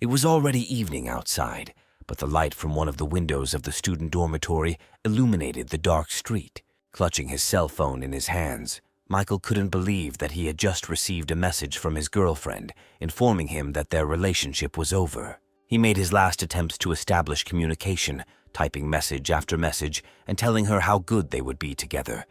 It was already evening outside, but the light from one of the windows of the student dormitory illuminated the dark street. Clutching his cell phone in his hands, Michael couldn't believe that he had just received a message from his girlfriend informing him that their relationship was over. He made his last attempts to establish communication, typing message after message and telling her how good they would be together.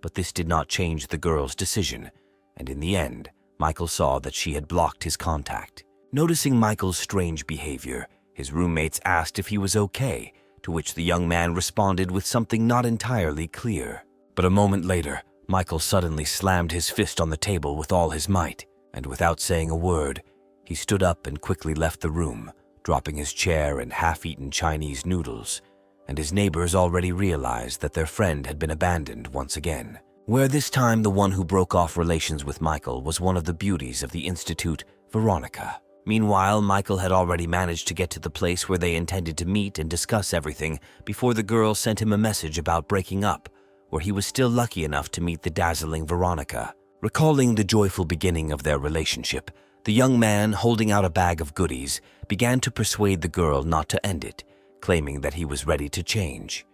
But this did not change the girl's decision, and in the end, Michael saw that she had blocked his contact. Noticing Michael's strange behavior, his roommates asked if he was okay, to which the young man responded with something not entirely clear. But a moment later, Michael suddenly slammed his fist on the table with all his might, and without saying a word, he stood up and quickly left the room, dropping his chair and half-eaten Chinese noodles, and his neighbors already realized that their friend had been abandoned once again. Where this time the one who broke off relations with Michael was one of the beauties of the institute, Veronica. Meanwhile, Michael had already managed to get to the place where they intended to meet and discuss everything before the girl sent him a message about breaking up, where he was still lucky enough to meet the dazzling Veronica. Recalling the joyful beginning of their relationship, the young man, holding out a bag of goodies, began to persuade the girl not to end it, claiming that he was ready to change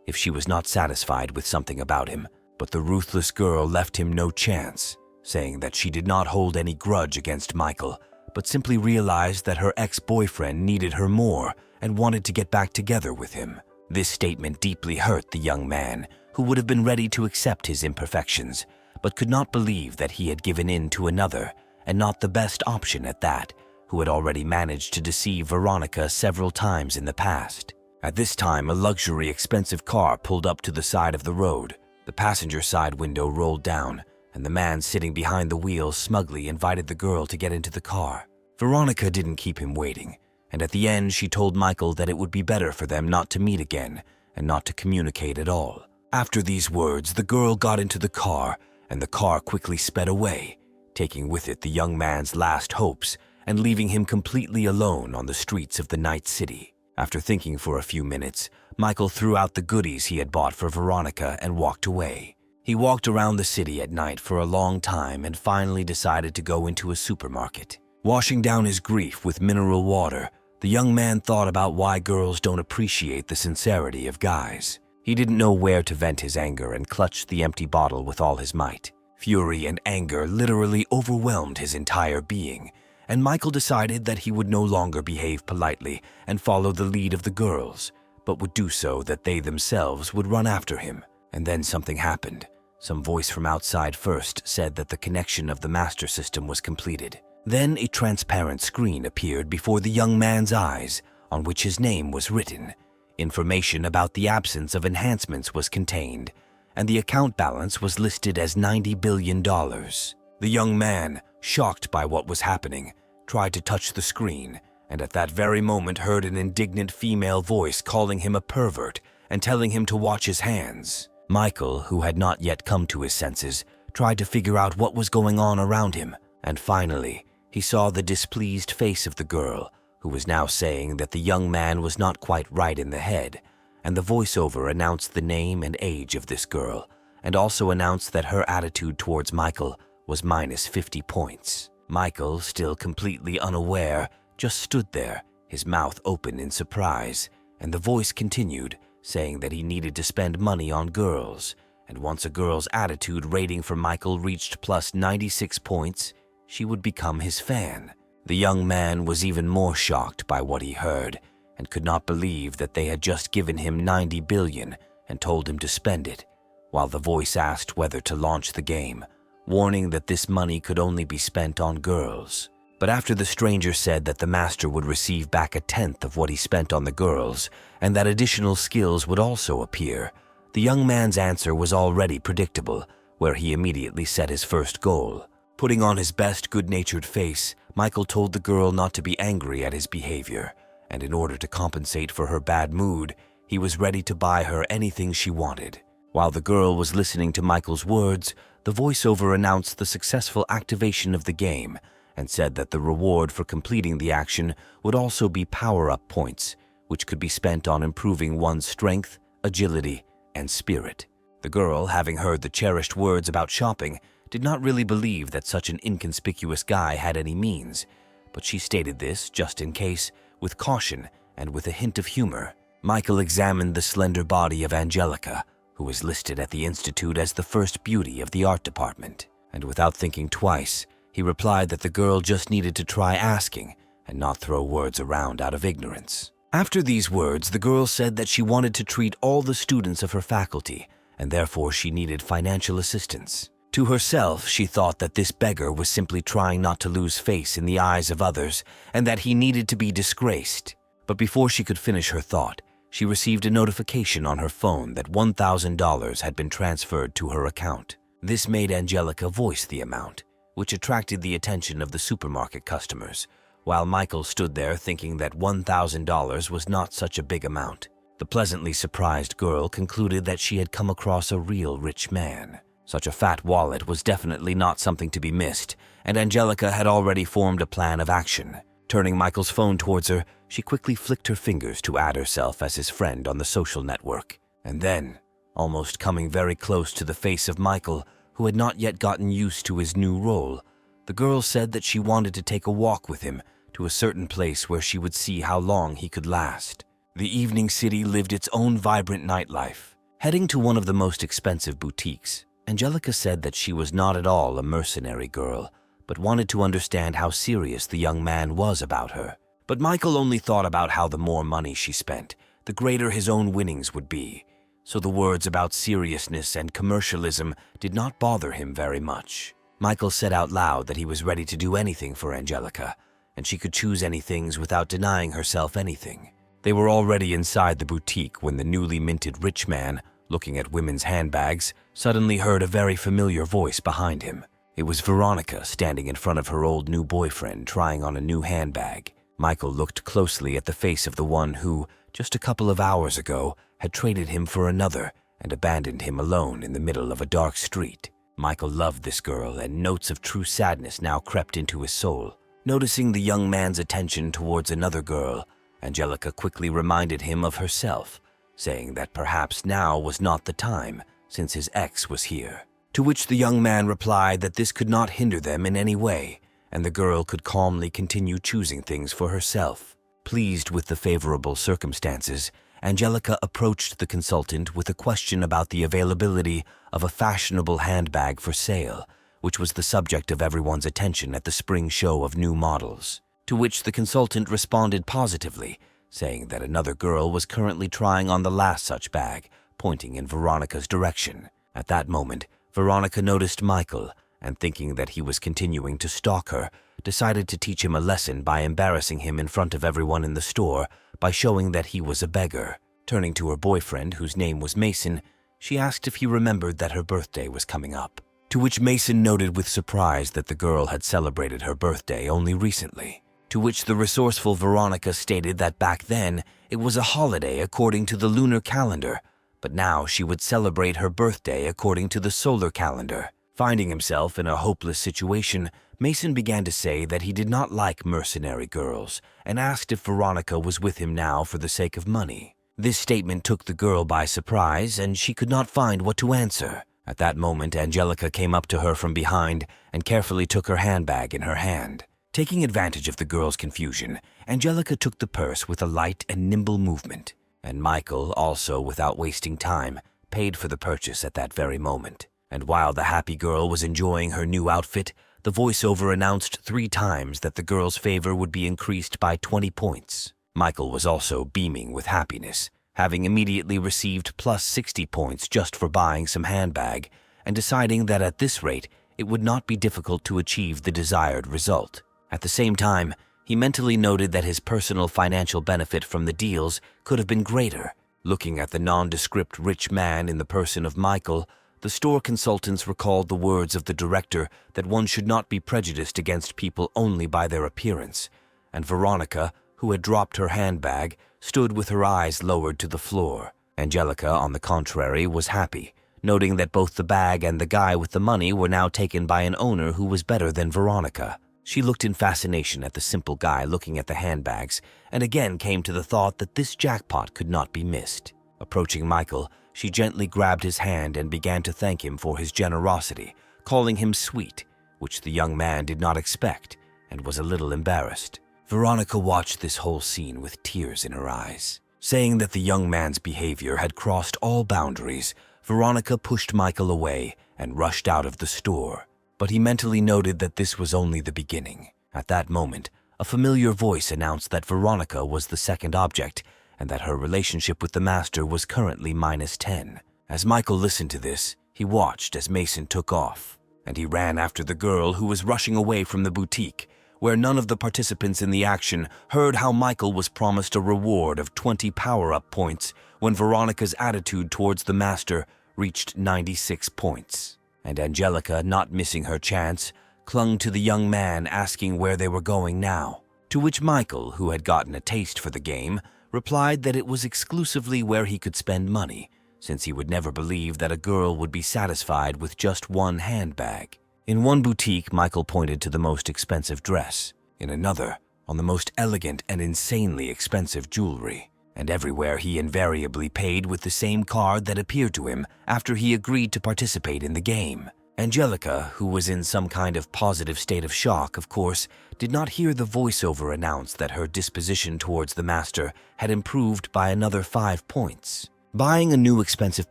if she was not satisfied with something about him. But the ruthless girl left him no chance, saying that she did not hold any grudge against Michael, but simply realized that her ex-boyfriend needed her more and wanted to get back together with him. This statement deeply hurt the young man, who would have been ready to accept his imperfections, but could not believe that he had given in to another, and not the best option at that, who had already managed to deceive Veronica several times in the past. At this time, a luxury, expensive car pulled up to the side of the road. The passenger side window rolled down, and the man sitting behind the wheel smugly invited the girl to get into the car. Veronica didn't keep him waiting, and at the end she told Michael that it would be better for them not to meet again and not to communicate at all. After these words, the girl got into the car, and the car quickly sped away, taking with it the young man's last hopes and leaving him completely alone on the streets of the night city. After thinking for a few minutes, Michael threw out the goodies he had bought for Veronica and walked away. He walked around the city at night for a long time and finally decided to go into a supermarket. Washing down his grief with mineral water, the young man thought about why girls don't appreciate the sincerity of guys. He didn't know where to vent his anger and clutched the empty bottle with all his might. Fury and anger literally overwhelmed his entire being, and Michael decided that he would no longer behave politely and follow the lead of the girls, but would do so that they themselves would run after him. And then something happened. Some voice from outside first said that the connection of the master system was completed. Then a transparent screen appeared before the young man's eyes, on which his name was written. Information about the absence of enhancements was contained, and the account balance was listed as $90 billion. The young man, shocked by what was happening, tried to touch the screen, and at that very moment heard an indignant female voice calling him a pervert and telling him to watch his hands. Michael, who had not yet come to his senses, tried to figure out what was going on around him, and finally, he saw the displeased face of the girl, who was now saying that the young man was not quite right in the head, and the voiceover announced the name and age of this girl, and also announced that her attitude towards Michael was minus 50 points. Michael, still completely unaware, just stood there, his mouth open in surprise, and the voice continued, saying that he needed to spend money on girls, and once a girl's attitude rating for Michael reached plus 96 points, she would become his fan. The young man was even more shocked by what he heard, and could not believe that they had just given him 90 billion and told him to spend it, while the voice asked whether to launch the game, warning that this money could only be spent on girls. But after the stranger said that the master would receive back 1/10 of what he spent on the girls, and that additional skills would also appear, the young man's answer was already predictable, where he immediately set his first goal. Putting on his best good-natured face, Michael told the girl not to be angry at his behavior, and in order to compensate for her bad mood, he was ready to buy her anything she wanted. While the girl was listening to Michael's words, the voiceover announced the successful activation of the game, and said that the reward for completing the action would also be power-up points, which could be spent on improving one's strength, agility, and spirit. The girl, having heard the cherished words about shopping, did not really believe that such an inconspicuous guy had any means, but she stated this just in case, with caution and with a hint of humor. Michael examined the slender body of Angelica, who was listed at the Institute as the first beauty of the art department, and without thinking twice, he replied that the girl just needed to try asking and not throw words around out of ignorance. After these words, the girl said that she wanted to treat all the students of her faculty, and therefore she needed financial assistance. To herself, she thought that this beggar was simply trying not to lose face in the eyes of others and that he needed to be disgraced. But before she could finish her thought, she received a notification on her phone that $1,000 had been transferred to her account. This made Angelica voice the amount, which attracted the attention of the supermarket customers, while Michael stood there thinking that $1,000 was not such a big amount. The pleasantly surprised girl concluded that she had come across a real rich man. Such a fat wallet was definitely not something to be missed, and Angelica had already formed a plan of action. Turning Michael's phone towards her, she quickly flicked her fingers to add herself as his friend on the social network. And then, almost coming very close to the face of Michael, who had not yet gotten used to his new role, the girl said that she wanted to take a walk with him to a certain place where she would see how long he could last. The evening city lived its own vibrant nightlife. Heading to one of the most expensive boutiques, Angelica said that she was not at all a mercenary girl, but wanted to understand how serious the young man was about her. But Michael only thought about how the more money she spent, the greater his own winnings would be, so the words about seriousness and commercialism did not bother him very much. Michael said out loud that he was ready to do anything for Angelica, and she could choose any things without denying herself anything. They were already inside the boutique when the newly minted rich man, looking at women's handbags, suddenly heard a very familiar voice behind him. It was Veronica standing in front of her old new boyfriend trying on a new handbag. Michael looked closely at the face of the one who, just a couple of hours ago, had traded him for another and abandoned him alone in the middle of a dark street. Michael loved this girl, and notes of true sadness now crept into his soul. Noticing the young man's attention towards another girl, Angelica quickly reminded him of herself, saying that perhaps now was not the time, since his ex was here. To which the young man replied that this could not hinder them in any way, and the girl could calmly continue choosing things for herself. Pleased with the favorable circumstances, Angelica approached the consultant with a question about the availability of a fashionable handbag for sale, which was the subject of everyone's attention at the spring show of new models. To which the consultant responded positively, saying that another girl was currently trying on the last such bag, pointing in Veronica's direction. At that moment, Veronica noticed Michael, and thinking that he was continuing to stalk her, decided to teach him a lesson by embarrassing him in front of everyone in the store by showing that he was a beggar. Turning to her boyfriend, whose name was Mason, she asked if he remembered that her birthday was coming up. To which Mason noted with surprise that the girl had celebrated her birthday only recently. To which the resourceful Veronica stated that back then it was a holiday according to the lunar calendar, but now she would celebrate her birthday according to the solar calendar. Finding himself in a hopeless situation, Mason began to say that he did not like mercenary girls and asked if Veronica was with him now for the sake of money. This statement took the girl by surprise, and she could not find what to answer. At that moment, Angelica came up to her from behind and carefully took her handbag in her hand. Taking advantage of the girl's confusion, Angelica took the purse with a light and nimble movement, and Michael, also without wasting time, paid for the purchase at that very moment. And while the happy girl was enjoying her new outfit, the voiceover announced 3 times that the girl's favor would be increased by 20 points. Michael was also beaming with happiness, having immediately received plus 60 points just for buying some handbag, and deciding that at this rate, it would not be difficult to achieve the desired result. At the same time, he mentally noted that his personal financial benefit from the deals could have been greater. Looking at the nondescript rich man in the person of Michael, the store consultants recalled the words of the director that one should not be prejudiced against people only by their appearance, and Veronica, who had dropped her handbag, stood with her eyes lowered to the floor. Angelica, on the contrary, was happy, noting that both the bag and the guy with the money were now taken by an owner who was better than Veronica. She looked in fascination at the simple guy looking at the handbags, and again came to the thought that this jackpot could not be missed. Approaching Michael, she gently grabbed his hand and began to thank him for his generosity, calling him sweet, which the young man did not expect, and was a little embarrassed. Veronica watched this whole scene with tears in her eyes. Saying that the young man's behavior had crossed all boundaries, Veronica pushed Michael away and rushed out of the store. But he mentally noted that this was only the beginning. At that moment, a familiar voice announced that Veronica was the second object and that her relationship with the master was currently -10. As Michael listened to this, he watched as Mason took off, and he ran after the girl who was rushing away from the boutique, where none of the participants in the action heard how Michael was promised a reward of 20 power-up points when Veronica's attitude towards the master reached 96 points. And Angelica, not missing her chance, clung to the young man asking where they were going now, to which Michael, who had gotten a taste for the game, replied that it was exclusively where he could spend money, since he would never believe that a girl would be satisfied with just one handbag. In one boutique, Michael pointed to the most expensive dress. In another, on the most elegant and insanely expensive jewelry. And everywhere he invariably paid with the same card that appeared to him after he agreed to participate in the game. Angelica, who was in some kind of positive state of shock, of course, did not hear the voiceover announce that her disposition towards the master had improved by another 5 points. Buying a new expensive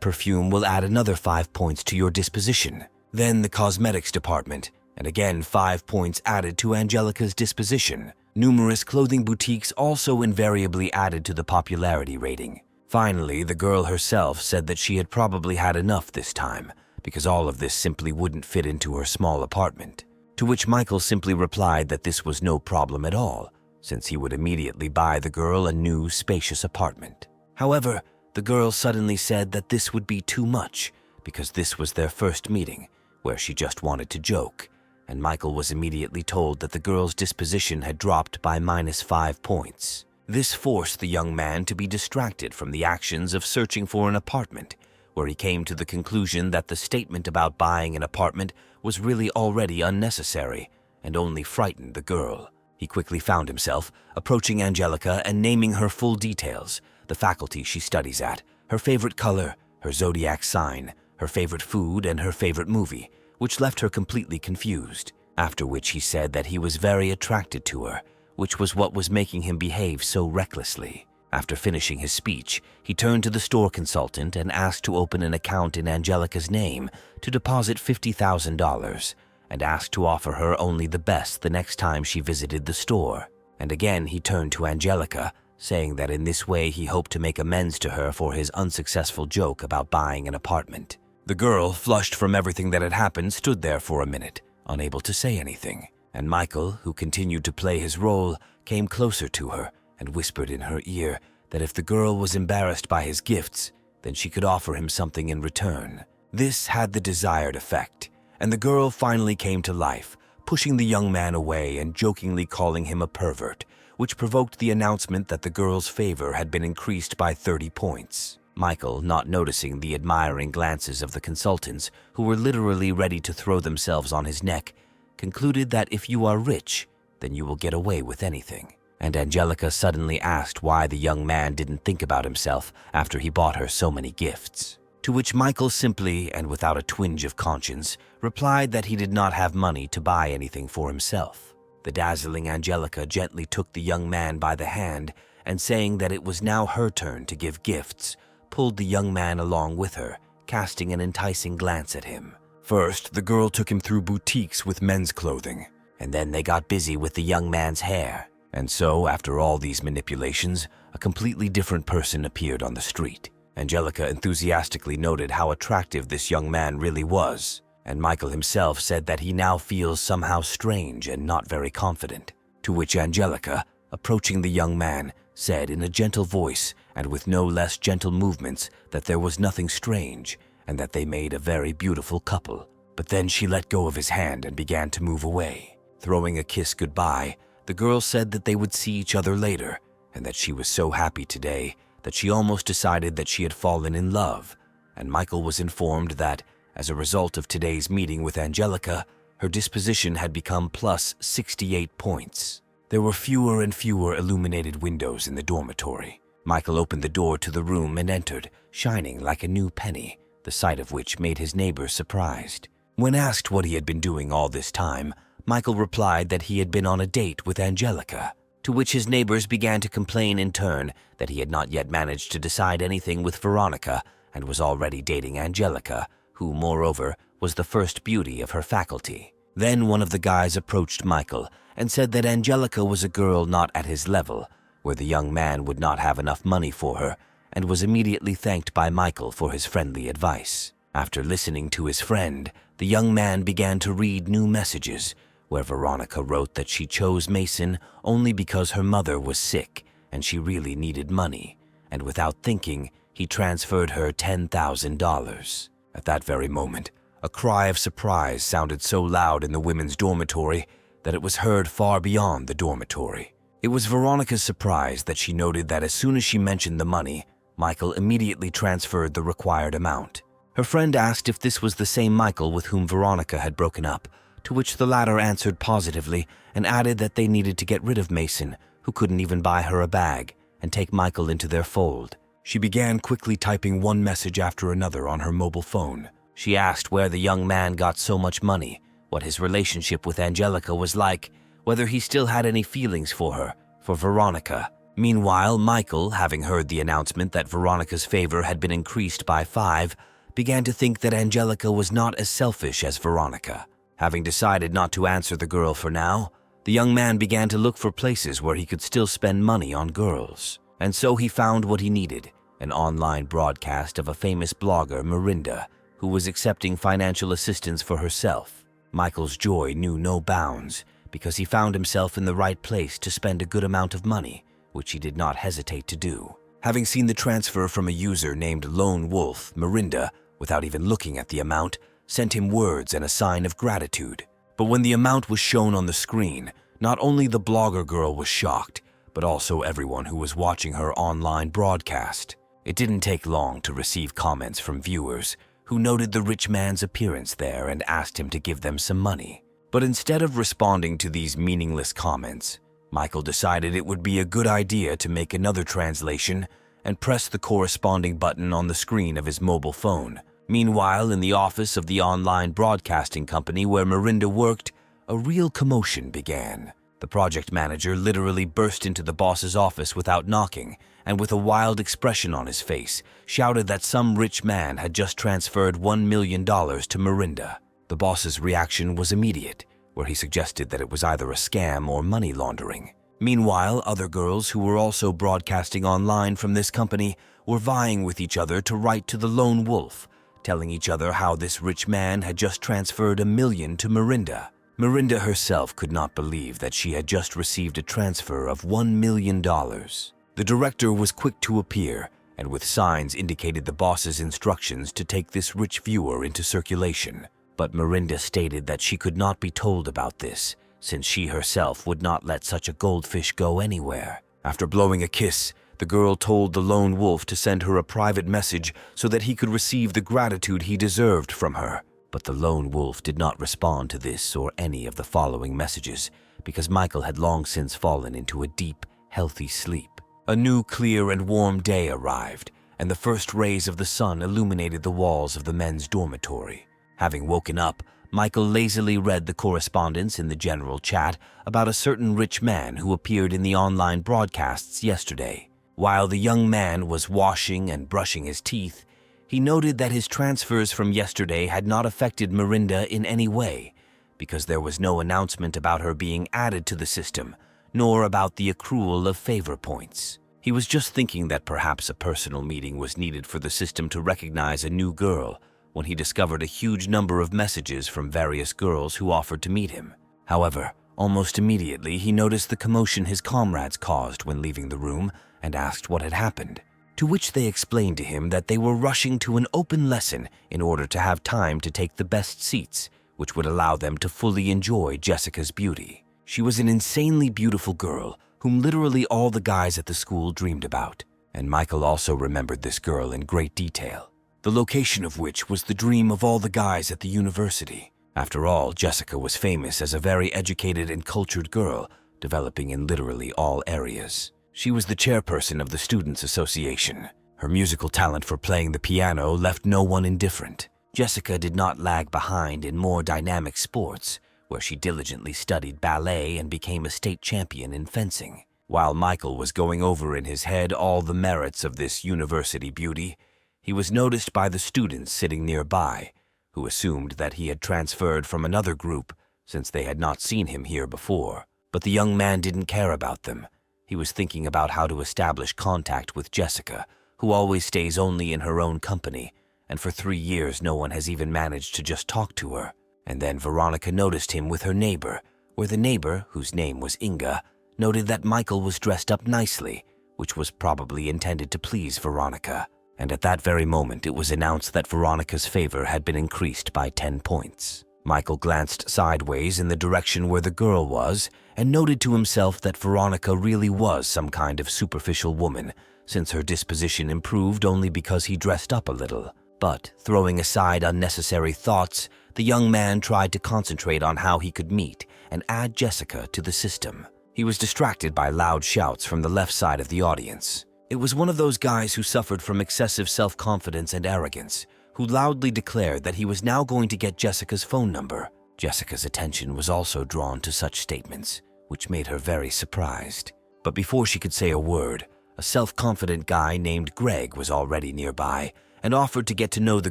perfume will add another 5 points to your disposition. Then the cosmetics department, and again 5 points added to Angelica's disposition. Numerous clothing boutiques also invariably added to the popularity rating. Finally, the girl herself said that she had probably had enough this time, because all of this simply wouldn't fit into her small apartment. To which Michael simply replied that this was no problem at all, since he would immediately buy the girl a new, spacious apartment. However, the girl suddenly said that this would be too much, because this was their first meeting, where she just wanted to joke, and Michael was immediately told that the girl's disposition had dropped by -5 points. This forced the young man to be distracted from the actions of searching for an apartment, where he came to the conclusion that the statement about buying an apartment was really already unnecessary and only frightened the girl. He quickly found himself approaching Angelica and naming her full details, the faculty she studies at, her favorite color, her zodiac sign, her favorite food, and her favorite movie, which left her completely confused, after which he said that he was very attracted to her, which was what was making him behave so recklessly. After finishing his speech, he turned to the store consultant and asked to open an account in Angelica's name to deposit $50,000, and asked to offer her only the best the next time she visited the store. And again he turned to Angelica, saying that in this way he hoped to make amends to her for his unsuccessful joke about buying an apartment. The girl, flushed from everything that had happened, stood there for a minute, unable to say anything, and Michael, who continued to play his role, came closer to her and whispered in her ear that if the girl was embarrassed by his gifts, then she could offer him something in return. This had the desired effect, and the girl finally came to life, pushing the young man away and jokingly calling him a pervert, which provoked the announcement that the girl's favor had been increased by 30 points. Michael, not noticing the admiring glances of the consultants, who were literally ready to throw themselves on his neck, concluded that if you are rich, then you will get away with anything. And Angelica suddenly asked why the young man didn't think about himself after he bought her so many gifts. To which Michael simply, and without a twinge of conscience, replied that he did not have money to buy anything for himself. The dazzling Angelica gently took the young man by the hand, and saying that it was now her turn to give gifts, pulled the young man along with her, casting an enticing glance at him. First, the girl took him through boutiques with men's clothing, and then they got busy with the young man's hair. And so, after all these manipulations, a completely different person appeared on the street. Angelica enthusiastically noted how attractive this young man really was, and Michael himself said that he now feels somehow strange and not very confident. To which Angelica, approaching the young man, said in a gentle voice and with no less gentle movements that there was nothing strange and that they made a very beautiful couple. But then she let go of his hand and began to move away. Throwing a kiss goodbye, the girl said that they would see each other later and that she was so happy today that she almost decided that she had fallen in love, and Michael was informed that, as a result of today's meeting with Angelica, her disposition had become plus 68 points. There were fewer and fewer illuminated windows in the dormitory. Michael opened the door to the room and entered, shining like a new penny, the sight of which made his neighbors surprised. When asked what he had been doing all this time, Michael replied that he had been on a date with Angelica, to which his neighbors began to complain in turn that he had not yet managed to decide anything with Veronica and was already dating Angelica, who, moreover, was the first beauty of her faculty. Then one of the guys approached Michael and said that Angelica was a girl not at his level, where the young man would not have enough money for her, and was immediately thanked by Michael for his friendly advice. After listening to his friend, the young man began to read new messages, where Veronica wrote that she chose Mason only because her mother was sick and she really needed money, and without thinking, he transferred her $10,000. At that very moment, a cry of surprise sounded so loud in the women's dormitory that it was heard far beyond the dormitory. It was Veronica's surprise that she noted that as soon as she mentioned the money, Michael immediately transferred the required amount. Her friend asked if this was the same Michael with whom Veronica had broken up, to which the latter answered positively and added that they needed to get rid of Mason, who couldn't even buy her a bag, and take Michael into their fold. She began quickly typing one message after another on her mobile phone. She asked where the young man got so much money, what his relationship with Angelica was like, whether he still had any feelings for her, for Veronica. Meanwhile, Michael, having heard the announcement that Veronica's favor had been increased by 5, began to think that Angelica was not as selfish as Veronica. Having decided not to answer the girl for now, the young man began to look for places where he could still spend money on girls. And so he found what he needed, an online broadcast of a famous blogger, Mirinda, who was accepting financial assistance for herself. Michael's joy knew no bounds, because he found himself in the right place to spend a good amount of money, which he did not hesitate to do. Having seen the transfer from a user named Lone Wolf, Mirinda, without even looking at the amount, sent him words and a sign of gratitude. But when the amount was shown on the screen, not only the blogger girl was shocked, but also everyone who was watching her online broadcast. It didn't take long to receive comments from viewers who noted the rich man's appearance there and asked him to give them some money. But instead of responding to these meaningless comments, Michael decided it would be a good idea to make another translation and press the corresponding button on the screen of his mobile phone. Meanwhile, in the office of the online broadcasting company where Mirinda worked, a real commotion began. The project manager literally burst into the boss's office without knocking, and with a wild expression on his face, shouted that some rich man had just transferred $1 million to Mirinda. The boss's reaction was immediate, where he suggested that it was either a scam or money laundering. Meanwhile, other girls who were also broadcasting online from this company were vying with each other to write to the Lone Wolf, telling each other how this rich man had just transferred $1 million to Mirinda. Mirinda herself could not believe that she had just received a transfer of $1 million. The director was quick to appear, and with signs indicated the boss's instructions to take this rich viewer into circulation. But Mirinda stated that she could not be told about this, since she herself would not let such a goldfish go anywhere. After blowing a kiss, the girl told the Lone Wolf to send her a private message so that he could receive the gratitude he deserved from her. But the Lone Wolf did not respond to this or any of the following messages, because Michael had long since fallen into a deep, healthy sleep. A new clear and warm day arrived, and the first rays of the sun illuminated the walls of the men's dormitory. Having woken up, Michael lazily read the correspondence in the general chat about a certain rich man who appeared in the online broadcasts yesterday. While the young man was washing and brushing his teeth, he noted that his transfers from yesterday had not affected Mirinda in any way, because there was no announcement about her being added to the system, nor about the accrual of favor points. He was just thinking that perhaps a personal meeting was needed for the system to recognize a new girl, when he discovered a huge number of messages from various girls who offered to meet him. However, almost immediately he noticed the commotion his comrades caused when leaving the room and asked what had happened, to which they explained to him that they were rushing to an open lesson in order to have time to take the best seats, which would allow them to fully enjoy Jessica's beauty. She was an insanely beautiful girl whom literally all the guys at the school dreamed about, and Michael also remembered this girl in great detail, the location of which was the dream of all the guys at the university. After all, Jessica was famous as a very educated and cultured girl, developing in literally all areas. She was the chairperson of the Students' Association. Her musical talent for playing the piano left no one indifferent. Jessica did not lag behind in more dynamic sports, where she diligently studied ballet and became a state champion in fencing. While Michael was going over in his head all the merits of this university beauty, he was noticed by the students sitting nearby, who assumed that he had transferred from another group since they had not seen him here before. But the young man didn't care about them. He was thinking about how to establish contact with Jessica, who always stays only in her own company, and for 3 years no one has even managed to just talk to her. And then Veronica noticed him with her neighbor, where the neighbor, whose name was Inga, noted that Michael was dressed up nicely, which was probably intended to please Veronica. And at that very moment it was announced that Veronica's favor had been increased by 10 points. Michael glanced sideways in the direction where the girl was and noted to himself that Veronica really was some kind of superficial woman, since her disposition improved only because he dressed up a little. But, throwing aside unnecessary thoughts, the young man tried to concentrate on how he could meet and add Jessica to the system. He was distracted by loud shouts from the left side of the audience. It was one of those guys who suffered from excessive self-confidence and arrogance, who loudly declared that he was now going to get Jessica's phone number. Jessica's attention was also drawn to such statements, which made her very surprised. But before she could say a word, a self-confident guy named Greg was already nearby and offered to get to know the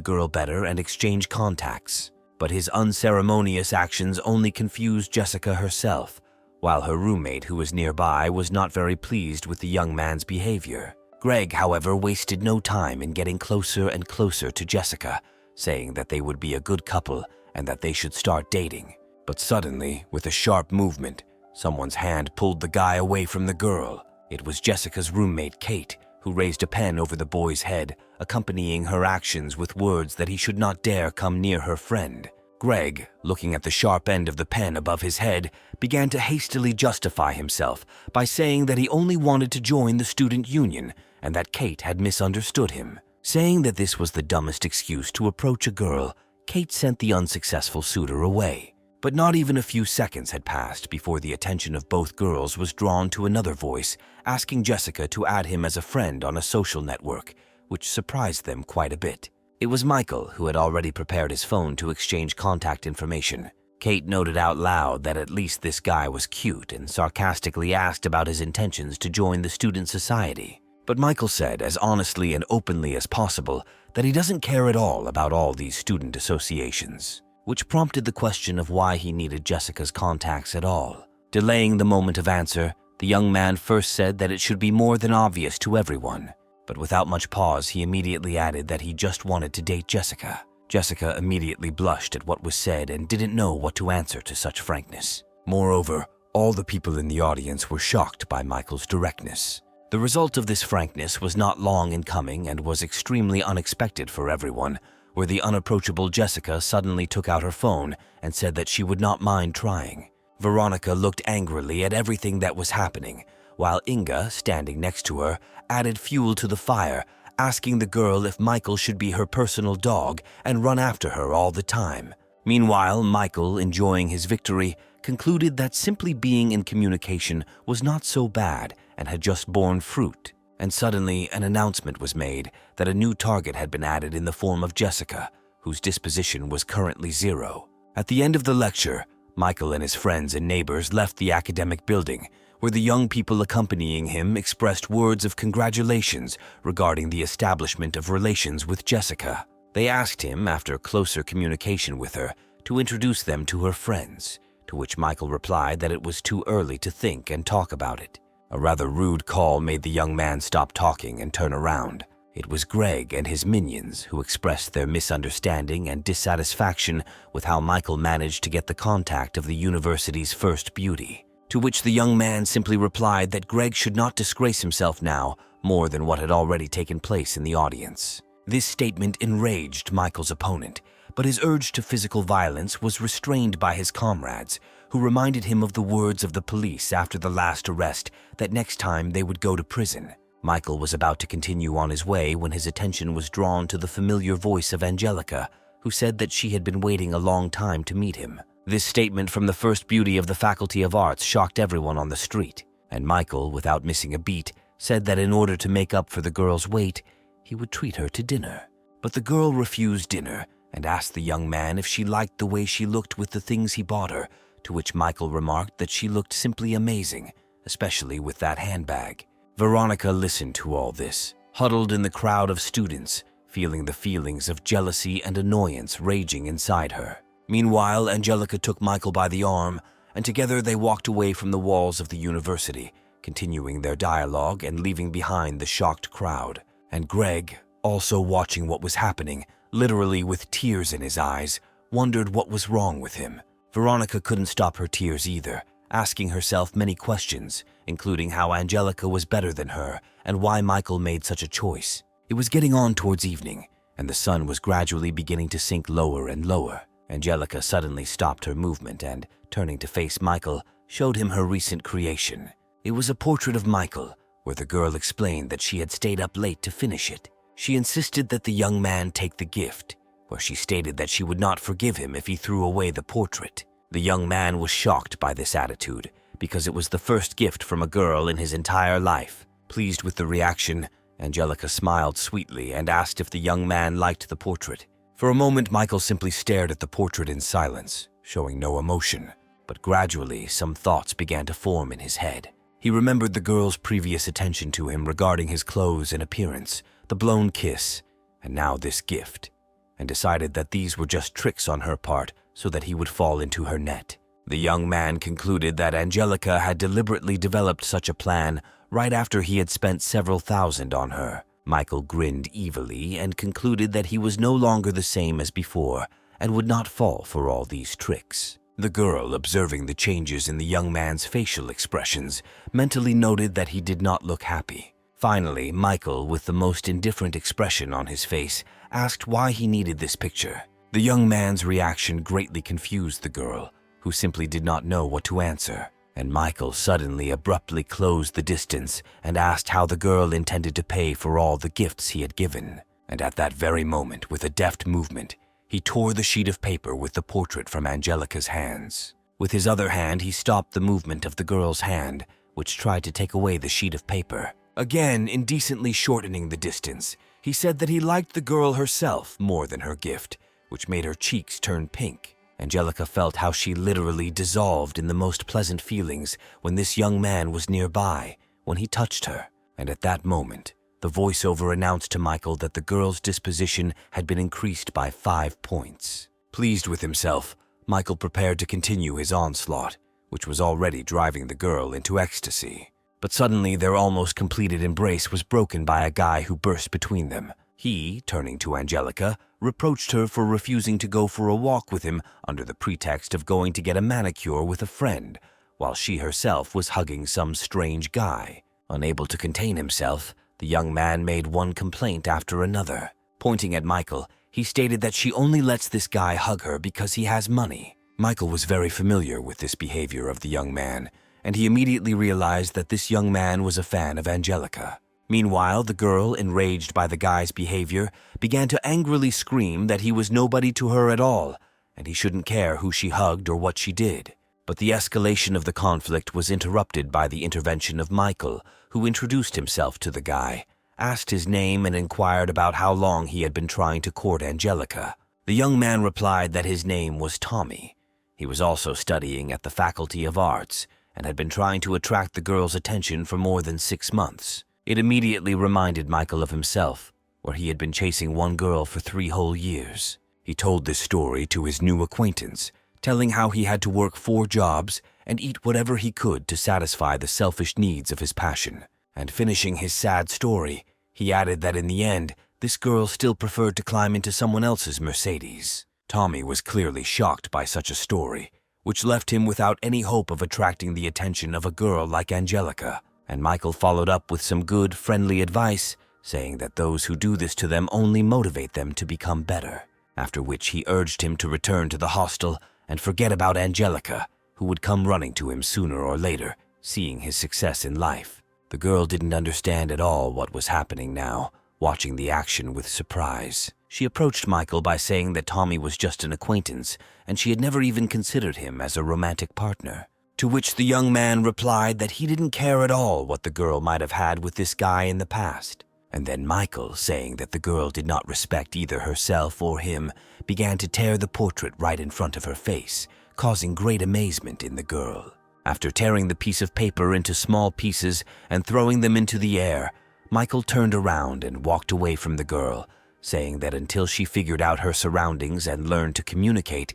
girl better and exchange contacts. But his unceremonious actions only confused Jessica herself, while her roommate, who was nearby, was not very pleased with the young man's behavior. Greg, however, wasted no time in getting closer and closer to Jessica, saying that they would be a good couple and that they should start dating. But suddenly, with a sharp movement, someone's hand pulled the guy away from the girl. It was Jessica's roommate, Kate, who raised a pen over the boy's head, accompanying her actions with words that he should not dare come near her friend. Greg, looking at the sharp end of the pen above his head, began to hastily justify himself by saying that he only wanted to join the student union and that Kate had misunderstood him. Saying that this was the dumbest excuse to approach a girl, Kate sent the unsuccessful suitor away. But not even a few seconds had passed before the attention of both girls was drawn to another voice, asking Jessica to add him as a friend on a social network, which surprised them quite a bit. It was Michael, who had already prepared his phone to exchange contact information. Kate noted out loud that at least this guy was cute and sarcastically asked about his intentions to join the student society. But Michael said, as honestly and openly as possible, that he doesn't care at all about all these student associations, which prompted the question of why he needed Jessica's contacts at all. Delaying the moment of answer, the young man first said that it should be more than obvious to everyone. But without much pause, he immediately added that he just wanted to date Jessica. Jessica immediately blushed at what was said and didn't know what to answer to such frankness. Moreover, all the people in the audience were shocked by Michael's directness. The result of this frankness was not long in coming and was extremely unexpected for everyone, where the unapproachable Jessica suddenly took out her phone and said that she would not mind trying. Veronica looked angrily at everything that was happening, while Inga, standing next to her, added fuel to the fire, asking the girl if Michael should be her personal dog and run after her all the time. Meanwhile, Michael, enjoying his victory, concluded that simply being in communication was not so bad and had just borne fruit. And suddenly, an announcement was made that a new target had been added in the form of Jessica, whose disposition was currently 0. At the end of the lecture, Michael and his friends and neighbors left the academic building, where the young people accompanying him expressed words of congratulations regarding the establishment of relations with Jessica. They asked him, after closer communication with her, to introduce them to her friends, to which Michael replied that it was too early to think and talk about it. A rather rude call made the young man stop talking and turn around. It was Greg and his minions who expressed their misunderstanding and dissatisfaction with how Michael managed to get the contact of the university's first beauty. To which the young man simply replied that Greg should not disgrace himself now more than what had already taken place in the audience. This statement enraged Michael's opponent, but his urge to physical violence was restrained by his comrades, who reminded him of the words of the police after the last arrest that next time they would go to prison. Michael was about to continue on his way when his attention was drawn to the familiar voice of Angelica, who said that she had been waiting a long time to meet him. This statement from the first beauty of the Faculty of Arts shocked everyone on the street, and Michael, without missing a beat, said that in order to make up for the girl's wait, he would treat her to dinner. But the girl refused dinner and asked the young man if she liked the way she looked with the things he bought her, to which Michael remarked that she looked simply amazing, especially with that handbag. Veronica listened to all this, huddled in the crowd of students, feeling the feelings of jealousy and annoyance raging inside her. Meanwhile, Angelica took Michael by the arm, and together they walked away from the walls of the university, continuing their dialogue and leaving behind the shocked crowd. And Greg, also watching what was happening, literally with tears in his eyes, wondered what was wrong with him. Veronica couldn't stop her tears either, asking herself many questions, including how Angelica was better than her and why Michael made such a choice. It was getting on towards evening, and the sun was gradually beginning to sink lower and lower. Angelica suddenly stopped her movement and, turning to face Michael, showed him her recent creation. It was a portrait of Michael, where the girl explained that she had stayed up late to finish it. She insisted that the young man take the gift, where she stated that she would not forgive him if he threw away the portrait. The young man was shocked by this attitude, because it was the first gift from a girl in his entire life. Pleased with the reaction, Angelica smiled sweetly and asked if the young man liked the portrait. For a moment, Michael simply stared at the portrait in silence, showing no emotion. But gradually, some thoughts began to form in his head. He remembered the girl's previous attention to him regarding his clothes and appearance, the blown kiss, and now this gift, and decided that these were just tricks on her part so that he would fall into her net. The young man concluded that Angelica had deliberately developed such a plan right after he had spent several thousand on her. Michael grinned evilly and concluded that he was no longer the same as before and would not fall for all these tricks. The girl, observing the changes in the young man's facial expressions, mentally noted that he did not look happy. Finally, Michael, with the most indifferent expression on his face, asked why he needed this picture. The young man's reaction greatly confused the girl, who simply did not know what to answer. And Michael suddenly abruptly closed the distance and asked how the girl intended to pay for all the gifts he had given. And at that very moment, with a deft movement, he tore the sheet of paper with the portrait from Angelica's hands. With his other hand, he stopped the movement of the girl's hand, which tried to take away the sheet of paper. Again, indecently shortening the distance, he said that he liked the girl herself more than her gift, which made her cheeks turn pink. Angelica felt how she literally dissolved in the most pleasant feelings when this young man was nearby, when he touched her. And at that moment, the voiceover announced to Michael that the girl's disposition had been increased by 5 points. Pleased with himself, Michael prepared to continue his onslaught, which was already driving the girl into ecstasy. But suddenly their almost completed embrace was broken by a guy who burst between them. He, turning to Angelica, reproached her for refusing to go for a walk with him under the pretext of going to get a manicure with a friend, while she herself was hugging some strange guy. Unable to contain himself, the young man made one complaint after another. Pointing at Michael, he stated that she only lets this guy hug her because he has money. Michael was very familiar with this behavior of the young man, and he immediately realized that this young man was a fan of Angelica. Meanwhile, the girl, enraged by the guy's behavior, began to angrily scream that he was nobody to her at all, and he shouldn't care who she hugged or what she did. But the escalation of the conflict was interrupted by the intervention of Michael, who introduced himself to the guy, asked his name, and inquired about how long he had been trying to court Angelica. The young man replied that his name was Tommy. He was also studying at the Faculty of Arts and had been trying to attract the girl's attention for more than 6 months. It immediately reminded Michael of himself, where he had been chasing one girl for 3 whole years. He told this story to his new acquaintance, telling how he had to work 4 jobs and eat whatever he could to satisfy the selfish needs of his passion. And finishing his sad story, he added that in the end, this girl still preferred to climb into someone else's Mercedes. Tommy was clearly shocked by such a story, which left him without any hope of attracting the attention of a girl like Angelica. And Michael followed up with some good, friendly advice, saying that those who do this to them only motivate them to become better. After which he urged him to return to the hostel and forget about Angelica, who would come running to him sooner or later, seeing his success in life. The girl didn't understand at all what was happening now, watching the action with surprise. She approached Michael by saying that Tommy was just an acquaintance, and she had never even considered him as a romantic partner. To which the young man replied that he didn't care at all what the girl might have had with this guy in the past. And then Michael, saying that the girl did not respect either herself or him, began to tear the portrait right in front of her face, causing great amazement in the girl. After tearing the piece of paper into small pieces and throwing them into the air, Michael turned around and walked away from the girl, saying that until she figured out her surroundings and learned to communicate,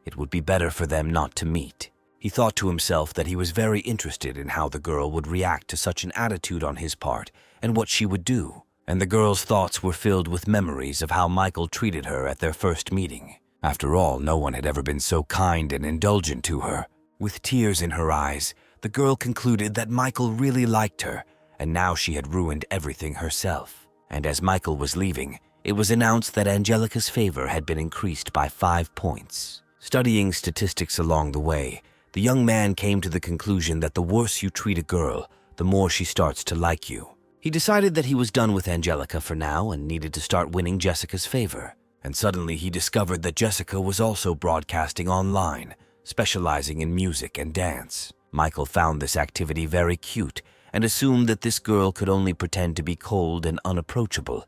it would be better for them not to meet. He thought to himself that he was very interested in how the girl would react to such an attitude on his part and what she would do, and the girl's thoughts were filled with memories of how Michael treated her at their first meeting. After all, no one had ever been so kind and indulgent to her. With tears in her eyes, the girl concluded that Michael really liked her, and now she had ruined everything herself. And as Michael was leaving, it was announced that Angelica's favor had been increased by 5 points. Studying statistics along the way, the young man came to the conclusion that the worse you treat a girl, the more she starts to like you. He decided that he was done with Angelica for now and needed to start winning Jessica's favor. And suddenly he discovered that Jessica was also broadcasting online, specializing in music and dance. Michael found this activity very cute and assumed that this girl could only pretend to be cold and unapproachable,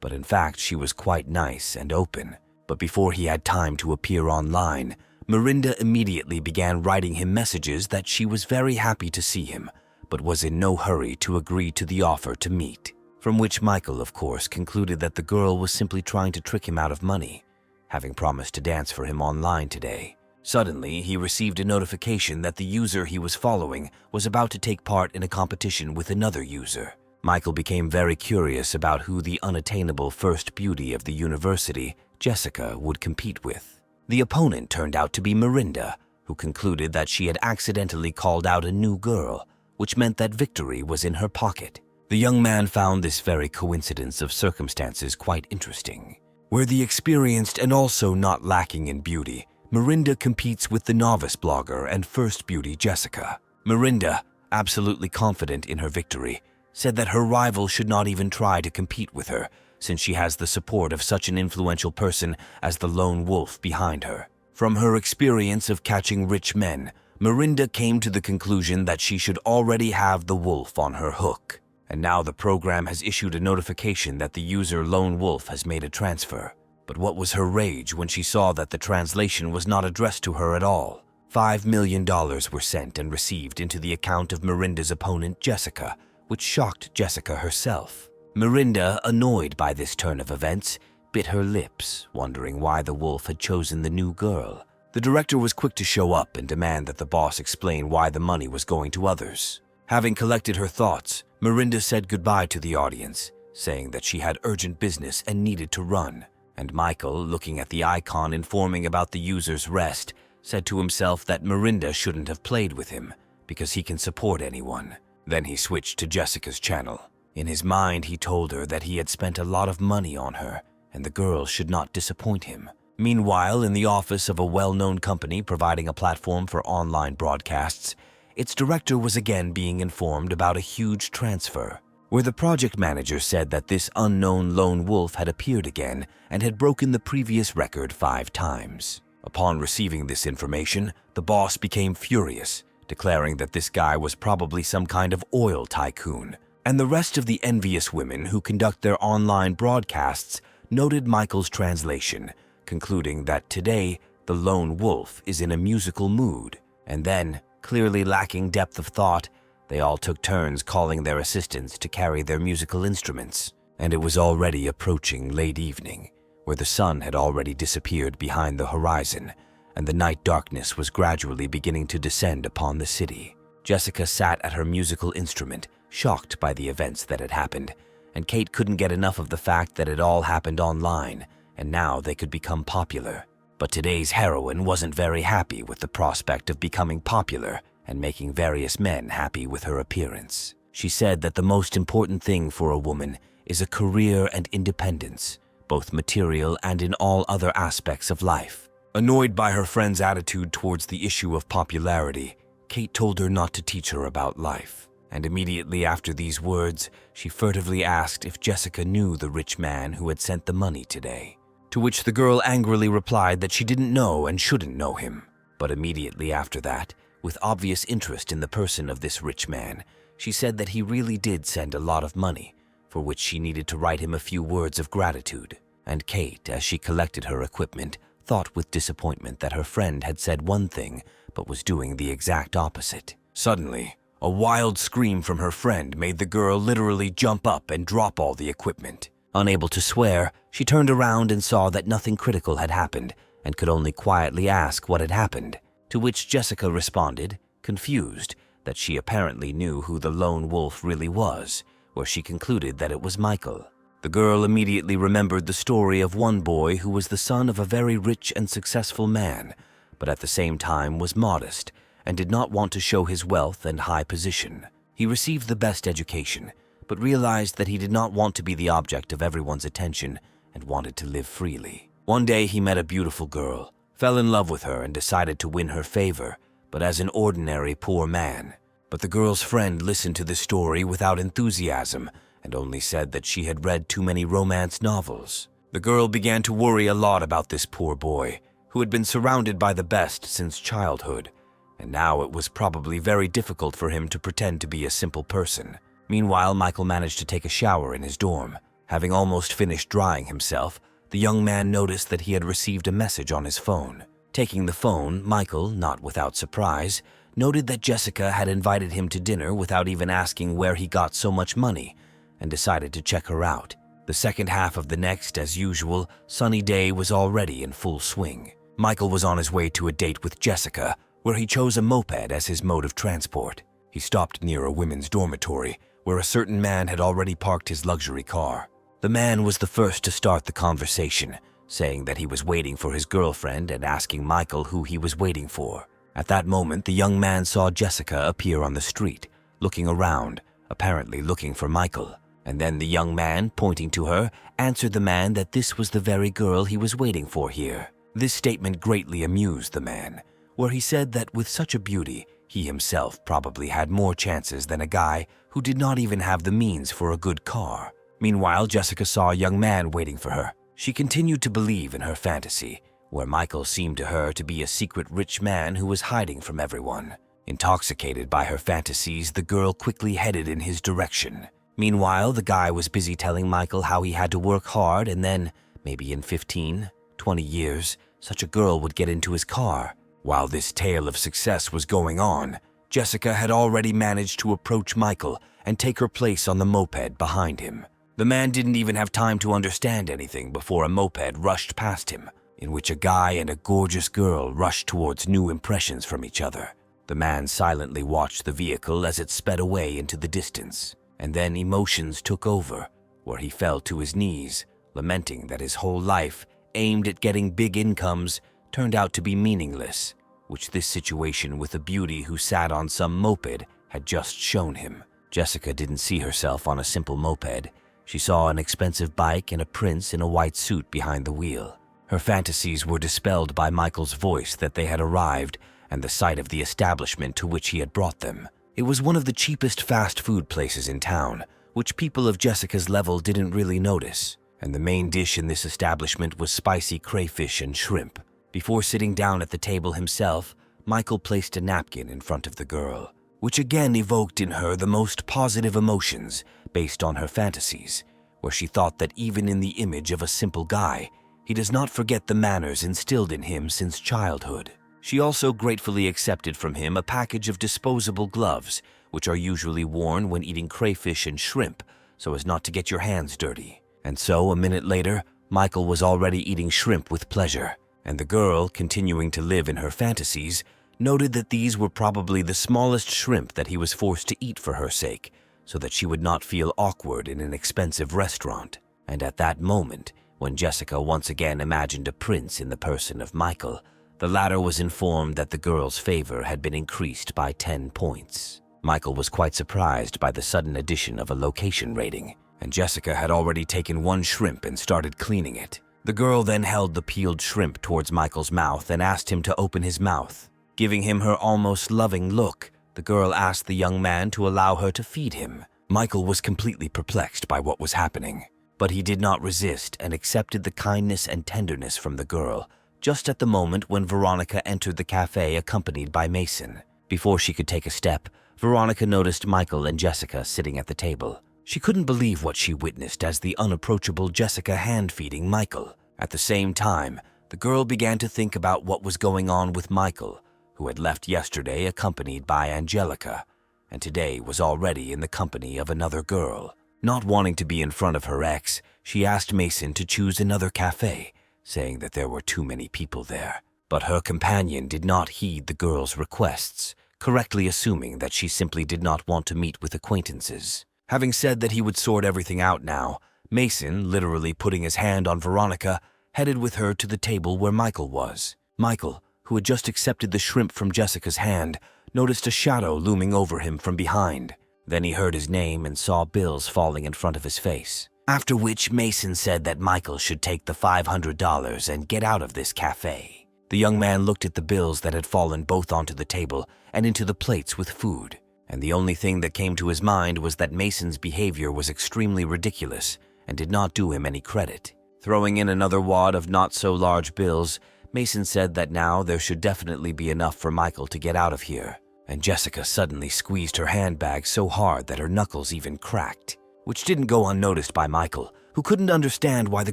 but in fact she was quite nice and open. But before he had time to appear online, Miranda immediately began writing him messages that she was very happy to see him, but was in no hurry to agree to the offer to meet. From which Michael, of course, concluded that the girl was simply trying to trick him out of money, having promised to dance for him online today. Suddenly, he received a notification that the user he was following was about to take part in a competition with another user. Michael became very curious about who the unattainable first beauty of the university, Jessica, would compete with. The opponent turned out to be Miranda, who concluded that she had accidentally called out a new girl, which meant that victory was in her pocket. The young man found this very coincidence of circumstances quite interesting. Where the experienced and also not lacking in beauty, Miranda competes with the novice blogger and first beauty Jessica. Miranda, absolutely confident in her victory, said that her rival should not even try to compete with her, since she has the support of such an influential person as the lone wolf behind her. From her experience of catching rich men, Miranda came to the conclusion that she should already have the wolf on her hook. And now the program has issued a notification that the user Lone Wolf has made a transfer. But what was her rage when she saw that the translation was not addressed to her at all? $5 million were sent and received into the account of Miranda's opponent, Jessica, which shocked Jessica herself. Miranda, annoyed by this turn of events, bit her lips, wondering why the wolf had chosen the new girl. The director was quick to show up and demand that the boss explain why the money was going to others. Having collected her thoughts, Miranda said goodbye to the audience, saying that she had urgent business and needed to run. And Michael, looking at the icon informing about the user's rest, said to himself that Miranda shouldn't have played with him, because he can support anyone. Then he switched to Jessica's channel. In his mind, he told her that he had spent a lot of money on her, and the girl should not disappoint him. Meanwhile, in the office of a well-known company providing a platform for online broadcasts, its director was again being informed about a huge transfer, where the project manager said that this unknown lone wolf had appeared again and had broken the previous record 5 times. Upon receiving this information, the boss became furious, declaring that this guy was probably some kind of oil tycoon, and the rest of the envious women who conduct their online broadcasts noted Michael's translation, concluding that today the lone wolf is in a musical mood. And then, clearly lacking depth of thought, they all took turns calling their assistants to carry their musical instruments. And it was already approaching late evening, where the sun had already disappeared behind the horizon, and the night darkness was gradually beginning to descend upon the city. Jessica sat at her musical instrument, shocked by the events that had happened, and Kate couldn't get enough of the fact that it all happened online, and now they could become popular. But today's heroine wasn't very happy with the prospect of becoming popular and making various men happy with her appearance. She said that the most important thing for a woman is a career and independence, both material and in all other aspects of life. Annoyed by her friend's attitude towards the issue of popularity, Kate told her not to teach her about life. And immediately after these words, she furtively asked if Jessica knew the rich man who had sent the money today. To which the girl angrily replied that she didn't know and shouldn't know him. But immediately after that, with obvious interest in the person of this rich man, she said that he really did send a lot of money, for which she needed to write him a few words of gratitude. And Kate, as she collected her equipment, thought with disappointment that her friend had said one thing but was doing the exact opposite. Suddenly, a wild scream from her friend made the girl literally jump up and drop all the equipment. Unable to swear, she turned around and saw that nothing critical had happened and could only quietly ask what had happened, to which Jessica responded, confused, that she apparently knew who the lone wolf really was, where she concluded that it was Michael. The girl immediately remembered the story of one boy who was the son of a very rich and successful man, but at the same time was modest and did not want to show his wealth and high position. He received the best education, but realized that he did not want to be the object of everyone's attention and wanted to live freely. One day he met a beautiful girl, fell in love with her and decided to win her favor, but as an ordinary poor man. But the girl's friend listened to the story without enthusiasm and only said that she had read too many romance novels. The girl began to worry a lot about this poor boy, who had been surrounded by the best since childhood, and now it was probably very difficult for him to pretend to be a simple person. Meanwhile, Michael managed to take a shower in his dorm. Having almost finished drying himself, the young man noticed that he had received a message on his phone. Taking the phone, Michael, not without surprise, noted that Jessica had invited him to dinner without even asking where he got so much money, and decided to check her out. The second half of the next, as usual, sunny day was already in full swing. Michael was on his way to a date with Jessica, where he chose a moped as his mode of transport. He stopped near a women's dormitory, where a certain man had already parked his luxury car. The man was the first to start the conversation, saying that he was waiting for his girlfriend and asking Michael who he was waiting for. At that moment, the young man saw Jessica appear on the street, looking around, apparently looking for Michael. And then the young man, pointing to her, answered the man that this was the very girl he was waiting for here. This statement greatly amused the man, where he said that with such a beauty, he himself probably had more chances than a guy who did not even have the means for a good car. Meanwhile, Jessica saw a young man waiting for her. She continued to believe in her fantasy, where Michael seemed to her to be a secret rich man who was hiding from everyone. Intoxicated by her fantasies, the girl quickly headed in his direction. Meanwhile, the guy was busy telling Michael how he had to work hard and then, maybe in 15, 20 years, such a girl would get into his car. While this tale of success was going on, Jessica had already managed to approach Michael and take her place on the moped behind him. The man didn't even have time to understand anything before a moped rushed past him, in which a guy and a gorgeous girl rushed towards new impressions from each other. The man silently watched the vehicle as it sped away into the distance, and then emotions took over, where he fell to his knees, lamenting that his whole life, aimed at getting big incomes, turned out to be meaningless, which this situation with a beauty who sat on some moped had just shown him. Jessica didn't see herself on a simple moped. She saw an expensive bike and a prince in a white suit behind the wheel. Her fantasies were dispelled by Michael's voice that they had arrived and the sight of the establishment to which he had brought them. It was one of the cheapest fast food places in town, which people of Jessica's level didn't really notice, and the main dish in this establishment was spicy crayfish and shrimp. Before sitting down at the table himself, Michael placed a napkin in front of the girl, which again evoked in her the most positive emotions based on her fantasies, where she thought that even in the image of a simple guy, he does not forget the manners instilled in him since childhood. She also gratefully accepted from him a package of disposable gloves, which are usually worn when eating crayfish and shrimp, so as not to get your hands dirty. And so, a minute later, Michael was already eating shrimp with pleasure, and the girl, continuing to live in her fantasies, noted that these were probably the smallest shrimp that he was forced to eat for her sake, so that she would not feel awkward in an expensive restaurant. And at that moment, when Jessica once again imagined a prince in the person of Michael, the latter was informed that the girl's favor had been increased by 10 points. Michael was quite surprised by the sudden addition of a location rating, and Jessica had already taken one shrimp and started cleaning it. The girl then held the peeled shrimp towards Michael's mouth and asked him to open his mouth. Giving him her almost loving look, the girl asked the young man to allow her to feed him. Michael was completely perplexed by what was happening, but he did not resist and accepted the kindness and tenderness from the girl, just at the moment when Veronica entered the cafe accompanied by Mason. Before she could take a step, Veronica noticed Michael and Jessica sitting at the table. She couldn't believe what she witnessed as the unapproachable Jessica hand-feeding Michael. At the same time, the girl began to think about what was going on with Michael, who had left yesterday accompanied by Angelica, and today was already in the company of another girl. Not wanting to be in front of her ex, she asked Mason to choose another cafe, saying that there were too many people there. But her companion did not heed the girl's requests, correctly assuming that she simply did not want to meet with acquaintances. Having said that he would sort everything out now, Mason, literally putting his hand on Veronica, headed with her to the table where Michael was. Michael, who had just accepted the shrimp from Jessica's hand, noticed a shadow looming over him from behind. Then he heard his name and saw bills falling in front of his face. After which Mason said that Michael should take the $500 and get out of this cafe. The young man looked at the bills that had fallen both onto the table and into the plates with food, and the only thing that came to his mind was that Mason's behavior was extremely ridiculous and did not do him any credit. Throwing in another wad of not-so-large bills, Mason said that now there should definitely be enough for Michael to get out of here, and Jessica suddenly squeezed her handbag so hard that her knuckles even cracked, which didn't go unnoticed by Michael, who couldn't understand why the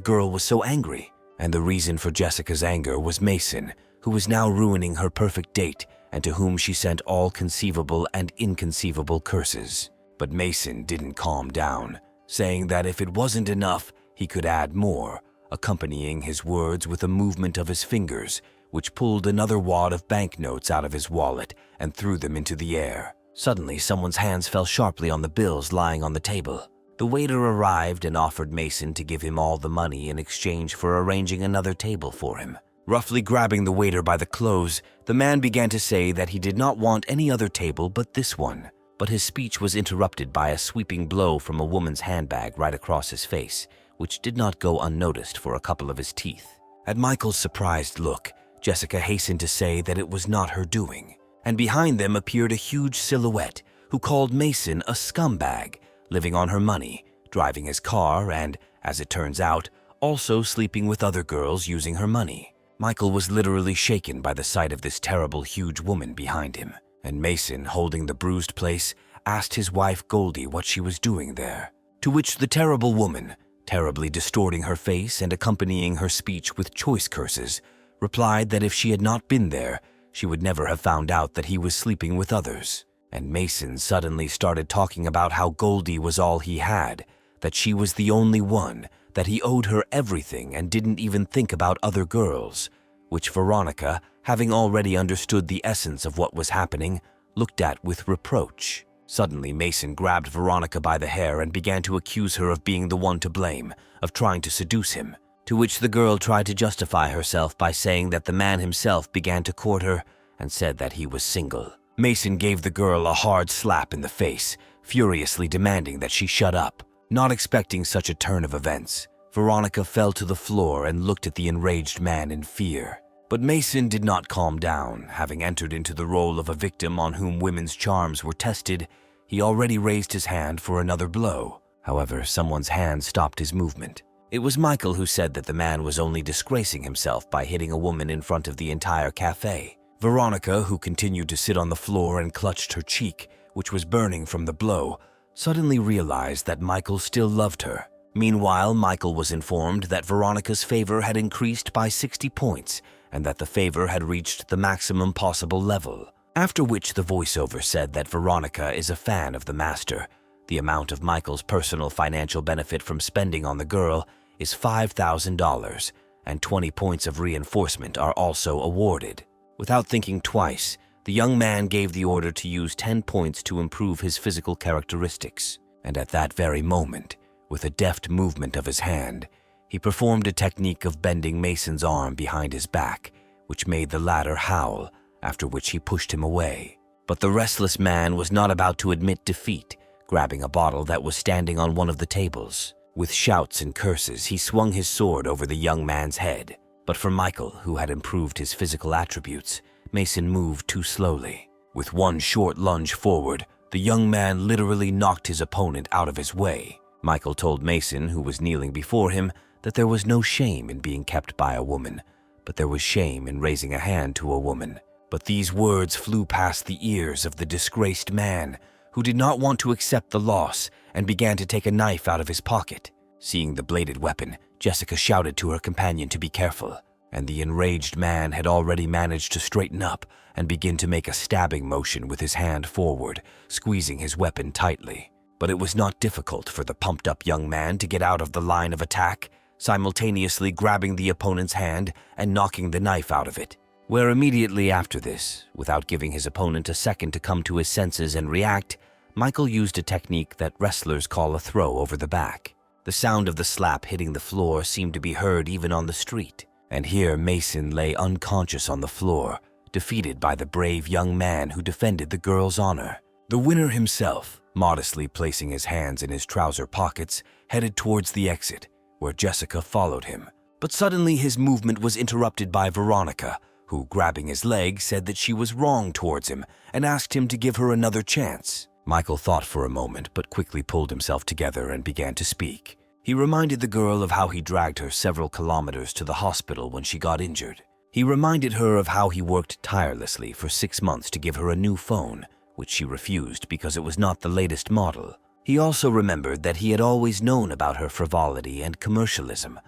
girl was so angry. And the reason for Jessica's anger was Mason, who was now ruining her perfect date and to whom she sent all conceivable and inconceivable curses. But Mason didn't calm down, saying that if it wasn't enough, he could add more, accompanying his words with a movement of his fingers, which pulled another wad of banknotes out of his wallet and threw them into the air. Suddenly, someone's hands fell sharply on the bills lying on the table. The waiter arrived and offered Mason to give him all the money in exchange for arranging another table for him. Roughly grabbing the waiter by the clothes, the man began to say that he did not want any other table but this one. But his speech was interrupted by a sweeping blow from a woman's handbag right across his face, which did not go unnoticed for a couple of his teeth. At Michael's surprised look, Jessica hastened to say that it was not her doing, and behind them appeared a huge silhouette who called Mason a scumbag, living on her money, driving his car, and, as it turns out, also sleeping with other girls using her money. Michael was literally shaken by the sight of this terrible, huge woman behind him, and Mason, holding the bruised place, asked his wife Goldie what she was doing there. To which the terrible woman, terribly distorting her face and accompanying her speech with choice curses, replied that if she had not been there, she would never have found out that he was sleeping with others. And Mason suddenly started talking about how Goldie was all he had, that she was the only one, that he owed her everything and didn't even think about other girls, which Veronica, having already understood the essence of what was happening, looked at with reproach. Suddenly, Mason grabbed Veronica by the hair and began to accuse her of being the one to blame, of trying to seduce him, to which the girl tried to justify herself by saying that the man himself began to court her and said that he was single. Mason gave the girl a hard slap in the face, furiously demanding that she shut up. Not expecting such a turn of events, Veronica fell to the floor and looked at the enraged man in fear. But Mason did not calm down. Having entered into the role of a victim on whom women's charms were tested, he already raised his hand for another blow. However, someone's hand stopped his movement. It was Michael who said that the man was only disgracing himself by hitting a woman in front of the entire cafe. Veronica, who continued to sit on the floor and clutched her cheek, which was burning from the blow, suddenly realized that Michael still loved her. Meanwhile, Michael was informed that Veronica's favor had increased by 60 points and that the favor had reached the maximum possible level. After which the voiceover said that Veronica is a fan of the master. The amount of Michael's personal financial benefit from spending on the girl is $5,000, and 20 points of reinforcement are also awarded. Without thinking twice, the young man gave the order to use 10 points to improve his physical characteristics, and at that very moment, with a deft movement of his hand, he performed a technique of bending Mason's arm behind his back, which made the latter howl, after which he pushed him away. But the restless man was not about to admit defeat, grabbing a bottle that was standing on one of the tables. With shouts and curses, he swung his sword over the young man's head. But for Michael, who had improved his physical attributes, Mason moved too slowly. With one short lunge forward, the young man literally knocked his opponent out of his way. Michael told Mason, who was kneeling before him, that there was no shame in being kept by a woman, but there was shame in raising a hand to a woman. But these words flew past the ears of the disgraced man, who did not want to accept the loss and began to take a knife out of his pocket. Seeing the bladed weapon, Jessica shouted to her companion to be careful. and the enraged man had already managed to straighten up and begin to make a stabbing motion with his hand forward, squeezing his weapon tightly. But it was not difficult for the pumped-up young man to get out of the line of attack, simultaneously grabbing the opponent's hand and knocking the knife out of it. Where immediately after this, without giving his opponent a second to come to his senses and react, Michael used a technique that wrestlers call a throw over the back. The sound of the slap hitting the floor seemed to be heard even on the street, and here Mason lay unconscious on the floor, defeated by the brave young man who defended the girl's honor. The winner himself, modestly placing his hands in his trouser pockets, headed towards the exit, where Jessica followed him. But suddenly his movement was interrupted by Veronica, who, grabbing his leg, said that she was wrong towards him and asked him to give her another chance. Michael thought for a moment, but quickly pulled himself together and began to speak. He reminded the girl of how he dragged her several kilometers to the hospital when she got injured. He reminded her of how he worked tirelessly for 6 months to give her a new phone, which she refused because it was not the latest model. He also remembered that he had always known about her frivolity and commercialism,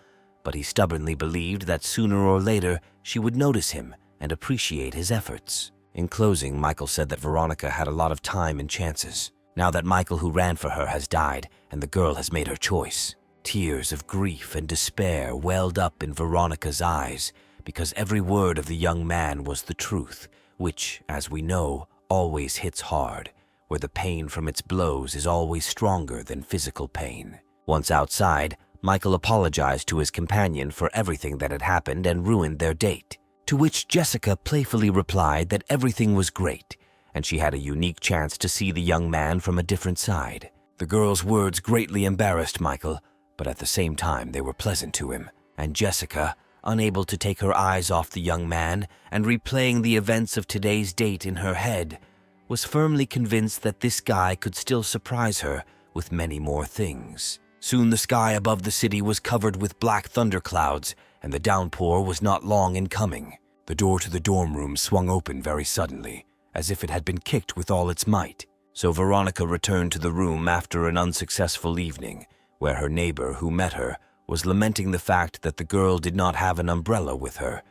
but he stubbornly believed that sooner or later she would notice him and appreciate his efforts. In closing, Michael said that Veronica had a lot of time and chances. Now that Michael, who ran for her, has died and the girl has made her choice. Tears of grief and despair welled up in Veronica's eyes because every word of the young man was the truth, which, as we know, always hits hard, where the pain from its blows is always stronger than physical pain. Once outside, Michael apologized to his companion for everything that had happened and ruined their date, to which Jessica playfully replied that everything was great, and she had a unique chance to see the young man from a different side. The girl's words greatly embarrassed Michael, but at the same time they were pleasant to him, and Jessica, unable to take her eyes off the young man and replaying the events of today's date in her head, was firmly convinced that this guy could still surprise her with many more things. Soon the sky above the city was covered with black thunderclouds, and the downpour was not long in coming. The door to the dorm room swung open very suddenly, as if it had been kicked with all its might. So Veronica returned to the room after an unsuccessful evening, where her neighbor, who met her, was lamenting the fact that the girl did not have an umbrella with her,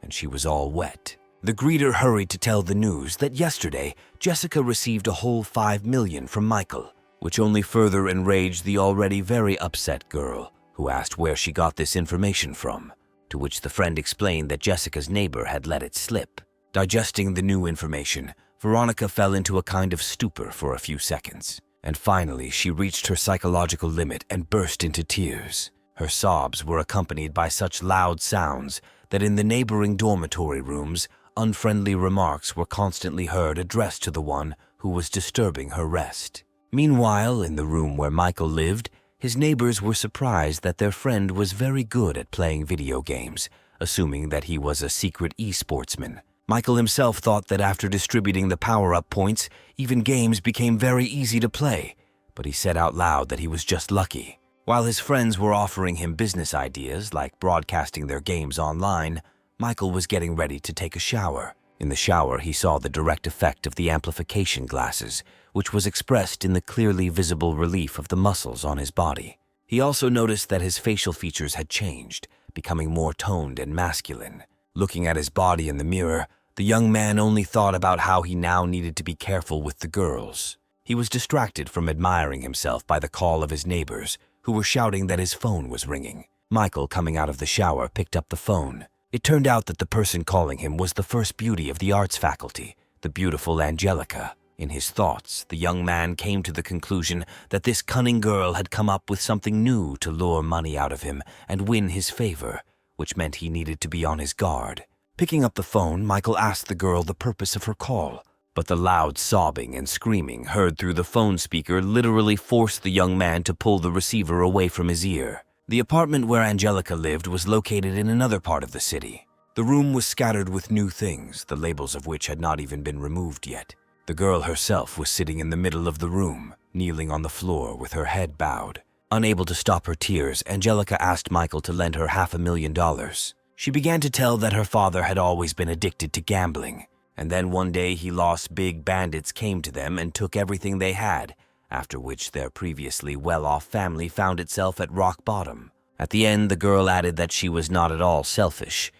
and she was all wet. The greeter hurried to tell the news that yesterday Jessica received a whole $5 million from Michael, which only further enraged the already very upset girl, who asked where she got this information from, to which the friend explained that Jessica's neighbor had let it slip. Digesting the new information, Veronica fell into a kind of stupor for a few seconds, and finally she reached her psychological limit and burst into tears. Her sobs were accompanied by such loud sounds that in the neighboring dormitory rooms, unfriendly remarks were constantly heard addressed to the one who was disturbing her rest. Meanwhile, in the room where Michael lived, his neighbors were surprised that their friend was very good at playing video games, assuming that he was a secret e-sportsman. Michael himself thought that after distributing the power-up points, even games became very easy to play, but he said out loud that he was just lucky. While his friends were offering him business ideas like broadcasting their games online, Michael was getting ready to take a shower. In the shower, he saw the direct effect of the amplification glasses, which was expressed in the clearly visible relief of the muscles on his body. He also noticed that his facial features had changed, becoming more toned and masculine. Looking at his body in the mirror, the young man only thought about how he now needed to be careful with the girls. He was distracted from admiring himself by the call of his neighbors, who were shouting that his phone was ringing. Michael, coming out of the shower, picked up the phone. It turned out that the person calling him was the first beauty of the arts faculty, the beautiful Angelica. In his thoughts, the young man came to the conclusion that this cunning girl had come up with something new to lure money out of him and win his favor, which meant he needed to be on his guard. Picking up the phone, Michael asked the girl the purpose of her call, but the loud sobbing and screaming heard through the phone speaker literally forced the young man to pull the receiver away from his ear. The apartment where Angelica lived was located in another part of the city. The room was scattered with new things, the labels of which had not even been removed yet. The girl herself was sitting in the middle of the room, kneeling on the floor with her head bowed. Unable to stop her tears, Angelica asked Michael to lend her $500,000. She began to tell that her father had always been addicted to gambling, and then one day he lost big bandits came to them and took everything they had, after which their previously well-off family found itself at rock bottom. At the end, the girl added that she was not at all selfish.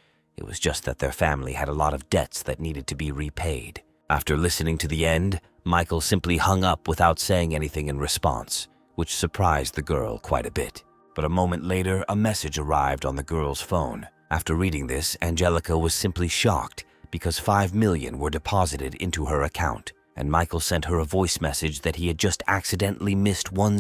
It was just that their family had a lot of debts that needed to be repaid. After listening to the end, Michael simply hung up without saying anything in response, which surprised the girl quite a bit. But a moment later, a message arrived on the girl's phone. After reading this, Angelica was simply shocked because 5 million were deposited into her account, and Michael sent her a voice message that he had just accidentally missed 10.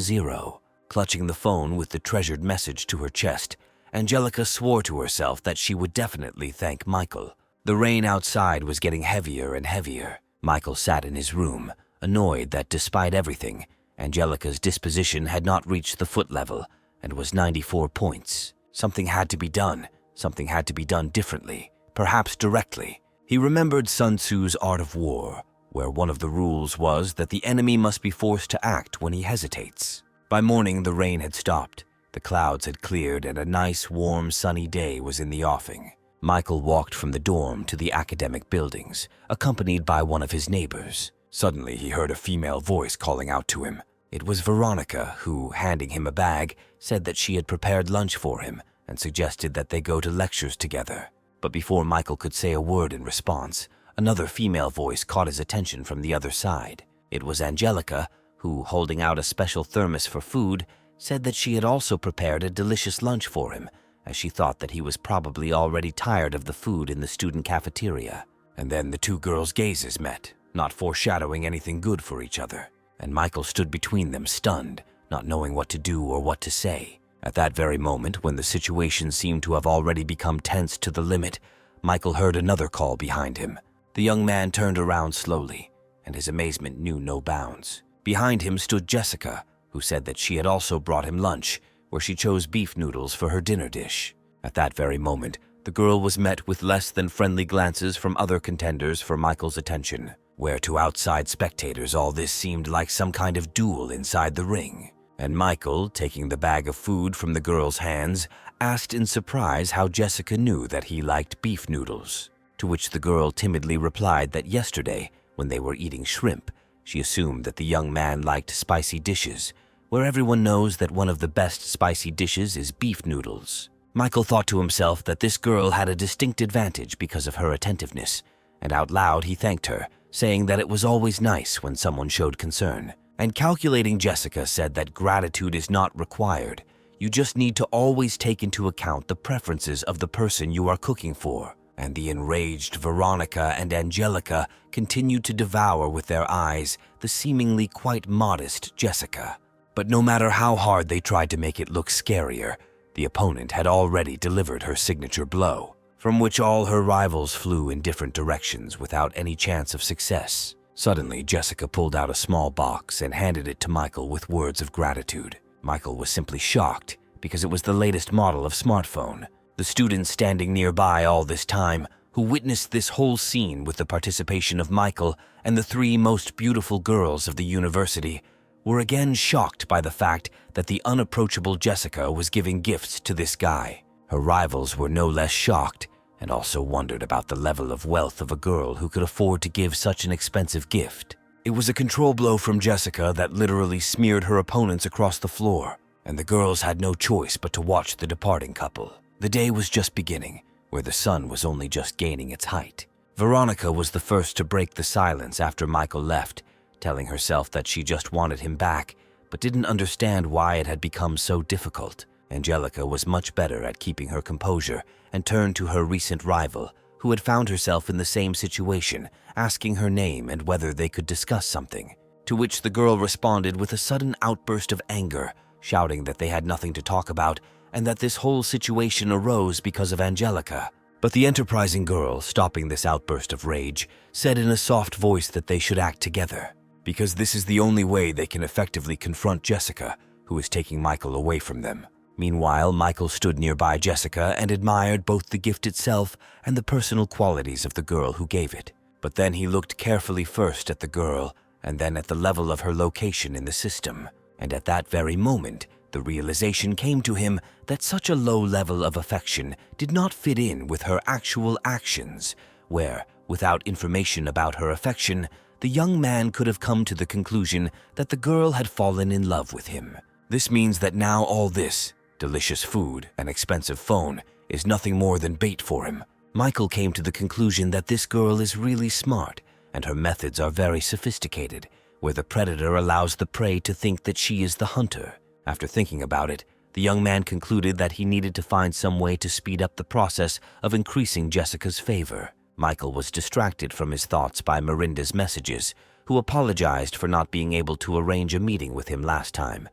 Clutching the phone with the treasured message to her chest, Angelica swore to herself that she would definitely thank Michael. The rain outside was getting heavier and heavier. Michael sat in his room, annoyed that despite everything, Angelica's disposition had not reached the foot level and was 94 points. Something had to be done. Something had to be done differently, perhaps directly. He remembered Sun Tzu's Art of War, where one of the rules was that the enemy must be forced to act when he hesitates. By morning, the rain had stopped. The clouds had cleared and a nice, warm, sunny day was in the offing. Michael walked from the dorm to the academic buildings, accompanied by one of his neighbors. Suddenly, he heard a female voice calling out to him. It was Veronica, who, handing him a bag, said that she had prepared lunch for him and suggested that they go to lectures together. But before Michael could say a word in response, another female voice caught his attention from the other side. It was Angelica, who, holding out a special thermos for food, said that she had also prepared a delicious lunch for him, as she thought that he was probably already tired of the food in the student cafeteria. And then the two girls' gazes met, not foreshadowing anything good for each other, and Michael stood between them, stunned, not knowing what to do or what to say. At that very moment, when the situation seemed to have already become tense to the limit, Michael heard another call behind him. The young man turned around slowly, and his amazement knew no bounds. Behind him stood Jessica, who said that she had also brought him lunch, where she chose beef noodles for her dinner dish. At that very moment, the girl was met with less than friendly glances from other contenders for Michael's attention, where to outside spectators all this seemed like some kind of duel inside the ring. And Michael, taking the bag of food from the girl's hands, asked in surprise how Jessica knew that he liked beef noodles, to which the girl timidly replied that yesterday, when they were eating shrimp, she assumed that the young man liked spicy dishes, where everyone knows that one of the best spicy dishes is beef noodles. Michael thought to himself that this girl had a distinct advantage because of her attentiveness, and out loud he thanked her, saying that it was always nice when someone showed concern. And calculating Jessica said that gratitude is not required. You just need to always take into account the preferences of the person you are cooking for. And the enraged Veronica and Angelica continued to devour with their eyes the seemingly quite modest Jessica. But no matter how hard they tried to make it look scarier, the opponent had already delivered her signature blow, from which all her rivals flew in different directions without any chance of success. Suddenly, Jessica pulled out a small box and handed it to Michael with words of gratitude. Michael was simply shocked because it was the latest model of smartphone. The students standing nearby all this time, who witnessed this whole scene with the participation of Michael and the 3 most beautiful girls of the university, were again shocked by the fact that the unapproachable Jessica was giving gifts to this guy. Her rivals were no less shocked and also wondered about the level of wealth of a girl who could afford to give such an expensive gift. It was a control blow from Jessica that literally smeared her opponents across the floor, and the girls had no choice but to watch the departing couple. The day was just beginning, where the sun was only just gaining its height. Veronica was the first to break the silence after Michael left, telling herself that she just wanted him back, but didn't understand why it had become so difficult. Angelica was much better at keeping her composure and turned to her recent rival, who had found herself in the same situation, asking her name and whether they could discuss something, to which the girl responded with a sudden outburst of anger, shouting that they had nothing to talk about and that this whole situation arose because of Angelica. But the enterprising girl, stopping this outburst of rage, said in a soft voice that they should act together, because this is the only way they can effectively confront Jessica, who is taking Michael away from them. Meanwhile, Michael stood nearby Jessica and admired both the gift itself and the personal qualities of the girl who gave it. But then he looked carefully first at the girl and then at the level of her location in the system. And at that very moment, the realization came to him that such a low level of affection did not fit in with her actual actions, where, without information about her affection, the young man could have come to the conclusion that the girl had fallen in love with him. This means that now all this, delicious food and expensive phone, is nothing more than bait for him. Michael came to the conclusion that this girl is really smart and her methods are very sophisticated, where the predator allows the prey to think that she is the hunter. After thinking about it, the young man concluded that he needed to find some way to speed up the process of increasing Jessica's favor. Michael was distracted from his thoughts by Miranda's messages, who apologized for not being able to arrange a meeting with him last time.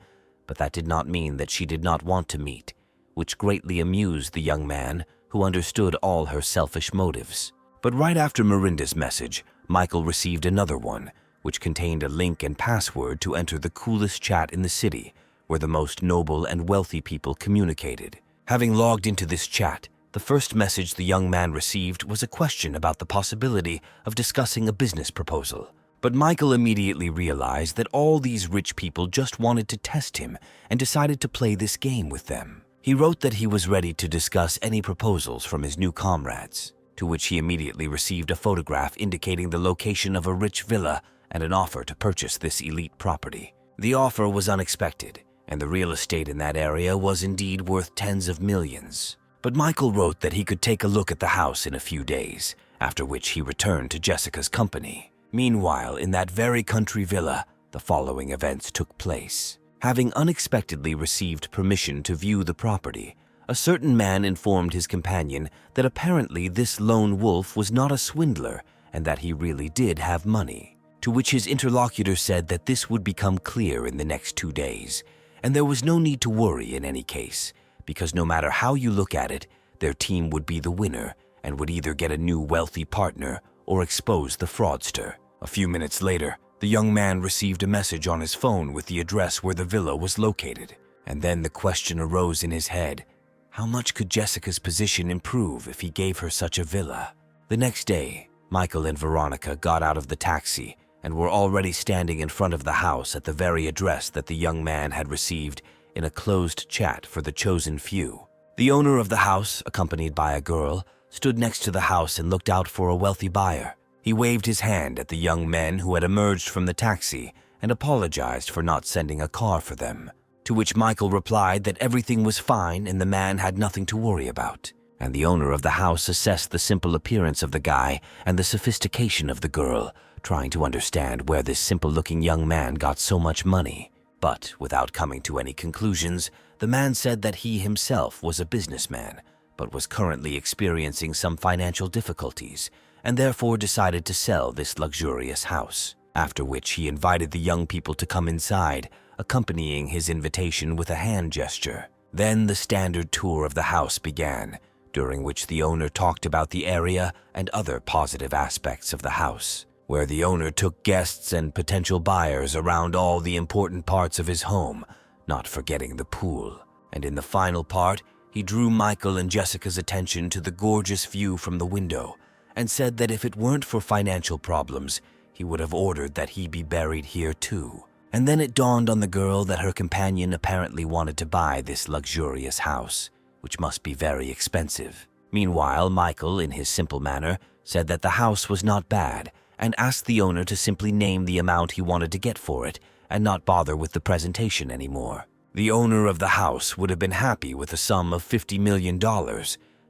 But that did not mean that she did not want to meet, which greatly amused the young man, who understood all her selfish motives. But right after Miranda's message, Michael received another one, which contained a link and password to enter the coolest chat in the city, where the most noble and wealthy people communicated. Having logged into this chat, the first message the young man received was a question about the possibility of discussing a business proposal. But Michael immediately realized that all these rich people just wanted to test him and decided to play this game with them. He wrote that he was ready to discuss any proposals from his new comrades, to which he immediately received a photograph indicating the location of a rich villa and an offer to purchase this elite property. The offer was unexpected, and the real estate in that area was indeed worth tens of millions. But Michael wrote that he could take a look at the house in a few days, after which he returned to Jessica's company. Meanwhile, in that very country villa, the following events took place. Having unexpectedly received permission to view the property, a certain man informed his companion that apparently this lone wolf was not a swindler and that he really did have money, to which his interlocutor said that this would become clear in the next 2 days, and there was no need to worry in any case, because no matter how you look at it, their team would be the winner and would either get a new wealthy partner or expose the fraudster. A few minutes later, the young man received a message on his phone with the address where the villa was located, and then the question arose in his head: how much could Jessica's position improve if he gave her such a villa? The next day, Michael and Veronica got out of the taxi and were already standing in front of the house at the very address that the young man had received in a closed chat for the chosen few. The owner of the house, accompanied by a girl, stood next to the house and looked out for a wealthy buyer. He waved his hand at the young men who had emerged from the taxi and apologized for not sending a car for them, to which Michael replied that everything was fine and the man had nothing to worry about. And the owner of the house assessed the simple appearance of the guy and the sophistication of the girl, trying to understand where this simple-looking young man got so much money. But without coming to any conclusions, the man said that he himself was a businessman, but was currently experiencing some financial difficulties, and therefore decided to sell this luxurious house, after which he invited the young people to come inside, accompanying his invitation with a hand gesture. Then the standard tour of the house began, during which the owner talked about the area and other positive aspects of the house, where the owner took guests and potential buyers around all the important parts of his home, not forgetting the pool. And in the final part, he drew Michael and Jessica's attention to the gorgeous view from the window and said that if it weren't for financial problems, he would have ordered that he be buried here too. And then it dawned on the girl that her companion apparently wanted to buy this luxurious house, which must be very expensive. Meanwhile, Michael, in his simple manner, said that the house was not bad and asked the owner to simply name the amount he wanted to get for it and not bother with the presentation anymore. The owner of the house would have been happy with a sum of $50 million,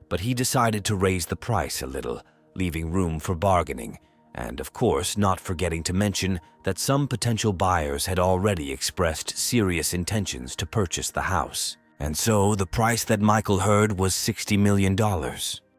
but he decided to raise the price a little, leaving room for bargaining, and of course not forgetting to mention that some potential buyers had already expressed serious intentions to purchase the house. And so the price that Michael heard was $60 million.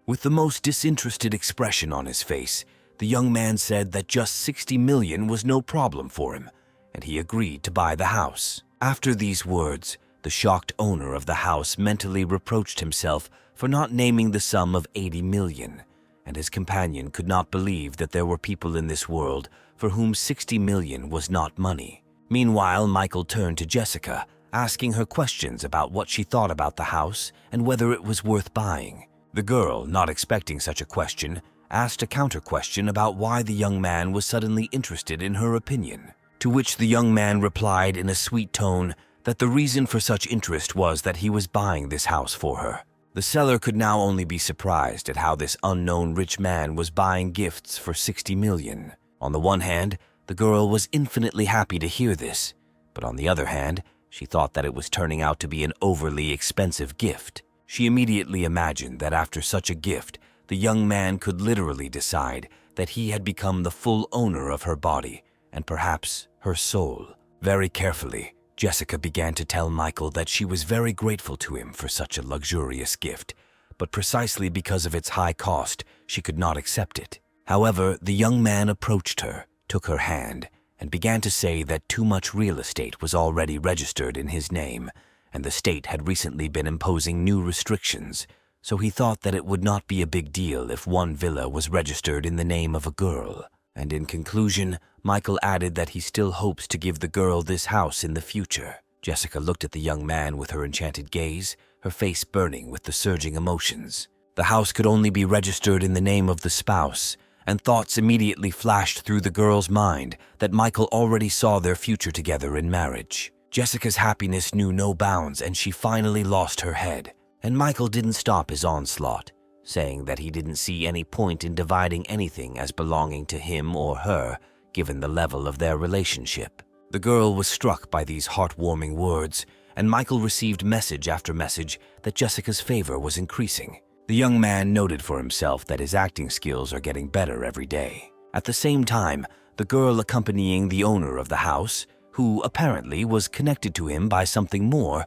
With the most disinterested expression on his face, the young man said that just $60 million was no problem for him, and he agreed to buy the house. After these words, the shocked owner of the house mentally reproached himself for not naming the sum of $80 million, and his companion could not believe that there were people in this world for whom $60 million was not money. Meanwhile, Michael turned to Jessica, asking her questions about what she thought about the house and whether it was worth buying. The girl, not expecting such a question, asked a counter-question about why the young man was suddenly interested in her opinion, to which the young man replied in a sweet tone that the reason for such interest was that he was buying this house for her. The seller could now only be surprised at how this unknown rich man was buying gifts for $60 million. On the one hand, the girl was infinitely happy to hear this, but on the other hand, she thought that it was turning out to be an overly expensive gift. She immediately imagined that after such a gift, the young man could literally decide that he had become the full owner of her body and perhaps her soul. Very carefully, Jessica began to tell Michael that she was very grateful to him for such a luxurious gift, but precisely because of its high cost, she could not accept it. However, the young man approached her, took her hand, and began to say that too much real estate was already registered in his name, and the state had recently been imposing new restrictions, so he thought that it would not be a big deal if one villa was registered in the name of a girl. And in conclusion, Michael added that he still hopes to give the girl this house in the future. Jessica looked at the young man with her enchanted gaze, her face burning with the surging emotions. The house could only be registered in the name of the spouse, and thoughts immediately flashed through the girl's mind that Michael already saw their future together in marriage. Jessica's happiness knew no bounds, and she finally lost her head. And Michael didn't stop his onslaught, saying that he didn't see any point in dividing anything as belonging to him or her, given the level of their relationship. The girl was struck by these heartwarming words, and Michael received message after message that Jessica's favor was increasing. The young man noted for himself that his acting skills are getting better every day. At the same time, the girl accompanying the owner of the house, who apparently was connected to him by something more,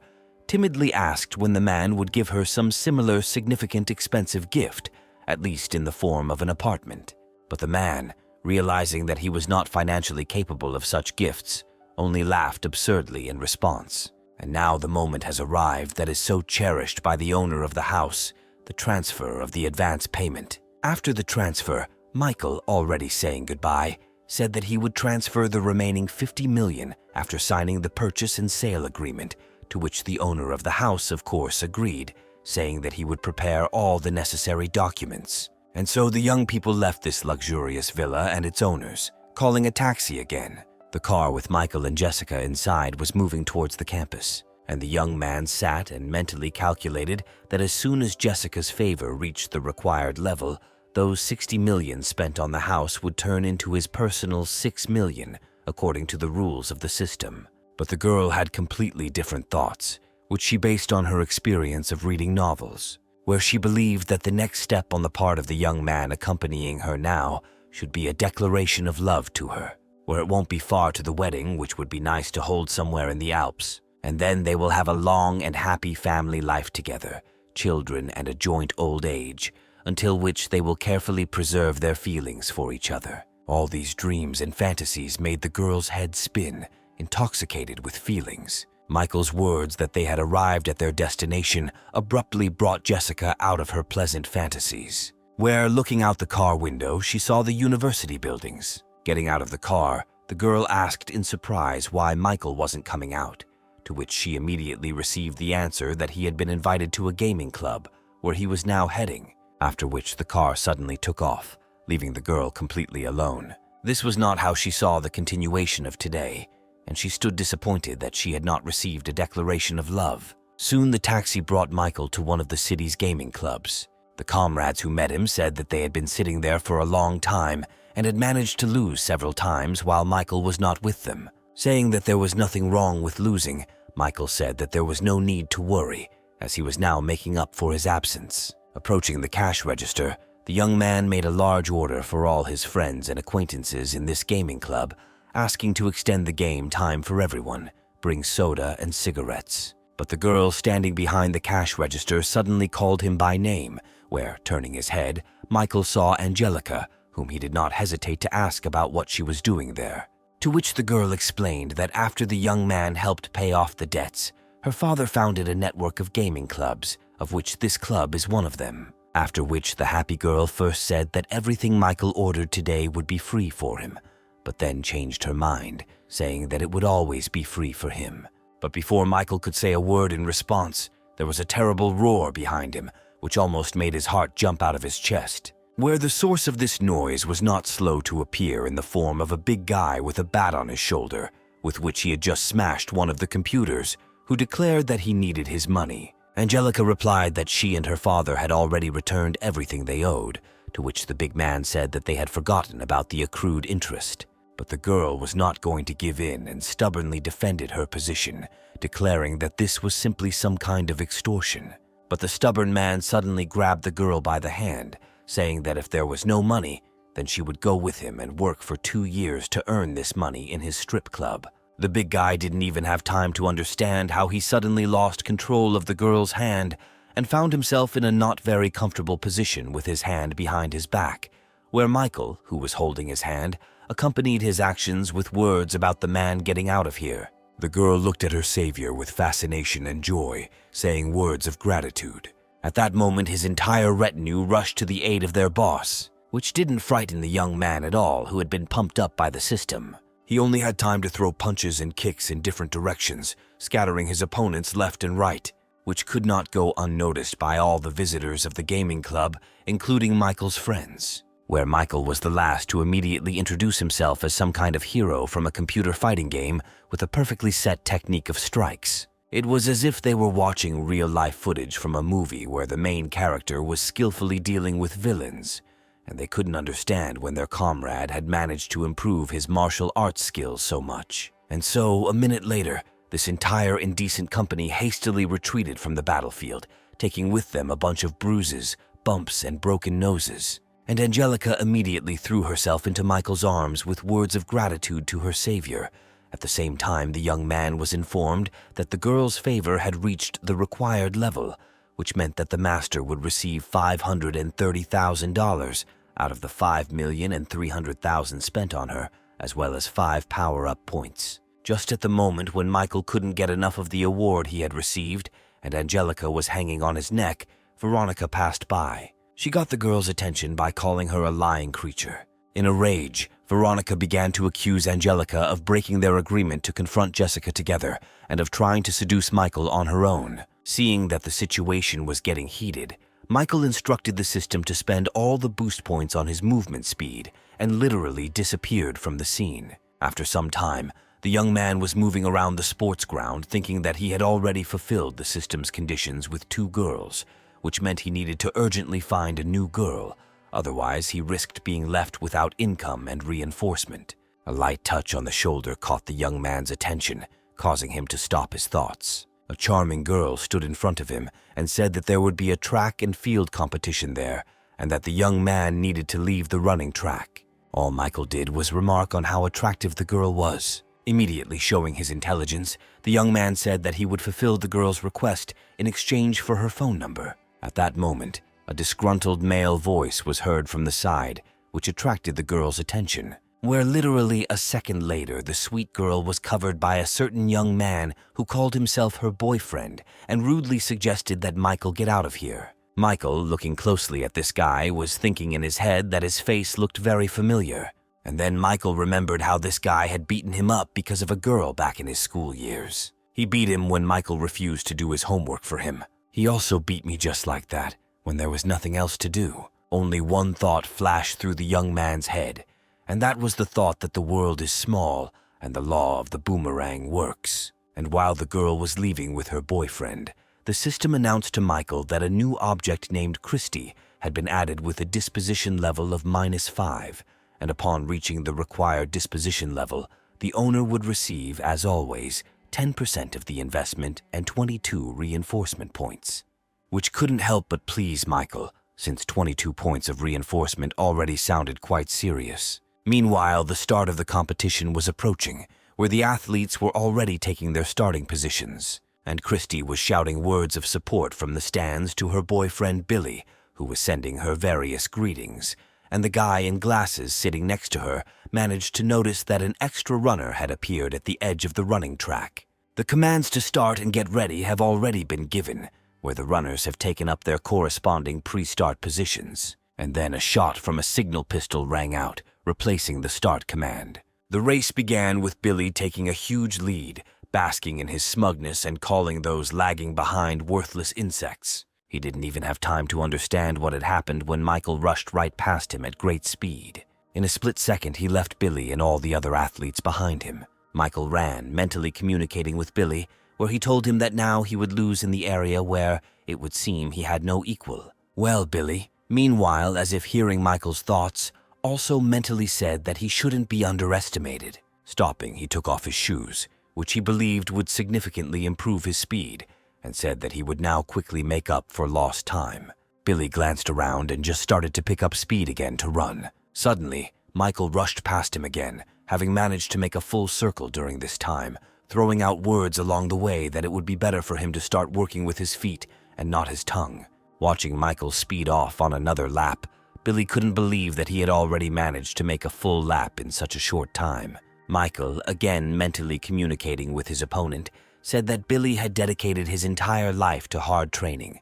timidly asked when the man would give her some similar significant expensive gift, at least in the form of an apartment. But the man, realizing that he was not financially capable of such gifts, only laughed absurdly in response. And now the moment has arrived that is so cherished by the owner of the house, the transfer of the advance payment. After the transfer, Michael, already saying goodbye, said that he would transfer the remaining $50 million after signing the purchase and sale agreement, to which the owner of the house, of course, agreed, saying that he would prepare all the necessary documents. And so the young people left this luxurious villa and its owners, calling a taxi again. The car with Michael and Jessica inside was moving towards the campus, and the young man sat and mentally calculated that as soon as Jessica's favor reached the required level, those $60 million spent on the house would turn into his personal $6 million, according to the rules of the system. But the girl had completely different thoughts, which she based on her experience of reading novels, where she believed that the next step on the part of the young man accompanying her now should be a declaration of love to her, where it won't be far to the wedding, which would be nice to hold somewhere in the Alps, and then they will have a long and happy family life together, children and a joint old age, until which they will carefully preserve their feelings for each other. All these dreams and fantasies made the girl's head spin, intoxicated with feelings. Michael's words that they had arrived at their destination abruptly brought Jessica out of her pleasant fantasies, where, looking out the car window, she saw the university buildings. Getting out of the car, the girl asked in surprise why Michael wasn't coming out, to which she immediately received the answer that he had been invited to a gaming club, where he was now heading, after which the car suddenly took off, leaving the girl completely alone. This was not how she saw the continuation of today, and she stood disappointed that she had not received a declaration of love. Soon the taxi brought Michael to one of the city's gaming clubs. The comrades who met him said that they had been sitting there for a long time and had managed to lose several times while Michael was not with them. Saying that there was nothing wrong with losing, Michael said that there was no need to worry, as he was now making up for his absence. Approaching the cash register, the young man made a large order for all his friends and acquaintances in this gaming club, asking to extend the game time for everyone, bring soda and cigarettes. But the girl standing behind the cash register suddenly called him by name, where, turning his head, Michael saw Angelica, whom he did not hesitate to ask about what she was doing there. To which the girl explained that after the young man helped pay off the debts, her father founded a network of gaming clubs, of which this club is one of them. After which the happy girl first said that everything Michael ordered today would be free for him, but then changed her mind, saying that it would always be free for him. But before Michael could say a word in response, there was a terrible roar behind him, which almost made his heart jump out of his chest. Where the source of this noise was not slow to appear in the form of a big guy with a bat on his shoulder, with which he had just smashed one of the computers, who declared that he needed his money. Angelica replied that she and her father had already returned everything they owed, to which the big man said that they had forgotten about the accrued interest. But the girl was not going to give in and stubbornly defended her position, declaring that this was simply some kind of extortion. But the stubborn man suddenly grabbed the girl by the hand, saying that if there was no money, then she would go with him and work for 2 years to earn this money in his strip club. The big guy didn't even have time to understand how he suddenly lost control of the girl's hand and found himself in a not very comfortable position with his hand behind his back, where Michael, who was holding his hand, accompanied his actions with words about the man getting out of here. The girl looked at her savior with fascination and joy, saying words of gratitude. At that moment, his entire retinue rushed to the aid of their boss, which didn't frighten the young man at all, who had been pumped up by the system. He only had time to throw punches and kicks in different directions, scattering his opponents left and right, which could not go unnoticed by all the visitors of the gaming club, including Michael's friends, where Michael was the last to immediately introduce himself as some kind of hero from a computer fighting game with a perfectly set technique of strikes. It was as if they were watching real-life footage from a movie where the main character was skillfully dealing with villains, and they couldn't understand when their comrade had managed to improve his martial arts skills so much. And so, a minute later, this entire indecent company hastily retreated from the battlefield, taking with them a bunch of bruises, bumps, and broken noses. And Angelica immediately threw herself into Michael's arms with words of gratitude to her savior. At the same time, the young man was informed that the girl's favor had reached the required level, which meant that the master would receive $530,000 out of the $5,300,000 spent on her, as well as 5 power-up points. Just at the moment when Michael couldn't get enough of the award he had received, and Angelica was hanging on his neck, Veronica passed by. She got the girl's attention by calling her a lying creature. In a rage, Veronica began to accuse Angelica of breaking their agreement to confront Jessica together and of trying to seduce Michael on her own. Seeing that the situation was getting heated, Michael instructed the system to spend all the boost points on his movement speed and literally disappeared from the scene. After some time, the young man was moving around the sports ground thinking that he had already fulfilled the system's conditions with 2 girls, which meant he needed to urgently find a new girl. Otherwise, he risked being left without income and reinforcement. A light touch on the shoulder caught the young man's attention, causing him to stop his thoughts. A charming girl stood in front of him and said that there would be a track and field competition there, and that the young man needed to leave the running track. All Michael did was remark on how attractive the girl was. Immediately showing his intelligence, the young man said that he would fulfill the girl's request in exchange for her phone number. At that moment, a disgruntled male voice was heard from the side, which attracted the girl's attention, where literally a second later the sweet girl was covered by a certain young man who called himself her boyfriend and rudely suggested that Michael get out of here. Michael, looking closely at this guy, was thinking in his head that his face looked very familiar. And then Michael remembered how this guy had beaten him up because of a girl back in his school years. He beat him when Michael refused to do his homework for him. He also beat me just like that, when there was nothing else to do. Only one thought flashed through the young man's head, and that was the thought that the world is small and the law of the boomerang works. And while the girl was leaving with her boyfriend, the system announced to Michael that a new object named Christy had been added with a disposition level of -5, and upon reaching the required disposition level, the owner would receive, as always, 10% of the investment and 22 reinforcement points, which couldn't help but please Michael, since 22 points of reinforcement already sounded quite serious. Meanwhile, the start of the competition was approaching, where the athletes were already taking their starting positions, and Christy was shouting words of support from the stands to her boyfriend Billy, who was sending her various greetings, and the guy in glasses sitting next to her managed to notice that an extra runner had appeared at the edge of the running track. The commands to start and get ready have already been given, where the runners have taken up their corresponding pre-start positions, and then a shot from a signal pistol rang out, replacing the start command. The race began with Billy taking a huge lead, basking in his smugness and calling those lagging behind worthless insects. He didn't even have time to understand what had happened when Michael rushed right past him at great speed. In a split second, he left Billy and all the other athletes behind him. Michael ran, mentally communicating with Billy, where he told him that now he would lose in the area where, it would seem, he had no equal. Well, Billy, meanwhile, as if hearing Michael's thoughts, also mentally said that he shouldn't be underestimated. Stopping, he took off his shoes, which he believed would significantly improve his speed, and said that he would now quickly make up for lost time. Billy glanced around and just started to pick up speed again to run. Suddenly, Michael rushed past him again, having managed to make a full circle during this time, throwing out words along the way that it would be better for him to start working with his feet and not his tongue. Watching Michael speed off on another lap, Billy couldn't believe that he had already managed to make a full lap in such a short time. Michael, again mentally communicating with his opponent, said that Billy had dedicated his entire life to hard training,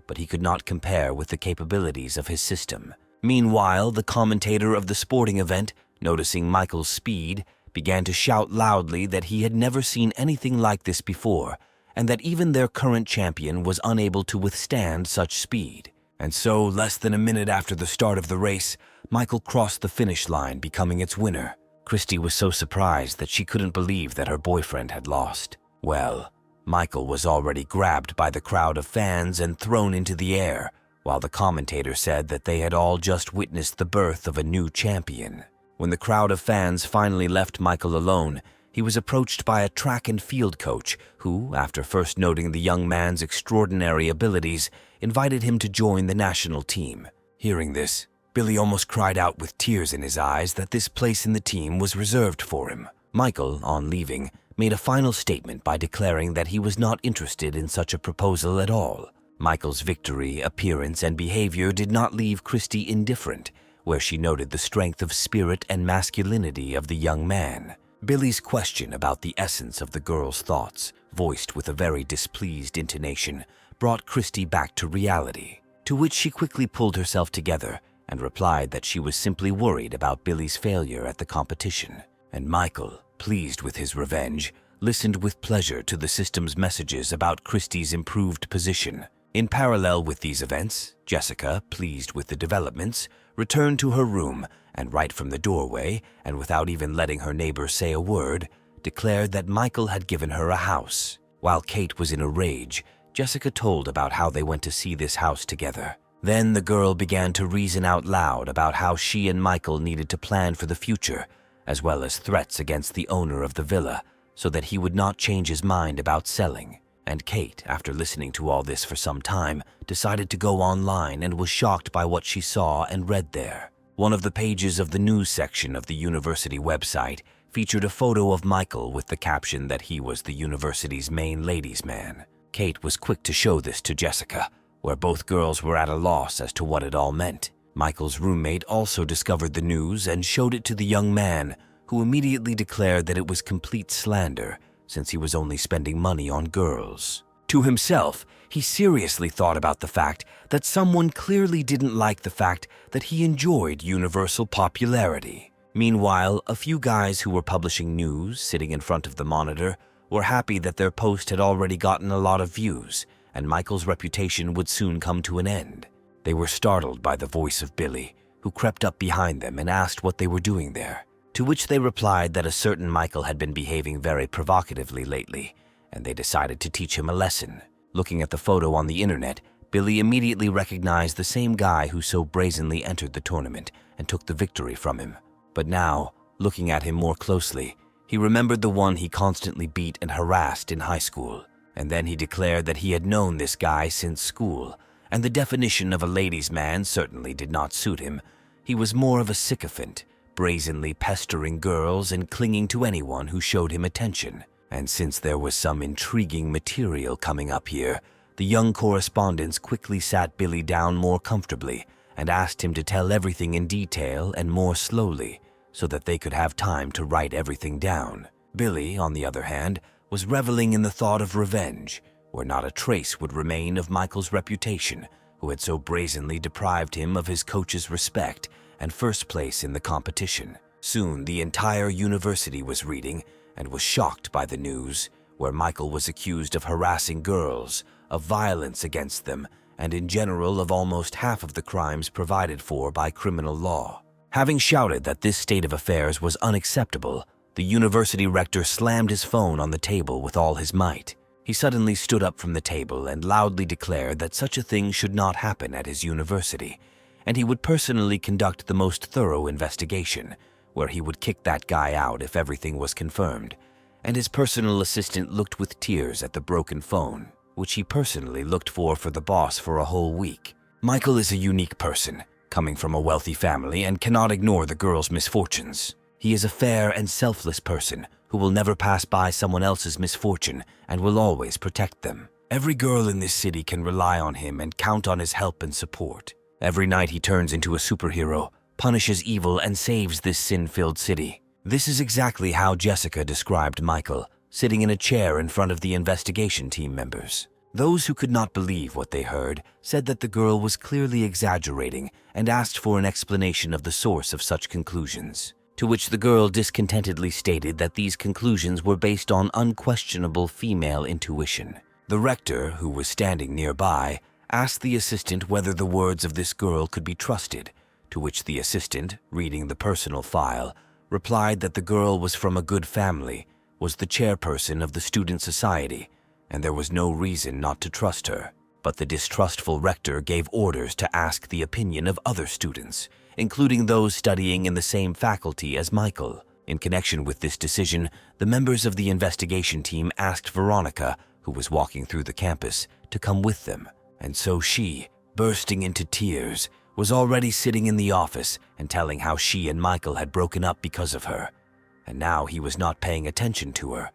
but he could not compare with the capabilities of his system. Meanwhile, the commentator of the sporting event, noticing Michael's speed, began to shout loudly that he had never seen anything like this before, and that even their current champion was unable to withstand such speed. And so, less than a minute after the start of the race, Michael crossed the finish line, becoming its winner. Christy was so surprised that she couldn't believe that her boyfriend had lost. Well, Michael was already grabbed by the crowd of fans and thrown into the air, while the commentator said that they had all just witnessed the birth of a new champion. When the crowd of fans finally left Michael alone, he was approached by a track and field coach who, after first noting the young man's extraordinary abilities, invited him to join the national team. Hearing this, Billy almost cried out with tears in his eyes that this place in the team was reserved for him. Michael, on leaving, made a final statement by declaring that he was not interested in such a proposal at all. Michael's victory, appearance, and behavior did not leave Christy indifferent, where she noted the strength of spirit and masculinity of the young man. Billy's question about the essence of the girl's thoughts, voiced with a very displeased intonation, brought Christy back to reality, to which she quickly pulled herself together and replied that she was simply worried about Billy's failure at the competition. And Michael, pleased with his revenge, listened with pleasure to the system's messages about Christy's improved position. In parallel with these events, Jessica, pleased with the developments, returned to her room and right from the doorway, and without even letting her neighbor say a word, declared that Michael had given her a house. While Kate was in a rage, Jessica told about how they went to see this house together. Then the girl began to reason out loud about how she and Michael needed to plan for the future, as well as threats against the owner of the villa, so that he would not change his mind about selling. And Kate, after listening to all this for some time, decided to go online and was shocked by what she saw and read there. One of the pages of the news section of the university website featured a photo of Michael with the caption that he was the university's main ladies' man. Kate was quick to show this to Jessica, where both girls were at a loss as to what it all meant. Michael's roommate also discovered the news and showed it to the young man, who immediately declared that it was complete slander, since he was only spending money on girls. To himself, he seriously thought about the fact that someone clearly didn't like the fact that he enjoyed universal popularity. Meanwhile, a few guys who were publishing news, sitting in front of the monitor, were happy that their post had already gotten a lot of views, and Michael's reputation would soon come to an end. They were startled by the voice of Billy, who crept up behind them and asked what they were doing there, to which they replied that a certain Michael had been behaving very provocatively lately, and they decided to teach him a lesson. Looking at the photo on the internet, Billy immediately recognized the same guy who so brazenly entered the tournament and took the victory from him. But now, looking at him more closely, he remembered the one he constantly beat and harassed in high school. And then he declared that he had known this guy since school, and the definition of a ladies' man certainly did not suit him. He was more of a sycophant, brazenly pestering girls and clinging to anyone who showed him attention. And since there was some intriguing material coming up here, the young correspondents quickly sat Billy down more comfortably and asked him to tell everything in detail and more slowly, so that they could have time to write everything down. Billy, on the other hand, was reveling in the thought of revenge, where not a trace would remain of Michael's reputation, who had so brazenly deprived him of his coach's respect and first place in the competition. Soon the entire university was reading and was shocked by the news, where Michael was accused of harassing girls, of violence against them, and in general of almost half of the crimes provided for by criminal law. Having shouted that this state of affairs was unacceptable, the university rector slammed his phone on the table with all his might. He suddenly stood up from the table and loudly declared that such a thing should not happen at his university, and he would personally conduct the most thorough investigation, where he would kick that guy out if everything was confirmed. And his personal assistant looked with tears at the broken phone, which he personally looked for the boss for a whole week. Michael is a unique person, coming from a wealthy family and cannot ignore the girl's misfortunes. He is a fair and selfless person who will never pass by someone else's misfortune and will always protect them. Every girl in this city can rely on him and count on his help and support. Every night he turns into a superhero, punishes evil, and saves this sin-filled city. This is exactly how Jessica described Michael, sitting in a chair in front of the investigation team members. Those who could not believe what they heard said that the girl was clearly exaggerating and asked for an explanation of the source of such conclusions, to which the girl discontentedly stated that these conclusions were based on unquestionable female intuition. The rector, who was standing nearby, asked the assistant whether the words of this girl could be trusted, to which the assistant, reading the personal file, replied that the girl was from a good family, was the chairperson of the student society, and there was no reason not to trust her. But the distrustful rector gave orders to ask the opinion of other students, including those studying in the same faculty as Michael. In connection with this decision, the members of the investigation team asked Veronica, who was walking through the campus, to come with them. And so she, bursting into tears, was already sitting in the office and telling how she and Michael had broken up because of her. And now he was not paying attention to her.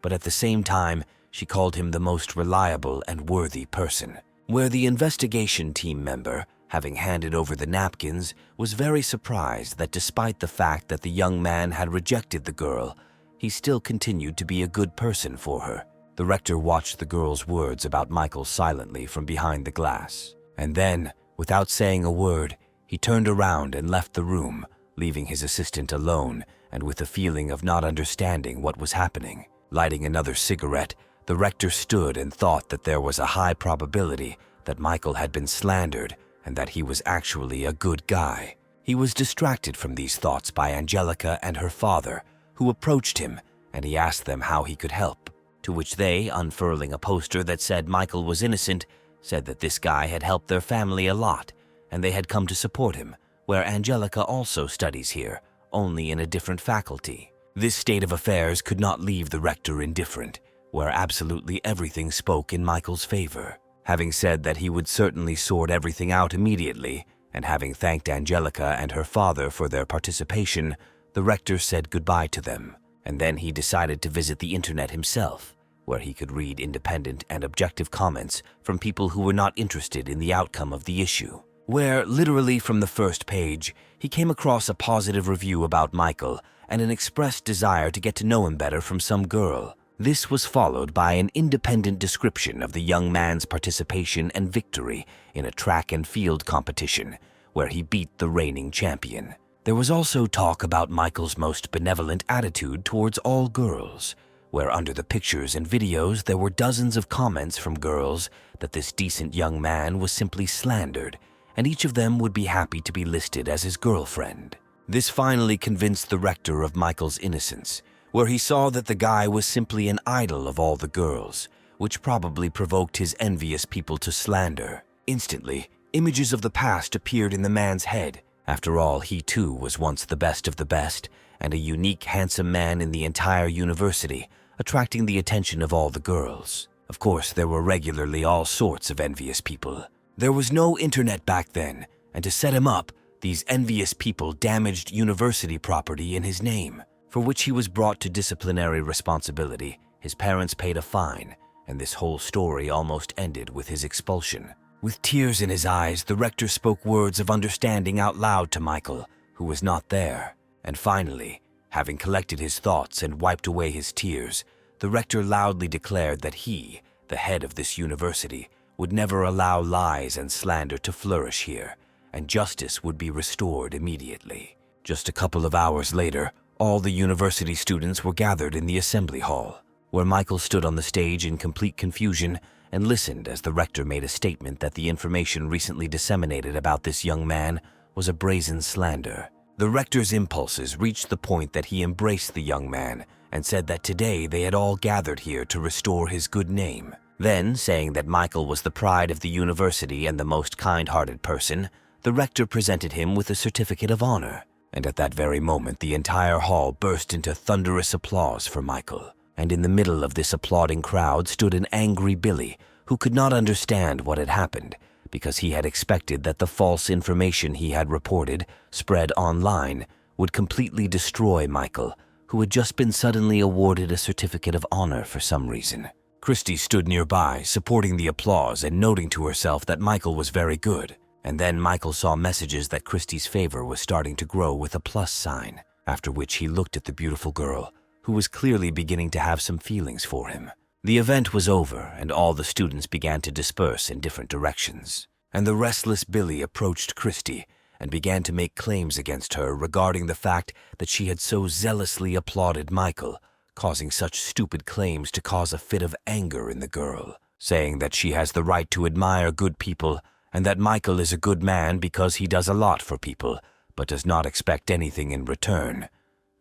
But at the same time, she called him the most reliable and worthy person. Where the investigation team member, having handed over the napkins, was very surprised that despite the fact that the young man had rejected the girl, he still continued to be a good person for her. The rector watched the girl's words about Michael silently from behind the glass. And then, without saying a word, he turned around and left the room, leaving his assistant alone and with a feeling of not understanding what was happening. Lighting another cigarette, the rector stood and thought that there was a high probability that Michael had been slandered and that he was actually a good guy. He was distracted from these thoughts by Angelica and her father, who approached him, and he asked them how he could help, to which they, unfurling a poster that said Michael was innocent, said that this guy had helped their family a lot, and they had come to support him, where Angelica also studies here, only in a different faculty. This state of affairs could not leave the rector indifferent, where absolutely everything spoke in Michael's favor. Having said that he would certainly sort everything out immediately, and having thanked Angelica and her father for their participation, the rector said goodbye to them, and then he decided to visit the internet himself, where he could read independent and objective comments from people who were not interested in the outcome of the issue. Where, literally from the first page, he came across a positive review about Michael and an expressed desire to get to know him better from some girl. This was followed by an independent description of the young man's participation and victory in a track and field competition, where he beat the reigning champion. There was also talk about Michael's most benevolent attitude towards all girls, where under the pictures and videos there were dozens of comments from girls that this decent young man was simply slandered, and each of them would be happy to be listed as his girlfriend. This finally convinced the rector of Michael's innocence, where he saw that the guy was simply an idol of all the girls, which probably provoked his envious people to slander. Instantly, images of the past appeared in the man's head. After all, he too was once the best of the best, and a unique, handsome man in the entire university, attracting the attention of all the girls. Of course, there were regularly all sorts of envious people. There was no internet back then, and to set him up, these envious people damaged university property in his name, for which he was brought to disciplinary responsibility. His parents paid a fine, and this whole story almost ended with his expulsion. With tears in his eyes, the rector spoke words of understanding out loud to Michael, who was not there. And finally, having collected his thoughts and wiped away his tears, the rector loudly declared that he, the head of this university, would never allow lies and slander to flourish here, and justice would be restored immediately. Just a couple of hours later, all the university students were gathered in the assembly hall, where Michael stood on the stage in complete confusion and listened as the rector made a statement that the information recently disseminated about this young man was a brazen slander. The rector's impulses reached the point that he embraced the young man and said that today they had all gathered here to restore his good name. Then, saying that Michael was the pride of the university and the most kind-hearted person, the rector presented him with a certificate of honor. And at that very moment, the entire hall burst into thunderous applause for Michael. And in the middle of this applauding crowd stood an angry Billy who could not understand what had happened, because he had expected that the false information he had reported, spread online, would completely destroy Michael, who had just been suddenly awarded a certificate of honor for some reason. Christy stood nearby, supporting the applause and noting to herself that Michael was very good. And then Michael saw messages that Christy's favor was starting to grow with a plus sign, after which he looked at the beautiful girl, who was clearly beginning to have some feelings for him. The event was over, and all the students began to disperse in different directions. And the restless Billy approached Christy and began to make claims against her regarding the fact that she had so zealously applauded Michael, causing such stupid claims to cause a fit of anger in the girl, saying that she has the right to admire good people and that Michael is a good man because he does a lot for people, but does not expect anything in return.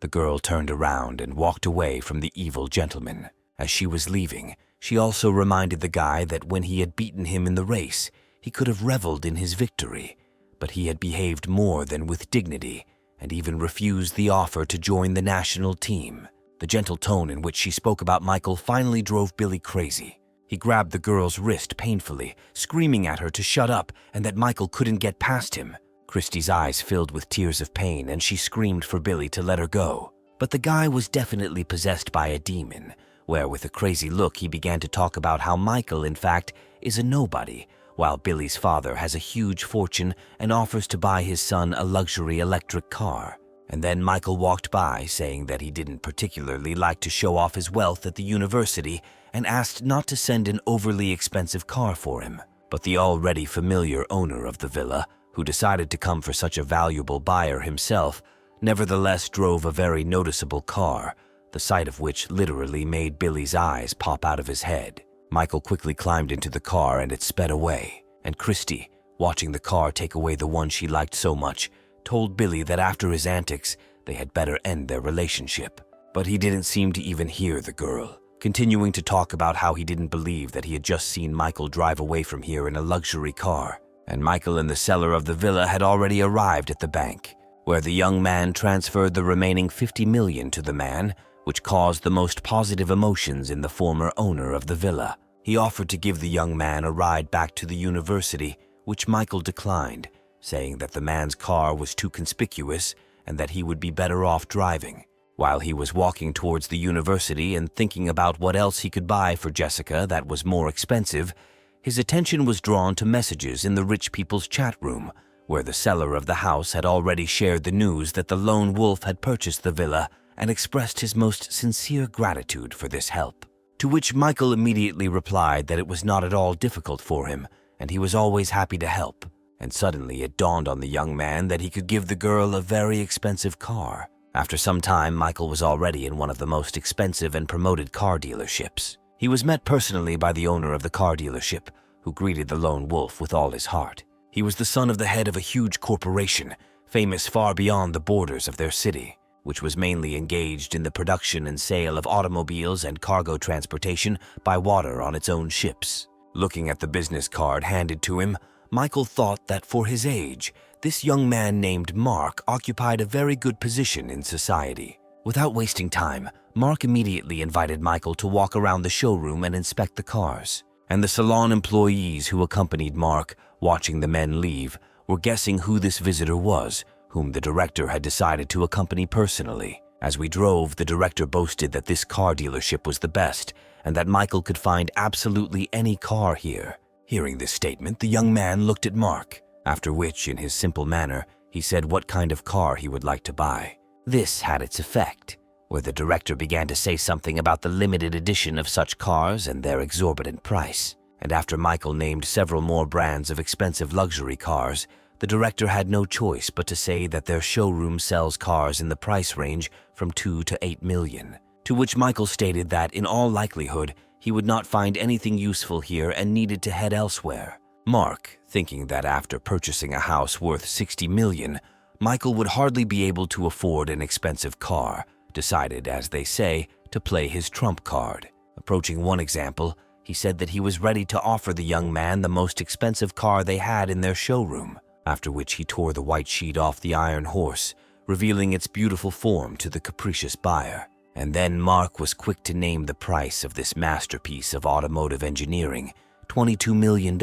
The girl turned around and walked away from the evil gentleman. As she was leaving, she also reminded the guy that when he had beaten him in the race, he could have reveled in his victory, but he had behaved more than with dignity and even refused the offer to join the national team. The gentle tone in which she spoke about Michael finally drove Billy crazy. He grabbed the girl's wrist painfully, screaming at her to shut up and that Michael couldn't get past him. Christy's eyes filled with tears of pain and she screamed for Billy to let her go. But the guy was definitely possessed by a demon, where with a crazy look he began to talk about how Michael, in fact, is a nobody, while Billy's father has a huge fortune and offers to buy his son a luxury electric car. And then Michael walked by, saying that he didn't particularly like to show off his wealth at the university and asked not to send an overly expensive car for him. But the already familiar owner of the villa, who decided to come for such a valuable buyer himself, nevertheless drove a very noticeable car, the sight of which literally made Billy's eyes pop out of his head. Michael quickly climbed into the car and it sped away, and Christy, watching the car take away the one she liked so much, told Billy that after his antics, they had better end their relationship. But he didn't seem to even hear the girl, continuing to talk about how he didn't believe that he had just seen Michael drive away from here in a luxury car, and Michael and the seller of the villa had already arrived at the bank, where the young man transferred the remaining $50 million to the man, which caused the most positive emotions in the former owner of the villa. He offered to give the young man a ride back to the university, which Michael declined, saying that the man's car was too conspicuous and that he would be better off driving. While he was walking towards the university and thinking about what else he could buy for Jessica that was more expensive, his attention was drawn to messages in the rich people's chat room, where the seller of the house had already shared the news that the lone wolf had purchased the villa and expressed his most sincere gratitude for this help. To which Michael immediately replied that it was not at all difficult for him, and he was always happy to help. And suddenly it dawned on the young man that he could give the girl a very expensive car. After some time, Michael was already in one of the most expensive and promoted car dealerships. He was met personally by the owner of the car dealership, who greeted the lone wolf with all his heart. He was the son of the head of a huge corporation, famous far beyond the borders of their city, which was mainly engaged in the production and sale of automobiles and cargo transportation by water on its own ships. Looking at the business card handed to him, Michael thought that for his age, this young man named Mark occupied a very good position in society. Without wasting time, Mark immediately invited Michael to walk around the showroom and inspect the cars. And the salon employees who accompanied Mark, watching the men leave, were guessing who this visitor was, whom the director had decided to accompany personally. As we drove, the director boasted that this car dealership was the best, and that Michael could find absolutely any car here. Hearing this statement, the young man looked at Mark, after which, in his simple manner, he said what kind of car he would like to buy. This had its effect, where the director began to say something about the limited edition of such cars and their exorbitant price. And after Michael named several more brands of expensive luxury cars, the director had no choice but to say that their showroom sells cars in the price range from $2 to $8 million, to which Michael stated that in all likelihood, he would not find anything useful here and needed to head elsewhere. Mark, thinking that after purchasing a house worth $60 million, Michael would hardly be able to afford an expensive car, decided, as they say, to play his trump card. Approaching one example, he said that he was ready to offer the young man the most expensive car they had in their showroom, after which he tore the white sheet off the iron horse, revealing its beautiful form to the capricious buyer. And then Mark was quick to name the price of this masterpiece of automotive engineering, $22 million.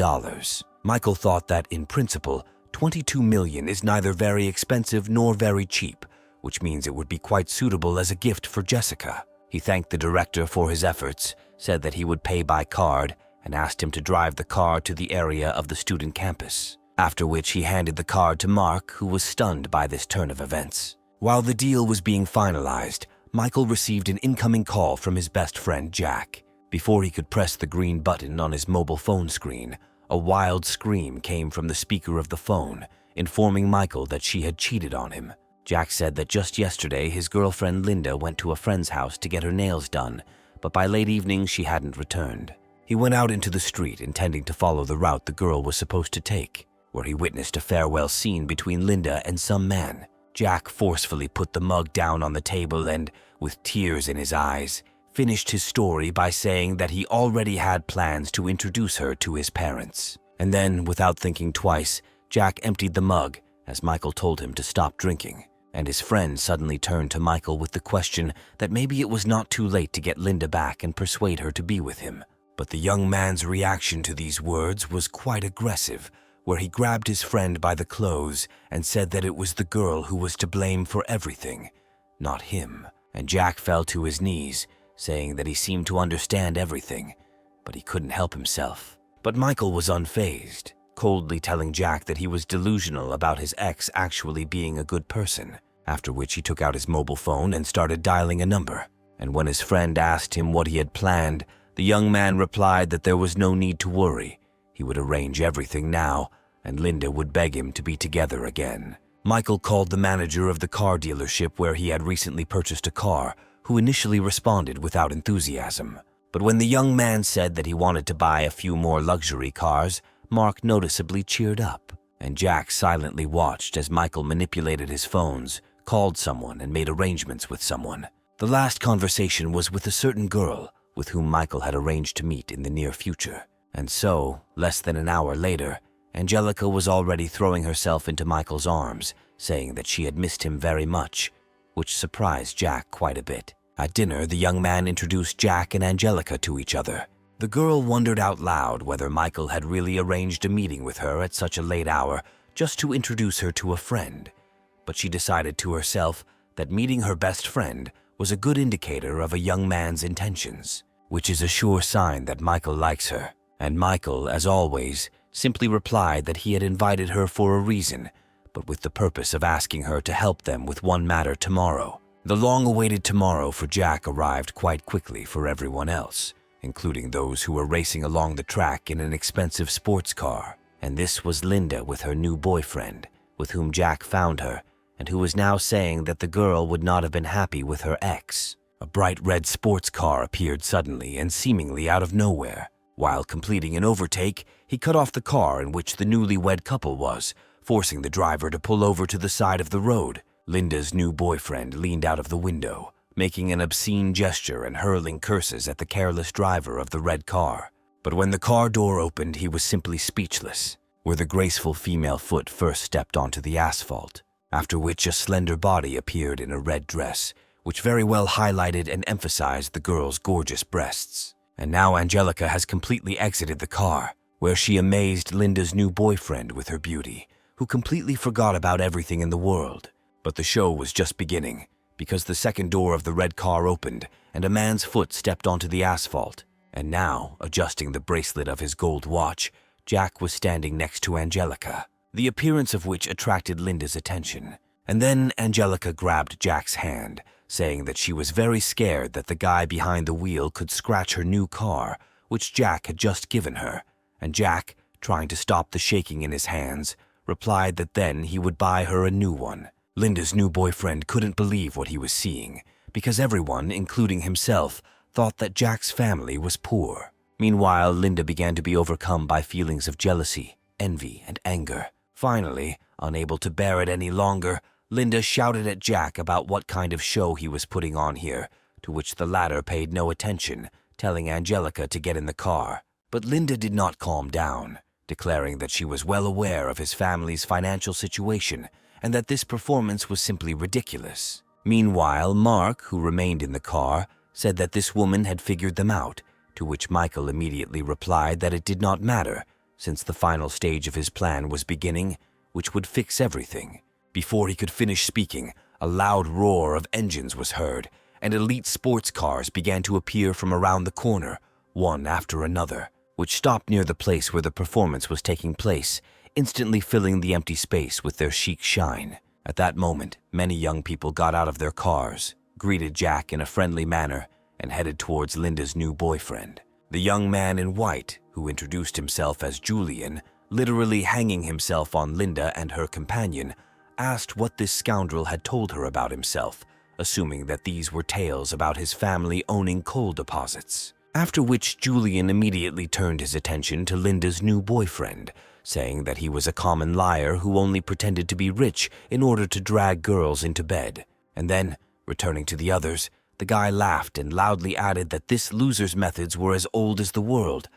Michael thought that, in principle, 22 million is neither very expensive nor very cheap, which means it would be quite suitable as a gift for Jessica. He thanked the director for his efforts, said that he would pay by card, and asked him to drive the car to the area of the student campus, after which he handed the card to Mark, who was stunned by this turn of events. While the deal was being finalized, Michael received an incoming call from his best friend Jack. Before he could press the green button on his mobile phone screen, a wild scream came from the speaker of the phone, informing Michael that she had cheated on him. Jack said that just yesterday his girlfriend Linda went to a friend's house to get her nails done, but by late evening she hadn't returned. He went out into the street intending to follow the route the girl was supposed to take, where he witnessed a farewell scene between Linda and some man. Jack forcefully put the mug down on the table and, with tears in his eyes, finished his story by saying that he already had plans to introduce her to his parents. And then, without thinking twice, Jack emptied the mug as Michael told him to stop drinking. And his friend suddenly turned to Michael with the question that maybe it was not too late to get Linda back and persuade her to be with him. But the young man's reaction to these words was quite aggressive, where he grabbed his friend by the clothes and said that it was the girl who was to blame for everything, not him. And Jack fell to his knees, saying that he seemed to understand everything, but he couldn't help himself. But Michael was unfazed, coldly telling Jack that he was delusional about his ex actually being a good person, after which he took out his mobile phone and started dialing a number. And when his friend asked him what he had planned, the young man replied that there was no need to worry. He would arrange everything now, and Linda would beg him to be together again. Michael called the manager of the car dealership where he had recently purchased a car, who initially responded without enthusiasm. But when the young man said that he wanted to buy a few more luxury cars, Mark noticeably cheered up, and Jack silently watched as Michael manipulated his phones, called someone, and made arrangements with someone. The last conversation was with a certain girl with whom Michael had arranged to meet in the near future. And so, less than an hour later, Angelica was already throwing herself into Michael's arms, saying that she had missed him very much, which surprised Jack quite a bit. At dinner, the young man introduced Jack and Angelica to each other. The girl wondered out loud whether Michael had really arranged a meeting with her at such a late hour just to introduce her to a friend, but she decided to herself that meeting her best friend was a good indicator of a young man's intentions, which is a sure sign that Michael likes her. And Michael, as always, simply replied that he had invited her for a reason, but with the purpose of asking her to help them with one matter tomorrow. The long-awaited tomorrow for Jack arrived quite quickly for everyone else, including those who were racing along the track in an expensive sports car. And this was Linda with her new boyfriend, with whom Jack found her, and who was now saying that the girl would not have been happy with her ex. A bright red sports car appeared suddenly and seemingly out of nowhere. While completing an overtake, he cut off the car in which the newlywed couple was, forcing the driver to pull over to the side of the road. Linda's new boyfriend leaned out of the window, making an obscene gesture and hurling curses at the careless driver of the red car. But when the car door opened, he was simply speechless, where the graceful female foot first stepped onto the asphalt, after which a slender body appeared in a red dress, which very well highlighted and emphasized the girl's gorgeous breasts. And now Angelica has completely exited the car, where she amazed Linda's new boyfriend with her beauty, who completely forgot about everything in the world. But the show was just beginning, because the second door of the red car opened and a man's foot stepped onto the asphalt. And now, adjusting the bracelet of his gold watch, Jack was standing next to Angelica, the appearance of which attracted Linda's attention. And then Angelica grabbed Jack's hand, saying that she was very scared that the guy behind the wheel could scratch her new car, which Jack had just given her. And Jack, trying to stop the shaking in his hands, replied that then he would buy her a new one. Linda's new boyfriend couldn't believe what he was seeing, because everyone, including himself, thought that Jack's family was poor. Meanwhile, Linda began to be overcome by feelings of jealousy, envy, and anger. Finally, unable to bear it any longer, Linda shouted at Jack about what kind of show he was putting on here, to which the latter paid no attention, telling Angelica to get in the car. But Linda did not calm down, declaring that she was well aware of his family's financial situation and that this performance was simply ridiculous. Meanwhile, Mark, who remained in the car, said that this woman had figured them out, to which Michael immediately replied that it did not matter, since the final stage of his plan was beginning, which would fix everything. Before he could finish speaking, a loud roar of engines was heard, and elite sports cars began to appear from around the corner, one after another, which stopped near the place where the performance was taking place, instantly filling the empty space with their chic shine. At that moment, many young people got out of their cars, greeted Jack in a friendly manner, and headed towards Linda's new boyfriend. The young man in white, who introduced himself as Julian, literally hanging himself on Linda and her companion, asked what this scoundrel had told her about himself, assuming that these were tales about his family owning coal deposits. After which Julian immediately turned his attention to Linda's new boyfriend, saying that he was a common liar who only pretended to be rich in order to drag girls into bed. And then, returning to the others, the guy laughed and loudly added that this loser's methods were as old as the world,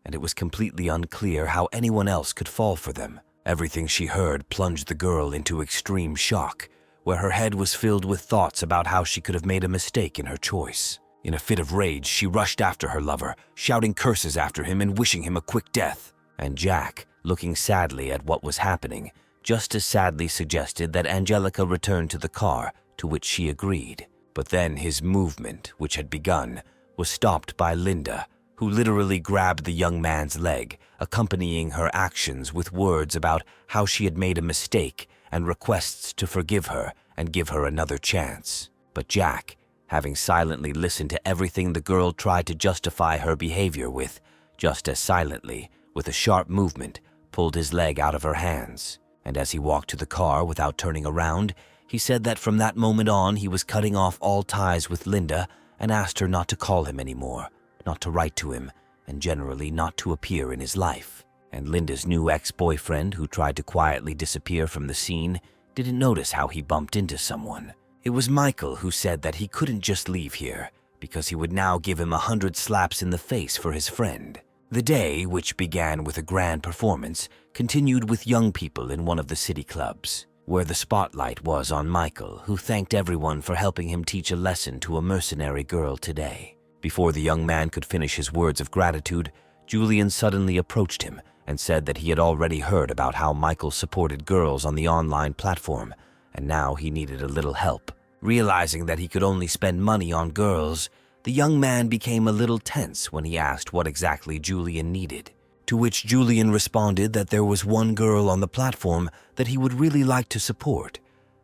and it was completely unclear how anyone else could fall for them. Everything she heard plunged the girl into extreme shock, where her head was filled with thoughts about how she could have made a mistake in her choice. In a fit of rage, she rushed after her lover, shouting curses after him and wishing him a quick death. And Jack, looking sadly at what was happening, just as sadly suggested that Angelica return to the car, to which she agreed. But then his movement, which had begun, was stopped by Linda, who literally grabbed the young man's leg, accompanying her actions with words about how she had made a mistake and requests to forgive her and give her another chance. But Jack, having silently listened to everything the girl tried to justify her behavior with, just as silently, with a sharp movement, pulled his leg out of her hands. And as he walked to the car without turning around, he said that from that moment on he was cutting off all ties with Linda and asked her not to call him anymore, not to write to him, and generally not to appear in his life. And Linda's new ex-boyfriend, who tried to quietly disappear from the scene, didn't notice how he bumped into someone. It was Michael who said that he couldn't just leave here, because he would now give him 100 slaps in the face for his friend. The day, which began with a grand performance, continued with young people in one of the city clubs, where the spotlight was on Michael, who thanked everyone for helping him teach a lesson to a mercenary girl today. Before the young man could finish his words of gratitude, Julian suddenly approached him and said that he had already heard about how Michael supported girls on the online platform, and now he needed a little help. Realizing that he could only spend money on girls, the young man became a little tense when he asked what exactly Julian needed, to which Julian responded that there was one girl on the platform that he would really like to support,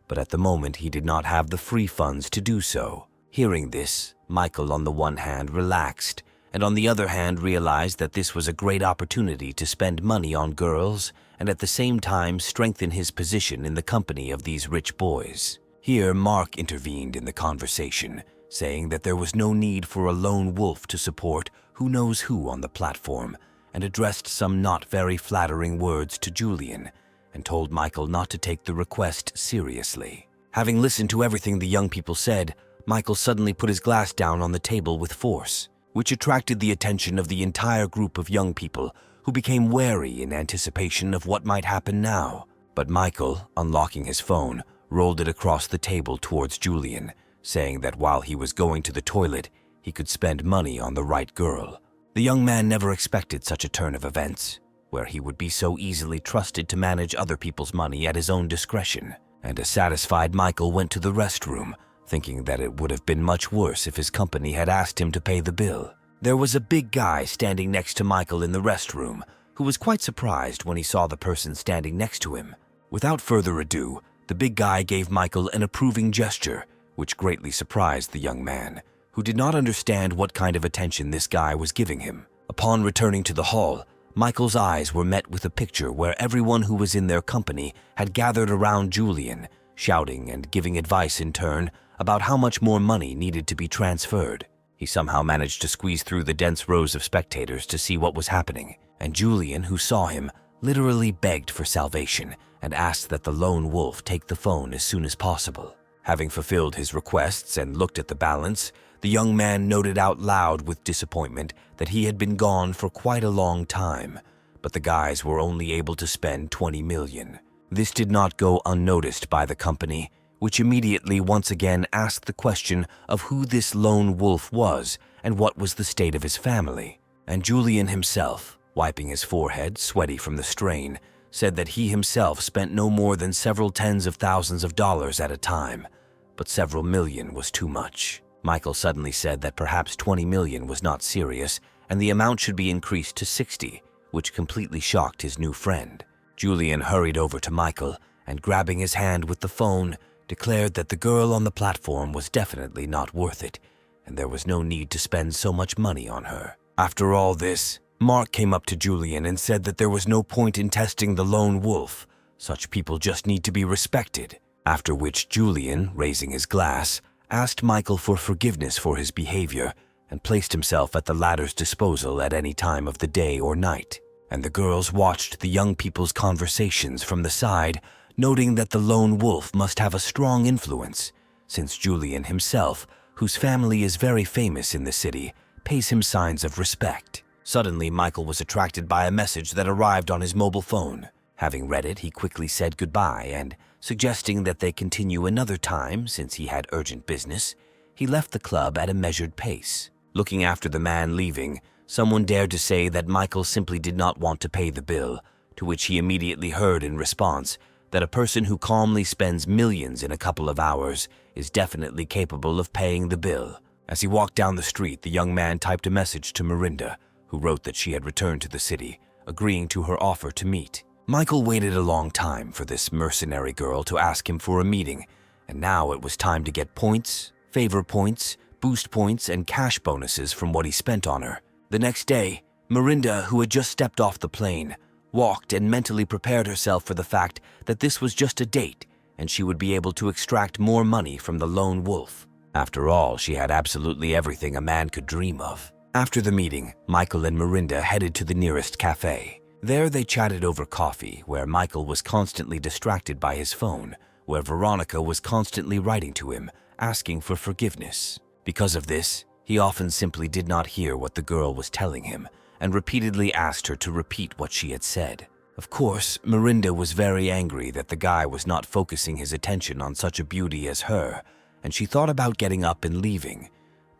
but at the moment he did not have the free funds to do so. Hearing this, Michael on the one hand relaxed, and on the other hand realized that this was a great opportunity to spend money on girls and at the same time strengthen his position in the company of these rich boys. Here Mark intervened in the conversation, saying that there was no need for a lone wolf to support who knows who on the platform, and addressed some not very flattering words to Julian, and told Michael not to take the request seriously. Having listened to everything the young people said, Michael suddenly put his glass down on the table with force, which attracted the attention of the entire group of young people, who became wary in anticipation of what might happen now. But Michael, unlocking his phone, rolled it across the table towards Julian, saying that while he was going to the toilet, he could spend money on the right girl. The young man never expected such a turn of events, where he would be so easily trusted to manage other people's money at his own discretion, and a satisfied Michael went to the restroom, thinking that it would have been much worse if his company had asked him to pay the bill. There was a big guy standing next to Michael in the restroom, who was quite surprised when he saw the person standing next to him. Without further ado, the big guy gave Michael an approving gesture, which greatly surprised the young man, who did not understand what kind of attention this guy was giving him. Upon returning to the hall, Michael's eyes were met with a picture where everyone who was in their company had gathered around Julian, shouting and giving advice in turn about how much more money needed to be transferred. He somehow managed to squeeze through the dense rows of spectators to see what was happening, and Julian, who saw him, literally begged for salvation and asked that the lone wolf take the phone as soon as possible. Having fulfilled his requests and looked at the balance, the young man noted out loud with disappointment that he had been gone for quite a long time, but the guys were only able to spend 20 million. This did not go unnoticed by the company, which immediately once again asked the question of who this lone wolf was and what was the state of his family. And Julian himself, wiping his forehead, sweaty from the strain, said that he himself spent no more than several tens of thousands of dollars at a time, but several million was too much. Michael suddenly said that perhaps 20 million was not serious and the amount should be increased to 60, which completely shocked his new friend. Julian hurried over to Michael and, grabbing his hand with the phone, declared that the girl on the platform was definitely not worth it, and there was no need to spend so much money on her. After all this, Mark came up to Julian and said that there was no point in testing the lone wolf. Such people just need to be respected. After which Julian, raising his glass, asked Michael for forgiveness for his behavior and placed himself at the latter's disposal at any time of the day or night. And the girls watched the young people's conversations from the side, noting that the lone wolf must have a strong influence, since Julian himself, whose family is very famous in the city, pays him signs of respect. Suddenly, Michael was attracted by a message that arrived on his mobile phone. Having read it, he quickly said goodbye and, suggesting that they continue another time since he had urgent business, he left the club at a measured pace. Looking after the man leaving, someone dared to say that Michael simply did not want to pay the bill, to which he immediately heard in response that a person who calmly spends millions in a couple of hours is definitely capable of paying the bill. As he walked down the street, the young man typed a message to Mirinda, who wrote that she had returned to the city, agreeing to her offer to meet. Michael waited a long time for this mercenary girl to ask him for a meeting, and now it was time to get points, favor points, boost points, and cash bonuses from what he spent on her. The next day, Mirinda, who had just stepped off the plane, walked and mentally prepared herself for the fact that this was just a date and she would be able to extract more money from the lone wolf. After all, she had absolutely everything a man could dream of. After the meeting, Michael and Mirinda headed to the nearest cafe. There they chatted over coffee, where Michael was constantly distracted by his phone, where Veronica was constantly writing to him, asking for forgiveness. Because of this, he often simply did not hear what the girl was telling him, and repeatedly asked her to repeat what she had said. Of course, Mirinda was very angry that the guy was not focusing his attention on such a beauty as her, and she thought about getting up and leaving.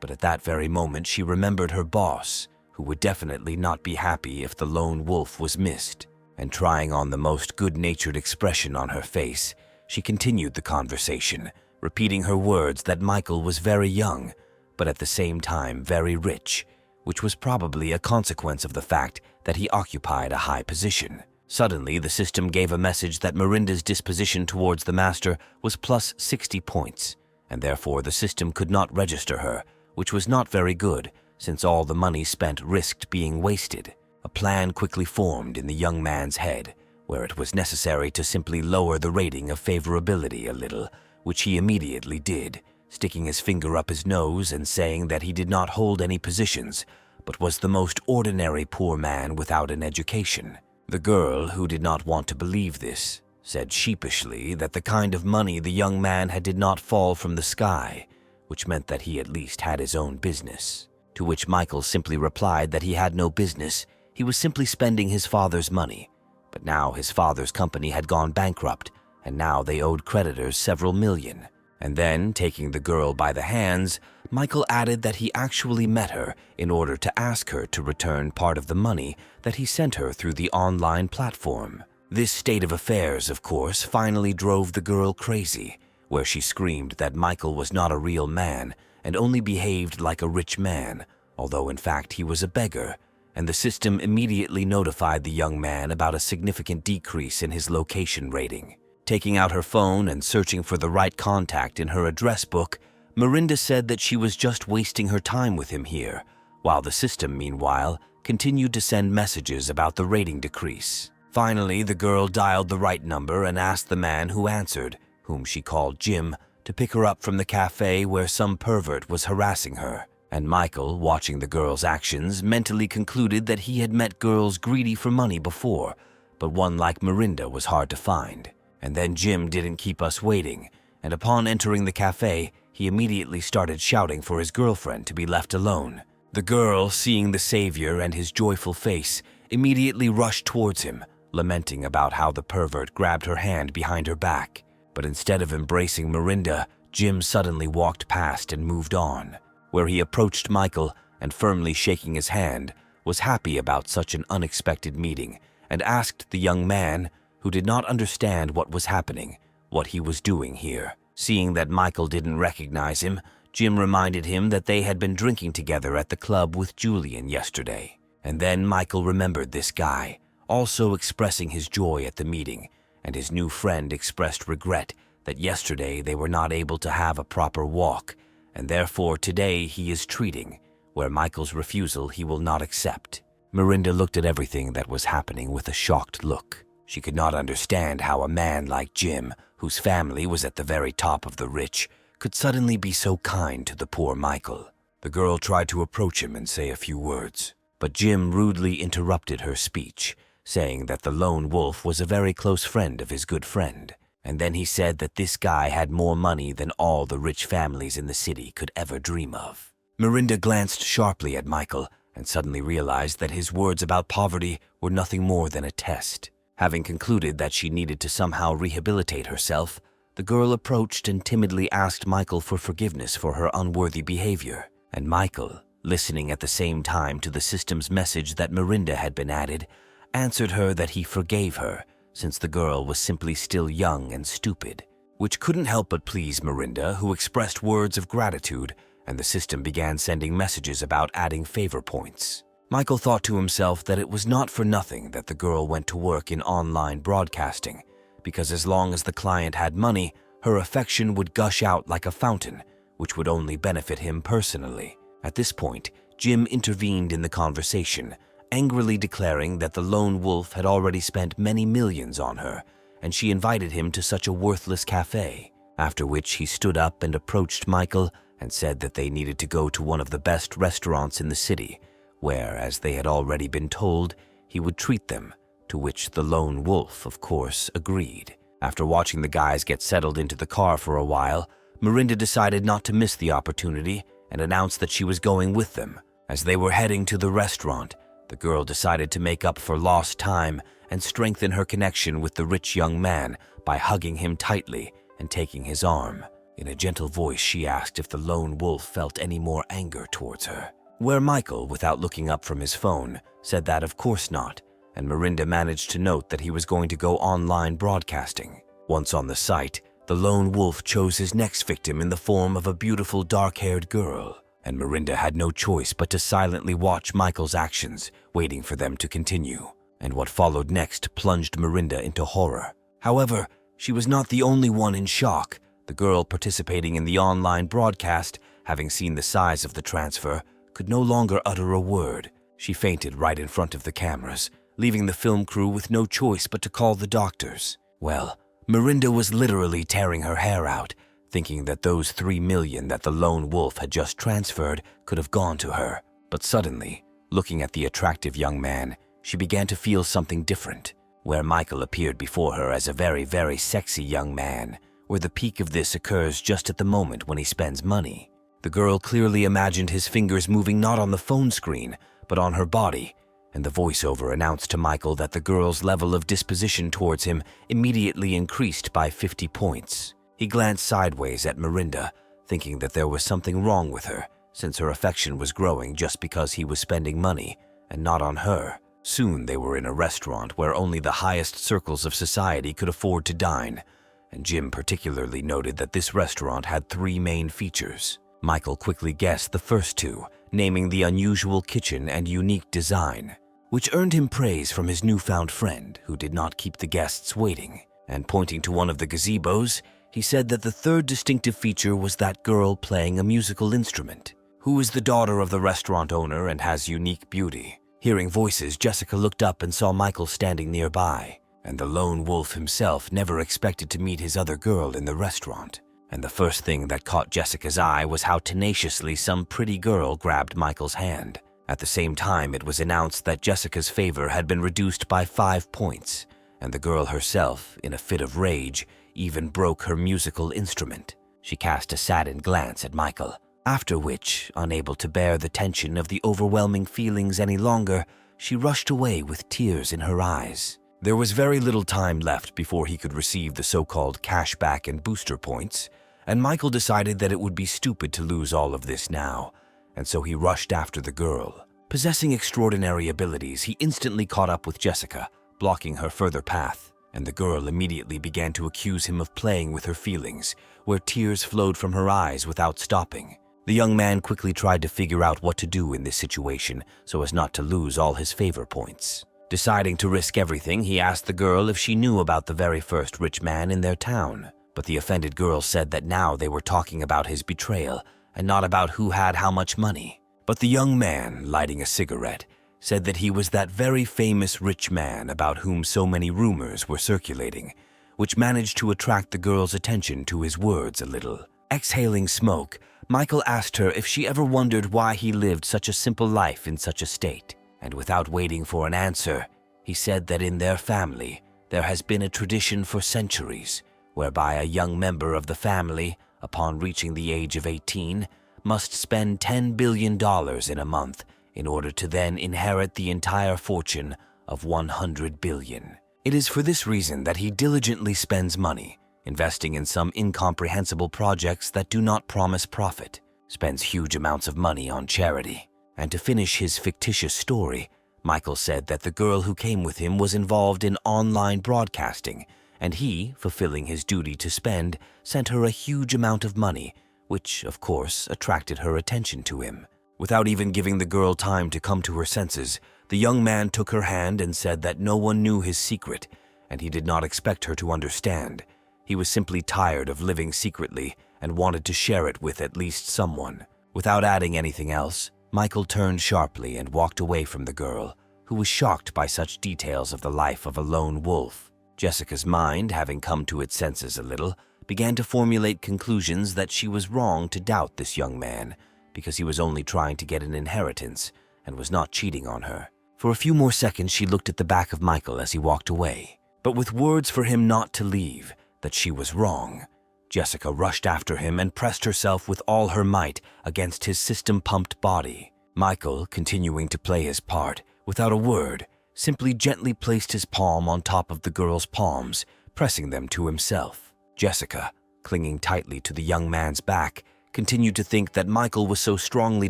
But at that very moment, she remembered her boss, who would definitely not be happy if the lone wolf was missed. And trying on the most good-natured expression on her face, she continued the conversation, repeating her words that Michael was very young, but at the same time very rich, which was probably a consequence of the fact that he occupied a high position. Suddenly, the system gave a message that Mirinda's disposition towards the master was plus 60 points, and therefore the system could not register her, which was not very good, since all the money spent risked being wasted. A plan quickly formed in the young man's head, where it was necessary to simply lower the rating of favorability a little, which he immediately did, sticking his finger up his nose and saying that he did not hold any positions, but was the most ordinary poor man without an education. The girl, who did not want to believe this, said sheepishly that the kind of money the young man had did not fall from the sky, which meant that he at least had his own business. To which Michael simply replied that he had no business, he was simply spending his father's money. But now his father's company had gone bankrupt, and now they owed creditors several million. And then, taking the girl by the hands, Michael added that he actually met her in order to ask her to return part of the money that he sent her through the online platform. This state of affairs, of course, finally drove the girl crazy, where she screamed that Michael was not a real man and only behaved like a rich man, although in fact he was a beggar, and the system immediately notified the young man about a significant decrease in his location rating. Taking out her phone and searching for the right contact in her address book, Mirinda said that she was just wasting her time with him here, while the system, meanwhile, continued to send messages about the rating decrease. Finally, the girl dialed the right number and asked the man who answered, whom she called Jim, to pick her up from the cafe where some pervert was harassing her. And Michael, watching the girl's actions, mentally concluded that he had met girls greedy for money before, but one like Mirinda was hard to find. And then Jim didn't keep us waiting, and upon entering the cafe, he immediately started shouting for his girlfriend to be left alone. The girl, seeing the savior and his joyful face, immediately rushed towards him, lamenting about how the pervert grabbed her hand behind her back. But instead of embracing Mirinda, Jim suddenly walked past and moved on, where he approached Michael and, firmly shaking his hand, was happy about such an unexpected meeting and asked the young man, who did not understand what was happening, what he was doing here. Seeing that Michael didn't recognize him, Jim reminded him that they had been drinking together at the club with Julian yesterday. And then Michael remembered this guy, also expressing his joy at the meeting, and his new friend expressed regret that yesterday they were not able to have a proper walk, and therefore today he is treating, where Michael's refusal he will not accept. Miranda looked at everything that was happening with a shocked look. She could not understand how a man like Jim, whose family was at the very top of the rich, could suddenly be so kind to the poor Michael. The girl tried to approach him and say a few words, but Jim rudely interrupted her speech, saying that the lone wolf was a very close friend of his good friend, and then he said that this guy had more money than all the rich families in the city could ever dream of. Miranda glanced sharply at Michael and suddenly realized that his words about poverty were nothing more than a test. Having concluded that she needed to somehow rehabilitate herself, the girl approached and timidly asked Michael for forgiveness for her unworthy behavior, and Michael, listening at the same time to the system's message that Miranda had been added, answered her that he forgave her since the girl was simply still young and stupid, which couldn't help but please Miranda, who expressed words of gratitude, and the system began sending messages about adding favor points. Michael thought to himself that it was not for nothing that the girl went to work in online broadcasting, because as long as the client had money, her affection would gush out like a fountain, which would only benefit him personally. At this point, Jim intervened in the conversation, angrily declaring that the lone wolf had already spent many millions on her, and she invited him to such a worthless cafe, after which he stood up and approached Michael and said that they needed to go to one of the best restaurants in the city, where, as they had already been told, he would treat them, to which the lone wolf, of course, agreed. After watching the guys get settled into the car for a while, Miranda decided not to miss the opportunity and announced that she was going with them. As they were heading to the restaurant, the girl decided to make up for lost time and strengthen her connection with the rich young man by hugging him tightly and taking his arm. In a gentle voice, she asked if the lone wolf felt any more anger towards her, where Michael, without looking up from his phone, said that of course not, and Miranda managed to note that he was going to go online broadcasting. Once on the site, the lone wolf chose his next victim in the form of a beautiful dark-haired girl, and Miranda had no choice but to silently watch Michael's actions, waiting for them to continue. And what followed next plunged Miranda into horror. However, she was not the only one in shock. The girl participating in the online broadcast, having seen the size of the transfer, could no longer utter a word. She fainted right in front of the cameras, leaving the film crew with no choice but to call the doctors. Well, Miranda was literally tearing her hair out, thinking that those 3 million that the lone wolf had just transferred could have gone to her. But suddenly, looking at the attractive young man, she began to feel something different, where Michael appeared before her as a very, very sexy young man, where the peak of this occurs just at the moment when he spends money. The girl clearly imagined his fingers moving not on the phone screen, but on her body, and the voiceover announced to Michael that the girl's level of disposition towards him immediately increased by 50 points. He glanced sideways at Miranda, thinking that there was something wrong with her, since her affection was growing just because he was spending money, and not on her. Soon they were in a restaurant where only the highest circles of society could afford to dine, and Jim particularly noted that this restaurant had 3 main features. Michael quickly guessed the first 2, naming the unusual kitchen and unique design, which earned him praise from his newfound friend, who did not keep the guests waiting. And pointing to one of the gazebos, he said that the 3rd distinctive feature was that girl playing a musical instrument, who is the daughter of the restaurant owner and has unique beauty. Hearing voices, Jessica looked up and saw Michael standing nearby, and the lone wolf himself never expected to meet his other girl in the restaurant. And the first thing that caught Jessica's eye was how tenaciously some pretty girl grabbed Michael's hand. At the same time, it was announced that Jessica's favor had been reduced by 5 points, and the girl herself, in a fit of rage, even broke her musical instrument. She cast a saddened glance at Michael, after which, unable to bear the tension of the overwhelming feelings any longer, she rushed away with tears in her eyes. There was very little time left before he could receive the so-called cashback and booster points, and Michael decided that it would be stupid to lose all of this now, and so he rushed after the girl. Possessing extraordinary abilities, he instantly caught up with Jessica, blocking her further path, and the girl immediately began to accuse him of playing with her feelings, where tears flowed from her eyes without stopping. The young man quickly tried to figure out what to do in this situation so as not to lose all his favor points. Deciding to risk everything, he asked the girl if she knew about the very first rich man in their town. But the offended girl said that now they were talking about his betrayal and not about who had how much money. But the young man, lighting a cigarette, said that he was that very famous rich man about whom so many rumors were circulating, which managed to attract the girl's attention to his words a little. Exhaling smoke, Michael asked her if she ever wondered why he lived such a simple life in such a state. And without waiting for an answer, he said that in their family, there has been a tradition for centuries whereby a young member of the family, upon reaching the age of 18, must spend $10 billion in a month in order to then inherit the entire fortune of 100 billion. It is for this reason that he diligently spends money, investing in some incomprehensible projects that do not promise profit, spends huge amounts of money on charity. And to finish his fictitious story, Michael said that the girl who came with him was involved in online broadcasting, and he, fulfilling his duty to spend, sent her a huge amount of money, which, of course, attracted her attention to him. Without even giving the girl time to come to her senses, the young man took her hand and said that no one knew his secret, and he did not expect her to understand. He was simply tired of living secretly and wanted to share it with at least someone. Without adding anything else, Michael turned sharply and walked away from the girl, who was shocked by such details of the life of a lone wolf. Jessica's mind, having come to its senses a little, began to formulate conclusions that she was wrong to doubt this young man, because he was only trying to get an inheritance and was not cheating on her. For a few more seconds, she looked at the back of Michael as he walked away, but with words for him not to leave, that she was wrong. Jessica rushed after him and pressed herself with all her might against his system-pumped body. Michael, continuing to play his part, without a word, simply gently placed his palm on top of the girl's palms, pressing them to himself. Jessica, clinging tightly to the young man's back, continued to think that Michael was so strongly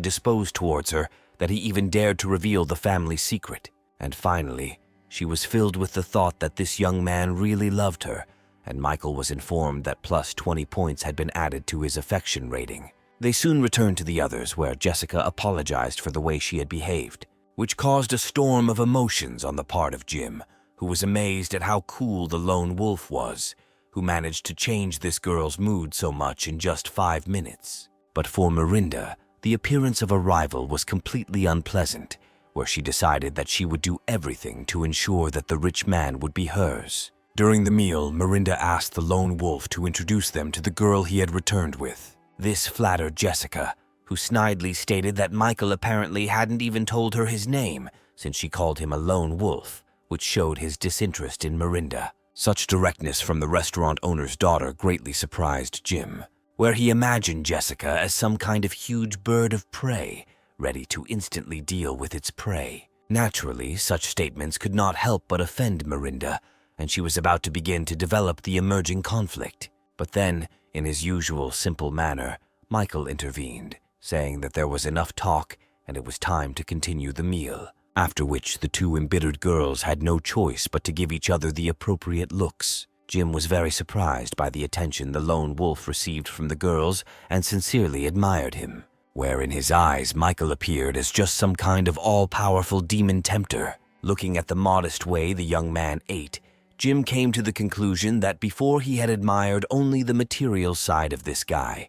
disposed towards her that he even dared to reveal the family secret. And finally, she was filled with the thought that this young man really loved her, and Michael was informed that plus 20 points had been added to his affection rating. They soon returned to the others, where Jessica apologized for the way she had behaved, which caused a storm of emotions on the part of Jim, who was amazed at how cool the lone wolf was, who managed to change this girl's mood so much in just 5 minutes. But for Mirinda, the appearance of a rival was completely unpleasant, where she decided that she would do everything to ensure that the rich man would be hers. During the meal, Mirinda asked the lone wolf to introduce them to the girl he had returned with. This flattered Jessica, who snidely stated that Michael apparently hadn't even told her his name, since she called him a lone wolf, which showed his disinterest in Mirinda. Such directness from the restaurant owner's daughter greatly surprised Jim, where he imagined Jessica as some kind of huge bird of prey, ready to instantly deal with its prey. Naturally, such statements could not help but offend Mirinda, and she was about to begin to develop the emerging conflict. But then, in his usual simple manner, Michael intervened, saying that there was enough talk and it was time to continue the meal, after which the two embittered girls had no choice but to give each other the appropriate looks. Jim was very surprised by the attention the lone wolf received from the girls and sincerely admired him, where in his eyes Michael appeared as just some kind of all-powerful demon tempter. Looking at the modest way the young man ate, Jim came to the conclusion that before he had admired only the material side of this guy,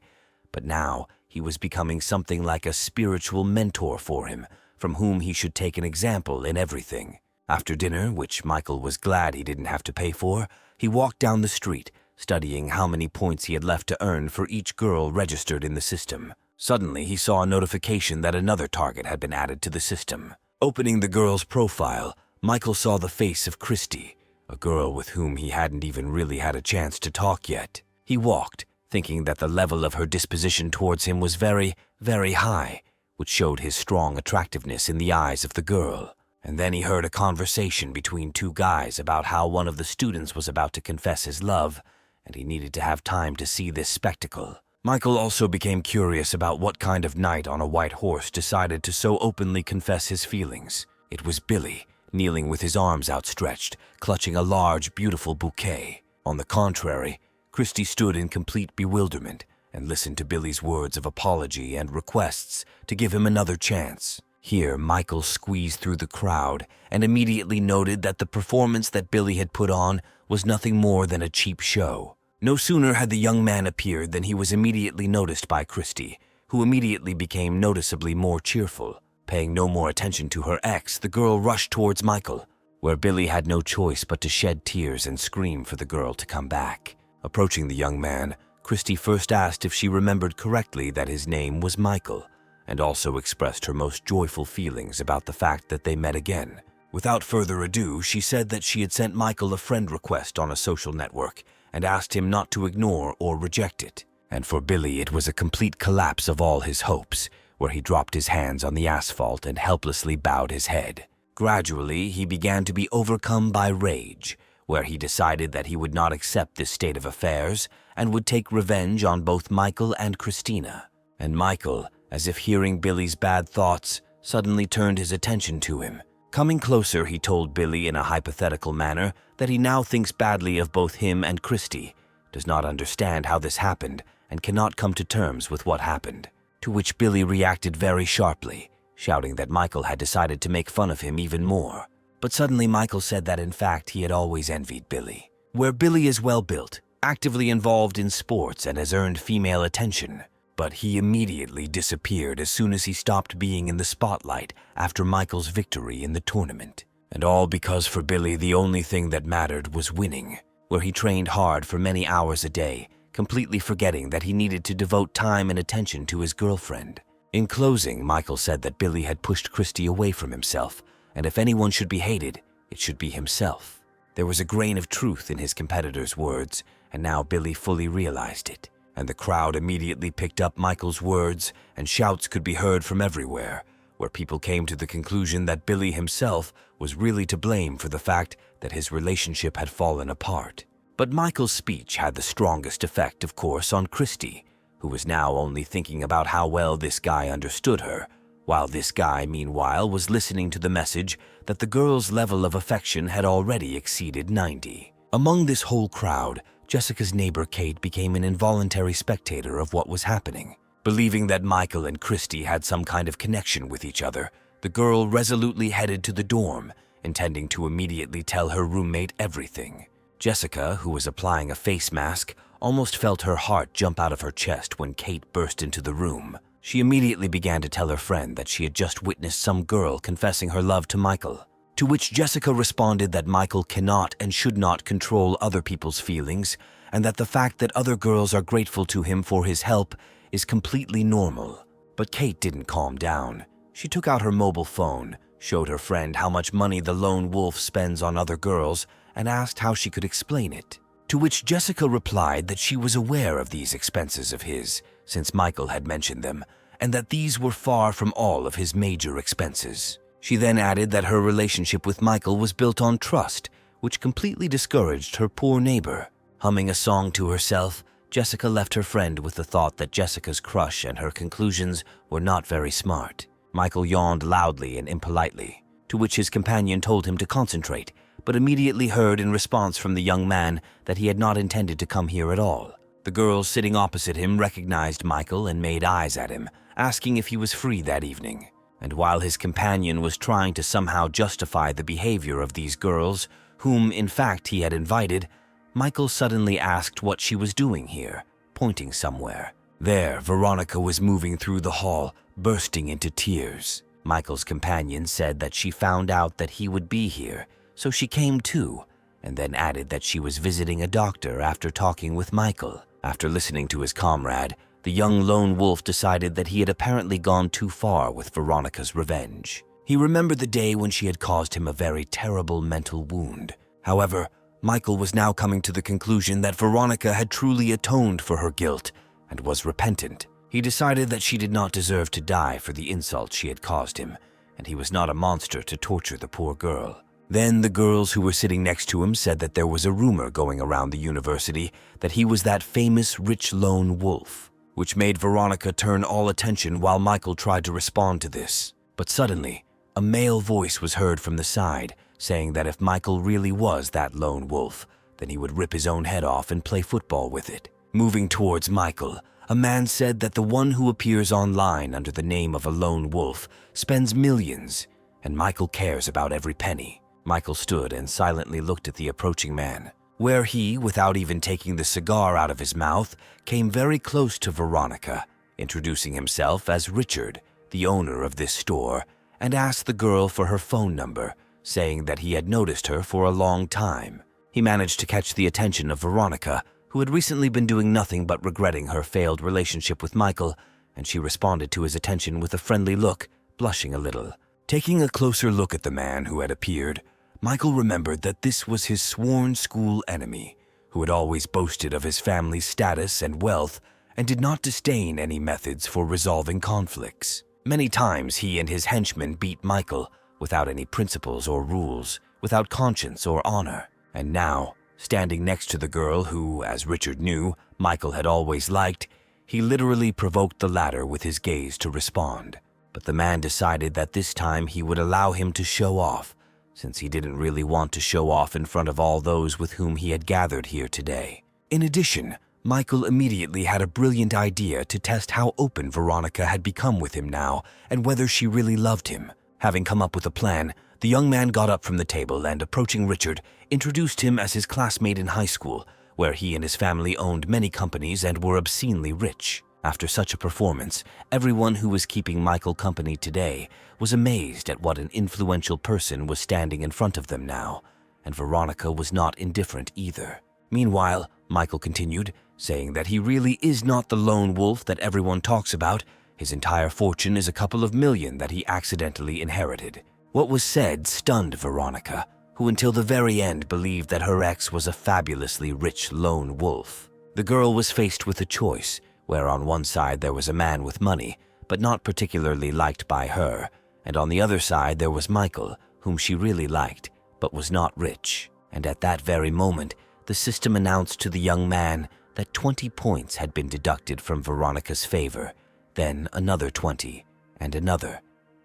but now he was becoming something like a spiritual mentor for him, from whom he should take an example in everything. After dinner, which Michael was glad he didn't have to pay for, he walked down the street, studying how many points he had left to earn for each girl registered in the system. Suddenly, he saw a notification that another target had been added to the system. Opening the girl's profile, Michael saw the face of Christy, a girl with whom he hadn't even really had a chance to talk yet. He walked, thinking that the level of her disposition towards him was very, very high, which showed his strong attractiveness in the eyes of the girl. And then he heard a conversation between two guys about how one of the students was about to confess his love, and he needed to have time to see this spectacle. Michael also became curious about what kind of knight on a white horse decided to so openly confess his feelings. It was Billy, kneeling with his arms outstretched, clutching a large, beautiful bouquet. On the contrary, Christy stood in complete bewilderment and listened to Billy's words of apology and requests to give him another chance. Here, Michael squeezed through the crowd and immediately noted that the performance that Billy had put on was nothing more than a cheap show. No sooner had the young man appeared than he was immediately noticed by Christy, who immediately became noticeably more cheerful. Paying no more attention to her ex, the girl rushed towards Michael, where Billy had no choice but to shed tears and scream for the girl to come back. Approaching the young man, Christy first asked if she remembered correctly that his name was Michael, and also expressed her most joyful feelings about the fact that they met again. Without further ado, she said that she had sent Michael a friend request on a social network and asked him not to ignore or reject it. And for Billy, it was a complete collapse of all his hopes, where he dropped his hands on the asphalt and helplessly bowed his head. Gradually, he began to be overcome by rage, where he decided that he would not accept this state of affairs and would take revenge on both Michael and Christina. And Michael, as if hearing Billy's bad thoughts, suddenly turned his attention to him. Coming closer, he told Billy in a hypothetical manner that he now thinks badly of both him and Christy, does not understand how this happened, and cannot come to terms with what happened. To which Billy reacted very sharply, shouting that Michael had decided to make fun of him even more. But suddenly Michael said that in fact he had always envied Billy. Where Billy is well built, actively involved in sports, and has earned female attention. But he immediately disappeared as soon as he stopped being in the spotlight after Michael's victory in the tournament. And all because for Billy the only thing that mattered was winning, where he trained hard for many hours a day, completely forgetting that he needed to devote time and attention to his girlfriend. In closing, Michael said that Billy had pushed Christy away from himself, and if anyone should be hated, it should be himself. There was a grain of truth in his competitor's words, and now Billy fully realized it. And the crowd immediately picked up Michael's words, and shouts could be heard from everywhere, where people came to the conclusion that Billy himself was really to blame for the fact that his relationship had fallen apart. But Michael's speech had the strongest effect, of course, on Christy, who was now only thinking about how well this guy understood her, while this guy, meanwhile, was listening to the message that the girl's level of affection had already exceeded 90. Among this whole crowd, Jessica's neighbor Kate became an involuntary spectator of what was happening. Believing that Michael and Christy had some kind of connection with each other, the girl resolutely headed to the dorm, intending to immediately tell her roommate everything. Jessica, who was applying a face mask, almost felt her heart jump out of her chest when Kate burst into the room. She immediately began to tell her friend that she had just witnessed some girl confessing her love to Michael. To which Jessica responded that Michael cannot and should not control other people's feelings, and that the fact that other girls are grateful to him for his help is completely normal. But Kate didn't calm down. She took out her mobile phone, showed her friend how much money the lone wolf spends on other girls, and asked how she could explain it. To which Jessica replied that she was aware of these expenses of his, since Michael had mentioned them, and that these were far from all of his major expenses. She then added that her relationship with Michael was built on trust, which completely discouraged her poor neighbor. Humming a song to herself, Jessica left her friend with the thought that Jessica's crush and her conclusions were not very smart. Michael yawned loudly and impolitely, to which his companion told him to concentrate, but immediately heard in response from the young man that he had not intended to come here at all. The girls sitting opposite him recognized Michael and made eyes at him, asking if he was free that evening. And while his companion was trying to somehow justify the behavior of these girls, whom in fact he had invited, Michael suddenly asked what she was doing here, pointing somewhere. There, Veronica was moving through the hall, bursting into tears. Michael's companion said that she found out that he would be here, so she came too, and then added that she was visiting a doctor after talking with Michael. After listening to his comrade, the young lone wolf decided that he had apparently gone too far with Veronica's revenge. He remembered the day when she had caused him a very terrible mental wound. However, Michael was now coming to the conclusion that Veronica had truly atoned for her guilt and was repentant. He decided that she did not deserve to die for the insult she had caused him, and he was not a monster to torture the poor girl. Then the girls who were sitting next to him said that there was a rumor going around the university that he was that famous rich lone wolf. which made Veronica turn all attention while Michael tried to respond to this. But suddenly, a male voice was heard from the side, saying that if Michael really was that lone wolf, then he would rip his own head off and play football with it. Moving towards Michael, a man said that the one who appears online under the name of a lone wolf spends millions, and Michael cares about every penny. Michael stood and silently looked at the approaching man, where he, without even taking the cigar out of his mouth, came very close to Veronica, introducing himself as Richard, the owner of this store, and asked the girl for her phone number, saying that he had noticed her for a long time. He managed to catch the attention of Veronica, who had recently been doing nothing but regretting her failed relationship with Michael, and she responded to his attention with a friendly look, blushing a little. Taking a closer look at the man who had appeared, Michael remembered that this was his sworn school enemy, who had always boasted of his family's status and wealth and did not disdain any methods for resolving conflicts. Many times he and his henchmen beat Michael without any principles or rules, without conscience or honor. And now, standing next to the girl who, as Richard knew, Michael had always liked, he literally provoked the latter with his gaze to respond. But the man decided that this time he would allow him to show off, since he didn't really want to show off in front of all those with whom he had gathered here today. In addition, Michael immediately had a brilliant idea to test how open Veronica had become with him now and whether she really loved him. Having come up with a plan, the young man got up from the table and, approaching Richard, introduced him as his classmate in high school, where he and his family owned many companies and were obscenely rich. After such a performance, everyone who was keeping Michael company today was amazed at what an influential person was standing in front of them now, and Veronica was not indifferent either. Meanwhile, Michael continued, saying that he really is not the lone wolf that everyone talks about. His entire fortune is a couple of million that he accidentally inherited. What was said stunned Veronica, who until the very end believed that her ex was a fabulously rich lone wolf. The girl was faced with a choice, where on one side there was a man with money, but not particularly liked by her, and on the other side there was Michael, whom she really liked, but was not rich. And at that very moment, the system announced to the young man that 20 points had been deducted from Veronica's favor, then another 20, and another.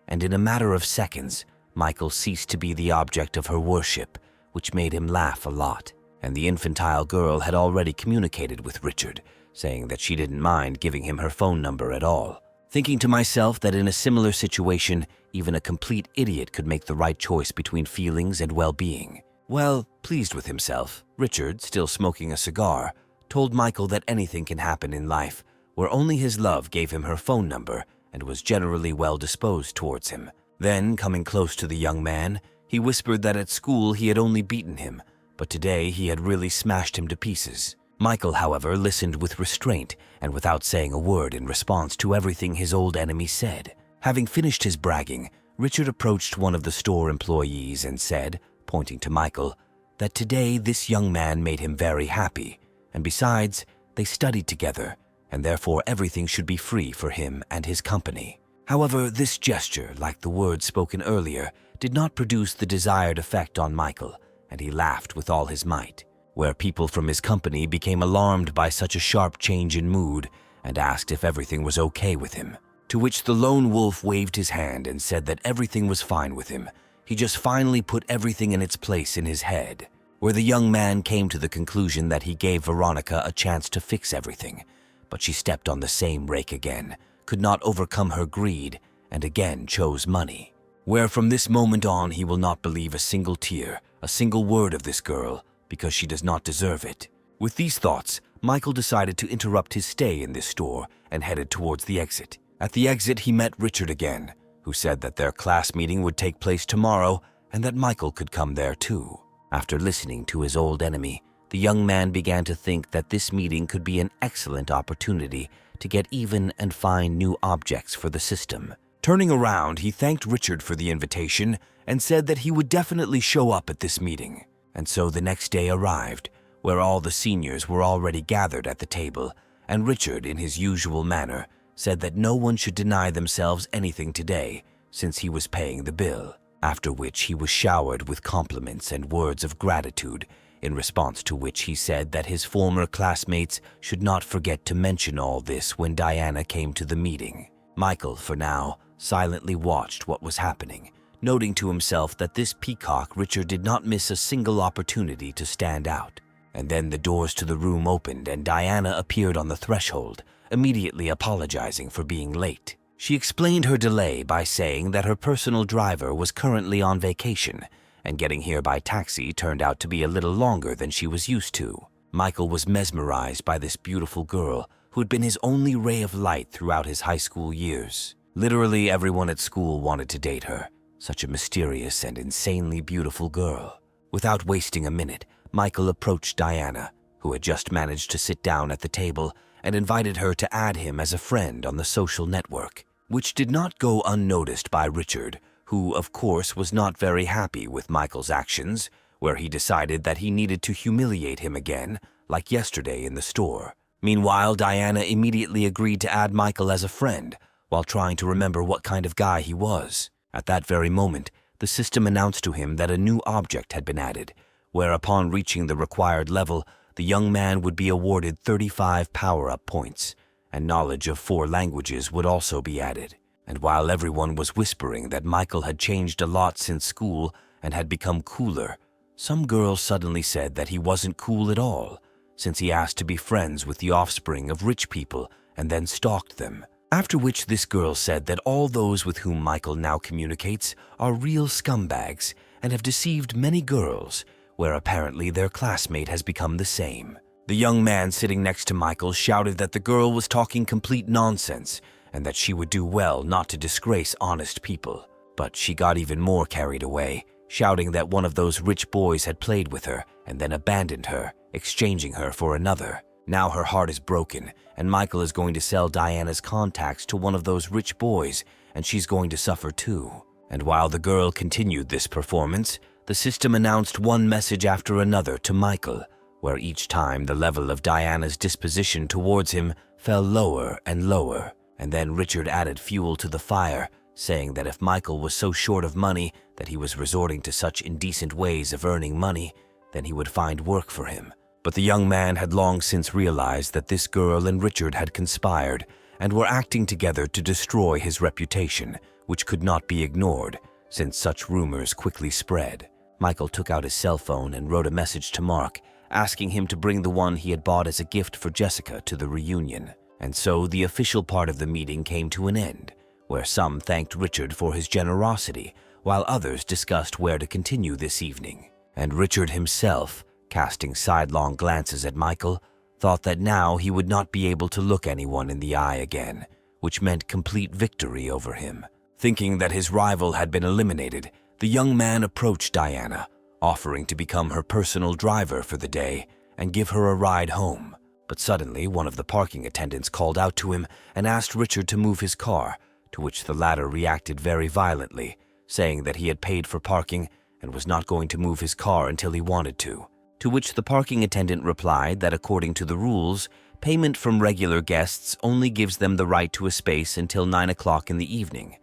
And in a matter of seconds, Michael ceased to be the object of her worship, which made him laugh a lot. And the infantile girl had already communicated with Richard, saying that she didn't mind giving him her phone number at all. Thinking to myself that in a similar situation, even a complete idiot could make the right choice between feelings and well-being. Well, pleased with himself, Richard, still smoking a cigar, told Michael that anything can happen in life, where only his love gave him her phone number and was generally well disposed towards him. Then, coming close to the young man, he whispered that at school he had only beaten him, but today he had really smashed him to pieces. Michael, however, listened with restraint and without saying a word in response to everything his old enemy said. Having finished his bragging, Richard approached one of the store employees and said, pointing to Michael, that today this young man made him very happy, and besides, they studied together, and therefore everything should be free for him and his company. However, this gesture, like the words spoken earlier, did not produce the desired effect on Michael, and he laughed with all his might, where people from his company became alarmed by such a sharp change in mood and asked if everything was okay with him. To which the lone wolf waved his hand and said that everything was fine with him. He just finally put everything in its place in his head, where the young man came to the conclusion that he gave Veronica a chance to fix everything, but she stepped on the same rake again, could not overcome her greed, and again chose money. Where from this moment on he will not believe a single tear, a single word of this girl, because she does not deserve it. With these thoughts, Michael decided to interrupt his stay in this store and headed towards the exit. At the exit, he met Richard again, who said that their class meeting would take place tomorrow and that Michael could come there too. After listening to his old enemy, the young man began to think that this meeting could be an excellent opportunity to get even and find new objects for the system. Turning around, he thanked Richard for the invitation and said that he would definitely show up at this meeting. And so the next day arrived, where all the seniors were already gathered at the table, and Richard, in his usual manner, said that no one should deny themselves anything today, since he was paying the bill, after which he was showered with compliments and words of gratitude, in response to which he said that his former classmates should not forget to mention all this when Diana came to the meeting. Michael, for now, silently watched what was happening, noting to himself that this peacock Richard did not miss a single opportunity to stand out. And then the doors to the room opened and Diana appeared on the threshold, immediately apologizing for being late. She explained her delay by saying that her personal driver was currently on vacation, and getting here by taxi turned out to be a little longer than she was used to. Michael was mesmerized by this beautiful girl who had been his only ray of light throughout his high school years. Literally everyone at school wanted to date her. Such a mysterious and insanely beautiful girl. Without wasting a minute, Michael approached Diana, who had just managed to sit down at the table, and invited her to add him as a friend on the social network, which did not go unnoticed by Richard, who, of course, was not very happy with Michael's actions, where he decided that he needed to humiliate him again, like yesterday in the store. Meanwhile, Diana immediately agreed to add Michael as a friend, while trying to remember what kind of guy he was. At that very moment, the system announced to him that a new object had been added, where upon reaching the required level, the young man would be awarded 35 power-up points, and knowledge of 4 languages would also be added. And while everyone was whispering that Michael had changed a lot since school and had become cooler, some girls suddenly said that he wasn't cool at all, since he asked to be friends with the offspring of rich people and then stalked them. After which this girl said that all those with whom Michael now communicates are real scumbags and have deceived many girls, where apparently their classmate has become the same. The young man sitting next to Michael shouted that the girl was talking complete nonsense and that she would do well not to disgrace honest people. But she got even more carried away, shouting that one of those rich boys had played with her and then abandoned her, exchanging her for another. Now her heart is broken, and Michael is going to sell Diana's contacts to one of those rich boys, and she's going to suffer too. And while the girl continued this performance, the system announced one message after another to Michael, where each time the level of Diana's disposition towards him fell lower and lower. And then Richard added fuel to the fire, saying that if Michael was so short of money that he was resorting to such indecent ways of earning money, then he would find work for him. But the young man had long since realized that this girl and Richard had conspired and were acting together to destroy his reputation, which could not be ignored, since such rumors quickly spread. Michael took out his cell phone and wrote a message to Mark, asking him to bring the one he had bought as a gift for Jessica to the reunion. And so the official part of the meeting came to an end, where some thanked Richard for his generosity, while others discussed where to continue this evening. And Richard himself, casting sidelong glances at Michael, thought that now he would not be able to look anyone in the eye again, which meant complete victory over him. Thinking that his rival had been eliminated, the young man approached Diana, offering to become her personal driver for the day and give her a ride home. But suddenly, one of the parking attendants called out to him and asked Richard to move his car, to which the latter reacted very violently, saying that he had paid for parking and was not going to move his car until he wanted to which the parking attendant replied that according to the rules, payment from regular guests only gives them the right to a space until 9 o'clock in the evening,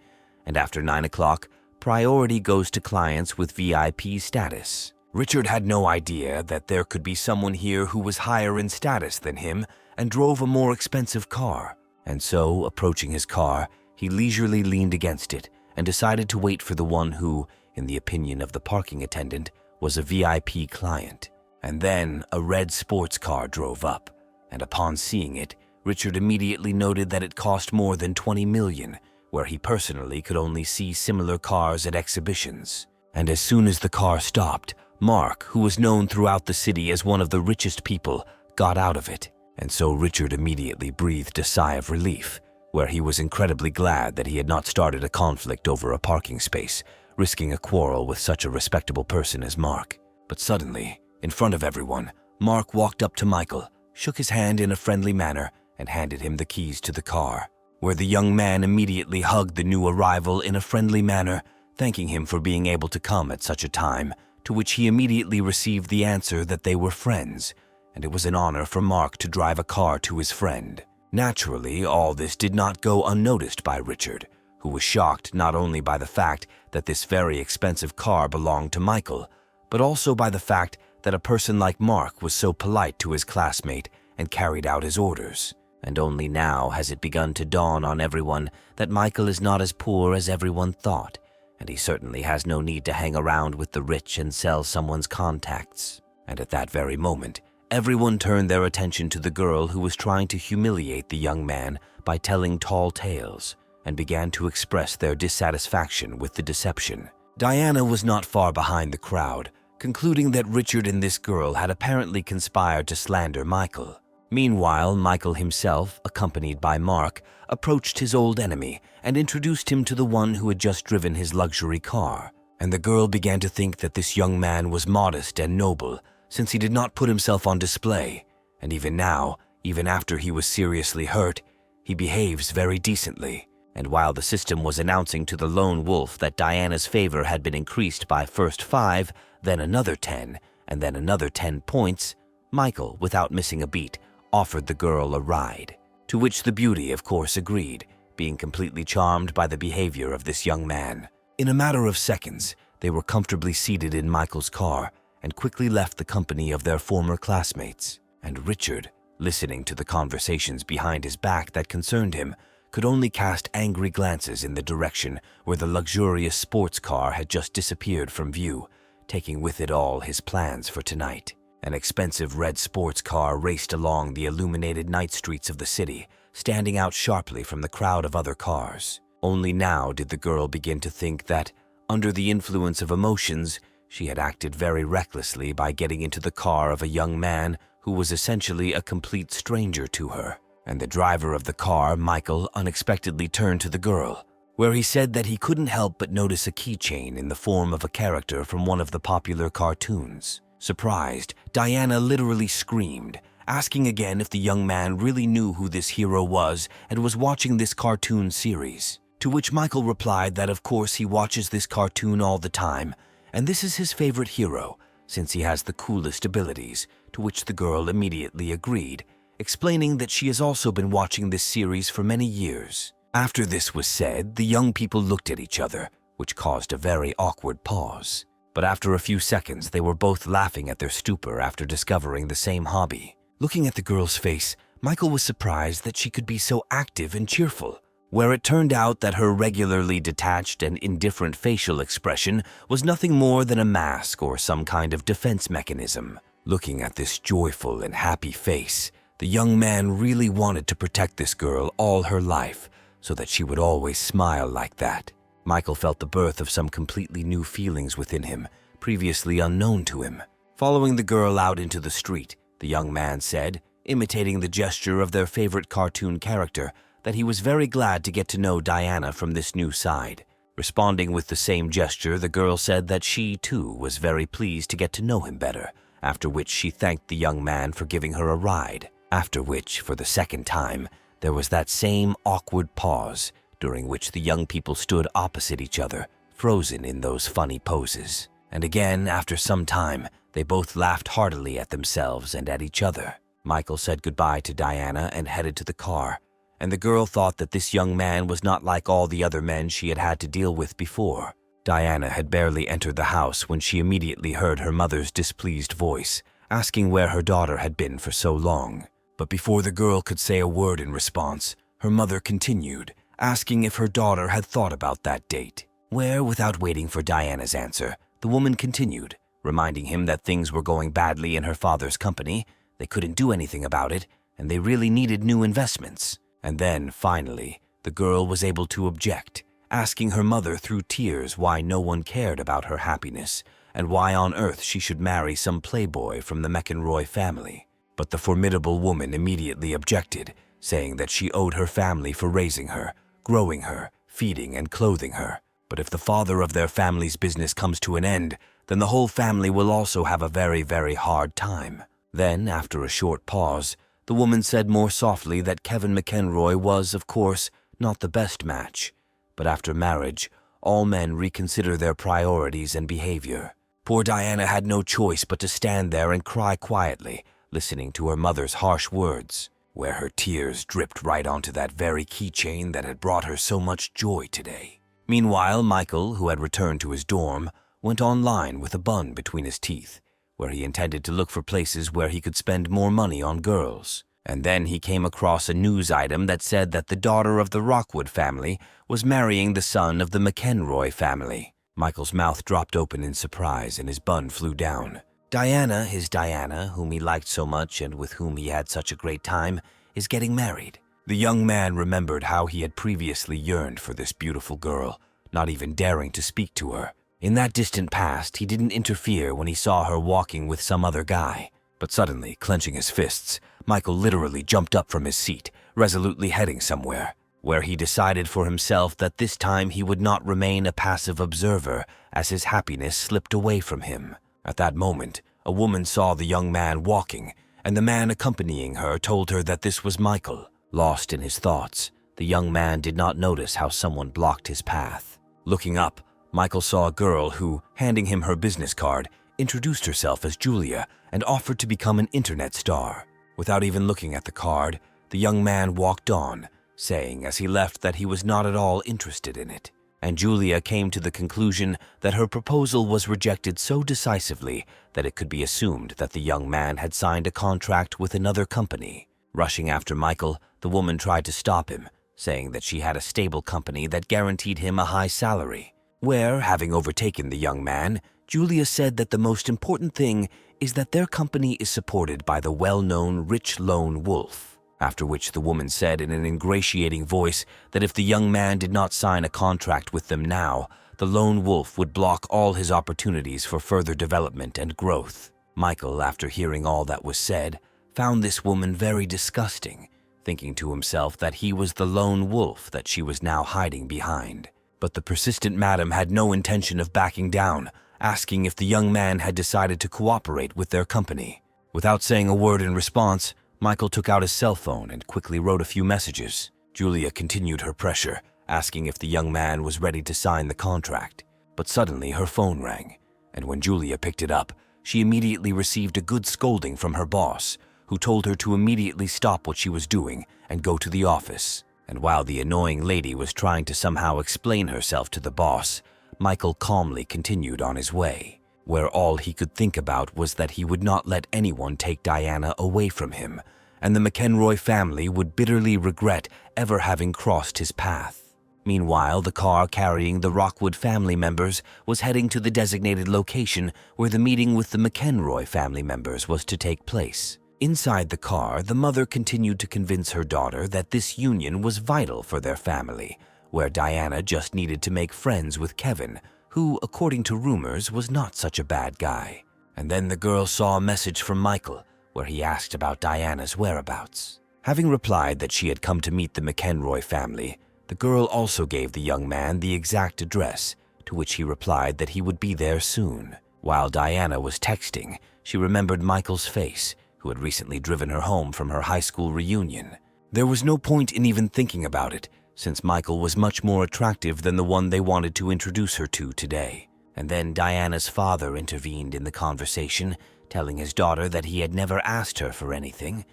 and after 9 o'clock, priority goes to clients with VIP status. Richard had no idea that there could be someone here who was higher in status than him and drove a more expensive car, and so, approaching his car, he leisurely leaned against it and decided to wait for the one who, in the opinion of the parking attendant, was a VIP client. And then a red sports car drove up, and upon seeing it, Richard immediately noted that it cost more than 20 million, where he personally could only see similar cars at exhibitions. And as soon as the car stopped, Mark, who was known throughout the city as one of the richest people, got out of it. And so Richard immediately breathed a sigh of relief, where he was incredibly glad that he had not started a conflict over a parking space, risking a quarrel with such a respectable person as Mark. But suddenly, in front of everyone, Mark walked up to Michael, shook his hand in a friendly manner, and handed him the keys to the car, where the young man immediately hugged the new arrival in a friendly manner, thanking him for being able to come at such a time, to which he immediately received the answer that they were friends, and it was an honor for Mark to drive a car to his friend. Naturally, all this did not go unnoticed by Richard, who was shocked not only by the fact that this very expensive car belonged to Michael, but also by the fact that a person like Mark was so polite to his classmate and carried out his orders. And only now has it begun to dawn on everyone that Michael is not as poor as everyone thought, and he certainly has no need to hang around with the rich and sell someone's contacts. And at that very moment, everyone turned their attention to the girl who was trying to humiliate the young man by telling tall tales, and began to express their dissatisfaction with the deception. Diana was not far behind the crowd, concluding that Richard and this girl had apparently conspired to slander Michael. Meanwhile, Michael himself, accompanied by Mark, approached his old enemy and introduced him to the one who had just driven his luxury car. And the girl began to think that this young man was modest and noble, since he did not put himself on display. And even now, even after he was seriously hurt, he behaves very decently. And while the system was announcing to the lone wolf that Diana's favor had been increased by first 5, then another 10, and then another 10 points, Michael, without missing a beat, offered the girl a ride, to which the beauty, of course, agreed, being completely charmed by the behavior of this young man. In a matter of seconds, they were comfortably seated in Michael's car and quickly left the company of their former classmates. And Richard, listening to the conversations behind his back that concerned him, could only cast angry glances in the direction where the luxurious sports car had just disappeared from view, taking with it all his plans for tonight. An expensive red sports car raced along the illuminated night streets of the city, standing out sharply from the crowd of other cars. Only now did the girl begin to think that, under the influence of emotions, she had acted very recklessly by getting into the car of a young man who was essentially a complete stranger to her. And the driver of the car, Michael, unexpectedly turned to the girl, where he said that he couldn't help but notice a keychain in the form of a character from one of the popular cartoons. Surprised, Diana literally screamed, asking again if the young man really knew who this hero was and was watching this cartoon series. To which Michael replied that of course he watches this cartoon all the time, and this is his favorite hero, since he has the coolest abilities, to which the girl immediately agreed, explaining that she has also been watching this series for many years. After this was said, the young people looked at each other, which caused a very awkward pause. But after a few seconds, they were both laughing at their stupor after discovering the same hobby. Looking at the girl's face, Michael was surprised that she could be so active and cheerful, where it turned out that her regularly detached and indifferent facial expression was nothing more than a mask or some kind of defense mechanism. Looking at this joyful and happy face, the young man really wanted to protect this girl all her life so that she would always smile like that. Michael felt the birth of some completely new feelings within him, previously unknown to him. Following the girl out into the street, the young man said, imitating the gesture of their favorite cartoon character, that he was very glad to get to know Diana from this new side. Responding with the same gesture, the girl said that she, too, was very pleased to get to know him better, after which she thanked the young man for giving her a ride. After which, for the second time, there was that same awkward pause, during which the young people stood opposite each other, frozen in those funny poses. And again, after some time, they both laughed heartily at themselves and at each other. Michael said goodbye to Diana and headed to the car, and the girl thought that this young man was not like all the other men she had had to deal with before. Diana had barely entered the house when she immediately heard her mother's displeased voice, asking where her daughter had been for so long. But before the girl could say a word in response, her mother continued, asking if her daughter had thought about that date. Where, without waiting for Diana's answer, the woman continued, reminding him that things were going badly in her father's company, they couldn't do anything about it, and they really needed new investments. And then, finally, the girl was able to object, asking her mother through tears why no one cared about her happiness, and why on earth she should marry some playboy from the McEnroy family. But the formidable woman immediately objected, saying that she owed her family for raising her, growing her, feeding and clothing her. But if the father of their family's business comes to an end, then the whole family will also have a very, very hard time. Then, after a short pause, the woman said more softly that Kevin McEnroy was, of course, not the best match. But after marriage, all men reconsider their priorities and behavior. Poor Diana had no choice but to stand there and cry quietly, listening to her mother's harsh words, where her tears dripped right onto that very keychain that had brought her so much joy today. Meanwhile, Michael, who had returned to his dorm, went online with a bun between his teeth, where he intended to look for places where he could spend more money on girls. And then he came across a news item that said that the daughter of the Rockwood family was marrying the son of the McEnroy family. Michael's mouth dropped open in surprise and his bun flew down. Diana, his Diana, whom he liked so much and with whom he had such a great time, is getting married. The young man remembered how he had previously yearned for this beautiful girl, not even daring to speak to her. In that distant past, he didn't interfere when he saw her walking with some other guy. But suddenly, clenching his fists, Michael literally jumped up from his seat, resolutely heading somewhere, where he decided for himself that this time he would not remain a passive observer as his happiness slipped away from him. At that moment, a woman saw the young man walking, and the man accompanying her told her that this was Michael. Lost in his thoughts, the young man did not notice how someone blocked his path. Looking up, Michael saw a girl who, handing him her business card, introduced herself as Julia and offered to become an internet star. Without even looking at the card, the young man walked on, saying as he left that he was not at all interested in it. And Julia came to the conclusion that her proposal was rejected so decisively that it could be assumed that the young man had signed a contract with another company. Rushing after Michael, the woman tried to stop him, saying that she had a stable company that guaranteed him a high salary. Where, having overtaken the young man, Julia said that the most important thing is that their company is supported by the well-known rich lone wolf. After which the woman said in an ingratiating voice that if the young man did not sign a contract with them now, the lone wolf would block all his opportunities for further development and growth. Michael, after hearing all that was said, found this woman very disgusting, thinking to himself that he was the lone wolf that she was now hiding behind. But the persistent madam had no intention of backing down, asking if the young man had decided to cooperate with their company. Without saying a word in response, Michael took out his cell phone and quickly wrote a few messages. Julia continued her pressure, asking if the young man was ready to sign the contract. But suddenly her phone rang, and when Julia picked it up, she immediately received a good scolding from her boss, who told her to immediately stop what she was doing and go to the office. And while the annoying lady was trying to somehow explain herself to the boss, Michael calmly continued on his way, where all he could think about was that he would not let anyone take Diana away from him, and the McEnroy family would bitterly regret ever having crossed his path. Meanwhile, the car carrying the Rockwood family members was heading to the designated location where the meeting with the McEnroy family members was to take place. Inside the car, the mother continued to convince her daughter that this union was vital for their family, where Diana just needed to make friends with Kevin, who, according to rumors, was not such a bad guy. And then the girl saw a message from Michael, where he asked about Diana's whereabouts. Having replied that she had come to meet the McEnroy family, the girl also gave the young man the exact address, to which he replied that he would be there soon. While Diana was texting, she remembered Michael's face, who had recently driven her home from her high school reunion. There was no point in even thinking about it, since Michael was much more attractive than the one they wanted to introduce her to today. And then Diana's father intervened in the conversation, telling his daughter that he had never asked her for anything,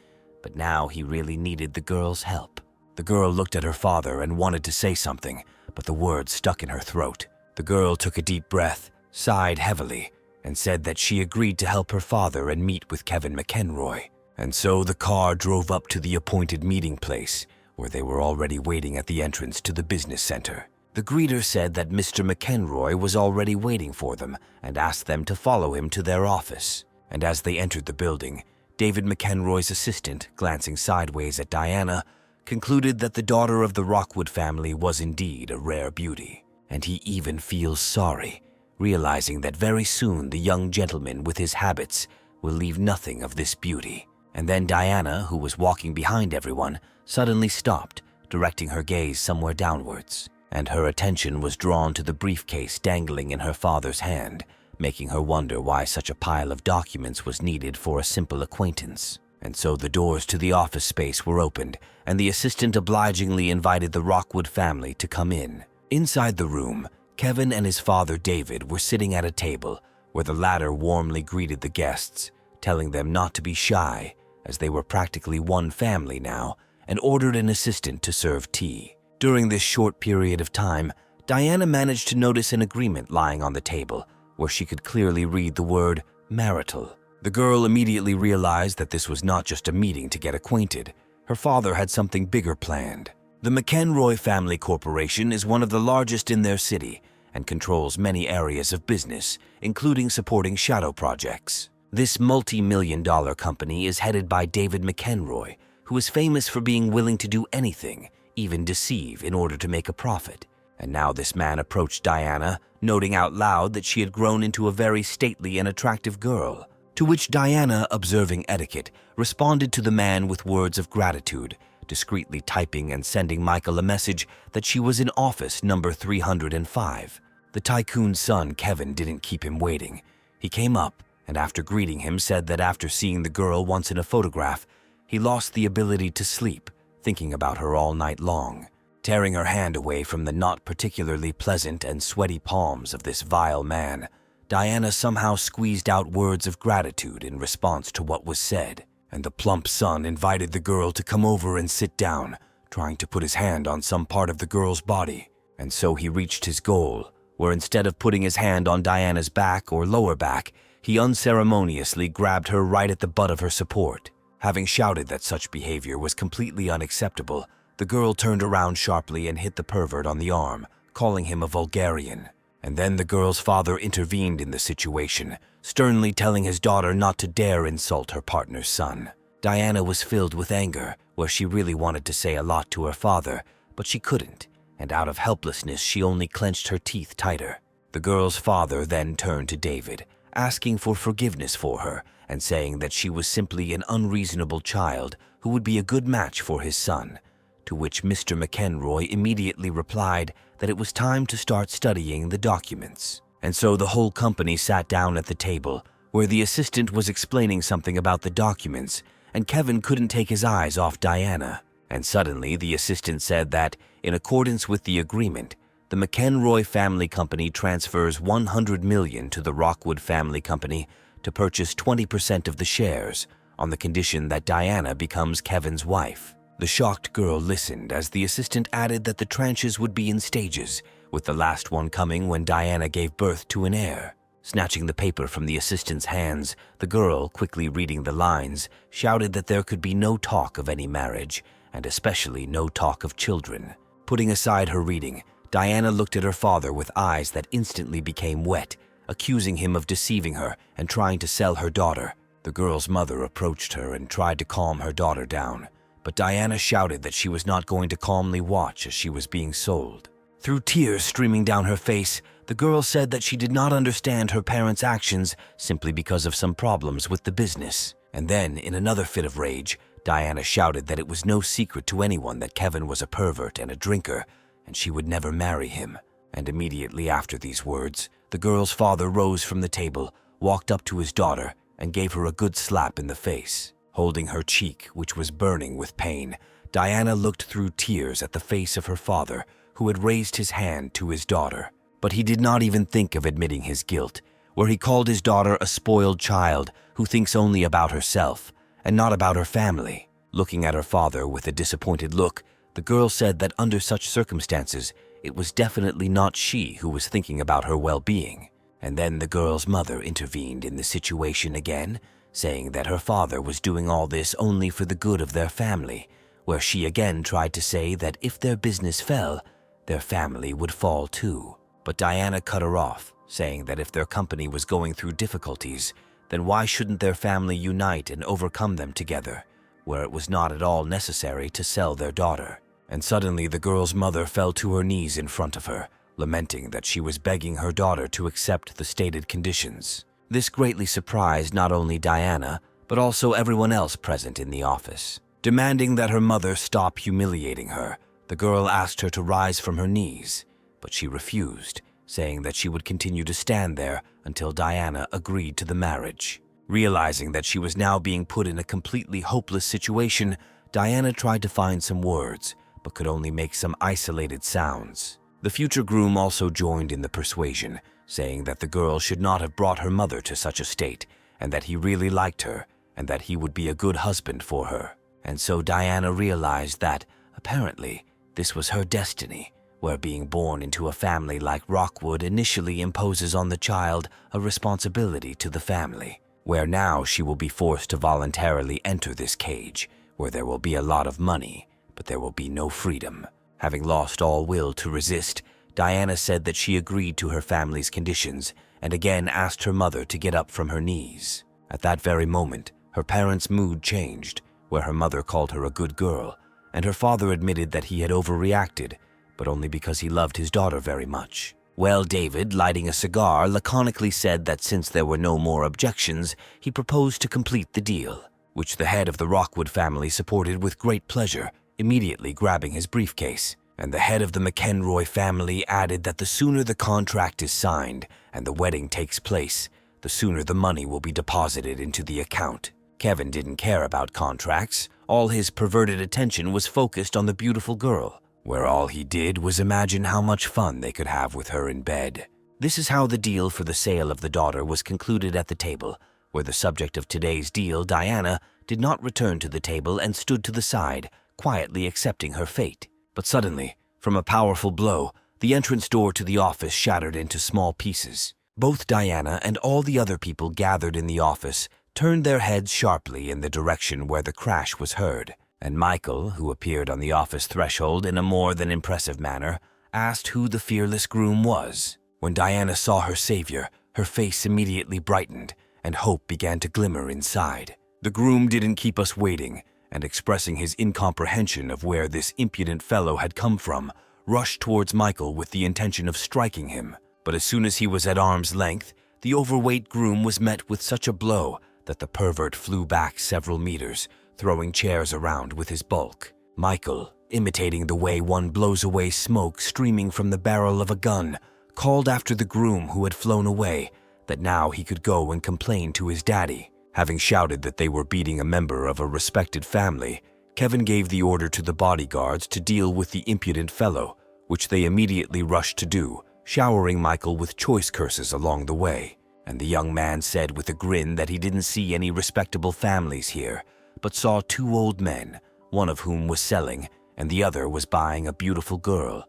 but now he really needed the girl's help. The girl looked at her father and wanted to say something, but the words stuck in her throat. The girl took a deep breath, sighed heavily, and said that she agreed to help her father and meet with Kevin McEnroy. And so the car drove up to the appointed meeting place, where they were already waiting at the entrance to the business center. The greeter said that Mr. McEnroy was already waiting for them and asked them to follow him to their office. And as they entered the building, David McEnroy's assistant, glancing sideways at Diana, concluded that the daughter of the Rockwood family was indeed a rare beauty. And he even feels sorry, realizing that very soon the young gentleman with his habits will leave nothing of this beauty. And then Diana, who was walking behind everyone, suddenly stopped, directing her gaze somewhere downwards, and her attention was drawn to the briefcase dangling in her father's hand, making her wonder why such a pile of documents was needed for a simple acquaintance. And so the doors to the office space were opened, and the assistant obligingly invited the Rockwood family to come in. Inside the room, Kevin and his father David were sitting at a table, where the latter warmly greeted the guests, telling them not to be shy, as they were practically one family now, and ordered an assistant to serve tea. During this short period of time, Diana managed to notice an agreement lying on the table, where she could clearly read the word marital. The girl immediately realized that this was not just a meeting to get acquainted. Her father had something bigger planned. The McEnroy Family Corporation is one of the largest in their city and controls many areas of business, including supporting shadow projects. This multi-million-dollar company is headed by David McEnroy, who is famous for being willing to do anything, even deceive, in order to make a profit. And now this man approached Diana, noting out loud that she had grown into a very stately and attractive girl. To which Diana, observing etiquette, responded to the man with words of gratitude, discreetly typing and sending Michael a message that she was in office number 305. The tycoon's son, Kevin, didn't keep him waiting. He came up and after greeting him said that after seeing the girl once in a photograph, he lost the ability to sleep, thinking about her all night long. Tearing her hand away from the not particularly pleasant and sweaty palms of this vile man, Diana somehow squeezed out words of gratitude in response to what was said, and the plump son invited the girl to come over and sit down, trying to put his hand on some part of the girl's body. And so he reached his goal, where instead of putting his hand on Diana's back or lower back, he unceremoniously grabbed her right at the butt of her support. Having shouted that such behavior was completely unacceptable, the girl turned around sharply and hit the pervert on the arm, calling him a vulgarian. And then the girl's father intervened in the situation, sternly telling his daughter not to dare insult her partner's son. Diana was filled with anger, where she really wanted to say a lot to her father, but she couldn't, and out of helplessness she only clenched her teeth tighter. The girl's father then turned to David, asking for forgiveness for her and saying that she was simply an unreasonable child who would be a good match for his son, to which Mr. McEnroy immediately replied that it was time to start studying the documents. And so the whole company sat down at the table, where the assistant was explaining something about the documents, and Kevin couldn't take his eyes off Diana. And suddenly the assistant said that, in accordance with the agreement, the McEnroy Family Company transfers $100 million to the Rockwood Family Company to purchase 20% of the shares, on the condition that Diana becomes Kevin's wife. The shocked girl listened as the assistant added that the tranches would be in stages, with the last one coming when Diana gave birth to an heir. Snatching the paper from the assistant's hands, the girl, quickly reading the lines, shouted that there could be no talk of any marriage, and especially no talk of children. Putting aside her reading, Diana looked at her father with eyes that instantly became wet, accusing him of deceiving her and trying to sell her daughter. The girl's mother approached her and tried to calm her daughter down, but Diana shouted that she was not going to calmly watch as she was being sold. Through tears streaming down her face, the girl said that she did not understand her parents' actions simply because of some problems with the business. And then, in another fit of rage, Diana shouted that it was no secret to anyone that Kevin was a pervert and a drinker, and she would never marry him. And immediately after these words, the girl's father rose from the table, walked up to his daughter, and gave her a good slap in the face. Holding her cheek, which was burning with pain, Diana looked through tears at the face of her father, who had raised his hand to his daughter. But he did not even think of admitting his guilt, where he called his daughter a spoiled child who thinks only about herself and not about her family. Looking at her father with a disappointed look, the girl said that under such circumstances, it was definitely not she who was thinking about her well-being. And then the girl's mother intervened in the situation again, saying that her father was doing all this only for the good of their family, where she again tried to say that if their business fell, their family would fall too. But Diana cut her off, saying that if their company was going through difficulties, then why shouldn't their family unite and overcome them together, where it was not at all necessary to sell their daughter. And suddenly the girl's mother fell to her knees in front of her, lamenting that she was begging her daughter to accept the stated conditions. This greatly surprised not only Diana, but also everyone else present in the office. Demanding that her mother stop humiliating her, the girl asked her to rise from her knees, but she refused, saying that she would continue to stand there until Diana agreed to the marriage. Realizing that she was now being put in a completely hopeless situation, Diana tried to find some words, but could only make some isolated sounds. The future groom also joined in the persuasion, saying that the girl should not have brought her mother to such a state, and that he really liked her, and that he would be a good husband for her. And so Diana realized that, apparently, this was her destiny, where being born into a family like Rockwood initially imposes on the child a responsibility to the family, where now she will be forced to voluntarily enter this cage, where there will be a lot of money, but there will be no freedom. Having lost all will to resist, Diana said that she agreed to her family's conditions and again asked her mother to get up from her knees. At that very moment, her parents' mood changed, where her mother called her a good girl, and her father admitted that he had overreacted, but only because he loved his daughter very much. Well, David, lighting a cigar, laconically said that since there were no more objections, he proposed to complete the deal, which the head of the Rockwood family supported with great pleasure, immediately grabbing his briefcase. And the head of the McEnroy family added that the sooner the contract is signed and the wedding takes place, the sooner the money will be deposited into the account. Kevin didn't care about contracts. All his perverted attention was focused on the beautiful girl, where all he did was imagine how much fun they could have with her in bed. This is how the deal for the sale of the daughter was concluded at the table, where the subject of today's deal, Diana, did not return to the table and stood to the side, quietly accepting her fate. But suddenly, from a powerful blow, the entrance door to the office shattered into small pieces. Both Diana and all the other people gathered in the office turned their heads sharply in the direction where the crash was heard, and Michael, who appeared on the office threshold in a more than impressive manner, asked who the fearless groom was. When Diana saw her savior, her face immediately brightened, and hope began to glimmer inside. The groom didn't keep us waiting, and expressing his incomprehension of where this impudent fellow had come from, rushed towards Michael with the intention of striking him. But as soon as he was at arm's length, the overweight groom was met with such a blow that the pervert flew back several meters, throwing chairs around with his bulk. Michael, imitating the way one blows away smoke streaming from the barrel of a gun, called after the groom who had flown away that now he could go and complain to his daddy. Having shouted that they were beating a member of a respected family, Kevin gave the order to the bodyguards to deal with the impudent fellow, which they immediately rushed to do, showering Michael with choice curses along the way. And the young man said with a grin that he didn't see any respectable families here, but saw two old men, one of whom was selling and the other was buying a beautiful girl.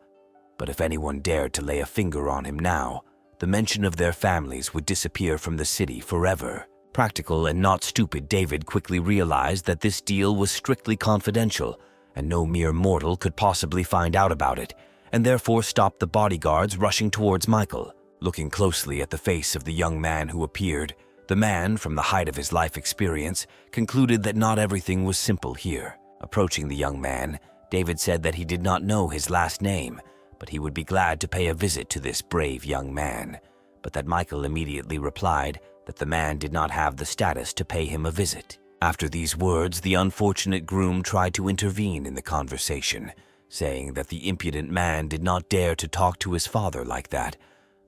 But if anyone dared to lay a finger on him now, the mention of their families would disappear from the city forever. Practical and not stupid David quickly realized that this deal was strictly confidential and no mere mortal could possibly find out about it, and therefore stopped the bodyguards rushing towards Michael. Looking closely at the face of the young man who appeared, the man, from the height of his life experience, concluded that not everything was simple here. Approaching the young man, David said that he did not know his last name, but he would be glad to pay a visit to this brave young man, but that Michael immediately replied that the man did not have the status to pay him a visit. After these words, the unfortunate groom tried to intervene in the conversation, saying that the impudent man did not dare to talk to his father like that,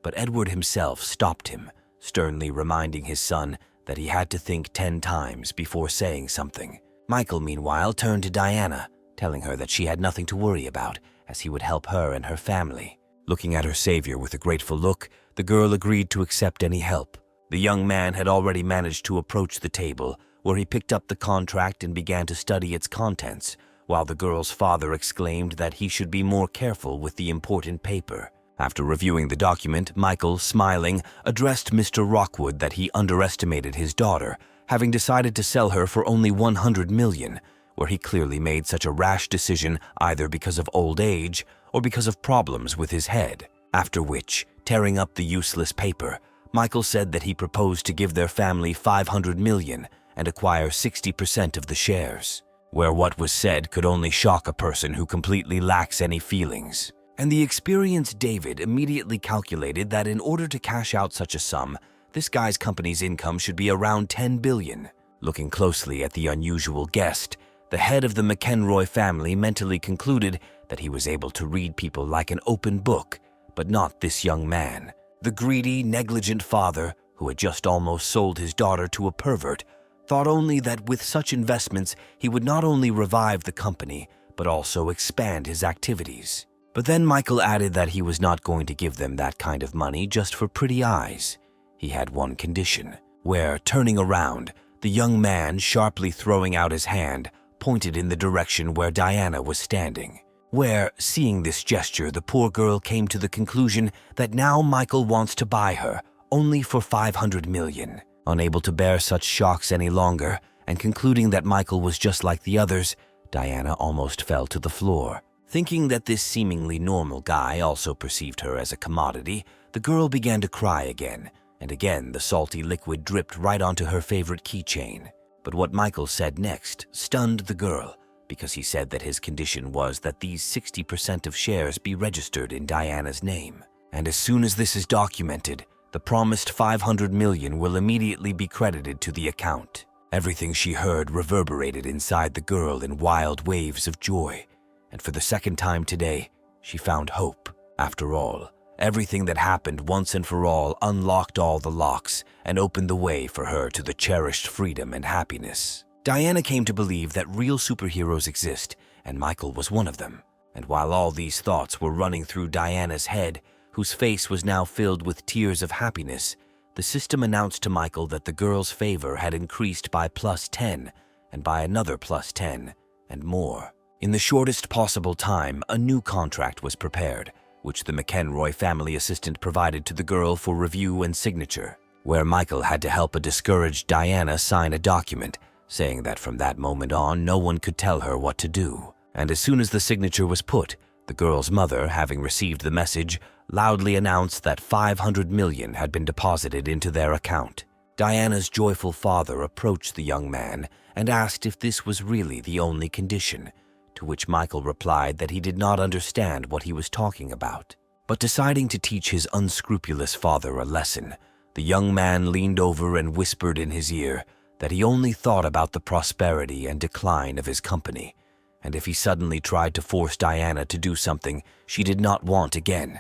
but Edward himself stopped him, sternly reminding his son that he had to think 10 times before saying something. Michael, meanwhile, turned to Diana, telling her that she had nothing to worry about, as he would help her and her family. Looking at her savior with a grateful look, the girl agreed to accept any help. The young man had already managed to approach the table, where he picked up the contract and began to study its contents, while the girl's father exclaimed that he should be more careful with the important paper. After reviewing the document, Michael, smiling, addressed Mr. Rockwood that he underestimated his daughter, having decided to sell her for only $100 million, where he clearly made such a rash decision either because of old age or because of problems with his head. After which, tearing up the useless paper, Michael said that he proposed to give their family $500 million and acquire 60% of the shares, where what was said could only shock a person who completely lacks any feelings. And the experienced David immediately calculated that in order to cash out such a sum, this guy's company's income should be around $10 billion. Looking closely at the unusual guest, the head of the McEnroy family mentally concluded that he was able to read people like an open book, but not this young man. The greedy, negligent father, who had just almost sold his daughter to a pervert, thought only that with such investments he would not only revive the company, but also expand his activities. But then Michael added that he was not going to give them that kind of money just for pretty eyes. He had one condition, where, turning around, the young man, sharply throwing out his hand, pointed in the direction where Diana was standing. where, seeing this gesture, the poor girl came to the conclusion that now Michael wants to buy her, only for 500 million. Unable to bear such shocks any longer, and concluding that Michael was just like the others, Diana almost fell to the floor. Thinking that this seemingly normal guy also perceived her as a commodity, the girl began to cry again, and again the salty liquid dripped right onto her favorite keychain. But what Michael said next stunned the girl, because he said that his condition was that these 60% of shares be registered in Diana's name. And as soon as this is documented, the promised 500 million will immediately be credited to the account. Everything she heard reverberated inside the girl in wild waves of joy, and for the second time today, she found hope. After all, everything that happened once and for all unlocked all the locks and opened the way for her to the cherished freedom and happiness. Diana came to believe that real superheroes exist, and Michael was one of them. And while all these thoughts were running through Diana's head, whose face was now filled with tears of happiness, the system announced to Michael that the girl's favor had increased by +10, and by another +10, and more. In the shortest possible time, a new contract was prepared, which the McEnroy family assistant provided to the girl for review and signature, where Michael had to help a discouraged Diana sign a document saying that from that moment on, no one could tell her what to do. And as soon as the signature was put, the girl's mother, having received the message, loudly announced that 500 million had been deposited into their account. Diana's joyful father approached the young man and asked if this was really the only condition, to which Michael replied that he did not understand what he was talking about. But deciding to teach his unscrupulous father a lesson, the young man leaned over and whispered in his ear that he only thought about the prosperity and decline of his company, and if he suddenly tried to force Diana to do something she did not want again,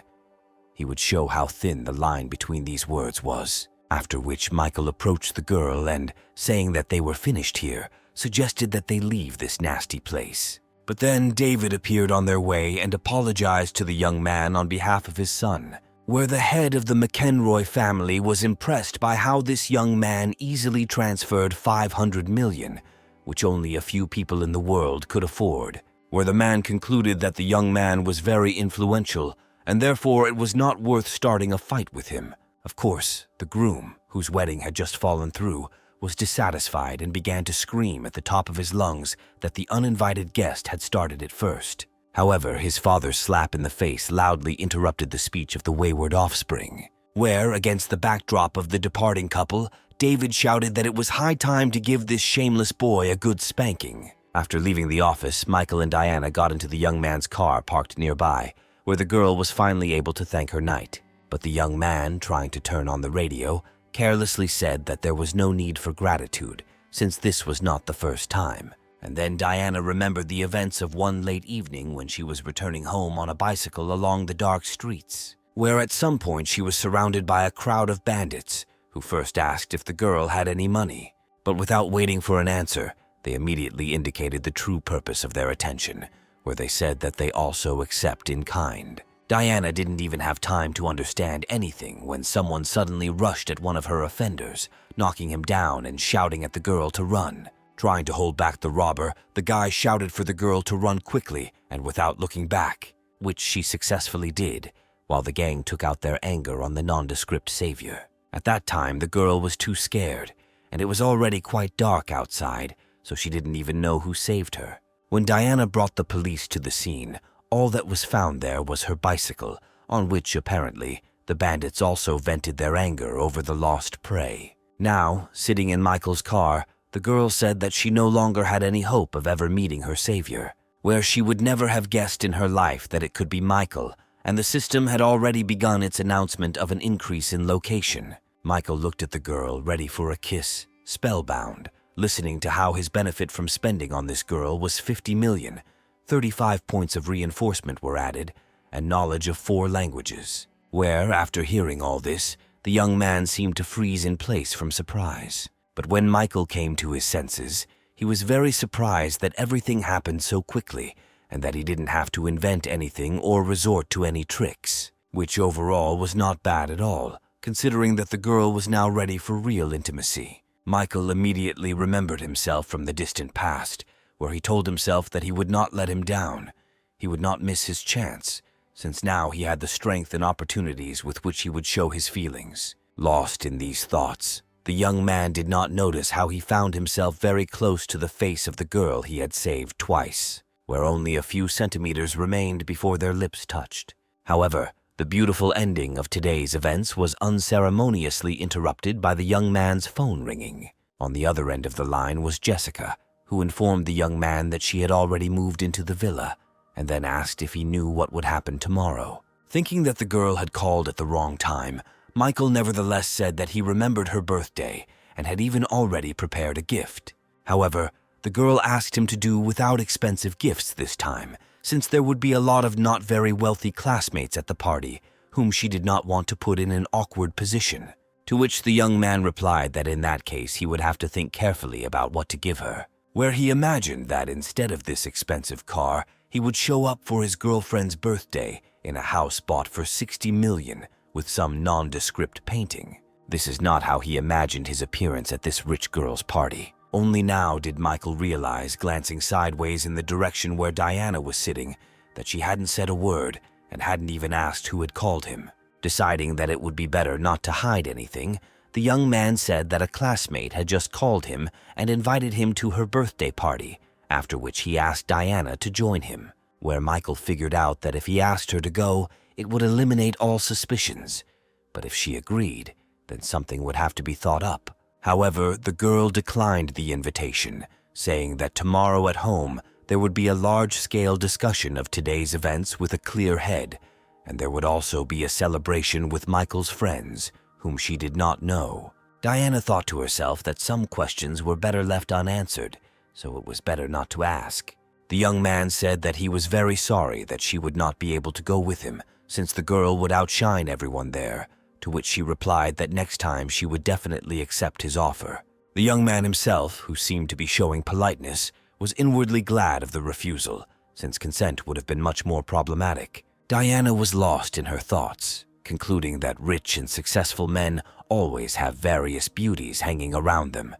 he would show how thin the line between these words was. After which Michael approached the girl and, saying that they were finished here, suggested that they leave this nasty place. But then David appeared on their way and apologized to the young man on behalf of his son, where the head of the McEnroy family was impressed by how this young man easily transferred 500 million, which only a few people in the world could afford, where the man concluded that the young man was very influential, and therefore it was not worth starting a fight with him. Of course, the groom, whose wedding had just fallen through, was dissatisfied and began to scream at the top of his lungs that the uninvited guest had started it first. However, his father's slap in the face loudly interrupted the speech of the wayward offspring, where, against the backdrop of the departing couple, David shouted that it was high time to give this shameless boy a good spanking. After leaving the office, Michael and Diana got into the young man's car parked nearby, where the girl was finally able to thank her knight. But the young man, trying to turn on the radio, carelessly said that there was no need for gratitude, since this was not the first time. And then Diana remembered the events of one late evening when she was returning home on a bicycle along the dark streets, where at some point she was surrounded by a crowd of bandits, who first asked if the girl had any money. But without waiting for an answer, they immediately indicated the true purpose of their attention, where they said that they also accept in kind. Diana didn't even have time to understand anything when someone suddenly rushed at one of her offenders, knocking him down and shouting at the girl to run. Trying to hold back the robber, the guy shouted for the girl to run quickly and without looking back, which she successfully did, while the gang took out their anger on the nondescript savior. At that time, the girl was too scared, and it was already quite dark outside, so she didn't even know who saved her. When Diana brought the police to the scene, all that was found there was her bicycle, on which, apparently, the bandits also vented their anger over the lost prey. Now, sitting in Michael's car, the girl said that she no longer had any hope of ever meeting her savior, where she would never have guessed in her life that it could be Michael, and the system had already begun its announcement of an increase in location. Michael looked at the girl, ready for a kiss, spellbound, listening to how his benefit from spending on this girl was 50 million, 35 points of reinforcement were added, and knowledge of 4 languages, where, after hearing all this, the young man seemed to freeze in place from surprise. But when Michael came to his senses, he was very surprised that everything happened so quickly, and that he didn't have to invent anything or resort to any tricks, which overall was not bad at all, considering that the girl was now ready for real intimacy. Michael immediately remembered himself from the distant past, where he told himself that he would not let him down. he would not miss his chance, since now he had the strength and opportunities with which he would show his feelings. Lost in these thoughts, the young man did not notice how he found himself very close to the face of the girl he had saved twice, where only a few centimeters remained before their lips touched. However, the beautiful ending of today's events was unceremoniously interrupted by the young man's phone ringing. On the other end of the line was Jessica, who informed the young man that she had already moved into the villa, and then asked if he knew what would happen tomorrow. Thinking that the girl had called at the wrong time, Michael nevertheless said that he remembered her birthday and had even already prepared a gift. However, the girl asked him to do without expensive gifts this time, since there would be a lot of not very wealthy classmates at the party, whom she did not want to put in an awkward position. To which the young man replied that in that case he would have to think carefully about what to give her, where he imagined that instead of this expensive car, he would show up for his girlfriend's birthday in a house bought for 60 million with some nondescript painting. This is not how he imagined his appearance at this rich girl's party. Only now did Michael realize, glancing sideways in the direction where Diana was sitting, that she hadn't said a word and hadn't even asked who had called him. Deciding that it would be better not to hide anything, the young man said that a classmate had just called him and invited him to her birthday party, after which he asked Diana to join him, where Michael figured out that if he asked her to go, it would eliminate all suspicions. But if she agreed, then something would have to be thought up. However, the girl declined the invitation, saying that tomorrow at home there would be a large-scale discussion of today's events with a clear head, and there would also be a celebration with Michael's friends, whom she did not know. Diana thought to herself that some questions were better left unanswered, so it was better not to ask. The young man said that he was very sorry that she would not be able to go with him, since the girl would outshine everyone there, to which she replied that next time she would definitely accept his offer. The young man himself, who seemed to be showing politeness, was inwardly glad of the refusal, since consent would have been much more problematic. Diana was lost in her thoughts, concluding that rich and successful men always have various beauties hanging around them,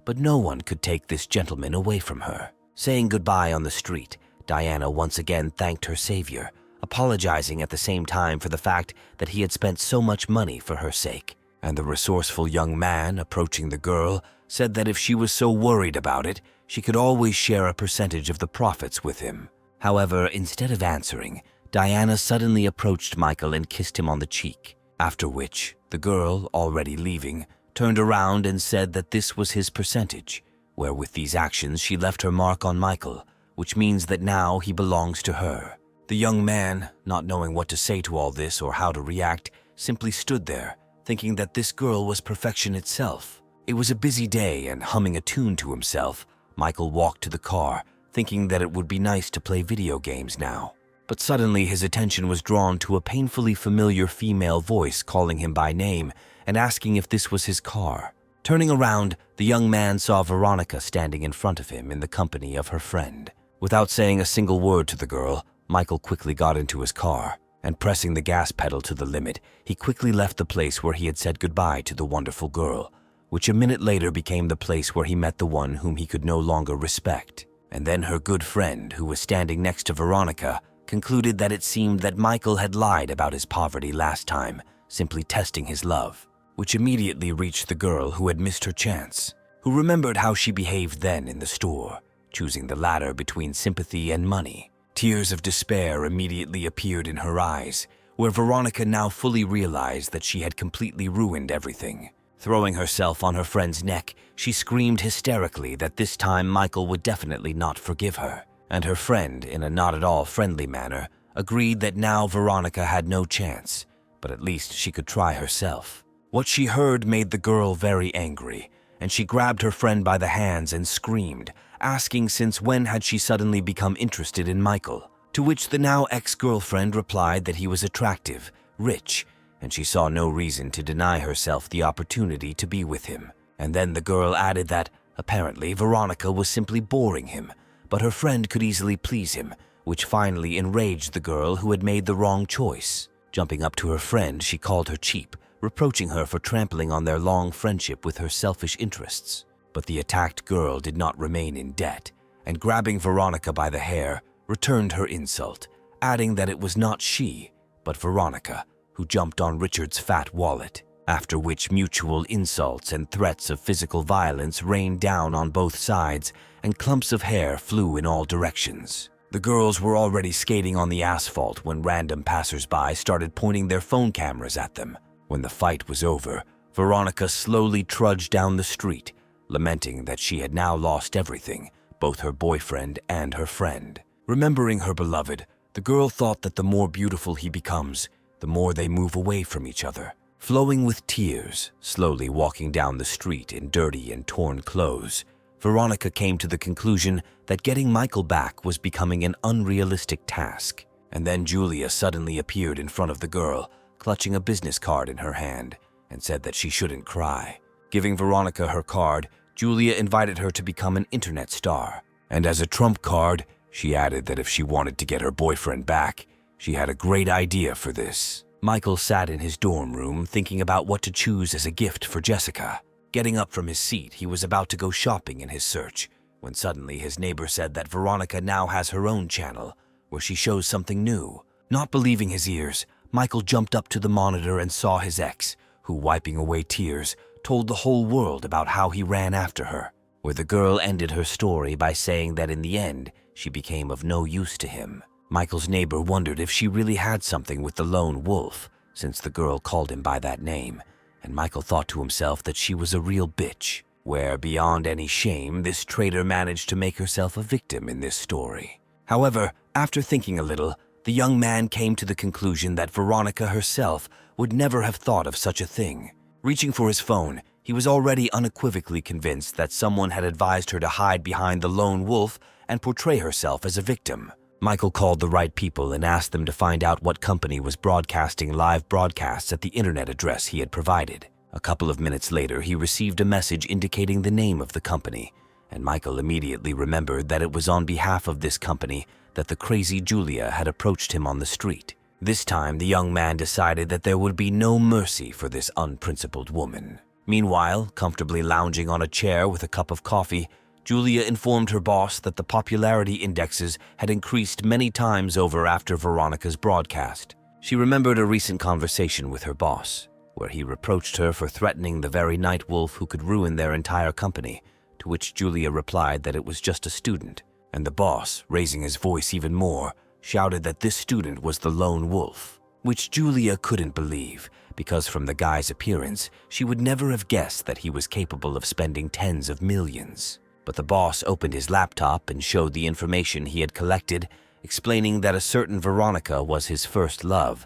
but no one could take this gentleman away from her. Saying goodbye on the street, Diana once again thanked her savior, apologizing at the same time for the fact that he had spent so much money for her sake. And the resourceful young man, approaching the girl, said that if she was so worried about it, she could always share a percentage of the profits with him. However, instead of answering, Diana suddenly approached Michael and kissed him on the cheek, after which the girl, already leaving, turned around and said that this was his percentage, where with these actions she left her mark on Michael, which means that now he belongs to her. The young man, not knowing what to say to all this or how to react, simply stood there, thinking that this girl was perfection itself. It was a busy day, and humming a tune to himself, Michael walked to the car, thinking that it would be nice to play video games now. But suddenly his attention was drawn to a painfully familiar female voice calling him by name and asking if this was his car. Turning around, the young man saw Veronica standing in front of him in the company of her friend. Without saying a single word to the girl, Michael quickly got into his car, and pressing the gas pedal to the limit, he quickly left the place where he had said goodbye to the wonderful girl, which a minute later became the place where he met the one whom he could no longer respect. And then her good friend, who was standing next to Veronica, concluded that it seemed that Michael had lied about his poverty last time, simply testing his love, which immediately reached the girl who had missed her chance, who remembered how she behaved then in the store, choosing the latter between sympathy and money. Tears of despair immediately appeared in her eyes, where Veronica now fully realized that she had completely ruined everything. Throwing herself on her friend's neck, she screamed hysterically that this time Michael would definitely not forgive her, and her friend, in a not at all friendly manner, agreed that now Veronica had no chance, but at least she could try herself. What she heard made the girl very angry, and she grabbed her friend by the hands and screamed, asking since when had she suddenly become interested in Michael, to which the now ex-girlfriend replied that he was attractive, rich, and she saw no reason to deny herself the opportunity to be with him. And then the girl added that, apparently, Veronica was simply boring him, but her friend could easily please him, which finally enraged the girl who had made the wrong choice. Jumping up to her friend, she called her cheap, reproaching her for trampling on their long friendship with her selfish interests. But the attacked girl did not remain in debt, and grabbing Veronica by the hair, returned her insult, adding that it was not she, but Veronica, who jumped on Richard's fat wallet, after which mutual insults and threats of physical violence rained down on both sides and clumps of hair flew in all directions. The girls were already skating on the asphalt when random passers-by started pointing their phone cameras at them. When the fight was over, Veronica slowly trudged down the street, lamenting that she had now lost everything, both her boyfriend and her friend. Remembering her beloved, the girl thought that the more beautiful he becomes, the more they move away from each other. Flowing with tears, slowly walking down the street in dirty and torn clothes, Veronica came to the conclusion that getting Michael back was becoming an unrealistic task. And then Julia suddenly appeared in front of the girl, clutching a business card in her hand, and said that she shouldn't cry. Giving Veronica her card, Julia invited her to become an internet star. And as a trump card, she added that if she wanted to get her boyfriend back, she had a great idea for this. Michael sat in his dorm room thinking about what to choose as a gift for Jessica. Getting up from his seat, he was about to go shopping in his search, when suddenly his neighbor said that Veronica now has her own channel, where she shows something new. Not believing his ears, Michael jumped up to the monitor and saw his ex, who, wiping away tears, told the whole world about how he ran after her, where the girl ended her story by saying that in the end, she became of no use to him. Michael's neighbor wondered if she really had something with the lone wolf, since the girl called him by that name, and Michael thought to himself that she was a real bitch, where, beyond any shame, this traitor managed to make herself a victim in this story. However, after thinking a little, the young man came to the conclusion that Veronica herself would never have thought of such a thing. Reaching for his phone, he was already unequivocally convinced that someone had advised her to hide behind the lone wolf and portray herself as a victim. Michael called the right people and asked them to find out what company was broadcasting live broadcasts at the internet address he had provided. A couple of minutes later, he received a message indicating the name of the company, and Michael immediately remembered that it was on behalf of this company that the crazy Julia had approached him on the street. This time, the young man decided that there would be no mercy for this unprincipled woman. Meanwhile, comfortably lounging on a chair with a cup of coffee, Julia informed her boss that the popularity indexes had increased many times over after Veronica's broadcast. She remembered a recent conversation with her boss, where he reproached her for threatening the very night wolf who could ruin their entire company, to which Julia replied that it was just a student. And the boss, raising his voice even more, shouted that this student was the lone wolf, which Julia couldn't believe, because from the guy's appearance, she would never have guessed that he was capable of spending tens of millions. But the boss opened his laptop and showed the information he had collected, explaining that a certain Veronica was his first love.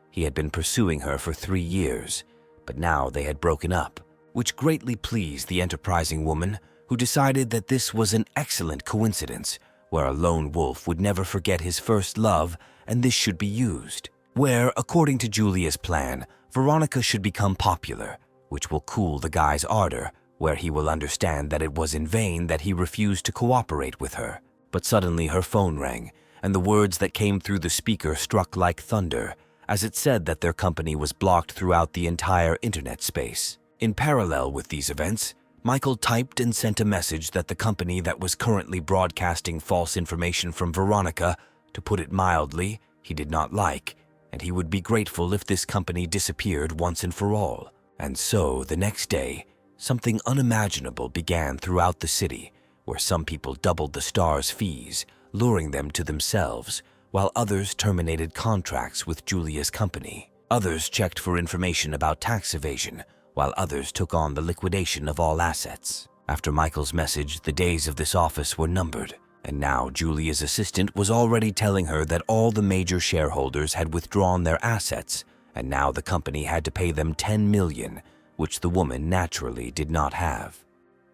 He had been pursuing her for 3 years, but now they had broken up, which greatly pleased the enterprising woman, who decided that this was an excellent coincidence, where a lone wolf would never forget his first love, and this should be used. Where, according to Julia's plan, Veronica should become popular, which will cool the guy's ardor, where he will understand that it was in vain that he refused to cooperate with her. But suddenly her phone rang, and the words that came through the speaker struck like thunder, as it said that their company was blocked throughout the entire internet space. In parallel with these events, Michael typed and sent a message that the company that was currently broadcasting false information from Veronica, to put it mildly, he did not like, and he would be grateful if this company disappeared once and for all. And so, the next day, something unimaginable began throughout the city, where some people doubled the stars' fees, luring them to themselves, while others terminated contracts with Julia's company. Others checked for information about tax evasion, while others took on the liquidation of all assets. After Michael's message, the days of this office were numbered, and now Julia's assistant was already telling her that all the major shareholders had withdrawn their assets, and now the company had to pay them $10 million, which the woman naturally did not have.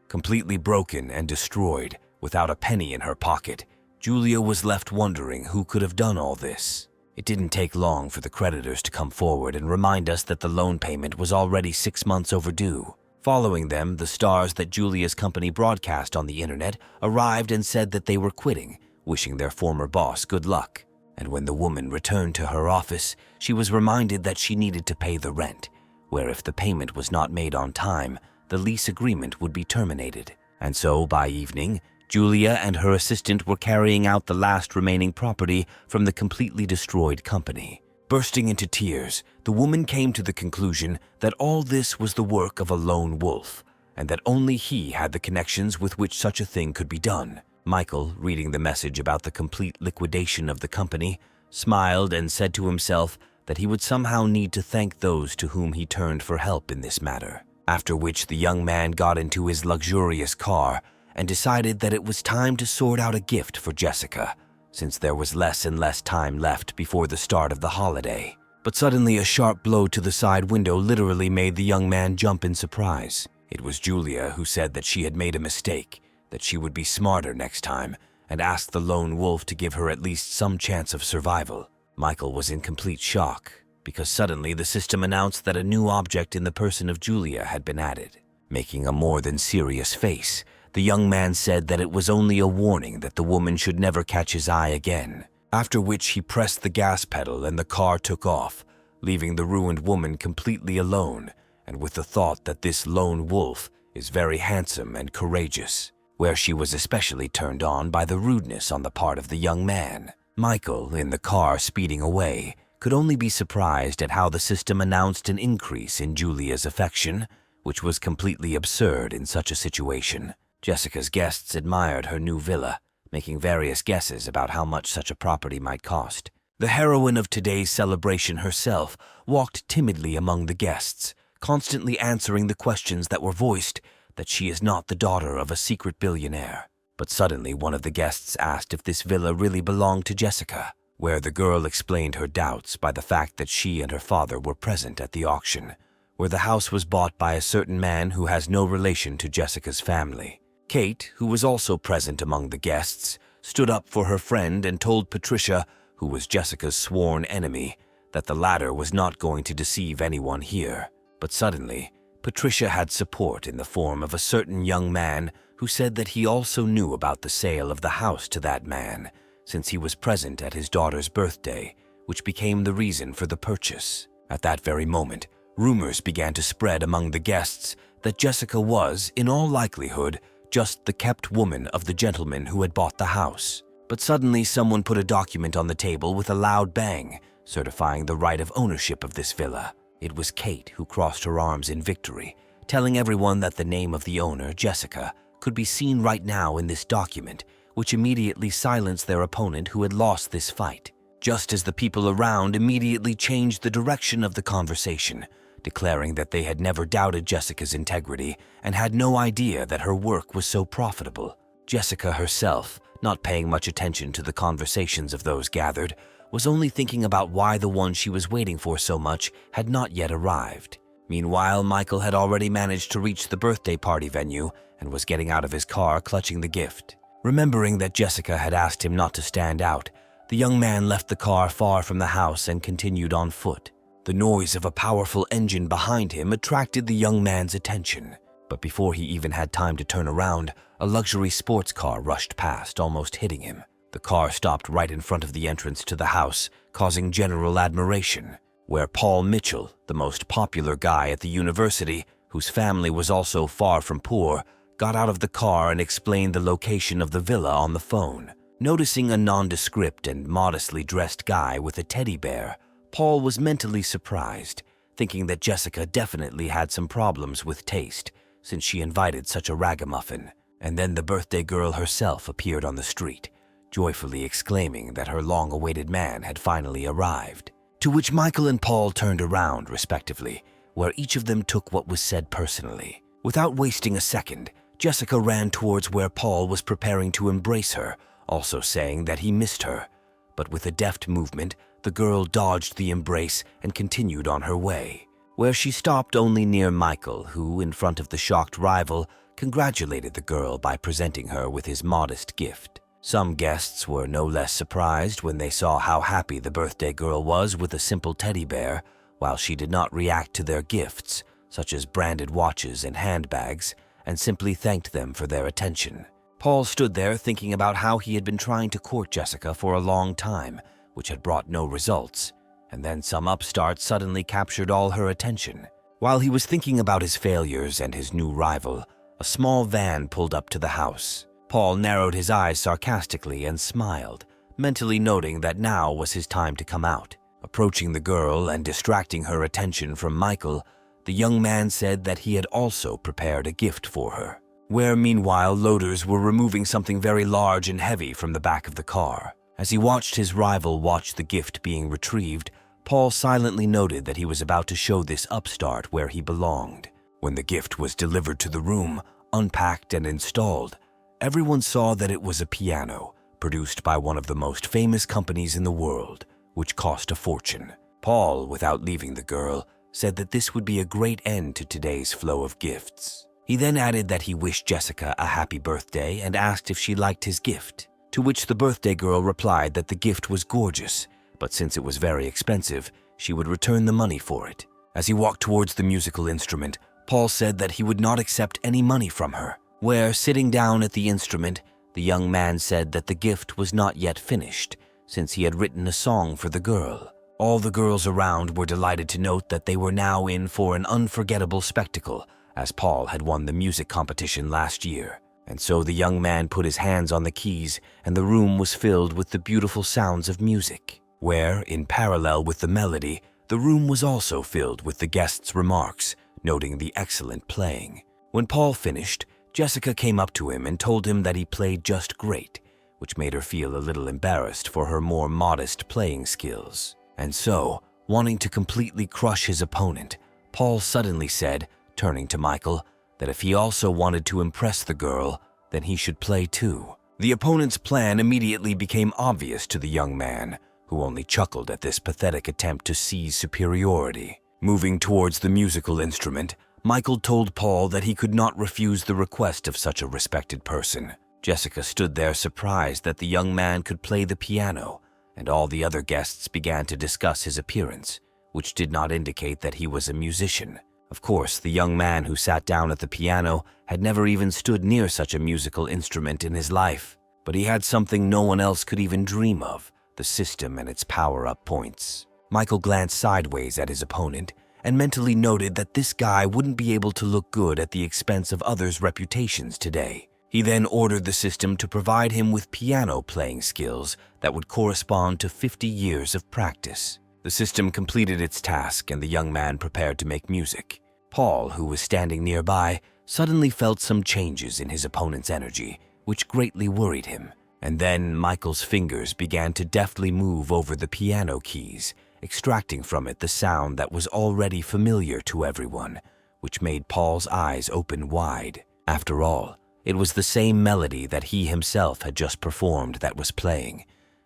Completely broken and destroyed, without a penny in her pocket, Julia was left wondering who could have done all this. It didn't take long for the creditors to come forward and remind us that the loan payment was already 6 months overdue. Following them, the stars that Julia's company broadcast on the internet arrived and said that they were quitting, wishing their former boss good luck. And when the woman returned to her office, she was reminded that she needed to pay the rent, where if the payment was not made on time, the lease agreement would be terminated. And so, by evening, Julia and her assistant were carrying out the last remaining property from the completely destroyed company. Bursting into tears, the woman came to the conclusion that all this was the work of a lone wolf, and that only he had the connections with which such a thing could be done. Michael, reading the message about the complete liquidation of the company, smiled and said to himself that he would somehow need to thank those to whom he turned for help in this matter. After which the young man got into his luxurious car and decided that it was time to sort out a gift for Jessica, since there was less and less time left before the start of the holiday. But suddenly a sharp blow to the side window literally made the young man jump in surprise. It was Julia who said that she had made a mistake, that she would be smarter next time, and asked the lone wolf to give her at least some chance of survival. Michael was in complete shock, because suddenly the system announced that a new object in the person of Julia had been added. Making a more than serious face, the young man said that it was only a warning that the woman should never catch his eye again, after which he pressed the gas pedal and the car took off, leaving the ruined woman completely alone, and with the thought that this lone wolf is very handsome and courageous, where she was especially turned on by the rudeness on the part of the young man. Michael, in the car speeding away, could only be surprised at how the system announced an increase in Julia's affection, which was completely absurd in such a situation. Jessica's guests admired her new villa, making various guesses about how much such a property might cost. The heroine of today's celebration herself walked timidly among the guests, constantly answering the questions that were voiced that she is not the daughter of a secret billionaire. But suddenly one of the guests asked if this villa really belonged to Jessica, where the girl explained her doubts by the fact that she and her father were present at the auction, where the house was bought by a certain man who has no relation to Jessica's family. Kate, who was also present among the guests, stood up for her friend and told Patricia, who was Jessica's sworn enemy, that the latter was not going to deceive anyone here. But suddenly, Patricia had support in the form of a certain young man who said that he also knew about the sale of the house to that man, since he was present at his daughter's birthday, which became the reason for the purchase. At that very moment, rumors began to spread among the guests that Jessica was, in all likelihood, just the kept woman of the gentleman who had bought the house. But suddenly someone put a document on the table with a loud bang, certifying the right of ownership of this villa. It was Kate who crossed her arms in victory, telling everyone that the name of the owner, Jessica, could be seen right now in this document, which immediately silenced their opponent who had lost this fight, just as the people around immediately changed the direction of the conversation, declaring that they had never doubted Jessica's integrity and had no idea that her work was so profitable. Jessica herself, not paying much attention to the conversations of those gathered, was only thinking about why the one she was waiting for so much had not yet arrived. Meanwhile, Michael had already managed to reach the birthday party venue and was getting out of his car clutching the gift. Remembering that Jessica had asked him not to stand out, the young man left the car far from the house and continued on foot. The noise of a powerful engine behind him attracted the young man's attention, but before he even had time to turn around, a luxury sports car rushed past, almost hitting him. The car stopped right in front of the entrance to the house, causing general admiration, where Paul Mitchell, the most popular guy at the university, whose family was also far from poor, got out of the car and explained the location of the villa on the phone. Noticing a nondescript and modestly dressed guy with a teddy bear, Paul was mentally surprised, thinking that Jessica definitely had some problems with taste, since she invited such a ragamuffin. And then the birthday girl herself appeared on the street, joyfully exclaiming that her long-awaited man had finally arrived. To which Michael and Paul turned around, respectively, where each of them took what was said personally. Without wasting a second, Jessica ran towards where Paul was preparing to embrace her, also saying that he missed her. But with a deft movement, the girl dodged the embrace and continued on her way, where she stopped only near Michael, who, in front of the shocked rival, congratulated the girl by presenting her with his modest gift. Some guests were no less surprised when they saw how happy the birthday girl was with a simple teddy bear, while she did not react to their gifts, such as branded watches and handbags, and simply thanked them for their attention. Paul stood there thinking about how he had been trying to court Jessica for a long time, which had brought no results, and then some upstart suddenly captured all her attention. While he was thinking about his failures and his new rival, a small van pulled up to the house. Paul narrowed his eyes sarcastically and smiled, mentally noting that now was his time to come out. Approaching the girl and distracting her attention from Michael, the young man said that he had also prepared a gift for her, where meanwhile loaders were removing something very large and heavy from the back of the car. As he watched his rival watch the gift being retrieved, Paul silently noted that he was about to show this upstart where he belonged. When the gift was delivered to the room, unpacked and installed, everyone saw that it was a piano produced by one of the most famous companies in the world, which cost a fortune. Paul, without leaving the girl, said that this would be a great end to today's flow of gifts. He then added that he wished Jessica a happy birthday and asked if she liked his gift, to which the birthday girl replied that the gift was gorgeous, but since it was very expensive, she would return the money for it. As he walked towards the musical instrument, Paul said that he would not accept any money from her, where, sitting down at the instrument, the young man said that the gift was not yet finished, since he had written a song for the girl. All the girls around were delighted to note that they were now in for an unforgettable spectacle, as Paul had won the music competition last year. And so the young man put his hands on the keys, and the room was filled with the beautiful sounds of music, where, in parallel with the melody, the room was also filled with the guests' remarks, noting the excellent playing. When Paul finished, Jessica came up to him and told him that he played just great, which made her feel a little embarrassed for her more modest playing skills. And so, wanting to completely crush his opponent, Paul suddenly said, turning to Michael, that if he also wanted to impress the girl, then he should play too. The opponent's plan immediately became obvious to the young man, who only chuckled at this pathetic attempt to seize superiority. Moving towards the musical instrument, Michael told Paul that he could not refuse the request of such a respected person. Jessica stood there surprised that the young man could play the piano, and all the other guests began to discuss his appearance, which did not indicate that he was a musician. Of course, the young man who sat down at the piano had never even stood near such a musical instrument in his life, but he had something no one else could even dream of, the system and its power-up points. Michael glanced sideways at his opponent and mentally noted that this guy wouldn't be able to look good at the expense of others' reputations today. He then ordered the system to provide him with piano playing skills that would correspond to 50 years of practice. The system completed its task and the young man prepared to make music. Paul, who was standing nearby, suddenly felt some changes in his opponent's energy, which greatly worried him. And then Michael's fingers began to deftly move over the piano keys, extracting from it the sound that was already familiar to everyone, which made Paul's eyes open wide. After all, it was the same melody that he himself had just performed that was playing,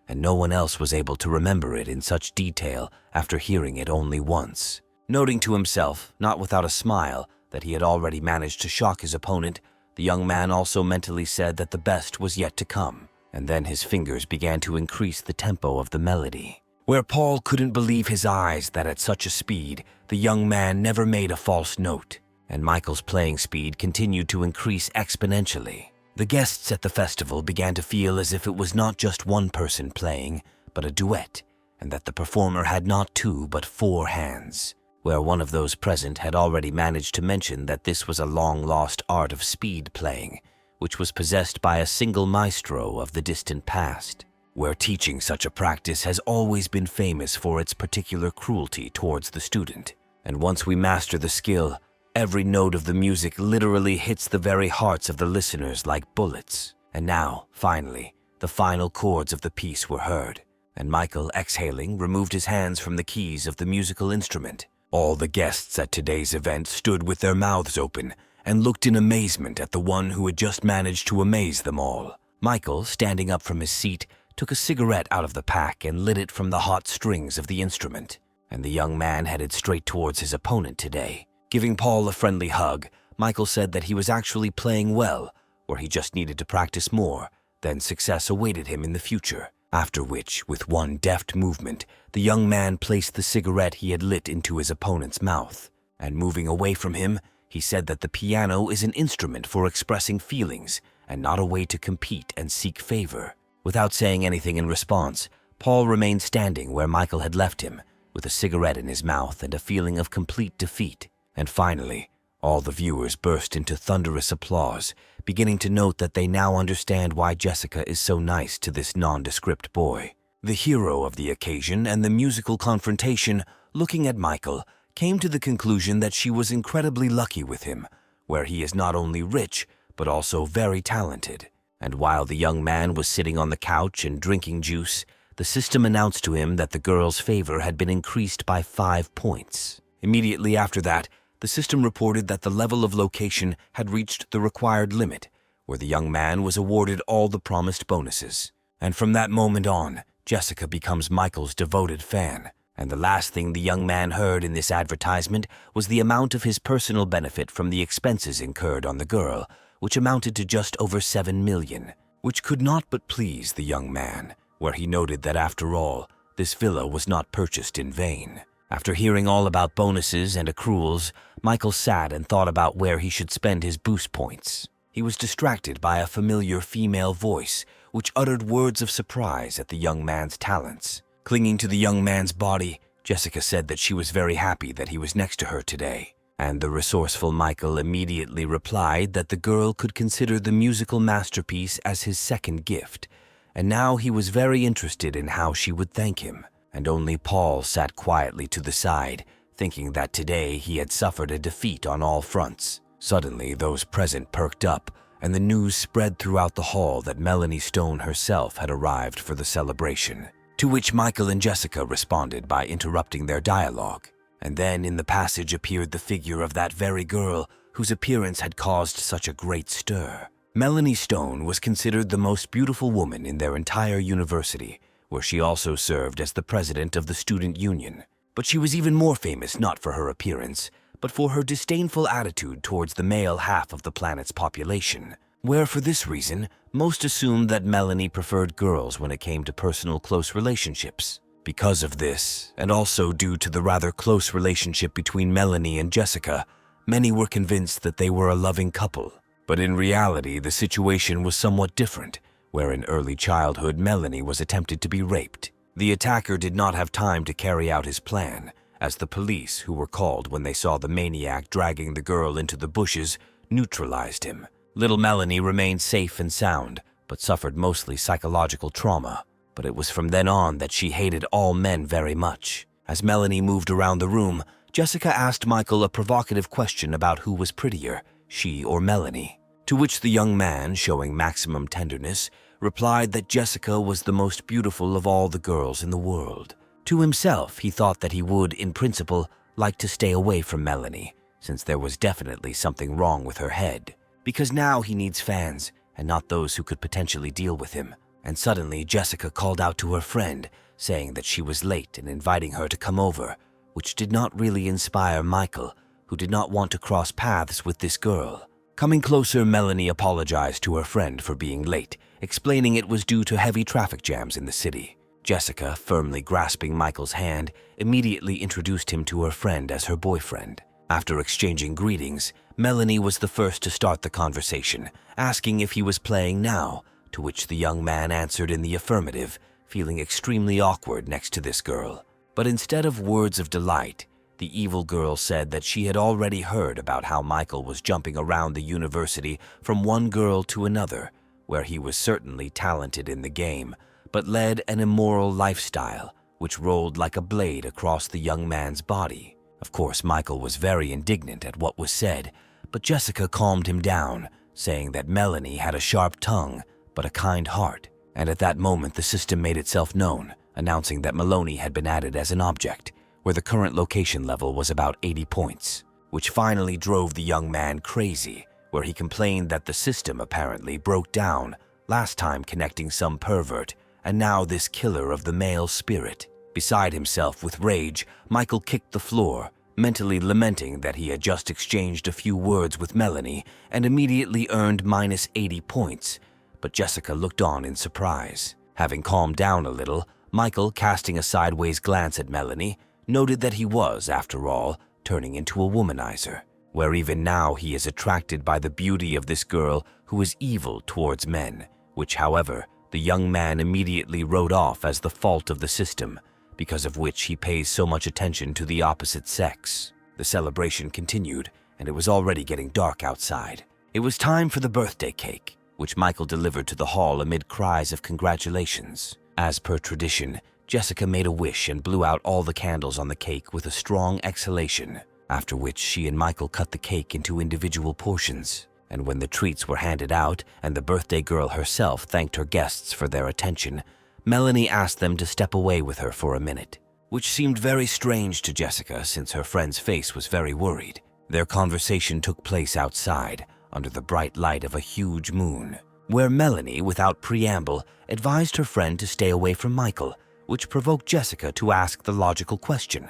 and no one else was able to remember it in such detail after hearing it only once. Noting to himself, not without a smile, that he had already managed to shock his opponent, the young man also mentally said that the best was yet to come, and then his fingers began to increase the tempo of the melody. Where Paul couldn't believe his eyes that at such a speed, the young man never made a false note, and Michael's playing speed continued to increase exponentially. The guests at the festival began to feel as if it was not just one person playing, but a duet, and that the performer had not 2 but 4 hands, where one of those present had already managed to mention that this was a long-lost art of speed playing, which was possessed by a single maestro of the distant past, where teaching such a practice has always been famous for its particular cruelty towards the student. And once we master the skill, every note of the music literally hits the very hearts of the listeners like bullets. And now, finally, the final chords of the piece were heard, and Michael, exhaling, removed his hands from the keys of the musical instrument. All the guests at today's event stood with their mouths open and looked in amazement at the one who had just managed to amaze them all. Michael, standing up from his seat, took a cigarette out of the pack and lit it from the hot strings of the instrument, and the young man headed straight towards his opponent today. Giving Paul a friendly hug, Michael said that he was actually playing well, where he just needed to practice more, then success awaited him in the future. After which, with one deft movement, the young man placed the cigarette he had lit into his opponent's mouth, and moving away from him, he said that the piano is an instrument for expressing feelings and not a way to compete and seek favor. Without saying anything in response, Paul remained standing where Michael had left him, with a cigarette in his mouth and a feeling of complete defeat. And finally, All the viewers burst into thunderous applause, beginning to note that they now understand why Jessica is so nice to this nondescript boy. The hero of the occasion and the musical confrontation, looking at Michael, came to the conclusion that she was incredibly lucky with him, where he is not only rich, but also very talented. And while the young man was sitting on the couch and drinking juice, the system announced to him that the girl's favor had been increased by 5 points. Immediately after that, the system reported that the level of location had reached the required limit, where the young man was awarded all the promised bonuses. And from that moment on, Jessica becomes Michael's devoted fan. And the last thing the young man heard in this advertisement was the amount of his personal benefit from the expenses incurred on the girl, which amounted to just over 7 million, which could not but please the young man, where he noted that after all, this villa was not purchased in vain. After hearing all about bonuses and accruals, Michael sat and thought about where he should spend his boost points. He was distracted by a familiar female voice, which uttered words of surprise at the young man's talents. Clinging to the young man's body, Jessica said that she was very happy that he was next to her today. And the resourceful Michael immediately replied that the girl could consider the musical masterpiece as his second gift, and now he was very interested in how she would thank him. And only Paul sat quietly to the side, thinking that today he had suffered a defeat on all fronts. Suddenly, those present perked up, and the news spread throughout the hall that Melanie Stone herself had arrived for the celebration, to which Michael and Jessica responded by interrupting their dialogue. And then in the passage appeared the figure of that very girl whose appearance had caused such a great stir. Melanie Stone was considered the most beautiful woman in their entire university, where she also served as the president of the student union. But she was even more famous not for her appearance, but for her disdainful attitude towards the male half of the planet's population, where for this reason, most assumed that Melanie preferred girls when it came to personal close relationships. Because of this, and also due to the rather close relationship between Melanie and Jessica, many were convinced that they were a loving couple. But in reality, the situation was somewhat different, where in early childhood Melanie was attempted to be raped. The attacker did not have time to carry out his plan, as the police, who were called when they saw the maniac dragging the girl into the bushes, neutralized him. Little Melanie remained safe and sound, but suffered mostly psychological trauma. But it was from then on that she hated all men very much. As Melanie moved around the room, Jessica asked Michael a provocative question about who was prettier, she or Melanie, to which the young man, showing maximum tenderness, replied that Jessica was the most beautiful of all the girls in the world. To himself, he thought that he would, in principle, like to stay away from Melanie, since there was definitely something wrong with her head, because now he needs fans and not those who could potentially deal with him. And suddenly Jessica called out to her friend, saying that she was late and inviting her to come over, which did not really inspire Michael, who did not want to cross paths with this girl. Coming closer, Melanie apologized to her friend for being late, explaining it was due to heavy traffic jams in the city. Jessica, firmly grasping Michael's hand, immediately introduced him to her friend as her boyfriend. After exchanging greetings, Melanie was the first to start the conversation, asking if he was playing now, to which the young man answered in the affirmative, feeling extremely awkward next to this girl. But instead of words of delight, the evil girl said that she had already heard about how Michael was jumping around the university from one girl to another, where he was certainly talented in the game, but led an immoral lifestyle, which rolled like a blade across the young man's body. Of course, Michael was very indignant at what was said, but Jessica calmed him down, saying that Melanie had a sharp tongue, but a kind heart. And at that moment, the system made itself known, announcing that Maloney had been added as an object, where the current location level was about 80 points, which finally drove the young man crazy, where he complained that the system apparently broke down, last time connecting some pervert, and now this killer of the male spirit. Beside himself with rage, Michael kicked the floor, mentally lamenting that he had just exchanged a few words with Melanie and immediately earned minus 80 points, but Jessica looked on in surprise. Having calmed down a little, Michael, casting a sideways glance at Melanie, noted that he was, after all, turning into a womanizer, where even now he is attracted by the beauty of this girl who is evil towards men, which, however, the young man immediately wrote off as the fault of the system, because of which he pays so much attention to the opposite sex. The celebration continued, and it was already getting dark outside. It was time for the birthday cake, which Michael delivered to the hall amid cries of congratulations. As per tradition, Jessica made a wish and blew out all the candles on the cake with a strong exhalation, after which she and Michael cut the cake into individual portions. And when the treats were handed out and the birthday girl herself thanked her guests for their attention, Melanie asked them to step away with her for a minute, which seemed very strange to Jessica since her friend's face was very worried. Their conversation took place outside, under the bright light of a huge moon, where Melanie, without preamble, advised her friend to stay away from Michael, which provoked Jessica to ask the logical question,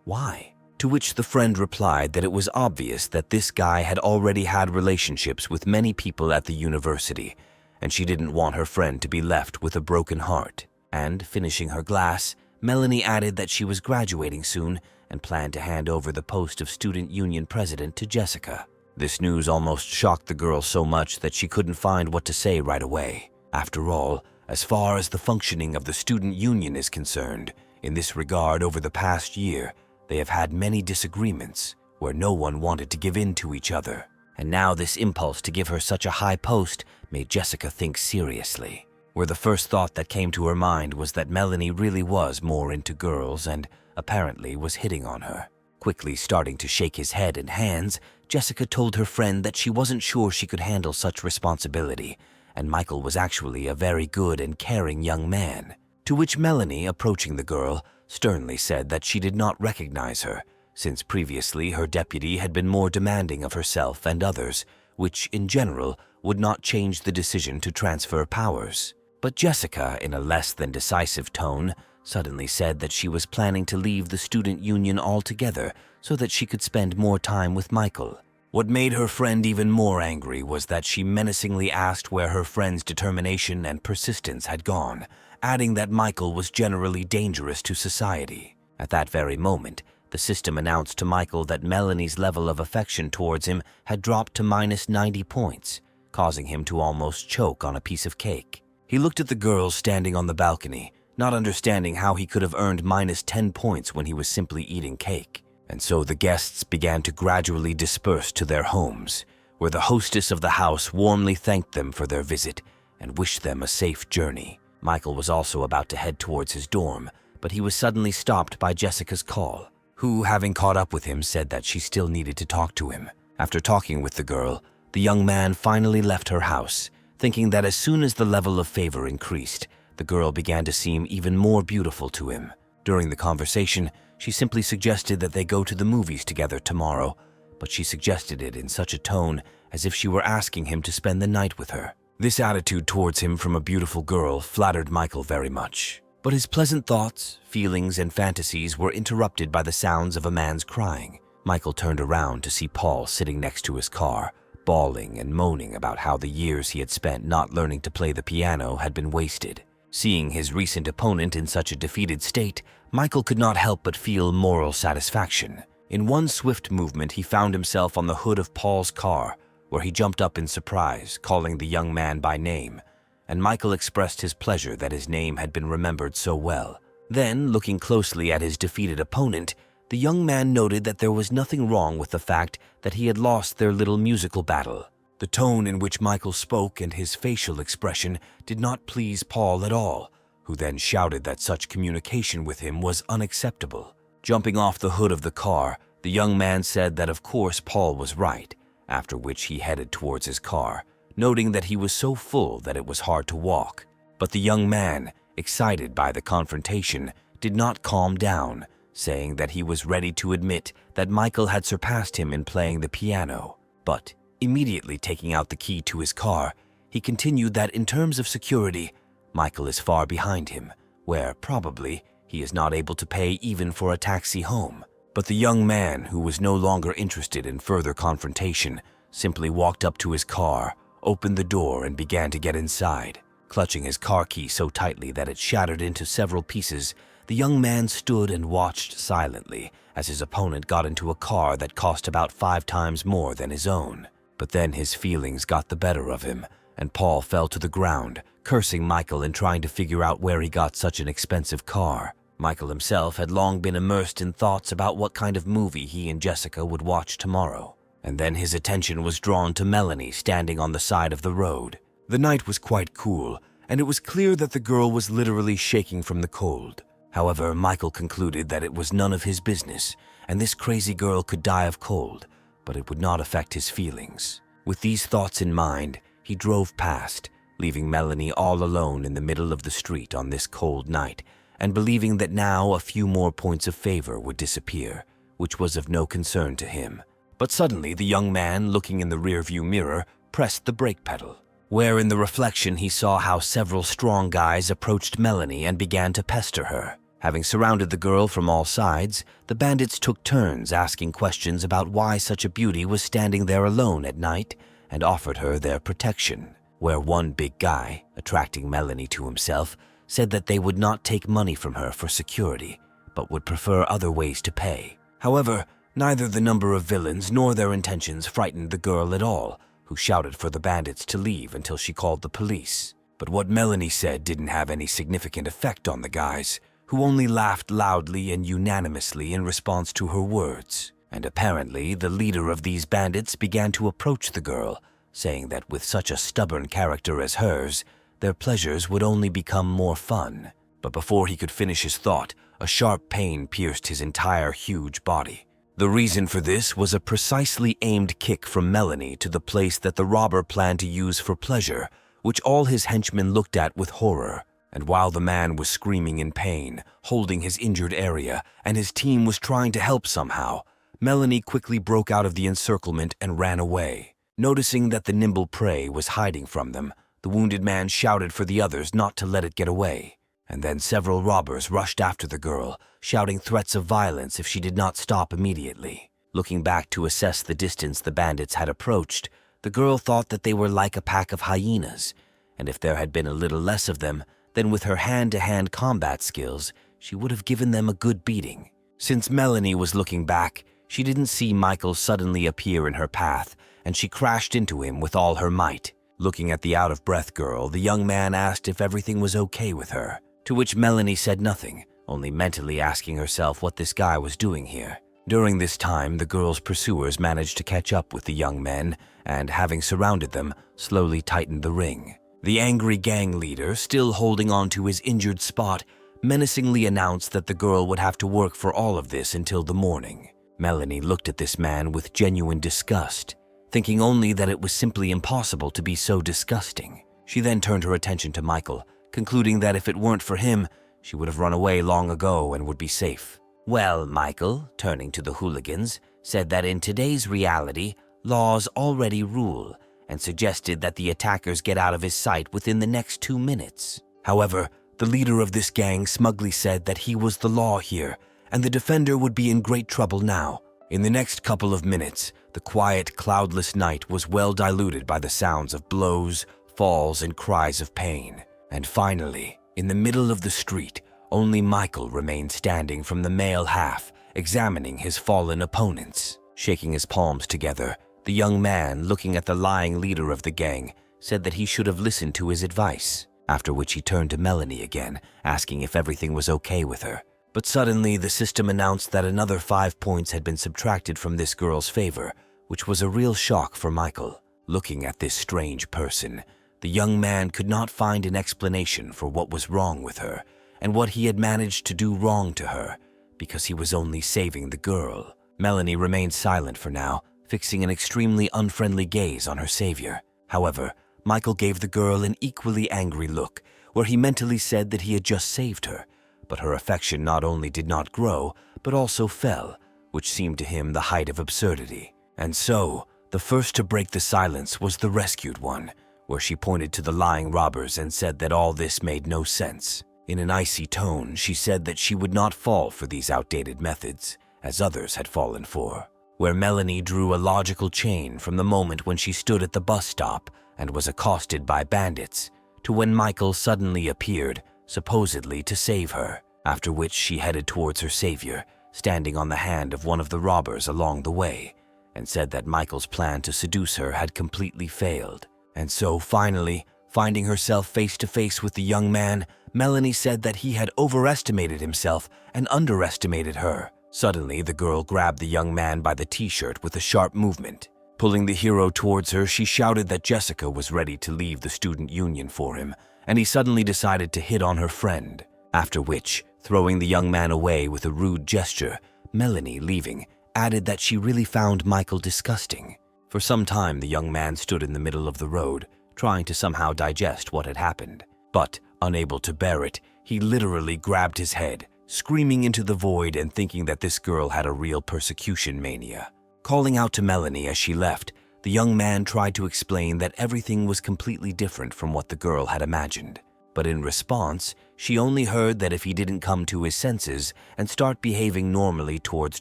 why? To which the friend replied that it was obvious that this guy had already had relationships with many people at the university, and she didn't want her friend to be left with a broken heart. And, finishing her glass, Melanie added that she was graduating soon and planned to hand over the post of student union president to Jessica. This news almost shocked the girl so much that she couldn't find what to say right away. After all, as far as the functioning of the student union is concerned, in this regard over the past year, they have had many disagreements where no one wanted to give in to each other. And now this impulse to give her such a high post made Jessica think seriously, where the first thought that came to her mind was that Melanie really was more into girls and apparently was hitting on her. Quickly starting to shake his head and hands, Jessica told her friend that she wasn't sure she could handle such responsibility, and Michael was actually a very good and caring young man. To which Melanie, approaching the girl, sternly said that she did not recognize her, since previously her deputy had been more demanding of herself and others, which, in general, would not change the decision to transfer powers. But Jessica, in a less than decisive tone, suddenly said that she was planning to leave the student union altogether so that she could spend more time with Michael. What made her friend even more angry was that she menacingly asked where her friend's determination and persistence had gone, adding that Michael was generally dangerous to society. At that very moment, the system announced to Michael that Melanie's level of affection towards him had dropped to minus 90 points, causing him to almost choke on a piece of cake. He looked at the girls standing on the balcony, not understanding how he could have earned minus 10 points when he was simply eating cake. And so the guests began to gradually disperse to their homes, where the hostess of the house warmly thanked them for their visit and wished them a safe journey. Michael was also about to head towards his dorm, but he was suddenly stopped by Jessica's call, who, having caught up with him, said that she still needed to talk to him. After talking with the girl, the young man finally left her house, thinking that as soon as the level of favor increased, the girl began to seem even more beautiful to him. During the conversation, she simply suggested that they go to the movies together tomorrow, but she suggested it in such a tone as if she were asking him to spend the night with her. This attitude towards him from a beautiful girl flattered Michael very much. But his pleasant thoughts, feelings, and fantasies were interrupted by the sounds of a man's crying. Michael turned around to see Paul sitting next to his car, bawling and moaning about how the years he had spent not learning to play the piano had been wasted. Seeing his recent opponent in such a defeated state, Michael could not help but feel moral satisfaction. In one swift movement, he found himself on the hood of Paul's car, where he jumped up in surprise, calling the young man by name, and Michael expressed his pleasure that his name had been remembered so well. Then, looking closely at his defeated opponent, the young man noted that there was nothing wrong with the fact that he had lost their little musical battle. The tone in which Michael spoke and his facial expression did not please Paul at all, who then shouted that such communication with him was unacceptable. Jumping off the hood of the car, the young man said that of course Paul was right, after which he headed towards his car, noting that he was so full that it was hard to walk. But the young man, excited by the confrontation, did not calm down, saying that he was ready to admit that Michael had surpassed him in playing the piano. But, immediately taking out the key to his car, he continued that in terms of security, Michael is far behind him, where, probably, he is not able to pay even for a taxi home. But the young man, who was no longer interested in further confrontation, simply walked up to his car, opened the door, and began to get inside. Clutching his car key so tightly that it shattered into several pieces, the young man stood and watched silently as his opponent got into a car that cost about 5 times more than his own. But then his feelings got the better of him, and Paul fell to the ground, cursing Michael and trying to figure out where he got such an expensive car. Michael himself had long been immersed in thoughts about what kind of movie he and Jessica would watch tomorrow. and then his attention was drawn to Melanie standing on the side of the road. The night was quite cool, and it was clear that the girl was literally shaking from the cold. However, Michael concluded that it was none of his business, and this crazy girl could die of cold, but it would not affect his feelings. With these thoughts in mind, he drove past, leaving Melanie all alone in the middle of the street on this cold night, and believing that now a few more points of favor would disappear, which was of no concern to him. But suddenly the young man, looking in the rearview mirror, pressed the brake pedal, where in the reflection he saw how several strong guys approached Melanie and began to pester her. Having surrounded the girl from all sides, the bandits took turns asking questions about why such a beauty was standing there alone at night and offered her their protection, where one big guy, attracting Melanie to himself, said that they would not take money from her for security, but would prefer other ways to pay. However, neither the number of villains nor their intentions frightened the girl at all, who shouted for the bandits to leave until she called the police. But what Melanie said didn't have any significant effect on the guys, who only laughed loudly and unanimously in response to her words. And apparently, the leader of these bandits began to approach the girl, saying that with such a stubborn character as hers, their pleasures would only become more fun. But before he could finish his thought, a sharp pain pierced his entire huge body. The reason for this was a precisely aimed kick from Melanie to the place that the robber planned to use for pleasure, which all his henchmen looked at with horror. And while the man was screaming in pain, holding his injured area, and his team was trying to help somehow, Melanie quickly broke out of the encirclement and ran away. Noticing that the nimble prey was hiding from them, the wounded man shouted for the others not to let it get away. And then several robbers rushed after the girl, shouting threats of violence if she did not stop immediately. Looking back to assess the distance the bandits had approached, the girl thought that they were like a pack of hyenas, and if there had been a little less of them, then with her hand-to-hand combat skills, she would have given them a good beating. Since Melanie was looking back, she didn't see Michael suddenly appear in her path, and she crashed into him with all her might. Looking at the out-of-breath girl, the young man asked if everything was okay with her, to which Melanie said nothing, only mentally asking herself what this guy was doing here. During this time, the girl's pursuers managed to catch up with the young men and, having surrounded them, slowly tightened the ring. The angry gang leader, still holding on to his injured spot, menacingly announced that the girl would have to work for all of this until the morning. Melanie looked at this man with genuine disgust, thinking only that it was simply impossible to be so disgusting. She then turned her attention to Michael, concluding that if it weren't for him, she would have run away long ago and would be safe. Well, Michael, turning to the hooligans, said that in today's reality, laws already rule, and suggested that the attackers get out of his sight within the next 2 minutes. However, the leader of this gang smugly said that he was the law here, and the defender would be in great trouble now. In the next couple of minutes, the quiet, cloudless night was well diluted by the sounds of blows, falls, and cries of pain. And finally, in the middle of the street, only Michael remained standing from the male half, examining his fallen opponents. Shaking his palms together, the young man, looking at the lying leader of the gang, said that he should have listened to his advice, after which he turned to Melanie again, asking if everything was okay with her. But suddenly, the system announced that another 5 points had been subtracted from this girl's favor, which was a real shock for Michael. Looking at this strange person, the young man could not find an explanation for what was wrong with her and what he had managed to do wrong to her, because he was only saving the girl. Melanie remained silent for now, fixing an extremely unfriendly gaze on her savior. However, Michael gave the girl an equally angry look, where he mentally said that he had just saved her, but her affection not only did not grow, but also fell, which seemed to him the height of absurdity. And so, the first to break the silence was the rescued one, where she pointed to the lying robbers and said that all this made no sense. In an icy tone, she said that she would not fall for these outdated methods, as others had fallen for. Where Melanie drew a logical chain from the moment when she stood at the bus stop and was accosted by bandits, to when Michael suddenly appeared, supposedly to save her, after which she headed towards her savior, standing on the hand of one of the robbers along the way, and said that Michael's plan to seduce her had completely failed. And so, finally, finding herself face to face with the young man, Melanie said that he had overestimated himself and underestimated her. Suddenly, the girl grabbed the young man by the t-shirt with a sharp movement, Pulling the hero towards her, she shouted that Jessica was ready to leave the student union for him, and he suddenly decided to hit on her friend. After which, throwing the young man away with a rude gesture, Melanie, leaving, added that she really found Michael disgusting. For some time, the young man stood in the middle of the road, trying to somehow digest what had happened. But, unable to bear it, he literally grabbed his head, screaming into the void and thinking that this girl had a real persecution mania. Calling out to Melanie as she left, the young man tried to explain that everything was completely different from what the girl had imagined. But in response, she only heard that if he didn't come to his senses and start behaving normally towards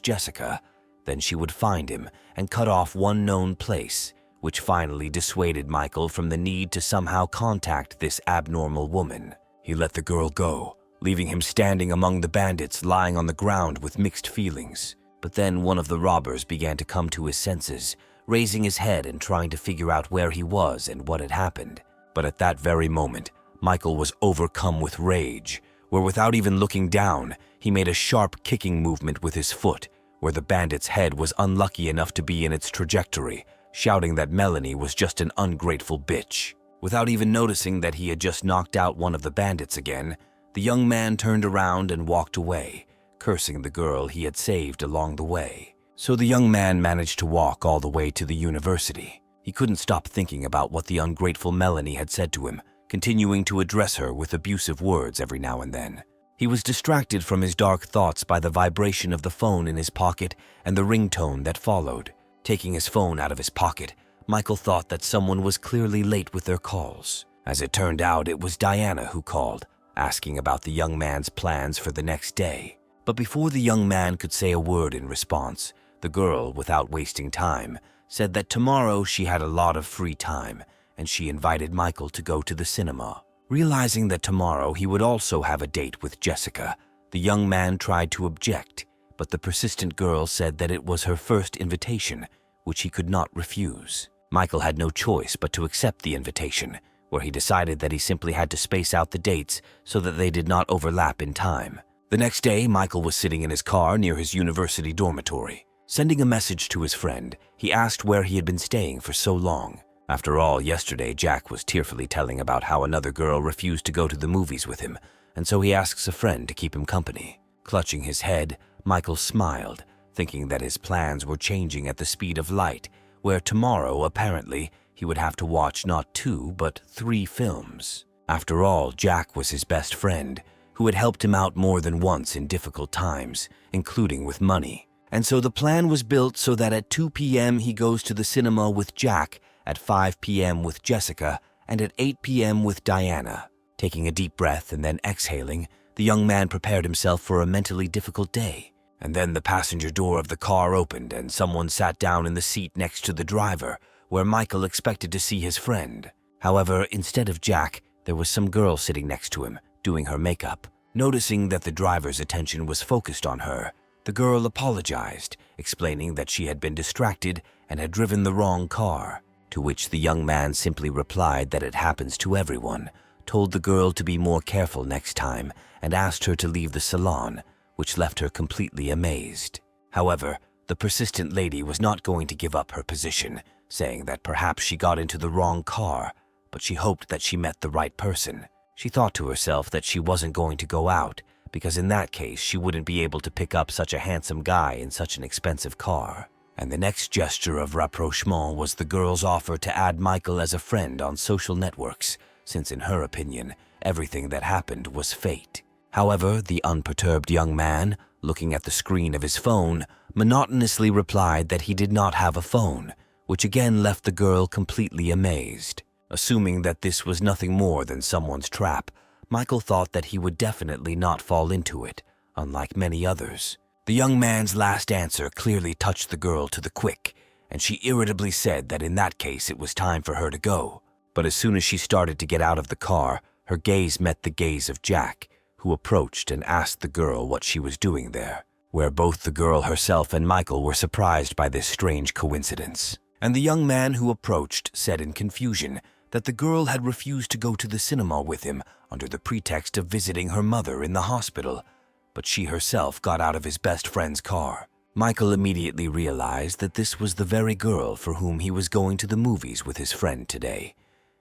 Jessica, then she would find him and cut off one known place, which finally dissuaded Michael from the need to somehow contact this abnormal woman. He let the girl go, leaving him standing among the bandits lying on the ground with mixed feelings. But then one of the robbers began to come to his senses, raising his head and trying to figure out where he was and what had happened. But at that very moment, Michael was overcome with rage, where without even looking down, he made a sharp kicking movement with his foot, where the bandit's head was unlucky enough to be in its trajectory, shouting that Melanie was just an ungrateful bitch. Without even noticing that he had just knocked out one of the bandits again, the young man turned around and walked away, cursing the girl he had saved along the way. So the young man managed to walk all the way to the university. He couldn't stop thinking about what the ungrateful Melanie had said to him, continuing to address her with abusive words every now and then. He was distracted from his dark thoughts by the vibration of the phone in his pocket and the ringtone that followed. Taking his phone out of his pocket, Michael thought that someone was clearly late with their calls. As it turned out, it was Diana who called, asking about the young man's plans for the next day. But before the young man could say a word in response, the girl, without wasting time, said that tomorrow she had a lot of free time, and she invited Michael to go to the cinema. Realizing that tomorrow he would also have a date with Jessica, the young man tried to object, but the persistent girl said that it was her first invitation, which he could not refuse. Michael had no choice but to accept the invitation, where he decided that he simply had to space out the dates so that they did not overlap in time. The next day, Michael was sitting in his car near his university dormitory. Sending a message to his friend, he asked where he had been staying for so long. After all, yesterday Jack was tearfully telling about how another girl refused to go to the movies with him, and so he asks a friend to keep him company. Clutching his head, Michael smiled, thinking that his plans were changing at the speed of light, where tomorrow, apparently, he would have to watch not 2 but 3 films. After all, Jack was his best friend, who had helped him out more than once in difficult times, including with money. And so the plan was built so that at 2 p.m. he goes to the cinema with Jack, at 5 p.m. with Jessica, and at 8 p.m. with Diana. Taking a deep breath and then exhaling, the young man prepared himself for a mentally difficult day. And then the passenger door of the car opened and someone sat down in the seat next to the driver, where Michael expected to see his friend. However, instead of Jack, there was some girl sitting next to him, doing her makeup. Noticing that the driver's attention was focused on her, the girl apologized, explaining that she had been distracted and had driven the wrong car, to which the young man simply replied that it happens to everyone, told the girl to be more careful next time, and asked her to leave the salon, which left her completely amazed. However, the persistent lady was not going to give up her position, saying that perhaps she got into the wrong car, but she hoped that she met the right person. She thought to herself that she wasn't going to go out, because in that case she wouldn't be able to pick up such a handsome guy in such an expensive car. And the next gesture of rapprochement was the girl's offer to add Michael as a friend on social networks, since in her opinion, everything that happened was fate. However, the unperturbed young man, looking at the screen of his phone, monotonously replied that he did not have a phone, which again left the girl completely amazed. Assuming that this was nothing more than someone's trap, Michael thought that he would definitely not fall into it, unlike many others. The young man's last answer clearly touched the girl to the quick, and she irritably said that in that case it was time for her to go. But as soon as she started to get out of the car, her gaze met the gaze of Jack, who approached and asked the girl what she was doing there, where both the girl herself and Michael were surprised by this strange coincidence. And the young man who approached said in confusion that the girl had refused to go to the cinema with him under the pretext of visiting her mother in the hospital, but she herself got out of his best friend's car. Michael immediately realized that this was the very girl for whom he was going to the movies with his friend today,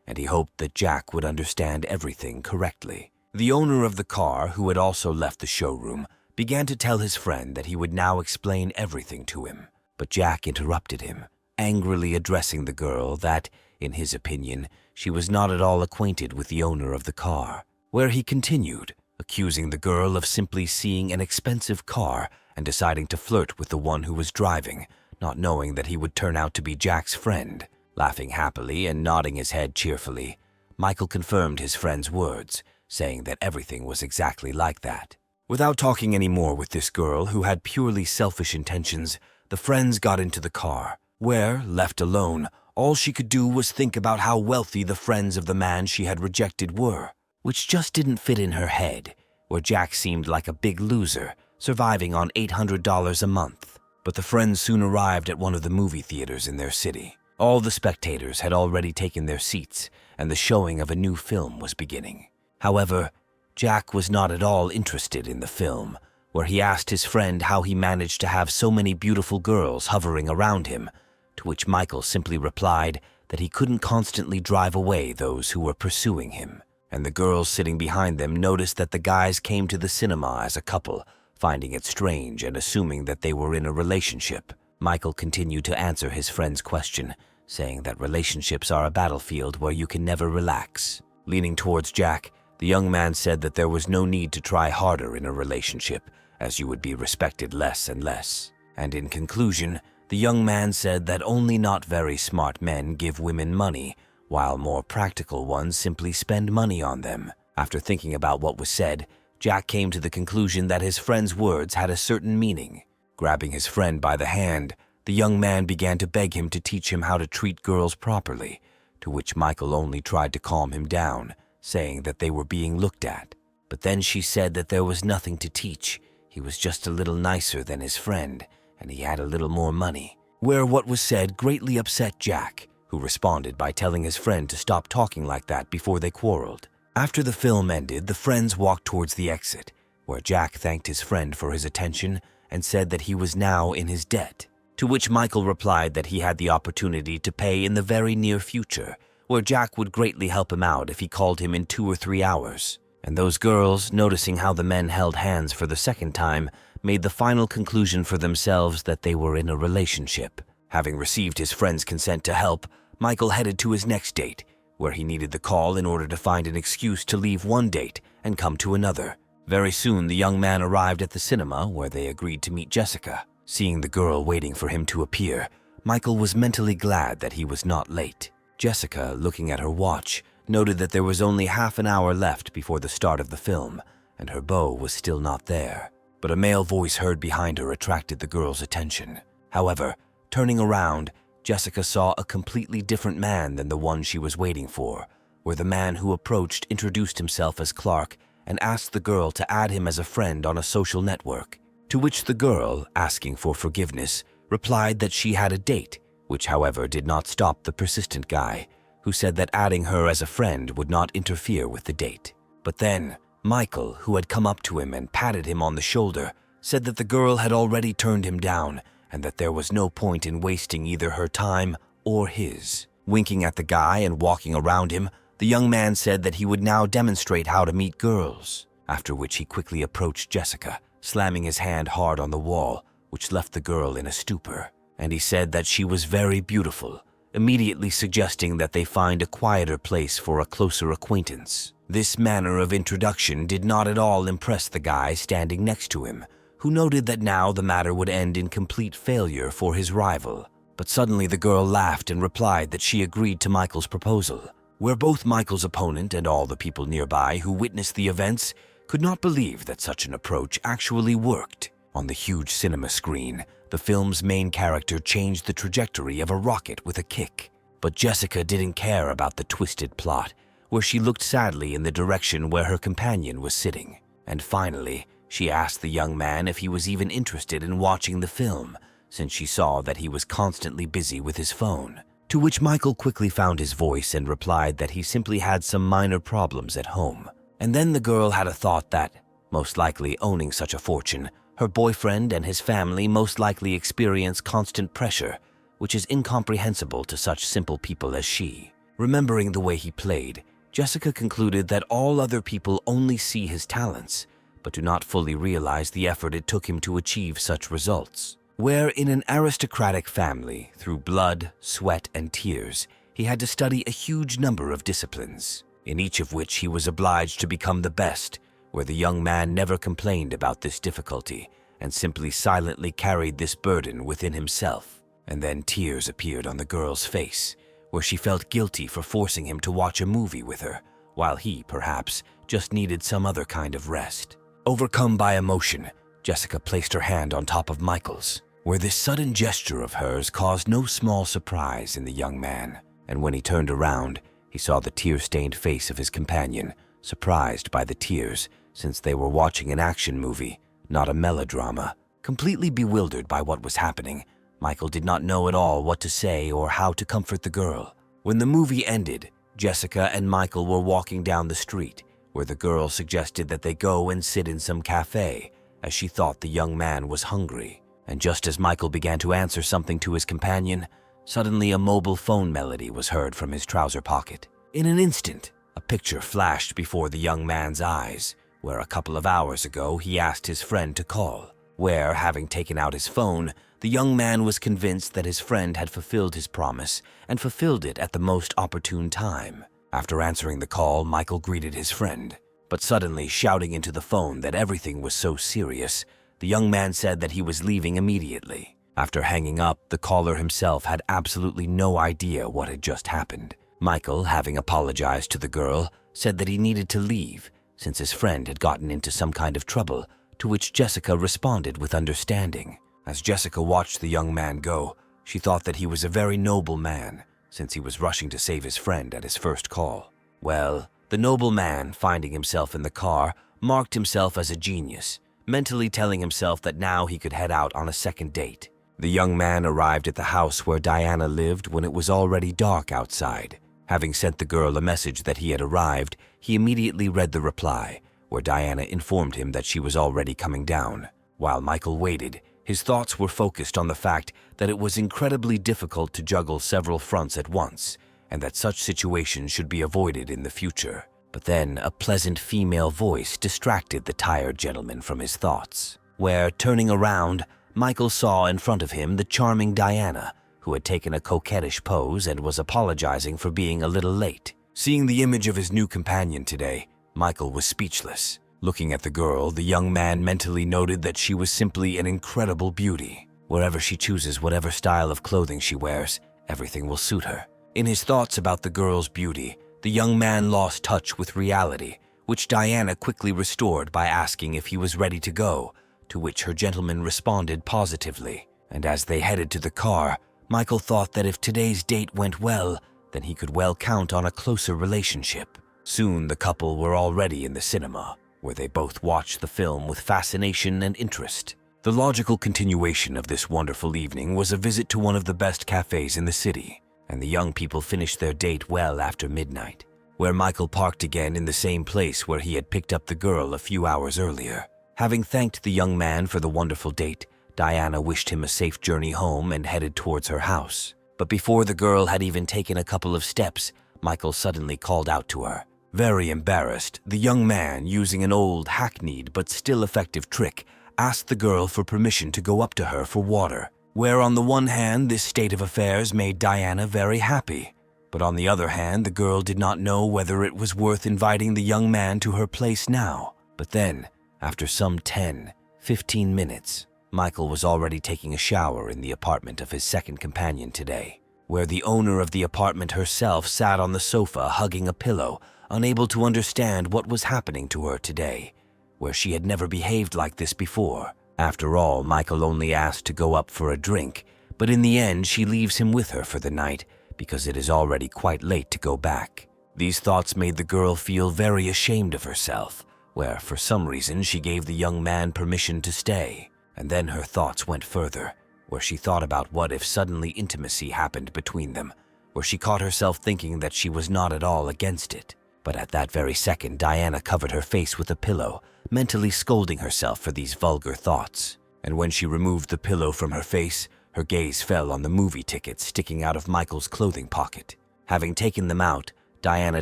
and he hoped that Jack would understand everything correctly. The owner of the car, who had also left the showroom, began to tell his friend that he would now explain everything to him. But Jack interrupted him, angrily addressing the girl that, in his opinion, she was not at all acquainted with the owner of the car, where he continued, accusing the girl of simply seeing an expensive car and deciding to flirt with the one who was driving, not knowing that he would turn out to be Jack's friend. Laughing happily and nodding his head cheerfully, Michael confirmed his friend's words, saying that everything was exactly like that. Without talking any more with this girl who had purely selfish intentions, the friends got into the car, where, left alone, all she could do was think about how wealthy the friends of the man she had rejected were, which just didn't fit in her head, where Jack seemed like a big loser, surviving on $800 a month. But the friends soon arrived at one of the movie theaters in their city. All the spectators had already taken their seats, and the showing of a new film was beginning. However, Jack was not at all interested in the film, where he asked his friend how he managed to have so many beautiful girls hovering around him, to which Michael simply replied that he couldn't constantly drive away those who were pursuing him. And the girls sitting behind them noticed that the guys came to the cinema as a couple, finding it strange and assuming that they were in a relationship. Michael continued to answer his friend's question, saying that relationships are a battlefield where you can never relax. Leaning towards Jack, the young man said that there was no need to try harder in a relationship, as you would be respected less and less. And in conclusion, the young man said that only not very smart men give women money, while more practical ones simply spend money on them. After thinking about what was said, Jack came to the conclusion that his friend's words had a certain meaning. Grabbing his friend by the hand, the young man began to beg him to teach him how to treat girls properly, to which Michael only tried to calm him down, saying that they were being looked at. But then she said that there was nothing to teach. He was just a little nicer than his friend, and he had a little more money. Where what was said greatly upset Jack, who responded by telling his friend to stop talking like that before they quarreled. After the film ended, the friends walked towards the exit, where Jack thanked his friend for his attention and said that he was now in his debt, to which Michael replied that he had the opportunity to pay in the very near future, where Jack would greatly help him out if he called him in 2 or 3 hours. And those girls, noticing how the men held hands for the second time, made the final conclusion for themselves that they were in a relationship. Having received his friend's consent to help, Michael headed to his next date, where he needed the call in order to find an excuse to leave one date and come to another. Very soon, the young man arrived at the cinema, where they agreed to meet Jessica. Seeing the girl waiting for him to appear, Michael was mentally glad that he was not late. Jessica, looking at her watch, noted that there was only half an hour left before the start of the film, and her beau was still not there. But a male voice heard behind her attracted the girl's attention. However, turning around, Jessica saw a completely different man than the one she was waiting for, where the man who approached introduced himself as Clark and asked the girl to add him as a friend on a social network, to which the girl, asking for forgiveness, replied that she had a date, which however did not stop the persistent guy, who said that adding her as a friend would not interfere with the date. But then, Michael, who had come up to him and patted him on the shoulder, said that the girl had already turned him down and that there was no point in wasting either her time or his. Winking at the guy and walking around him, the young man said that he would now demonstrate how to meet girls, after which he quickly approached Jessica, slamming his hand hard on the wall, which left the girl in a stupor. And he said that she was very beautiful, immediately suggesting that they find a quieter place for a closer acquaintance. This manner of introduction did not at all impress the guy standing next to him, who noted that now the matter would end in complete failure for his rival. But suddenly the girl laughed and replied that she agreed to Michael's proposal, where both Michael's opponent and all the people nearby who witnessed the events could not believe that such an approach actually worked. On the huge cinema screen, the film's main character changed the trajectory of a rocket with a kick. But Jessica didn't care about the twisted plot, where she looked sadly in the direction where her companion was sitting. And finally, she asked the young man if he was even interested in watching the film, since she saw that he was constantly busy with his phone. To which Michael quickly found his voice and replied that he simply had some minor problems at home. And then the girl had a thought that, most likely owning such a fortune, Her boyfriend and his family most likely experience constant pressure, which is incomprehensible to such simple people as she. Remembering the way he played, Jessica concluded that all other people only see his talents, but do not fully realize the effort it took him to achieve such results. Where in an aristocratic family, through blood, sweat, and tears, he had to study a huge number of disciplines, in each of which he was obliged to become the best, where the young man never complained about this difficulty and simply silently carried this burden within himself. And then tears appeared on the girl's face, where she felt guilty for forcing him to watch a movie with her, while he, perhaps, just needed some other kind of rest. Overcome by emotion, Jessica placed her hand on top of Michael's, where this sudden gesture of hers caused no small surprise in the young man. And when he turned around, he saw the tear-stained face of his companion, surprised by the tears, since they were watching an action movie, not a melodrama. Completely bewildered by what was happening, Michael did not know at all what to say or how to comfort the girl. When the movie ended, Jessica and Michael were walking down the street, where the girl suggested that they go and sit in some cafe, as she thought the young man was hungry. And just as Michael began to answer something to his companion, suddenly a mobile phone melody was heard from his trouser pocket. In an instant, a picture flashed before the young man's eyes, where a couple of hours ago he asked his friend to call, where, having taken out his phone, the young man was convinced that his friend had fulfilled his promise and fulfilled it at the most opportune time. After answering the call, Michael greeted his friend, but suddenly shouting into the phone that everything was so serious, the young man said that he was leaving immediately. After hanging up, the caller himself had absolutely no idea what had just happened. Michael, having apologized to the girl, said that he needed to leave, since his friend had gotten into some kind of trouble, to which Jessica responded with understanding. As Jessica watched the young man go, she thought that he was a very noble man, since he was rushing to save his friend at his first call. Well, the noble man, finding himself in the car, marked himself as a genius, mentally telling himself that now he could head out on a second date. The young man arrived at the house where Diana lived when it was already dark outside. Having sent the girl a message that he had arrived, he immediately read the reply, where Diana informed him that she was already coming down. While Michael waited, his thoughts were focused on the fact that it was incredibly difficult to juggle several fronts at once, and that such situations should be avoided in the future. But then a pleasant female voice distracted the tired gentleman from his thoughts, where, turning around, Michael saw in front of him the charming Diana, who had taken a coquettish pose and was apologizing for being a little late. Seeing the image of his new companion today, Michael was speechless. Looking at the girl, the young man mentally noted that she was simply an incredible beauty. Wherever she chooses whatever style of clothing she wears, everything will suit her. In his thoughts about the girl's beauty, the young man lost touch with reality, which Diana quickly restored by asking if he was ready to go, to which her gentleman responded positively. And as they headed to the car, Michael thought that if today's date went well, then he could well count on a closer relationship. Soon the couple were already in the cinema, where they both watched the film with fascination and interest. The logical continuation of this wonderful evening was a visit to one of the best cafes in the city, and the young people finished their date well after midnight, where Michael parked again in the same place where he had picked up the girl a few hours earlier. Having thanked the young man for the wonderful date, Diana wished him a safe journey home and headed towards her house. But before the girl had even taken a couple of steps, Michael suddenly called out to her. Very embarrassed, the young man, using an old, hackneyed but still effective trick, asked the girl for permission to go up to her for water, where on the one hand this state of affairs made Diana very happy, but on the other hand the girl did not know whether it was worth inviting the young man to her place now. But then, after some 10-15 minutes, Michael was already taking a shower in the apartment of his second companion today, where the owner of the apartment herself sat on the sofa hugging a pillow, unable to understand what was happening to her today, where she had never behaved like this before. After all, Michael only asked to go up for a drink, but in the end she leaves him with her for the night because it is already quite late to go back. These thoughts made the girl feel very ashamed of herself, where for some reason she gave the young man permission to stay. And then her thoughts went further, where she thought about what if suddenly intimacy happened between them, where she caught herself thinking that she was not at all against it. But at that very second, Diana covered her face with a pillow, mentally scolding herself for these vulgar thoughts. And when she removed the pillow from her face, her gaze fell on the movie tickets sticking out of Michael's clothing pocket. Having taken them out, Diana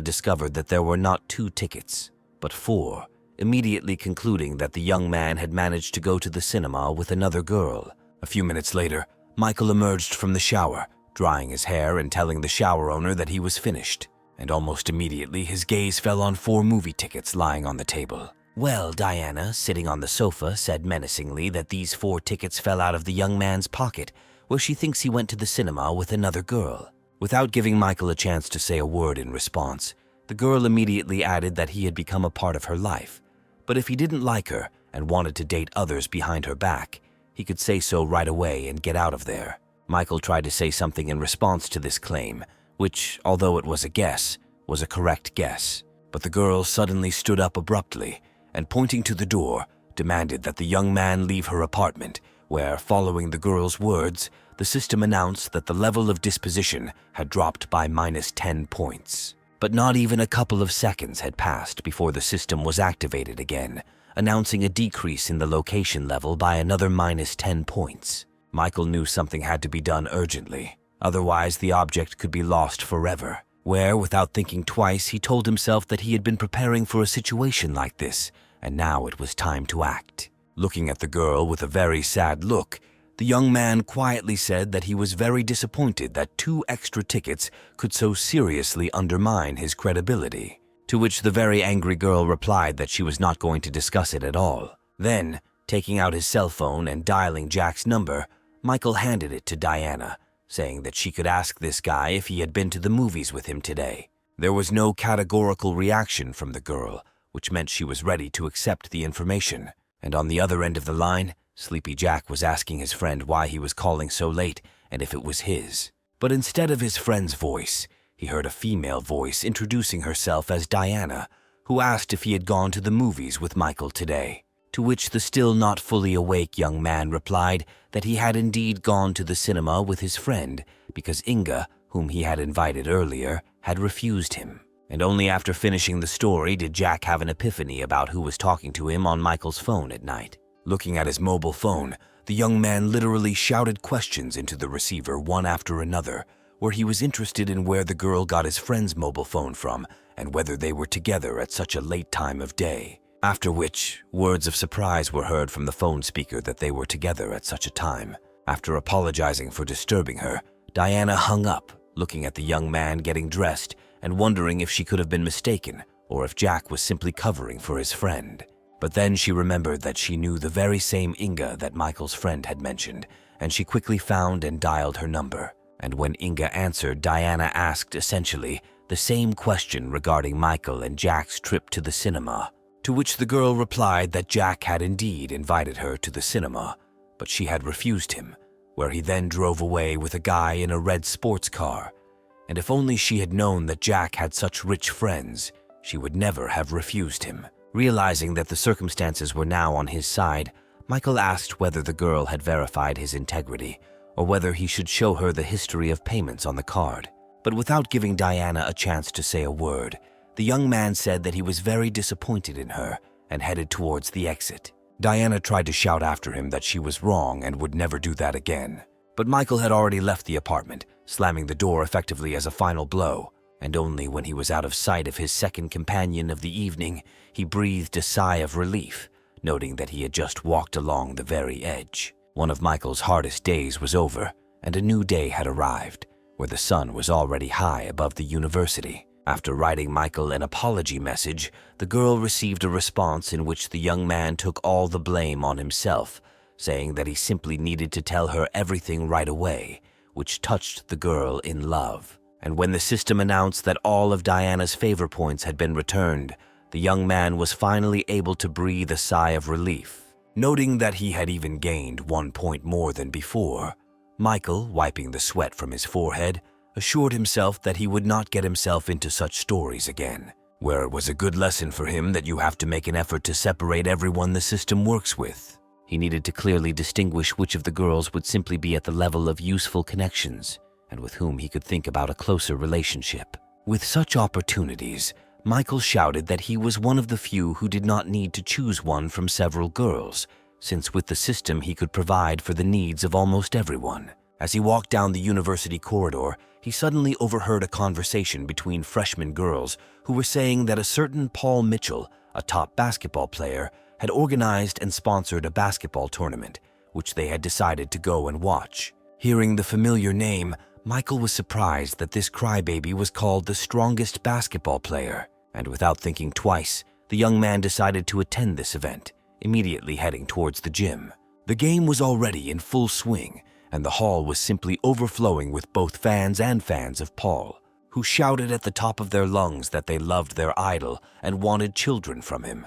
discovered that there were not 2 tickets, but 4, immediately concluding that the young man had managed to go to the cinema with another girl. A few minutes later, Michael emerged from the shower, drying his hair and telling the shower owner that he was finished. And almost immediately, his gaze fell on 4 movie tickets lying on the table. Well, Diana, sitting on the sofa, said menacingly that these 4 tickets fell out of the young man's pocket, where she thinks he went to the cinema with another girl. Without giving Michael a chance to say a word in response, the girl immediately added that he had become a part of her life. But if he didn't like her and wanted to date others behind her back, he could say so right away and get out of there. Michael tried to say something in response to this claim, which, although it was a guess, was a correct guess. But the girl suddenly stood up abruptly and, pointing to the door, demanded that the young man leave her apartment, where, following the girl's words, the system announced that the level of disposition had dropped by -10 points. But not even a couple of seconds had passed before the system was activated again, announcing a decrease in the location level by another -10 points. Michael knew something had to be done urgently, otherwise the object could be lost forever, where, without thinking twice, he told himself that he had been preparing for a situation like this, and now it was time to act. Looking at the girl with a very sad look, the young man quietly said that he was very disappointed that 2 extra tickets could so seriously undermine his credibility, to which the very angry girl replied that she was not going to discuss it at all. Then, taking out his cell phone and dialing Jack's number, Michael handed it to Diana, saying that she could ask this guy if he had been to the movies with him today. There was no categorical reaction from the girl, which meant she was ready to accept the information. And on the other end of the line, Sleepy Jack was asking his friend why he was calling so late and if it was his. But instead of his friend's voice, he heard a female voice introducing herself as Diana, who asked if he had gone to the movies with Michael today. To which the still not fully awake young man replied that he had indeed gone to the cinema with his friend because Inga, whom he had invited earlier, had refused him. And only after finishing the story did Jack have an epiphany about who was talking to him on Michael's phone at night. Looking at his mobile phone, the young man literally shouted questions into the receiver one after another, where he was interested in where the girl got his friend's mobile phone from and whether they were together at such a late time of day. After which, words of surprise were heard from the phone speaker that they were together at such a time. After apologizing for disturbing her, Diana hung up, looking at the young man getting dressed and wondering if she could have been mistaken or if Jack was simply covering for his friend. But then she remembered that she knew the very same Inga that Michael's friend had mentioned, and she quickly found and dialed her number. And when Inga answered, Diana asked essentially the same question regarding Michael and Jack's trip to the cinema. To which the girl replied that Jack had indeed invited her to the cinema, but she had refused him, where he then drove away with a guy in a red sports car. And if only she had known that Jack had such rich friends, she would never have refused him. Realizing that the circumstances were now on his side, Michael asked whether the girl had verified his integrity, or whether he should show her the history of payments on the card. But without giving Diana a chance to say a word, the young man said that he was very disappointed in her and headed towards the exit. Diana tried to shout after him that she was wrong and would never do that again. But Michael had already left the apartment, slamming the door effectively as a final blow, and only when he was out of sight of his second companion of the evening, he breathed a sigh of relief, noting that he had just walked along the very edge. One of Michael's hardest days was over, and a new day had arrived, where the sun was already high above the university. After writing Michael an apology message, the girl received a response in which the young man took all the blame on himself, saying that he simply needed to tell her everything right away, which touched the girl in love. And when the system announced that all of Diana's favor points had been returned, the young man was finally able to breathe a sigh of relief. Noting that he had even gained 1 point more than before, Michael, wiping the sweat from his forehead, assured himself that he would not get himself into such stories again, where it was a good lesson for him that you have to make an effort to separate everyone the system works with. He needed to clearly distinguish which of the girls would simply be at the level of useful connections and with whom he could think about a closer relationship. With such opportunities, Michael shouted that he was one of the few who did not need to choose one from several girls, since with the system he could provide for the needs of almost everyone. As he walked down the university corridor, he suddenly overheard a conversation between freshman girls who were saying that a certain Paul Mitchell, a top basketball player, had organized and sponsored a basketball tournament, which they had decided to go and watch. Hearing the familiar name, Michael was surprised that this crybaby was called the strongest basketball player, and without thinking twice, the young man decided to attend this event, immediately heading towards the gym. The game was already in full swing, and the hall was simply overflowing with both fans and fans of Paul, who shouted at the top of their lungs that they loved their idol and wanted children from him.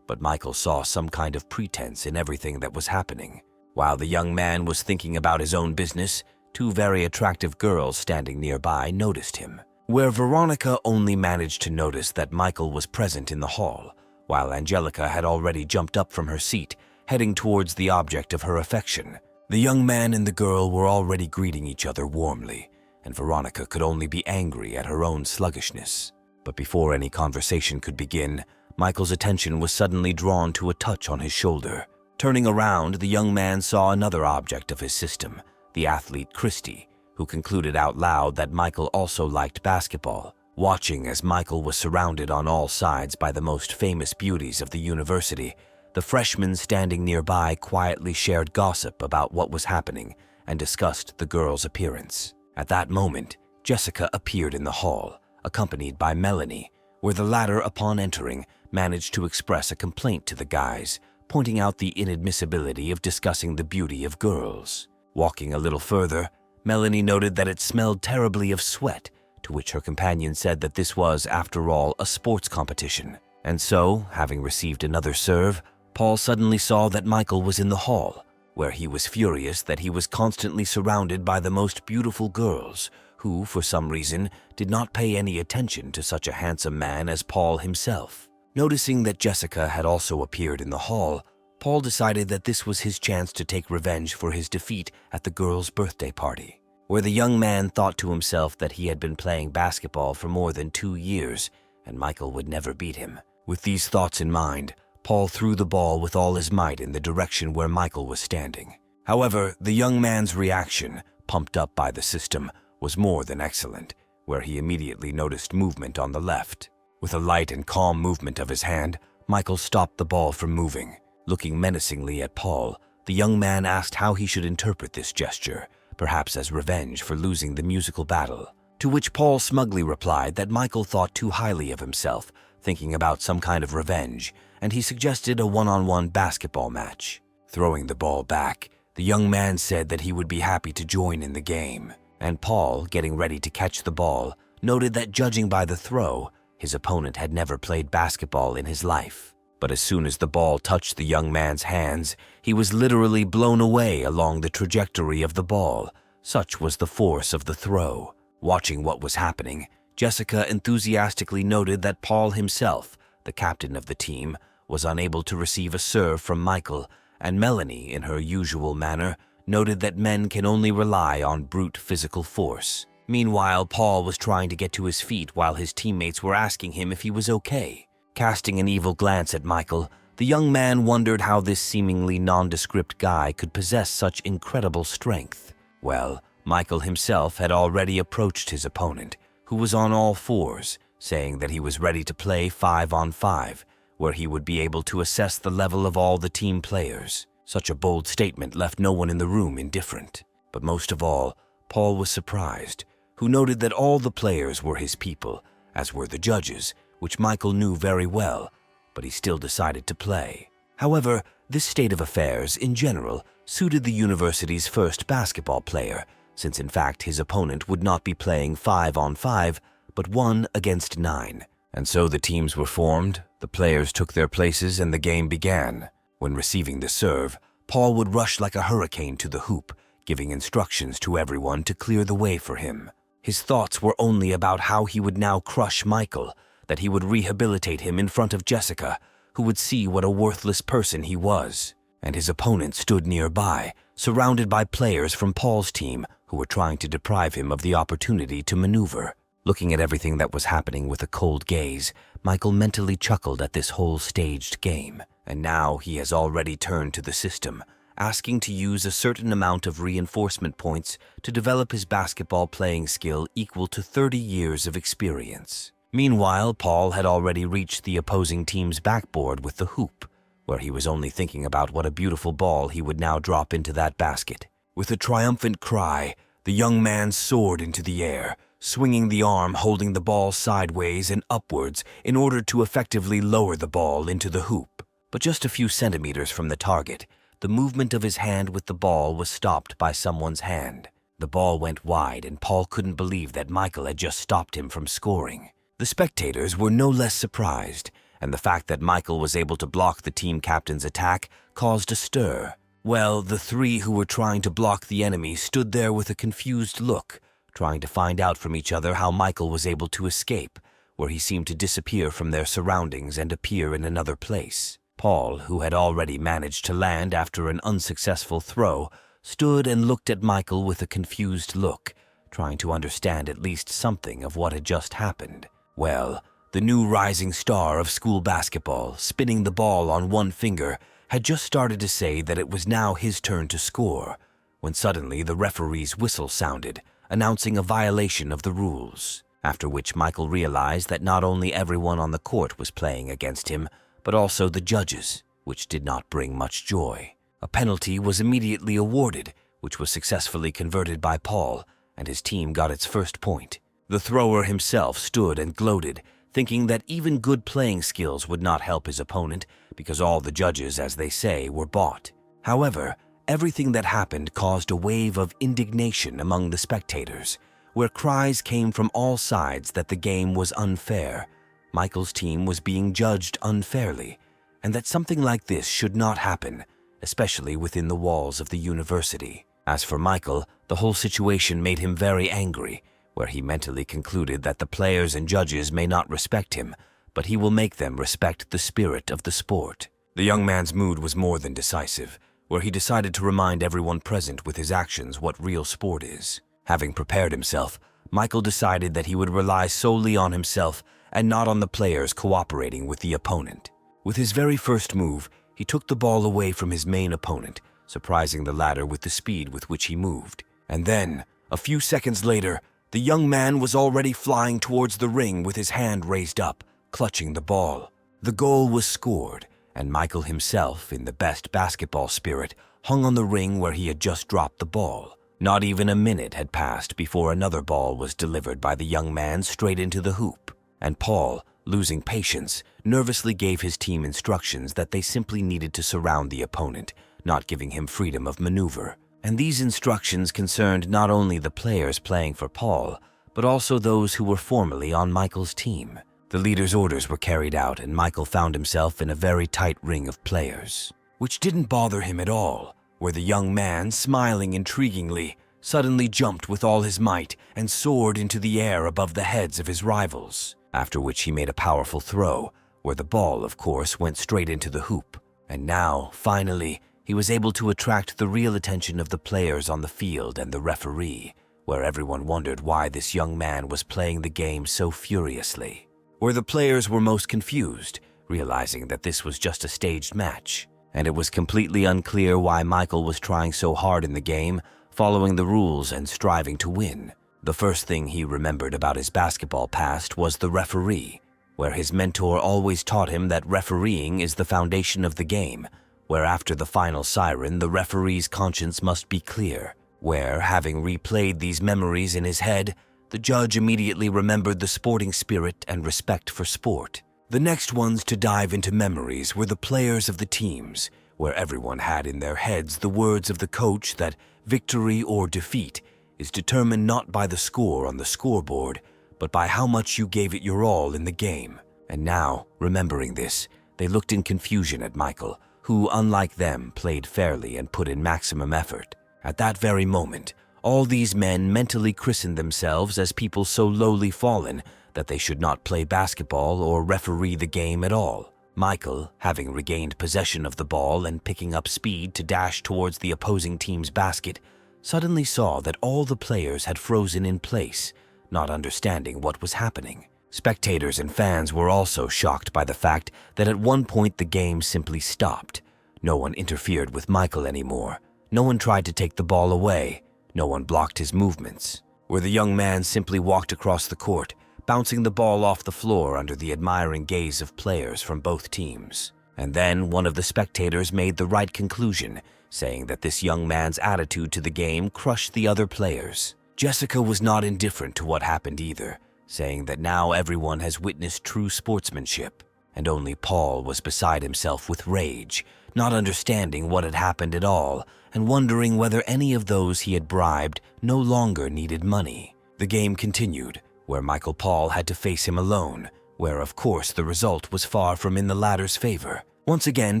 But Michael saw some kind of pretense in everything that was happening. While the young man was thinking about his own business, two very attractive girls standing nearby noticed him, where Veronica only managed to notice that Michael was present in the hall, while Angelica had already jumped up from her seat, heading towards the object of her affection. The young man and the girl were already greeting each other warmly, and Veronica could only be angry at her own sluggishness. But before any conversation could begin, Michael's attention was suddenly drawn to a touch on his shoulder. Turning around, the young man saw another object of his system, the athlete Christy, who concluded out loud that Michael also liked basketball. Watching as Michael was surrounded on all sides by the most famous beauties of the university, the freshmen standing nearby quietly shared gossip about what was happening and discussed the girl's appearance. At that moment, Jessica appeared in the hall, accompanied by Melanie, where the latter, upon entering, managed to express a complaint to the guys, pointing out the inadmissibility of discussing the beauty of girls. Walking a little further, Melanie noted that it smelled terribly of sweat, to which her companion said that this was, after all, a sports competition. And so, having received another serve, Paul suddenly saw that Michael was in the hall, where he was furious that he was constantly surrounded by the most beautiful girls, who, for some reason, did not pay any attention to such a handsome man as Paul himself. Noticing that Jessica had also appeared in the hall, Paul decided that this was his chance to take revenge for his defeat at the girl's birthday party, where the young man thought to himself that he had been playing basketball for more than 2 years, and Michael would never beat him. With these thoughts in mind, Paul threw the ball with all his might in the direction where Michael was standing. However, the young man's reaction, pumped up by the system, was more than excellent, where he immediately noticed movement on the left. With a light and calm movement of his hand, Michael stopped the ball from moving. Looking menacingly at Paul, the young man asked how he should interpret this gesture, perhaps as revenge for losing the musical battle. To which Paul smugly replied that Michael thought too highly of himself, thinking about some kind of revenge, and he suggested a one-on-one basketball match. Throwing the ball back, the young man said that he would be happy to join in the game, and Paul, getting ready to catch the ball, noted that judging by the throw, his opponent had never played basketball in his life. But as soon as the ball touched the young man's hands, he was literally blown away along the trajectory of the ball. Such was the force of the throw. Watching what was happening, Jessica enthusiastically noted that Paul himself, the captain of the team, was unable to receive a serve from Michael, and Melanie, in her usual manner, noted that men can only rely on brute physical force. Meanwhile, Paul was trying to get to his feet while his teammates were asking him if he was okay. Casting an evil glance at Michael, the young man wondered how this seemingly nondescript guy could possess such incredible strength. Well, Michael himself had already approached his opponent, who was on all fours, saying that he was ready to play 5-on-5, where he would be able to assess the level of all the team players. Such a bold statement left no one in the room indifferent. But most of all, Paul was surprised, who noted that all the players were his people, as were the judges, which Michael knew very well, but he still decided to play. However, this state of affairs, in general, suited the university's first basketball player, since in fact his opponent would not be playing 5-on-5, but 1 against 9. And so the teams were formed, the players took their places, and the game began. When receiving the serve, Paul would rush like a hurricane to the hoop, giving instructions to everyone to clear the way for him. His thoughts were only about how he would now crush Michael, that he would rehabilitate him in front of Jessica, who would see what a worthless person he was. And his opponent stood nearby, surrounded by players from Paul's team who were trying to deprive him of the opportunity to maneuver. Looking at everything that was happening with a cold gaze, Michael mentally chuckled at this whole staged game. And now he has already turned to the system, asking to use a certain amount of reinforcement points to develop his basketball playing skill equal to 30 years of experience. Meanwhile, Paul had already reached the opposing team's backboard with the hoop, where he was only thinking about what a beautiful ball he would now drop into that basket. With a triumphant cry, the young man soared into the air, swinging the arm holding the ball sideways and upwards in order to effectively lower the ball into the hoop. But just a few centimeters from the target, the movement of his hand with the ball was stopped by someone's hand. The ball went wide, and Paul couldn't believe that Michael had just stopped him from scoring. The spectators were no less surprised, and the fact that Michael was able to block the team captain's attack caused a stir. Well, the three who were trying to block the enemy stood there with a confused look, trying to find out from each other how Michael was able to escape, where he seemed to disappear from their surroundings and appear in another place. Paul, who had already managed to land after an unsuccessful throw, stood and looked at Michael with a confused look, trying to understand at least something of what had just happened. Well, the new rising star of school basketball, spinning the ball on one finger, had just started to say that it was now his turn to score, when suddenly the referee's whistle sounded, announcing a violation of the rules, after which Michael realized that not only everyone on the court was playing against him, but also the judges, which did not bring much joy. A penalty was immediately awarded, which was successfully converted by Paul, and his team got its first point. The thrower himself stood and gloated, thinking that even good playing skills would not help his opponent because all the judges, as they say, were bought. However, everything that happened caused a wave of indignation among the spectators, where cries came from all sides that the game was unfair, Michael's team was being judged unfairly, and that something like this should not happen, especially within the walls of the university. As for Michael, the whole situation made him very angry, where he mentally concluded that the players and judges may not respect him, but he will make them respect the spirit of the sport. The young man's mood was more than decisive, where he decided to remind everyone present with his actions what real sport is. Having prepared himself, Michael decided that he would rely solely on himself and not on the players cooperating with the opponent. With his very first move, he took the ball away from his main opponent, surprising the latter with the speed with which he moved. And then, a few seconds later, the young man was already flying towards the ring with his hand raised up, clutching the ball. The goal was scored, and Michael himself, in the best basketball spirit, hung on the ring where he had just dropped the ball. Not even a minute had passed before another ball was delivered by the young man straight into the hoop, and Paul, losing patience, nervously gave his team instructions that they simply needed to surround the opponent, not giving him freedom of maneuver. And these instructions concerned not only the players playing for Paul, but also those who were formerly on Michael's team. The leader's orders were carried out, and Michael found himself in a very tight ring of players, which didn't bother him at all, where the young man, smiling intriguingly, suddenly jumped with all his might and soared into the air above the heads of his rivals, after which he made a powerful throw, where the ball, of course, went straight into the hoop. And now, finally, he was able to attract the real attention of the players on the field and the referee, where everyone wondered why this young man was playing the game so furiously. Where the players were most confused, realizing that this was just a staged match, and it was completely unclear why Michael was trying so hard in the game, following the rules and striving to win. The first thing he remembered about his basketball past was the referee, where his mentor always taught him that refereeing is the foundation of the game, where after the final siren, the referee's conscience must be clear, where, having replayed these memories in his head, the judge immediately remembered the sporting spirit and respect for sport. The next ones to dive into memories were the players of the teams, where everyone had in their heads the words of the coach that victory or defeat is determined not by the score on the scoreboard, but by how much you gave it your all in the game. And now, remembering this, they looked in confusion at Michael, who, unlike them, played fairly and put in maximum effort. At that very moment, all these men mentally christened themselves as people so lowly fallen that they should not play basketball or referee the game at all. Michael, having regained possession of the ball and picking up speed to dash towards the opposing team's basket, suddenly saw that all the players had frozen in place, not understanding what was happening. Spectators and fans were also shocked by the fact that at one point the game simply stopped. No one interfered with Michael anymore. No one tried to take the ball away. No one blocked his movements. Where the young man simply walked across the court, bouncing the ball off the floor under the admiring gaze of players from both teams. And then one of the spectators made the right conclusion, saying that this young man's attitude to the game crushed the other players. Jessica was not indifferent to what happened either, saying that now everyone has witnessed true sportsmanship, and only Paul was beside himself with rage, not understanding what had happened at all, and wondering whether any of those he had bribed no longer needed money. The game continued, where Michael Paul had to face him alone, where of course the result was far from in the latter's favor. Once again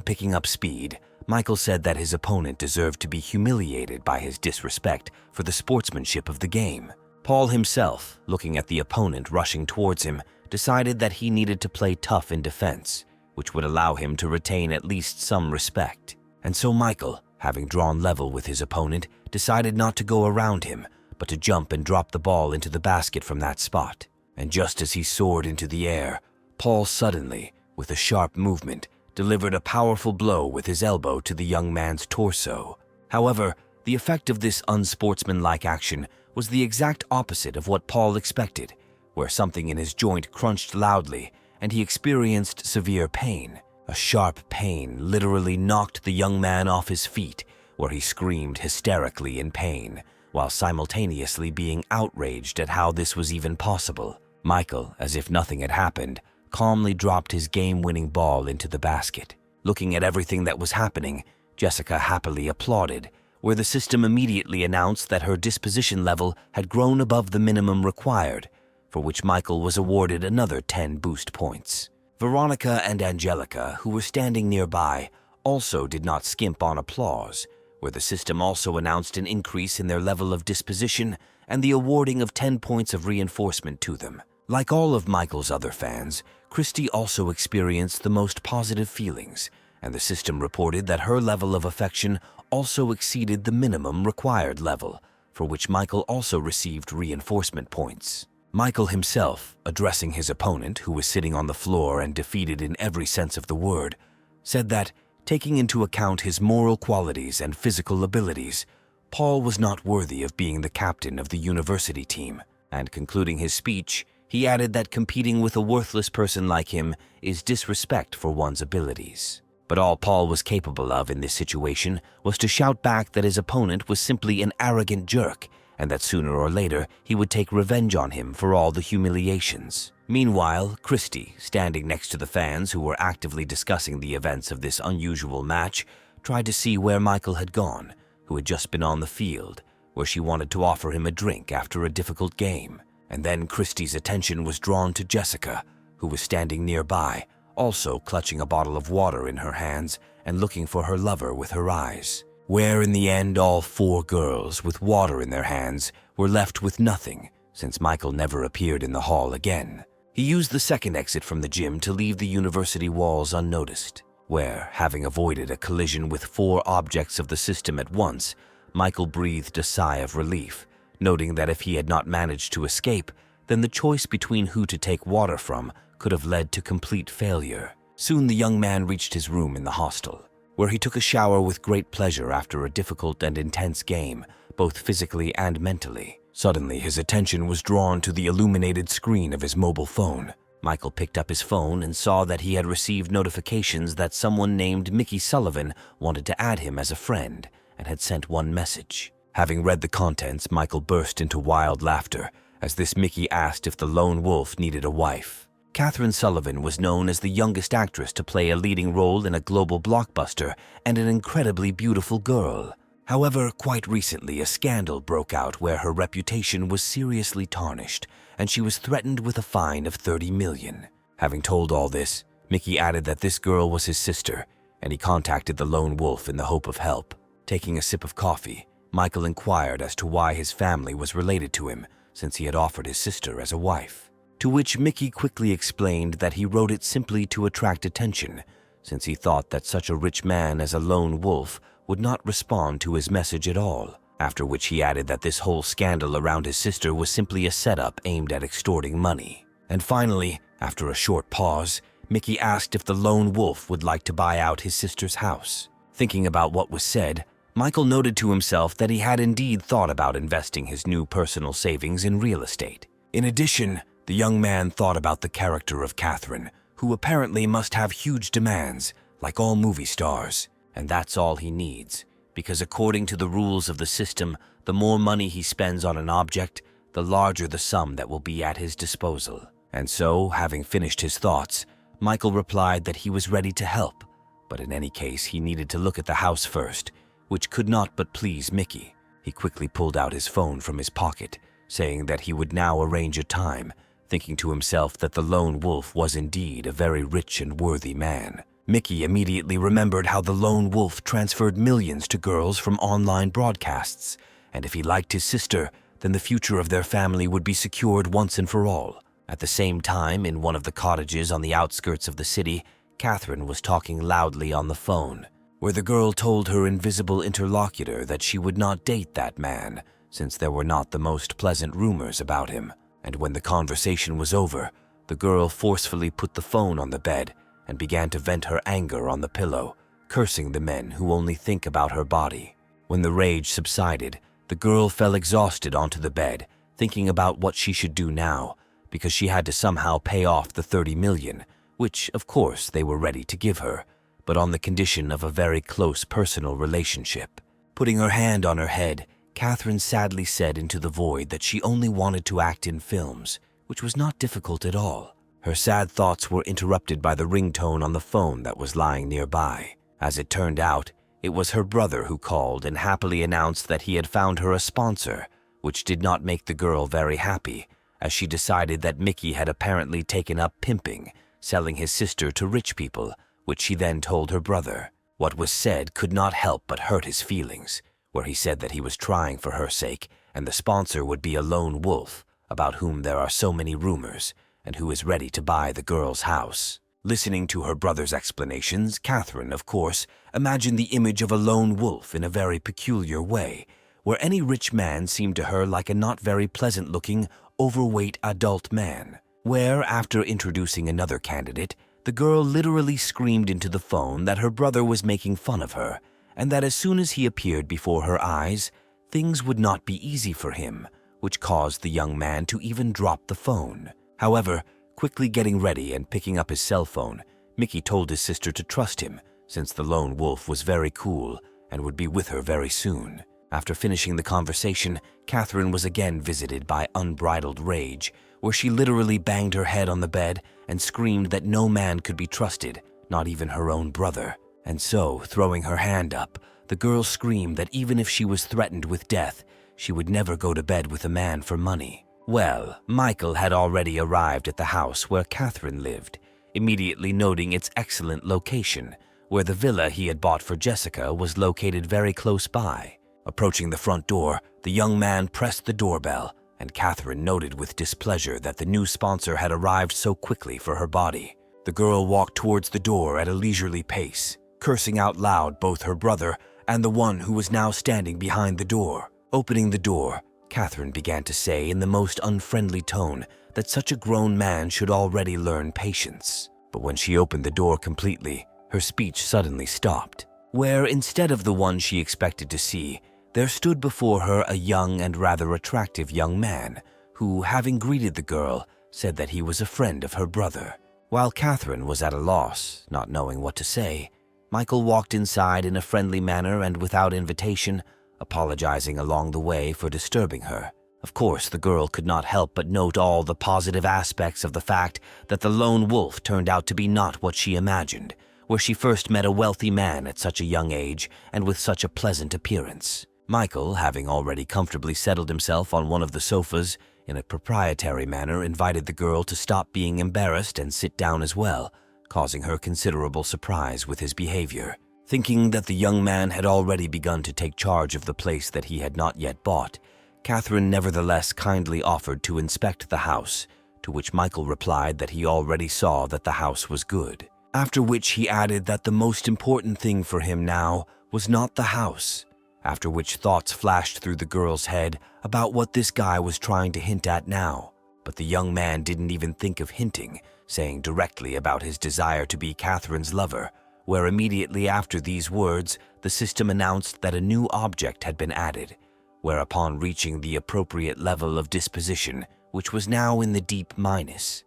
picking up speed, Michael said that his opponent deserved to be humiliated by his disrespect for the sportsmanship of the game. Paul himself, looking at the opponent rushing towards him, decided that he needed to play tough in defense, which would allow him to retain at least some respect. And so Michael, having drawn level with his opponent, decided not to go around him, but to jump and drop the ball into the basket from that spot. And just as he soared into the air, Paul suddenly, with a sharp movement, delivered a powerful blow with his elbow to the young man's torso. However, the effect of this unsportsmanlike action was the exact opposite of what Paul expected, where something in his joint crunched loudly and he experienced severe pain. A sharp pain literally knocked the young man off his feet, where he screamed hysterically in pain, while simultaneously being outraged at how this was even possible. Michael, as if nothing had happened, calmly dropped his game-winning ball into the basket. Looking at everything that was happening, Jessica happily applauded, where the system immediately announced that her disposition level had grown above the minimum required, for which Michael was awarded another 10 boost points. Veronica and Angelica, who were standing nearby, also did not skimp on applause, where the system also announced an increase in their level of disposition and the awarding of 10 points of reinforcement to them. Like all of Michael's other fans, Christy also experienced the most positive feelings, and the system reported that her level of affection also exceeded the minimum required level, for which Michael also received reinforcement points. Michael himself, addressing his opponent, who was sitting on the floor and defeated in every sense of the word, said that, taking into account his moral qualities and physical abilities, Paul was not worthy of being the captain of the university team, and concluding his speech, he added that competing with a worthless person like him is disrespect for one's abilities. But all Paul was capable of in this situation was to shout back that his opponent was simply an arrogant jerk, and that sooner or later he would take revenge on him for all the humiliations. Meanwhile, Christy, standing next to the fans who were actively discussing the events of this unusual match, tried to see where Michael had gone, who had just been on the field, where she wanted to offer him a drink after a difficult game. And then Christy's attention was drawn to Jessica, who was standing nearby, also clutching a bottle of water in her hands and looking for her lover with her eyes. Where in the end all 4 girls with water in their hands were left with nothing, since Michael never appeared in the hall again. He used the second exit from the gym to leave the university walls unnoticed, where, having avoided a collision with 4 objects of the system at once, Michael breathed a sigh of relief, noting that if he had not managed to escape, then the choice between who to take water from could have led to complete failure. Soon the young man reached his room in the hostel, where he took a shower with great pleasure after a difficult and intense game, both physically and mentally. Suddenly, his attention was drawn to the illuminated screen of his mobile phone. Michael picked up his phone and saw that he had received notifications that someone named Mickey Sullivan wanted to add him as a friend and had sent one message. Having read the contents, Michael burst into wild laughter as this Mickey asked if the lone wolf needed a wife. Catherine Sullivan was known as the youngest actress to play a leading role in a global blockbuster and an incredibly beautiful girl. However, quite recently a scandal broke out where her reputation was seriously tarnished and she was threatened with a fine of $30 million. Having told all this, Mickey added that this girl was his sister and he contacted the lone wolf in the hope of help. Taking a sip of coffee, Michael inquired as to why his family was related to him since he had offered his sister as a wife. To which Mickey quickly explained that he wrote it simply to attract attention, since he thought that such a rich man as a lone wolf would not respond to his message at all. after which he added that this whole scandal around his sister was simply a setup aimed at extorting money. And finally, after a short pause, Mickey asked if the lone wolf would like to buy out his sister's house. Thinking about what was said, Michael noted to himself that he had indeed thought about investing his new personal savings in real estate. In addition, the young man thought about the character of Catherine, who apparently must have huge demands, like all movie stars. And that's all he needs, because according to the rules of the system, the more money he spends on an object, the larger the sum that will be at his disposal. And so, having finished his thoughts, Michael replied that he was ready to help, but in any case he needed to look at the house first, which could not but please Mickey. He quickly pulled out his phone from his pocket, saying that he would now arrange a time, thinking to himself that the lone wolf was indeed a very rich and worthy man. Mickey immediately remembered how the lone wolf transferred millions to girls from online broadcasts, and if he liked his sister, then the future of their family would be secured once and for all. At the same time, in one of the cottages on the outskirts of the city, Catherine was talking loudly on the phone, where the girl told her invisible interlocutor that she would not date that man, since there were not the most pleasant rumors about him. And when the conversation was over, the girl forcefully put the phone on the bed and began to vent her anger on the pillow, cursing the men who only think about her body. When the rage subsided, the girl fell exhausted onto the bed, thinking about what she should do now, because she had to somehow pay off the 30 million, which, of course, they were ready to give her, but on the condition of a very close personal relationship. Putting her hand on her head, Catherine sadly said into the void that she only wanted to act in films, which was not difficult at all. Her sad thoughts were interrupted by the ringtone on the phone that was lying nearby. As it turned out, it was her brother who called and happily announced that he had found her a sponsor, which did not make the girl very happy, as she decided that Mickey had apparently taken up pimping, selling his sister to rich people, which she then told her brother. What was said could not help but hurt his feelings, where he said that he was trying for her sake, and the sponsor would be a lone wolf, about whom there are so many rumors, and who is ready to buy the girl's house. Listening to her brother's explanations, Catherine, of course, imagined the image of a lone wolf in a very peculiar way, where any rich man seemed to her like a not very pleasant-looking, overweight adult man. Where, after introducing another candidate, the girl literally screamed into the phone that her brother was making fun of her, and that as soon as he appeared before her eyes, things would not be easy for him, which caused the young man to even drop the phone. However, quickly getting ready and picking up his cell phone, Mickey told his sister to trust him, since the lone wolf was very cool and would be with her very soon. After finishing the conversation, Catherine was again visited by unbridled rage, where she literally banged her head on the bed and screamed that no man could be trusted, not even her own brother. And so, throwing her hand up, the girl screamed that even if she was threatened with death, she would never go to bed with a man for money. Well, Michael had already arrived at the house where Catherine lived, immediately noting its excellent location, where the villa he had bought for Jessica was located very close by. Approaching the front door, the young man pressed the doorbell, and Catherine noted with displeasure that the new sponsor had arrived so quickly for her body. The girl walked towards the door at a leisurely pace, cursing out loud both her brother and the one who was now standing behind the door. Opening the door, Catherine began to say in the most unfriendly tone that such a grown man should already learn patience. But when she opened the door completely, her speech suddenly stopped, where instead of the one she expected to see, there stood before her a young and rather attractive young man who, having greeted the girl, said that he was a friend of her brother. While Catherine was at a loss, not knowing what to say, Michael walked inside in a friendly manner and without invitation, apologizing along the way for disturbing her. Of course, the girl could not help but note all the positive aspects of the fact that the lone wolf turned out to be not what she imagined, where she first met a wealthy man at such a young age and with such a pleasant appearance. Michael, having already comfortably settled himself on one of the sofas, in a proprietary manner invited the girl to stop being embarrassed and sit down as well, causing her considerable surprise with his behavior. Thinking that the young man had already begun to take charge of the place that he had not yet bought, Catherine nevertheless kindly offered to inspect the house, to which Michael replied that he already saw that the house was good. After which he added that the most important thing for him now was not the house, after which thoughts flashed through the girl's head about what this guy was trying to hint at now. But the young man didn't even think of hinting, saying directly about his desire to be Catherine's lover, where immediately after these words, the system announced that a new object had been added, where upon reaching the appropriate level of disposition, which was now in the deep minus,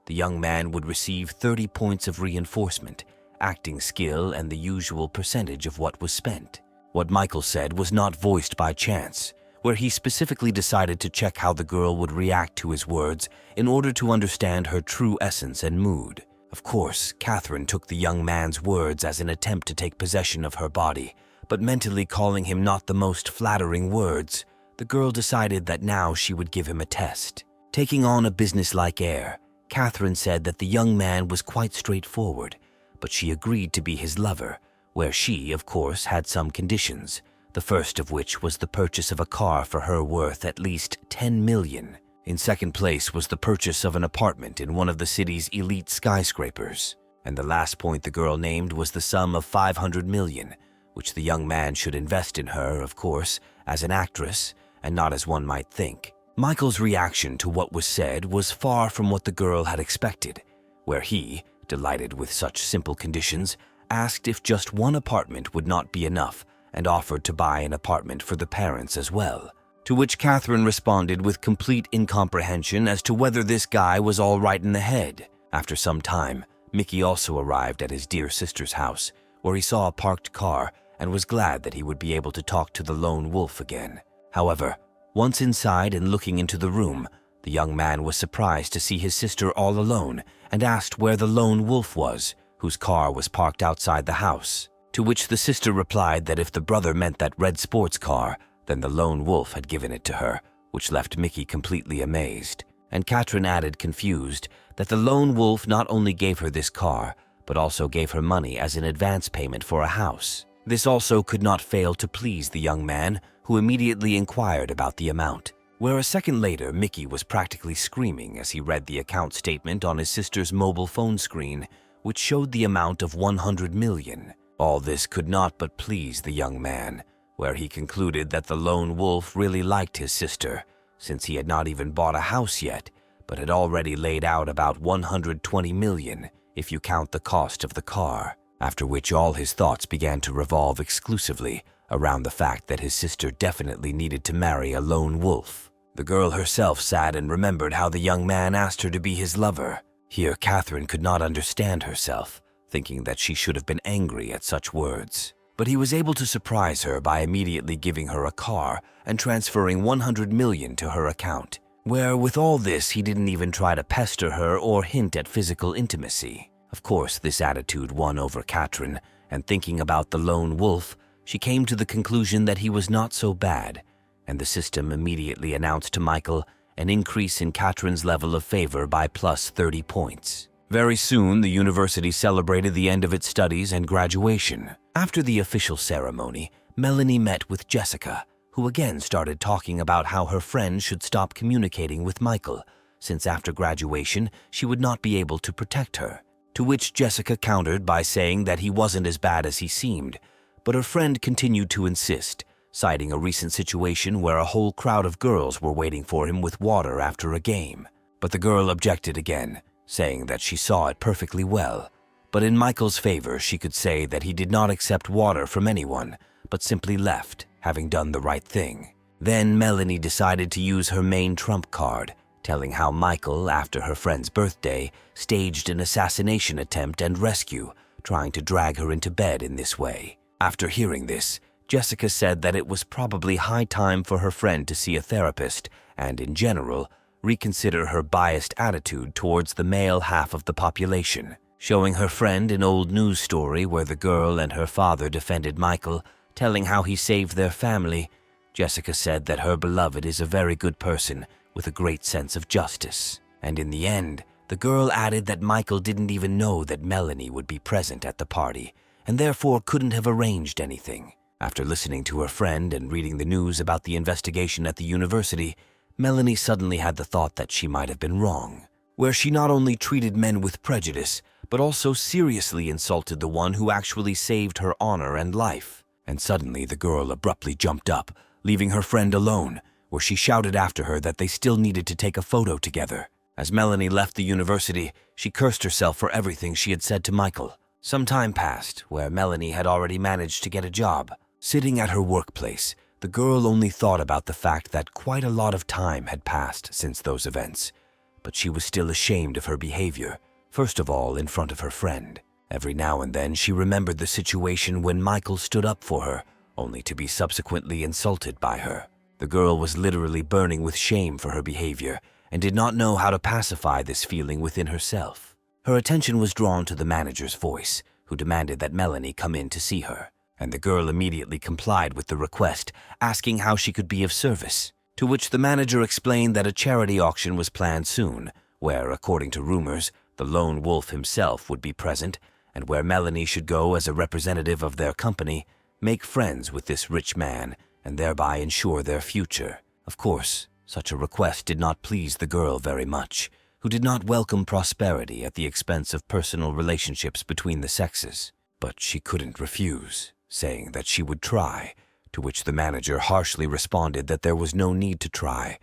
the young man would receive 30 points of reinforcement, acting skill, and the usual percentage of what was spent. What Michael said was not voiced by chance, where he specifically decided to check how the girl would react to his words in order to understand her true essence and mood. Of course, Catherine took the young man's words as an attempt to take possession of her body, but mentally calling him not the most flattering words, the girl decided that now she would give him a test. Taking on a businesslike air, Catherine said that the young man was quite straightforward, but she agreed to be his lover, where she, of course, had some conditions, the first of which was the purchase of a car for her worth at least 10 million. In second place was the purchase of an apartment in one of the city's elite skyscrapers. And the last point the girl named was the sum of 500 million, which the young man should invest in her, of course, as an actress, and not as one might think. Michael's reaction to what was said was far from what the girl had expected, where he, delighted with such simple conditions, asked if just one apartment would not be enough and offered to buy an apartment for the parents as well. To which Catherine responded with complete incomprehension as to whether this guy was all right in the head. After some time, Mickey also arrived at his dear sister's house, where he saw a parked car and was glad that he would be able to talk to the lone wolf again. However, once inside and looking into the room, the young man was surprised to see his sister all alone and asked where the lone wolf was, whose car was parked outside the house. To which the sister replied that if the brother meant that red sports car, then the lone wolf had given it to her, which left Mickey completely amazed. And Catherine added, confused, that the lone wolf not only gave her this car, but also gave her money as an advance payment for a house. This also could not fail to please the young man, who immediately inquired about the amount. Where a second later, Mickey was practically screaming as he read the account statement on his sister's mobile phone screen, which showed the amount of 100 million. All this could not but please the young man, where he concluded that the lone wolf really liked his sister, since he had not even bought a house yet, but had already laid out about 120 million if you count the cost of the car, after which all his thoughts began to revolve exclusively around the fact that his sister definitely needed to marry a lone wolf. The girl herself sat and remembered how the young man asked her to be his lover. Here Catherine could not understand herself, thinking that she should have been angry at such words. But he was able to surprise her by immediately giving her a car and transferring 100 million to her account, where with all this he didn't even try to pester her or hint at physical intimacy. Of course, this attitude won over Catherine, and thinking about the lone wolf, she came to the conclusion that he was not so bad, and the system immediately announced to Michael an increase in Catherine's level of favor by plus 30 points. Very soon, the university celebrated the end of its studies and graduation. After the official ceremony, Melanie met with Jessica, who again started talking about how her friend should stop communicating with Michael, since after graduation, she would not be able to protect her. To which Jessica countered by saying that he wasn't as bad as he seemed, but her friend continued to insist, citing a recent situation where a whole crowd of girls were waiting for him with water after a game. But the girl objected again, saying that she saw it perfectly well. But in Michael's favor, she could say that he did not accept water from anyone, but simply left, having done the right thing. Then Melanie decided to use her main trump card, telling how Michael, after her friend's birthday, staged an assassination attempt and rescue, trying to drag her into bed in this way. After hearing this, Jessica said that it was probably high time for her friend to see a therapist and, in general, reconsider her biased attitude towards the male half of the population. Showing her friend an old news story where the girl and her father defended Michael, telling how he saved their family, Jessica said that her beloved is a very good person with a great sense of justice. And in the end, the girl added that Michael didn't even know that Melanie would be present at the party, and therefore couldn't have arranged anything. After listening to her friend and reading the news about the investigation at the university, Melanie suddenly had the thought that she might have been wrong, where she not only treated men with prejudice, but also seriously insulted the one who actually saved her honor and life. And suddenly the girl abruptly jumped up, leaving her friend alone, where she shouted after her that they still needed to take a photo together. As Melanie left the university, she cursed herself for everything she had said to Michael. Some time passed, where Melanie had already managed to get a job. Sitting at her workplace, the girl only thought about the fact that quite a lot of time had passed since those events. But she was still ashamed of her behavior, first of all in front of her friend. Every now and then she remembered the situation when Michael stood up for her, only to be subsequently insulted by her. The girl was literally burning with shame for her behavior and did not know how to pacify this feeling within herself. Her attention was drawn to the manager's voice, who demanded that Melanie come in to see her, and the girl immediately complied with the request, asking how she could be of service, to which the manager explained that a charity auction was planned soon, where, according to rumors, the lone wolf himself would be present, and where Melanie should go as a representative of their company, make friends with this rich man, and thereby ensure their future. Of course, such a request did not please the girl very much, who did not welcome prosperity at the expense of personal relationships between the sexes. But she couldn't refuse, saying that she would try, to which the manager harshly responded that there was no need to try,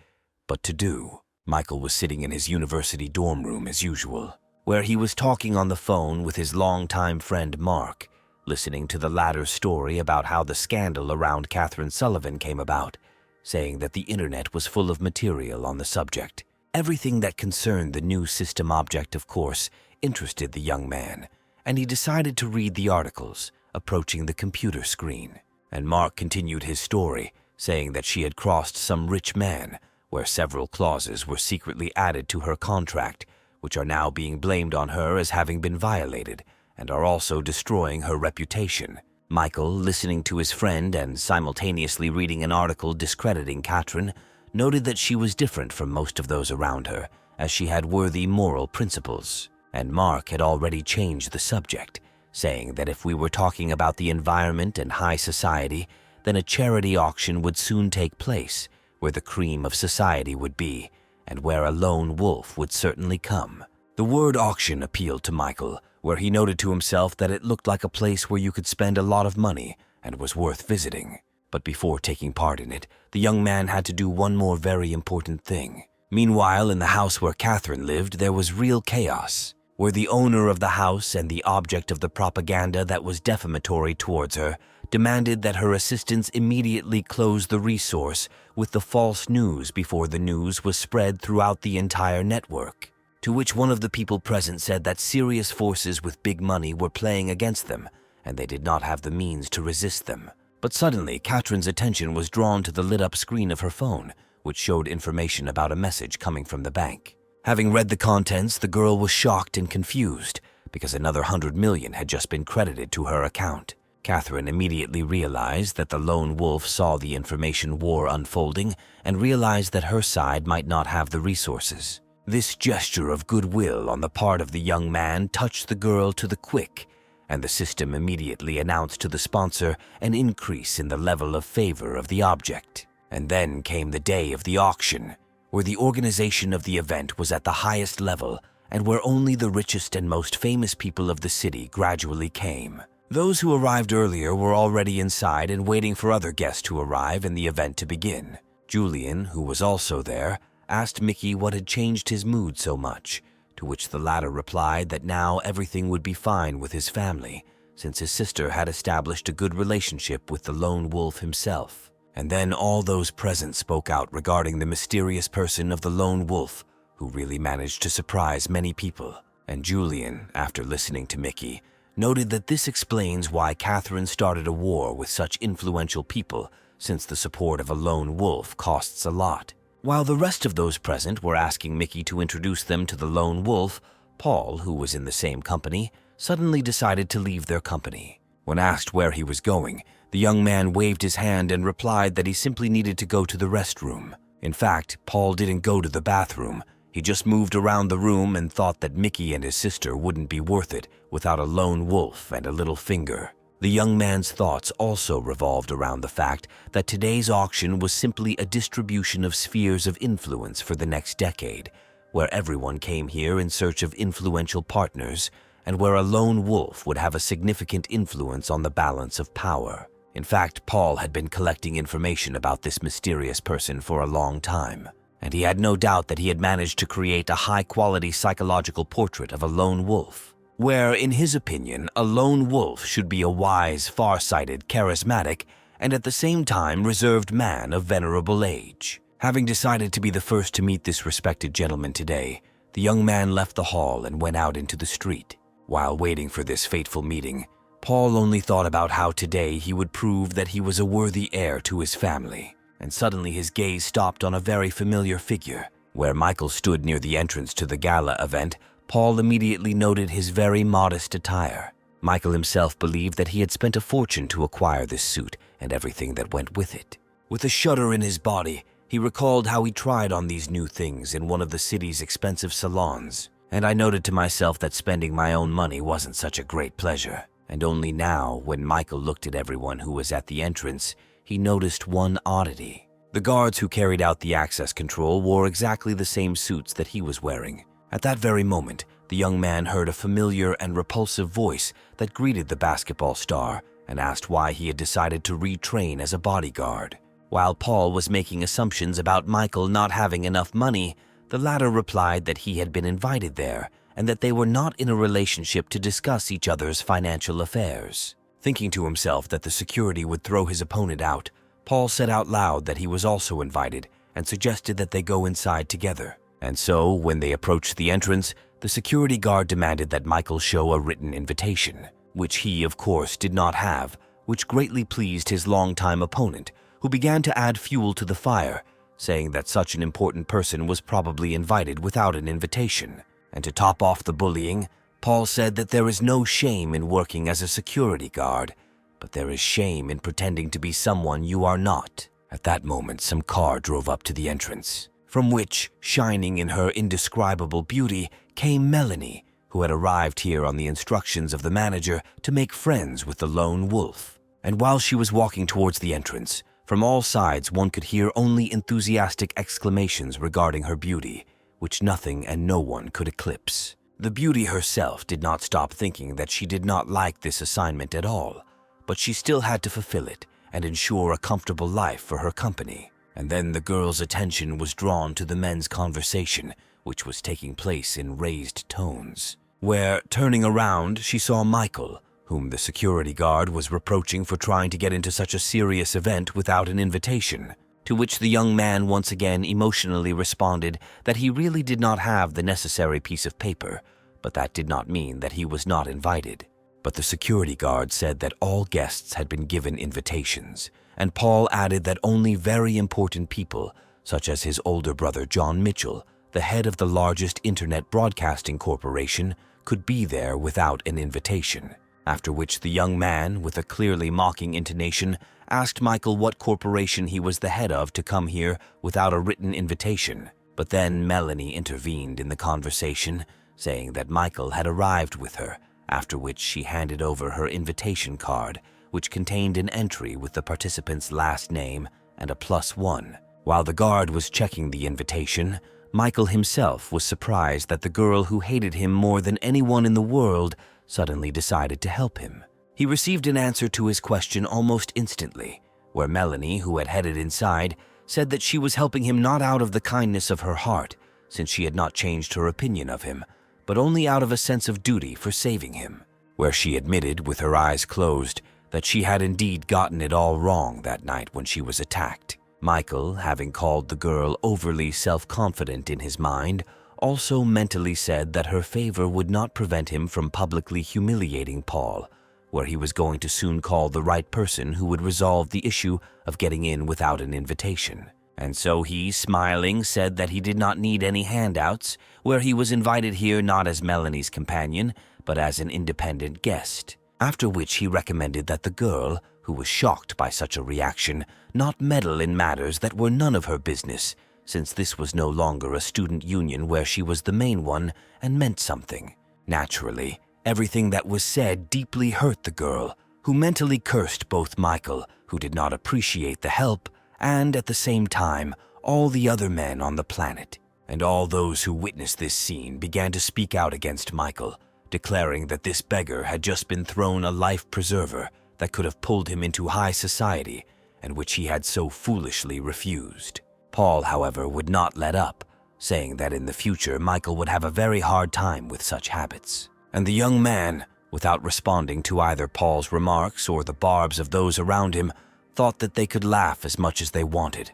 but to do. Michael was sitting in his university dorm room as usual, where he was talking on the phone with his longtime friend Mark, listening to the latter's story about how the scandal around Catherine Sullivan came about, saying that the internet was full of material on the subject. Everything that concerned the new system object, of course, interested the young man, and he decided to read the articles, approaching the computer screen. And Mark continued his story, saying that she had crossed some rich man, where several clauses were secretly added to her contract, which are now being blamed on her as having been violated, and are also destroying her reputation. Michael, listening to his friend and simultaneously reading an article discrediting Catherine, noted that she was different from most of those around her, as she had worthy moral principles. And Mark had already changed the subject, saying that if we were talking about the environment and high society, then a charity auction would soon take place, where the cream of society would be, and where a lone wolf would certainly come. The word auction appealed to Michael, where he noted to himself that it looked like a place where you could spend a lot of money and was worth visiting. But before taking part in it, the young man had to do one more very important thing. Meanwhile, in the house where Catherine lived, there was real chaos, where the owner of the house and the object of the propaganda that was defamatory towards her demanded that her assistants immediately close the resource with the false news before the news was spread throughout the entire network. To which one of the people present said that serious forces with big money were playing against them, and they did not have the means to resist them. But suddenly, Catherine's attention was drawn to the lit-up screen of her phone, which showed information about a message coming from the bank. Having read the contents, the girl was shocked and confused, because another 100 million had just been credited to her account. Catherine immediately realized that the lone wolf saw the information war unfolding and realized that her side might not have the resources. This gesture of goodwill on the part of the young man touched the girl to the quick, and the system immediately announced to the sponsor an increase in the level of favor of the object. And then came the day of the auction, where the organization of the event was at the highest level and where only the richest and most famous people of the city gradually came. Those who arrived earlier were already inside and waiting for other guests to arrive and the event to begin. Julian, who was also there, asked Mickey what had changed his mood so much, to which the latter replied that now everything would be fine with his family, since his sister had established a good relationship with the lone wolf himself. And then all those present spoke out regarding the mysterious person of the lone wolf, who really managed to surprise many people. And Julian, after listening to Mickey, noted that this explains why Catherine started a war with such influential people, since the support of a lone wolf costs a lot. While the rest of those present were asking Mickey to introduce them to the lone wolf, Paul, who was in the same company, suddenly decided to leave their company. When asked where he was going, the young man waved his hand and replied that he simply needed to go to the restroom. In fact, Paul didn't go to the bathroom. He just moved around the room and thought that Mickey and his sister wouldn't be worth it without a lone wolf and a little finger. The young man's thoughts also revolved around the fact that today's auction was simply a distribution of spheres of influence for the next decade, where everyone came here in search of influential partners, and where a lone wolf would have a significant influence on the balance of power. In fact, Paul had been collecting information about this mysterious person for a long time, and he had no doubt that he had managed to create a high-quality psychological portrait of a lone wolf, where, in his opinion, a lone wolf should be a wise, far-sighted, charismatic, and at the same time reserved man of venerable age. Having decided to be the first to meet this respected gentleman today, the young man left the hall and went out into the street. While waiting for this fateful meeting, Paul only thought about how today he would prove that he was a worthy heir to his family, and suddenly his gaze stopped on a very familiar figure. Where Michael stood near the entrance to the gala event, Paul immediately noted his very modest attire. Michael himself believed that he had spent a fortune to acquire this suit and everything that went with it. With a shudder in his body, he recalled how he tried on these new things in one of the city's expensive salons, and I noted to myself that spending my own money wasn't such a great pleasure. And only now, when Michael looked at everyone who was at the entrance, he noticed one oddity. The guards who carried out the access control wore exactly the same suits that he was wearing. At that very moment, the young man heard a familiar and repulsive voice that greeted the basketball star and asked why he had decided to retrain as a bodyguard. While Paul was making assumptions about Michael not having enough money, the latter replied that he had been invited there and that they were not in a relationship to discuss each other's financial affairs. Thinking to himself that the security would throw his opponent out, Paul said out loud that he was also invited and suggested that they go inside together. And so, when they approached the entrance, the security guard demanded that Michael show a written invitation, which he, of course, did not have, which greatly pleased his longtime opponent, who began to add fuel to the fire, saying that such an important person was probably invited without an invitation. And to top off the bullying, Paul said that there is no shame in working as a security guard, but there is shame in pretending to be someone you are not. At that moment, some car drove up to the entrance, from which, shining in her indescribable beauty, came Melanie, who had arrived here on the instructions of the manager to make friends with the lone wolf. And while she was walking towards the entrance, from all sides one could hear only enthusiastic exclamations regarding her beauty, which nothing and no one could eclipse. The beauty herself did not stop thinking that she did not like this assignment at all, but she still had to fulfill it and ensure a comfortable life for her company. And then the girl's attention was drawn to the men's conversation, which was taking place in raised tones, where, turning around, she saw Michael, whom the security guard was reproaching for trying to get into such a serious event without an invitation, to which the young man once again emotionally responded that he really did not have the necessary piece of paper, but that did not mean that he was not invited. But the security guard said that all guests had been given invitations, and Paul added that only very important people, such as his older brother John Mitchell, the head of the largest internet broadcasting corporation, could be there without an invitation. After which the young man, with a clearly mocking intonation, asked Michael what corporation he was the head of to come here without a written invitation. But then Melanie intervened in the conversation, saying that Michael had arrived with her, after which she handed over her invitation card, which contained an entry with the participant's last name and a +1. While the guard was checking the invitation, Michael himself was surprised that the girl who hated him more than anyone in the world suddenly decided to help him. He received an answer to his question almost instantly, where Melanie, who had headed inside, said that she was helping him not out of the kindness of her heart, since she had not changed her opinion of him, but only out of a sense of duty for saving him, where she admitted, with her eyes closed, that she had indeed gotten it all wrong that night when she was attacked. Michael, having called the girl overly self-confident in his mind, also mentally said that her favor would not prevent him from publicly humiliating Paul, where he was going to soon call the right person who would resolve the issue of getting in without an invitation. And so he, smiling, said that he did not need any handouts, where he was invited here not as Melanie's companion, but as an independent guest. After which he recommended that the girl, who was shocked by such a reaction, not meddle in matters that were none of her business, since this was no longer a student union where she was the main one and meant something. Naturally, everything that was said deeply hurt the girl, who mentally cursed both Michael, who did not appreciate the help, and at the same time, all the other men on the planet. And all those who witnessed this scene began to speak out against Michael, declaring that this beggar had just been thrown a life preserver, that could have pulled him into high society and which he had so foolishly refused. Paul, however, would not let up, saying that in the future Michael would have a very hard time with such habits. And the young man, without responding to either Paul's remarks or the barbs of those around him, thought that they could laugh as much as they wanted.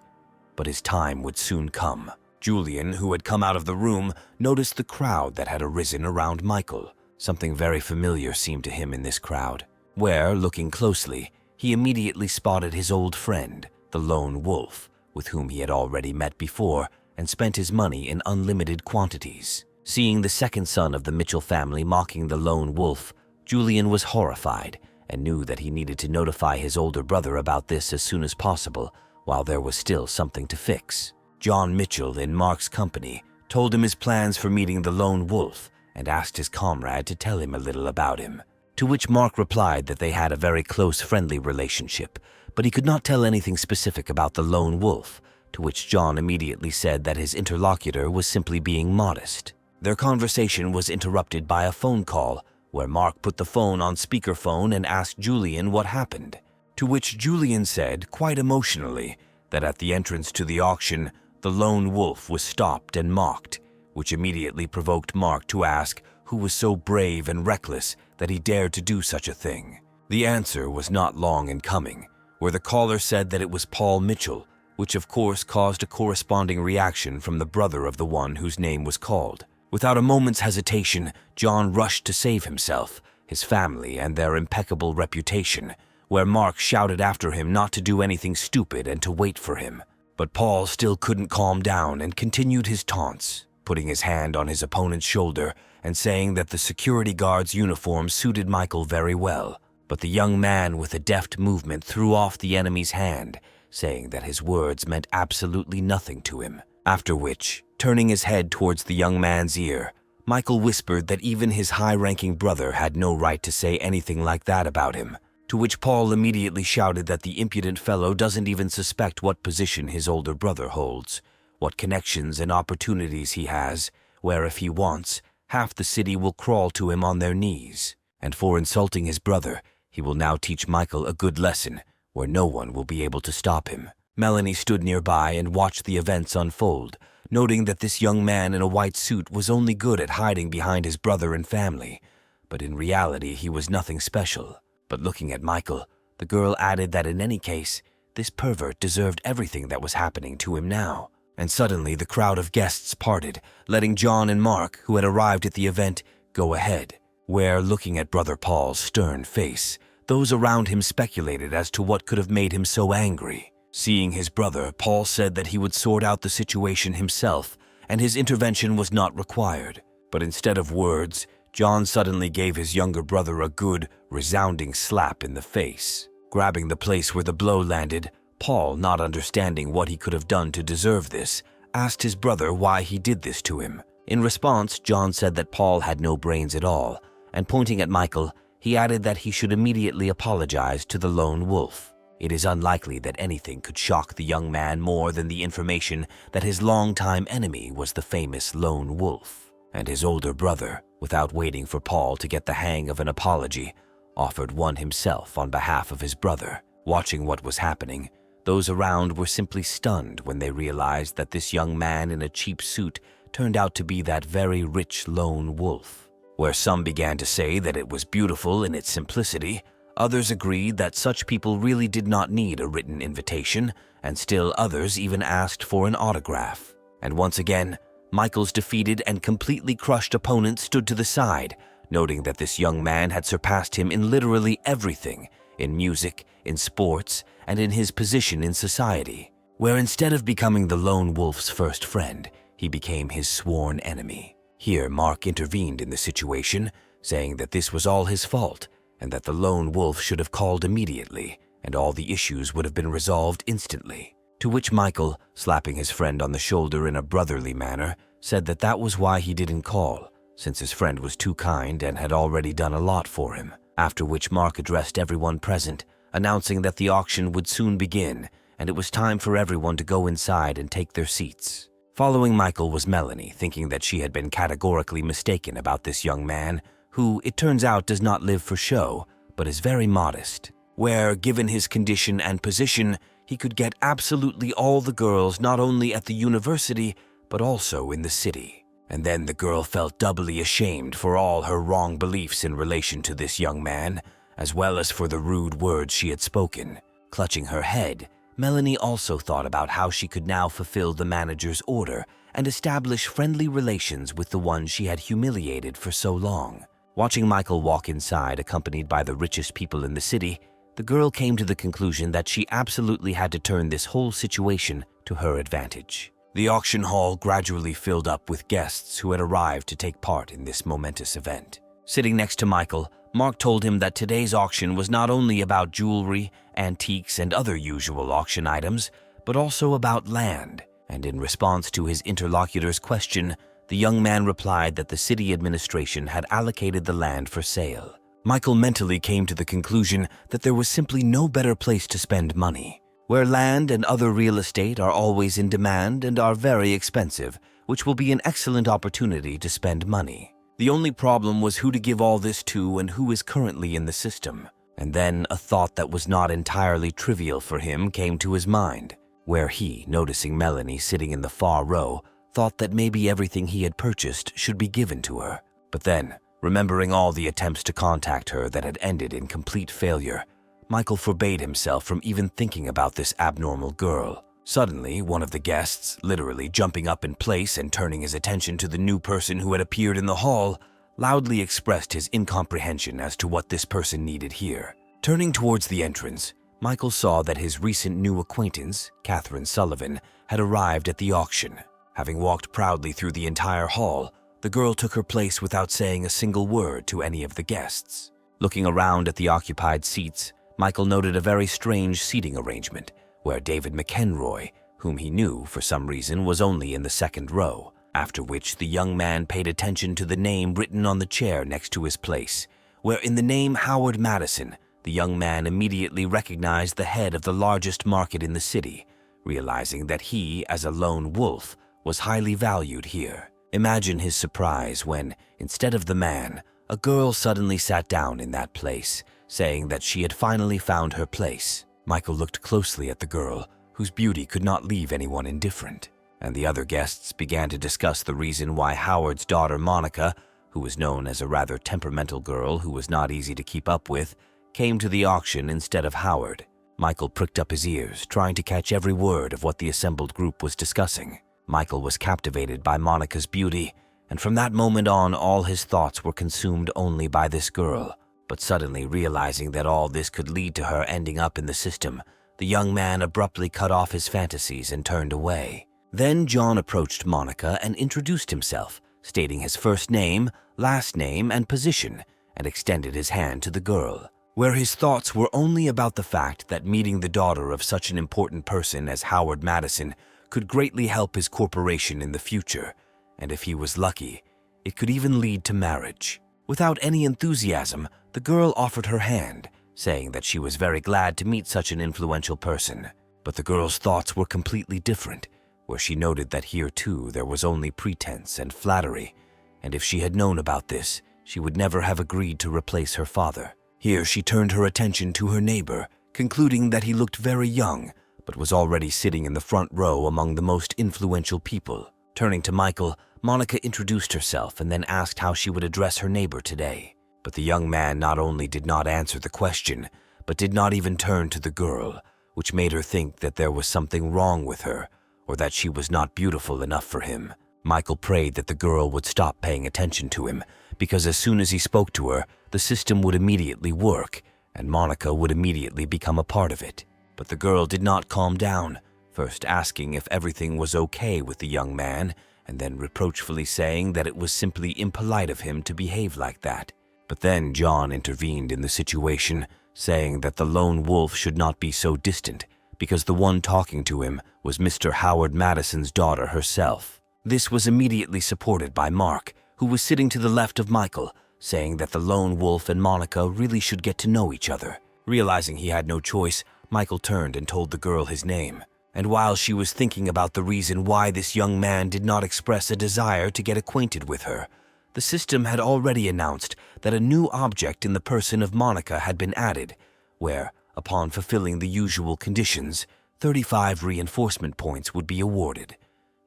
But his time would soon come. Julian, who had come out of the room, noticed the crowd that had arisen around Michael. Something very familiar seemed to him in this crowd, where, looking closely, he immediately spotted his old friend, the lone wolf, with whom he had already met before and spent his money in unlimited quantities. Seeing the second son of the Mitchell family mocking the lone wolf, Julian was horrified and knew that he needed to notify his older brother about this as soon as possible while there was still something to fix. John Mitchell, in Mark's company, told him his plans for meeting the lone wolf and asked his comrade to tell him a little about him, to which Mark replied that they had a very close friendly relationship, but he could not tell anything specific about the lone wolf, to which John immediately said that his interlocutor was simply being modest. Their conversation was interrupted by a phone call, where Mark put the phone on speakerphone and asked Julian what happened, to which Julian said, quite emotionally, that at the entrance to the auction, the lone wolf was stopped and mocked, which immediately provoked Mark to ask who was so brave and reckless that he dared to do such a thing. The answer was not long in coming, where the caller said that it was Paul Mitchell, which of course caused a corresponding reaction from the brother of the one whose name was called. Without a moment's hesitation, John rushed to save himself, his family, and their impeccable reputation, where Mark shouted after him not to do anything stupid and to wait for him. But Paul still couldn't calm down and continued his taunts, putting his hand on his opponent's shoulder and saying that the security guard's uniform suited Michael very well. But the young man with a deft movement threw off the enemy's hand, saying that his words meant absolutely nothing to him. After which, turning his head towards the young man's ear, Michael whispered that even his high-ranking brother had no right to say anything like that about him, to which Paul immediately shouted that the impudent fellow doesn't even suspect what position his older brother holds, what connections and opportunities he has, where if he wants, half the city will crawl to him on their knees. And for insulting his brother, he will now teach Michael a good lesson, where no one will be able to stop him. Melanie stood nearby and watched the events unfold, noting that this young man in a white suit was only good at hiding behind his brother and family, but in reality he was nothing special. But looking at Michael, the girl added that in any case, this pervert deserved everything that was happening to him now. And suddenly the crowd of guests parted, letting John and Mark, who had arrived at the event, go ahead, where, looking at Brother Paul's stern face, those around him speculated as to what could have made him so angry. Seeing his brother, Paul said that he would sort out the situation himself, and his intervention was not required. But instead of words, John suddenly gave his younger brother a good, resounding slap in the face. Grabbing the place where the blow landed, Paul, not understanding what he could have done to deserve this, asked his brother why he did this to him. In response, John said that Paul had no brains at all, and pointing at Michael, he added that he should immediately apologize to the lone wolf. It is unlikely that anything could shock the young man more than the information that his longtime enemy was the famous lone wolf. And his older brother, without waiting for Paul to get the hang of an apology, offered one himself on behalf of his brother. Watching what was happening, those around were simply stunned when they realized that this young man in a cheap suit turned out to be that very rich lone wolf. Where some began to say that it was beautiful in its simplicity, others agreed that such people really did not need a written invitation, and still others even asked for an autograph. And once again, Michael's defeated and completely crushed opponent stood to the side, noting that this young man had surpassed him in literally everything, in music, in sports, and in his position in society, where instead of becoming the lone wolf's first friend, he became his sworn enemy. Here Mark intervened in the situation, saying that this was all his fault, and that the lone wolf should have called immediately, and all the issues would have been resolved instantly. To which Michael, slapping his friend on the shoulder in a brotherly manner, said that that was why he didn't call, since his friend was too kind and had already done a lot for him. After which Mark addressed everyone present, announcing that the auction would soon begin, and it was time for everyone to go inside and take their seats. Following Michael was Melanie, thinking that she had been categorically mistaken about this young man, who, it turns out, does not live for show, but is very modest. where, given his condition and position, he could get absolutely all the girls not only at the university, but also in the city. And then the girl felt doubly ashamed for all her wrong beliefs in relation to this young man, as well as for the rude words she had spoken. Clutching her head, Melanie also thought about how she could now fulfill the manager's order and establish friendly relations with the one she had humiliated for so long. Watching Michael walk inside, accompanied by the richest people in the city, the girl came to the conclusion that she absolutely had to turn this whole situation to her advantage. The auction hall gradually filled up with guests who had arrived to take part in this momentous event. Sitting next to Michael, Mark told him that today's auction was not only about jewelry, antiques, and other usual auction items, but also about land. And in response to his interlocutor's question, the young man replied that the city administration had allocated the land for sale. Michael mentally came to the conclusion that there was simply no better place to spend money, where land and other real estate are always in demand and are very expensive, which will be an excellent opportunity to spend money. The only problem was who to give all this to and who is currently in the system. And then a thought that was not entirely trivial for him came to his mind, where he, noticing Melanie sitting in the far row, thought that maybe everything he had purchased should be given to her. But then, remembering all the attempts to contact her that had ended in complete failure, Michael forbade himself from even thinking about this abnormal girl. Suddenly, one of the guests, literally jumping up in place and turning his attention to the new person who had appeared in the hall, loudly expressed his incomprehension as to what this person needed here. Turning towards the entrance, Michael saw that his recent new acquaintance, Catherine Sullivan, had arrived at the auction. Having walked proudly through the entire hall, the girl took her place without saying a single word to any of the guests. Looking around at the occupied seats, Michael noted a very strange seating arrangement, where David McEnroy, whom he knew for some reason was only in the second row, after which the young man paid attention to the name written on the chair next to his place, where in the name Howard Madison, the young man immediately recognized the head of the largest market in the city, realizing that he, as a lone wolf, was highly valued here. Imagine his surprise when, instead of the man, a girl suddenly sat down in that place, saying that she had finally found her place. Michael looked closely at the girl, whose beauty could not leave anyone indifferent, and the other guests began to discuss the reason why Howard's daughter Monica, who was known as a rather temperamental girl who was not easy to keep up with, came to the auction instead of Howard. Michael pricked up his ears, trying to catch every word of what the assembled group was discussing. Michael was captivated by Monica's beauty, and from that moment on, all his thoughts were consumed only by this girl. But suddenly realizing that all this could lead to her ending up in the system, the young man abruptly cut off his fantasies and turned away. Then John approached Monica and introduced himself, stating his first name, last name, and position, and extended his hand to the girl, where his thoughts were only about the fact that meeting the daughter of such an important person as Howard Madison could greatly help his corporation in the future, and if he was lucky, it could even lead to marriage. Without any enthusiasm, the girl offered her hand, saying that she was very glad to meet such an influential person. But the girl's thoughts were completely different, where she noted that here too there was only pretense and flattery, and if she had known about this, she would never have agreed to replace her father. Here she turned her attention to her neighbor, concluding that he looked very young, but was already sitting in the front row among the most influential people. Turning to Michael, Monica introduced herself and then asked how she would address her neighbor today. But the young man not only did not answer the question, but did not even turn to the girl, which made her think that there was something wrong with her, or that she was not beautiful enough for him. Michael prayed that the girl would stop paying attention to him, because as soon as he spoke to her, the system would immediately work, and Monica would immediately become a part of it. But the girl did not calm down, first asking if everything was okay with the young man, and then reproachfully saying that it was simply impolite of him to behave like that. But then John intervened in the situation, saying that the lone wolf should not be so distant, because the one talking to him was Mr. Howard Madison's daughter herself. This was immediately supported by Mark, who was sitting to the left of Michael, saying that the lone wolf and Monica really should get to know each other. Realizing he had no choice, Michael turned and told the girl his name. And while she was thinking about the reason why this young man did not express a desire to get acquainted with her, the system had already announced that a new object in the person of Monica had been added, where, upon fulfilling the usual conditions, 35 reinforcement points would be awarded.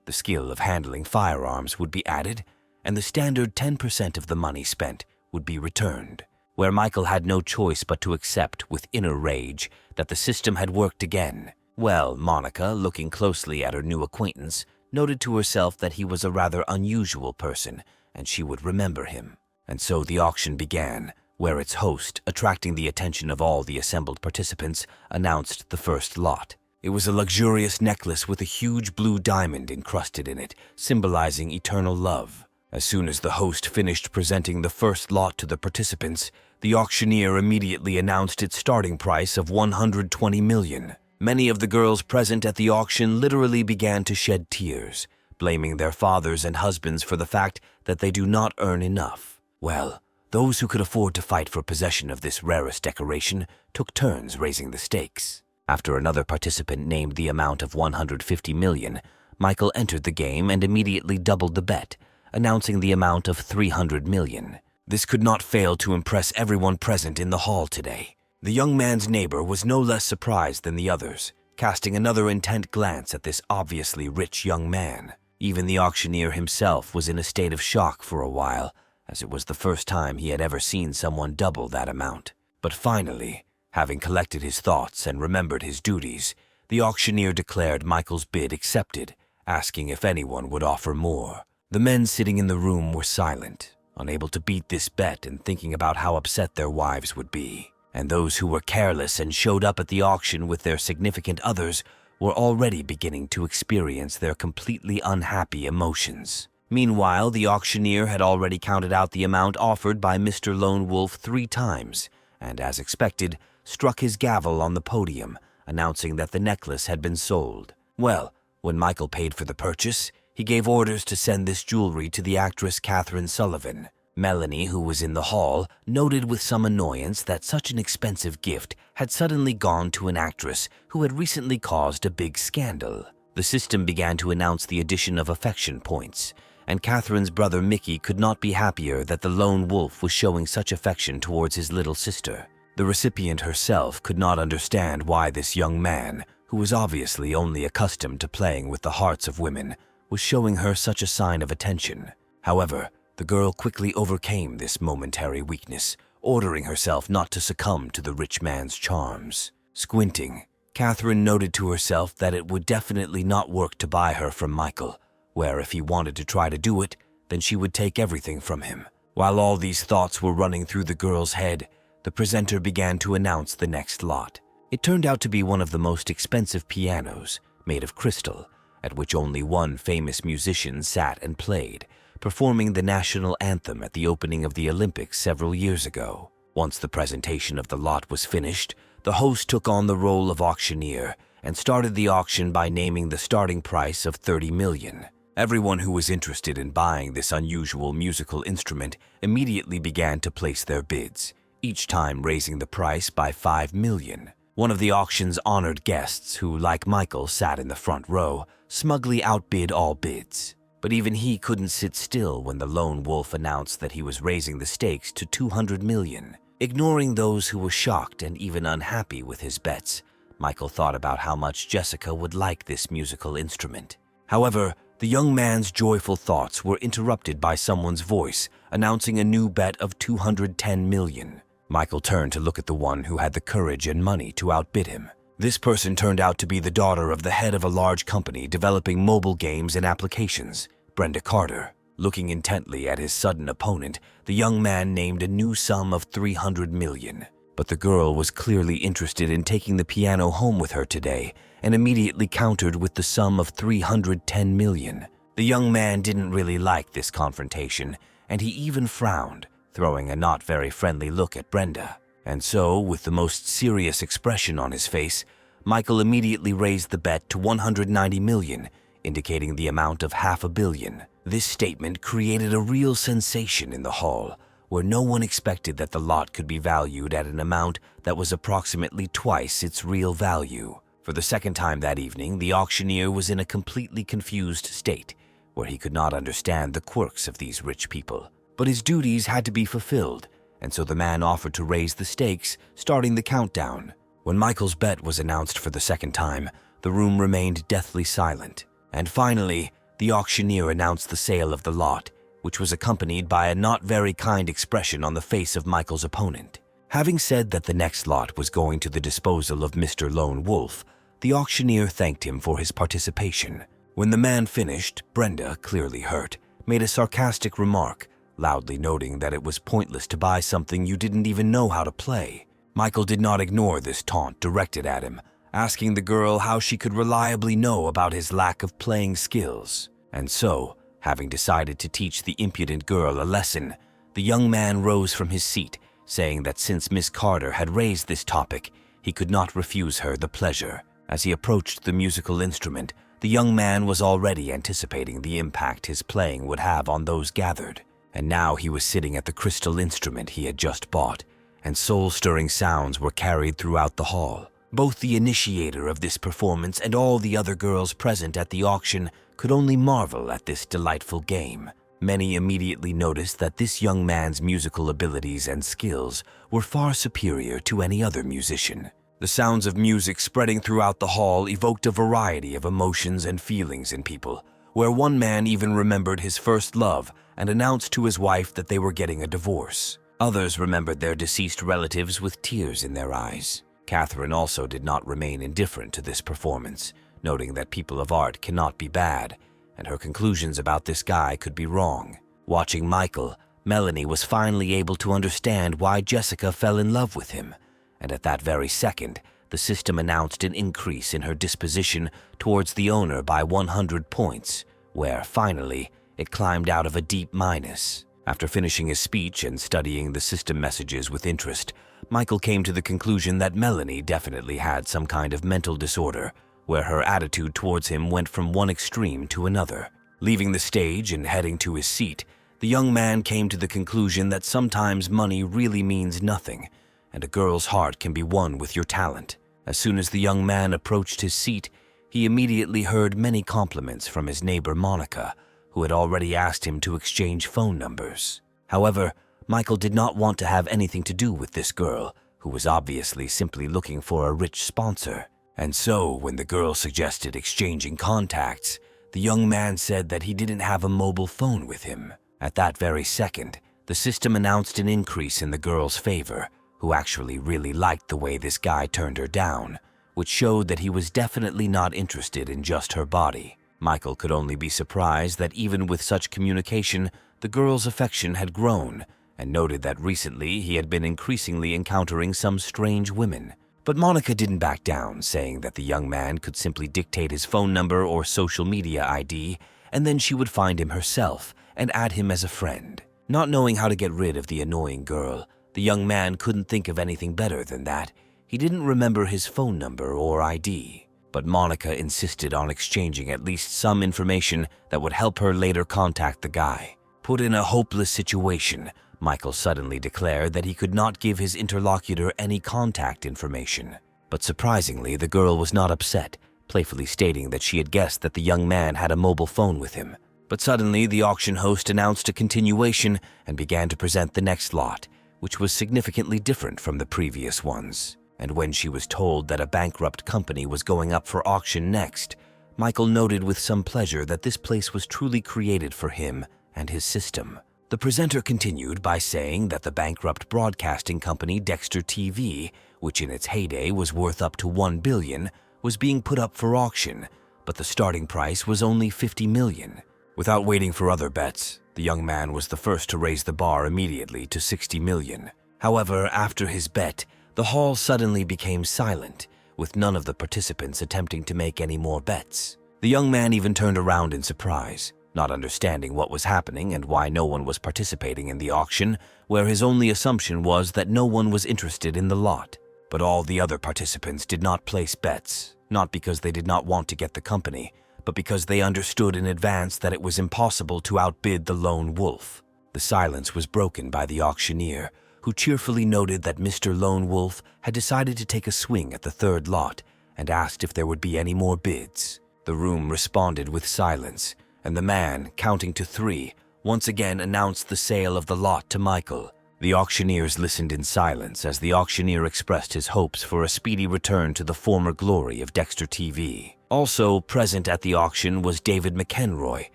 The skill of handling firearms would be added, and the standard 10% of the money spent would be returned, where Michael had no choice but to accept with inner rage that the system had worked again. Well, Monica, looking closely at her new acquaintance, noted to herself that he was a rather unusual person, and she would remember him. And so the auction began, where its host, attracting the attention of all the assembled participants, announced the first lot. It was a luxurious necklace with a huge blue diamond encrusted in it, symbolizing eternal love. As soon as the host finished presenting the first lot to the participants, the auctioneer immediately announced its starting price of 120 million. Many of the girls present at the auction literally began to shed tears, blaming their fathers and husbands for the fact that they do not earn enough. Well, those who could afford to fight for possession of this rarest decoration took turns raising the stakes. After another participant named the amount of 150 million, Michael entered the game and immediately doubled the bet, announcing the amount of 300 million. This could not fail to impress everyone present in the hall today. The young man's neighbor was no less surprised than the others, casting another intent glance at this obviously rich young man. Even the auctioneer himself was in a state of shock for a while, as it was the first time he had ever seen someone double that amount. But finally, having collected his thoughts and remembered his duties, the auctioneer declared Michael's bid accepted, asking if anyone would offer more. The men sitting in the room were silent, unable to beat this bet and thinking about how upset their wives would be. And those who were careless and showed up at the auction with their significant others were already beginning to experience their completely unhappy emotions. Meanwhile, the auctioneer had already counted out the amount offered by Mr. Lone Wolf 3 times, and as expected, struck his gavel on the podium, announcing that the necklace had been sold. Well, when Michael paid for the purchase, he gave orders to send this jewelry to the actress Catherine Sullivan. Melanie, who was in the hall, noted with some annoyance that such an expensive gift had suddenly gone to an actress who had recently caused a big scandal. The system began to announce the addition of affection points, and Catherine's brother Mickey could not be happier that the lone wolf was showing such affection towards his little sister. The recipient herself could not understand why this young man, who was obviously only accustomed to playing with the hearts of women, was showing her such a sign of attention. However, the girl quickly overcame this momentary weakness, ordering herself not to succumb to the rich man's charms. Squinting, Catherine noted to herself that it would definitely not work to buy her from Michael, where if he wanted to try to do it, then she would take everything from him. While all these thoughts were running through the girl's head, the presenter began to announce the next lot. It turned out to be one of the most expensive pianos, made of crystal, at which only one famous musician sat and played, performing the national anthem at the opening of the Olympics several years ago. Once the presentation of the lot was finished, the host took on the role of auctioneer and started the auction by naming the starting price of 30 million. Everyone who was interested in buying this unusual musical instrument immediately began to place their bids, each time raising the price by 5 million. One of the auction's honored guests, who, like Michael, sat in the front row, smugly outbid all bids. But even he couldn't sit still when the lone wolf announced that he was raising the stakes to 200 million. Ignoring those who were shocked and even unhappy with his bets, Michael thought about how much Jessica would like this musical instrument. However, the young man's joyful thoughts were interrupted by someone's voice announcing a new bet of 210 million. Michael turned to look at the one who had the courage and money to outbid him. This person turned out to be the daughter of the head of a large company developing mobile games and applications, Brenda Carter. Looking intently at his sudden opponent, the young man named a new sum of 300 million. But the girl was clearly interested in taking the piano home with her today and immediately countered with the sum of 310 million. The young man didn't really like this confrontation, and he even frowned, throwing a not very friendly look at Brenda. And so, with the most serious expression on his face, Michael immediately raised the bet to 190 million, indicating the amount of $500 million. This statement created a real sensation in the hall, where no one expected that the lot could be valued at an amount that was approximately twice its real value. For the second time that evening, the auctioneer was in a completely confused state, where he could not understand the quirks of these rich people. But his duties had to be fulfilled, and so the man offered to raise the stakes, starting the countdown. When Michael's bet was announced for the second time, the room remained deathly silent. And finally, the auctioneer announced the sale of the lot, which was accompanied by a not very kind expression on the face of Michael's opponent. Having said that the next lot was going to the disposal of Mr. Lone Wolf, the auctioneer thanked him for his participation. When the man finished, Brenda, clearly hurt, made a sarcastic remark, loudly noting that it was pointless to buy something you didn't even know how to play. Michael did not ignore this taunt directed at him, asking the girl how she could reliably know about his lack of playing skills. And so, having decided to teach the impudent girl a lesson, the young man rose from his seat, saying that since Miss Carter had raised this topic, he could not refuse her the pleasure. As he approached the musical instrument, the young man was already anticipating the impact his playing would have on those gathered. And now he was sitting at the crystal instrument he had just bought, and soul-stirring sounds were carried throughout the hall. Both the initiator of this performance and all the other girls present at the auction could only marvel at this delightful game. Many immediately noticed that this young man's musical abilities and skills were far superior to any other musician. The sounds of music spreading throughout the hall evoked a variety of emotions and feelings in people, where one man even remembered his first love and announced to his wife that they were getting a divorce. Others remembered their deceased relatives with tears in their eyes. Catherine also did not remain indifferent to this performance, noting that people of art cannot be bad, and her conclusions about this guy could be wrong. Watching Michael, Melanie was finally able to understand why Jessica fell in love with him, and at that very second, the system announced an increase in her disposition towards the owner by 100 points, where, finally, it climbed out of a deep minus. After finishing his speech and studying the system messages with interest, Michael came to the conclusion that Melanie definitely had some kind of mental disorder, where her attitude towards him went from one extreme to another. Leaving the stage and heading to his seat, the young man came to the conclusion that sometimes money really means nothing, and a girl's heart can be won with your talent. As soon as the young man approached his seat, he immediately heard many compliments from his neighbor Monica, who had already asked him to exchange phone numbers. However, Michael did not want to have anything to do with this girl, who was obviously simply looking for a rich sponsor. And so, when the girl suggested exchanging contacts, the young man said that he didn't have a mobile phone with him. At that very second, the system announced an increase in the girl's favor, who actually really liked the way this guy turned her down, which showed that he was definitely not interested in just her body. Michael could only be surprised that even with such communication, the girl's affection had grown, and noted that recently he had been increasingly encountering some strange women. But Monica didn't back down, saying that the young man could simply dictate his phone number or social media ID, and then she would find him herself and add him as a friend. Not knowing how to get rid of the annoying girl, the young man couldn't think of anything better than that. He didn't remember his phone number or ID. But Monica insisted on exchanging at least some information that would help her later contact the guy. Put in a hopeless situation, Michael suddenly declared that he could not give his interlocutor any contact information. But surprisingly, the girl was not upset, playfully stating that she had guessed that the young man had a mobile phone with him. But suddenly, the auction host announced a continuation and began to present the next lot, which was significantly different from the previous ones. And when she was told that a bankrupt company was going up for auction next, Michael noted with some pleasure that this place was truly created for him and his system. The presenter continued by saying that the bankrupt broadcasting company Dexter TV, which in its heyday was worth up to $1 billion, was being put up for auction, but the starting price was only $50 million. Without waiting for other bets, the young man was the first to raise the bar immediately to $60 million. However, after his bet, the hall suddenly became silent, with none of the participants attempting to make any more bets. The young man even turned around in surprise, not understanding what was happening and why no one was participating in the auction, where his only assumption was that no one was interested in the lot. But all the other participants did not place bets, not because they did not want to get the company, but because they understood in advance that it was impossible to outbid the lone wolf. The silence was broken by the auctioneer, who cheerfully noted that Mr. Lone Wolf had decided to take a swing at the third lot and asked if there would be any more bids. The room responded with silence, and the man, counting to 3, once again announced the sale of the lot to Michael. The auctioneers listened in silence as the auctioneer expressed his hopes for a speedy return to the former glory of Dexter TV. Also present at the auction was David McEnroy,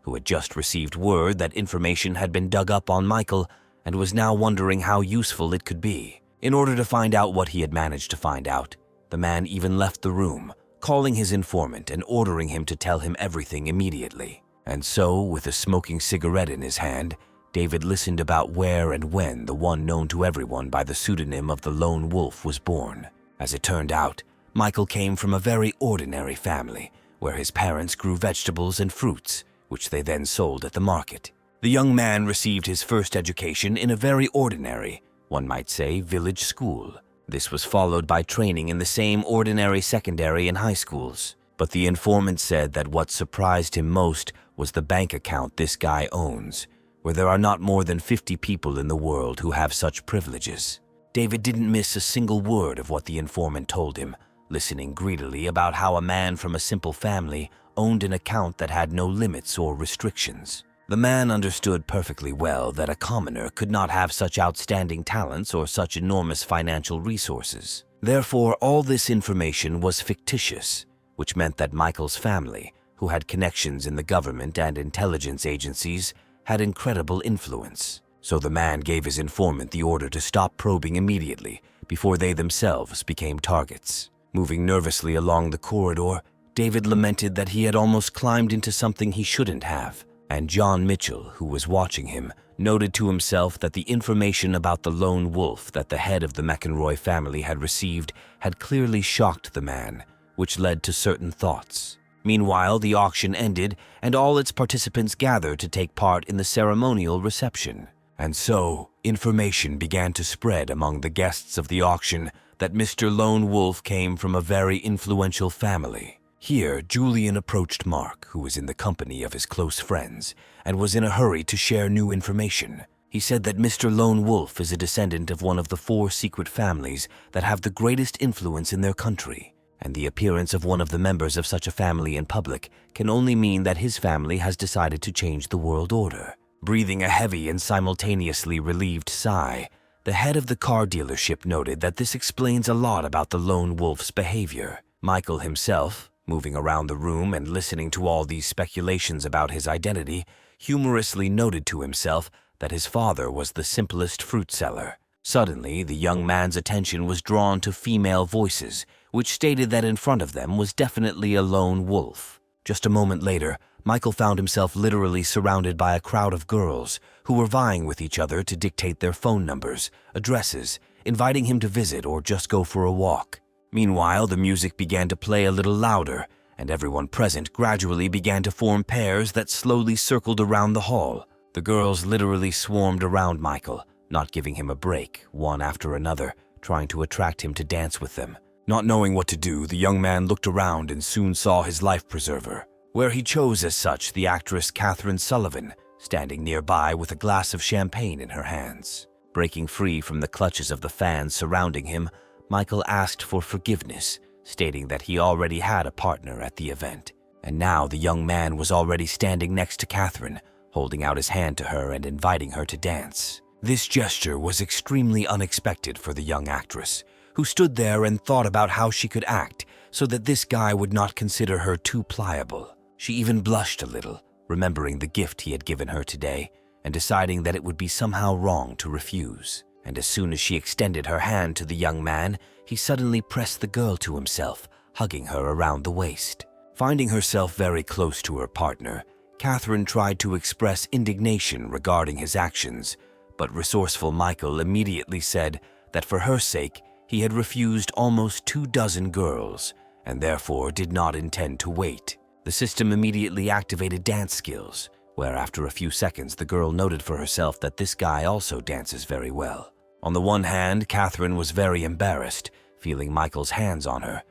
who had just received word that information had been dug up on Michael and was now wondering how useful it could be. In order to find out what he had managed to find out, the man even left the room, calling his informant and ordering him to tell him everything immediately. And so, with a smoking cigarette in his hand, David listened about where and when the one known to everyone by the pseudonym of the Lone Wolf was born. As it turned out, Michael came from a very ordinary family, where his parents grew vegetables and fruits, which they then sold at the market. The young man received his first education in a very ordinary, one might say, village school. This was followed by training in the same ordinary secondary and high schools. But the informant said that what surprised him most was the bank account this guy owns, where there are not more than 50 people in the world who have such privileges. David didn't miss a single word of what the informant told him, listening greedily about how a man from a simple family owned an account that had no limits or restrictions. The man understood perfectly well that a commoner could not have such outstanding talents or such enormous financial resources. Therefore, all this information was fictitious, which meant that Michael's family, who had connections in the government and intelligence agencies, had incredible influence. So the man gave his informant the order to stop probing immediately before they themselves became targets. Moving nervously along the corridor, David lamented that he had almost climbed into something he shouldn't have, and John Mitchell, who was watching him, noted to himself that the information about the Lone Wolf that the head of the McEnroy family had received had clearly shocked the man, which led to certain thoughts. Meanwhile, the auction ended, and all its participants gathered to take part in the ceremonial reception. And so, information began to spread among the guests of the auction that Mr. Lone Wolf came from a very influential family. Here, Julian approached Mark, who was in the company of his close friends, and was in a hurry to share new information. He said that Mr. Lone Wolf is a descendant of one of the 4 secret families that have the greatest influence in their country, and the appearance of one of the members of such a family in public can only mean that his family has decided to change the world order. Breathing a heavy and simultaneously relieved sigh, the head of the car dealership noted that this explains a lot about the Lone Wolf's behavior. Michael himself, moving around the room and listening to all these speculations about his identity, humorously noted to himself that his father was the simplest fruit seller. Suddenly, the young man's attention was drawn to female voices, which stated that in front of them was definitely a lone wolf. Just a moment later, Michael found himself literally surrounded by a crowd of girls who were vying with each other to dictate their phone numbers, addresses, inviting him to visit or just go for a walk. Meanwhile, the music began to play a little louder, and everyone present gradually began to form pairs that slowly circled around the hall. The girls literally swarmed around Michael, not giving him a break, one after another, trying to attract him to dance with them. Not knowing what to do, the young man looked around and soon saw his life preserver, where he chose as such the actress Catherine Sullivan, standing nearby with a glass of champagne in her hands. Breaking free from the clutches of the fans surrounding him, Michael asked for forgiveness, stating that he already had a partner at the event. And now the young man was already standing next to Catherine, holding out his hand to her and inviting her to dance. This gesture was extremely unexpected for the young actress, who stood there and thought about how she could act so that this guy would not consider her too pliable. She even blushed a little, remembering the gift he had given her today, and deciding that it would be somehow wrong to refuse. And as soon as she extended her hand to the young man, he suddenly pressed the girl to himself, hugging her around the waist. Finding herself very close to her partner, Catherine tried to express indignation regarding his actions, but resourceful Michael immediately said that for her sake, he had refused almost 24 girls, and therefore did not intend to wait. The system immediately activated dance skills, where after a few seconds the girl noted for herself that this guy also dances very well. On the one hand, Catherine was very embarrassed, feeling Michael's hands on her,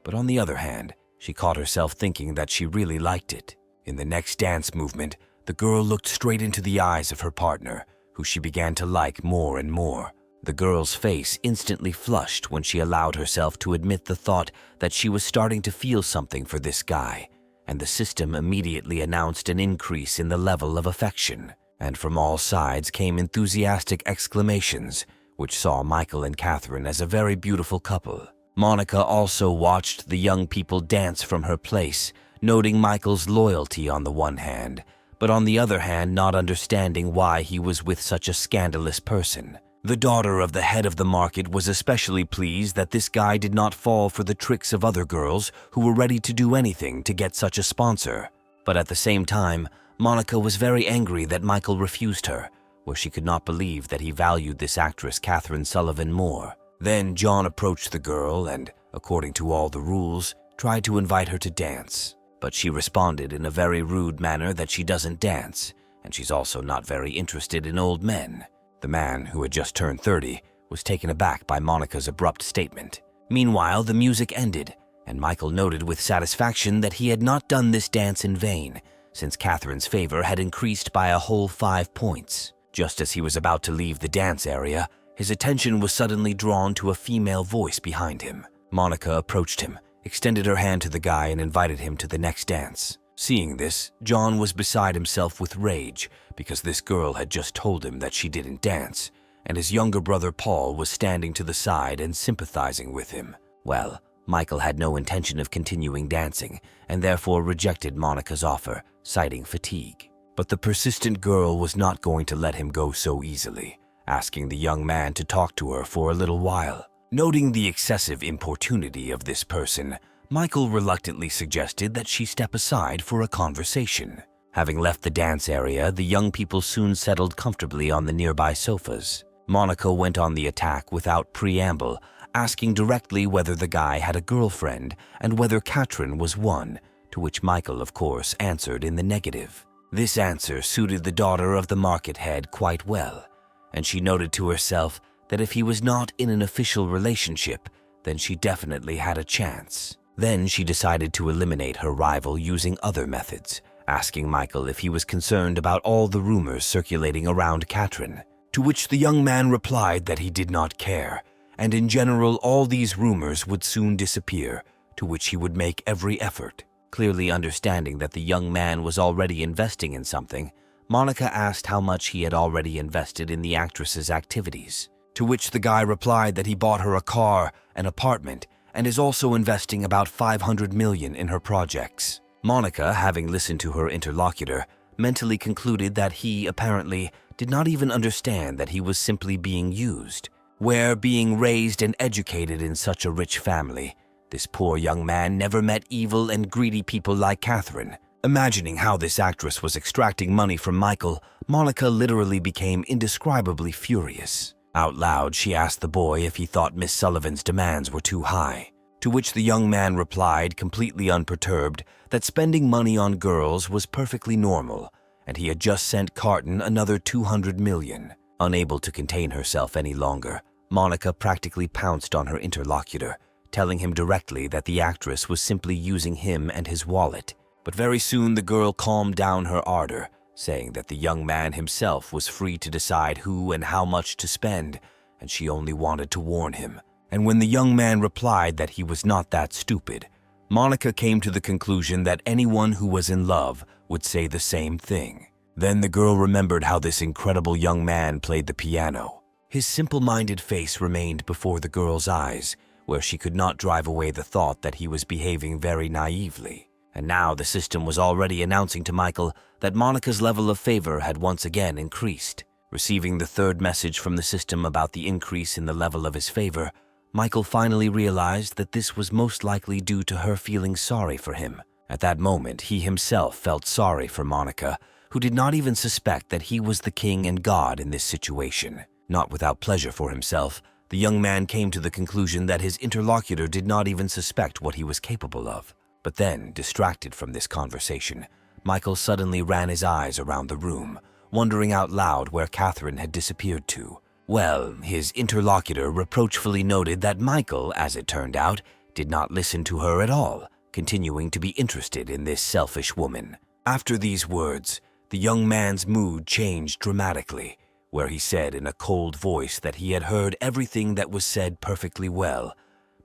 but on the other hand, she caught herself thinking that she really liked it. In the next dance movement, the girl looked straight into the eyes of her partner, who she began to like more and more. The girl's face instantly flushed when she allowed herself to admit the thought that she was starting to feel something for this guy, and the system immediately announced an increase in the level of affection. and from all sides came enthusiastic exclamations, which saw Michael and Catherine as a very beautiful couple. Monica also watched the young people dance from her place, noting Michael's loyalty on the one hand, but on the other hand not understanding why he was with such a scandalous person. The daughter of the head of the market was especially pleased that this guy did not fall for the tricks of other girls who were ready to do anything to get such a sponsor. But at the same time, Monica was very angry that Michael refused her, where she could not believe that he valued this actress Catherine Sullivan more. Then John approached the girl and, according to all the rules, tried to invite her to dance. But she responded in a very rude manner that she doesn't dance, and she's also not very interested in old men. The man, who had just turned 30, was taken aback by Monica's abrupt statement. Meanwhile, the music ended, and Michael noted with satisfaction that he had not done this dance in vain, since Catherine's favor had increased by a whole 5 points. Just as he was about to leave the dance area, his attention was suddenly drawn to a female voice behind him. Monica approached him, extended her hand to the guy, and invited him to the next dance. Seeing this, John was beside himself with rage because this girl had just told him that she didn't dance, and his younger brother Paul was standing to the side and sympathizing with him. Well, Michael had no intention of continuing dancing and therefore rejected Monica's offer, citing fatigue. But the persistent girl was not going to let him go so easily, asking the young man to talk to her for a little while. Noting the excessive importunity of this person, Michael reluctantly suggested that she step aside for a conversation. Having left the dance area, the young people soon settled comfortably on the nearby sofas. Monica went on the attack without preamble, asking directly whether the guy had a girlfriend and whether Catherine was one, to which Michael, of course, answered in the negative. This answer suited the daughter of the market head quite well, and she noted to herself that if he was not in an official relationship, then she definitely had a chance. Then she decided to eliminate her rival using other methods, asking Michael if he was concerned about all the rumors circulating around Catherine, to which the young man replied that he did not care, and in general all these rumors would soon disappear, to which he would make every effort. Clearly understanding that the young man was already investing in something, Monica asked how much he had already invested in the actress's activities, to which the guy replied that he bought her a car, an apartment, and is also investing about $500 million in her projects. Monica, having listened to her interlocutor, mentally concluded that he, apparently, did not even understand that he was simply being used. Where, being raised and educated in such a rich family, this poor young man never met evil and greedy people like Catherine. Imagining how this actress was extracting money from Michael, Monica literally became indescribably furious. Out loud, she asked the boy if he thought Miss Sullivan's demands were too high, to which the young man replied, completely unperturbed, that spending money on girls was perfectly normal, and he had just sent Carton another $200 million. Unable to contain herself any longer, Monica practically pounced on her interlocutor, telling him directly that the actress was simply using him and his wallet. But very soon the girl calmed down her ardor, saying that the young man himself was free to decide who and how much to spend, and she only wanted to warn him. And when the young man replied that he was not that stupid, Monica came to the conclusion that anyone who was in love would say the same thing. Then the girl remembered how this incredible young man played the piano. His simple-minded face remained before the girl's eyes, where she could not drive away the thought that he was behaving very naively. And now the system was already announcing to Michael that Monica's level of favor had once again increased. Receiving the third message from the system about the increase in the level of his favor, Michael finally realized that this was most likely due to her feeling sorry for him. At that moment, he himself felt sorry for Monica, who did not even suspect that he was the king and god in this situation. Not without pleasure for himself, the young man came to the conclusion that his interlocutor did not even suspect what he was capable of. But then, distracted from this conversation, Michael suddenly ran his eyes around the room, wondering out loud where Catherine had disappeared to. Well, his interlocutor reproachfully noted that Michael, as it turned out, did not listen to her at all, continuing to be interested in this selfish woman. After these words, the young man's mood changed dramatically, where he said in a cold voice that he had heard everything that was said perfectly well,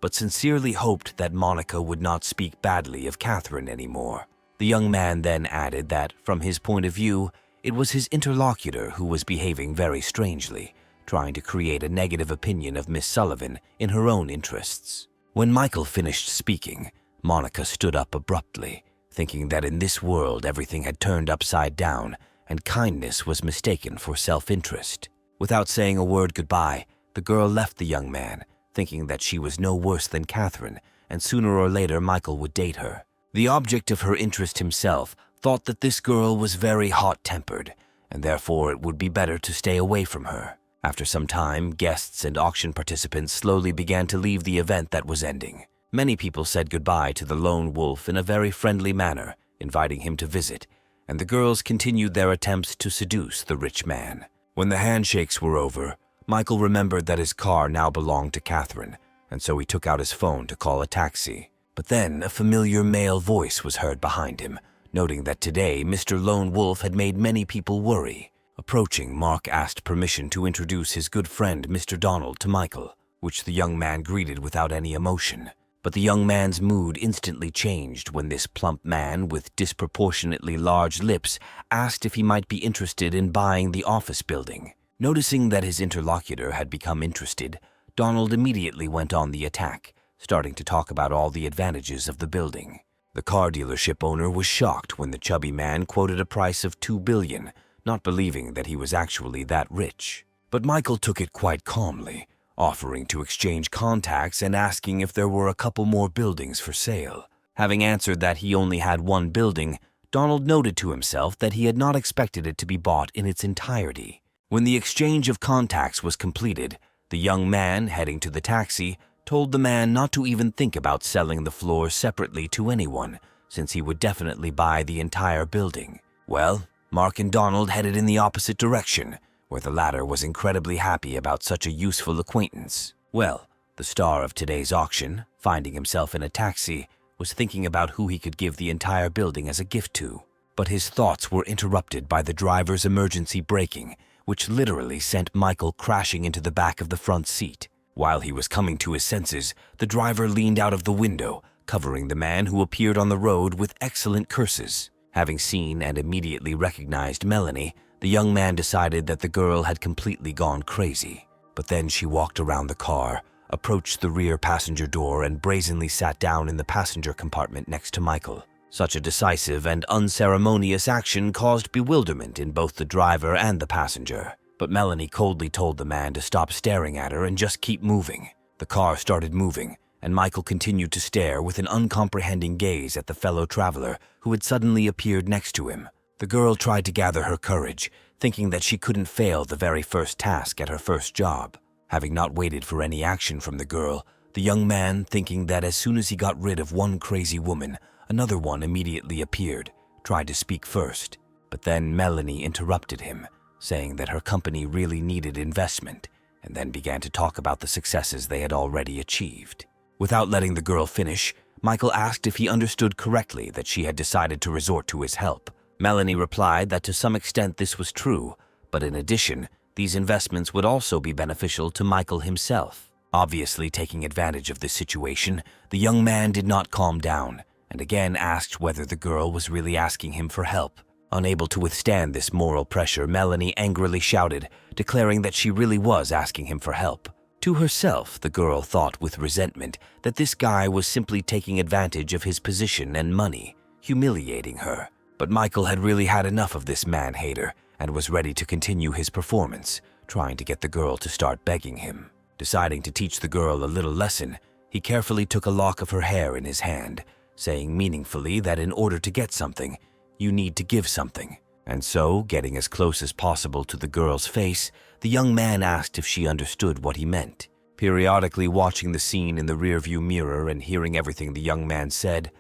but sincerely hoped that Monica would not speak badly of Catherine anymore. The young man then added that, from his point of view, It was his interlocutor who was behaving very strangely, trying to create a negative opinion of Miss Sullivan in her own interests. When Michael finished speaking, Monica stood up abruptly, thinking that in this world everything had turned upside down and kindness was mistaken for self-interest. Without saying a word goodbye, the girl left the young man, thinking that she was no worse than Catherine, and sooner or later Michael would date her. The object of her interest himself thought that this girl was very hot-tempered, and therefore it would be better to stay away from her. After some time, guests and auction participants slowly began to leave the event that was ending. Many people said goodbye to the lone wolf in a very friendly manner, inviting him to visit, and the girls continued their attempts to seduce the rich man. When the handshakes were over, Michael remembered that his car now belonged to Catherine, and so he took out his phone to call a taxi. But then a familiar male voice was heard behind him, noting that today Mr. Lone Wolf had made many people worry. Approaching, Mark asked permission to introduce his good friend Mr. Donald to Michael, which the young man greeted without any emotion. But the young man's mood instantly changed when this plump man with disproportionately large lips asked if he might be interested in buying the office building. Noticing that his interlocutor had become interested, Donald immediately went on the attack, starting to talk about all the advantages of the building. The car dealership owner was shocked when the chubby man quoted a price of $2 billion, not believing that he was actually that rich. But Michael took it quite calmly, offering to exchange contacts and asking if there were a couple more buildings for sale. Having answered that he only had one building, Donald noted to himself that he had not expected it to be bought in its entirety. When the exchange of contacts was completed, the young man, heading to the taxi, told the man not to even think about selling the floor separately to anyone, since he would definitely buy the entire building. Well, Mark and Donald headed in the opposite direction, where the latter was incredibly happy about such a useful acquaintance. Well, the star of today's auction, finding himself in a taxi, was thinking about who he could give the entire building as a gift to. But his thoughts were interrupted by the driver's emergency braking, which literally sent Michael crashing into the back of the front seat. While he was coming to his senses, the driver leaned out of the window, covering the man who appeared on the road with excellent curses. Having seen and immediately recognized Melanie, the young man decided that the girl had completely gone crazy. But then she walked around the car, approached the rear passenger door, and brazenly sat down in the passenger compartment next to Michael. Such a decisive and unceremonious action caused bewilderment in both the driver and the passenger. But Melanie coldly told the man to stop staring at her and just keep moving. The car started moving, and Michael continued to stare with an uncomprehending gaze at the fellow traveler who had suddenly appeared next to him. The girl tried to gather her courage, thinking that she couldn't fail the very first task at her first job. Having not waited for any action from the girl, the young man, thinking that as soon as he got rid of one crazy woman, another one immediately appeared, tried to speak first. But then Melanie interrupted him, saying that her company really needed investment, and then began to talk about the successes they had already achieved. Without letting the girl finish, Michael asked if he understood correctly that she had decided to resort to his help. Melanie replied that to some extent this was true, but in addition, these investments would also be beneficial to Michael himself. Obviously taking advantage of this situation, the young man did not calm down, and again asked whether the girl was really asking him for help. Unable to withstand this moral pressure, Melanie angrily shouted, declaring that she really was asking him for help. To herself, the girl thought with resentment that this guy was simply taking advantage of his position and money, humiliating her. But Michael had really had enough of this man-hater and was ready to continue his performance, trying to get the girl to start begging him. Deciding to teach the girl a little lesson, he carefully took a lock of her hair in his hand, saying meaningfully that in order to get something, you need to give something. And so, getting as close as possible to the girl's face, the young man asked if she understood what he meant. Periodically watching the scene in the rearview mirror and hearing everything the young man said,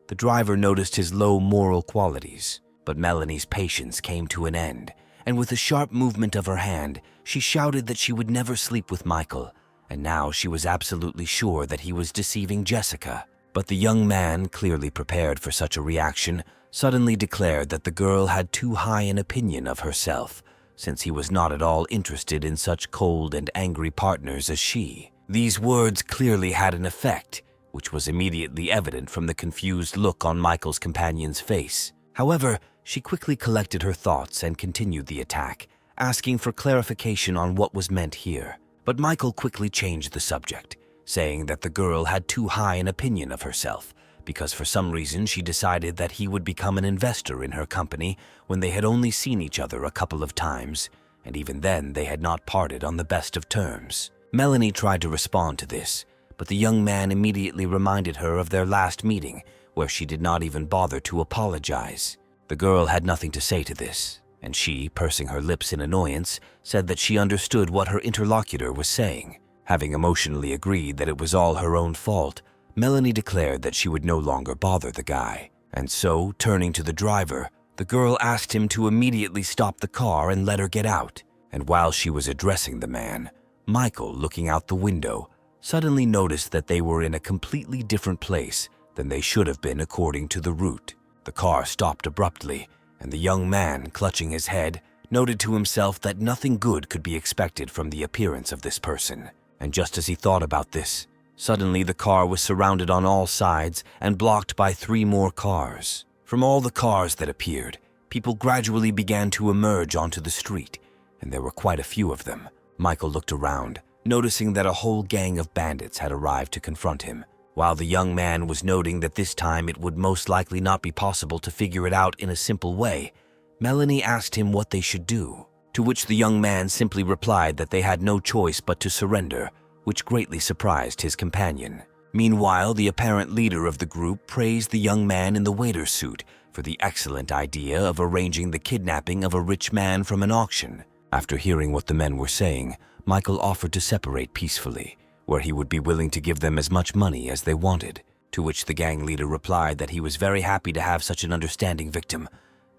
the driver noticed his low moral qualities. But Melanie's patience came to an end, and with a sharp movement of her hand, she shouted that she would never sleep with Michael, and now she was absolutely sure that he was deceiving Jessica. But the young man, clearly prepared for such a reaction, suddenly declared that the girl had too high an opinion of herself, since he was not at all interested in such cold and angry partners as she. These words clearly had an effect, which was immediately evident from the confused look on Michael's companion's face. However, She quickly collected her thoughts and continued the attack, asking for clarification on what was meant here. But Michael quickly changed the subject, saying that the girl had too high an opinion of herself, because for some reason she decided that he would become an investor in her company when they had only seen each other a couple of times, and even then they had not parted on the best of terms. Melanie tried to respond to this, but the young man immediately reminded her of their last meeting, where she did not even bother to apologize. The girl had nothing to say to this, and she, pursing her lips in annoyance, said that she understood what her interlocutor was saying. Having emotionally agreed that it was all her own fault, Melanie declared that she would no longer bother the guy. And so, turning to the driver, the girl asked him to immediately stop the car and let her get out. And while she was addressing the man, Michael, looking out the window, suddenly noticed that they were in a completely different place than they should have been according to the route. The car stopped abruptly, and the young man, clutching his head, noted to himself that nothing good could be expected from the appearance of this person. And just as he thought about this, suddenly the car was surrounded on all sides and blocked by 3 more cars. From all the cars that appeared, people gradually began to emerge onto the street, and there were quite a few of them. Michael looked around, noticing that a whole gang of bandits had arrived to confront him. While the young man was noting that this time it would most likely not be possible to figure it out in a simple way, Melanie asked him what they should do, to which the young man simply replied that they had no choice but to surrender, which greatly surprised his companion. Meanwhile, the apparent leader of the group praised the young man in the waiter's suit for the excellent idea of arranging the kidnapping of a rich man from an auction. After hearing what the men were saying, Michael offered to separate peacefully, where he would be willing to give them as much money as they wanted, to which the gang leader replied that he was very happy to have such an understanding victim,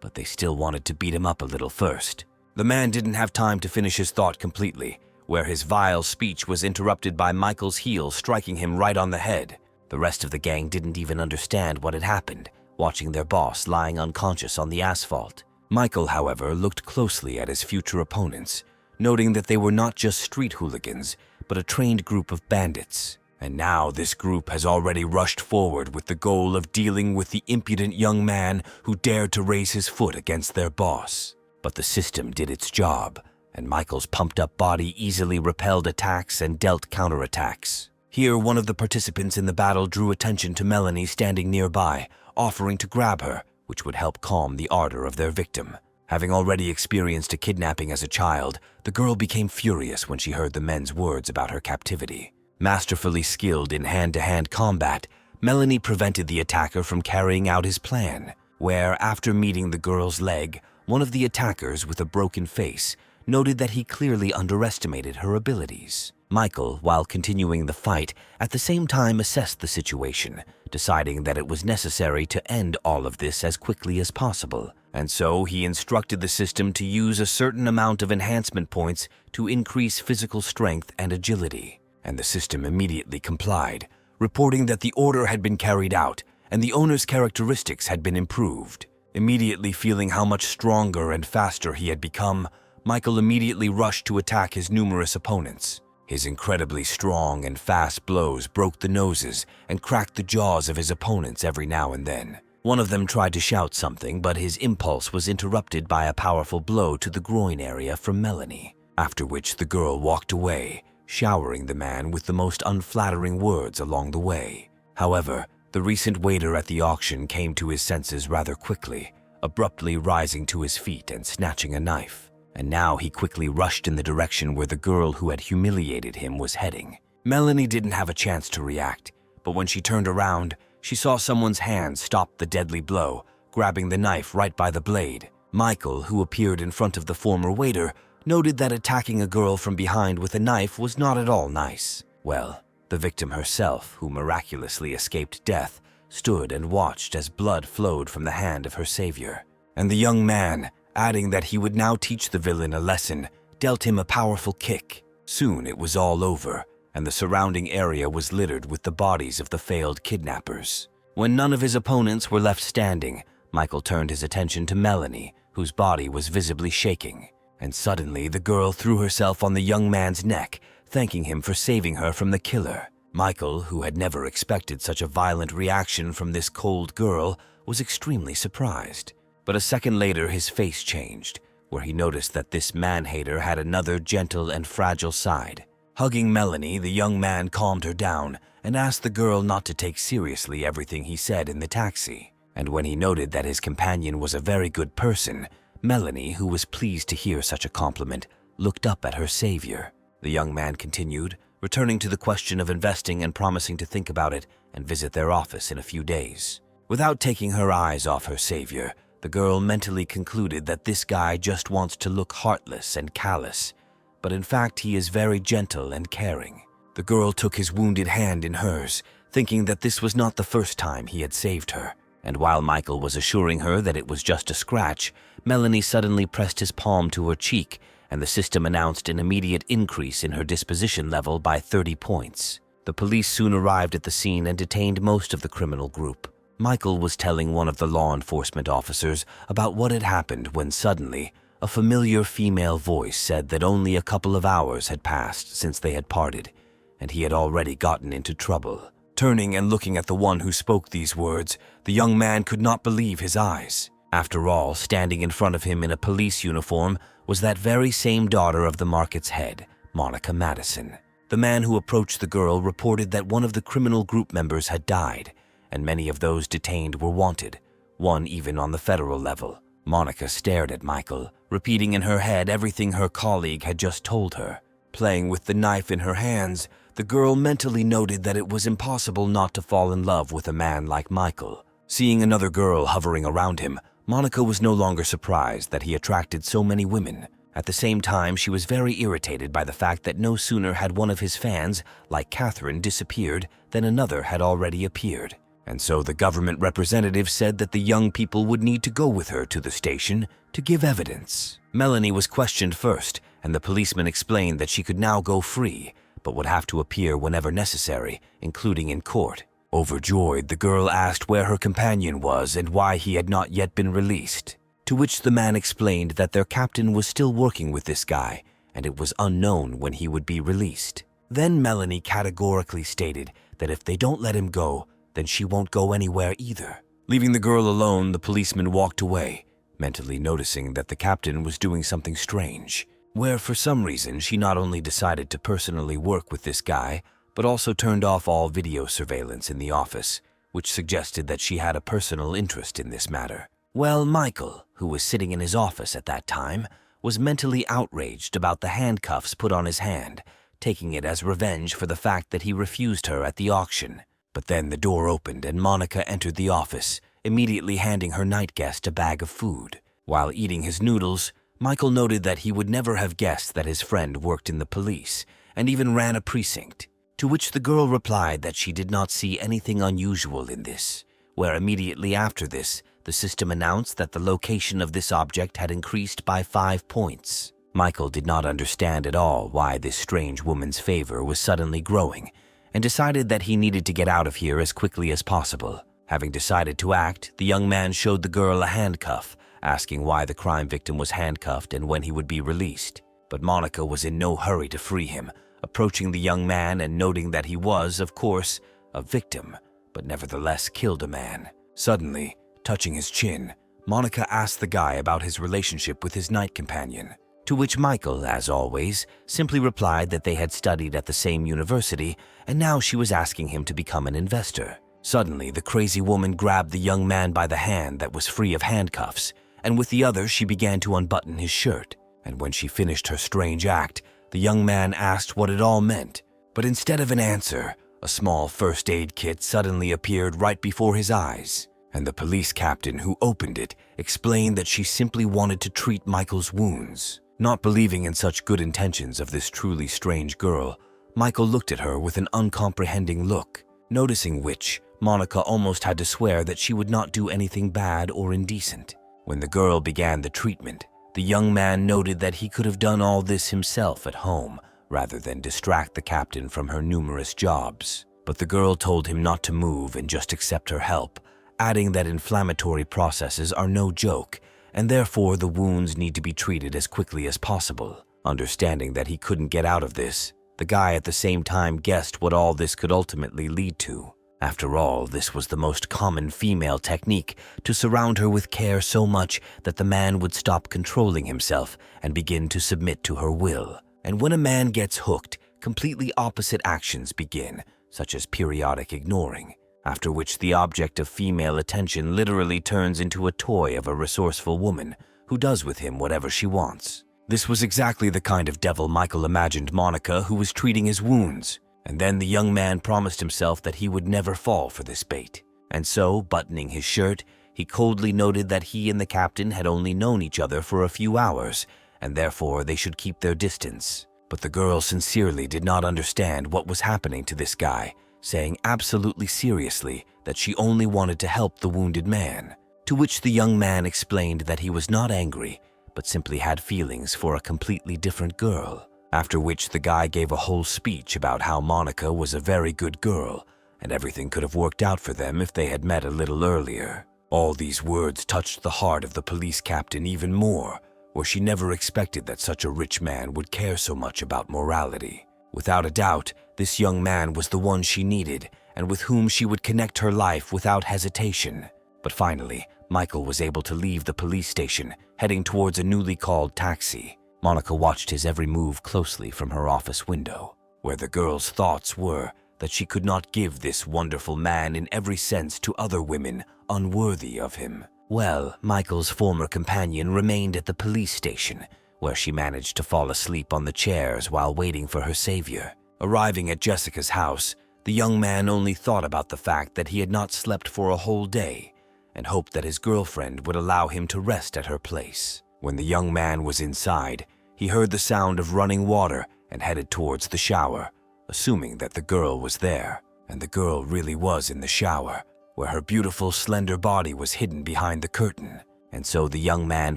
but they still wanted to beat him up a little first. The man didn't have time to finish his thought completely, where his vile speech was interrupted by Michael's heel striking him right on the head. The rest of the gang didn't even understand what had happened, watching their boss lying unconscious on the asphalt. Michael, however, looked closely at his future opponents, noting that they were not just street hooligans, but a trained group of bandits. And now this group has already rushed forward with the goal of dealing with the impudent young man who dared to raise his foot against their boss. But the system did its job, and Michael's pumped-up body easily repelled attacks and dealt counterattacks. Here, one of the participants in the battle drew attention to Melanie standing nearby, offering to grab her, which would help calm the ardor of their victim. Having already experienced a kidnapping as a child, the girl became furious when she heard the men's words about her captivity. Masterfully skilled in hand-to-hand combat, Melanie prevented the attacker from carrying out his plan, where, after meeting the girl's leg, one of the attackers with a broken face noted that he clearly underestimated her abilities. Michael, while continuing the fight, at the same time assessed the situation, deciding that it was necessary to end all of this as quickly as possible. And so he instructed the system to use a certain amount of enhancement points to increase physical strength and agility. And the system immediately complied, reporting that the order had been carried out and the owner's characteristics had been improved. Immediately feeling how much stronger and faster he had become, Michael immediately rushed to attack his numerous opponents. His incredibly strong and fast blows broke the noses and cracked the jaws of his opponents every now and then. One of them tried to shout something, but his impulse was interrupted by a powerful blow to the groin area from Melanie, after which the girl walked away, showering the man with the most unflattering words along the way. However, the recent waiter at the auction came to his senses rather quickly, abruptly rising to his feet and snatching a knife. And now he quickly rushed in the direction where the girl who had humiliated him was heading. Melanie didn't have a chance to react, but when she turned around, she saw someone's hand stop the deadly blow, grabbing the knife right by the blade. Michael, who appeared in front of the former waiter, noted that attacking a girl from behind with a knife was not at all nice. Well, the victim herself, who miraculously escaped death, stood and watched as blood flowed from the hand of her savior. And the young man, adding that he would now teach the villain a lesson, dealt him a powerful kick. Soon it was all over, and the surrounding area was littered with the bodies of the failed kidnappers. When none of his opponents were left standing, Michael turned his attention to Melanie, whose body was visibly shaking. And suddenly the girl threw herself on the young man's neck, thanking him for saving her from the killer. Michael, who had never expected such a violent reaction from this cold girl, was extremely surprised. But a second later, his face changed, where he noticed that this man-hater had another gentle and fragile side. Hugging Melanie, the young man calmed her down and asked the girl not to take seriously everything he said in the taxi. And when he noted that his companion was a very good person, Melanie, who was pleased to hear such a compliment, looked up at her savior. The young man continued, returning to the question of investing and promising to think about it and visit their office in a few days. Without taking her eyes off her savior, the girl mentally concluded that this guy just wants to look heartless and callous, but in fact he is very gentle and caring. The girl took his wounded hand in hers, thinking that this was not the first time he had saved her. And while Michael was assuring her that it was just a scratch, Melanie suddenly pressed his palm to her cheek, and the system announced an immediate increase in her disposition level by 30 points. The police soon arrived at the scene and detained most of the criminal group. Michael was telling one of the law enforcement officers about what had happened when suddenly a familiar female voice said that only a couple of hours had passed since they had parted, and he had already gotten into trouble. Turning and looking at the one who spoke these words, the young man could not believe his eyes. After all, standing in front of him in a police uniform was that very same daughter of the market's head, Monica Madison. The man who approached the girl reported that one of the criminal group members had died, and many of those detained were wanted, one even on the federal level. Monica stared at Michael, repeating in her head everything her colleague had just told her. Playing with the knife in her hands, the girl mentally noted that it was impossible not to fall in love with a man like Michael. Seeing another girl hovering around him, Monica was no longer surprised that he attracted so many women. At the same time, she was very irritated by the fact that no sooner had one of his fans, like Catherine, disappeared than another had already appeared. And so the government representative said that the young people would need to go with her to the station to give evidence. Melanie was questioned first, and the policeman explained that she could now go free, but would have to appear whenever necessary, including in court. Overjoyed, the girl asked where her companion was and why he had not yet been released, to which the man explained that their captain was still working with this guy, and it was unknown when he would be released. Then Melanie categorically stated that if they don't let him go, then she won't go anywhere either. Leaving the girl alone, the policeman walked away, mentally noticing that the captain was doing something strange, where for some reason she not only decided to personally work with this guy, but also turned off all video surveillance in the office, which suggested that she had a personal interest in this matter. Well, Michael, who was sitting in his office at that time, was mentally outraged about the handcuffs put on his hand, taking it as revenge for the fact that he refused her at the auction. But then the door opened and Monica entered the office, immediately handing her night guest a bag of food. While eating his noodles, Michael noted that he would never have guessed that his friend worked in the police and even ran a precinct, to which the girl replied that she did not see anything unusual in this, where immediately after this, the system announced that the location of this object had increased by 5 points. Michael did not understand at all why this strange woman's favor was suddenly growing, and decided that he needed to get out of here as quickly as possible. Having decided to act, the young man showed the girl a handcuff, asking why the crime victim was handcuffed and when he would be released. But Monica was in no hurry to free him, approaching the young man and noting that he was, of course, a victim, but nevertheless killed a man. Suddenly, touching his chin, Monica asked the guy about his relationship with his night companion, to which Michael, as always, simply replied that they had studied at the same university and now she was asking him to become an investor. Suddenly, the crazy woman grabbed the young man by the hand that was free of handcuffs, and with the other she began to unbutton his shirt. And when she finished her strange act, the young man asked what it all meant. But instead of an answer, a small first aid kit suddenly appeared right before his eyes, and the police captain who opened it explained that she simply wanted to treat Michael's wounds. Not believing in such good intentions of this truly strange girl, Michael looked at her with an uncomprehending look, noticing which, Monica almost had to swear that she would not do anything bad or indecent. When the girl began the treatment, the young man noted that he could have done all this himself at home, rather than distract the captain from her numerous jobs. But the girl told him not to move and just accept her help, adding that inflammatory processes are no joke, and therefore the wounds need to be treated as quickly as possible. Understanding that he couldn't get out of this, the guy at the same time guessed what all this could ultimately lead to. After all, this was the most common female technique, to surround her with care so much that the man would stop controlling himself and begin to submit to her will. And when a man gets hooked, completely opposite actions begin, such as periodic ignoring, after which the object of female attention literally turns into a toy of a resourceful woman who does with him whatever she wants. This was exactly the kind of devil Michael imagined Monica, who was treating his wounds. And then the young man promised himself that he would never fall for this bait. And so, buttoning his shirt, he coldly noted that he and the captain had only known each other for a few hours, and therefore they should keep their distance. But the girl sincerely did not understand what was happening to this guy, saying absolutely seriously that she only wanted to help the wounded man. To which the young man explained that he was not angry, but simply had feelings for a completely different girl. After which the guy gave a whole speech about how Monica was a very good girl, and everything could have worked out for them if they had met a little earlier. All these words touched the heart of the police captain even more, where she never expected that such a rich man would care so much about morality. Without a doubt, this young man was the one she needed, and with whom she would connect her life without hesitation. But finally, Michael was able to leave the police station, heading towards a newly called taxi. Monica watched his every move closely from her office window, where the girl's thoughts were that she could not give this wonderful man in every sense to other women unworthy of him. Well, Michael's former companion remained at the police station, where she managed to fall asleep on the chairs while waiting for her savior. Arriving at Jessica's house, the young man only thought about the fact that he had not slept for a whole day, and hoped that his girlfriend would allow him to rest at her place. When the young man was inside, he heard the sound of running water and headed towards the shower, assuming that the girl was there. And the girl really was in the shower, where her beautiful, slender body was hidden behind the curtain. And so the young man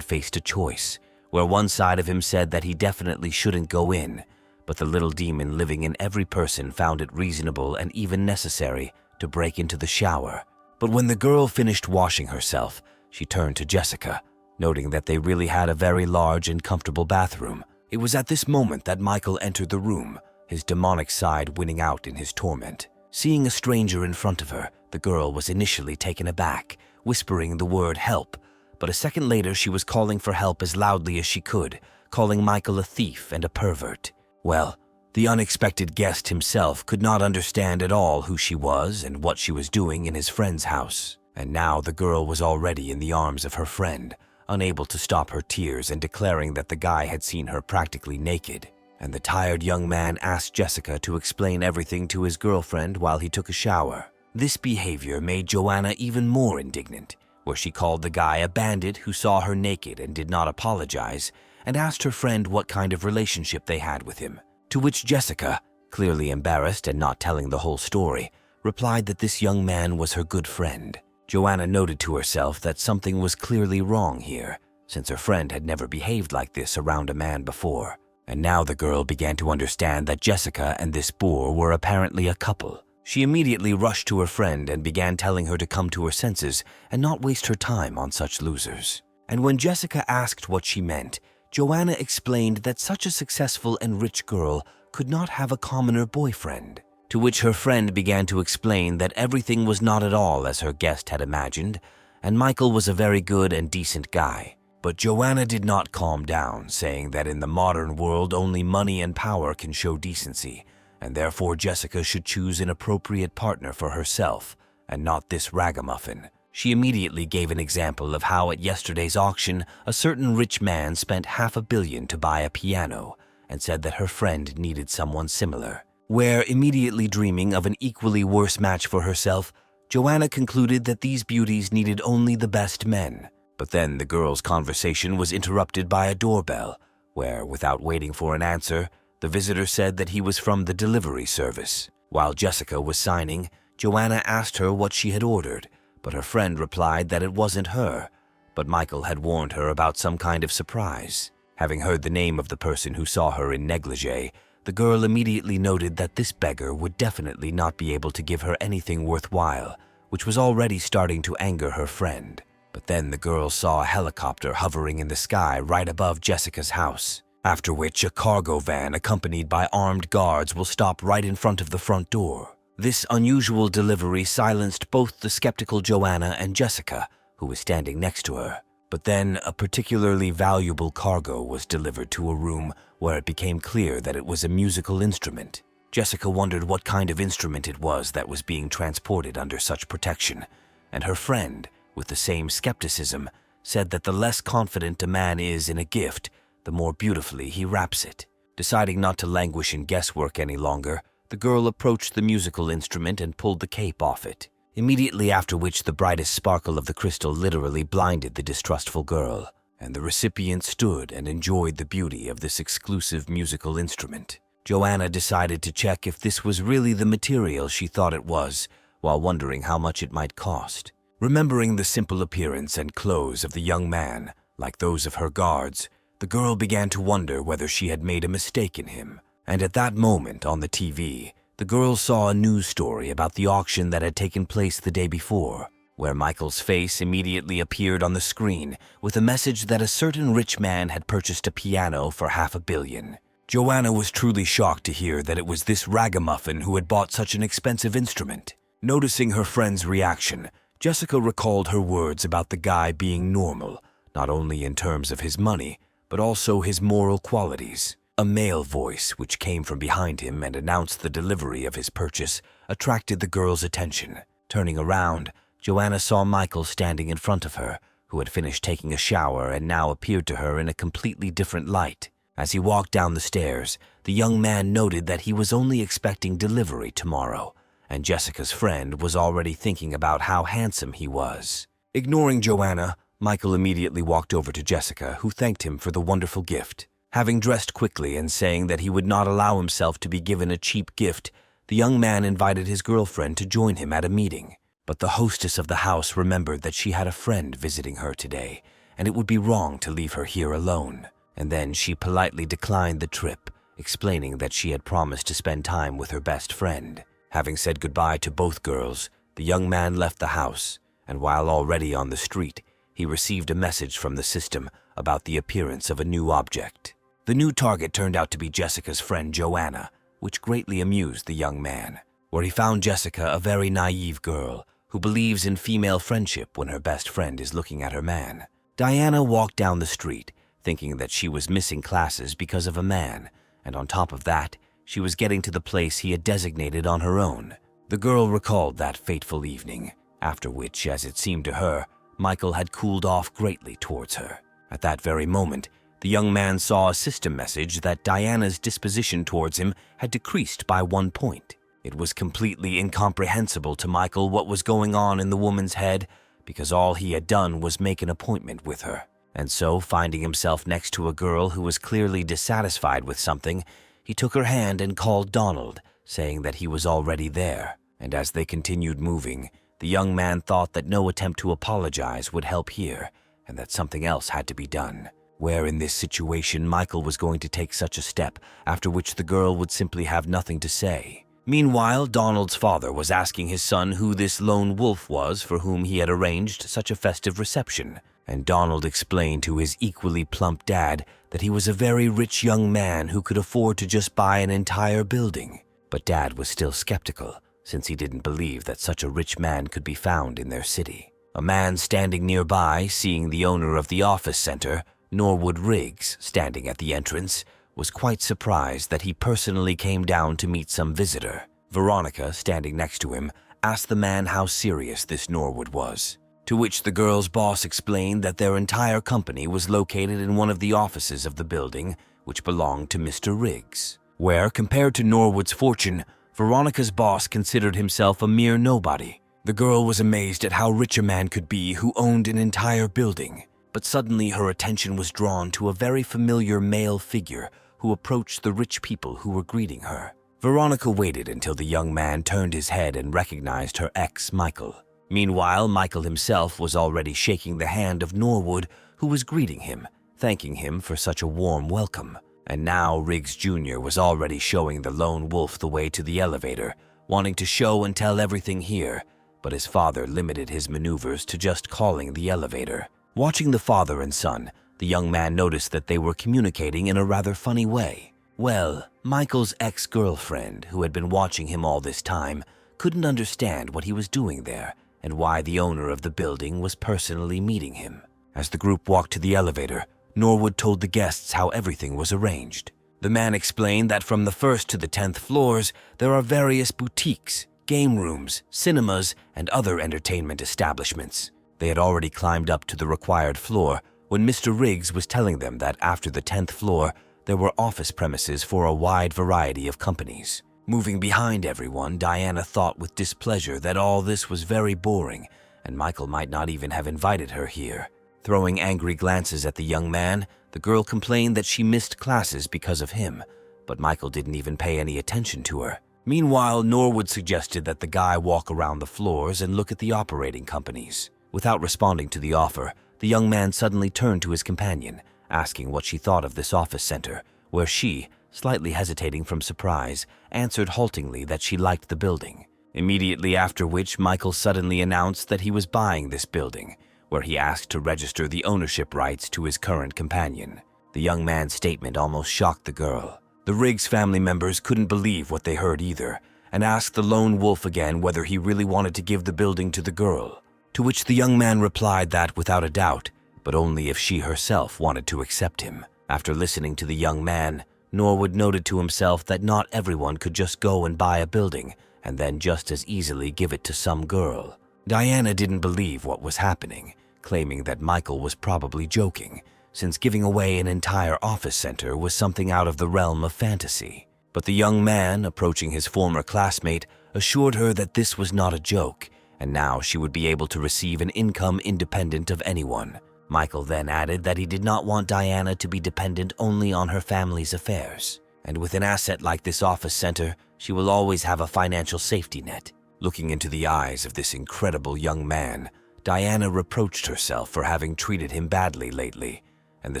faced a choice, where one side of him said that he definitely shouldn't go in, but the little demon living in every person found it reasonable and even necessary to break into the shower. But when the girl finished washing herself, she turned to Jessica, noting that they really had a very large and comfortable bathroom. It was at this moment that Michael entered the room, his demonic side winning out in his torment. Seeing a stranger in front of her, the girl was initially taken aback, whispering the word help, but a second later she was calling for help as loudly as she could, calling Michael a thief and a pervert. Well, the unexpected guest himself could not understand at all who she was and what she was doing in his friend's house. And now the girl was already in the arms of her friend, unable to stop her tears and declaring that the guy had seen her practically naked. And the tired young man asked Jessica to explain everything to his girlfriend while he took a shower. This behavior made Joanna even more indignant, where she called the guy a bandit who saw her naked and did not apologize, and asked her friend what kind of relationship they had with him. To which Jessica, clearly embarrassed and not telling the whole story, replied that this young man was her good friend. Joanna noted to herself that something was clearly wrong here, since her friend had never behaved like this around a man before. And now the girl began to understand that Jessica and this boor were apparently a couple. She immediately rushed to her friend and began telling her to come to her senses and not waste her time on such losers. And when Jessica asked what she meant, Joanna explained that such a successful and rich girl could not have a commoner boyfriend. To which her friend began to explain that everything was not at all as her guest had imagined, and Michael was a very good and decent guy. But Joanna did not calm down, saying that in the modern world only money and power can show decency, and therefore Jessica should choose an appropriate partner for herself, and not this ragamuffin. She immediately gave an example of how at yesterday's auction a certain rich man spent $500 million to buy a piano, and said that her friend needed someone similar. Where, immediately dreaming of an equally worse match for herself, Joanna concluded that these beauties needed only the best men. But then the girl's conversation was interrupted by a doorbell, where, without waiting for an answer, the visitor said that he was from the delivery service. While Jessica was signing, Joanna asked her what she had ordered, but her friend replied that it wasn't her, but Michael had warned her about some kind of surprise. Having heard the name of the person who saw her in negligee, the girl immediately noted that this beggar would definitely not be able to give her anything worthwhile, which was already starting to anger her friend. But then the girl saw a helicopter hovering in the sky right above Jessica's house, after which a cargo van accompanied by armed guards will stop right in front of the front door. This unusual delivery silenced both the skeptical Joanna and Jessica, who was standing next to her. But then a particularly valuable cargo was delivered to a room where it became clear that it was a musical instrument. Jessica wondered what kind of instrument it was that was being transported under such protection, and her friend, with the same skepticism, said that the less confident a man is in a gift, the more beautifully he wraps it. Deciding not to languish in guesswork any longer, the girl approached the musical instrument and pulled the cape off it, immediately after which the brightest sparkle of the crystal literally blinded the distrustful girl, and the recipient stood and enjoyed the beauty of this exclusive musical instrument. Joanna decided to check if this was really the material she thought it was, while wondering how much it might cost. Remembering the simple appearance and clothes of the young man, like those of her guards, the girl began to wonder whether she had made a mistake in him. And at that moment on the TV, the girl saw a news story about the auction that had taken place the day before, where Michael's face immediately appeared on the screen with a message that a certain rich man had purchased a piano for $500 million. Joanna was truly shocked to hear that it was this ragamuffin who had bought such an expensive instrument. Noticing her friend's reaction, Jessica recalled her words about the guy being normal, not only in terms of his money, but also his moral qualities. A male voice, which came from behind him and announced the delivery of his purchase, attracted the girl's attention. Turning around, Joanna saw Michael standing in front of her, who had finished taking a shower and now appeared to her in a completely different light. As he walked down the stairs, the young man noted that he was only expecting delivery tomorrow, and Jessica's friend was already thinking about how handsome he was. Ignoring Joanna, Michael immediately walked over to Jessica, who thanked him for the wonderful gift. Having dressed quickly and saying that he would not allow himself to be given a cheap gift, the young man invited his girlfriend to join him at a meeting. But the hostess of the house remembered that she had a friend visiting her today, and it would be wrong to leave her here alone. And then she politely declined the trip, explaining that she had promised to spend time with her best friend. Having said goodbye to both girls, the young man left the house, and while already on the street, he received a message from the system about the appearance of a new object. The new target turned out to be Jessica's friend Joanna, which greatly amused the young man, where he found Jessica a very naive girl who believes in female friendship when her best friend is looking at her man. Diana walked down the street, thinking that she was missing classes because of a man, and on top of that, she was getting to the place he had designated on her own. The girl recalled that fateful evening, after which, as it seemed to her, Michael had cooled off greatly towards her. At that very moment, the young man saw a system message that Diana's disposition towards him had decreased by 1 point. It was completely incomprehensible to Michael what was going on in the woman's head, because all he had done was make an appointment with her. And so, finding himself next to a girl who was clearly dissatisfied with something, he took her hand and called Donald, saying that he was already there. And as they continued moving, the young man thought that no attempt to apologize would help here, and that something else had to be done. Where in this situation Michael was going to take such a step, after which the girl would simply have nothing to say. Meanwhile, Donald's father was asking his son who this lone wolf was for whom he had arranged such a festive reception, and Donald explained to his equally plump dad that he was a very rich young man who could afford to just buy an entire building. But Dad was still skeptical, since he didn't believe that such a rich man could be found in their city. A man standing nearby, seeing the owner of the office center, Norwood Riggs, standing at the entrance, was quite surprised that he personally came down to meet some visitor. Veronica, standing next to him, asked the man how serious this Norwood was, to which the girl's boss explained that their entire company was located in one of the offices of the building, which belonged to Mr. Riggs, where, compared to Norwood's fortune, Veronica's boss considered himself a mere nobody. The girl was amazed at how rich a man could be who owned an entire building, but suddenly her attention was drawn to a very familiar male figure who approached the rich people who were greeting her. Veronica waited until the young man turned his head and recognized her ex, Michael. Meanwhile, Michael himself was already shaking the hand of Norwood, who was greeting him, thanking him for such a warm welcome. And now Riggs Jr. was already showing the lone wolf the way to the elevator, wanting to show and tell everything here, but his father limited his maneuvers to just calling the elevator. Watching the father and son, the young man noticed that they were communicating in a rather funny way. Well, Michael's ex-girlfriend, who had been watching him all this time, couldn't understand what he was doing there and why the owner of the building was personally meeting him. As the group walked to the elevator, Norwood told the guests how everything was arranged. The man explained that from the 1st to the 10th floors, there are various boutiques, game rooms, cinemas, and other entertainment establishments. They had already climbed up to the required floor when Mr. Riggs was telling them that after the 10th floor, there were office premises for a wide variety of companies. Moving behind everyone, Diana thought with displeasure that all this was very boring, and Michael might not even have invited her here. Throwing angry glances at the young man, the girl complained that she missed classes because of him, but Michael didn't even pay any attention to her. Meanwhile, Norwood suggested that the guy walk around the floors and look at the operating companies. Without responding to the offer, the young man suddenly turned to his companion, asking what she thought of this office center, where she, slightly hesitating from surprise, answered haltingly that she liked the building. Immediately after which, Michael suddenly announced that he was buying this building, where he asked to register the ownership rights to his current companion. The young man's statement almost shocked the girl. The Riggs family members couldn't believe what they heard either, and asked the lone wolf again whether he really wanted to give the building to the girl. To which the young man replied that without a doubt, but only if she herself wanted to accept him. After listening to the young man, Norwood noted to himself that not everyone could just go and buy a building and then just as easily give it to some girl. Diana didn't believe what was happening, claiming that Michael was probably joking, since giving away an entire office center was something out of the realm of fantasy. But the young man, approaching his former classmate, assured her that this was not a joke, and now she would be able to receive an income independent of anyone. Michael then added that he did not want Diana to be dependent only on her family's affairs, and with an asset like this office center, she will always have a financial safety net. Looking into the eyes of this incredible young man, Diana reproached herself for having treated him badly lately, and the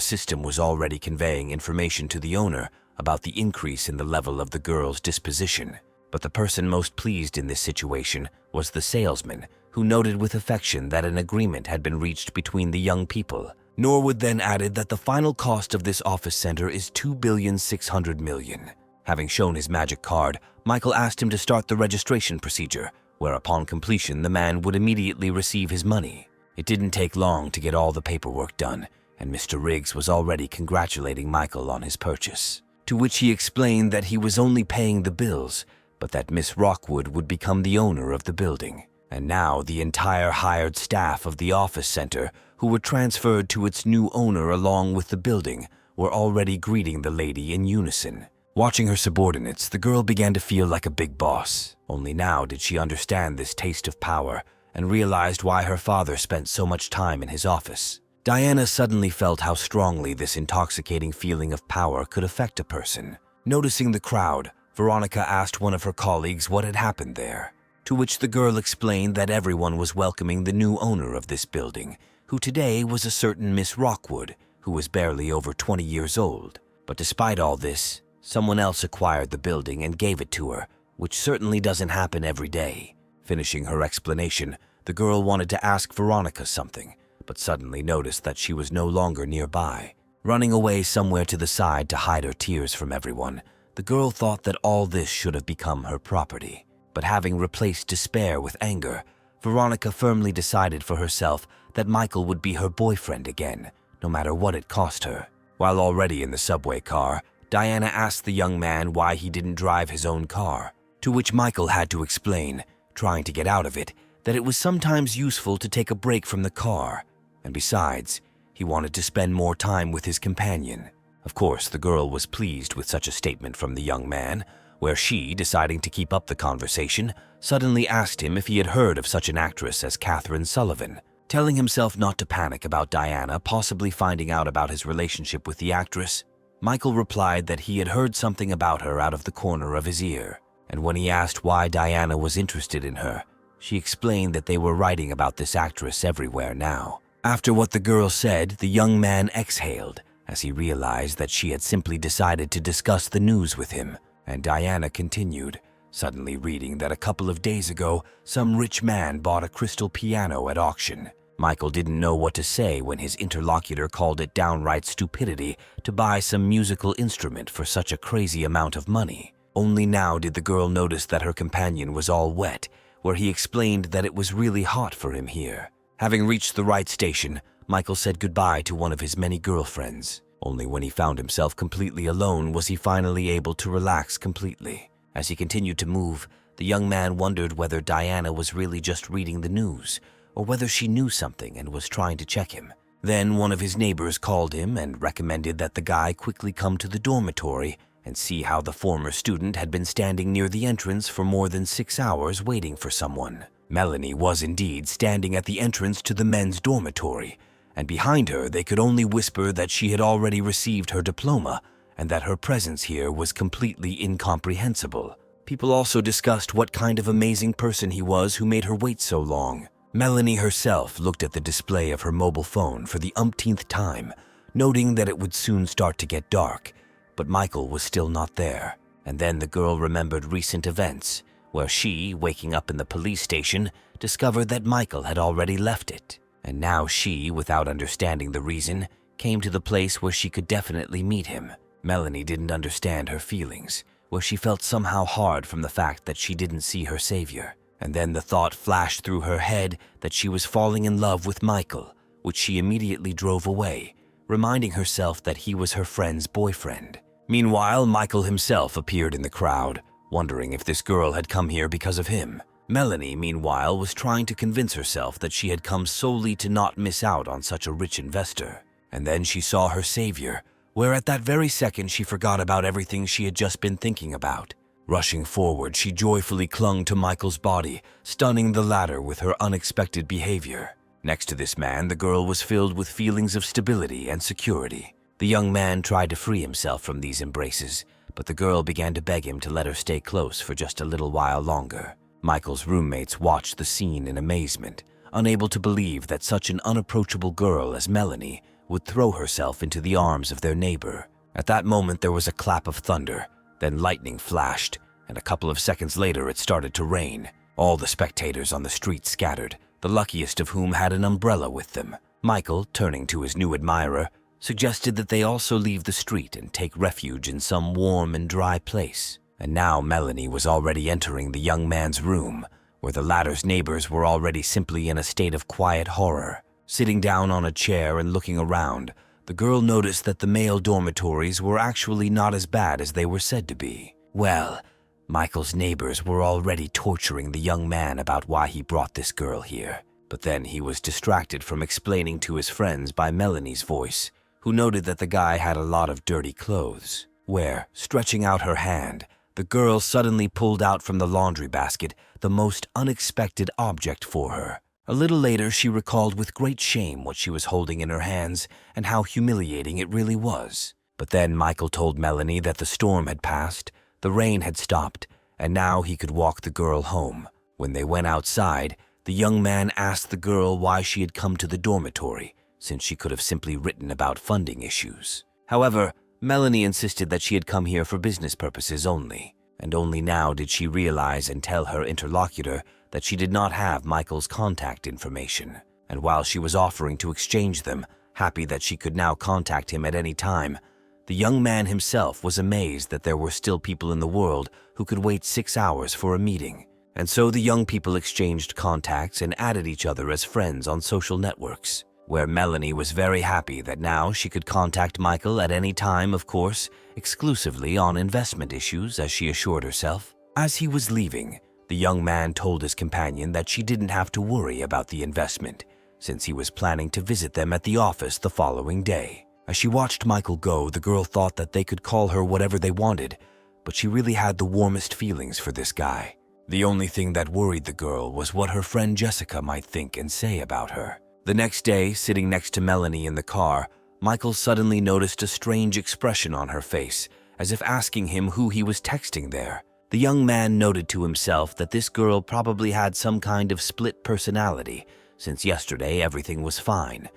system was already conveying information to the owner about the increase in the level of the girl's disposition. But the person most pleased in this situation was the salesman, who noted with affection that an agreement had been reached between the young people. Norwood then added that the final cost of this office center is $2,600,000,000. Having shown his magic card, Michael asked him to start the registration procedure, where upon completion the man would immediately receive his money. It didn't take long to get all the paperwork done, and Mr. Riggs was already congratulating Michael on his purchase, to which he explained that he was only paying the bills, but that Miss Rockwood would become the owner of the building. And now the entire hired staff of the office center, who were transferred to its new owner along with the building, were already greeting the lady in unison. Watching her subordinates, the girl began to feel like a big boss. Only now did she understand this taste of power and realized why her father spent so much time in his office. Diana suddenly felt how strongly this intoxicating feeling of power could affect a person. Noticing the crowd, Veronica asked one of her colleagues what had happened there, to which the girl explained that everyone was welcoming the new owner of this building, who today was a certain Miss Rockwood, who was barely over 20 years old. But despite all this, someone else acquired the building and gave it to her, which certainly doesn't happen every day. Finishing her explanation, the girl wanted to ask Veronica something, but suddenly noticed that she was no longer nearby. Running away somewhere to the side to hide her tears from everyone, the girl thought that all this should have become her property. But having replaced despair with anger, Veronica firmly decided for herself that Michael would be her boyfriend again, no matter what it cost her. While already in the subway car, Diana asked the young man why he didn't drive his own car, to which Michael had to explain, trying to get out of it, that it was sometimes useful to take a break from the car, and besides, he wanted to spend more time with his companion. Of course, the girl was pleased with such a statement from the young man, where she, deciding to keep up the conversation, suddenly asked him if he had heard of such an actress as Catherine Sullivan. Telling himself not to panic about Diana possibly finding out about his relationship with the actress, Michael replied that he had heard something about her out of the corner of his ear, and when he asked why Diana was interested in her, she explained that they were writing about this actress everywhere now. After what the girl said, the young man exhaled, as he realized that she had simply decided to discuss the news with him, and Diana continued, suddenly reading that a couple of days ago, some rich man bought a crystal piano at auction. Michael didn't know what to say when his interlocutor called it downright stupidity to buy some musical instrument for such a crazy amount of money. Only now did the girl notice that her companion was all wet, where he explained that it was really hot for him here. Having reached the right station, Michael said goodbye to one of his many girlfriends. Only when he found himself completely alone was he finally able to relax completely. As he continued to move, the young man wondered whether Diana was really just reading the news, or whether she knew something and was trying to check him. Then one of his neighbors called him and recommended that the guy quickly come to the dormitory and see how the former student had been standing near the entrance for more than 6 hours waiting for someone. Melanie was indeed standing at the entrance to the men's dormitory, and behind her they could only whisper that she had already received her diploma and that her presence here was completely incomprehensible. People also discussed what kind of amazing person he was who made her wait so long. Melanie herself looked at the display of her mobile phone for the umpteenth time, noting that it would soon start to get dark, but Michael was still not there. And then the girl remembered recent events, where she, waking up in the police station, discovered that Michael had already left it. And now she, without understanding the reason, came to the place where she could definitely meet him. Melanie didn't understand her feelings, where she felt somehow hard from the fact that she didn't see her savior. And then the thought flashed through her head that she was falling in love with Michael, which she immediately drove away, reminding herself that he was her friend's boyfriend. Meanwhile, Michael himself appeared in the crowd, wondering if this girl had come here because of him. Melanie, meanwhile, was trying to convince herself that she had come solely to not miss out on such a rich investor. And then she saw her savior, where at that very second she forgot about everything she had just been thinking about. Rushing forward, she joyfully clung to Michael's body, stunning the latter with her unexpected behavior. Next to this man, the girl was filled with feelings of stability and security. The young man tried to free himself from these embraces, but the girl began to beg him to let her stay close for just a little while longer. Michael's roommates watched the scene in amazement, unable to believe that such an unapproachable girl as Melanie would throw herself into the arms of their neighbor. At that moment, there was a clap of thunder, then lightning flashed, and a couple of seconds later it started to rain. All the spectators on the street scattered, the luckiest of whom had an umbrella with them. Michael, turning to his new admirer, suggested that they also leave the street and take refuge in some warm and dry place. And now Melanie was already entering the young man's room, where the latter's neighbors were already simply in a state of quiet horror. Sitting down on a chair and looking around, the girl noticed that the male dormitories were actually not as bad as they were said to be. Well, Michael's neighbors were already torturing the young man about why he brought this girl here. But then he was distracted from explaining to his friends by Melanie's voice, who noted that the guy had a lot of dirty clothes. Where, stretching out her hand, the girl suddenly pulled out from the laundry basket the most unexpected object for her. A little later, she recalled with great shame what she was holding in her hands and how humiliating it really was. But then Michael told Melanie that the storm had passed, the rain had stopped, and now he could walk the girl home. When they went outside, the young man asked the girl why she had come to the dormitory, since she could have simply written about funding issues. However, Melanie insisted that she had come here for business purposes only, and only now did she realize and tell her interlocutor that she did not have Michael's contact information. And while she was offering to exchange them, happy that she could now contact him at any time, the young man himself was amazed that there were still people in the world who could wait 6 hours for a meeting. And so the young people exchanged contacts and added each other as friends on social networks, where Melanie was very happy that now she could contact Michael at any time, of course, exclusively on investment issues, as she assured herself. As he was leaving, the young man told his companion that she didn't have to worry about the investment, since he was planning to visit them at the office the following day. As she watched Michael go, the girl thought that they could call her whatever they wanted, but she really had the warmest feelings for this guy. The only thing that worried the girl was what her friend Jessica might think and say about her. The next day, sitting next to Melanie in the car, Michael suddenly noticed a strange expression on her face, as if asking him who he was texting there. The young man noted to himself that this girl probably had some kind of split personality, since yesterday everything was fine,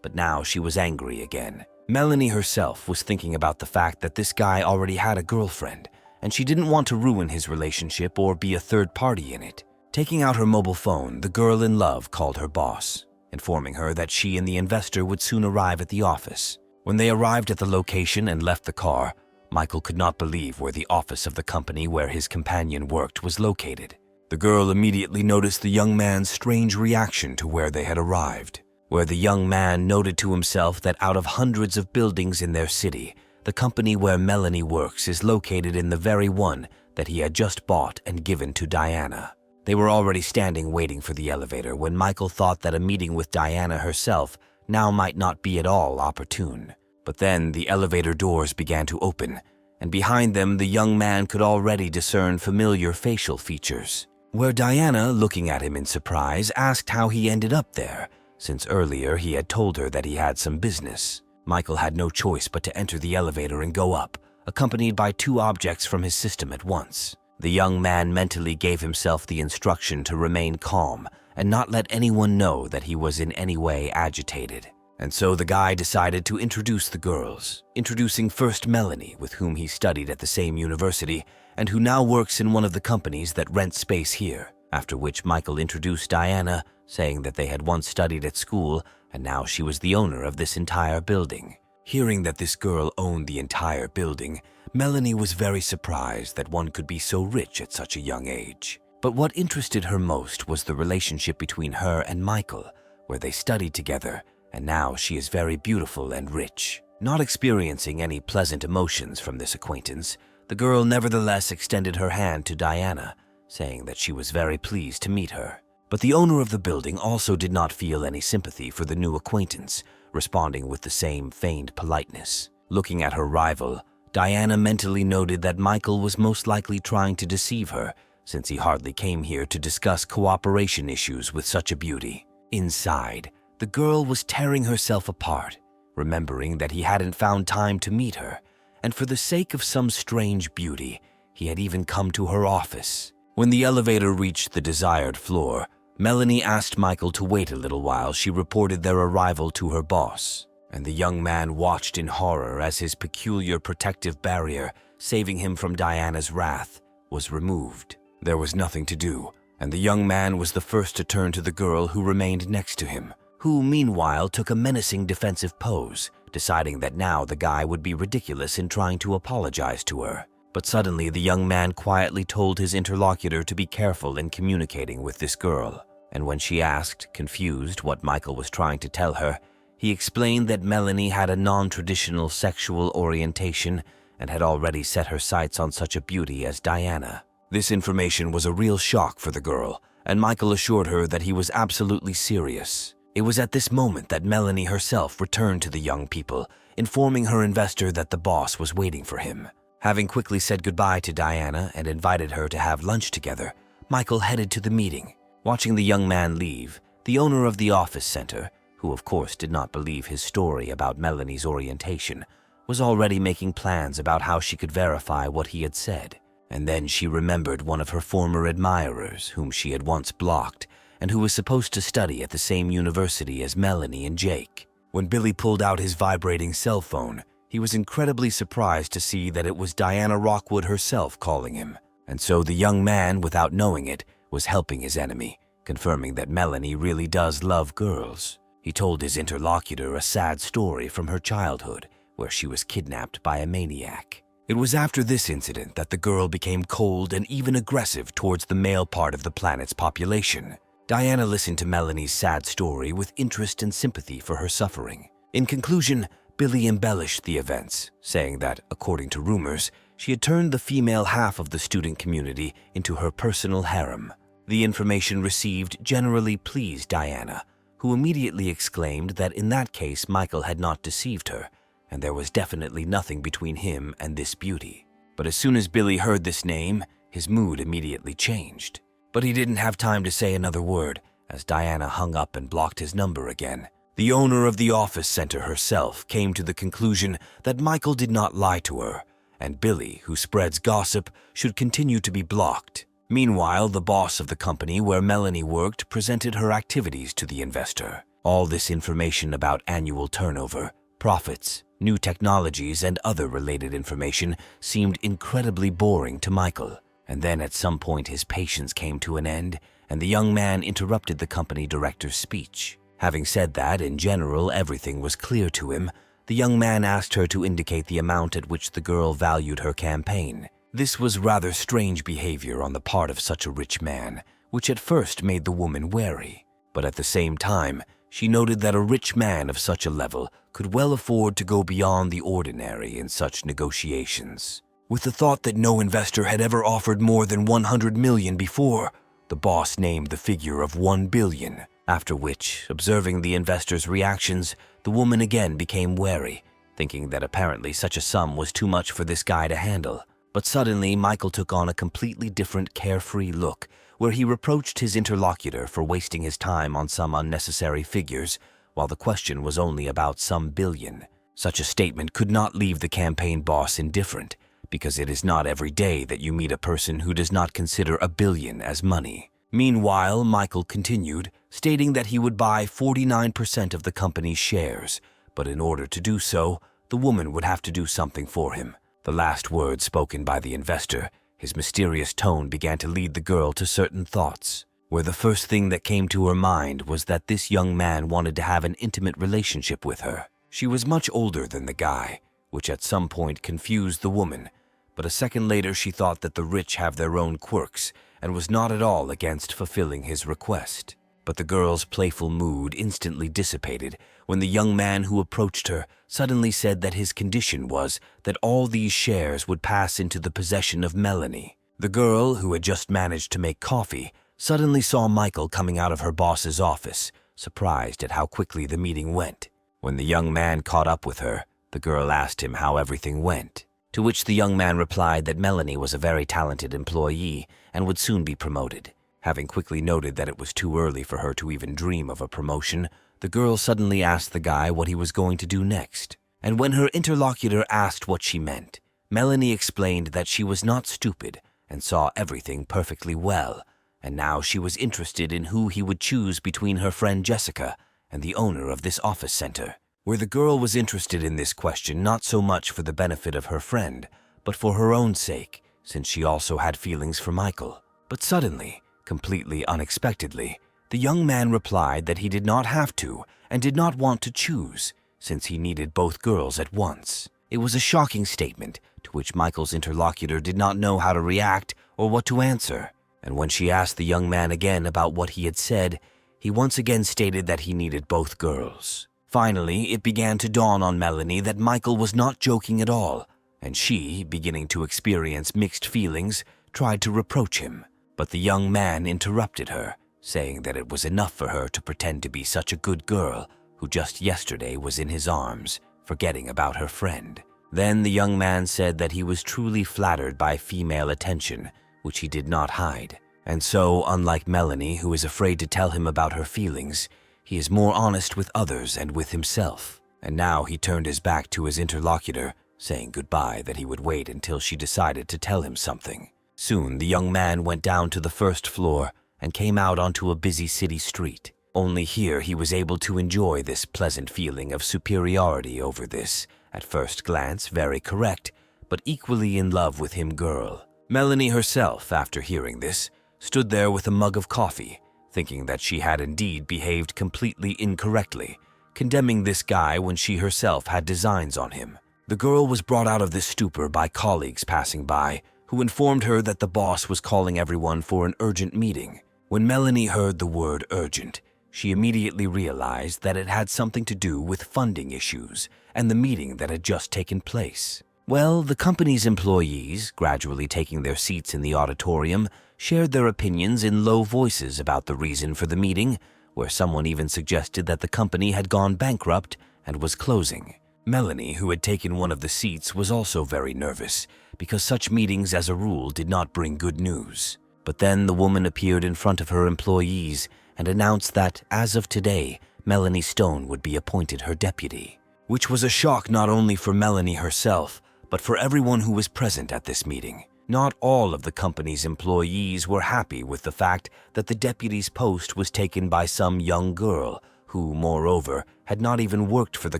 but now she was angry again. Melanie herself was thinking about the fact that this guy already had a girlfriend, and she didn't want to ruin his relationship or be a third party in it. Taking out her mobile phone, the girl in love called her boss, informing her that she and the investor would soon arrive at the office. When they arrived at the location and left the car, Michael could not believe where the office of the company where his companion worked was located. The girl immediately noticed the young man's strange reaction to where they had arrived, where the young man noted to himself that out of hundreds of buildings in their city, the company where Melanie works is located in the very one that he had just bought and given to Diana. They were already standing waiting for the elevator when Michael thought that a meeting with Diana herself now might not be at all opportune. But then the elevator doors began to open, and behind them the young man could already discern familiar facial features. Where Diana, looking at him in surprise, asked how he ended up there, since earlier he had told her that he had some business. Michael had no choice but to enter the elevator and go up, accompanied by two objects from his system at once. The young man mentally gave himself the instruction to remain calm and not let anyone know that he was in any way agitated. And so the guy decided to introduce the girls, introducing first Melanie, with whom he studied at the same university and who now works in one of the companies that rent space here, after which Michael introduced Diana, saying that they had once studied at school and now she was the owner of this entire building. Hearing that this girl owned the entire building, Melanie was very surprised that one could be so rich at such a young age. But what interested her most was the relationship between her and Michael, where they studied together, and now she is very beautiful and rich. Not experiencing any pleasant emotions from this acquaintance, the girl nevertheless extended her hand to Diana, saying that she was very pleased to meet her. But the owner of the building also did not feel any sympathy for the new acquaintance, responding with the same feigned politeness. Looking at her rival, Diana mentally noted that Michael was most likely trying to deceive her, since he hardly came here to discuss cooperation issues with such a beauty. Inside, the girl was tearing herself apart, remembering that he hadn't found time to meet her, and for the sake of some strange beauty, he had even come to her office. When the elevator reached the desired floor, Melanie asked Michael to wait a little while she reported their arrival to her boss, and the young man watched in horror as his peculiar protective barrier, saving him from Diana's wrath, was removed. There was nothing to do, and the young man was the first to turn to the girl who remained next to him, who meanwhile took a menacing defensive pose, deciding that now the guy would be ridiculous in trying to apologize to her. But suddenly the young man quietly told his interlocutor to be careful in communicating with this girl, and when she asked, confused, what Michael was trying to tell her, he explained that Melanie had a non-traditional sexual orientation and had already set her sights on such a beauty as Diana. This information was a real shock for the girl, and Michael assured her that he was absolutely serious. It was at this moment that Melanie herself returned to the young people, informing her investor that the boss was waiting for him. Having quickly said goodbye to Diana and invited her to have lunch together, Michael headed to the meeting. Watching the young man leave, the owner of the office center, who of course did not believe his story about Melanie's orientation, was already making plans about how she could verify what he had said. And then she remembered one of her former admirers whom she had once blocked and who was supposed to study at the same university as Melanie and Jake. When Billy pulled out his vibrating cell phone, he was incredibly surprised to see that it was Diana Rockwood herself calling him. And so the young man, without knowing it, was helping his enemy, confirming that Melanie really does love girls. He told his interlocutor a sad story from her childhood, where she was kidnapped by a maniac. It was after this incident that the girl became cold and even aggressive towards the male part of the planet's population. Diana listened to Melanie's sad story with interest and sympathy for her suffering. In conclusion, Billy embellished the events, saying that, according to rumors, she had turned the female half of the student community into her personal harem. The information received generally pleased Diana, who immediately exclaimed that in that case Michael had not deceived her, and there was definitely nothing between him and this beauty. But as soon as Billy heard this name, his mood immediately changed. But he didn't have time to say another word, as Diana hung up and blocked his number again. The owner of the office center herself came to the conclusion that Michael did not lie to her, and Billy, who spreads gossip, should continue to be blocked. Meanwhile, the boss of the company where Melanie worked presented her activities to the investor. All this information about annual turnover, profits, new technologies, and other related information seemed incredibly boring to Michael. And then at some point his patience came to an end, and the young man interrupted the company director's speech. Having said that, in general, everything was clear to him, the young man asked her to indicate the amount at which the girl valued her campaign. This was rather strange behavior on the part of such a rich man, which at first made the woman wary. But at the same time, she noted that a rich man of such a level could well afford to go beyond the ordinary in such negotiations. With the thought that no investor had ever offered more than 100 million before, the boss named the figure of 1 billion, after which, observing the investor's reactions, the woman again became wary, thinking that apparently such a sum was too much for this guy to handle. But suddenly, Michael took on a completely different carefree look, where he reproached his interlocutor for wasting his time on some unnecessary figures, while the question was only about some billion. Such a statement could not leave the campaign boss indifferent, because it is not every day that you meet a person who does not consider a billion as money. Meanwhile, Michael continued, stating that he would buy 49% of the company's shares, but in order to do so, the woman would have to do something for him. The last words spoken by the investor, his mysterious tone began to lead the girl to certain thoughts, where the first thing that came to her mind was that this young man wanted to have an intimate relationship with her. She was much older than the guy, which at some point confused the woman, but a second later she thought that the rich have their own quirks and was not at all against fulfilling his request. But the girl's playful mood instantly dissipated when the young man who approached her suddenly said that his condition was that all these shares would pass into the possession of Melanie. The girl, who had just managed to make coffee, suddenly saw Michael coming out of her boss's office, surprised at how quickly the meeting went. When the young man caught up with her, the girl asked him how everything went, to which the young man replied that Melanie was a very talented employee and would soon be promoted. Having quickly noted that it was too early for her to even dream of a promotion, the girl suddenly asked the guy what he was going to do next. And when her interlocutor asked what she meant, Melanie explained that she was not stupid and saw everything perfectly well, and now she was interested in who he would choose between her friend Jessica and the owner of this office center. Where the girl was interested in this question not so much for the benefit of her friend, but for her own sake, since she also had feelings for Michael. But suddenly, completely unexpectedly, the young man replied that he did not have to and did not want to choose, since he needed both girls at once. It was a shocking statement, to which Michael's interlocutor did not know how to react or what to answer. And when she asked the young man again about what he had said, he once again stated that he needed both girls. Finally, it began to dawn on Melanie that Michael was not joking at all, and she, beginning to experience mixed feelings, tried to reproach him. But the young man interrupted her, saying that it was enough for her to pretend to be such a good girl who just yesterday was in his arms, forgetting about her friend. Then the young man said that he was truly flattered by female attention, which he did not hide. And so, unlike Melanie, who is afraid to tell him about her feelings, he is more honest with others and with himself. And now he turned his back to his interlocutor, saying goodbye that he would wait until she decided to tell him something. Soon the young man went down to the first floor and came out onto a busy city street. Only here he was able to enjoy this pleasant feeling of superiority over this, at first glance, very correct, but equally in love with him girl. Melanie herself, after hearing this, stood there with a mug of coffee, thinking that she had indeed behaved completely incorrectly, condemning this guy when she herself had designs on him. The girl was brought out of this stupor by colleagues passing by, who informed her that the boss was calling everyone for an urgent meeting. When Melanie heard the word urgent, she immediately realized that it had something to do with funding issues and the meeting that had just taken place. Well, the company's employees, gradually taking their seats in the auditorium, shared their opinions in low voices about the reason for the meeting, where someone even suggested that the company had gone bankrupt and was closing. Melanie, who had taken one of the seats, was also very nervous, because such meetings as a rule did not bring good news. But then the woman appeared in front of her employees and announced that, as of today, Melanie Stone would be appointed her deputy, which was a shock not only for Melanie herself, but for everyone who was present at this meeting. Not all of the company's employees were happy with the fact that the deputy's post was taken by some young girl who, moreover, had not even worked for the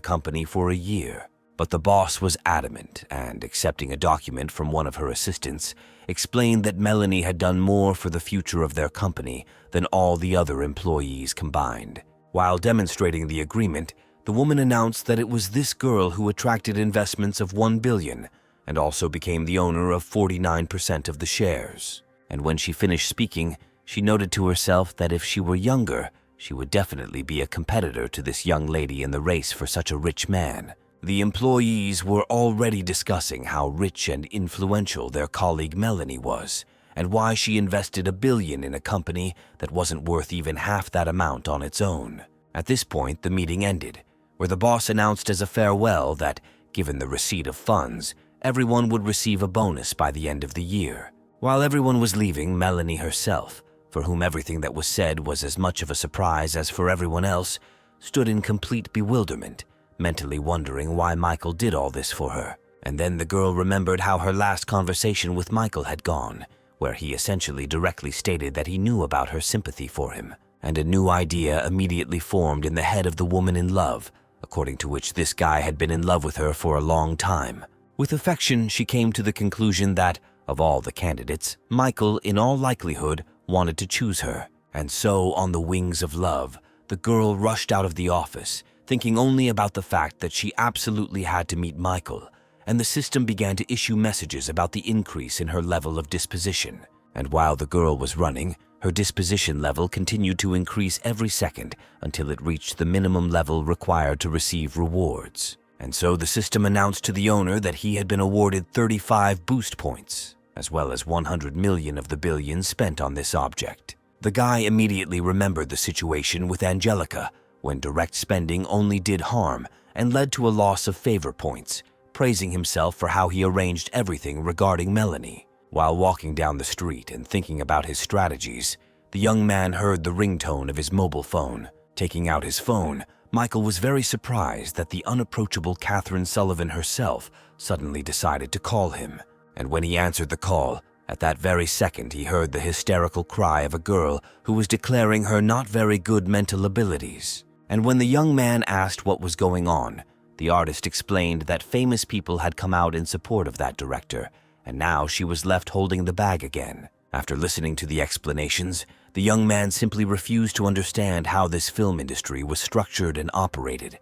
company for a year. But the boss was adamant and, accepting a document from one of her assistants, explained that Melanie had done more for the future of their company than all the other employees combined. While demonstrating the agreement, the woman announced that it was this girl who attracted investments of 1 billion and also became the owner of 49% of the shares. And when she finished speaking, she noted to herself that if she were younger, she would definitely be a competitor to this young lady in the race for such a rich man. The employees were already discussing how rich and influential their colleague Melanie was, and why she invested 1 billion in a company that wasn't worth even half that amount on its own. At this point, the meeting ended, where the boss announced as a farewell that, given the receipt of funds, everyone would receive a bonus by the end of the year. While everyone was leaving, Melanie herself, for whom everything that was said was as much of a surprise as for everyone else, stood in complete bewilderment, mentally wondering why Michael did all this for her. And then the girl remembered how her last conversation with Michael had gone, where he essentially directly stated that he knew about her sympathy for him, and a new idea immediately formed in the head of the woman in love, according to which this guy had been in love with her for a long time. With affection, she came to the conclusion that, of all the candidates, Michael, in all likelihood, wanted to choose her. And so, on the wings of love, the girl rushed out of the office, thinking only about the fact that she absolutely had to meet Michael, and the system began to issue messages about the increase in her level of disposition. And while the girl was running, her disposition level continued to increase every second until it reached the minimum level required to receive rewards. And so the system announced to the owner that he had been awarded 35 boost points, as well as 100 million of the billions spent on this object. The guy immediately remembered the situation with Angelica, when direct spending only did harm and led to a loss of favor points, praising himself for how he arranged everything regarding Melanie. While walking down the street and thinking about his strategies, the young man heard the ringtone of his mobile phone. Taking out his phone, Michael was very surprised that the unapproachable Catherine Sullivan herself suddenly decided to call him. And when he answered the call, at that very second he heard the hysterical cry of a girl who was declaring her not very good mental abilities. And when the young man asked what was going on, the artist explained that famous people had come out in support of that director, and now she was left holding the bag again. After listening to the explanations, the young man simply refused to understand how this film industry was structured and operated,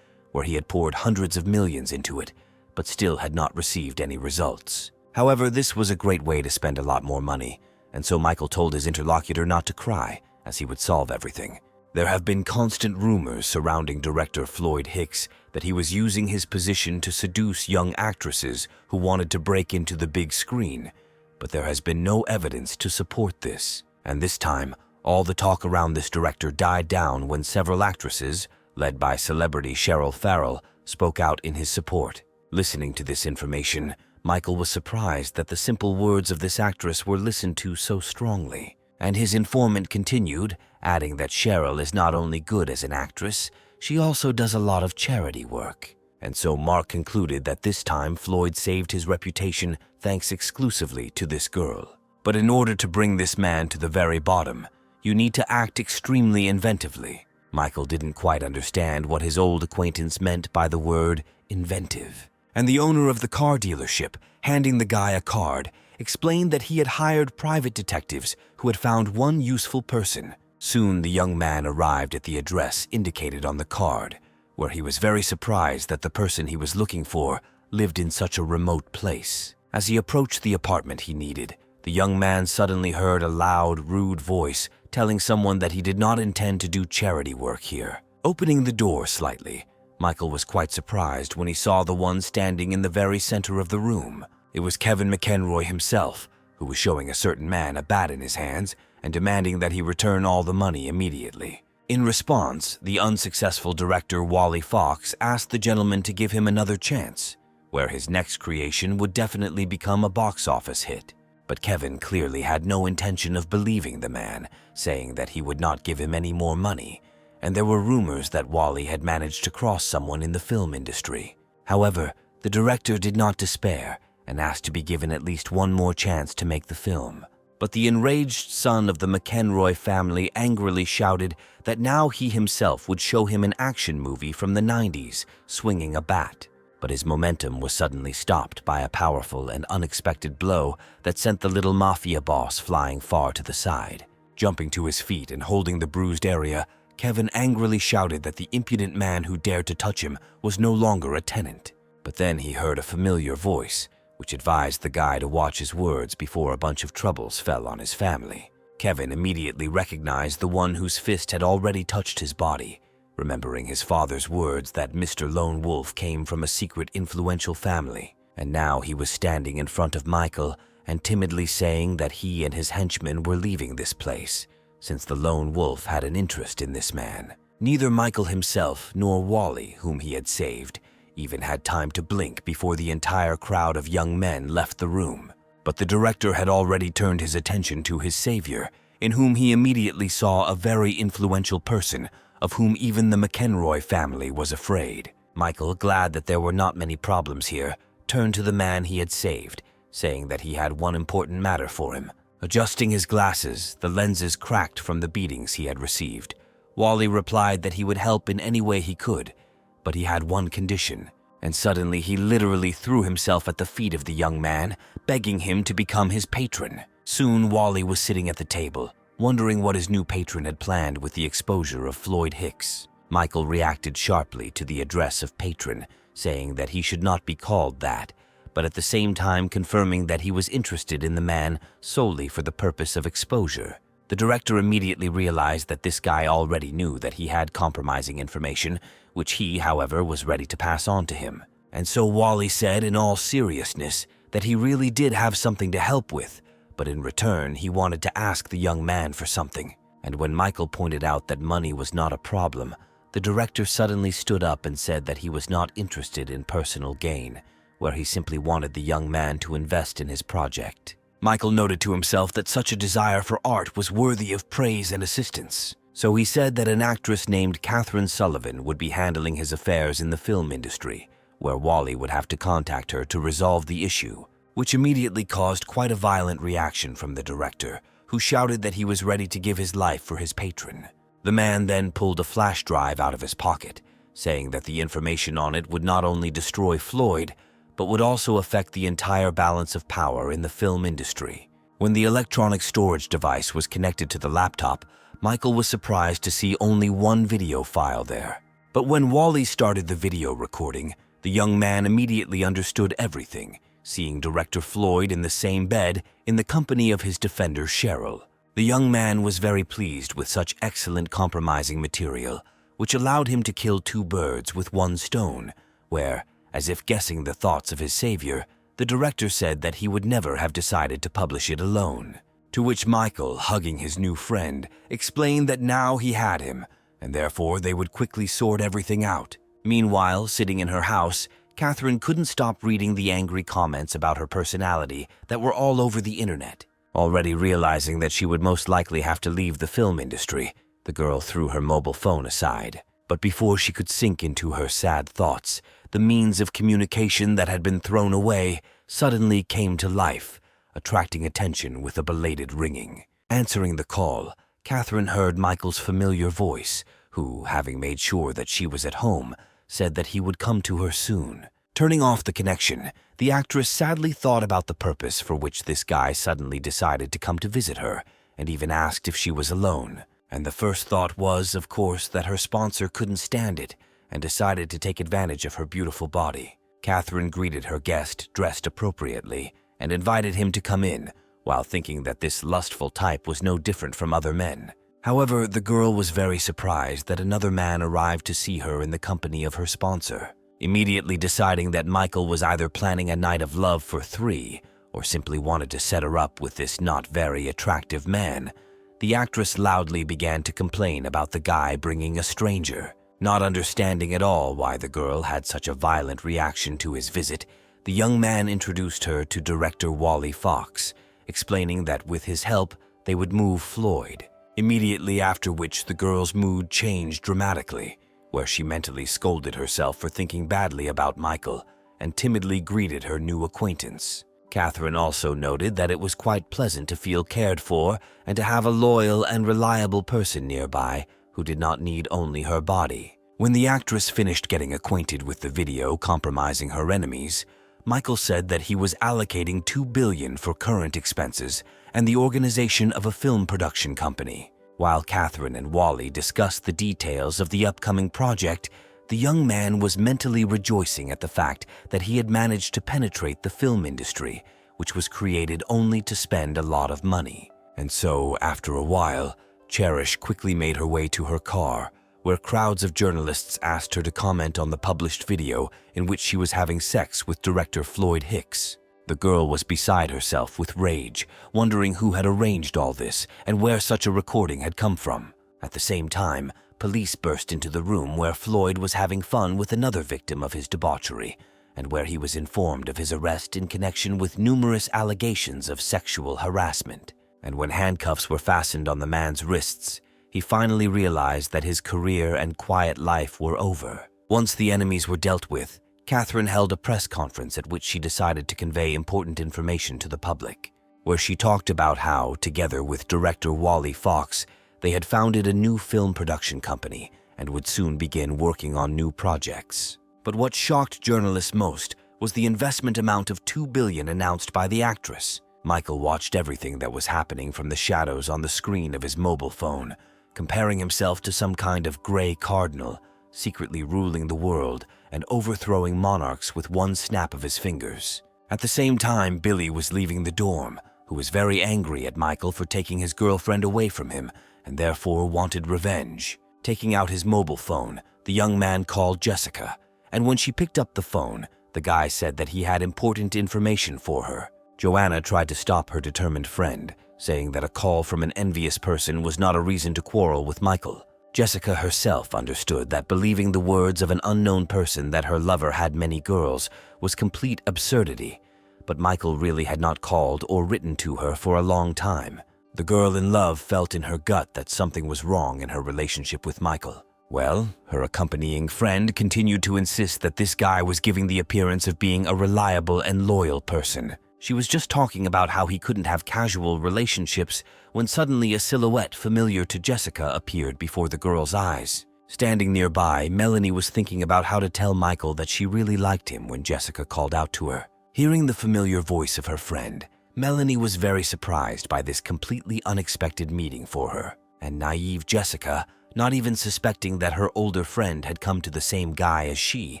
where he had poured hundreds of millions into it, but still had not received any results. However, this was a great way to spend a lot more money, and so Michael told his interlocutor not to cry, as he would solve everything. There have been constant rumors surrounding director Floyd Hicks that he was using his position to seduce young actresses who wanted to break into the big screen, but there has been no evidence to support this. And this time, all the talk around this director died down when several actresses, led by celebrity Cheryl Farrell, spoke out in his support. Listening to this information, Michael was surprised that the simple words of this actress were listened to so strongly. And his informant continued, adding that Cheryl is not only good as an actress, she also does a lot of charity work. And so Mark concluded that this time Floyd saved his reputation thanks exclusively to this girl. But in order to bring this man to the very bottom, you need to act extremely inventively. Michael didn't quite understand what his old acquaintance meant by the word inventive. And the owner of the car dealership, handing the guy a card, explained that he had hired private detectives who had found one useful person. Soon the young man arrived at the address indicated on the card, where he was very surprised that the person he was looking for lived in such a remote place. As he approached the apartment he needed, the young man suddenly heard a loud, rude voice telling someone that he did not intend to do charity work here. Opening the door slightly, Michael was quite surprised when he saw the one standing in the very center of the room. It was Kevin McEnroy himself, who was showing a certain man a bat in his hands and demanding that he return all the money immediately. In response, the unsuccessful director Wally Fox asked the gentleman to give him another chance, where his next creation would definitely become a box office hit. But Kevin clearly had no intention of believing the man, saying that he would not give him any more money, and there were rumors that Wally had managed to cross someone in the film industry. However, the director did not despair and asked to be given at least one more chance to make the film. But the enraged son of the McEnroy family angrily shouted that now he himself would show him an action movie from the 90s, swinging a bat. But his momentum was suddenly stopped by a powerful and unexpected blow that sent the little mafia boss flying far to the side. Jumping to his feet and holding the bruised area, Kevin angrily shouted that the impudent man who dared to touch him was no longer a tenant. But then he heard a familiar voice, which advised the guy to watch his words before a bunch of troubles fell on his family. Kevin immediately recognized the one whose fist had already touched his body, remembering his father's words that Mr. Lone Wolf came from a secret influential family. And now he was standing in front of Michael and timidly saying that he and his henchmen were leaving this place, since the Lone Wolf had an interest in this man. Neither Michael himself nor Wally, whom he had saved, even had time to blink before the entire crowd of young men left the room. But the director had already turned his attention to his savior, in whom he immediately saw a very influential person of whom even the McEnroy family was afraid. Michael, glad that there were not many problems here, turned to the man he had saved, saying that he had one important matter for him. Adjusting his glasses, the lenses cracked from the beatings he had received. Wally replied that he would help in any way he could, but he had one condition, and suddenly he literally threw himself at the feet of the young man, begging him to become his patron. Soon Wally was sitting at the table, wondering what his new patron had planned with the exposure of Floyd Hicks. Michael reacted sharply to the address of patron, saying that he should not be called that, but at the same time confirming that he was interested in the man solely for the purpose of exposure. The director immediately realized that this guy already knew that he had compromising information, which he, however, was ready to pass on to him. And so Wally said in all seriousness that he really did have something to help with, but in return he wanted to ask the young man for something. And when Michael pointed out that money was not a problem, the director suddenly stood up and said that he was not interested in personal gain, where he simply wanted the young man to invest in his project. Michael noted to himself that such a desire for art was worthy of praise and assistance. So he said that an actress named Catherine Sullivan would be handling his affairs in the film industry, where Wally would have to contact her to resolve the issue, which immediately caused quite a violent reaction from the director, who shouted that he was ready to give his life for his patron. The man then pulled a flash drive out of his pocket, saying that the information on it would not only destroy Floyd, but would also affect the entire balance of power in the film industry. When the electronic storage device was connected to the laptop, Michael was surprised to see only one video file there. But when Wally started the video recording, the young man immediately understood everything, seeing Director Floyd in the same bed in the company of his defender Cheryl. The young man was very pleased with such excellent compromising material, which allowed him to kill two birds with one stone, where, as if guessing the thoughts of his savior, the director said that he would never have decided to publish it alone. To which Michael, hugging his new friend, explained that now he had him, and therefore they would quickly sort everything out. Meanwhile, sitting in her house, Catherine couldn't stop reading the angry comments about her personality that were all over the internet. Already realizing that she would most likely have to leave the film industry, the girl threw her mobile phone aside. But before she could sink into her sad thoughts, the means of communication that had been thrown away suddenly came to life, attracting attention with a belated ringing. Answering the call, Catherine heard Michael's familiar voice, who, having made sure that she was at home, said that he would come to her soon. Turning off the connection, the actress sadly thought about the purpose for which this guy suddenly decided to come to visit her, and even asked if she was alone. And the first thought was, of course, that her sponsor couldn't stand it, and decided to take advantage of her beautiful body. Catherine greeted her guest dressed appropriately and invited him to come in, while thinking that this lustful type was no different from other men. However, the girl was very surprised that another man arrived to see her in the company of her sponsor. Immediately deciding that Michael was either planning a night of love for three or simply wanted to set her up with this not very attractive man, the actress loudly began to complain about the guy bringing a stranger. Not understanding at all why the girl had such a violent reaction to his visit, the young man introduced her to director Wally Fox, explaining that with his help, they would move Floyd. Immediately after which the girl's mood changed dramatically, where she mentally scolded herself for thinking badly about Michael and timidly greeted her new acquaintance. Catherine also noted that it was quite pleasant to feel cared for and to have a loyal and reliable person nearby who did not need only her body. When the actress finished getting acquainted with the video compromising her enemies, Michael said that he was allocating $2 billion for current expenses and the organization of a film production company. While Catherine and Wally discussed the details of the upcoming project, the young man was mentally rejoicing at the fact that he had managed to penetrate the film industry, which was created only to spend a lot of money. And so, after a while, Cherish quickly made her way to her car, where crowds of journalists asked her to comment on the published video in which she was having sex with director Floyd Hicks. The girl was beside herself with rage, wondering who had arranged all this and where such a recording had come from. At the same time, police burst into the room where Floyd was having fun with another victim of his debauchery, and where he was informed of his arrest in connection with numerous allegations of sexual harassment. And when handcuffs were fastened on the man's wrists, he finally realized that his career and quiet life were over. Once the enemies were dealt with, Catherine held a press conference at which she decided to convey important information to the public, where she talked about how, together with director Wally Fox, they had founded a new film production company and would soon begin working on new projects. But what shocked journalists most was the investment amount of $2 billion announced by the actress. Michael watched everything that was happening from the shadows on the screen of his mobile phone, comparing himself to some kind of gray cardinal, secretly ruling the world and overthrowing monarchs with one snap of his fingers. At the same time, Billy was leaving the dorm, who was very angry at Michael for taking his girlfriend away from him and therefore wanted revenge. Taking out his mobile phone, the young man called Jessica, and when she picked up the phone, the guy said that he had important information for her. Joanna tried to stop her determined friend, saying that a call from an envious person was not a reason to quarrel with Michael. Jessica herself understood that believing the words of an unknown person that her lover had many girls was complete absurdity, but Michael really had not called or written to her for a long time. The girl in love felt in her gut that something was wrong in her relationship with Michael. Well, her accompanying friend continued to insist that this guy was giving the appearance of being a reliable and loyal person. She was just talking about how he couldn't have casual relationships when suddenly a silhouette familiar to Jessica appeared before the girl's eyes. Standing nearby, Melanie was thinking about how to tell Michael that she really liked him when Jessica called out to her. Hearing the familiar voice of her friend, Melanie was very surprised by this completely unexpected meeting for her, and naive Jessica, not even suspecting that her older friend had come to the same guy as she,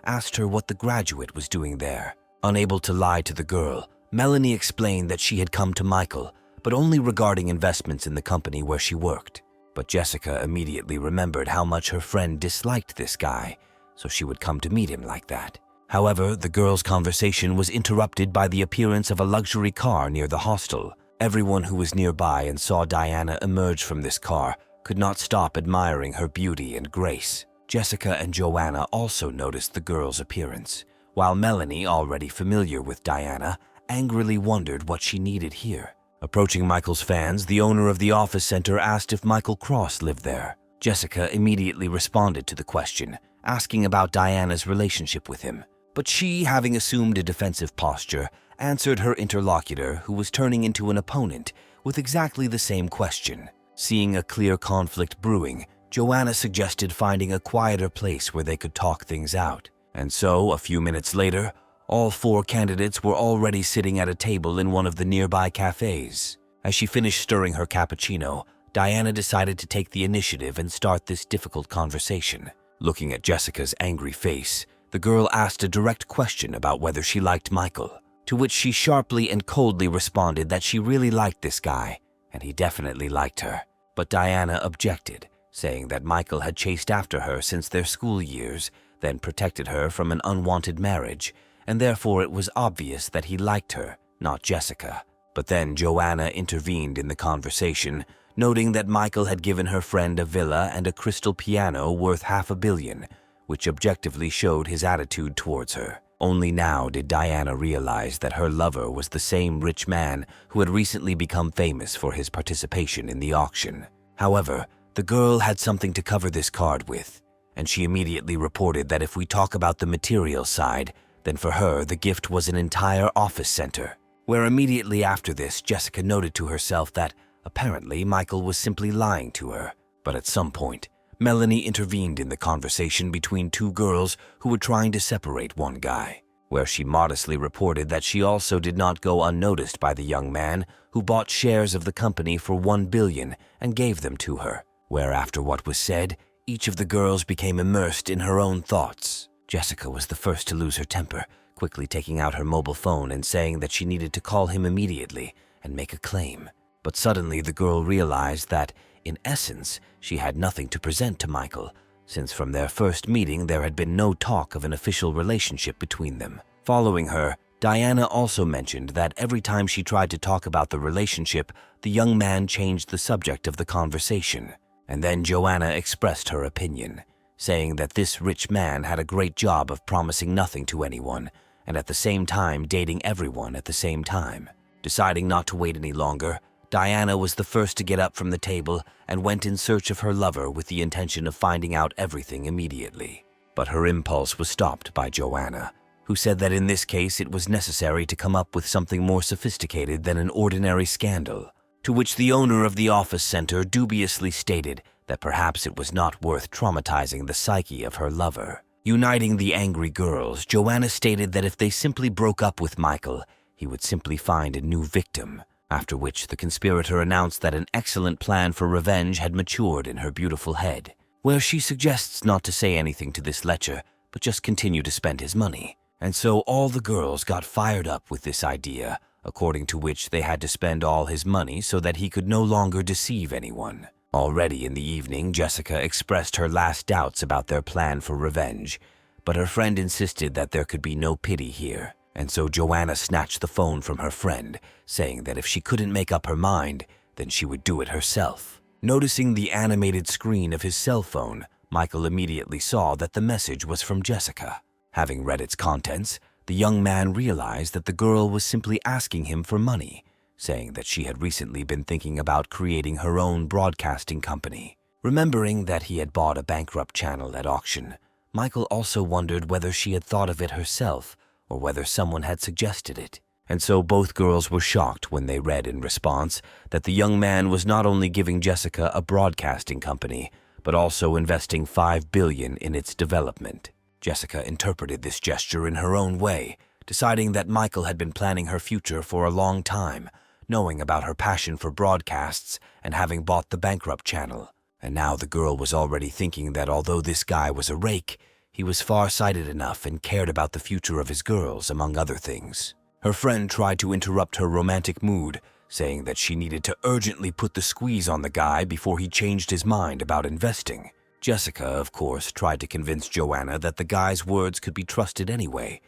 asked her what the graduate was doing there. Unable to lie to the girl, Melanie explained that she had come to Michael, but only regarding investments in the company where she worked. But Jessica immediately remembered how much her friend disliked this guy, so she would come to meet him like that. However, the girl's conversation was interrupted by the appearance of a luxury car near the hostel. Everyone who was nearby and saw Diana emerge from this car could not stop admiring her beauty and grace. Jessica and Joanna also noticed the girl's appearance, while Melanie, already familiar with Diana, angrily wondered what she needed here. Approaching Michael's fans, the owner of the office center asked if Michael Cross lived there. Jessica immediately responded to the question, asking about Diana's relationship with him. But she, having assumed a defensive posture, answered her interlocutor, who was turning into an opponent, with exactly the same question. Seeing a clear conflict brewing, Joanna suggested finding a quieter place where they could talk things out. And so, a few minutes later, all four candidates were already sitting at a table in one of the nearby cafes. As she finished stirring her cappuccino, Diana decided to take the initiative and start this difficult conversation. Looking at Jessica's angry face, the girl asked a direct question about whether she liked Michael, to which she sharply and coldly responded that she really liked this guy, and he definitely liked her. But Diana objected, saying that Michael had chased after her since their school years, then protected her from an unwanted marriage, and therefore it was obvious that he liked her, not Jessica. But then Joanna intervened in the conversation, noting that Michael had given her friend a villa and a crystal piano worth $500 million, which objectively showed his attitude towards her. Only now did Diana realize that her lover was the same rich man who had recently become famous for his participation in the auction. However, the girl had something to cover this card with, and she immediately reported that if we talk about the material side, then for her the gift was an entire office center. Where immediately after this, Jessica noted to herself that apparently Michael was simply lying to her. But at some point, Melanie intervened in the conversation between two girls who were trying to separate one guy. where she modestly reported that she also did not go unnoticed by the young man who bought shares of the company for 1 billion and gave them to her, where after what was said, each of the girls became immersed in her own thoughts. Jessica was the first to lose her temper, quickly taking out her mobile phone and saying that she needed to call him immediately and make a claim. But suddenly the girl realized that, in essence, she had nothing to present to Michael, since from their first meeting there had been no talk of an official relationship between them. Following her, Diana also mentioned that every time she tried to talk about the relationship, the young man changed the subject of the conversation. And then Joanna expressed her opinion, saying that this rich man had a great job of promising nothing to anyone, and at the same time dating everyone at the same time. Deciding not to wait any longer, Diana was the first to get up from the table and went in search of her lover with the intention of finding out everything immediately. But her impulse was stopped by Joanna, who said that in this case it was necessary to come up with something more sophisticated than an ordinary scandal, to which the owner of the office center dubiously stated that perhaps it was not worth traumatizing the psyche of her lover. Uniting the angry girls, Joanna stated that if they simply broke up with Michael, he would simply find a new victim, after which the conspirator announced that an excellent plan for revenge had matured in her beautiful head, where she suggests not to say anything to this lecher, but just continue to spend his money. And so all the girls got fired up with this idea, according to which they had to spend all his money so that he could no longer deceive anyone. Already in the evening, Jessica expressed her last doubts about their plan for revenge, but her friend insisted that there could be no pity here, and so Joanna snatched the phone from her friend, saying that if she couldn't make up her mind, then she would do it herself. Noticing the animated screen of his cell phone, Michael immediately saw that the message was from Jessica. Having read its contents, the young man realized that the girl was simply asking him for money, saying that she had recently been thinking about creating her own broadcasting company. Remembering that he had bought a bankrupt channel at auction, Michael also wondered whether she had thought of it herself or whether someone had suggested it. And so both girls were shocked when they read in response that the young man was not only giving Jessica a broadcasting company, but also investing 5 billion in its development. Jessica interpreted this gesture in her own way, deciding that Michael had been planning her future for a long time, knowing about her passion for broadcasts and having bought the bankrupt channel. And now the girl was already thinking that although this guy was a rake, he was far-sighted enough and cared about the future of his girls, among other things. Her friend tried to interrupt her romantic mood, saying that she needed to urgently put the squeeze on the guy before he changed his mind about investing. Jessica, of course, tried to convince Joanna that the guy's words could be trusted anyway,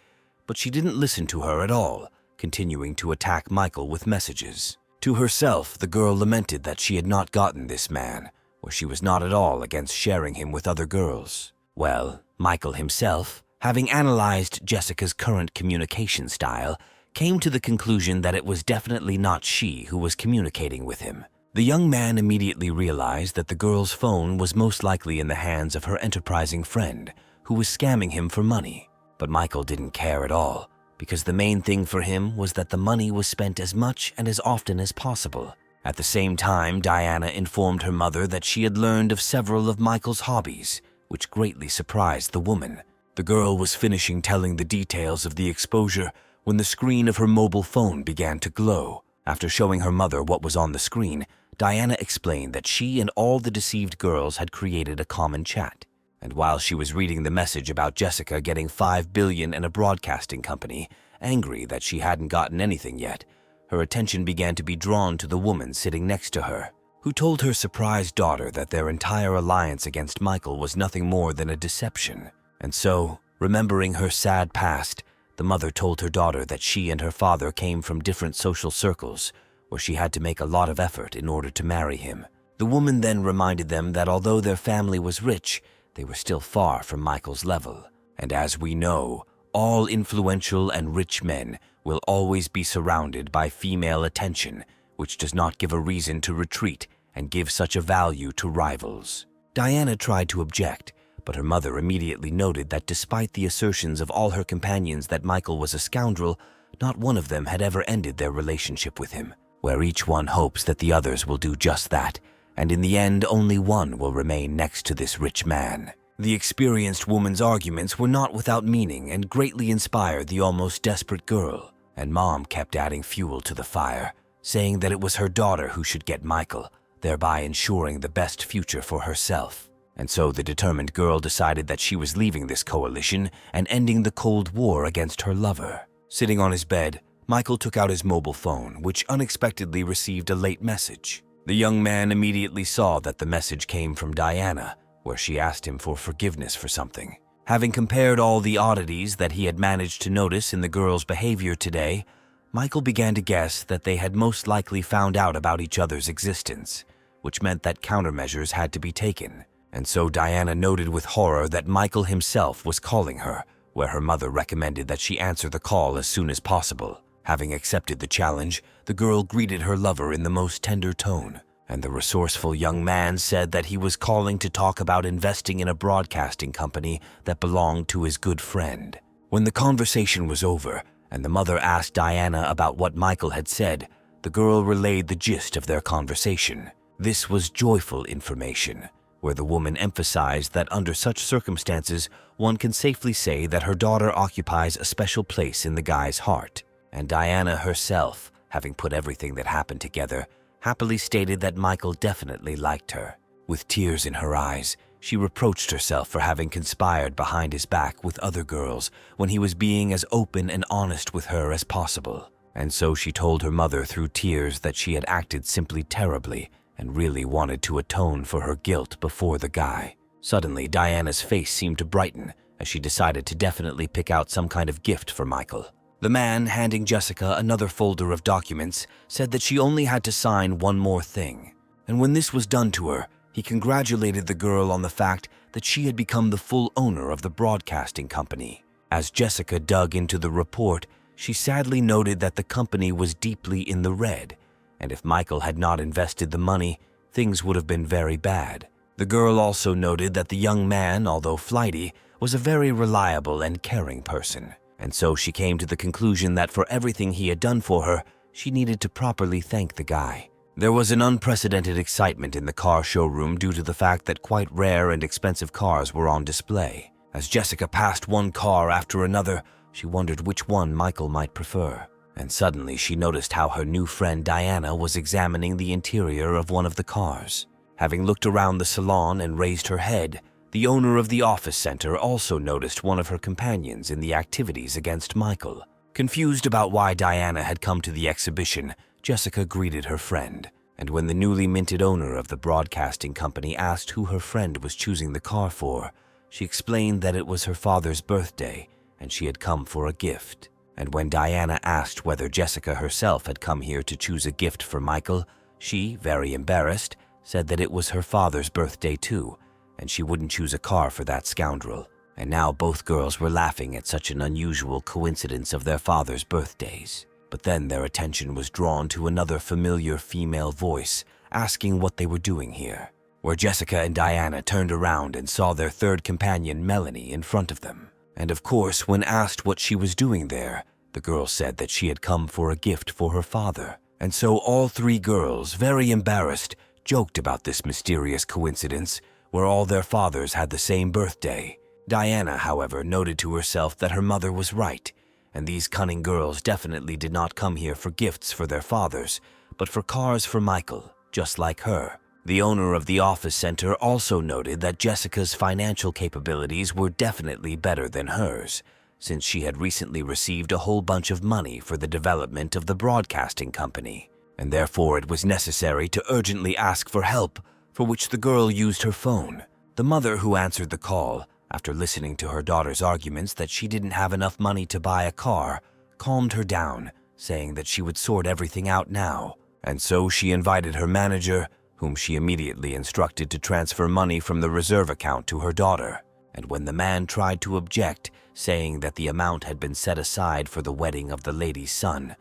but she didn't listen to her at all, continuing to attack Michael with messages. To herself, the girl lamented that she had not gotten this man, where she was not at all against sharing him with other girls. Well, Michael himself, having analyzed Jessica's current communication style, came to the conclusion that it was definitely not she who was communicating with him. The young man immediately realized that the girl's phone was most likely in the hands of her enterprising friend, who was scamming him for money. But Michael didn't care at all, because the main thing for him was that the money was spent as much and as often as possible. At the same time, Diana informed her mother that she had learned of several of Michael's hobbies, which greatly surprised the woman. The girl was finishing telling the details of the exposure when the screen of her mobile phone began to glow. After showing her mother what was on the screen, Diana explained that she and all the deceived girls had created a common chat. And while she was reading the message about Jessica getting 5 billion and a broadcasting company, angry that she hadn't gotten anything yet, her attention began to be drawn to the woman sitting next to her, who told her surprised daughter that their entire alliance against Michael was nothing more than a deception. And so, remembering her sad past, the mother told her daughter that she and her father came from different social circles, where she had to make a lot of effort in order to marry him. The woman then reminded them that although their family was rich, they were still far from Michael's level. And as we know, all influential and rich men will always be surrounded by female attention, which does not give a reason to retreat and give such a value to rivals. Diana tried to object, but her mother immediately noted that despite the assertions of all her companions that Michael was a scoundrel, not one of them had ever ended their relationship with him, where each one hopes that the others will do just that, and in the end only one will remain next to this rich man. The experienced woman's arguments were not without meaning and greatly inspired the almost desperate girl, and Mom kept adding fuel to the fire, saying that it was her daughter who should get Michael, thereby ensuring the best future for herself. And so the determined girl decided that she was leaving this coalition and ending the Cold War against her lover. Sitting on his bed, Michael took out his mobile phone, which unexpectedly received a late message. The young man immediately saw that the message came from Diana, where she asked him for forgiveness for something. Having compared all the oddities that he had managed to notice in the girl's behavior today, Michael began to guess that they had most likely found out about each other's existence, which meant that countermeasures had to be taken. And so Diana noted with horror that Michael himself was calling her, where her mother recommended that she answer the call as soon as possible. Having accepted the challenge, the girl greeted her lover in the most tender tone, and the resourceful young man said that he was calling to talk about investing in a broadcasting company that belonged to his good friend. When the conversation was over, and the mother asked Diana about what Michael had said, the girl relayed the gist of their conversation. This was joyful information, where the woman emphasized that under such circumstances, one can safely say that her daughter occupies a special place in the guy's heart. And Diana herself, having put everything that happened together, happily stated that Michael definitely liked her. With tears in her eyes, she reproached herself for having conspired behind his back with other girls when he was being as open and honest with her as possible. And so she told her mother through tears that she had acted simply terribly and really wanted to atone for her guilt before the guy. Suddenly, Diana's face seemed to brighten as she decided to definitely pick out some kind of gift for Michael. The man, handing Jessica another folder of documents, said that she only had to sign one more thing. And when this was done to her, he congratulated the girl on the fact that she had become the full owner of the broadcasting company. As Jessica dug into the report, she sadly noted that the company was deeply in the red, and if Michael had not invested the money, things would have been very bad. The girl also noted that the young man, although flighty, was a very reliable and caring person, and so she came to the conclusion that for everything he had done for her, she needed to properly thank the guy. There was an unprecedented excitement in the car showroom due to the fact that quite rare and expensive cars were on display. As Jessica passed one car after another, she wondered which one Michael might prefer. And suddenly she noticed how her new friend Diana was examining the interior of one of the cars. Having looked around the salon and raised her head, the owner of the office center also noticed one of her companions in the activities against Michael. Confused about why Diana had come to the exhibition, Jessica greeted her friend, and when the newly minted owner of the broadcasting company asked who her friend was choosing the car for, she explained that it was her father's birthday and she had come for a gift. And when Diana asked whether Jessica herself had come here to choose a gift for Michael, she, very embarrassed, said that it was her father's birthday too, and she wouldn't choose a car for that scoundrel. And now both girls were laughing at such an unusual coincidence of their father's birthdays. But then their attention was drawn to another familiar female voice, asking what they were doing here, where Jessica and Diana turned around and saw their third companion, Melanie, in front of them. And of course, when asked what she was doing there, the girl said that she had come for a gift for her father. And so all three girls, very embarrassed, joked about this mysterious coincidence where all their fathers had the same birthday. Diana, however, noted to herself that her mother was right, and these cunning girls definitely did not come here for gifts for their fathers, but for cars for Michael, just like her. The owner of the office center also noted that Jessica's financial capabilities were definitely better than hers, since she had recently received a whole bunch of money for the development of the broadcasting company, and therefore it was necessary to urgently ask for help, for which the girl used her phone. The mother who answered the call, after listening to her daughter's arguments that she didn't have enough money to buy a car, calmed her down, saying that she would sort everything out now. And so she invited her manager, whom she immediately instructed to transfer money from the reserve account to her daughter. And when the man tried to object, saying that the amount had been set aside for the wedding of the lady's son,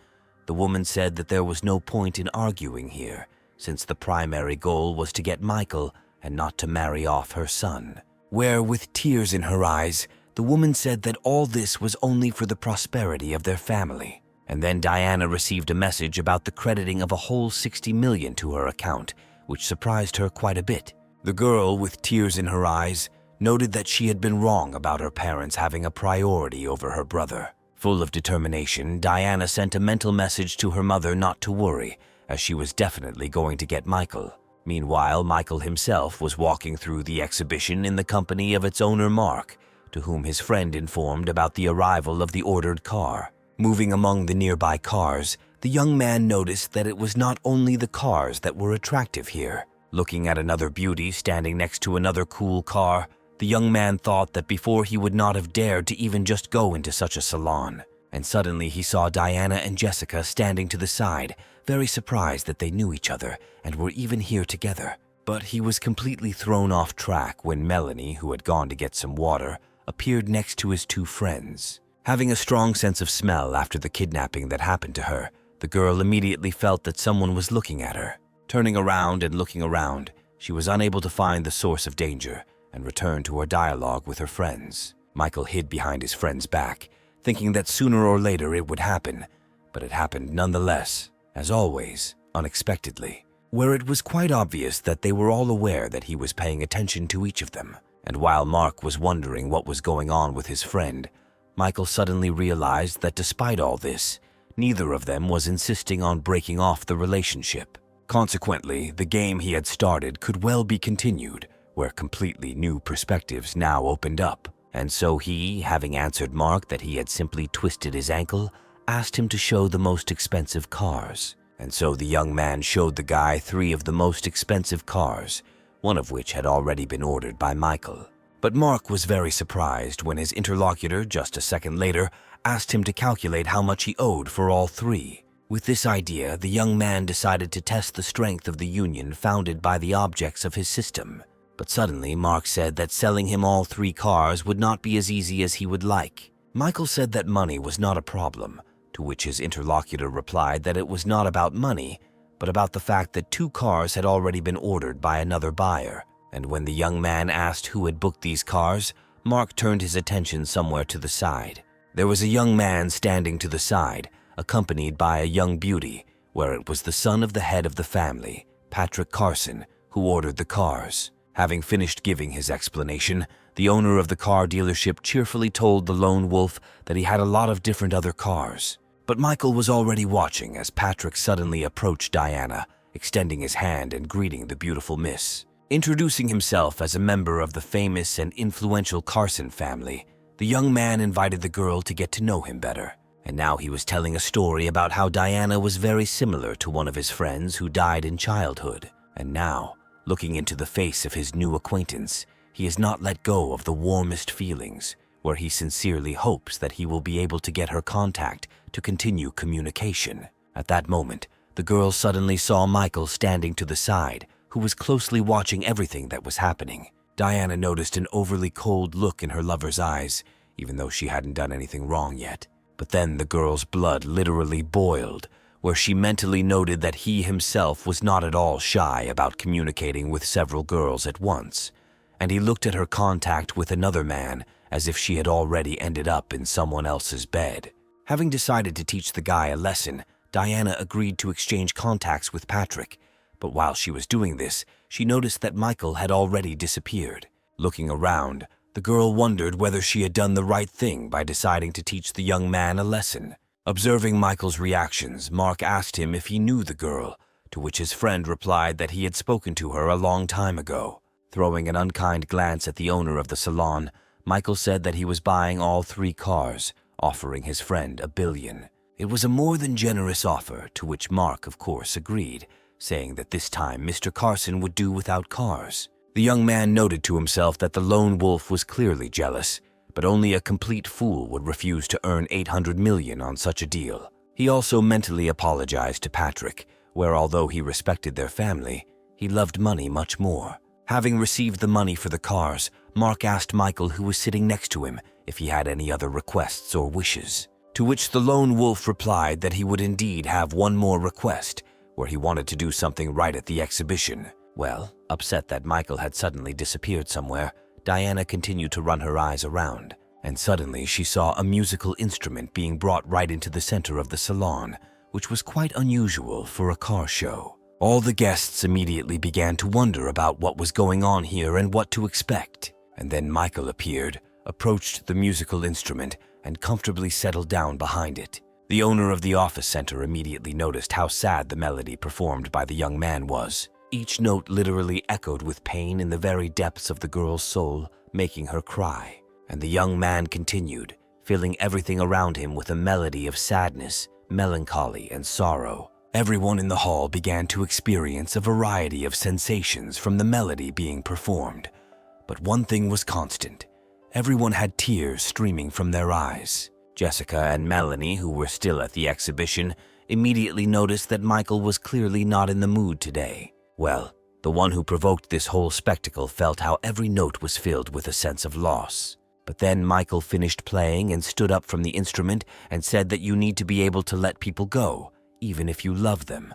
the woman said that there was no point in arguing here, since the primary goal was to get Michael and not to marry off her son. Where, with tears in her eyes, the woman said that all this was only for the prosperity of their family. And then Diana received a message about the crediting of a whole $60 million to her account, which surprised her quite a bit. The girl, with tears in her eyes, noted that she had been wrong about her parents having a priority over her brother. Full of determination, Diana sent a mental message to her mother not to worry, as she was definitely going to get Michael. Meanwhile, Michael himself was walking through the exhibition in the company of its owner Mark, to whom his friend informed about the arrival of the ordered car. Moving among the nearby cars, the young man noticed that it was not only the cars that were attractive here. Looking at another beauty standing next to another cool car, the young man thought that before he would not have dared to even just go into such a salon. And suddenly he saw Diana and Jessica standing to the side, very surprised that they knew each other and were even here together. But he was completely thrown off track when Melanie, who had gone to get some water, appeared next to his two friends. Having a strong sense of smell after the kidnapping that happened to her, the girl immediately felt that someone was looking at her. Turning around and looking around, she was unable to find the source of danger and returned to her dialogue with her friends. Michael hid behind his friend's back, thinking that sooner or later it would happen, but it happened nonetheless, as always, unexpectedly, where it was quite obvious that they were all aware that he was paying attention to each of them. And while Mark was wondering what was going on with his friend, Michael suddenly realized that despite all this, neither of them was insisting on breaking off the relationship. Consequently, the game he had started could well be continued, where completely new perspectives now opened up. And so he, having answered Mark that he had simply twisted his ankle, asked him to show the most expensive cars. And so the young man showed the guy 3 of the most expensive cars, one of which had already been ordered by Michael. But Mark was very surprised when his interlocutor, just a second later, asked him to calculate how much he owed for all 3. With this idea, the young man decided to test the strength of the union founded by the objects of his system. But suddenly, Mark said that selling him all 3 cars would not be as easy as he would like. Michael said that money was not a problem, to which his interlocutor replied that it was not about money, but about the fact that 2 cars had already been ordered by another buyer. And when the young man asked who had booked these cars, Mark turned his attention somewhere to the side. There was a young man standing to the side, accompanied by a young beauty, where it was the son of the head of the family, Patrick Carson, who ordered the cars. Having finished giving his explanation, the owner of the car dealership cheerfully told the lone wolf that he had a lot of different other cars. But Michael was already watching as Patrick suddenly approached Diana, extending his hand and greeting the beautiful miss. Introducing himself as a member of the famous and influential Carson family, the young man invited the girl to get to know him better. And now he was telling a story about how Diana was very similar to one of his friends who died in childhood. And now, looking into the face of his new acquaintance, he has not let go of the warmest feelings, where he sincerely hopes that he will be able to get her contact to continue communication. At that moment, the girl suddenly saw Michael standing to the side, who was closely watching everything that was happening. Diana noticed an overly cold look in her lover's eyes, even though she hadn't done anything wrong yet. But then the girl's blood literally boiled, where she mentally noted that he himself was not at all shy about communicating with several girls at once, and he looked at her contact with another man as if she had already ended up in someone else's bed. Having decided to teach the guy a lesson, Diana agreed to exchange contacts with Patrick, but while she was doing this, she noticed that Michael had already disappeared. Looking around, the girl wondered whether she had done the right thing by deciding to teach the young man a lesson. Observing Michael's reactions, Mark asked him if he knew the girl, to which his friend replied that he had spoken to her a long time ago. Throwing an unkind glance at the owner of the salon, Michael said that he was buying all 3 cars, offering his friend $1 billion. It was a more than generous offer, to which Mark, of course, agreed, saying that this time Mr. Carson would do without cars. The young man noted to himself that the lone wolf was clearly jealous, but only a complete fool would refuse to earn $800 million on such a deal. He also mentally apologized to Patrick, where although he respected their family, he loved money much more. Having received the money for the cars, Mark asked Michael, who was sitting next to him, if he had any other requests or wishes. To which the lone wolf replied that he would indeed have one more request, where he wanted to do something right at the exhibition. Well, upset that Michael had suddenly disappeared somewhere, Diana continued to run her eyes around, and suddenly she saw a musical instrument being brought right into the center of the salon, which was quite unusual for a car show. All the guests immediately began to wonder about what was going on here and what to expect. And then Michael appeared, approached the musical instrument, and comfortably settled down behind it. The owner of the office center immediately noticed how sad the melody performed by the young man was. Each note literally echoed with pain in the very depths of the girl's soul, making her cry. And the young man continued, filling everything around him with a melody of sadness, melancholy, and sorrow. Everyone in the hall began to experience a variety of sensations from the melody being performed. But one thing was constant. Everyone had tears streaming from their eyes. Jessica and Melanie, who were still at the exhibition, immediately noticed that Michael was clearly not in the mood today. Well, the one who provoked this whole spectacle felt how every note was filled with a sense of loss. But then Michael finished playing and stood up from the instrument and said that you need to be able to let people go, even if you love them.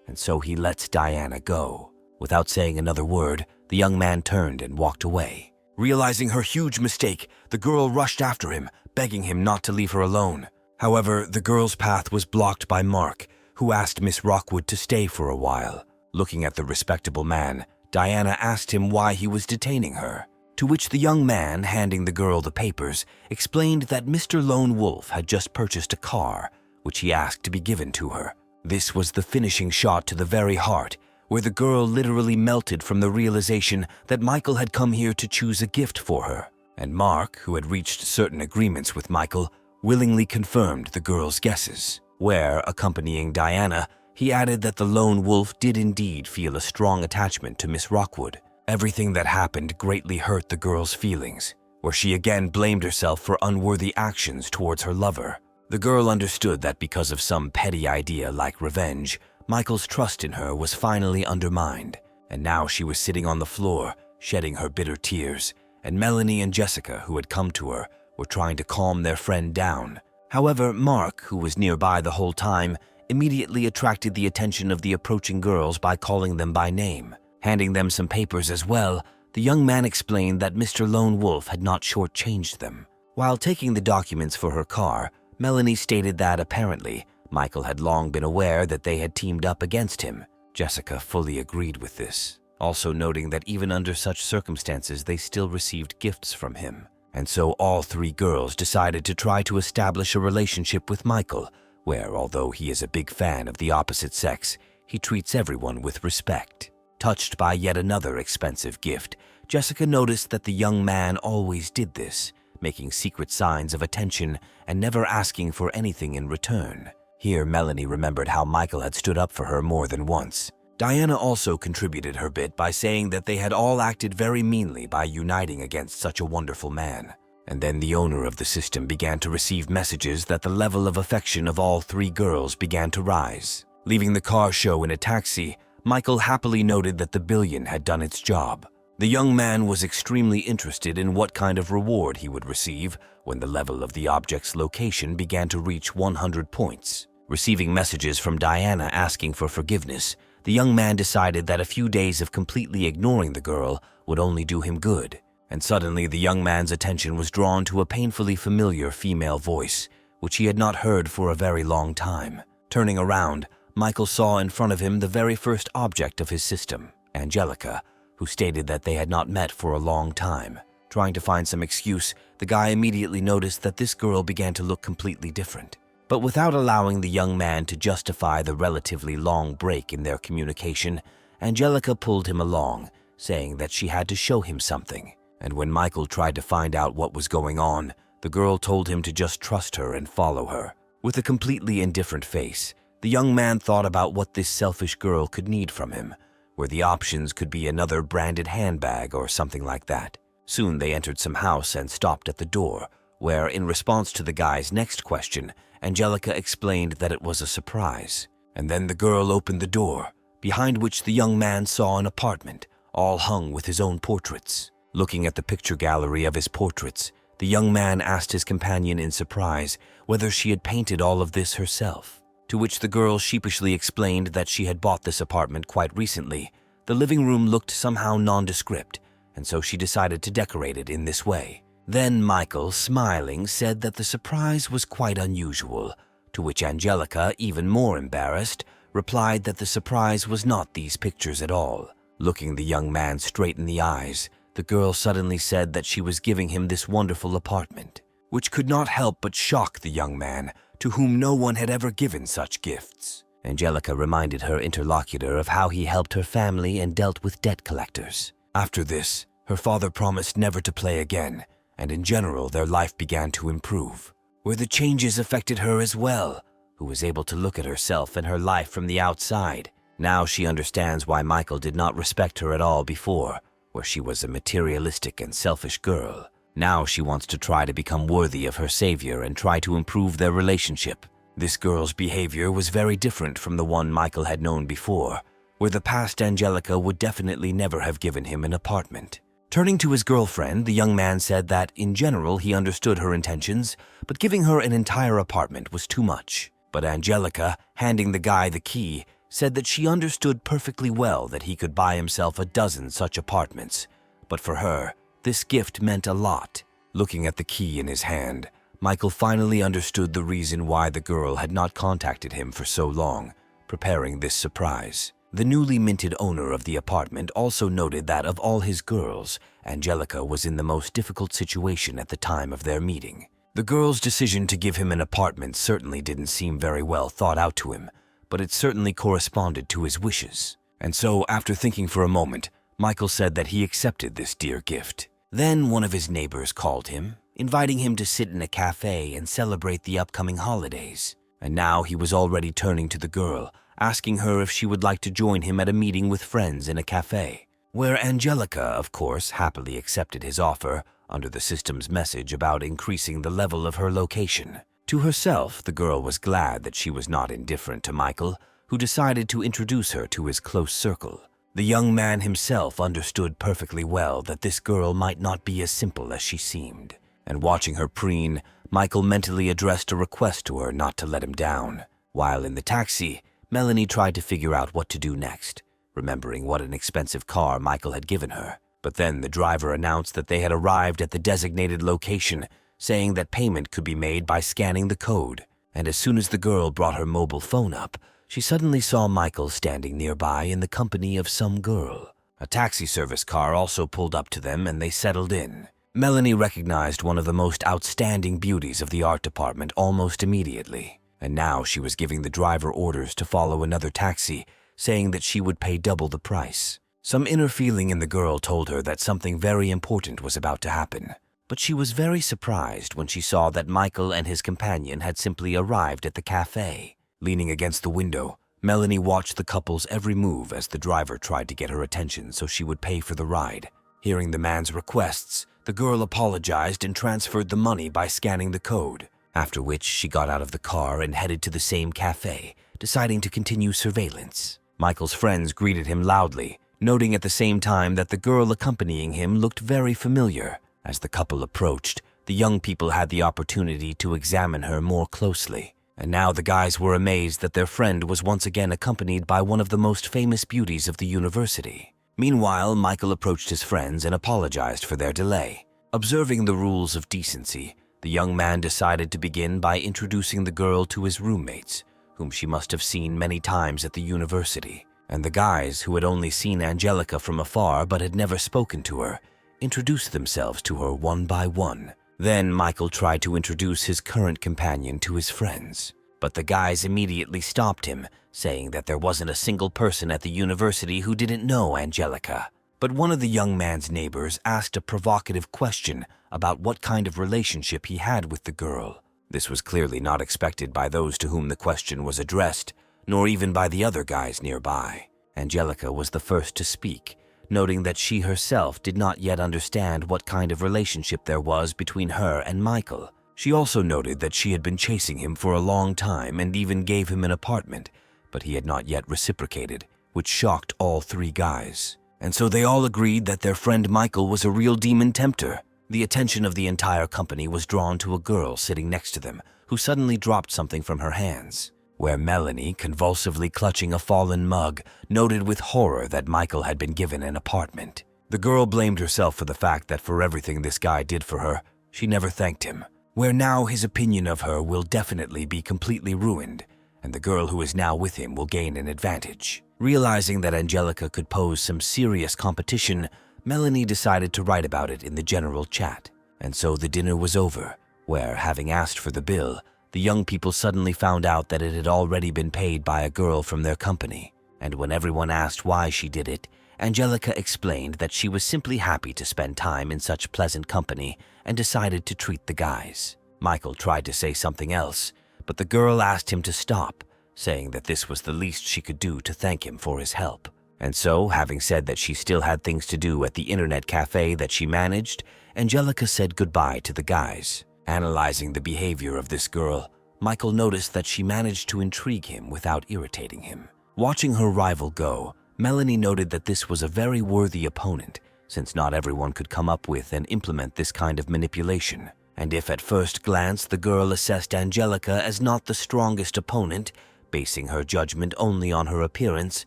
And so he lets Diana go. Without saying another word, the young man turned and walked away. Realizing her huge mistake, the girl rushed after him, begging him not to leave her alone. However, the girl's path was blocked by Mark, who asked Miss Rockwood to stay for a while. Looking at the respectable man, Diana asked him why he was detaining her, to which the young man, handing the girl the papers, explained that Mr. Lone Wolf had just purchased a car, which he asked to be given to her. This was the finishing shot to the very heart, where the girl literally melted from the realization that Michael had come here to choose a gift for her. And Mark, who had reached certain agreements with Michael, willingly confirmed the girl's guesses, where, accompanying Diana, he added that the Lone Wolf did indeed feel a strong attachment to Miss Rockwood. Everything that happened greatly hurt the girl's feelings, where she again blamed herself for unworthy actions towards her lover. The girl understood that because of some petty idea like revenge, Michael's trust in her was finally undermined, and now she was sitting on the floor, shedding her bitter tears, and Melanie and Jessica, who had come to her, were trying to calm their friend down. However, Mark, who was nearby the whole time, immediately attracted the attention of the approaching girls by calling them by name. Handing them some papers as well, the young man explained that Mr. Lone Wolf had not shortchanged them. While taking the documents for her car, Melanie stated that apparently Michael had long been aware that they had teamed up against him. Jessica fully agreed with this, also noting that even under such circumstances they still received gifts from him. And so all three girls decided to try to establish a relationship with Michael, where, although he is a big fan of the opposite sex, he treats everyone with respect. Touched by yet another expensive gift, Jessica noticed that the young man always did this, making secret signs of attention and never asking for anything in return. Here, Melanie remembered how Michael had stood up for her more than once. Diana also contributed her bit by saying that they had all acted very meanly by uniting against such a wonderful man. And then the owner of the system began to receive messages that the level of affection of all three girls began to rise. Leaving the car show in a taxi, Michael happily noted that the billion had done its job. The young man was extremely interested in what kind of reward he would receive when the level of the object's location began to reach 100 points. Receiving messages from Diana asking for forgiveness, the young man decided that a few days of completely ignoring the girl would only do him good. And suddenly the young man's attention was drawn to a painfully familiar female voice, which he had not heard for a very long time. Turning around, Michael saw in front of him the very first object of his system, Angelica, who stated that they had not met for a long time. Trying to find some excuse, the guy immediately noticed that this girl began to look completely different. But without allowing the young man to justify the relatively long break in their communication, Angelica pulled him along, saying that she had to show him something. And when Michael tried to find out what was going on, the girl told him to just trust her and follow her. With a completely indifferent face, the young man thought about what this selfish girl could need from him, where the options could be another branded handbag or something like that. Soon they entered some house and stopped at the door, where, in response to the guy's next question, Angelica explained that it was a surprise. And then the girl opened the door, behind which the young man saw an apartment, all hung with his own portraits. Looking at the picture gallery of his portraits, the young man asked his companion in surprise whether she had painted all of this herself, to which the girl sheepishly explained that she had bought this apartment quite recently. The living room looked somehow nondescript, and so she decided to decorate it in this way. Then Michael, smiling, said that the surprise was quite unusual, to which Angelica, even more embarrassed, replied that the surprise was not these pictures at all. Looking the young man straight in the eyes, the girl suddenly said that she was giving him this wonderful apartment, which could not help but shock the young man, to whom no one had ever given such gifts. Angelica reminded her interlocutor of how he helped her family and dealt with debt collectors. After this, her father promised never to play again, and in general their life began to improve, where the changes affected her as well, who was able to look at herself and her life from the outside. Now she understands why Michael did not respect her at all before, where she was a materialistic and selfish girl. Now she wants to try to become worthy of her savior and try to improve their relationship. This girl's behavior was very different from the one Michael had known before, where the past Angelica would definitely never have given him an apartment. Turning to his girlfriend, the young man said that, in general, he understood her intentions, but giving her an entire apartment was too much. But Angelica, handing the guy the key, said that she understood perfectly well that he could buy himself a dozen such apartments. But for her, this gift meant a lot. Looking at the key in his hand, Michael finally understood the reason why the girl had not contacted him for so long, preparing this surprise. The newly minted owner of the apartment also noted that of all his girls, Angelica was in the most difficult situation at the time of their meeting. The girl's decision to give him an apartment certainly didn't seem very well thought out to him, but it certainly corresponded to his wishes. And so, after thinking for a moment, Michael said that he accepted this dear gift. Then one of his neighbors called him, inviting him to sit in a cafe and celebrate the upcoming holidays. And now he was already turning to the girl, asking her if she would like to join him at a meeting with friends in a cafe, where Angelica, of course, happily accepted his offer under the system's message about increasing the level of her location. To herself, the girl was glad that she was not indifferent to Michael, who decided to introduce her to his close circle. The young man himself understood perfectly well that this girl might not be as simple as she seemed, and watching her preen, Michael mentally addressed a request to her not to let him down. While in the taxi, Melanie tried to figure out what to do next, remembering what an expensive car Michael had given her. But then the driver announced that they had arrived at the designated location, saying that payment could be made by scanning the code. And as soon as the girl brought her mobile phone up, she suddenly saw Michael standing nearby in the company of some girl. A taxi service car also pulled up to them and they settled in. Melanie recognized one of the most outstanding beauties of the art department almost immediately, and now she was giving the driver orders to follow another taxi, saying that she would pay double the price. Some inner feeling in the girl told her that something very important was about to happen, but she was very surprised when she saw that Michael and his companion had simply arrived at the cafe. Leaning against the window, Melanie watched the couple's every move as the driver tried to get her attention so she would pay for the ride. Hearing the man's requests, the girl apologized and transferred the money by scanning the code, after which she got out of the car and headed to the same cafe, deciding to continue surveillance. Michael's friends greeted him loudly, noting at the same time that the girl accompanying him looked very familiar. As the couple approached, the young people had the opportunity to examine her more closely. And now the guys were amazed that their friend was once again accompanied by one of the most famous beauties of the university. Meanwhile, Michael approached his friends and apologized for their delay. Observing the rules of decency, the young man decided to begin by introducing the girl to his roommates, whom she must have seen many times at the university. And the guys, who had only seen Angelica from afar but had never spoken to her, introduced themselves to her one by one. Then Michael tried to introduce his current companion to his friends, but the guys immediately stopped him, saying that there wasn't a single person at the university who didn't know Angelica. But one of the young man's neighbors asked a provocative question about what kind of relationship he had with the girl. This was clearly not expected by those to whom the question was addressed, nor even by the other guys nearby. Angelica was the first to speak, noting that she herself did not yet understand what kind of relationship there was between her and Michael. She also noted that she had been chasing him for a long time and even gave him an apartment, but he had not yet reciprocated, which shocked all three guys. And so they all agreed that their friend Michael was a real demon tempter. The attention of the entire company was drawn to a girl sitting next to them, who suddenly dropped something from her hands, where Melanie, convulsively clutching a fallen mug, noted with horror that Michael had been given an apartment. The girl blamed herself for the fact that for everything this guy did for her, she never thanked him, where now his opinion of her will definitely be completely ruined, and the girl who is now with him will gain an advantage. Realizing that Angelica could pose some serious competition, Melanie decided to write about it in the general chat. And so the dinner was over, where, having asked for the bill, the young people suddenly found out that it had already been paid by a girl from their company. And when everyone asked why she did it, Angelica explained that she was simply happy to spend time in such pleasant company and decided to treat the guys. Michael tried to say something else, but the girl asked him to stop, saying that this was the least she could do to thank him for his help. And so, having said that she still had things to do at the internet cafe that she managed, Angelica said goodbye to the guys. Analyzing the behavior of this girl, Michael noticed that she managed to intrigue him without irritating him. Watching her rival go, Melanie noted that this was a very worthy opponent, since not everyone could come up with and implement this kind of manipulation. And if at first glance the girl assessed Angelica as not the strongest opponent, basing her judgment only on her appearance,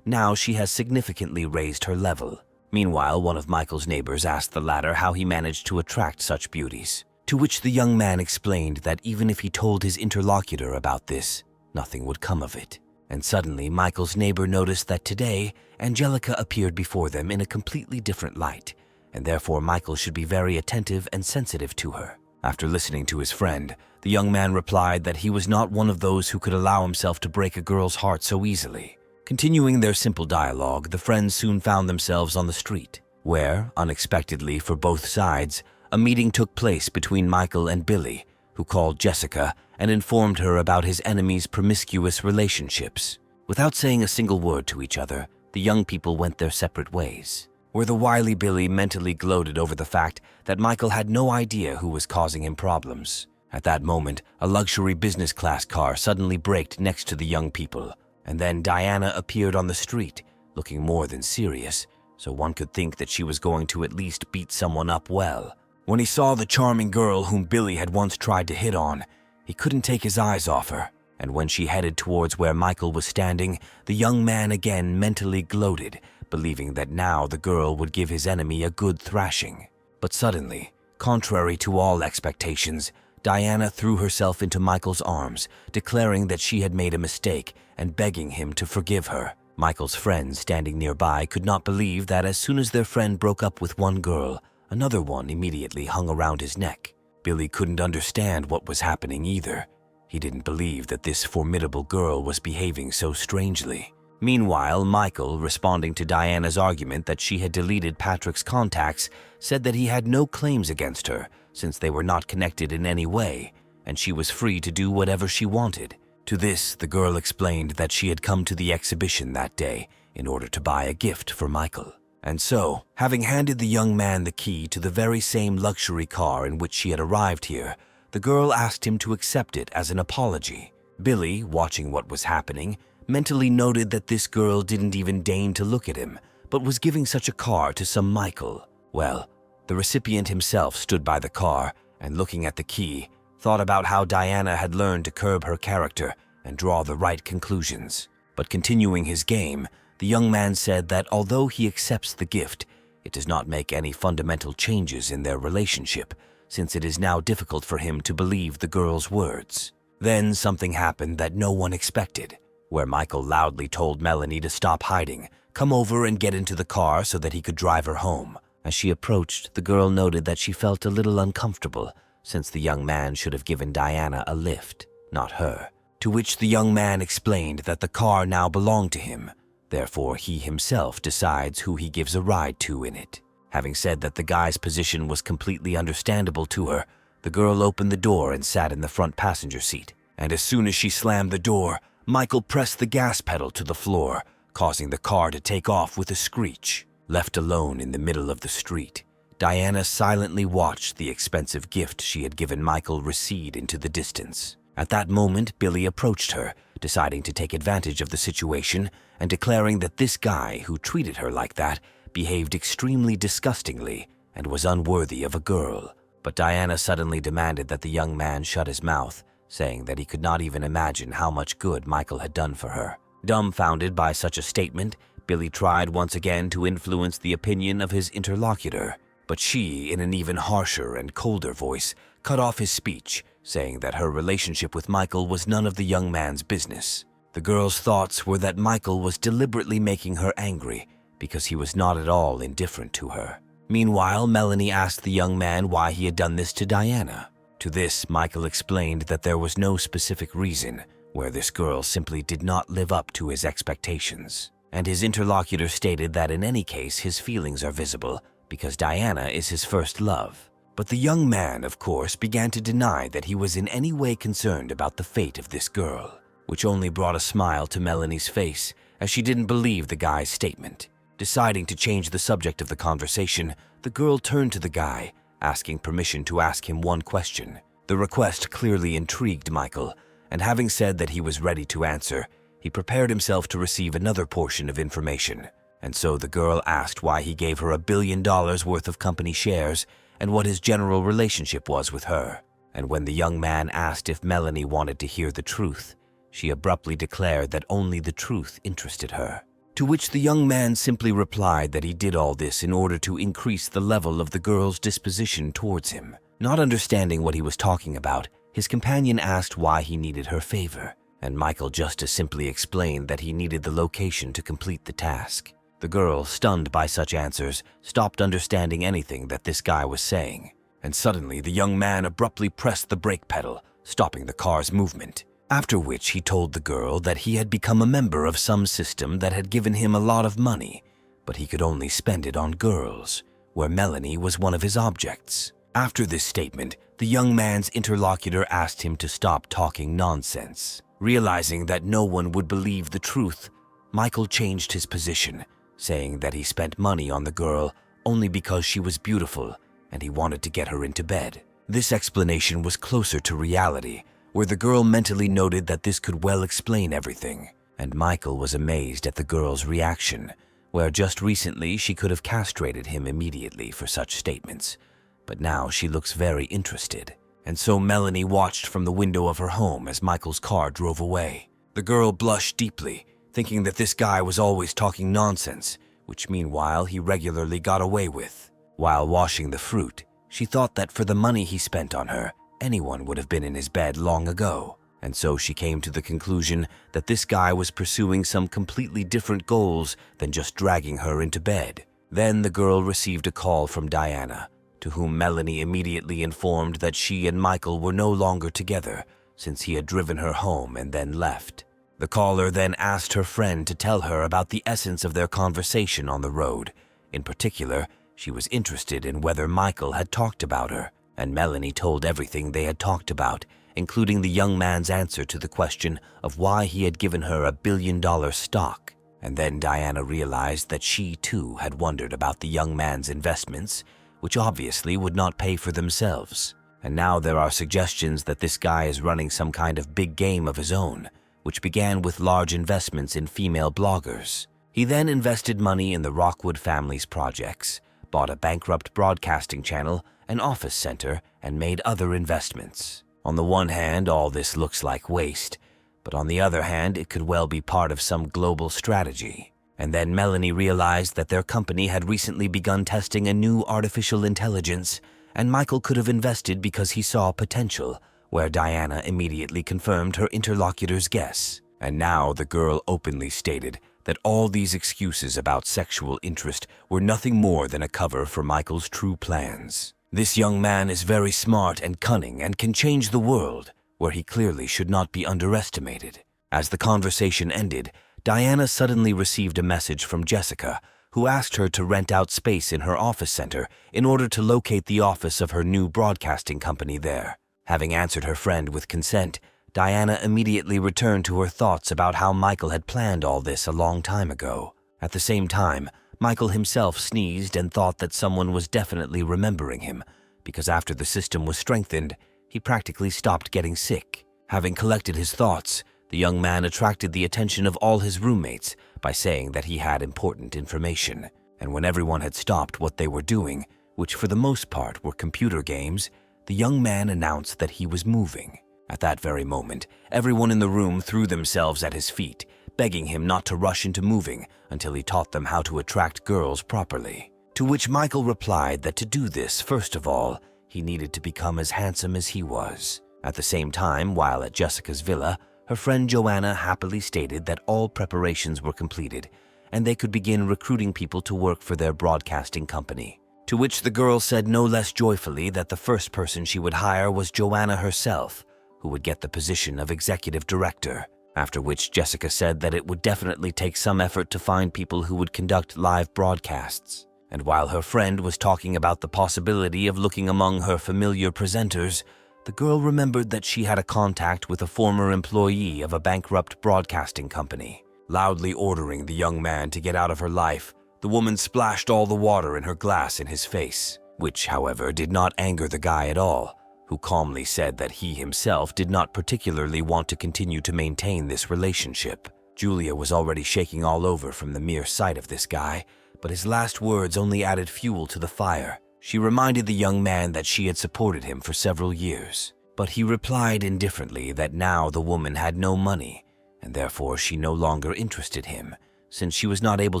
now she has significantly raised her level. Meanwhile, one of Michael's neighbors asked the latter how he managed to attract such beauties, to which the young man explained that even if he told his interlocutor about this, nothing would come of it. And suddenly, Michael's neighbor noticed that today, Angelica appeared before them in a completely different light, and therefore Michael should be very attentive and sensitive to her. After listening to his friend, the young man replied that he was not one of those who could allow himself to break a girl's heart so easily. Continuing their simple dialogue, the friends soon found themselves on the street, where, unexpectedly for both sides, a meeting took place between Michael and Billy, who called Jessica and informed her about his enemy's promiscuous relationships. Without saying a single word to each other, the young people went their separate ways, where the wily Billy mentally gloated over the fact that Michael had no idea who was causing him problems. At that moment, a luxury business class car suddenly braked next to the young people, and then Diana appeared on the street, looking more than serious, so one could think that she was going to at least beat someone up well. When he saw the charming girl whom Billy had once tried to hit on, he couldn't take his eyes off her, and when she headed towards where Michael was standing, the young man again mentally gloated, believing that now the girl would give his enemy a good thrashing. But suddenly, contrary to all expectations, Diana threw herself into Michael's arms, declaring that she had made a mistake and begging him to forgive her. Michael's friends standing nearby could not believe that as soon as their friend broke up with one girl, another one immediately hung around his neck. Billy couldn't understand what was happening either. He didn't believe that this formidable girl was behaving so strangely. Meanwhile, Michael, responding to Diana's argument that she had deleted Patrick's contacts, said that he had no claims against her since they were not connected in any way, and she was free to do whatever she wanted. To this, the girl explained that she had come to the exhibition that day in order to buy a gift for Michael. And so, having handed the young man the key to the very same luxury car in which she had arrived here, the girl asked him to accept it as an apology. Billy, watching what was happening, mentally noted that this girl didn't even deign to look at him, but was giving such a car to some Michael. Well, the recipient himself stood by the car and, looking at the key, thought about how Diana had learned to curb her character and draw the right conclusions. But continuing his game, the young man said that although he accepts the gift, it does not make any fundamental changes in their relationship, since it is now difficult for him to believe the girl's words. Then something happened that no one expected, where Michael loudly told Melanie to stop hiding, come over and get into the car so that he could drive her home. As she approached, the girl noted that she felt a little uncomfortable, since the young man should have given Diana a lift, not her. To which the young man explained that the car now belonged to him. Therefore, he himself decides who he gives a ride to in it. Having said that the guy's position was completely understandable to her, the girl opened the door and sat in the front passenger seat. And as soon as she slammed the door, Michael pressed the gas pedal to the floor, causing the car to take off with a screech. Left alone in the middle of the street, Diana silently watched the expensive gift she had given Michael recede into the distance. At that moment, Billy approached her, deciding to take advantage of the situation and declaring that this guy who treated her like that behaved extremely disgustingly and was unworthy of a girl. But Diana suddenly demanded that the young man shut his mouth, saying that he could not even imagine how much good Michael had done for her. Dumbfounded by such a statement, Billy tried once again to influence the opinion of his interlocutor, but she, in an even harsher and colder voice, cut off his speech, saying that her relationship with Michael was none of the young man's business. The girl's thoughts were that Michael was deliberately making her angry, because he was not at all indifferent to her. Meanwhile, Melanie asked the young man why he had done this to Diana. To this, Michael explained that there was no specific reason, where this girl simply did not live up to his expectations. And his interlocutor stated that in any case his feelings are visible because Diana is his first love. But the young man, of course, began to deny that he was in any way concerned about the fate of this girl, which only brought a smile to Melanie's face as she didn't believe the guy's statement. Deciding to change the subject of the conversation, the girl turned to the guy, asking permission to ask him one question. The request clearly intrigued Michael, and having said that he was ready to answer, he prepared himself to receive another portion of information. And so the girl asked why he gave her $1 billion worth of company shares and what his general relationship was with her. And when the young man asked if Melanie wanted to hear the truth, she abruptly declared that only the truth interested her. To which the young man simply replied that he did all this in order to increase the level of the girl's disposition towards him. Not understanding what he was talking about, his companion asked why he needed her favor, and Michael just as simply explained that he needed the location to complete the task. The girl, stunned by such answers, stopped understanding anything that this guy was saying, and suddenly the young man abruptly pressed the brake pedal, stopping the car's movement. After which he told the girl that he had become a member of some system that had given him a lot of money, but he could only spend it on girls, where Melanie was one of his objects. After this statement, the young man's interlocutor asked him to stop talking nonsense. Realizing that no one would believe the truth, Michael changed his position, saying that he spent money on the girl only because she was beautiful and he wanted to get her into bed. This explanation was closer to reality, where the girl mentally noted that this could well explain everything, and Michael was amazed at the girl's reaction, where just recently she could have castrated him immediately for such statements, but now she looks very interested. And so Melanie watched from the window of her home as Michael's car drove away. The girl blushed deeply, thinking that this guy was always talking nonsense, which meanwhile he regularly got away with. While washing the fruit, she thought that for the money he spent on her, anyone would have been in his bed long ago, and so she came to the conclusion that this guy was pursuing some completely different goals than just dragging her into bed. Then the girl received a call from Diana, to whom Melanie immediately informed that she and Michael were no longer together since he had driven her home and then left. The caller then asked her friend to tell her about the essence of their conversation on the road. In particular, she was interested in whether Michael had talked about her, and Melanie told everything they had talked about, including the young man's answer to the question of why he had given her $1 billion stock. And then Diana realized that she too had wondered about the young man's investments, which obviously would not pay for themselves. And now there are suggestions that this guy is running some kind of big game of his own, which began with large investments in female bloggers. He then invested money in the Rockwood family's projects, bought a bankrupt broadcasting channel, an office center, and made other investments. On the one hand, all this looks like waste, but on the other hand, it could well be part of some global strategy. And then Melanie realized that their company had recently begun testing a new artificial intelligence, and Michael could have invested because he saw potential, where Diana immediately confirmed her interlocutor's guess. And now the girl openly stated that all these excuses about sexual interest were nothing more than a cover for Michael's true plans. This young man is very smart and cunning and can change the world, where he clearly should not be underestimated. As the conversation ended, Diana suddenly received a message from Jessica, who asked her to rent out space in her office center in order to locate the office of her new broadcasting company there. Having answered her friend with consent, Diana immediately returned to her thoughts about how Michael had planned all this a long time ago. At the same time, Michael himself sneezed and thought that someone was definitely remembering him, because after the system was strengthened, he practically stopped getting sick. Having collected his thoughts, the young man attracted the attention of all his roommates by saying that he had important information. And when everyone had stopped what they were doing, which for the most part were computer games, the young man announced that he was moving. At that very moment, everyone in the room threw themselves at his feet, begging him not to rush into moving until he taught them how to attract girls properly. To which Michael replied that to do this, first of all, he needed to become as handsome as he was. At the same time, while at Jessica's villa, her friend Joanna happily stated that all preparations were completed, and they could begin recruiting people to work for their broadcasting company. To which the girl said no less joyfully that the first person she would hire was Joanna herself, who would get the position of executive director. After which Jessica said that it would definitely take some effort to find people who would conduct live broadcasts. And while her friend was talking about the possibility of looking among her familiar presenters, the girl remembered that she had a contact with a former employee of a bankrupt broadcasting company. Loudly ordering the young man to get out of her life, the woman splashed all the water in her glass in his face, which, however, did not anger the guy at all, who calmly said that he himself did not particularly want to continue to maintain this relationship. Julia was already shaking all over from the mere sight of this guy, but his last words only added fuel to the fire. She reminded the young man that she had supported him for several years, but he replied indifferently that now the woman had no money, and therefore she no longer interested him, since she was not able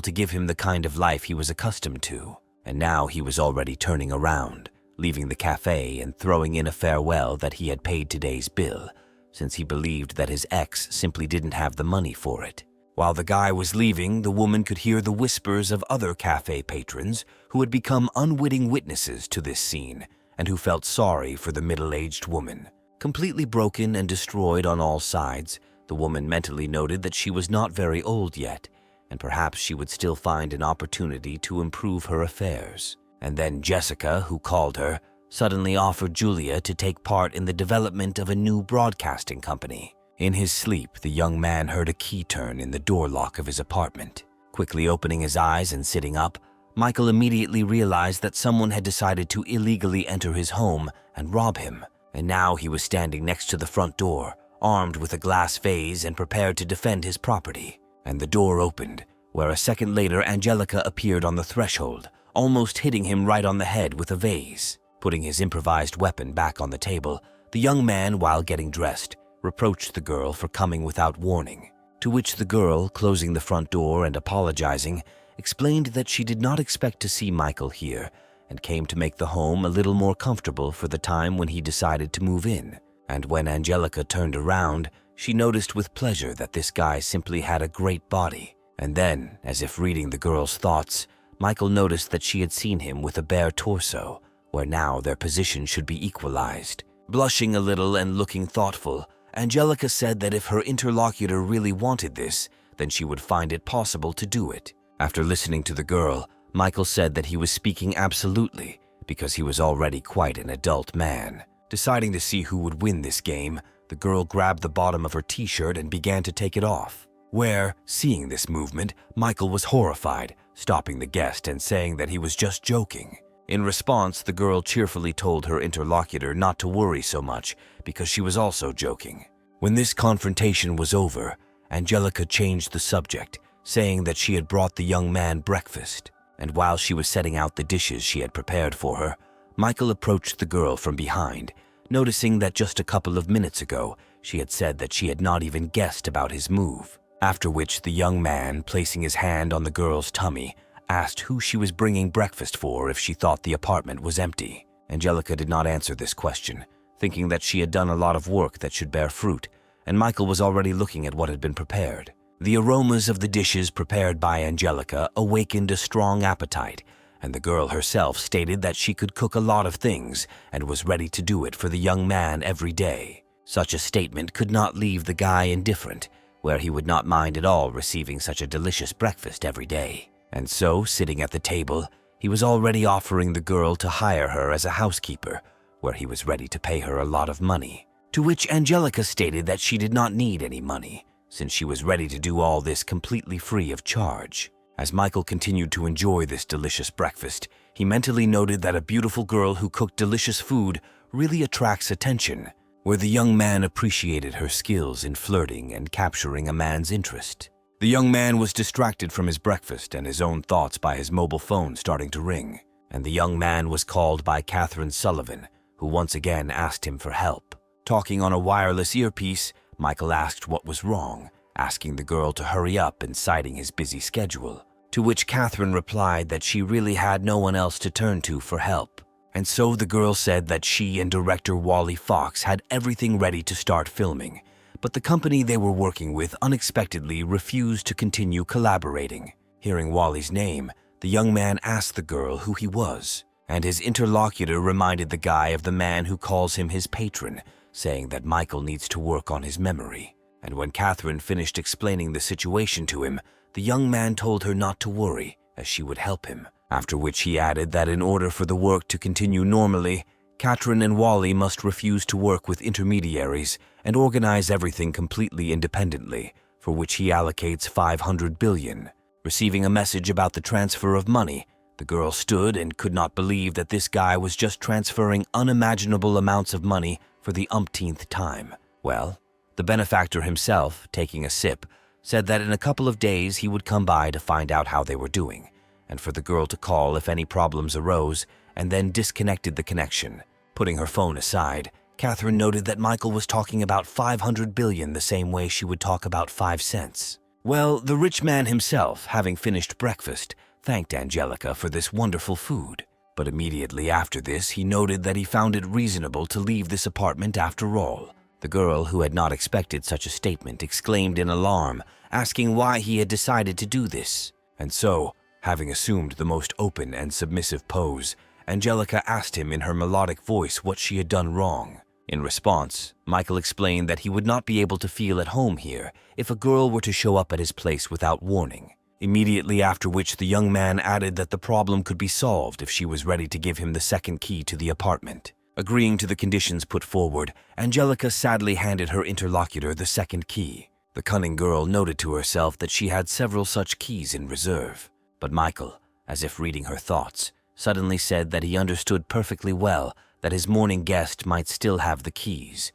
to give him the kind of life he was accustomed to. And now he was already turning around, leaving the cafe and throwing in a farewell that he had paid today's bill, since he believed that his ex simply didn't have the money for it. While the guy was leaving, the woman could hear the whispers of other cafe patrons who had become unwitting witnesses to this scene and who felt sorry for the middle-aged woman. Completely broken and destroyed on all sides, the woman mentally noted that she was not very old yet, and perhaps she would still find an opportunity to improve her affairs. And then Jessica, who called her, suddenly offered Julia to take part in the development of a new broadcasting company. In his sleep, the young man heard a key turn in the door lock of his apartment. Quickly opening his eyes and sitting up, Michael immediately realized that someone had decided to illegally enter his home and rob him, and now he was standing next to the front door, armed with a glass vase and prepared to defend his property. And the door opened, where a second later Angelica appeared on the threshold, almost hitting him right on the head with a vase. Putting his improvised weapon back on the table, the young man, while getting dressed, reproached the girl for coming without warning, to which the girl, closing the front door and apologizing, explained that she did not expect to see Michael here and came to make the home a little more comfortable for the time when he decided to move in. And when Angelica turned around, she noticed with pleasure that this guy simply had a great body. And then, as if reading the girl's thoughts, Michael noticed that she had seen him with a bare torso, where now their position should be equalized. Blushing a little and looking thoughtful, Angelica said that if her interlocutor really wanted this, then she would find it possible to do it. After listening to the girl, Michael said that he was speaking absolutely, because he was already quite an adult man. Deciding to see who would win this game, the girl grabbed the bottom of her t-shirt and began to take it off, where, seeing this movement, Michael was horrified, stopping the guest and saying that he was just joking. In response, the girl cheerfully told her interlocutor not to worry so much because she was also joking. When this confrontation was over, Angelica changed the subject, saying that she had brought the young man breakfast, and while she was setting out the dishes she had prepared for her, Michael approached the girl from behind, noticing that just a couple of minutes ago she had said that she had not even guessed about his move. After which the young man, placing his hand on the girl's tummy, asked who she was bringing breakfast for if she thought the apartment was empty. Angelica did not answer this question, thinking that she had done a lot of work that should bear fruit, and Michael was already looking at what had been prepared. The aromas of the dishes prepared by Angelica awakened a strong appetite, and the girl herself stated that she could cook a lot of things and was ready to do it for the young man every day. Such a statement could not leave the guy indifferent, where he would not mind at all receiving such a delicious breakfast every day. And so, sitting at the table, he was already offering the girl to hire her as a housekeeper, where he was ready to pay her a lot of money. To which Angelica stated that she did not need any money, since she was ready to do all this completely free of charge. As Michael continued to enjoy this delicious breakfast, he mentally noted that a beautiful girl who cooked delicious food really attracts attention, where the young man appreciated her skills in flirting and capturing a man's interest. The young man was distracted from his breakfast and his own thoughts by his mobile phone starting to ring, and the young man was called by Catherine Sullivan, who once again asked him for help. Talking on a wireless earpiece, Michael asked what was wrong, asking the girl to hurry up and citing his busy schedule, to which Catherine replied that she really had no one else to turn to for help. And so the girl said that she and director Wally Fox had everything ready to start filming, but the company they were working with unexpectedly refused to continue collaborating. Hearing Wally's name, the young man asked the girl who he was, and his interlocutor reminded the guy of the man who calls him his patron, saying that Michael needs to work on his memory. And when Catherine finished explaining the situation to him, the young man told her not to worry, as she would help him, after which he added that in order for the work to continue normally, Catherine and Wally must refuse to work with intermediaries and organize everything completely independently, for which he allocates 500 billion. Receiving a message about the transfer of money, the girl stood and could not believe that this guy was just transferring unimaginable amounts of money for the umpteenth time. Well, the benefactor himself, taking a sip, said that in a couple of days he would come by to find out how they were doing, and for the girl to call if any problems arose, and then disconnected the connection. Putting her phone aside, Catherine noted that Michael was talking about 500 billion the same way she would talk about 5 cents. Well, the rich man himself, having finished breakfast, thanked Angelica for this wonderful food. But immediately after this, he noted that he found it reasonable to leave this apartment after all. The girl, who had not expected such a statement, exclaimed in alarm, asking why he had decided to do this. And so, having assumed the most open and submissive pose, Angelica asked him in her melodic voice what she had done wrong. In response, Michael explained that he would not be able to feel at home here if a girl were to show up at his place without warning. Immediately after which the young man added that the problem could be solved if she was ready to give him the second key to the apartment. Agreeing to the conditions put forward, Angelica sadly handed her interlocutor the second key. The cunning girl noted to herself that she had several such keys in reserve. But Michael, as if reading her thoughts, suddenly said that he understood perfectly well that his morning guest might still have the keys,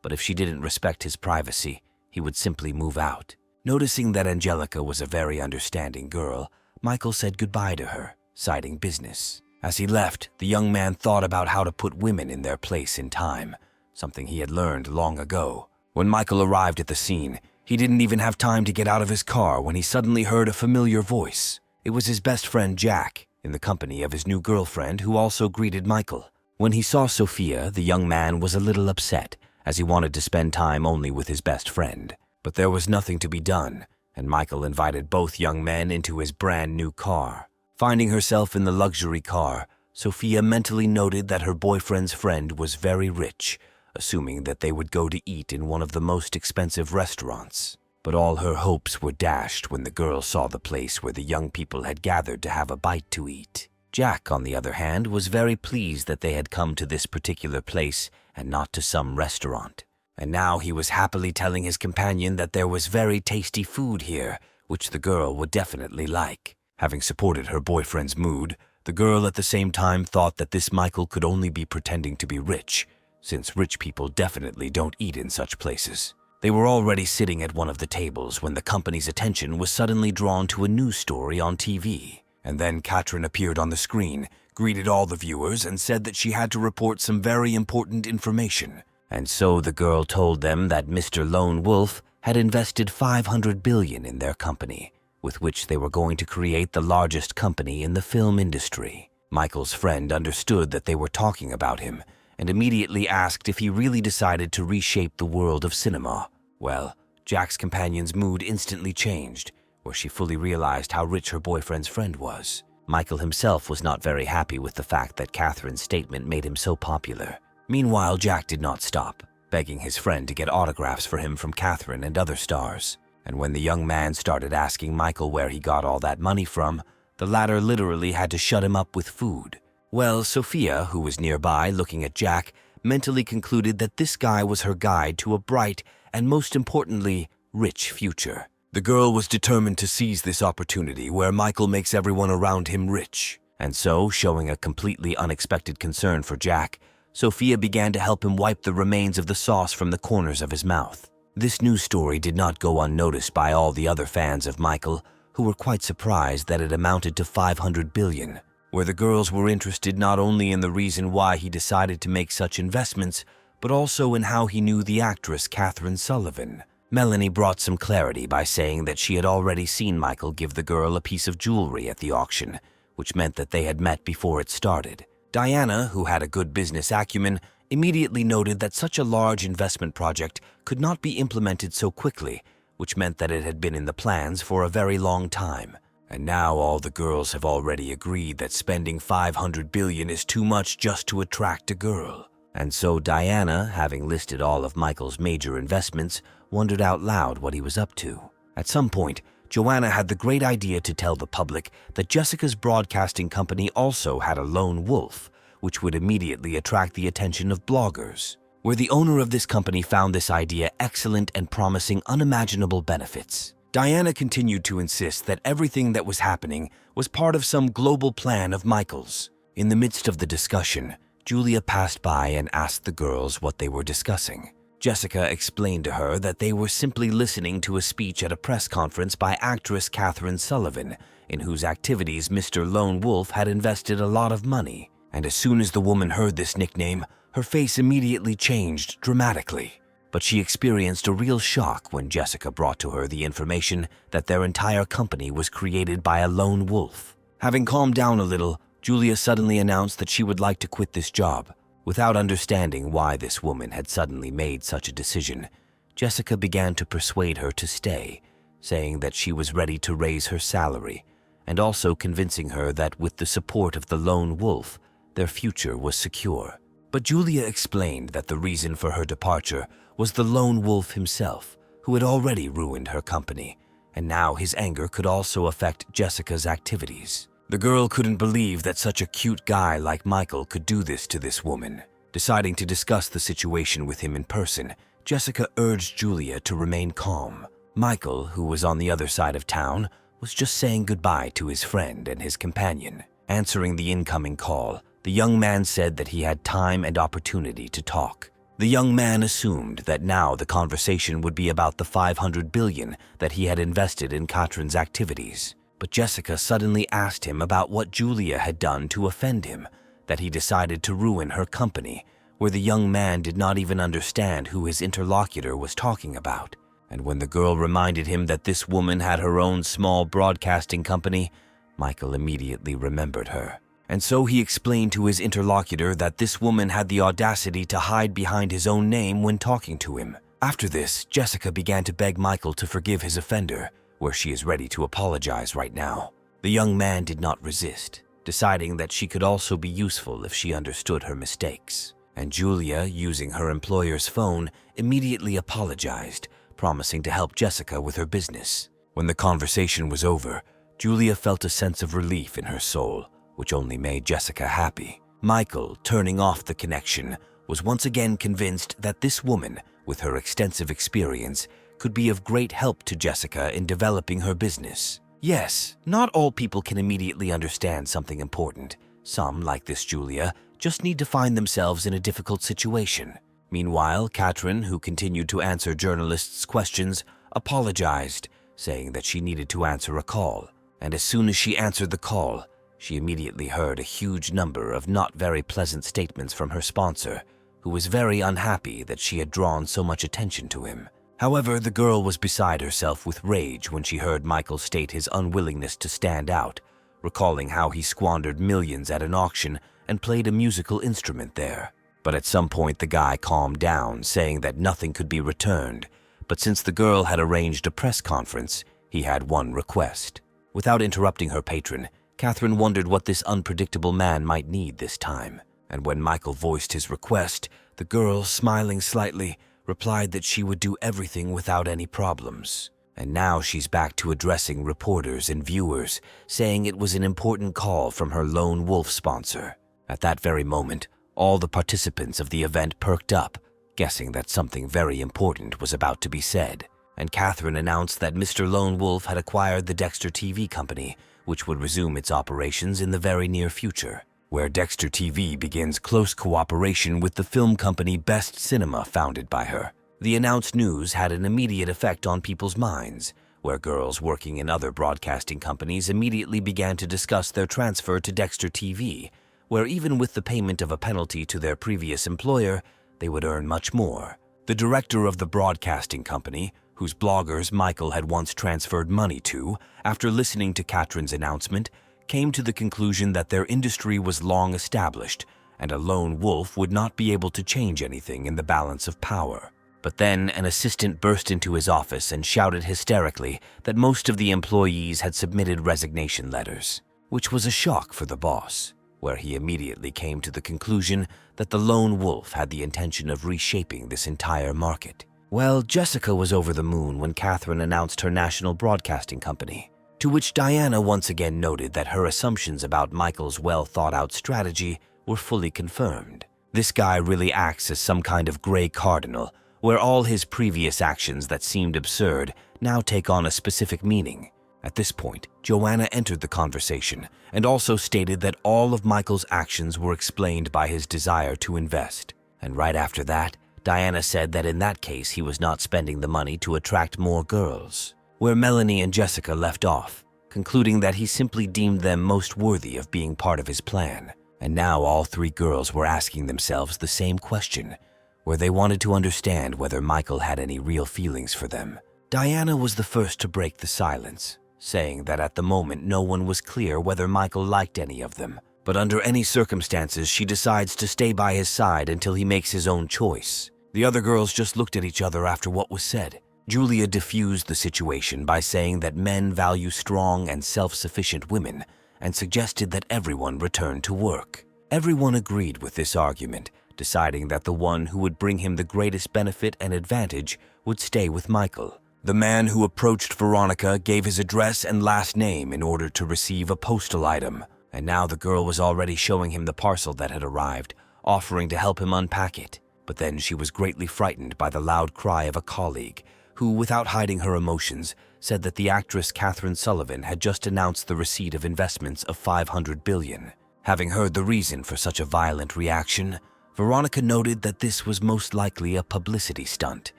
but if she didn't respect his privacy, he would simply move out. Noticing that Angelica was a very understanding girl, Michael said goodbye to her, citing business. As he left, the young man thought about how to put women in their place in time, something he had learned long ago. When Michael arrived at the scene, he didn't even have time to get out of his car when he suddenly heard a familiar voice. It was his best friend Jack, in the company of his new girlfriend, who also greeted Michael. When he saw Sophia, the young man was a little upset, as he wanted to spend time only with his best friend. But there was nothing to be done, and Michael invited both young men into his brand new car. Finding herself in the luxury car, Sophia mentally noted that her boyfriend's friend was very rich, assuming that they would go to eat in one of the most expensive restaurants. But all her hopes were dashed when the girl saw the place where the young people had gathered to have a bite to eat. Jack, on the other hand, was very pleased that they had come to this particular place and not to some restaurant. And now he was happily telling his companion that there was very tasty food here, which the girl would definitely like. Having supported her boyfriend's mood, the girl at the same time thought that this Michael could only be pretending to be rich, since rich people definitely don't eat in such places. They were already sitting at one of the tables when the company's attention was suddenly drawn to a news story on TV. And then Catherine appeared on the screen, greeted all the viewers, and said that she had to report some very important information. And so the girl told them that Mr. Lone Wolf had invested 500 billion in their company, with which they were going to create the largest company in the film industry. Michael's friend understood that they were talking about him, and immediately asked if he really decided to reshape the world of cinema. Well, Jack's companion's mood instantly changed, where she fully realized how rich her boyfriend's friend was. Michael himself was not very happy with the fact that Catherine's statement made him so popular. Meanwhile, Jack did not stop, begging his friend to get autographs for him from Catherine and other stars. And when the young man started asking Michael where he got all that money from, the latter literally had to shut him up with food. Well, Sophia, who was nearby looking at Jack, mentally concluded that this guy was her guide to a bright and, most importantly, rich future. The girl was determined to seize this opportunity where Michael makes everyone around him rich. And so, showing a completely unexpected concern for Jack, Sophia began to help him wipe the remains of the sauce from the corners of his mouth. This news story did not go unnoticed by all the other fans of Michael, who were quite surprised that it amounted to 500 billion, where the girls were interested not only in the reason why he decided to make such investments, but also in how he knew the actress Catherine Sullivan. Melanie brought some clarity by saying that she had already seen Michael give the girl a piece of jewelry at the auction, which meant that they had met before it started. Diana, who had a good business acumen, immediately noted that such a large investment project could not be implemented so quickly, which meant that it had been in the plans for a very long time. And now all the girls have already agreed that spending 500 billion is too much just to attract a girl. And so Diana, having listed all of Michael's major investments, wondered out loud what he was up to. At some point, Joanna had the great idea to tell the public that Jessica's broadcasting company also had a lone wolf, which would immediately attract the attention of bloggers. Where the owner of this company found this idea excellent and promising unimaginable benefits. Diana continued to insist that everything that was happening was part of some global plan of Michael's. In the midst of the discussion, Julia passed by and asked the girls what they were discussing. Jessica explained to her that they were simply listening to a speech at a press conference by actress Catherine Sullivan, in whose activities Mr. Lone Wolf had invested a lot of money. And as soon as the woman heard this nickname, her face immediately changed dramatically. But she experienced a real shock when Jessica brought to her the information that their entire company was created by a lone wolf. Having calmed down a little, Julia suddenly announced that she would like to quit this job. Without understanding why this woman had suddenly made such a decision, Jessica began to persuade her to stay, saying that she was ready to raise her salary, and also convincing her that with the support of the lone wolf, their future was secure. But Julia explained that the reason for her departure was the lone wolf himself, who had already ruined her company, and now his anger could also affect Jessica's activities. The girl couldn't believe that such a cute guy like Michael could do this to this woman. Deciding to discuss the situation with him in person, Jessica urged Julia to remain calm. Michael, who was on the other side of town, was just saying goodbye to his friend and his companion. Answering the incoming call, the young man said that he had time and opportunity to talk. The young man assumed that now the conversation would be about the 500 billion that he had invested in Katrin's activities. But Jessica suddenly asked him about what Julia had done to offend him, that he decided to ruin her company, where the young man did not even understand who his interlocutor was talking about. And when the girl reminded him that this woman had her own small broadcasting company, Michael immediately remembered her. And so he explained to his interlocutor that this woman had the audacity to hide behind his own name when talking to him. After this, Jessica began to beg Michael to forgive his offender, where she is ready to apologize right now. The young man did not resist, deciding that she could also be useful if she understood her mistakes. And Julia, using her employer's phone, immediately apologized, promising to help Jessica with her business. When the conversation was over, Julia felt a sense of relief in her soul, which only made Jessica happy. Michael, turning off the connection, was once again convinced that this woman, with her extensive experience, could be of great help to Jessica in developing her business. Yes, not all people can immediately understand something important. Some, like this Julia, just need to find themselves in a difficult situation. Meanwhile, Katrin, who continued to answer journalists' questions, apologized, saying that she needed to answer a call. And as soon as she answered the call, she immediately heard a huge number of not very pleasant statements from her sponsor, who was very unhappy that she had drawn so much attention to him. However, the girl was beside herself with rage when she heard Michael state his unwillingness to stand out, recalling how he squandered millions at an auction and played a musical instrument there. But at some point the guy calmed down, saying that nothing could be returned, but since the girl had arranged a press conference, he had one request. Without interrupting her patron, Catherine wondered what this unpredictable man might need this time. And when Michael voiced his request, the girl, smiling slightly, replied that she would do everything without any problems. And now she's back to addressing reporters and viewers, saying it was an important call from her lone wolf sponsor. At that very moment, all the participants of the event perked up, guessing that something very important was about to be said. And Catherine announced that Mr. Lone Wolf had acquired the Dexter TV company, which would resume its operations in the very near future, where Dexter TV begins close cooperation with the film company Best Cinema founded by her. The announced news had an immediate effect on people's minds, where girls working in other broadcasting companies immediately began to discuss their transfer to Dexter TV, where even with the payment of a penalty to their previous employer, they would earn much more. The director of the broadcasting company, whose bloggers Michael had once transferred money to, after listening to Katrin's announcement, came to the conclusion that their industry was long established and a lone wolf would not be able to change anything in the balance of power. But then an assistant burst into his office and shouted hysterically that most of the employees had submitted resignation letters, which was a shock for the boss, where he immediately came to the conclusion that the lone wolf had the intention of reshaping this entire market. Well, Jessica was over the moon when Catherine announced her national broadcasting company, to which Diana once again noted that her assumptions about Michael's well-thought-out strategy were fully confirmed. This guy really acts as some kind of gray cardinal, where all his previous actions that seemed absurd now take on a specific meaning. At this point, Joanna entered the conversation and also stated that all of Michael's actions were explained by his desire to invest. And right after that, Diana said that in that case he was not spending the money to attract more girls, where Melanie and Jessica left off, concluding that he simply deemed them most worthy of being part of his plan. And now all three girls were asking themselves the same question, where they wanted to understand whether Michael had any real feelings for them. Diana was the first to break the silence, saying that at the moment no one was clear whether Michael liked any of them, but under any circumstances she decides to stay by his side until he makes his own choice. The other girls just looked at each other after what was said. Julia diffused the situation by saying that men value strong and self-sufficient women and suggested that everyone return to work. Everyone agreed with this argument, deciding that the one who would bring him the greatest benefit and advantage would stay with Michael. The man who approached Veronica gave his address and last name in order to receive a postal item, and now the girl was already showing him the parcel that had arrived, offering to help him unpack it. But then she was greatly frightened by the loud cry of a colleague, who, without hiding her emotions, said that the actress Catherine Sullivan had just announced the receipt of investments of $500 billion. Having heard the reason for such a violent reaction, Veronica noted that this was most likely a publicity stunt,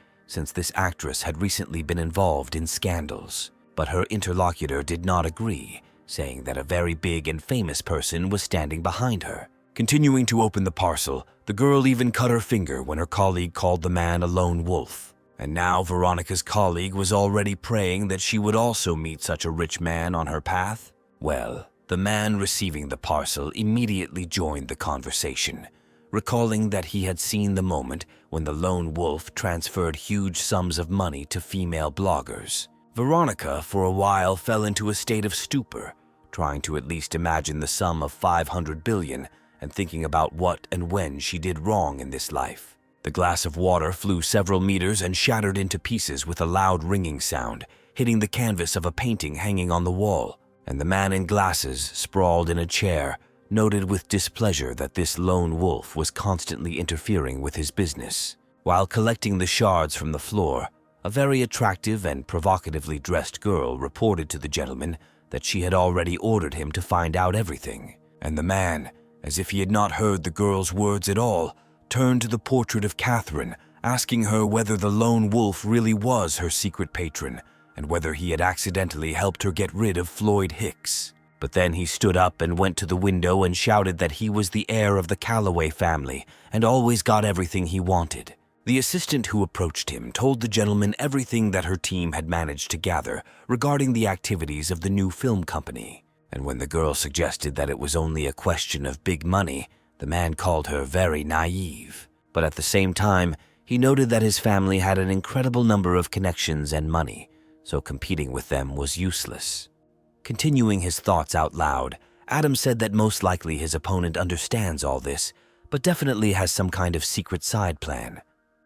since this actress had recently been involved in scandals. But her interlocutor did not agree, saying that a very big and famous person was standing behind her. Continuing to open the parcel, the girl even cut her finger when her colleague called the man a lone wolf. And now Veronica's colleague was already praying that she would also meet such a rich man on her path. Well, the man receiving the parcel immediately joined the conversation, recalling that he had seen the moment when the lone wolf transferred huge sums of money to female bloggers. Veronica, for a while, fell into a state of stupor, trying to at least imagine the sum of $500 billion and thinking about what and when she did wrong in this life. The glass of water flew several meters and shattered into pieces with a loud ringing sound, hitting the canvas of a painting hanging on the wall, and the man in glasses, sprawled in a chair, noted with displeasure that this lone wolf was constantly interfering with his business. While collecting the shards from the floor, a very attractive and provocatively dressed girl reported to the gentleman that she had already ordered him to find out everything, and the man, as if he had not heard the girl's words at all, turned to the portrait of Catherine, asking her whether the lone wolf really was her secret patron and whether he had accidentally helped her get rid of Floyd Hicks. But then he stood up and went to the window and shouted that he was the heir of the Calloway family and always got everything he wanted. The assistant who approached him told the gentleman everything that her team had managed to gather regarding the activities of the new film company. And when the girl suggested that it was only a question of big money, the man called her very naive. But at the same time, he noted that his family had an incredible number of connections and money, so competing with them was useless. Continuing his thoughts out loud, Adam said that most likely his opponent understands all this, but definitely has some kind of secret side plan.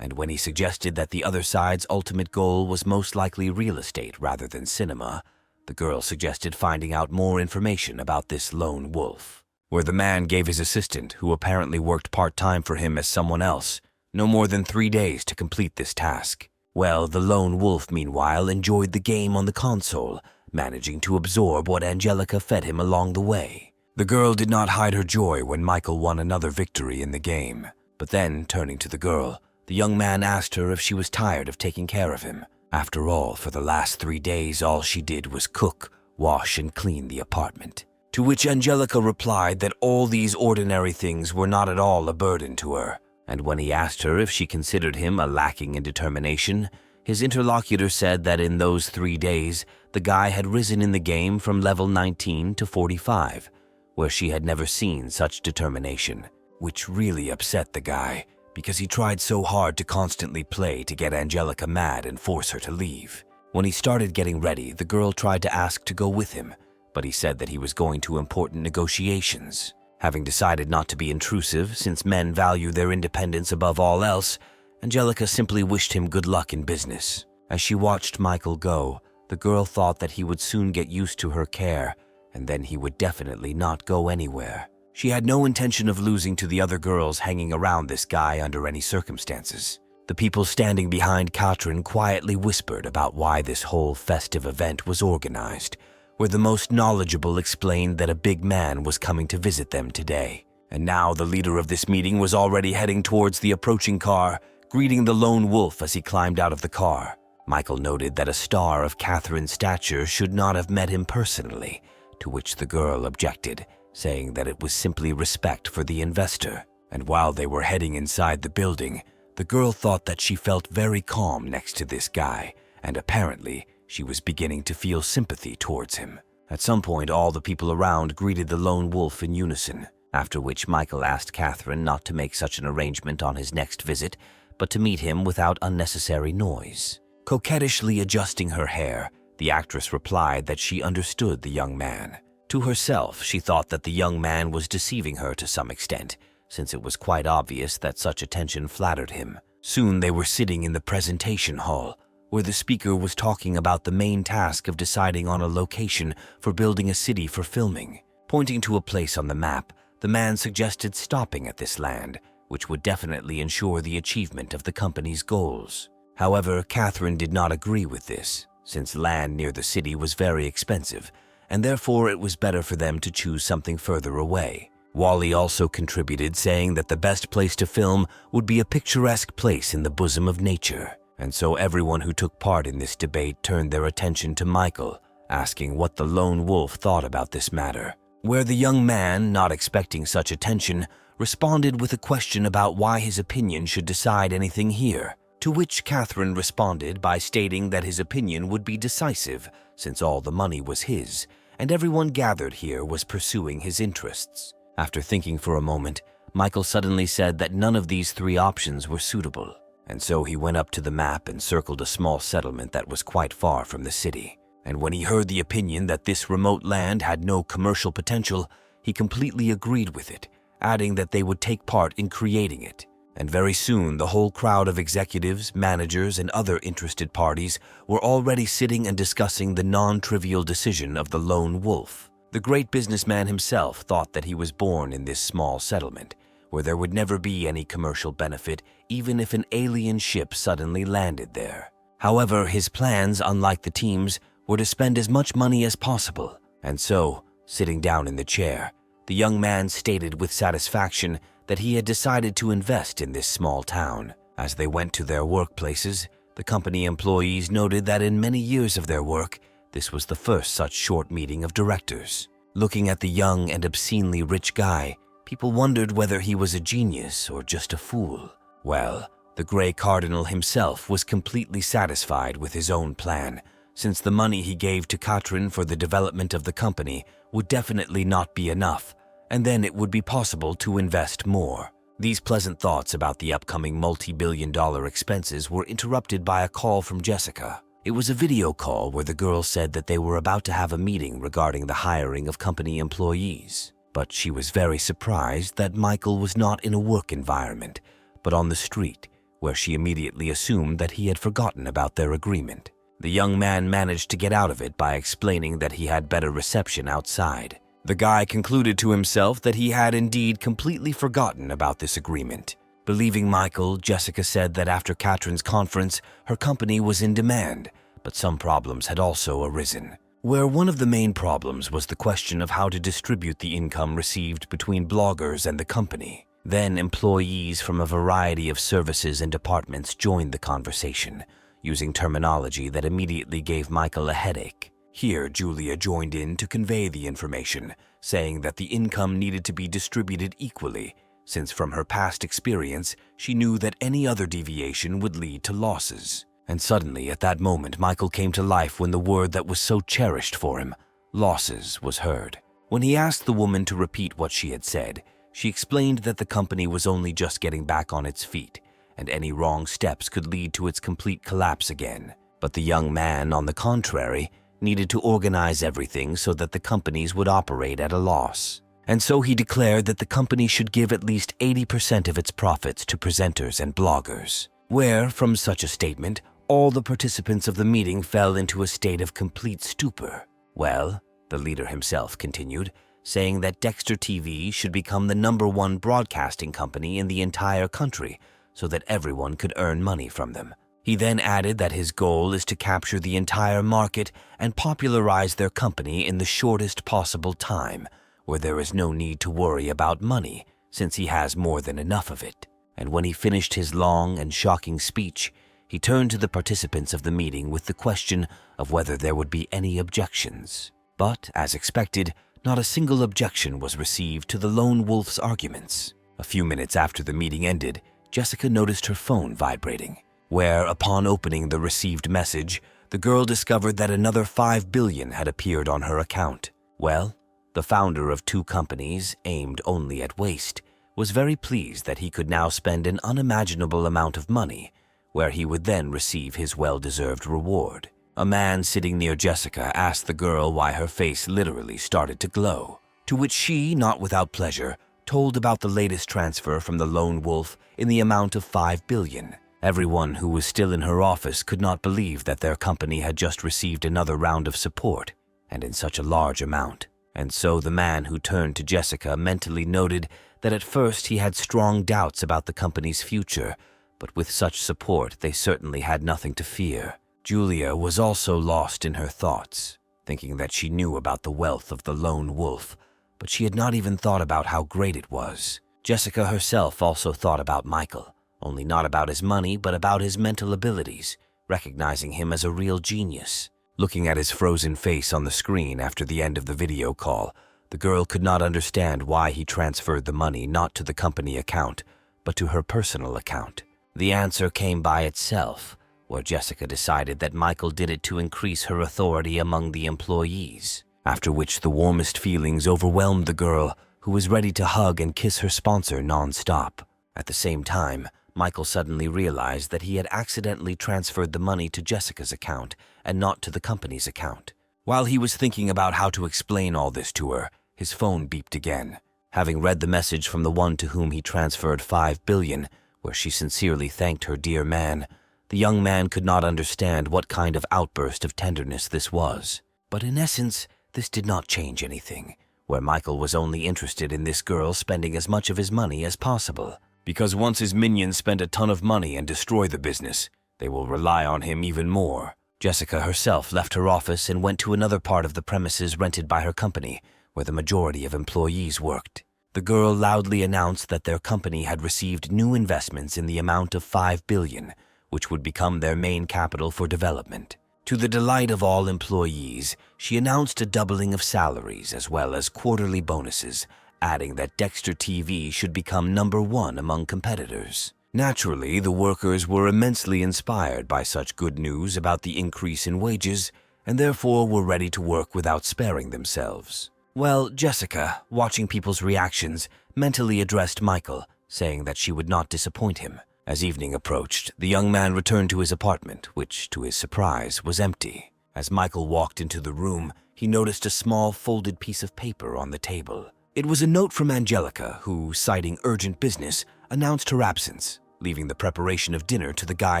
And when he suggested that the other side's ultimate goal was most likely real estate rather than cinema, the girl suggested finding out more information about this lone wolf, where the man gave his assistant, who apparently worked part-time for him as someone else, no more than 3 days to complete this task. Well, the lone wolf, meanwhile, enjoyed the game on the console, managing to absorb what Angelica fed him along the way. The girl did not hide her joy when Michael won another victory in the game. But then, turning to the girl, the young man asked her if she was tired of taking care of him. After all, for the last 3 days, all she did was cook, wash, and clean the apartment. To which Angelica replied that all these ordinary things were not at all a burden to her. And when he asked her if she considered him a lacking in determination, his interlocutor said that in those 3 days, the guy had risen in the game from level 19 to 45, where she had never seen such determination, which really upset the guy, because he tried so hard to constantly play to get Angelica mad and force her to leave. When he started getting ready, the girl tried to ask to go with him, but he said that he was going to important negotiations. Having decided not to be intrusive, since men value their independence above all else, Angelica simply wished him good luck in business. As she watched Michael go, the girl thought that he would soon get used to her care, and then he would definitely not go anywhere. She had no intention of losing to the other girls hanging around this guy under any circumstances. The people standing behind Katrin quietly whispered about why this whole festive event was organized, where the most knowledgeable explained that a big man was coming to visit them today. And now the leader of this meeting was already heading towards the approaching car, greeting the lone wolf as he climbed out of the car. Michael noted that a star of Catherine's stature should not have met him personally, to which the girl objected, saying that it was simply respect for the investor. And while they were heading inside the building, the girl thought that she felt very calm next to this guy, and apparently she was beginning to feel sympathy towards him. At some point, all the people around greeted the lone wolf in unison, after which Michael asked Catherine not to make such an arrangement on his next visit, but to meet him without unnecessary noise. Coquettishly adjusting her hair, the actress replied that she understood the young man. To herself, she thought that the young man was deceiving her to some extent, since it was quite obvious that such attention flattered him. Soon they were sitting in the presentation hall, where the speaker was talking about the main task of deciding on a location for building a city for filming. Pointing to a place on the map, the man suggested stopping at this land, which would definitely ensure the achievement of the company's goals. However, Catherine did not agree with this, since land near the city was very expensive, and therefore it was better for them to choose something further away. Wally also contributed, saying that the best place to film would be a picturesque place in the bosom of nature. And so everyone who took part in this debate turned their attention to Michael, asking what the lone wolf thought about this matter. Where the young man, not expecting such attention, responded with a question about why his opinion should decide anything here, to which Catherine responded by stating that his opinion would be decisive, since all the money was his, and everyone gathered here was pursuing his interests. After thinking for a moment, Michael suddenly said that none of these three options were suitable, and so he went up to the map and circled a small settlement that was quite far from the city. And when he heard the opinion that this remote land had no commercial potential, he completely agreed with it, adding that they would take part in creating it. And very soon, the whole crowd of executives, managers, and other interested parties were already sitting and discussing the non-trivial decision of the lone wolf. The great businessman himself thought that he was born in this small settlement, where there would never be any commercial benefit, even if an alien ship suddenly landed there. However, his plans, unlike the team's, were to spend as much money as possible. And so, sitting down in the chair, the young man stated with satisfaction that he had decided to invest in this small town. As they went to their workplaces, the company employees noted that in many years of their work, this was the first such short meeting of directors. Looking at the young and obscenely rich guy, people wondered whether he was a genius or just a fool. Well, the Grey Cardinal himself was completely satisfied with his own plan, since the money he gave to Katrin for the development of the company would definitely not be enough, and then it would be possible to invest more. These pleasant thoughts about the upcoming multi-billion-dollar expenses were interrupted by a call from Jessica. It was a video call where the girl said that they were about to have a meeting regarding the hiring of company employees. But she was very surprised that Michael was not in a work environment, but on the street, where she immediately assumed that he had forgotten about their agreement. The young man managed to get out of it by explaining that he had better reception outside. The guy concluded to himself that he had indeed completely forgotten about this agreement. Believing Michael, Jessica said that after Katrin's conference, her company was in demand, but some problems had also arisen, where one of the main problems was the question of how to distribute the income received between bloggers and the company. Then employees from a variety of services and departments joined the conversation, using terminology that immediately gave Michael a headache. Here, Julia joined in to convey the information, saying that the income needed to be distributed equally, since from her past experience, she knew that any other deviation would lead to losses. And suddenly, at that moment, Michael came to life when the word that was so cherished for him, losses, was heard. When he asked the woman to repeat what she had said, She explained that the company was only just getting back on its feet, and any wrong steps could lead to its complete collapse again. But the young man, on the contrary, needed to organize everything so that the companies would operate at a loss. And so he declared that the company should give at least 80% of its profits to presenters and bloggers, where, from such a statement, all the participants of the meeting fell into a state of complete stupor. Well, the leader himself continued, saying that Dexter TV should become the #1 broadcasting company in the entire country so that everyone could earn money from them. He then added that his goal is to capture the entire market and popularize their company in the shortest possible time, where there is no need to worry about money since he has more than enough of it. And when he finished his long and shocking speech, he turned to the participants of the meeting with the question of whether there would be any objections. But, as expected, not a single objection was received to the lone wolf's arguments. A few minutes after the meeting ended, Jessica noticed her phone vibrating, where, upon opening the received message, the girl discovered that another 5 billion had appeared on her account. Well, the founder of 2 companies, aimed only at waste, was very pleased that he could now spend an unimaginable amount of money, where he would then receive his well-deserved reward. A man sitting near Jessica asked the girl why her face literally started to glow, to which she, not without pleasure, told about the latest transfer from the lone wolf in the amount of 5 billion. Everyone who was still in her office could not believe that their company had just received another round of support, and in such a large amount. And so the man who turned to Jessica mentally noted that at first he had strong doubts about the company's future, but with such support they certainly had nothing to fear. Julia was also lost in her thoughts, thinking that she knew about the wealth of the lone wolf, but she had not even thought about how great it was. Jessica herself also thought about Michael, only not about his money, but about his mental abilities, recognizing him as a real genius. Looking at his frozen face on the screen after the end of the video call, the girl could not understand why he transferred the money not to the company account, but to her personal account. The answer came by itself, where Jessica decided that Michael did it to increase her authority among the employees, after which the warmest feelings overwhelmed the girl, who was ready to hug and kiss her sponsor non-stop. At the same time, Michael suddenly realized that he had accidentally transferred the money to Jessica's account and not to the company's account. While he was thinking about how to explain all this to her, his phone beeped again. Having read the message from the one to whom he transferred 5 billion, where she sincerely thanked her dear man, the young man could not understand what kind of outburst of tenderness this was. But in essence, this did not change anything, where Michael was only interested in this girl spending as much of his money as possible. Because once his minions spend a ton of money and destroy the business, they will rely on him even more. Jessica herself left her office and went to another part of the premises rented by her company, where the majority of employees worked. The girl loudly announced that their company had received new investments in the amount of 5 billion, which would become their main capital for development. To the delight of all employees, she announced a doubling of salaries as well as quarterly bonuses, adding that Dexter TV should become #1 among competitors. Naturally, the workers were immensely inspired by such good news about the increase in wages, and therefore were ready to work without sparing themselves. Well, Jessica, watching people's reactions, mentally addressed Michael, saying that she would not disappoint him. As evening approached, the young man returned to his apartment, which, to his surprise, was empty. As Michael walked into the room, he noticed a small folded piece of paper on the table. It was a note from Angelica, who, citing urgent business, announced her absence, leaving the preparation of dinner to the guy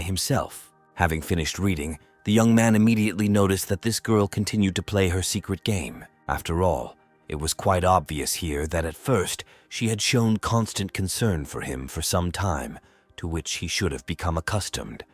himself. Having finished reading, the young man immediately noticed that this girl continued to play her secret game. After all, it was quite obvious here that at first she had shown constant concern for him for some time, to which he should have become accustomed,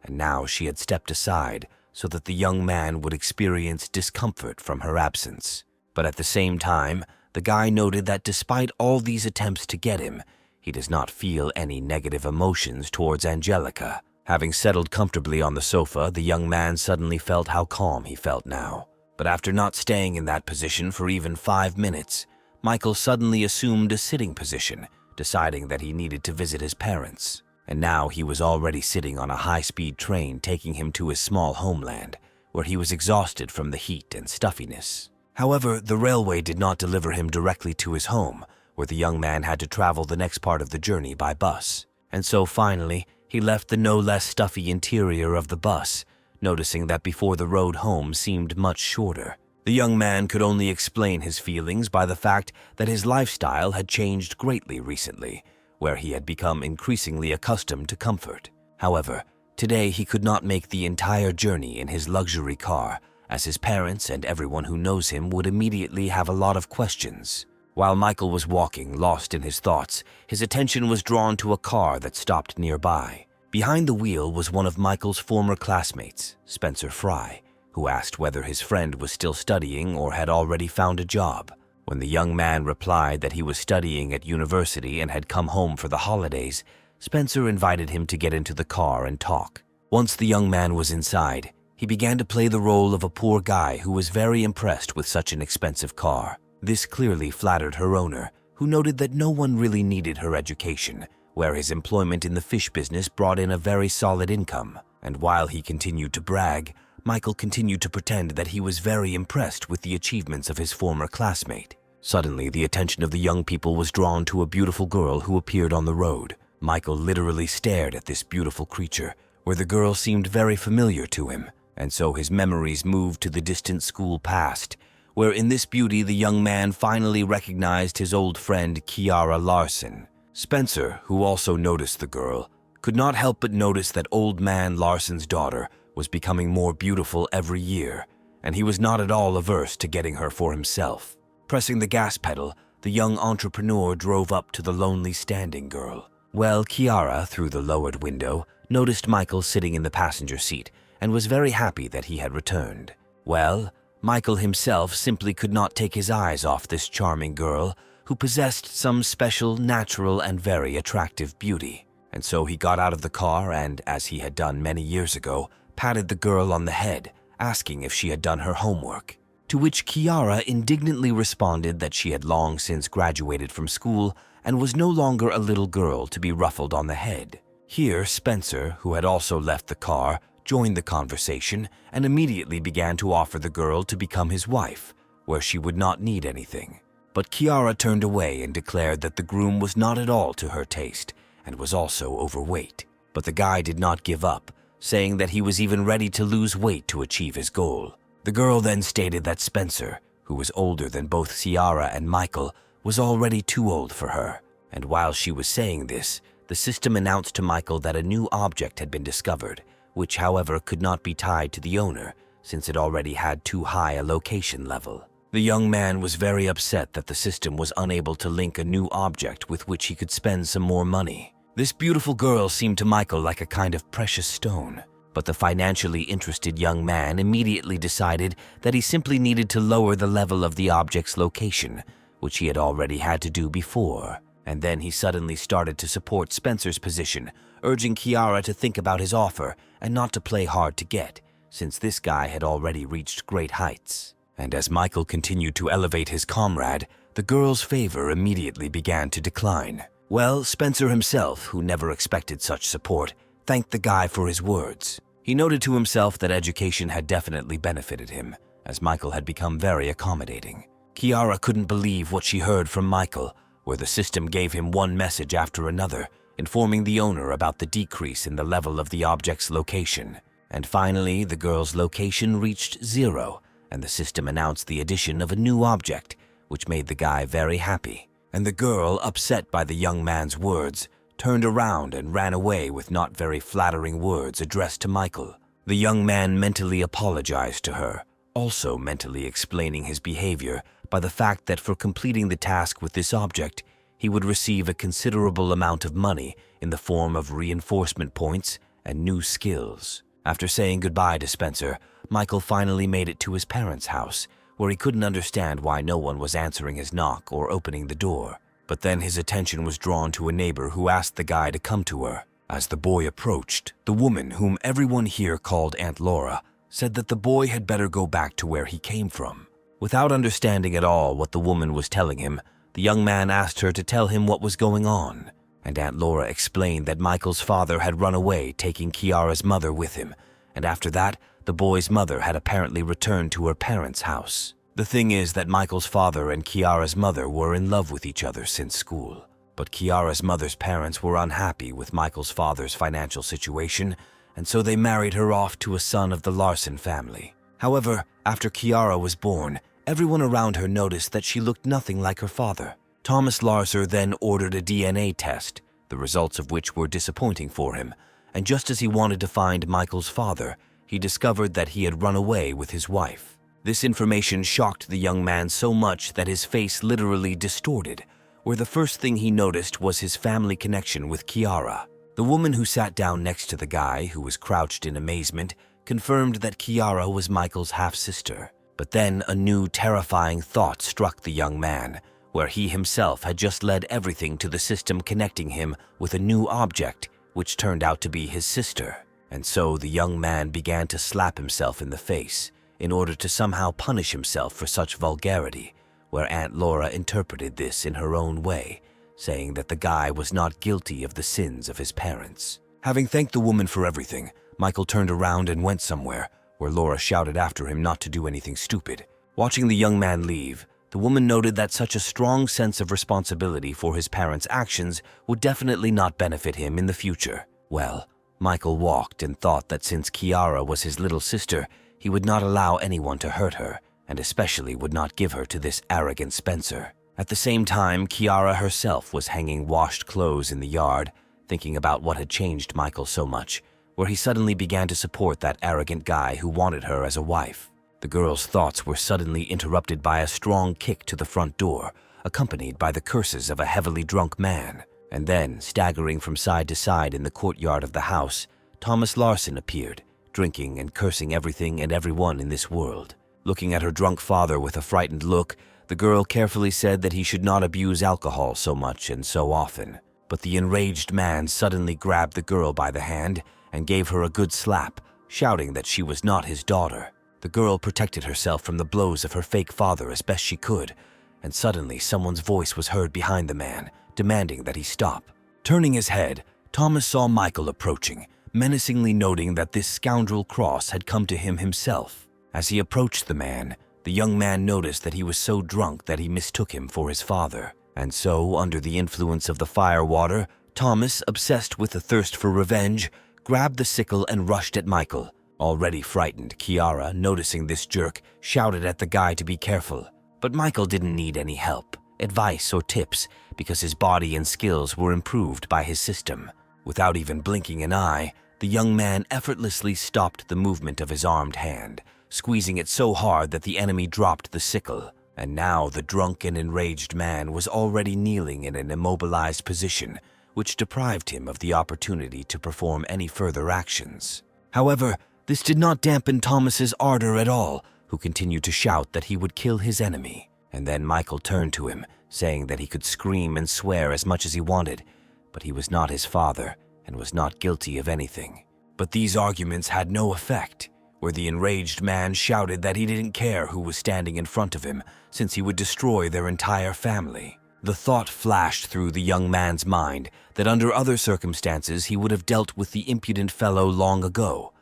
and now she had stepped aside so that the young man would experience discomfort from her absence. But at the same time, the guy noted that despite all these attempts to get him, he does not feel any negative emotions towards Angelica. Having settled comfortably on the sofa, the young man suddenly felt how calm he felt now. But after not staying in that position for even 5 minutes, Michael suddenly assumed a sitting position, deciding that he needed to visit his parents. And now he was already sitting on a high-speed train taking him to his small homeland, where he was exhausted from the heat and stuffiness. However, the railway did not deliver him directly to his home, where the young man had to travel the next part of the journey by bus. And so finally, he left the no less stuffy interior of the bus, noticing that before the road home seemed much shorter. The young man could only explain his feelings by the fact that his lifestyle had changed greatly recently, where he had become increasingly accustomed to comfort. However, today he could not make the entire journey in his luxury car, as his parents and everyone who knows him would immediately have a lot of questions. While Michael was walking, lost in his thoughts, his attention was drawn to a car that stopped nearby. Behind the wheel was one of Michael's former classmates, Spencer Fry, who asked whether his friend was still studying or had already found a job. When the young man replied that he was studying at university and had come home for the holidays, Spencer invited him to get into the car and talk. Once the young man was inside, he began to play the role of a poor guy who was very impressed with such an expensive car. This clearly flattered her owner, who noted that no one really needed her education, where his employment in the fish business brought in a very solid income. And while he continued to brag, Michael continued to pretend that he was very impressed with the achievements of his former classmate. Suddenly, the attention of the young people was drawn to a beautiful girl who appeared on the road. Michael literally stared at this beautiful creature, where the girl seemed very familiar to him, and so his memories moved to the distant school past, where in this beauty the young man finally recognized his old friend Kiara Larson. Spencer, who also noticed the girl, could not help but notice that old man Larson's daughter was becoming more beautiful every year, and he was not at all averse to getting her for himself. Pressing the gas pedal, the young entrepreneur drove up to the lonely standing girl. Well, Kiara, through the lowered window, noticed Michael sitting in the passenger seat and was very happy that he had returned. Well, Michael himself simply could not take his eyes off this charming girl who possessed some special, natural, and very attractive beauty. And so he got out of the car and, as he had done many years ago, patted the girl on the head, asking if she had done her homework. To which Kiara indignantly responded that she had long since graduated from school and was no longer a little girl to be ruffled on the head. Here, Spencer, who had also left the car, joined the conversation and immediately began to offer the girl to become his wife, where she would not need anything. But Kiara turned away and declared that the groom was not at all to her taste and was also overweight. But the guy did not give up, saying that he was even ready to lose weight to achieve his goal. The girl then stated that Spencer, who was older than both Ciara and Michael, was already too old for her. And while she was saying this, the system announced to Michael that a new object had been discovered, which however could not be tied to the owner since it already had too high a location level. The young man was very upset that the system was unable to link a new object with which he could spend some more money. This beautiful girl seemed to Michael like a kind of precious stone, but the financially interested young man immediately decided that he simply needed to lower the level of the object's location, which he had already had to do before. And then he suddenly started to support Spencer's position, urging Kiara to think about his offer and not to play hard to get, since this guy had already reached great heights. And as Michael continued to elevate his comrade, the girl's favor immediately began to decline. Well, Spencer himself, who never expected such support, thanked the guy for his words. He noted to himself that education had definitely benefited him, as Michael had become very accommodating. Kiara couldn't believe what she heard from Michael, where the system gave him one message after another, informing the owner about the decrease in the level of the object's location. And finally, the girl's location reached 0, and the system announced the addition of a new object, which made the guy very happy. And the girl, upset by the young man's words, turned around and ran away with not very flattering words addressed to Michael. The young man mentally apologized to her, also mentally explaining his behavior by the fact that for completing the task with this object, he would receive a considerable amount of money in the form of reinforcement points and new skills. After saying goodbye to Spencer, Michael finally made it to his parents' house, where he couldn't understand why no one was answering his knock or opening the door. But then his attention was drawn to a neighbor who asked the guy to come to her. As the boy approached, the woman, whom everyone here called Aunt Laura, said that the boy had better go back to where he came from. Without understanding at all what the woman was telling him, the young man asked her to tell him what was going on. And Aunt Laura explained that Michael's father had run away, taking Kiara's mother with him, and after that, the boy's mother had apparently returned to her parents' house. The thing is that Michael's father and Kiara's mother were in love with each other since school. But Kiara's mother's parents were unhappy with Michael's father's financial situation, and so they married her off to a son of the Larson family. However, after Kiara was born, everyone around her noticed that she looked nothing like her father. Thomas Larser then ordered a DNA test, the results of which were disappointing for him, and just as he wanted to find Michael's father, he discovered that he had run away with his wife. This information shocked the young man so much that his face literally distorted, where the first thing he noticed was his family connection with Kiara. The woman who sat down next to the guy, who was crouched in amazement, confirmed that Kiara was Michael's half-sister. But then a new terrifying thought struck the young man, where he himself had just led everything to the system connecting him with a new object, which turned out to be his sister. And so the young man began to slap himself in the face, in order to somehow punish himself for such vulgarity, where Aunt Laura interpreted this in her own way, saying that the guy was not guilty of the sins of his parents. Having thanked the woman for everything, Michael turned around and went somewhere, where Laura shouted after him not to do anything stupid. Watching the young man leave, the woman noted that such a strong sense of responsibility for his parents' actions would definitely not benefit him in the future. Well, Michael walked and thought that since Kiara was his little sister, he would not allow anyone to hurt her, and especially would not give her to this arrogant Spencer. At the same time, Kiara herself was hanging washed clothes in the yard, thinking about what had changed Michael so much, where he suddenly began to support that arrogant guy who wanted her as a wife. The girl's thoughts were suddenly interrupted by a strong kick to the front door, accompanied by the curses of a heavily drunk man. And then, staggering from side to side in the courtyard of the house, Thomas Larson appeared, drinking and cursing everything and everyone in this world. Looking at her drunk father with a frightened look, the girl carefully said that he should not abuse alcohol so much and so often. But the enraged man suddenly grabbed the girl by the hand and gave her a good slap, shouting that she was not his daughter. The girl protected herself from the blows of her fake father as best she could, and suddenly someone's voice was heard behind the man, demanding that he stop. Turning his head, Thomas saw Michael approaching, menacingly noting that this scoundrel Cross had come to him himself. As he approached the man, the young man noticed that he was so drunk that he mistook him for his father. And so, under the influence of the firewater, Thomas, obsessed with the thirst for revenge, grabbed the sickle and rushed at Michael. Already frightened, Kiara, noticing this jerk, shouted at the guy to be careful. But Michael didn't need any help, advice, or tips, because his body and skills were improved by his system. Without even blinking an eye, the young man effortlessly stopped the movement of his armed hand, squeezing it so hard that the enemy dropped the sickle. And now the drunk and enraged man was already kneeling in an immobilized position, which deprived him of the opportunity to perform any further actions. However, this did not dampen Thomas's ardor at all, who continued to shout that he would kill his enemy. And then Michael turned to him, saying that he could scream and swear as much as he wanted, but he was not his father and was not guilty of anything. But these arguments had no effect, where the enraged man shouted that he didn't care who was standing in front of him, since he would destroy their entire family. The thought flashed through the young man's mind that under other circumstances he would have dealt with the impudent fellow long ago.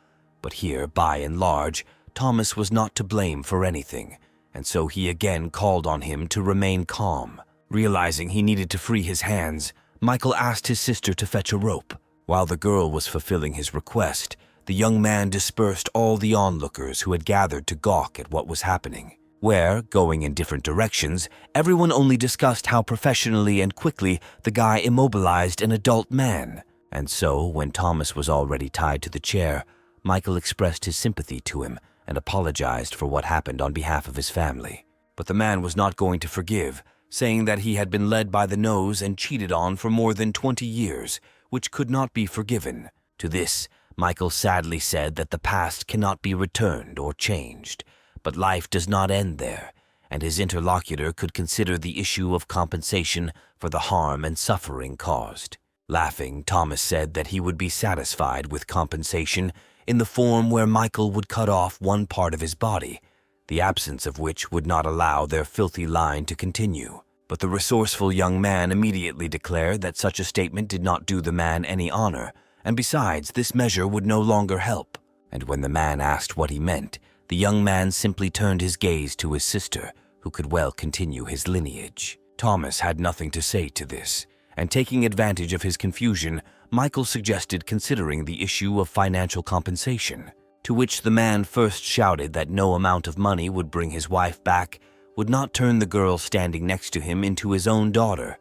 But here, by and large, Thomas was not to blame for anything, and so he again called on him to remain calm. Realizing he needed to free his hands, Michael asked his sister to fetch a rope. While the girl was fulfilling his request, the young man dispersed all the onlookers who had gathered to gawk at what was happening, where, going in different directions, everyone only discussed how professionally and quickly the guy immobilized an adult man. And so, when Thomas was already tied to the chair, Michael expressed his sympathy to him and apologized for what happened on behalf of his family. But the man was not going to forgive, saying that he had been led by the nose and cheated on for more than 20 years, which could not be forgiven. To this, Michael sadly said that the past cannot be returned or changed, but life does not end there, and his interlocutor could consider the issue of compensation for the harm and suffering caused. Laughing, Thomas said that he would be satisfied with compensation in the form where Michael would cut off one part of his body, the absence of which would not allow their filthy line to continue. But the resourceful young man immediately declared that such a statement did not do the man any honor, and besides, this measure would no longer help. And when the man asked what he meant, the young man simply turned his gaze to his sister, who could well continue his lineage. Thomas had nothing to say to this, and taking advantage of his confusion, Michael suggested considering the issue of financial compensation, to which the man first shouted that no amount of money would bring his wife back, would not turn the girl standing next to him into his own daughter.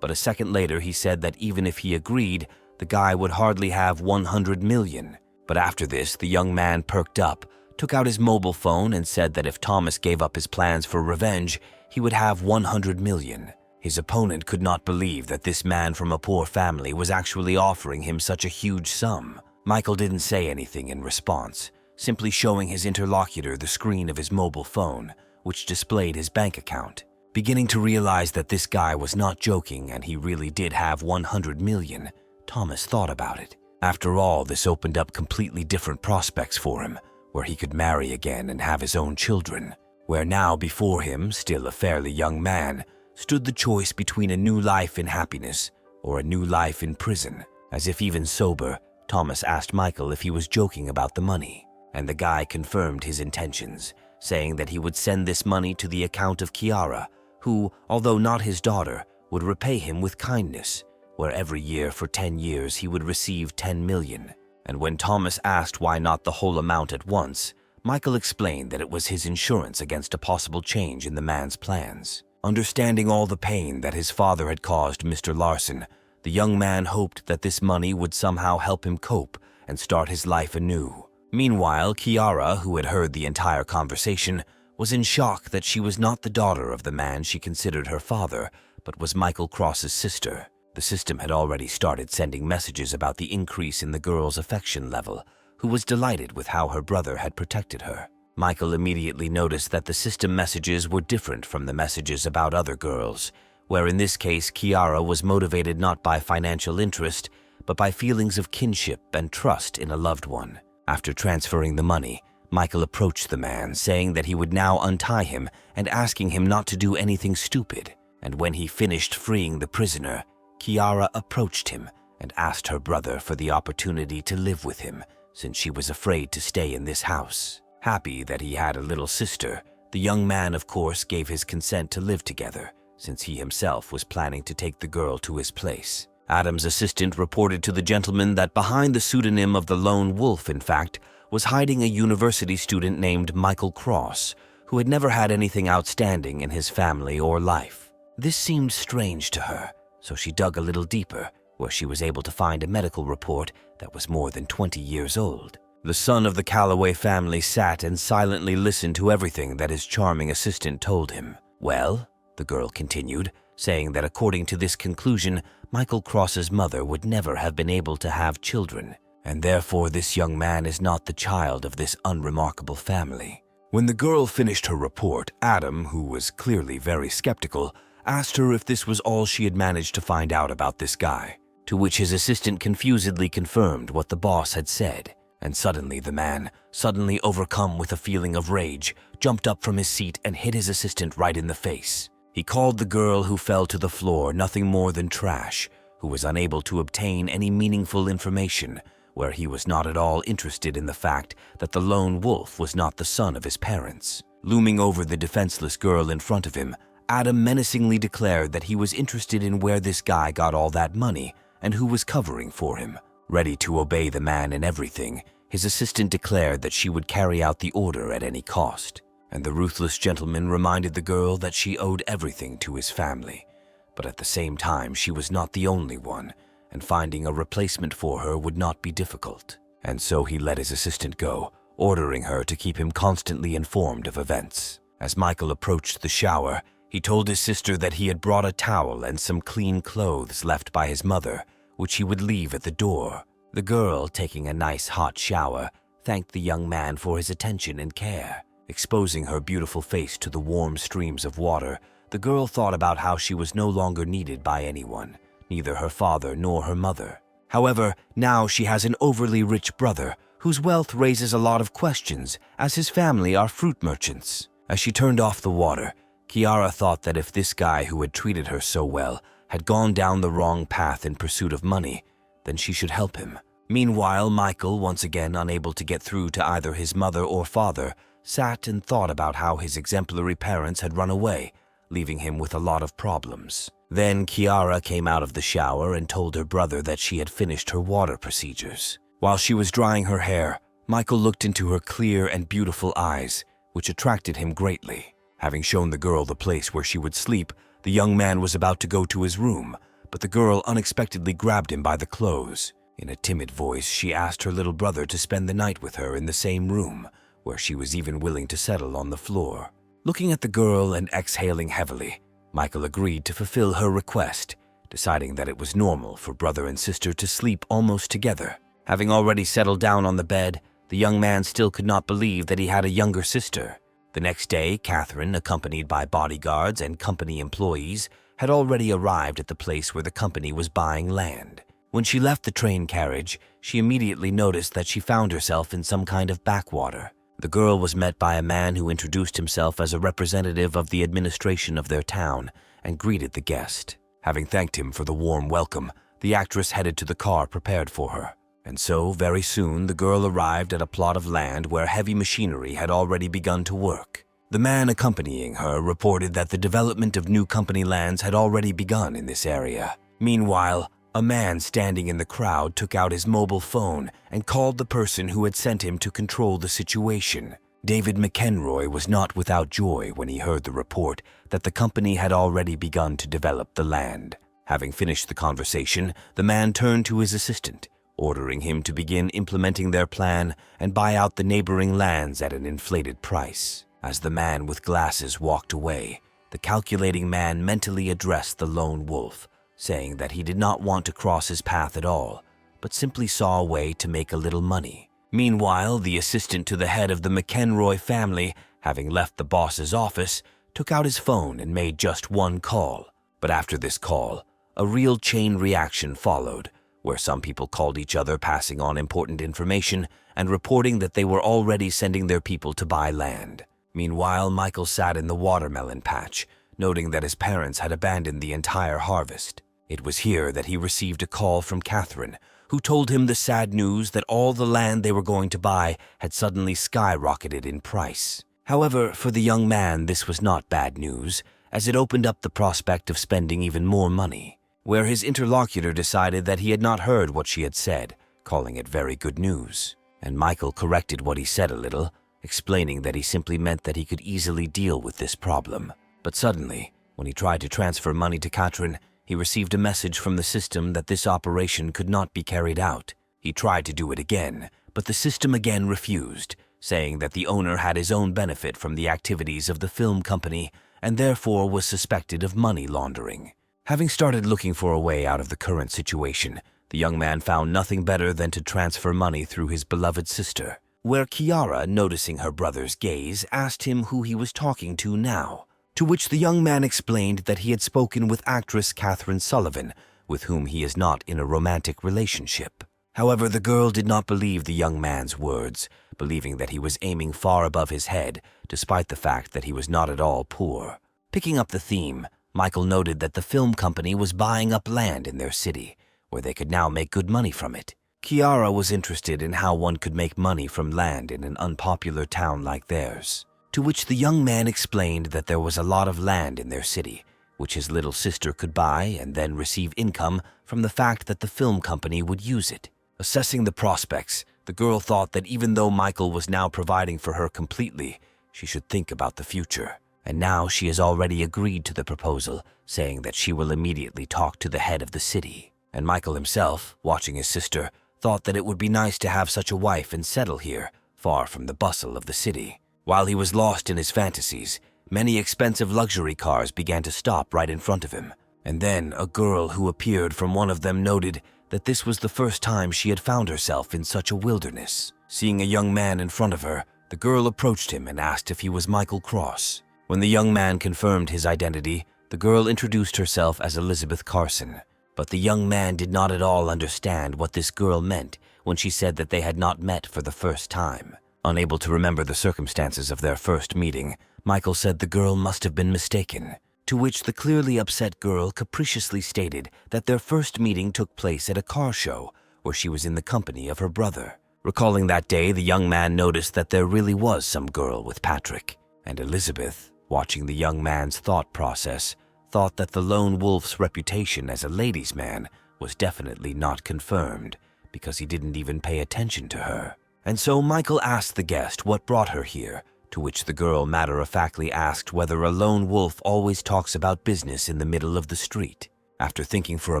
But a second later he said that even if he agreed, the guy would hardly have 100 million. But after this, the young man perked up, took out his mobile phone and said that if Thomas gave up his plans for revenge, he would have 100 million. His opponent could not believe that this man from a poor family was actually offering him such a huge sum. Michael didn't say anything in response, simply showing his interlocutor the screen of his mobile phone, which displayed his bank account. Beginning to realize that this guy was not joking and he really did have 100 million, Thomas thought about it. After all, this opened up completely different prospects for him, where he could marry again and have his own children, where now before him, still a fairly young man, stood the choice between a new life in happiness or a new life in prison. As if even sober, Thomas asked Michael if he was joking about the money, and the guy confirmed his intentions, saying that he would send this money to the account of Kiara, who, although not his daughter, would repay him with kindness, where every year for 10 years he would receive 10 million. And when Thomas asked why not the whole amount at once, Michael explained that it was his insurance against a possible change in the man's plans. Understanding all the pain that his father had caused Mr. Larson, the young man hoped that this money would somehow help him cope and start his life anew. Meanwhile, Kiara, who had heard the entire conversation, was in shock that she was not the daughter of the man she considered her father, but was Michael Cross's sister. The system had already started sending messages about the increase in the girl's affection level, who was delighted with how her brother had protected her. Michael immediately noticed that the system messages were different from the messages about other girls, where in this case Kiara was motivated not by financial interest, but by feelings of kinship and trust in a loved one. After transferring the money, Michael approached the man, saying that he would now untie him and asking him not to do anything stupid. And when he finished freeing the prisoner, Kiara approached him and asked her brother for the opportunity to live with him, since she was afraid to stay in this house. Happy that he had a little sister, the young man of course gave his consent to live together, since he himself was planning to take the girl to his place. Adam's assistant reported to the gentleman that behind the pseudonym of the Lone Wolf, in fact, was hiding a university student named Michael Cross, who had never had anything outstanding in his family or life. This seemed strange to her, so she dug a little deeper, where she was able to find a medical report that was more than 20 years old. The son of the Calloway family sat and silently listened to everything that his charming assistant told him. Well, the girl continued, saying that according to this conclusion, Michael Cross's mother would never have been able to have children, and therefore this young man is not the child of this unremarkable family. When the girl finished her report, Adam, who was clearly very skeptical, asked her if this was all she had managed to find out about this guy, to which his assistant confusedly confirmed what the boss had said. And suddenly the man, suddenly overcome with a feeling of rage, jumped up from his seat and hit his assistant right in the face. He called the girl who fell to the floor nothing more than trash, who was unable to obtain any meaningful information, where he was not at all interested in the fact that the lone wolf was not the son of his parents. Looming over the defenseless girl in front of him, Adam menacingly declared that he was interested in where this guy got all that money and who was covering for him. Ready to obey the man in everything, his assistant declared that she would carry out the order at any cost, and the ruthless gentleman reminded the girl that she owed everything to his family. But at the same time, she was not the only one, and finding a replacement for her would not be difficult. And so he let his assistant go, ordering her to keep him constantly informed of events. As Michael approached the shower, he told his sister that he had brought a towel and some clean clothes left by his mother, which he would leave at the door. The girl, taking a nice hot shower, thanked the young man for his attention and care. Exposing her beautiful face to the warm streams of water, the girl thought about how she was no longer needed by anyone, neither her father nor her mother. However, now she has an overly rich brother whose wealth raises a lot of questions, as his family are fruit merchants. As she turned off the water, Kiara thought that if this guy who had treated her so well had gone down the wrong path in pursuit of money, then she should help him. Meanwhile, Michael, once again unable to get through to either his mother or father, sat and thought about how his exemplary parents had run away, leaving him with a lot of problems. Then Kiara came out of the shower and told her brother that she had finished her water procedures. While she was drying her hair, Michael looked into her clear and beautiful eyes, which attracted him greatly. Having shown the girl the place where she would sleep, the young man was about to go to his room, but the girl unexpectedly grabbed him by the clothes. In a timid voice, she asked her little brother to spend the night with her in the same room, where she was even willing to settle on the floor. Looking at the girl and exhaling heavily, Michael agreed to fulfill her request, deciding that it was normal for brother and sister to sleep almost together. Having already settled down on the bed, the young man still could not believe that he had a younger sister. The next day, Catherine, accompanied by bodyguards and company employees, had already arrived at the place where the company was buying land. When she left the train carriage, she immediately noticed that she found herself in some kind of backwater. The girl was met by a man who introduced himself as a representative of the administration of their town and greeted the guest. Having thanked him for the warm welcome, the actress headed to the car prepared for her. And so, very soon, the girl arrived at a plot of land where heavy machinery had already begun to work. The man accompanying her reported that the development of new company lands had already begun in this area. Meanwhile, a man standing in the crowd took out his mobile phone and called the person who had sent him to control the situation. David McEnroy was not without joy when he heard the report that the company had already begun to develop the land. Having finished the conversation, the man turned to his assistant, ordering him to begin implementing their plan and buy out the neighboring lands at an inflated price. As the man with glasses walked away, the calculating man mentally addressed the lone wolf, saying that he did not want to cross his path at all, but simply saw a way to make a little money. Meanwhile, the assistant to the head of the McEnroy family, having left the boss's office, took out his phone and made just one call. But after this call, a real chain reaction followed, where some people called each other, passing on important information and reporting that they were already sending their people to buy land. Meanwhile, Michael sat in the watermelon patch, noting that his parents had abandoned the entire harvest. It was here that he received a call from Catherine, who told him the sad news that all the land they were going to buy had suddenly skyrocketed in price. However, for the young man, this was not bad news, as it opened up the prospect of spending even more money, where his interlocutor decided that he had not heard what she had said, calling it very good news. And Michael corrected what he said a little, explaining that he simply meant that he could easily deal with this problem. But suddenly, when he tried to transfer money to Catherine, he received a message from the system that this operation could not be carried out. He tried to do it again, but the system again refused, saying that the owner had his own benefit from the activities of the film company and therefore was suspected of money laundering. Having started looking for a way out of the current situation, the young man found nothing better than to transfer money through his beloved sister, where Kiara, noticing her brother's gaze, asked him who he was talking to now, to which the young man explained that he had spoken with actress Catherine Sullivan, with whom he is not in a romantic relationship. However, the girl did not believe the young man's words, believing that he was aiming far above his head, despite the fact that he was not at all poor. Picking up the theme, Michael noted that the film company was buying up land in their city, where they could now make good money from it. Kiara was interested in how one could make money from land in an unpopular town like theirs, to which the young man explained that there was a lot of land in their city, which his little sister could buy and then receive income from the fact that the film company would use it. Assessing the prospects, the girl thought that even though Michael was now providing for her completely, she should think about the future. And now she has already agreed to the proposal, saying that she will immediately talk to the head of the city. And Michael himself, watching his sister, thought that it would be nice to have such a wife and settle here, far from the bustle of the city. While he was lost in his fantasies, many expensive luxury cars began to stop right in front of him. And then a girl who appeared from one of them noted that this was the first time she had found herself in such a wilderness. Seeing a young man in front of her, the girl approached him and asked if he was Michael Cross. When the young man confirmed his identity, the girl introduced herself as Elizabeth Carson. But the young man did not at all understand what this girl meant when she said that they had not met for the first time. Unable to remember the circumstances of their first meeting, Michael said the girl must have been mistaken, to which the clearly upset girl capriciously stated that their first meeting took place at a car show where she was in the company of her brother. Recalling that day, the young man noticed that there really was some girl with Patrick, and Elizabeth, watching the young man's thought process, thought that the lone wolf's reputation as a ladies' man was definitely not confirmed because he didn't even pay attention to her. And so Michael asked the guest what brought her here, to which the girl matter-of-factly asked whether a lone wolf always talks about business in the middle of the street. After thinking for a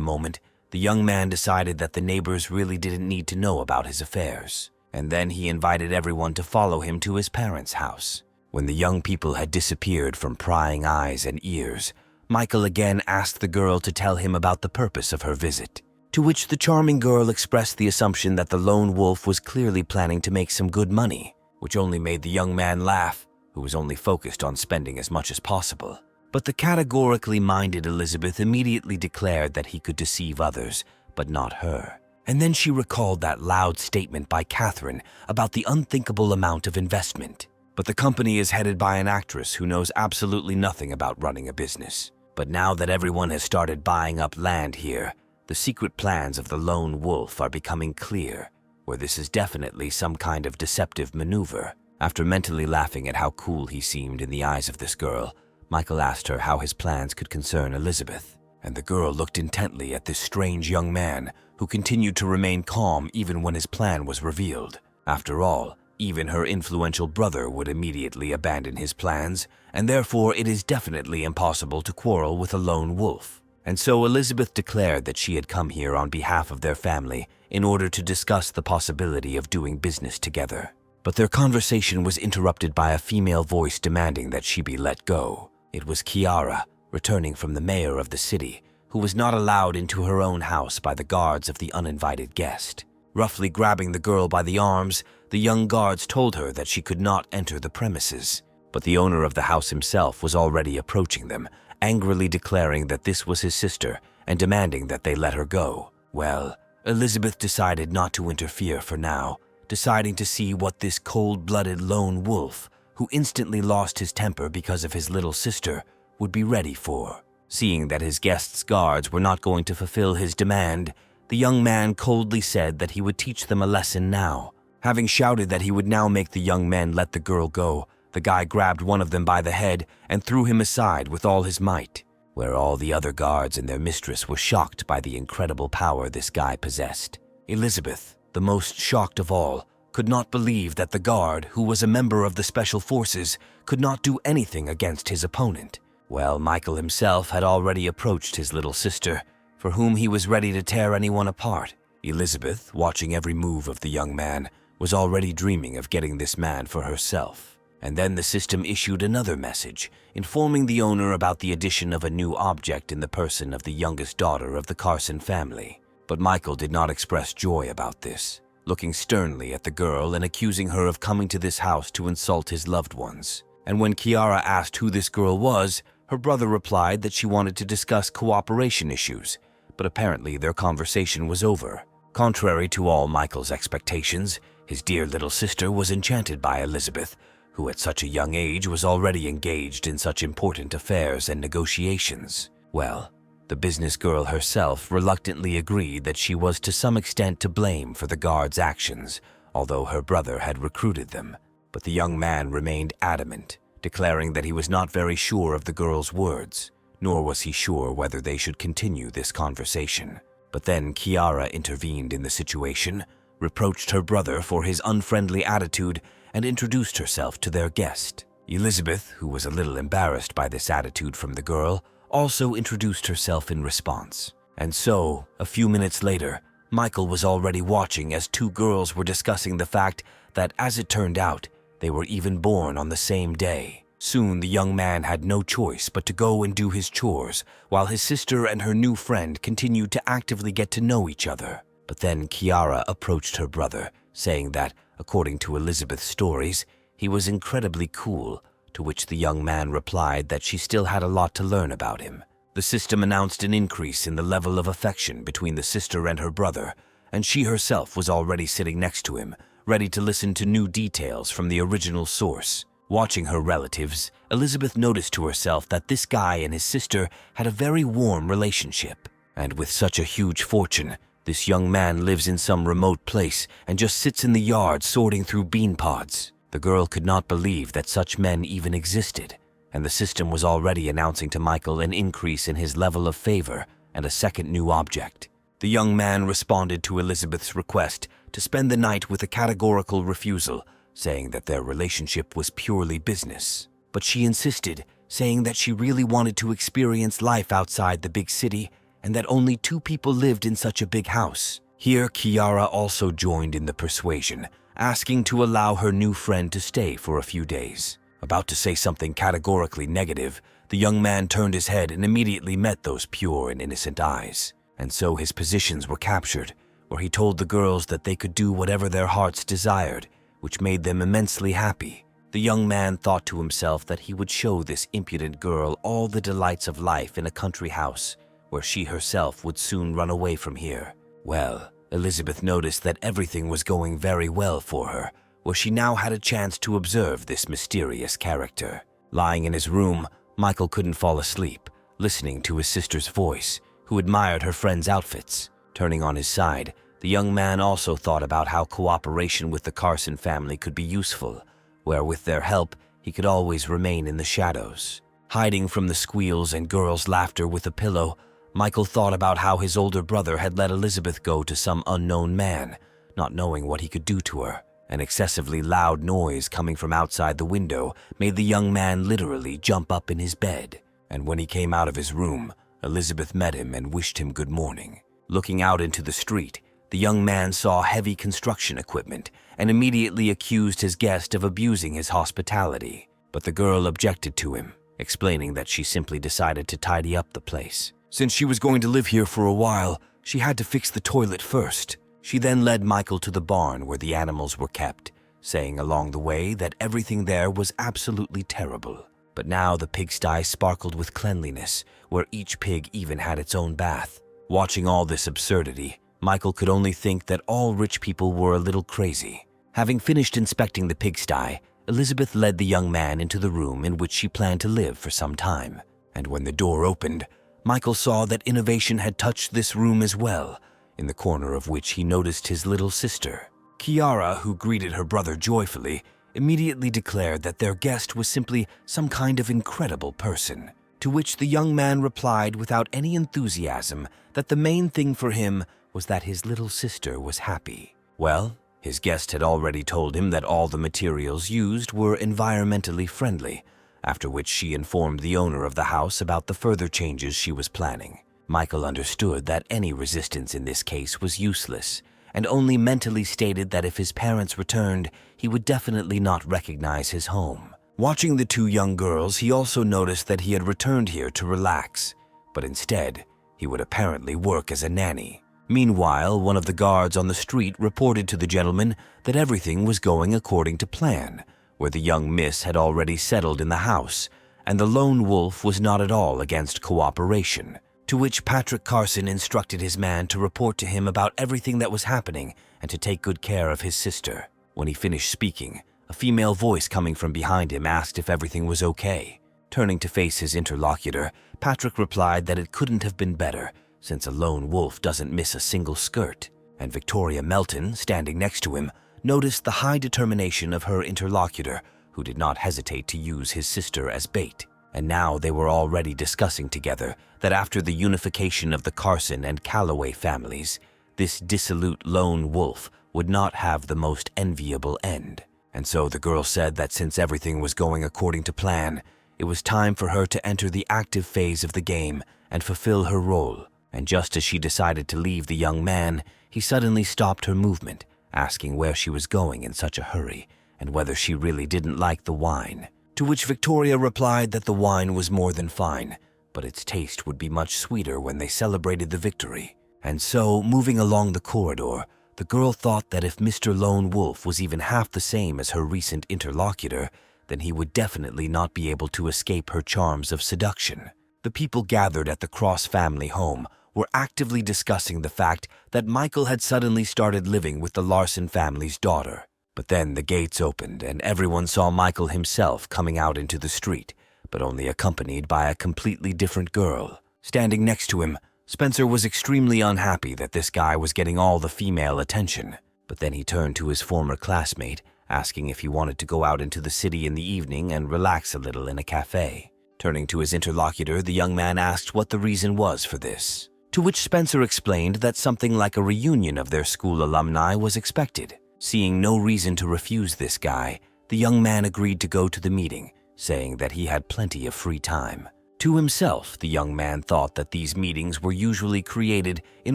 moment, the young man decided that the neighbors really didn't need to know about his affairs, and then he invited everyone to follow him to his parents' house. When the young people had disappeared from prying eyes and ears, Michael again asked the girl to tell him about the purpose of her visit, to which the charming girl expressed the assumption that the lone wolf was clearly planning to make some good money, which only made the young man laugh, who was only focused on spending as much as possible. But the categorically minded Elizabeth immediately declared that he could deceive others, but not her. And then she recalled that loud statement by Catherine about the unthinkable amount of investment. But the company is headed by an actress who knows absolutely nothing about running a business. But now that everyone has started buying up land here, the secret plans of the lone wolf are becoming clear, where this is definitely some kind of deceptive maneuver. After mentally laughing at how cool he seemed in the eyes of this girl, Michael asked her how his plans could concern Elizabeth, and the girl looked intently at this strange young man who continued to remain calm even when his plan was revealed. After all, even her influential brother would immediately abandon his plans, and therefore it is definitely impossible to quarrel with a lone wolf. And so Elizabeth declared that she had come here on behalf of their family in order to discuss the possibility of doing business together. But their conversation was interrupted by a female voice demanding that she be let go. It was Kiara, returning from the mayor of the city, who was not allowed into her own house by the guards of the uninvited guest. Roughly grabbing the girl by the arms, the young guards told her that she could not enter the premises. But the owner of the house himself was already approaching them, angrily declaring that this was his sister and demanding that they let her go. Well, Elizabeth decided not to interfere for now, deciding to see what this cold-blooded lone wolf, who instantly lost his temper because of his little sister, would be ready for. Seeing that his guest's guards were not going to fulfill his demand, the young man coldly said that he would teach them a lesson now. Having shouted that he would now make the young men let the girl go, the guy grabbed one of them by the head and threw him aside with all his might, where all the other guards and their mistress were shocked by the incredible power this guy possessed. Elizabeth, the most shocked of all, could not believe that the guard, who was a member of the Special Forces, could not do anything against his opponent. Well, Michael himself had already approached his little sister, for whom he was ready to tear anyone apart. Elizabeth, watching every move of the young man, was already dreaming of getting this man for herself. And then the system issued another message, informing the owner about the addition of a new object in the person of the youngest daughter of the Carson family. But Michael did not express joy about this, looking sternly at the girl and accusing her of coming to this house to insult his loved ones. And when Kiara asked who this girl was, her brother replied that she wanted to discuss cooperation issues, but apparently their conversation was over. Contrary to all Michael's expectations, his dear little sister was enchanted by Elizabeth, who at such a young age was already engaged in such important affairs and negotiations. Well, the business girl herself reluctantly agreed that she was to some extent to blame for the guards' actions, although her brother had recruited them. But the young man remained adamant, declaring that he was not very sure of the girl's words, nor was he sure whether they should continue this conversation. But then Kiara intervened in the situation, reproached her brother for his unfriendly attitude, and introduced herself to their guest. Elizabeth, who was a little embarrassed by this attitude from the girl, also introduced herself in response. And so, a few minutes later, Michael was already watching as two girls were discussing the fact that, as it turned out, they were even born on the same day. Soon the young man had no choice but to go and do his chores, while his sister and her new friend continued to actively get to know each other. But then Kiara approached her brother, saying that, according to Elizabeth's stories, he was incredibly cool, to which the young man replied that she still had a lot to learn about him. The system announced an increase in the level of affection between the sister and her brother, and she herself was already sitting next to him, ready to listen to new details from the original source. Watching her relatives, Elizabeth noticed to herself that this guy and his sister had a very warm relationship. And with such a huge fortune, This young man lives in some remote place and just sits in the yard sorting through bean pods. The girl could not believe that such men even existed, and the system was already announcing to Michael an increase in his level of favor and a second new object. The young man responded to Elizabeth's request to spend the night with a categorical refusal, saying that their relationship was purely business. But she insisted, saying that she really wanted to experience life outside the big city and that only 2 people lived in such a big house. Here, Kiara also joined in the persuasion, asking to allow her new friend to stay for a few days. About to say something categorically negative, the young man turned his head and immediately met those pure and innocent eyes. And so his positions were captured, where he told the girls that they could do whatever their hearts desired, which made them immensely happy. The young man thought to himself that he would show this impudent girl all the delights of life in a country house, where she herself would soon run away from here. Well, Elizabeth noticed that everything was going very well for her, where she now had a chance to observe this mysterious character. Lying in his room, Michael couldn't fall asleep, listening to his sister's voice, who admired her friend's outfits. Turning on his side, the young man also thought about how cooperation with the Carson family could be useful, where with their help, he could always remain in the shadows. Hiding from the squeals and girls' laughter with a pillow, Michael thought about how his older brother had let Elizabeth go to some unknown man, not knowing what he could do to her. An excessively loud noise coming from outside the window made the young man literally jump up in his bed. And when he came out of his room, Elizabeth met him and wished him good morning. Looking out into the street, the young man saw heavy construction equipment and immediately accused his guest of abusing his hospitality. But the girl objected to him, explaining that she simply decided to tidy up the place. Since she was going to live here for a while, she had to fix the toilet first. She then led Michael to the barn where the animals were kept, saying along the way that everything there was absolutely terrible. But now the pigsty sparkled with cleanliness, where each pig even had its own bath. Watching all this absurdity, Michael could only think that all rich people were a little crazy. Having finished inspecting the pigsty, Elizabeth led the young man into the room in which she planned to live for some time. And when the door opened, Michael saw that innovation had touched this room as well, in the corner of which he noticed his little sister. Kiara, who greeted her brother joyfully, immediately declared that their guest was simply some kind of incredible person, to which the young man replied without any enthusiasm that the main thing for him was that his little sister was happy. Well, his guest had already told him that all the materials used were environmentally friendly, after which she informed the owner of the house about the further changes she was planning. Michael understood that any resistance in this case was useless, and only mentally stated that if his parents returned, he would definitely not recognize his home. Watching the 2 young girls, he also noticed that he had returned here to relax, but instead, he would apparently work as a nanny. Meanwhile, one of the guards on the street reported to the gentleman that everything was going according to plan, where the young miss had already settled in the house, and the lone wolf was not at all against cooperation, to which Patrick Carson instructed his man to report to him about everything that was happening and to take good care of his sister. When he finished speaking, a female voice coming from behind him asked if everything was okay. Turning to face his interlocutor, Patrick replied that it couldn't have been better, since a lone wolf doesn't miss a single skirt. And Victoria Melton, standing next to him, noticed the high determination of her interlocutor, who did not hesitate to use his sister as bait. And now they were already discussing together that after the unification of the Carson and Calloway families, this dissolute lone wolf would not have the most enviable end. And so the girl said that since everything was going according to plan, it was time for her to enter the active phase of the game and fulfill her role. And just as she decided to leave the young man, he suddenly stopped her movement, asking where she was going in such a hurry and whether she really didn't like the wine. To which Victoria replied that the wine was more than fine, but its taste would be much sweeter when they celebrated the victory. And so, moving along the corridor, the girl thought that if Mr. Lone Wolf was even half the same as her recent interlocutor, then he would definitely not be able to escape her charms of seduction. The people gathered at the Cross family home were actively discussing the fact that Michael had suddenly started living with the Larson family's daughter. But then the gates opened and everyone saw Michael himself coming out into the street, but only accompanied by a completely different girl. Standing next to him, Spencer was extremely unhappy that this guy was getting all the female attention, but then he turned to his former classmate, asking if he wanted to go out into the city in the evening and relax a little in a cafe. Turning to his interlocutor, the young man asked what the reason was for this, to which Spencer explained that something like a reunion of their school alumni was expected. Seeing no reason to refuse this guy, the young man agreed to go to the meeting, saying that he had plenty of free time. To himself, the young man thought that these meetings were usually created in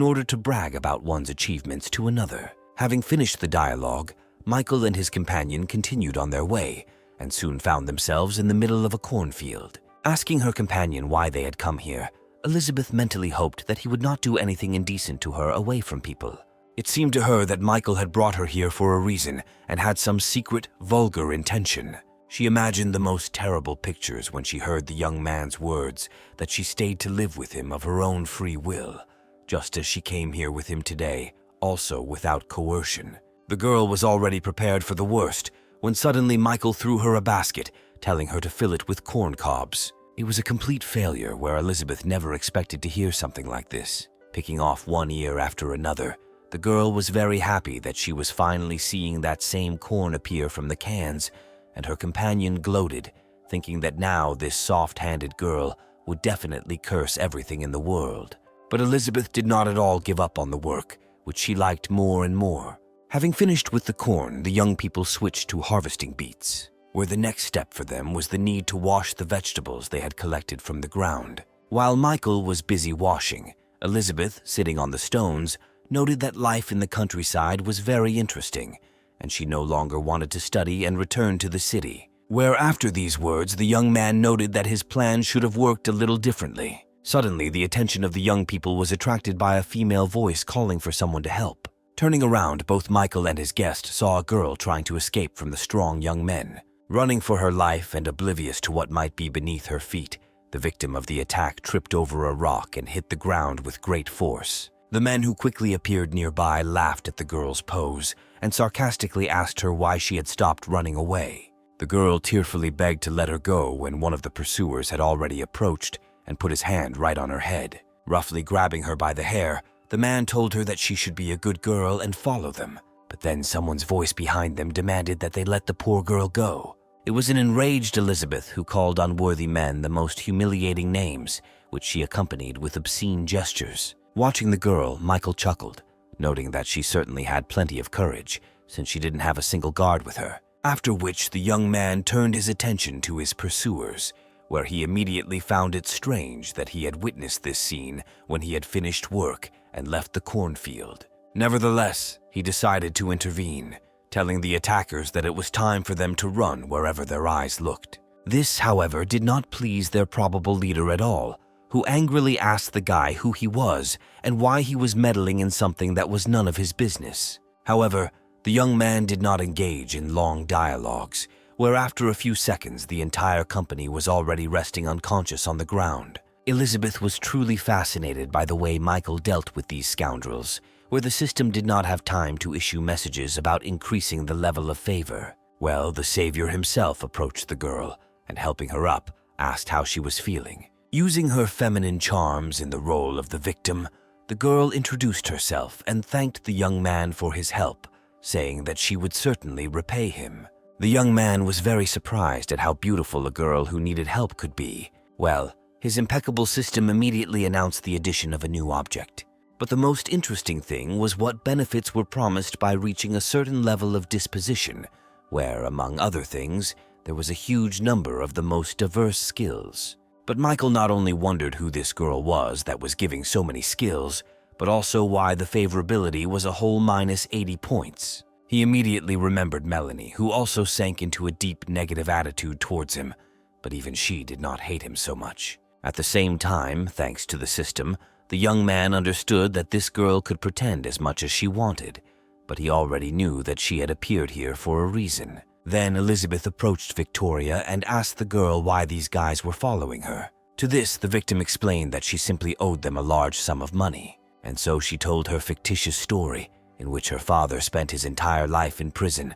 order to brag about one's achievements to another. Having finished the dialogue, Michael and his companion continued on their way and soon found themselves in the middle of a cornfield. Asking her companion why they had come here, Elizabeth mentally hoped that he would not do anything indecent to her away from people. It seemed to her that Michael had brought her here for a reason and had some secret, vulgar intention. She imagined the most terrible pictures when she heard the young man's words that she stayed to live with him of her own free will, just as she came here with him today, also without coercion. The girl was already prepared for the worst when suddenly Michael threw her a basket, telling her to fill it with corn cobs. It was a complete failure where Elizabeth never expected to hear something like this. Picking off one ear after another, the girl was very happy that she was finally seeing that same corn appear from the cans, and her companion gloated, thinking that now this soft-handed girl would definitely curse everything in the world. But Elizabeth did not at all give up on the work, which she liked more and more. Having finished with the corn, the young people switched to harvesting beets, where the next step for them was the need to wash the vegetables they had collected from the ground. While Michael was busy washing, Elizabeth, sitting on the stones, noted that life in the countryside was very interesting, and she no longer wanted to study and returned to the city, where after these words the young man noted that his plan should have worked a little differently. Suddenly, the attention of the young people was attracted by a female voice calling for someone to help. Turning around, both Michael and his guest saw a girl trying to escape from the strong young men. Running for her life and oblivious to what might be beneath her feet, the victim of the attack tripped over a rock and hit the ground with great force. The men who quickly appeared nearby laughed at the girl's pose and sarcastically asked her why she had stopped running away. The girl tearfully begged to let her go when one of the pursuers had already approached and put his hand right on her head. Roughly grabbing her by the hair, the man told her that she should be a good girl and follow them. But then someone's voice behind them demanded that they let the poor girl go. It was an enraged Elizabeth who called unworthy men the most humiliating names, which she accompanied with obscene gestures. Watching the girl, Michael chuckled, noting that she certainly had plenty of courage, since she didn't have a single guard with her. After which, the young man turned his attention to his pursuers, where he immediately found it strange that he had witnessed this scene when he had finished work and left the cornfield. Nevertheless, he decided to intervene, telling the attackers that it was time for them to run wherever their eyes looked. This, however, did not please their probable leader at all, who angrily asked the guy who he was and why he was meddling in something that was none of his business. However, the young man did not engage in long dialogues, where after a few seconds the entire company was already resting unconscious on the ground. Elizabeth was truly fascinated by the way Michael dealt with these scoundrels, where the system did not have time to issue messages about increasing the level of favor. Well, the savior himself approached the girl and, helping her up, asked how she was feeling. Using her feminine charms in the role of the victim, the girl introduced herself and thanked the young man for his help, saying that she would certainly repay him. The young man was very surprised at how beautiful a girl who needed help could be. Well, his impeccable system immediately announced the addition of a new object. But the most interesting thing was what benefits were promised by reaching a certain level of disposition, where, among other things, there was a huge number of the most diverse skills. But Michael not only wondered who this girl was that was giving so many skills, but also why the favorability was a whole minus 80 points. He immediately remembered Melanie, who also sank into a deep negative attitude towards him, but even she did not hate him so much. At the same time, thanks to the system, the young man understood that this girl could pretend as much as she wanted, but he already knew that she had appeared here for a reason. Then Elizabeth approached Victoria and asked the girl why these guys were following her. To this, the victim explained that she simply owed them a large sum of money, and so she told her fictitious story in which her father spent his entire life in prison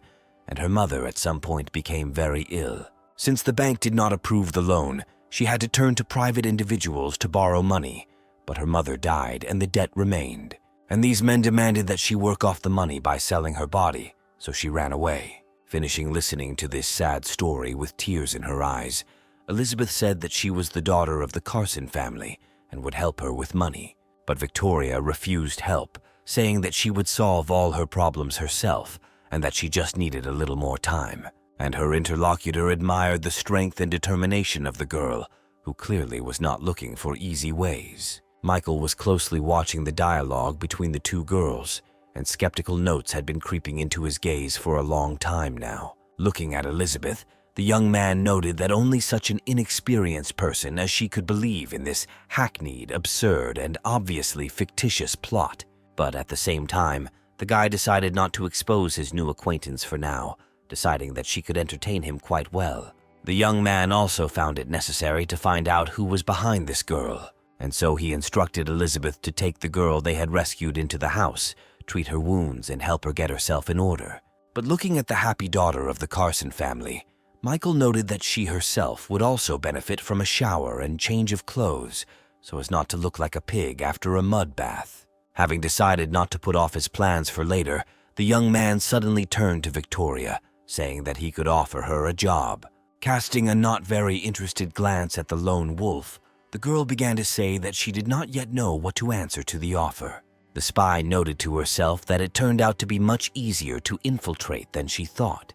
and her mother at some point became very ill. Since the bank did not approve the loan, she had to turn to private individuals to borrow money, but her mother died and the debt remained. And these men demanded that she work off the money by selling her body, so she ran away. Finishing listening to this sad story with tears in her eyes, Elizabeth said that she was the daughter of the Carson family and would help her with money. But Victoria refused help, saying that she would solve all her problems herself and that she just needed a little more time. And her interlocutor admired the strength and determination of the girl, who clearly was not looking for easy ways. Michael was closely watching the dialogue between the two girls, and skeptical notes had been creeping into his gaze for a long time now. Looking at Elizabeth, the young man noted that only such an inexperienced person as she could believe in this hackneyed, absurd, and obviously fictitious plot. But at the same time, the guy decided not to expose his new acquaintance for now, deciding that she could entertain him quite well. The young man also found it necessary to find out who was behind this girl, and so he instructed Elizabeth to take the girl they had rescued into the house, treat her wounds, and help her get herself in order. But looking at the happy daughter of the Carson family, Michael noted that she herself would also benefit from a shower and change of clothes, so as not to look like a pig after a mud bath. Having decided not to put off his plans for later, the young man suddenly turned to Victoria, saying that he could offer her a job. Casting a not very interested glance at the lone wolf, the girl began to say that she did not yet know what to answer to the offer. The spy noted to herself that it turned out to be much easier to infiltrate than she thought,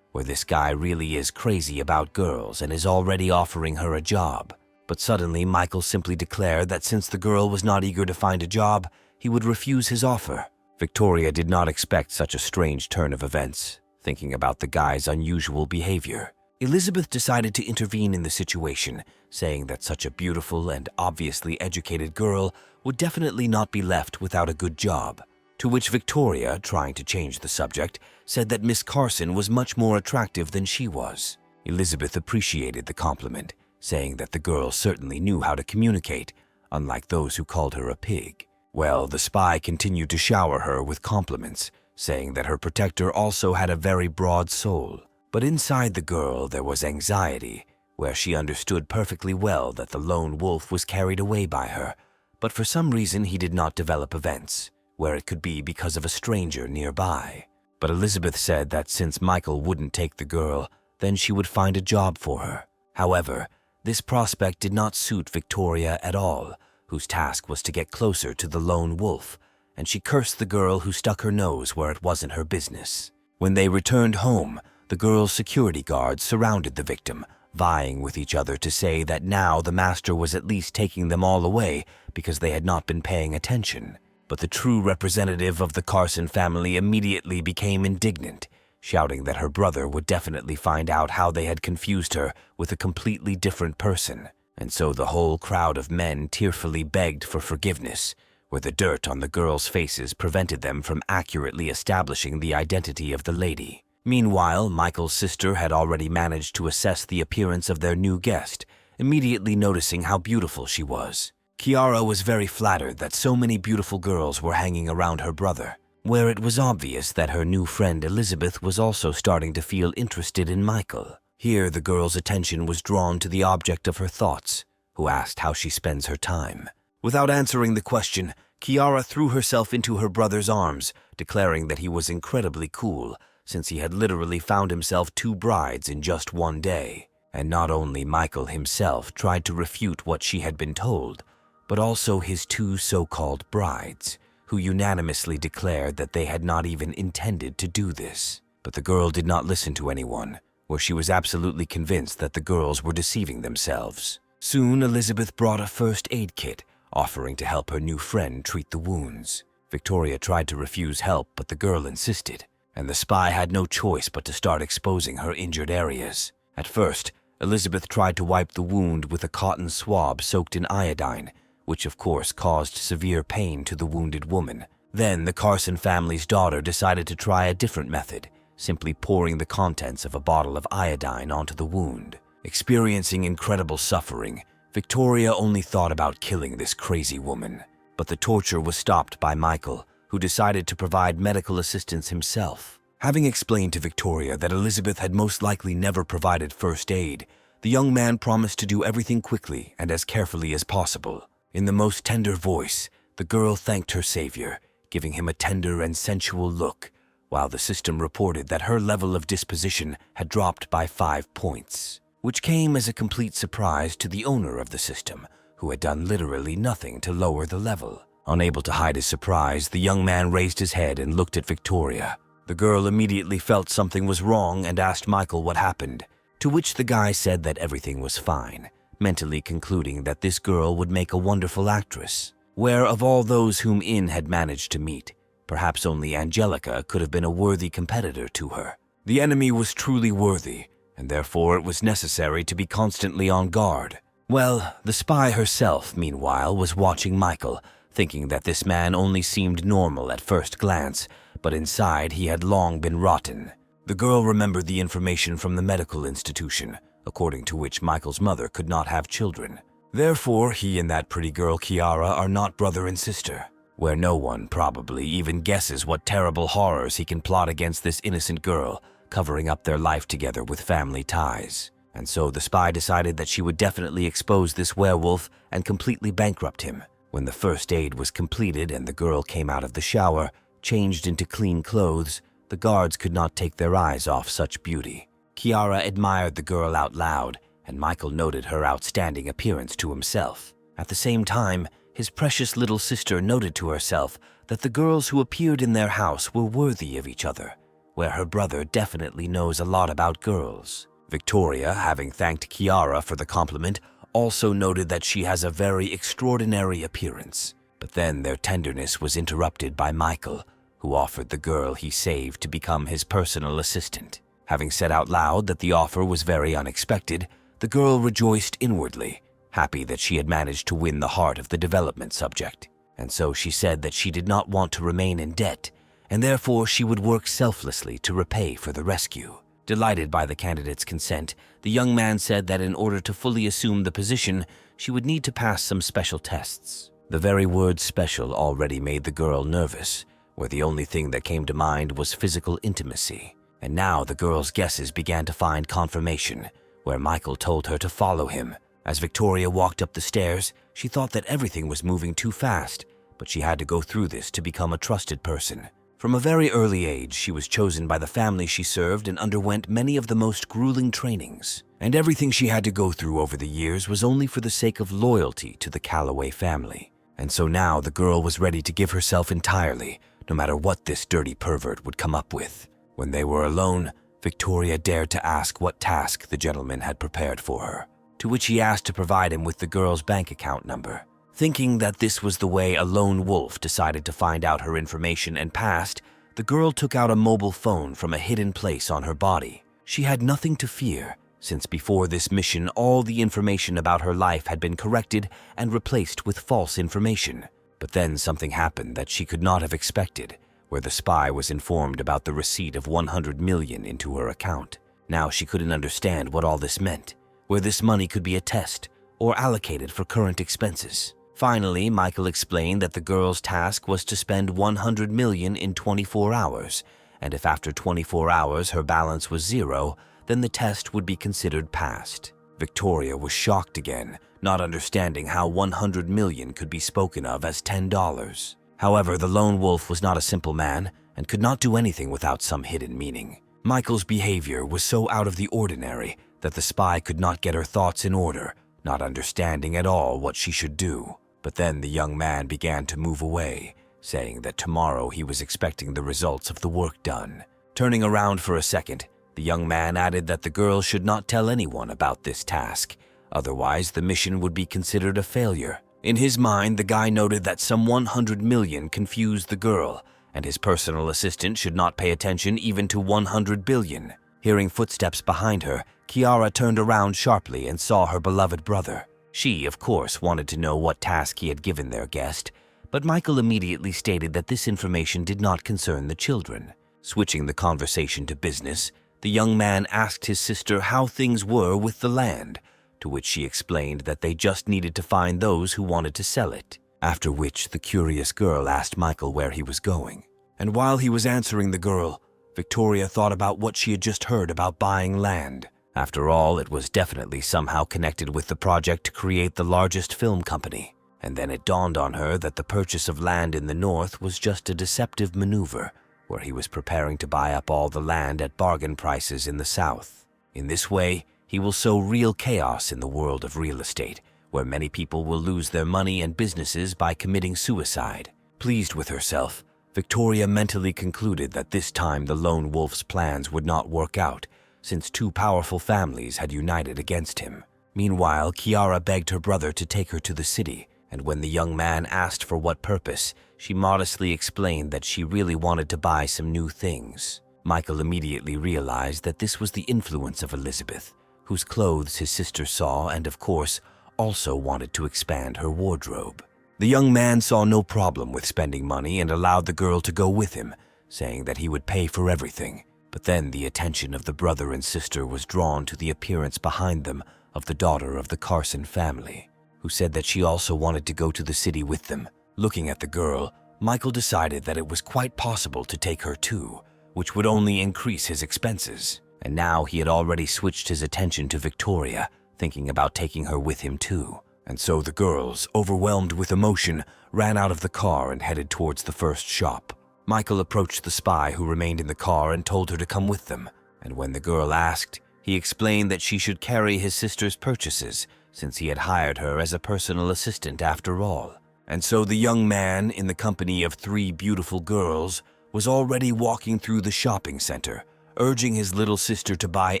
where this guy really is crazy about girls and is already offering her a job. But suddenly Michael simply declared that since the girl was not eager to find a job, he would refuse his offer. Victoria did not expect such a strange turn of events. Thinking about the guy's unusual behavior, Elizabeth decided to intervene in the situation, saying that such a beautiful and obviously educated girl would definitely not be left without a good job. To which Victoria, trying to change the subject, said that Miss Carson was much more attractive than she was. Elizabeth appreciated the compliment, saying that the girl certainly knew how to communicate, unlike those who called her a pig. Well, the spy continued to shower her with compliments, saying that her protector also had a very broad soul. But inside the girl there was anxiety, where she understood perfectly well that the lone wolf was carried away by her, but for some reason he did not develop events, where it could be because of a stranger nearby. But Elizabeth said that since Michael wouldn't take the girl, then she would find a job for her. However, this prospect did not suit Victoria at all, whose task was to get closer to the lone wolf, and she cursed the girl who stuck her nose where it wasn't her business. When they returned home, the girl's security guards surrounded the victim, vying with each other to say that now the master was at least taking them all away because they had not been paying attention. But the true representative of the Carson family immediately became indignant, shouting that her brother would definitely find out how they had confused her with a completely different person. And so the whole crowd of men tearfully begged for forgiveness, where the dirt on the girls' faces prevented them from accurately establishing the identity of the lady. Meanwhile, Michael's sister had already managed to assess the appearance of their new guest, immediately noticing how beautiful she was. Kiara was very flattered that so many beautiful girls were hanging around her brother, where it was obvious that her new friend Elizabeth was also starting to feel interested in Michael. Here the girl's attention was drawn to the object of her thoughts, who asked how she spends her time. Without answering the question, Kiara threw herself into her brother's arms, declaring that he was incredibly cool, since he had literally found himself 2 brides in just one day. And not only Michael himself tried to refute what she had been told, but also his 2 so-called brides, who unanimously declared that they had not even intended to do this. But the girl did not listen to anyone, where she was absolutely convinced that the girls were deceiving themselves. Soon, Elizabeth brought a first aid kit, offering to help her new friend treat the wounds. Victoria tried to refuse help, but the girl insisted, and the spy had no choice but to start exposing her injured areas. At first, Elizabeth tried to wipe the wound with a cotton swab soaked in iodine, which of course caused severe pain to the wounded woman. Then the Carson family's daughter decided to try a different method, simply pouring the contents of a bottle of iodine onto the wound. Experiencing incredible suffering, Victoria only thought about killing this crazy woman. But the torture was stopped by Michael, who decided to provide medical assistance himself. Having explained to Victoria that Elizabeth had most likely never provided first aid, the young man promised to do everything quickly and as carefully as possible. In the most tender voice, the girl thanked her savior, giving him a tender and sensual look, while the system reported that her level of disposition had dropped by 5 points, which came as a complete surprise to the owner of the system, who had done literally nothing to lower the level. Unable to hide his surprise, the young man raised his head and looked at Victoria. The girl immediately felt something was wrong and asked Michael what happened, to which the guy said that everything was fine, mentally concluding that this girl would make a wonderful actress, where of all those whom In had managed to meet, perhaps only Angelica could have been a worthy competitor to her. The enemy was truly worthy, and therefore it was necessary to be constantly on guard. Well, the spy herself, meanwhile, was watching Michael, thinking that this man only seemed normal at first glance, but inside he had long been rotten. The girl remembered the information from the medical institution, according to which Michael's mother could not have children. Therefore, he and that pretty girl Kiara are not brother and sister, where no one probably even guesses what terrible horrors he can plot against this innocent girl, covering up their life together with family ties. And so the spy decided that she would definitely expose this werewolf and completely bankrupt him. When the first aid was completed and the girl came out of the shower, changed into clean clothes, the guards could not take their eyes off such beauty. Kiara admired the girl out loud, and Michael noted her outstanding appearance to himself. At the same time, his precious little sister noted to herself that the girls who appeared in their house were worthy of each other, where her brother definitely knows a lot about girls. Victoria, having thanked Kiara for the compliment, also noted that she has a very extraordinary appearance. But then their tenderness was interrupted by Michael, who offered the girl he saved to become his personal assistant. Having said out loud that the offer was very unexpected, the girl rejoiced inwardly, happy that she had managed to win the heart of the development subject. And so she said that she did not want to remain in debt, and therefore she would work selflessly to repay for the rescue. Delighted by the candidate's consent, the young man said that in order to fully assume the position, she would need to pass some special tests. The very word special already made the girl nervous, where the only thing that came to mind was physical intimacy. And now the girl's guesses began to find confirmation, where Michael told her to follow him. As Victoria walked up the stairs, she thought that everything was moving too fast, but she had to go through this to become a trusted person. From a very early age, she was chosen by the family she served and underwent many of the most grueling trainings. And everything she had to go through over the years was only for the sake of loyalty to the Calloway family. And so now the girl was ready to give herself entirely, no matter what this dirty pervert would come up with. When they were alone, Victoria dared to ask what task the gentleman had prepared for her, to which he asked to provide him with the girl's bank account number. Thinking that this was the way a lone wolf decided to find out her information and past, the girl took out a mobile phone from a hidden place on her body. She had nothing to fear, since before this mission all the information about her life had been corrected and replaced with false information. But then something happened that she could not have expected, where the spy was informed about the receipt of 100 million into her account. Now she couldn't understand what all this meant, where this money could be a test or allocated for current expenses. Finally, Michael explained that the girl's task was to spend 100 million in 24 hours, and if after 24 hours her balance was zero, then the test would be considered passed. Victoria was shocked again, not understanding how 100 million could be spoken of as $10. However, the lone wolf was not a simple man and could not do anything without some hidden meaning. Michael's behavior was so out of the ordinary that the spy could not get her thoughts in order, not understanding at all what she should do. But then the young man began to move away, saying that tomorrow he was expecting the results of the work done. Turning around for a second, the young man added that the girl should not tell anyone about this task, otherwise the mission would be considered a failure. In his mind, the guy noted that some 100 million confused the girl, and his personal assistant should not pay attention even to 100 billion. Hearing footsteps behind her, Kiara turned around sharply and saw her beloved brother. She, of course, wanted to know what task he had given their guest, but Michael immediately stated that this information did not concern the children. Switching the conversation to business, the young man asked his sister how things were with the land, to which she explained that they just needed to find those who wanted to sell it. After which, the curious girl asked Michael where he was going. And while he was answering the girl, Victoria thought about what she had just heard about buying land. After all, it was definitely somehow connected with the project to create the largest film company. And then it dawned on her that the purchase of land in the north was just a deceptive maneuver, where he was preparing to buy up all the land at bargain prices in the south. In this way, he will sow real chaos in the world of real estate, where many people will lose their money and businesses by committing suicide. Pleased with herself, Victoria mentally concluded that this time the lone wolf's plans would not work out, since two powerful families had united against him. Meanwhile, Kiara begged her brother to take her to the city, and when the young man asked for what purpose, she modestly explained that she really wanted to buy some new things. Michael immediately realized that this was the influence of Elizabeth, whose clothes his sister saw and, of course, also wanted to expand her wardrobe. The young man saw no problem with spending money and allowed the girl to go with him, saying that he would pay for everything. But then the attention of the brother and sister was drawn to the appearance behind them of the daughter of the Carson family, who said that she also wanted to go to the city with them. Looking at the girl, Michael decided that it was quite possible to take her too, which would only increase his expenses. And now he had already switched his attention to Victoria, thinking about taking her with him too. And so the girls, overwhelmed with emotion, ran out of the car and headed towards the first shop. Michael approached the spy who remained in the car and told her to come with them. And when the girl asked, he explained that she should carry his sister's purchases, since he had hired her as a personal assistant after all. And so the young man, in the company of three beautiful girls, was already walking through the shopping center, urging his little sister to buy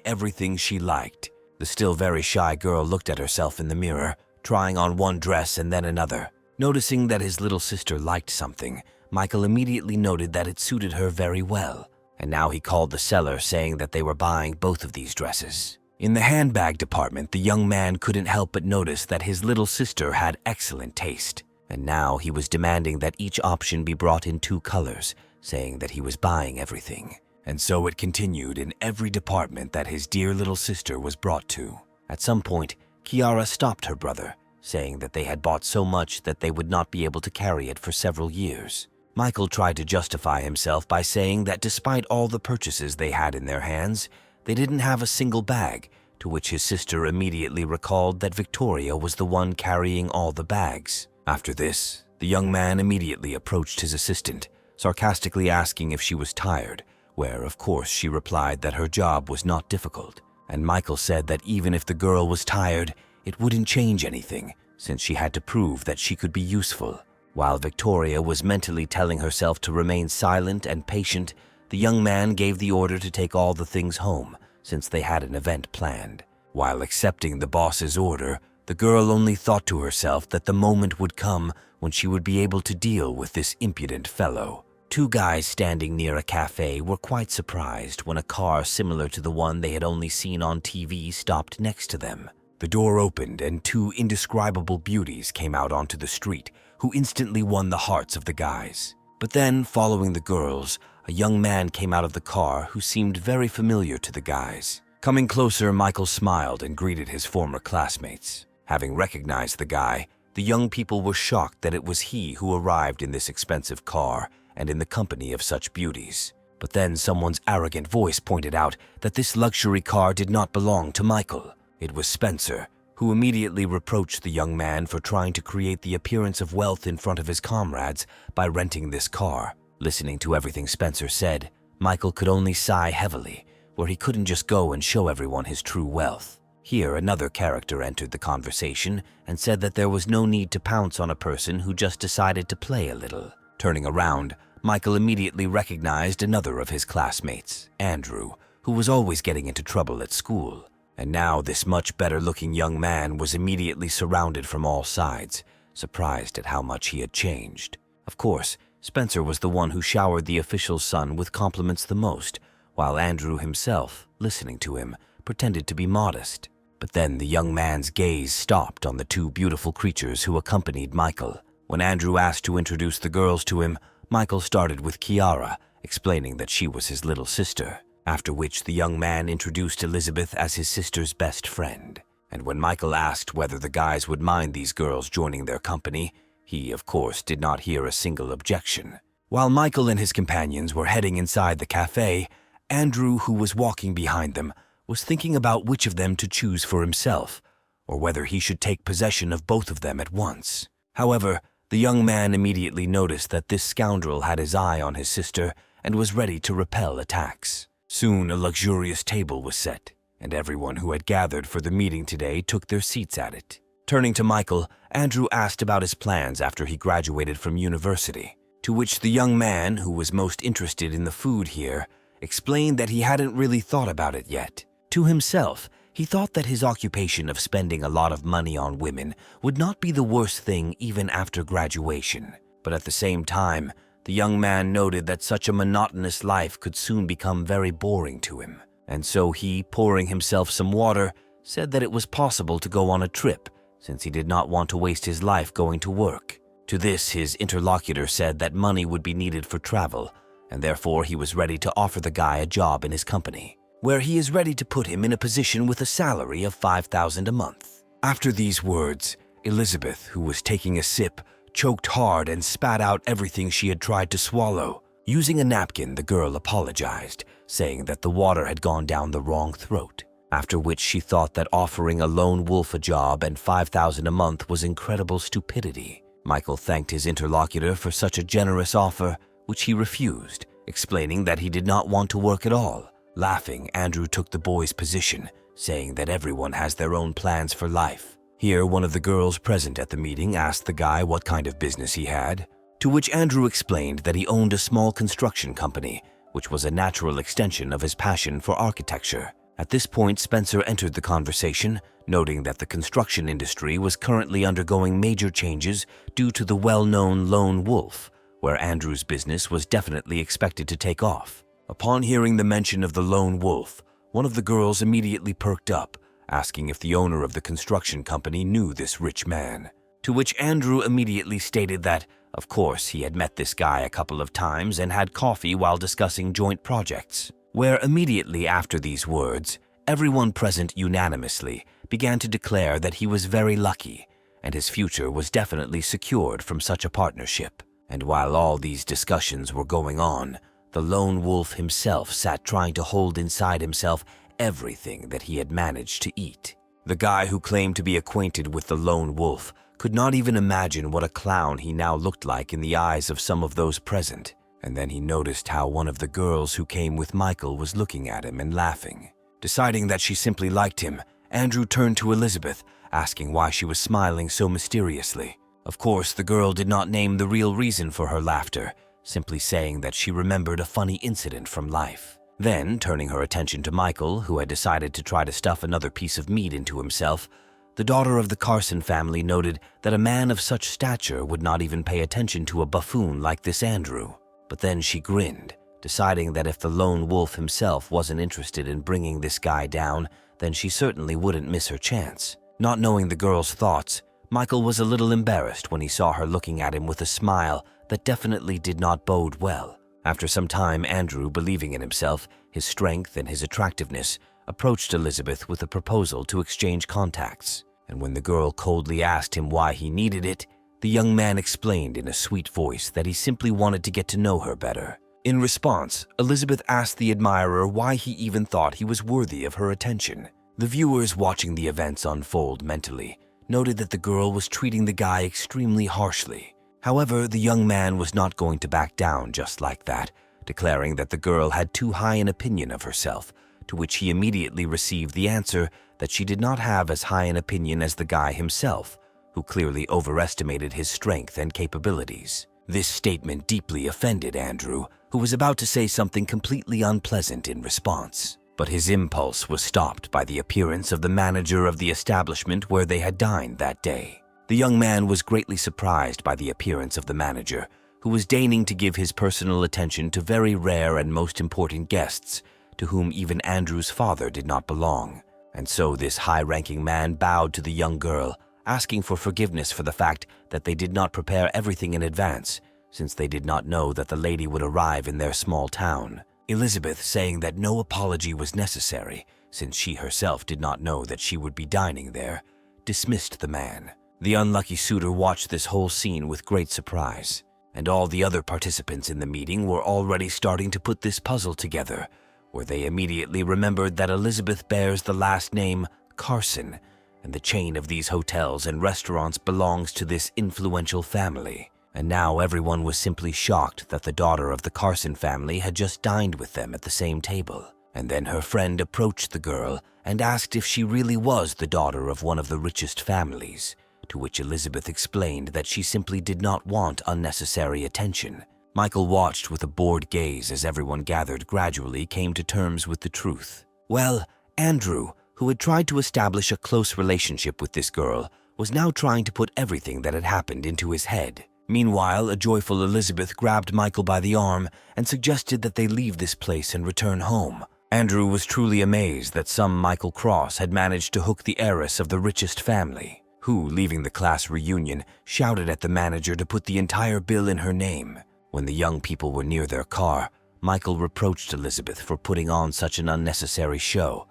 everything she liked. The still very shy girl looked at herself in the mirror, trying on one dress and then another. Noticing that his little sister liked something, Michael immediately noted that it suited her very well. And now he called the seller, saying that they were buying both of these dresses. In the handbag department, the young man couldn't help but notice that his little sister had excellent taste. And now he was demanding that each option be brought in 2 colors, saying that he was buying everything. And so it continued in every department that his dear little sister was brought to. At some point, Kiara stopped her brother, saying that they had bought so much that they would not be able to carry it for several years. Michael tried to justify himself by saying that despite all the purchases they had in their hands, they didn't have a single bag, to which his sister immediately recalled that Victoria was the one carrying all the bags. After this, the young man immediately approached his assistant, sarcastically asking if she was tired, where, of course, she replied that her job was not difficult. And Michael said that even if the girl was tired, it wouldn't change anything, since she had to prove that she could be useful. While Victoria was mentally telling herself to remain silent and patient, the young man gave the order to take all the things home, since they had an event planned. While accepting the boss's order, the girl only thought to herself that the moment would come when she would be able to deal with this impudent fellow. 2 guys standing near a cafe were quite surprised when a car similar to the one they had only seen on TV stopped next to them. The door opened and 2 indescribable beauties came out onto the street, who instantly won the hearts of the guys. But then, following the girls, a young man came out of the car who seemed very familiar to the guys. Coming closer, Michael smiled and greeted his former classmates. Having recognized the guy, the young people were shocked that it was he who arrived in this expensive car and in the company of such beauties. But then someone's arrogant voice pointed out that this luxury car did not belong to Michael. It was Spencer, who immediately reproached the young man for trying to create the appearance of wealth in front of his comrades by renting this car. Listening to everything Spencer said, Michael could only sigh heavily, where he couldn't just go and show everyone his true wealth. Here, another character entered the conversation and said that there was no need to pounce on a person who just decided to play a little. Turning around, Michael immediately recognized another of his classmates, Andrew, who was always getting into trouble at school. And now this much better-looking young man was immediately surrounded from all sides, surprised at how much he had changed. Of course, Spencer was the one who showered the official's son with compliments the most, while Andrew himself, listening to him, pretended to be modest. But then the young man's gaze stopped on the 2 beautiful creatures who accompanied Michael. When Andrew asked to introduce the girls to him, Michael started with Kiara, explaining that she was his little sister, after which the young man introduced Elizabeth as his sister's best friend. And when Michael asked whether the guys would mind these girls joining their company, he, of course, did not hear a single objection. While Michael and his companions were heading inside the cafe, Andrew, who was walking behind them, was thinking about which of them to choose for himself, or whether he should take possession of both of them at once. However, the young man immediately noticed that this scoundrel had his eye on his sister and was ready to repel attacks. Soon a luxurious table was set, and everyone who had gathered for the meeting today took their seats at it. Turning to Michael, Andrew asked about his plans after he graduated from university, to which the young man, who was most interested in the food here, explained that he hadn't really thought about it yet. To himself, he thought that his occupation of spending a lot of money on women would not be the worst thing even after graduation. But at the same time, the young man noted that such a monotonous life could soon become very boring to him. And so he, pouring himself some water, said that it was possible to go on a trip, since he did not want to waste his life going to work. To this, his interlocutor said that money would be needed for travel, and therefore he was ready to offer the guy a job in his company, where he is ready to put him in a position with a salary of $5,000 a month. After these words, Elizabeth, who was taking a sip, choked hard and spat out everything she had tried to swallow. Using a napkin, the girl apologized, saying that the water had gone down the wrong throat, after which she thought that offering a lone wolf a job and $5,000 a month was incredible stupidity. Michael thanked his interlocutor for such a generous offer, which he refused, explaining that he did not want to work at all. Laughing, Andrew took the boy's position, saying that everyone has their own plans for life. Here, one of the girls present at the meeting asked the guy what kind of business he had, to which Andrew explained that he owned a small construction company, which was a natural extension of his passion for architecture. At this point, Spencer entered the conversation, noting that the construction industry was currently undergoing major changes due to the well-known lone wolf, where Andrew's business was definitely expected to take off. Upon hearing the mention of the lone wolf, one of the girls immediately perked up, asking if the owner of the construction company knew this rich man, to which Andrew immediately stated that, of course, he had met this guy a couple of times and had coffee while discussing joint projects, where immediately after these words, everyone present unanimously began to declare that he was very lucky and his future was definitely secured from such a partnership. And while all these discussions were going on, the lone wolf himself sat trying to hold inside himself everything that he had managed to eat. The guy who claimed to be acquainted with the lone wolf could not even imagine what a clown he now looked like in the eyes of some of those present, and then he noticed how one of the girls who came with Michael was looking at him and laughing. Deciding that she simply liked him, Andrew turned to Elizabeth, asking why she was smiling so mysteriously. Of course, the girl did not name the real reason for her laughter, simply saying that she remembered a funny incident from life. Then, turning her attention to Michael, who had decided to try to stuff another piece of meat into himself, the daughter of the Carson family noted that a man of such stature would not even pay attention to a buffoon like this Andrew. But then she grinned, deciding that if the lone wolf himself wasn't interested in bringing this guy down, then she certainly wouldn't miss her chance. Not knowing the girl's thoughts, Michael was a little embarrassed when he saw her looking at him with a smile that definitely did not bode well. After some time, Andrew, believing in himself, his strength, and his attractiveness, approached Elizabeth with a proposal to exchange contacts. And when the girl coldly asked him why he needed it, the young man explained in a sweet voice that he simply wanted to get to know her better. In response, Elizabeth asked the admirer why he even thought he was worthy of her attention. The viewers watching the events unfold mentally noted that the girl was treating the guy extremely harshly. However, the young man was not going to back down just like that, declaring that the girl had too high an opinion of herself, to which he immediately received the answer that she did not have as high an opinion as the guy himself, who clearly overestimated his strength and capabilities. This statement deeply offended Andrew, who was about to say something completely unpleasant in response. But his impulse was stopped by the appearance of the manager of the establishment where they had dined that day. The young man was greatly surprised by the appearance of the manager, who was deigning to give his personal attention to very rare and most important guests, to whom even Andrew's father did not belong. And so this high-ranking man bowed to the young girl, asking for forgiveness for the fact that they did not prepare everything in advance, since they did not know that the lady would arrive in their small town. Elizabeth, saying that no apology was necessary, since she herself did not know that she would be dining there, dismissed the man. The unlucky suitor watched this whole scene with great surprise, and all the other participants in the meeting were already starting to put this puzzle together, where they immediately remembered that Elizabeth bears the last name Carson, and the chain of these hotels and restaurants belongs to this influential family. And now everyone was simply shocked that the daughter of the Carson family had just dined with them at the same table. And then her friend approached the girl and asked if she really was the daughter of one of the richest families, to which Elizabeth explained that she simply did not want unnecessary attention. Michael watched with a bored gaze as everyone gathered gradually came to terms with the truth. Well, Andrew, who had tried to establish a close relationship with this girl, was now trying to put everything that had happened into his head. Meanwhile, a joyful Elizabeth grabbed Michael by the arm and suggested that they leave this place and return home. Andrew was truly amazed that some Michael Cross had managed to hook the heiress of the richest family, who, leaving the class reunion, shouted at the manager to put the entire bill in her name. When the young people were near their car, Michael reproached Elizabeth for putting on such an unnecessary show,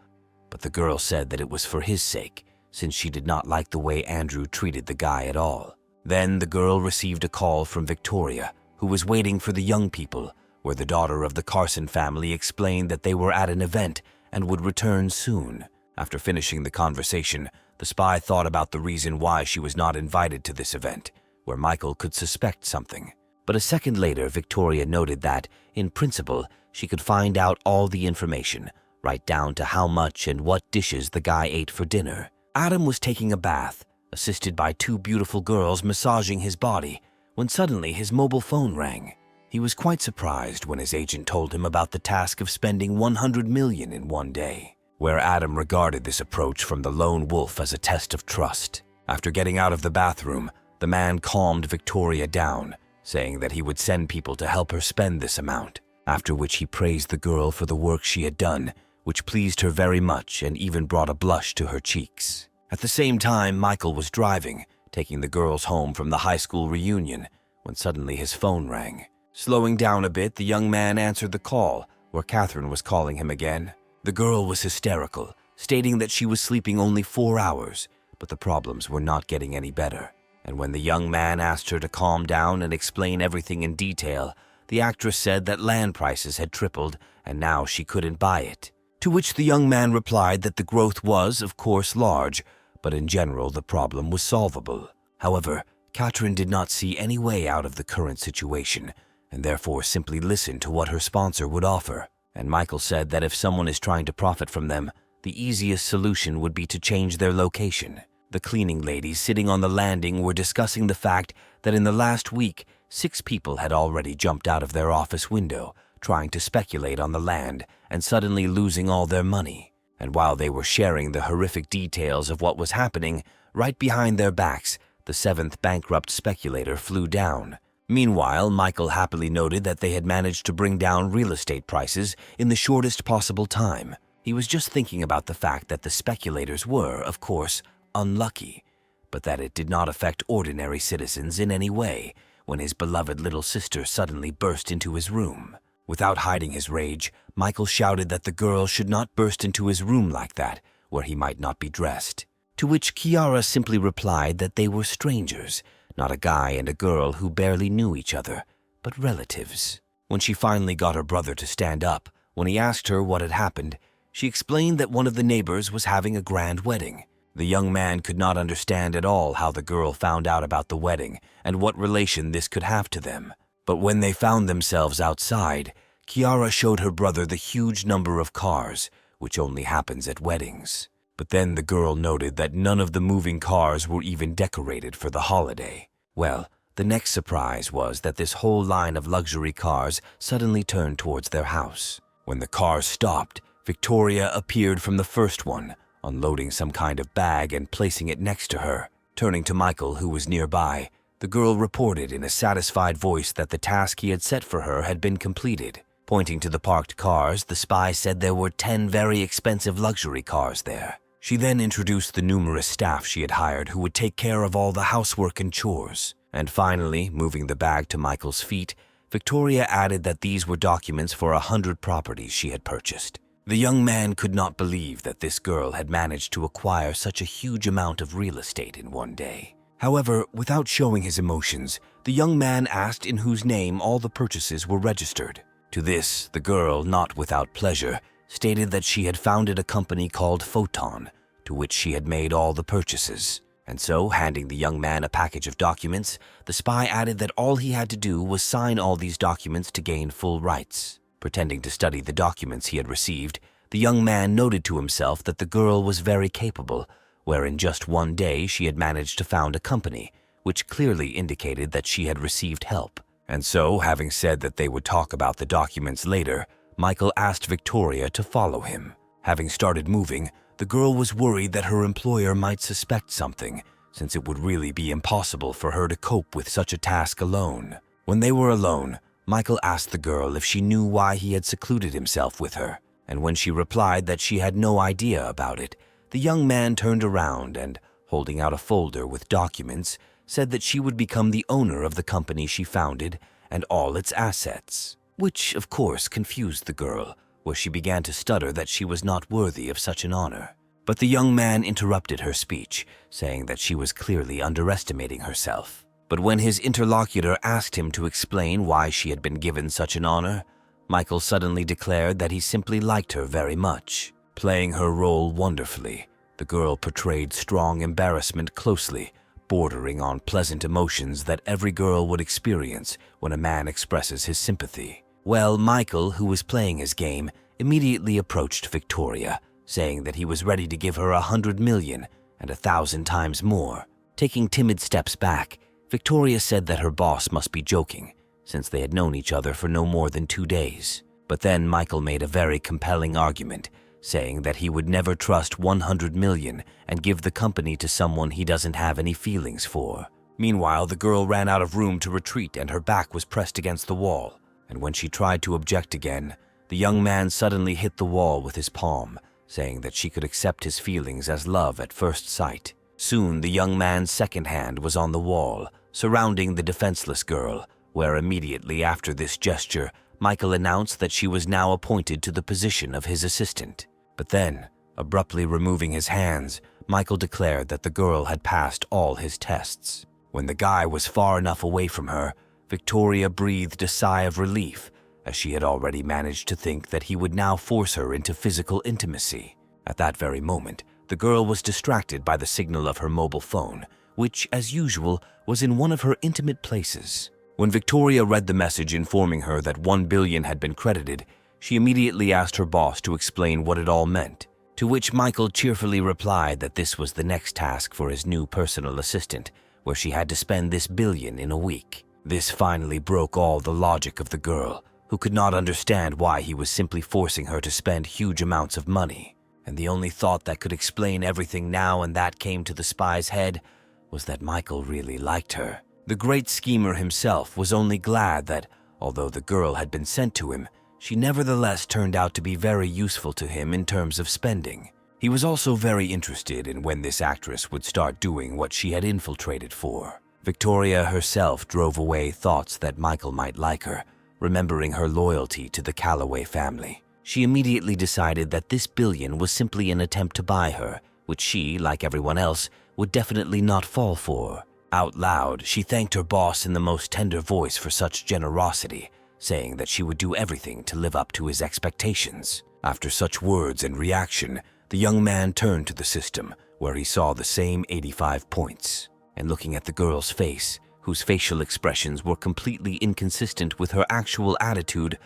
but the girl said that it was for his sake, since she did not like the way Andrew treated the guy at all. Then the girl received a call from Victoria, who was waiting for the young people, where the daughter of the Carson family explained that they were at an event and would return soon. After finishing the conversation, the spy thought about the reason why she was not invited to this event, where Michael could suspect something. But a second later, Victoria noted that, in principle, she could find out all the information, right down to how much and what dishes the guy ate for dinner. Adam was taking a bath, assisted by two beautiful girls massaging his body, when suddenly his mobile phone rang. He was quite surprised when his agent told him about the task of spending 100 million in one day, where Adam regarded this approach from the lone wolf as a test of trust. After getting out of the bathroom, the man calmed Victoria down, saying that he would send people to help her spend this amount, after which he praised the girl for the work she had done, which pleased her very much and even brought a blush to her cheeks. At the same time, Michael was driving, taking the girls home from the high school reunion, when suddenly his phone rang. Slowing down a bit, the young man answered the call, where Catherine was calling him again. The girl was hysterical, stating that she was sleeping only 4 hours, but the problems were not getting any better. And when the young man asked her to calm down and explain everything in detail, the actress said that land prices had tripled and now she couldn't buy it. To which the young man replied that the growth was, of course, large, but in general the problem was solvable. However, Catherine did not see any way out of the current situation, and therefore simply listened to what her sponsor would offer. And Michael said that if someone is trying to profit from them, the easiest solution would be to change their location. The cleaning ladies sitting on the landing were discussing the fact that in the last week, 6 people had already jumped out of their office window, trying to speculate on the land and suddenly losing all their money. And while they were sharing the horrific details of what was happening, right behind their backs, the 7th bankrupt speculator flew down. Meanwhile, Michael happily noted that they had managed to bring down real estate prices in the shortest possible time. He was just thinking about the fact that the speculators were, of course, unlucky, but that it did not affect ordinary citizens in any way when his beloved little sister suddenly burst into his room. Without hiding his rage, Michael shouted that the girl should not burst into his room like that, where he might not be dressed. To which Kiara simply replied that they were strangers, not a guy and a girl who barely knew each other, but relatives. When she finally got her brother to stand up, when he asked her what had happened, she explained that one of the neighbors was having a grand wedding. The young man could not understand at all how the girl found out about the wedding and what relation this could have to them. But when they found themselves outside, Kiara showed her brother the huge number of cars, which only happens at weddings. But then the girl noted that none of the moving cars were even decorated for the holiday. Well, the next surprise was that this whole line of luxury cars suddenly turned towards their house. When the cars stopped, Victoria appeared from the first one, unloading some kind of bag and placing it next to her. Turning to Michael, who was nearby, the girl reported in a satisfied voice that the task he had set for her had been completed. Pointing to the parked cars, the spy said there were 10 very expensive luxury cars there. She then introduced the numerous staff she had hired who would take care of all the housework and chores. And finally, moving the bag to Michael's feet, Victoria added that these were documents for 100 properties she had purchased. The young man could not believe that this girl had managed to acquire such a huge amount of real estate in one day. However, without showing his emotions, the young man asked in whose name all the purchases were registered. To this, the girl, not without pleasure, stated that she had founded a company called Photon to which she had made all the purchases. And so, handing the young man a package of documents, the spy added that all he had to do was sign all these documents to gain full rights. Pretending to study the documents he had received, the young man noted to himself that the girl was very capable, where in just one day she had managed to found a company, which clearly indicated that she had received help. And so, having said that they would talk about the documents later, Michael asked Victoria to follow him. Having started moving, the girl was worried that her employer might suspect something, since it would really be impossible for her to cope with such a task alone. When they were alone, Michael asked the girl if she knew why he had secluded himself with her, and when she replied that she had no idea about it, the young man turned around and, holding out a folder with documents, said that she would become the owner of the company she founded and all its assets, which of course confused the girl, where she began to stutter that she was not worthy of such an honor. But the young man interrupted her speech, saying that she was clearly underestimating herself. But when his interlocutor asked him to explain why she had been given such an honor, Michael suddenly declared that he simply liked her very much. Playing her role wonderfully, the girl portrayed strong embarrassment closely, bordering on pleasant emotions that every girl would experience when a man expresses his sympathy. Well, Michael, who was playing his game, immediately approached Victoria, saying that he was ready to give her 100 million and 1,000 times more. Taking timid steps back, Victoria said that her boss must be joking, since they had known each other for no more than 2 days. But then Michael made a very compelling argument, saying that he would never trust 100 million and give the company to someone he doesn't have any feelings for. Meanwhile, the girl ran out of room to retreat and her back was pressed against the wall. And when she tried to object again, the young man suddenly hit the wall with his palm, saying that she could accept his feelings as love at first sight. Soon, the young man's second hand was on the wall, surrounding the defenseless girl, where immediately after this gesture, Michael announced that she was now appointed to the position of his assistant. But then, abruptly removing his hands, Michael declared that the girl had passed all his tests. When the guy was far enough away from her, Victoria breathed a sigh of relief, as she had already managed to think that he would now force her into physical intimacy. At that very moment, the girl was distracted by the signal of her mobile phone, which, as usual, was in one of her intimate places. When Victoria read the message informing her that 1 billion had been credited, she immediately asked her boss to explain what it all meant, to which Michael cheerfully replied that this was the next task for his new personal assistant, where she had to spend this billion in a week. This finally broke all the logic of the girl, who could not understand why he was simply forcing her to spend huge amounts of money. And the only thought that could explain everything now and that came to the spy's head was that Michael really liked her. The great schemer himself was only glad that, although the girl had been sent to him, she nevertheless turned out to be very useful to him in terms of spending. He was also very interested in when this actress would start doing what she had infiltrated for. Victoria herself drove away thoughts that Michael might like her, remembering her loyalty to the Calloway family. She immediately decided that this billion was simply an attempt to buy her, which she, like everyone else, would definitely not fall for. Out loud, she thanked her boss in the most tender voice for such generosity, saying that she would do everything to live up to his expectations. After such words and reaction, the young man turned to the system, where he saw the same 85 points. And looking at the girl's face, whose facial expressions were completely inconsistent with her actual attitude,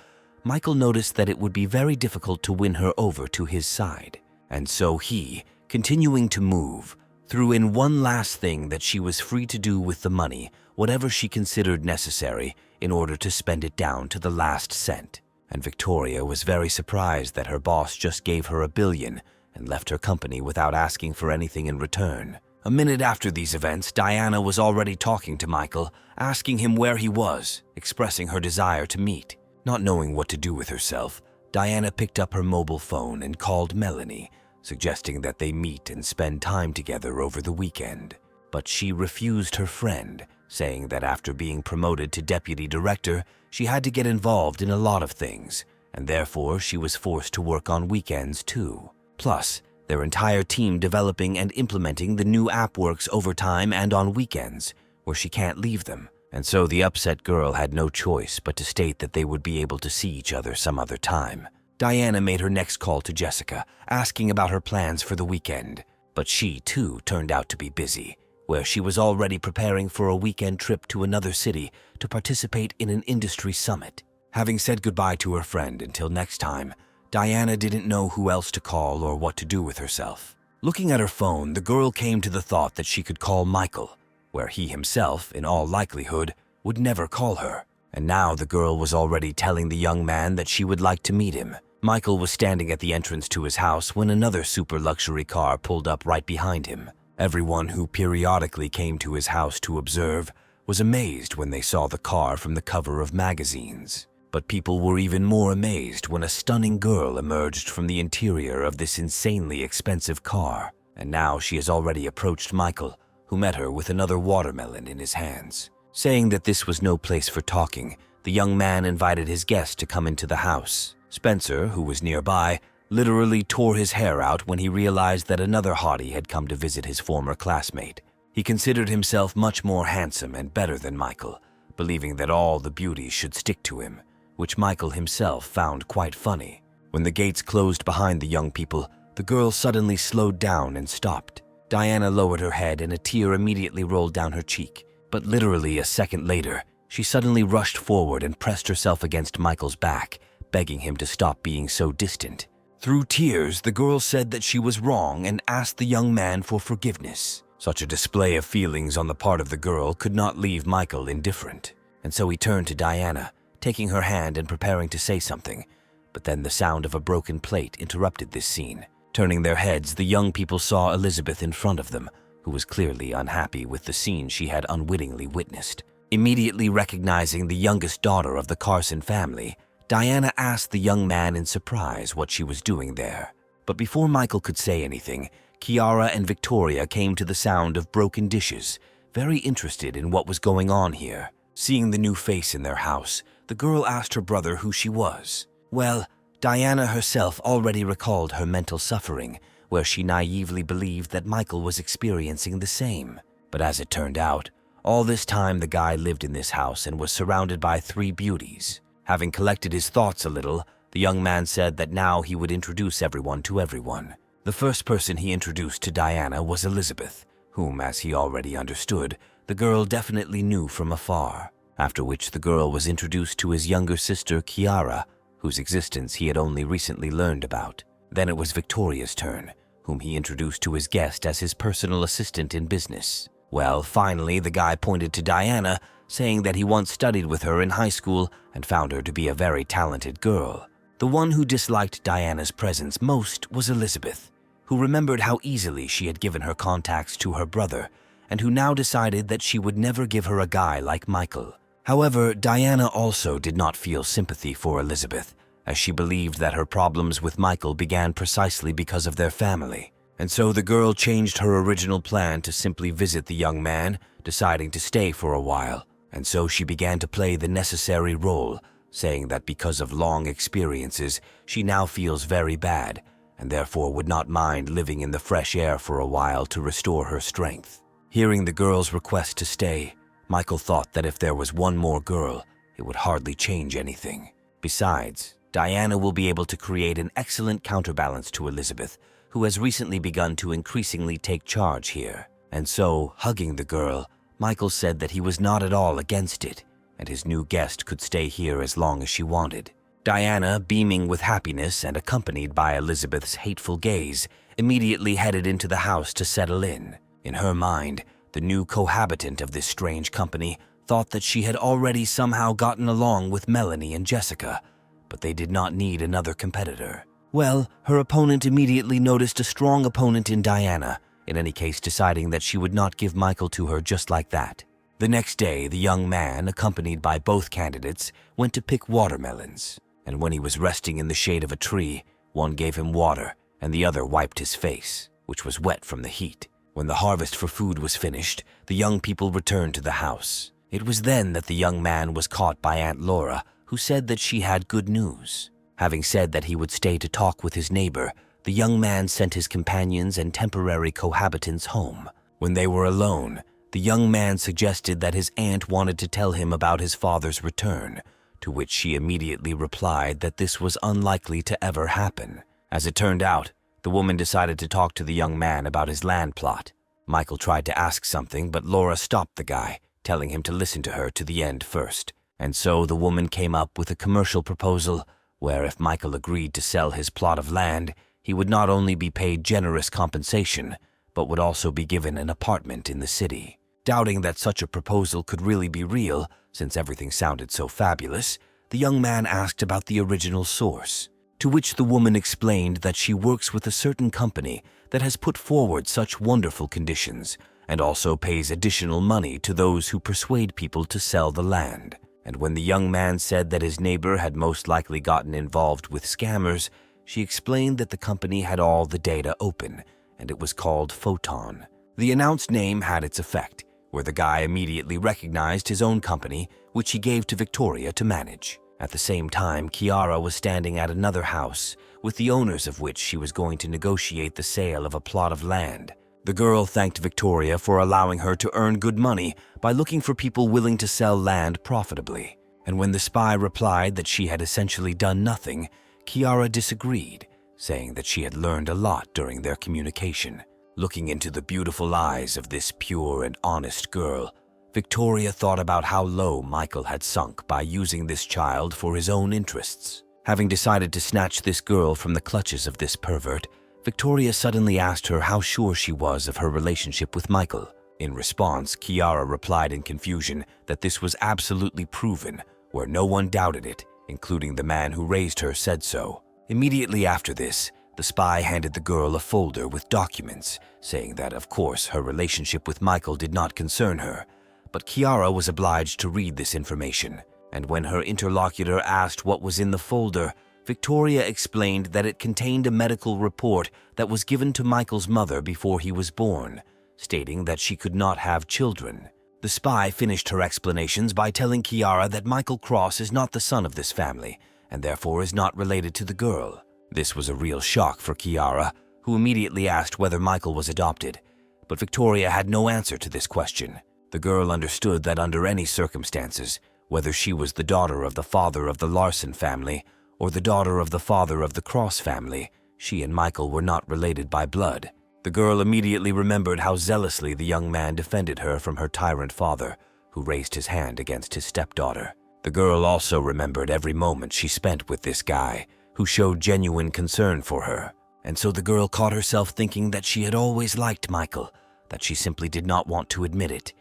Michael noticed that it would be very difficult to win her over to his side. And so he, continuing to move, threw in one last thing that she was free to do with the money, whatever she considered necessary, in order to spend it down to the last cent. And Victoria was very surprised that her boss just gave her 1 billion and left her company without asking for anything in return. A minute after these events, Diana was already talking to Michael, asking him where he was, expressing her desire to meet. Not knowing what to do with herself, Diana picked up her mobile phone and called Melanie, suggesting that they meet and spend time together over the weekend. But she refused her friend, saying that after being promoted to deputy director, she had to get involved in a lot of things, and therefore she was forced to work on weekends too. Plus, their entire team developing and implementing the new app works overtime and on weekends, where she can't leave them. And so the upset girl had no choice but to state that they would be able to see each other some other time. Diana made her next call to Jessica, asking about her plans for the weekend. But she, too, turned out to be busy, where she was already preparing for a weekend trip to another city to participate in an industry summit. Having said goodbye to her friend until next time, Diana didn't know who else to call or what to do with herself. Looking at her phone, the girl came to the thought that she could call Michael, where he himself, in all likelihood, would never call her. And now the girl was already telling the young man that she would like to meet him. Michael was standing at the entrance to his house when another super luxury car pulled up right behind him. Everyone who periodically came to his house to observe was amazed when they saw the car from the cover of magazines. But people were even more amazed when a stunning girl emerged from the interior of this insanely expensive car. And now she has already approached Michael, who met her with another watermelon in his hands. Saying that this was no place for talking, the young man invited his guest to come into the house. Spencer, who was nearby, literally tore his hair out when he realized that another hottie had come to visit his former classmate. He considered himself much more handsome and better than Michael, believing that all the beauties should stick to him, which Michael himself found quite funny. When the gates closed behind the young people, the girl suddenly slowed down and stopped. Diana lowered her head and a tear immediately rolled down her cheek. But literally a second later, she suddenly rushed forward and pressed herself against Michael's back, begging him to stop being so distant. Through tears, the girl said that she was wrong and asked the young man for forgiveness. Such a display of feelings on the part of the girl could not leave Michael indifferent, and so he turned to Diana, taking her hand and preparing to say something. But then the sound of a broken plate interrupted this scene. Turning their heads, the young people saw Elizabeth in front of them, who was clearly unhappy with the scene she had unwittingly witnessed. Immediately recognizing the youngest daughter of the Carson family, Diana asked the young man in surprise what she was doing there. But before Michael could say anything, Kiara and Victoria came to the sound of broken dishes, very interested in what was going on here. Seeing the new face in their house, the girl asked her brother who she was. Well, Diana herself already recalled her mental suffering, where she naively believed that Michael was experiencing the same. But as it turned out, all this time the guy lived in this house and was surrounded by 3 beauties. Having collected his thoughts a little, the young man said that now he would introduce everyone to everyone. The first person he introduced to Diana was Elizabeth, whom, as he already understood, the girl definitely knew from afar. After which the girl was introduced to his younger sister, Kiara, whose existence he had only recently learned about. Then it was Victoria's turn, whom he introduced to his guest as his personal assistant in business. Well, finally, the guy pointed to Diana, saying that he once studied with her in high school and found her to be a very talented girl. The one who disliked Diana's presence most was Elizabeth, who remembered how easily she had given her contacts to her brother, and who now decided that she would never give her a guy like Michael. However, Diana also did not feel sympathy for Elizabeth, as she believed that her problems with Michael began precisely because of their family. And so the girl changed her original plan to simply visit the young man, deciding to stay for a while. And so she began to play the necessary role, saying that because of long experiences, she now feels very bad, and therefore would not mind living in the fresh air for a while to restore her strength. Hearing the girl's request to stay, Michael thought that if there was one more girl, it would hardly change anything. Besides, Diana will be able to create an excellent counterbalance to Elizabeth, who has recently begun to increasingly take charge here. And so, hugging the girl, Michael said that he was not at all against it, and his new guest could stay here as long as she wanted. Diana, beaming with happiness and accompanied by Elizabeth's hateful gaze, immediately headed into the house to settle in. In her mind, the new cohabitant of this strange company thought that she had already somehow gotten along with Melanie and Jessica, but they did not need another competitor. Well, her opponent immediately noticed a strong opponent in Diana, in any case deciding that she would not give Michael to her just like that. The next day, the young man, accompanied by both candidates, went to pick watermelons, and when he was resting in the shade of a tree, one gave him water and the other wiped his face, which was wet from the heat. When the harvest for food was finished, the young people returned to the house. It was then that the young man was caught by Aunt Laura, who said that she had good news. Having said that he would stay to talk with his neighbor, the young man sent his companions and temporary cohabitants home. When they were alone, the young man suggested that his aunt wanted to tell him about his father's return, to which she immediately replied that this was unlikely to ever happen. As it turned out, The woman decided to talk to the young man about his land plot. Michael tried to ask something, but Laura stopped the guy, telling him to listen to her to the end first. And so the woman came up with a commercial proposal where if Michael agreed to sell his plot of land, he would not only be paid generous compensation, but would also be given an apartment in the city. Doubting that such a proposal could really be real, since everything sounded so fabulous, the young man asked about the original source, to which the woman explained that she works with a certain company that has put forward such wonderful conditions and also pays additional money to those who persuade people to sell the land. And when the young man said that his neighbor had most likely gotten involved with scammers, she explained that the company had all the data open, and it was called Photon. The announced name had its effect, where the guy immediately recognized his own company, which he gave to Victoria to manage. At the same time, Kiara was standing at another house, with the owners of which she was going to negotiate the sale of a plot of land. The girl thanked Victoria for allowing her to earn good money by looking for people willing to sell land profitably. And when the spy replied that she had essentially done nothing, Kiara disagreed, saying that she had learned a lot during their communication. Looking into the beautiful eyes of this pure and honest girl, Victoria thought about how low Michael had sunk by using this child for his own interests. Having decided to snatch this girl from the clutches of this pervert, Victoria suddenly asked her how sure she was of her relationship with Michael. In response, Kiara replied in confusion that this was absolutely proven, where no one doubted it, including the man who raised her said so. Immediately after this, the spy handed the girl a folder with documents, saying that, of course, her relationship with Michael did not concern her, but Kiara was obliged to read this information, and when her interlocutor asked what was in the folder, Victoria explained that it contained a medical report that was given to Michael's mother before he was born, stating that she could not have children. The spy finished her explanations by telling Kiara that Michael Cross is not the son of this family, and therefore is not related to the girl. This was a real shock for Kiara, who immediately asked whether Michael was adopted, but Victoria had no answer to this question. The girl understood that under any circumstances, whether she was the daughter of the father of the Larson family or the daughter of the father of the Cross family, she and Michael were not related by blood. The girl immediately remembered how zealously the young man defended her from her tyrant father, who raised his hand against his stepdaughter. The girl also remembered every moment she spent with this guy, who showed genuine concern for her. And so the girl caught herself thinking that she had always liked Michael, that she simply did not want to admit it,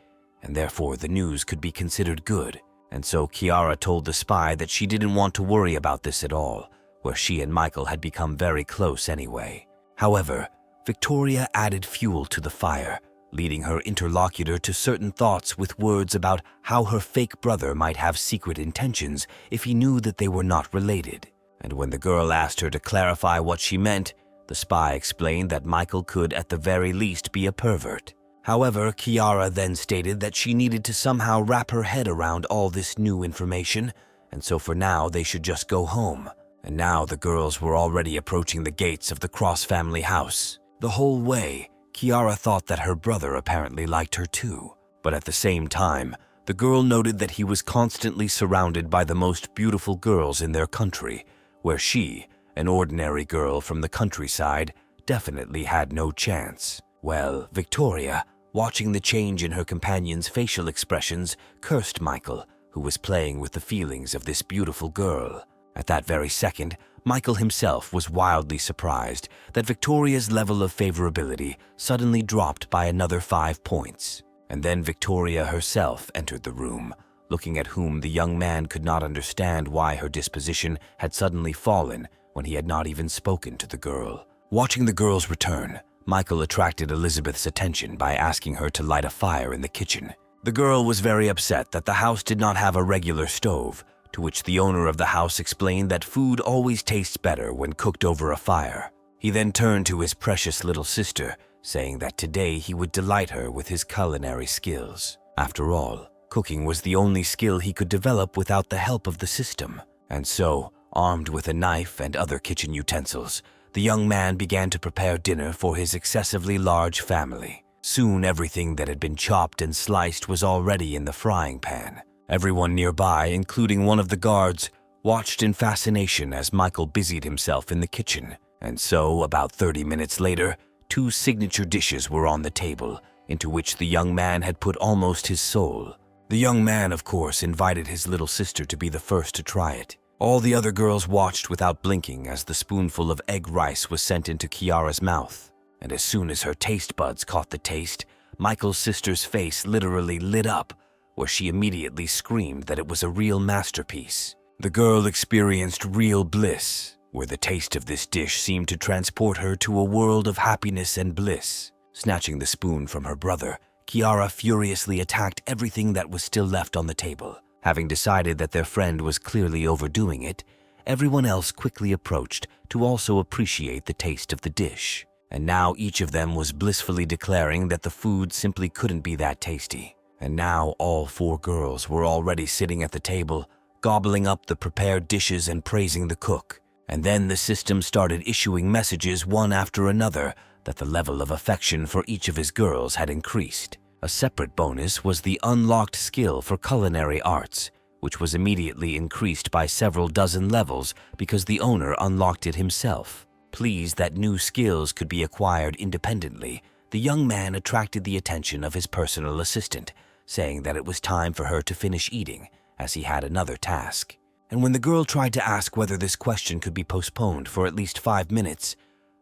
and therefore the news could be considered good. And so Kiara told the spy that she didn't want to worry about this at all, where she and Michael had become very close anyway. However, Victoria added fuel to the fire, leading her interlocutor to certain thoughts with words about how her fake brother might have secret intentions if he knew that they were not related. And when the girl asked her to clarify what she meant, the spy explained that Michael could at the very least be a pervert. However, Kiara then stated that she needed to somehow wrap her head around all this new information, and so for now they should just go home. And now the girls were already approaching the gates of the Cross family house. The whole way, Kiara thought that her brother apparently liked her too. But at the same time, the girl noted that he was constantly surrounded by the most beautiful girls in their country, where she, an ordinary girl from the countryside, definitely had no chance. Well, Victoria, watching the change in her companion's facial expressions, cursed Michael, who was playing with the feelings of this beautiful girl. At that very second, Michael himself was wildly surprised that Victoria's level of favorability suddenly dropped by another 5 points. And then Victoria herself entered the room, looking at whom the young man could not understand why her disposition had suddenly fallen when he had not even spoken to the girl. Watching the girl's return, Michael attracted Elizabeth's attention by asking her to light a fire in the kitchen. The girl was very upset that the house did not have a regular stove, to which the owner of the house explained that food always tastes better when cooked over a fire. He then turned to his precious little sister, saying that today he would delight her with his culinary skills. After all, cooking was the only skill he could develop without the help of the system. And so, armed with a knife and other kitchen utensils, the young man began to prepare dinner for his excessively large family. Soon everything that had been chopped and sliced was already in the frying pan. Everyone nearby, including one of the guards, watched in fascination as Michael busied himself in the kitchen, And so, about 30 minutes later, 2 signature dishes were on the table, into which the young man had put almost his soul. The young man, of course, invited his little sister to be the first to try it. All the other girls watched without blinking as the spoonful of egg rice was sent into Kiara's mouth. And as soon as her taste buds caught the taste, Michael's sister's face literally lit up, where she immediately screamed that it was a real masterpiece. The girl experienced real bliss, where the taste of this dish seemed to transport her to a world of happiness and bliss. Snatching the spoon from her brother, Kiara furiously attacked everything that was still left on the table. Having decided that their friend was clearly overdoing it, everyone else quickly approached to also appreciate the taste of the dish. And now each of them was blissfully declaring that the food simply couldn't be that tasty. And now all 4 girls were already sitting at the table, gobbling up the prepared dishes and praising the cook. And then the system started issuing messages one after another that the level of affection for each of his girls had increased. A separate bonus was the unlocked skill for culinary arts, which was immediately increased by several dozen levels because the owner unlocked it himself. Pleased that new skills could be acquired independently, the young man attracted the attention of his personal assistant, saying that it was time for her to finish eating, as he had another task. And when the girl tried to ask whether this question could be postponed for at least 5 minutes,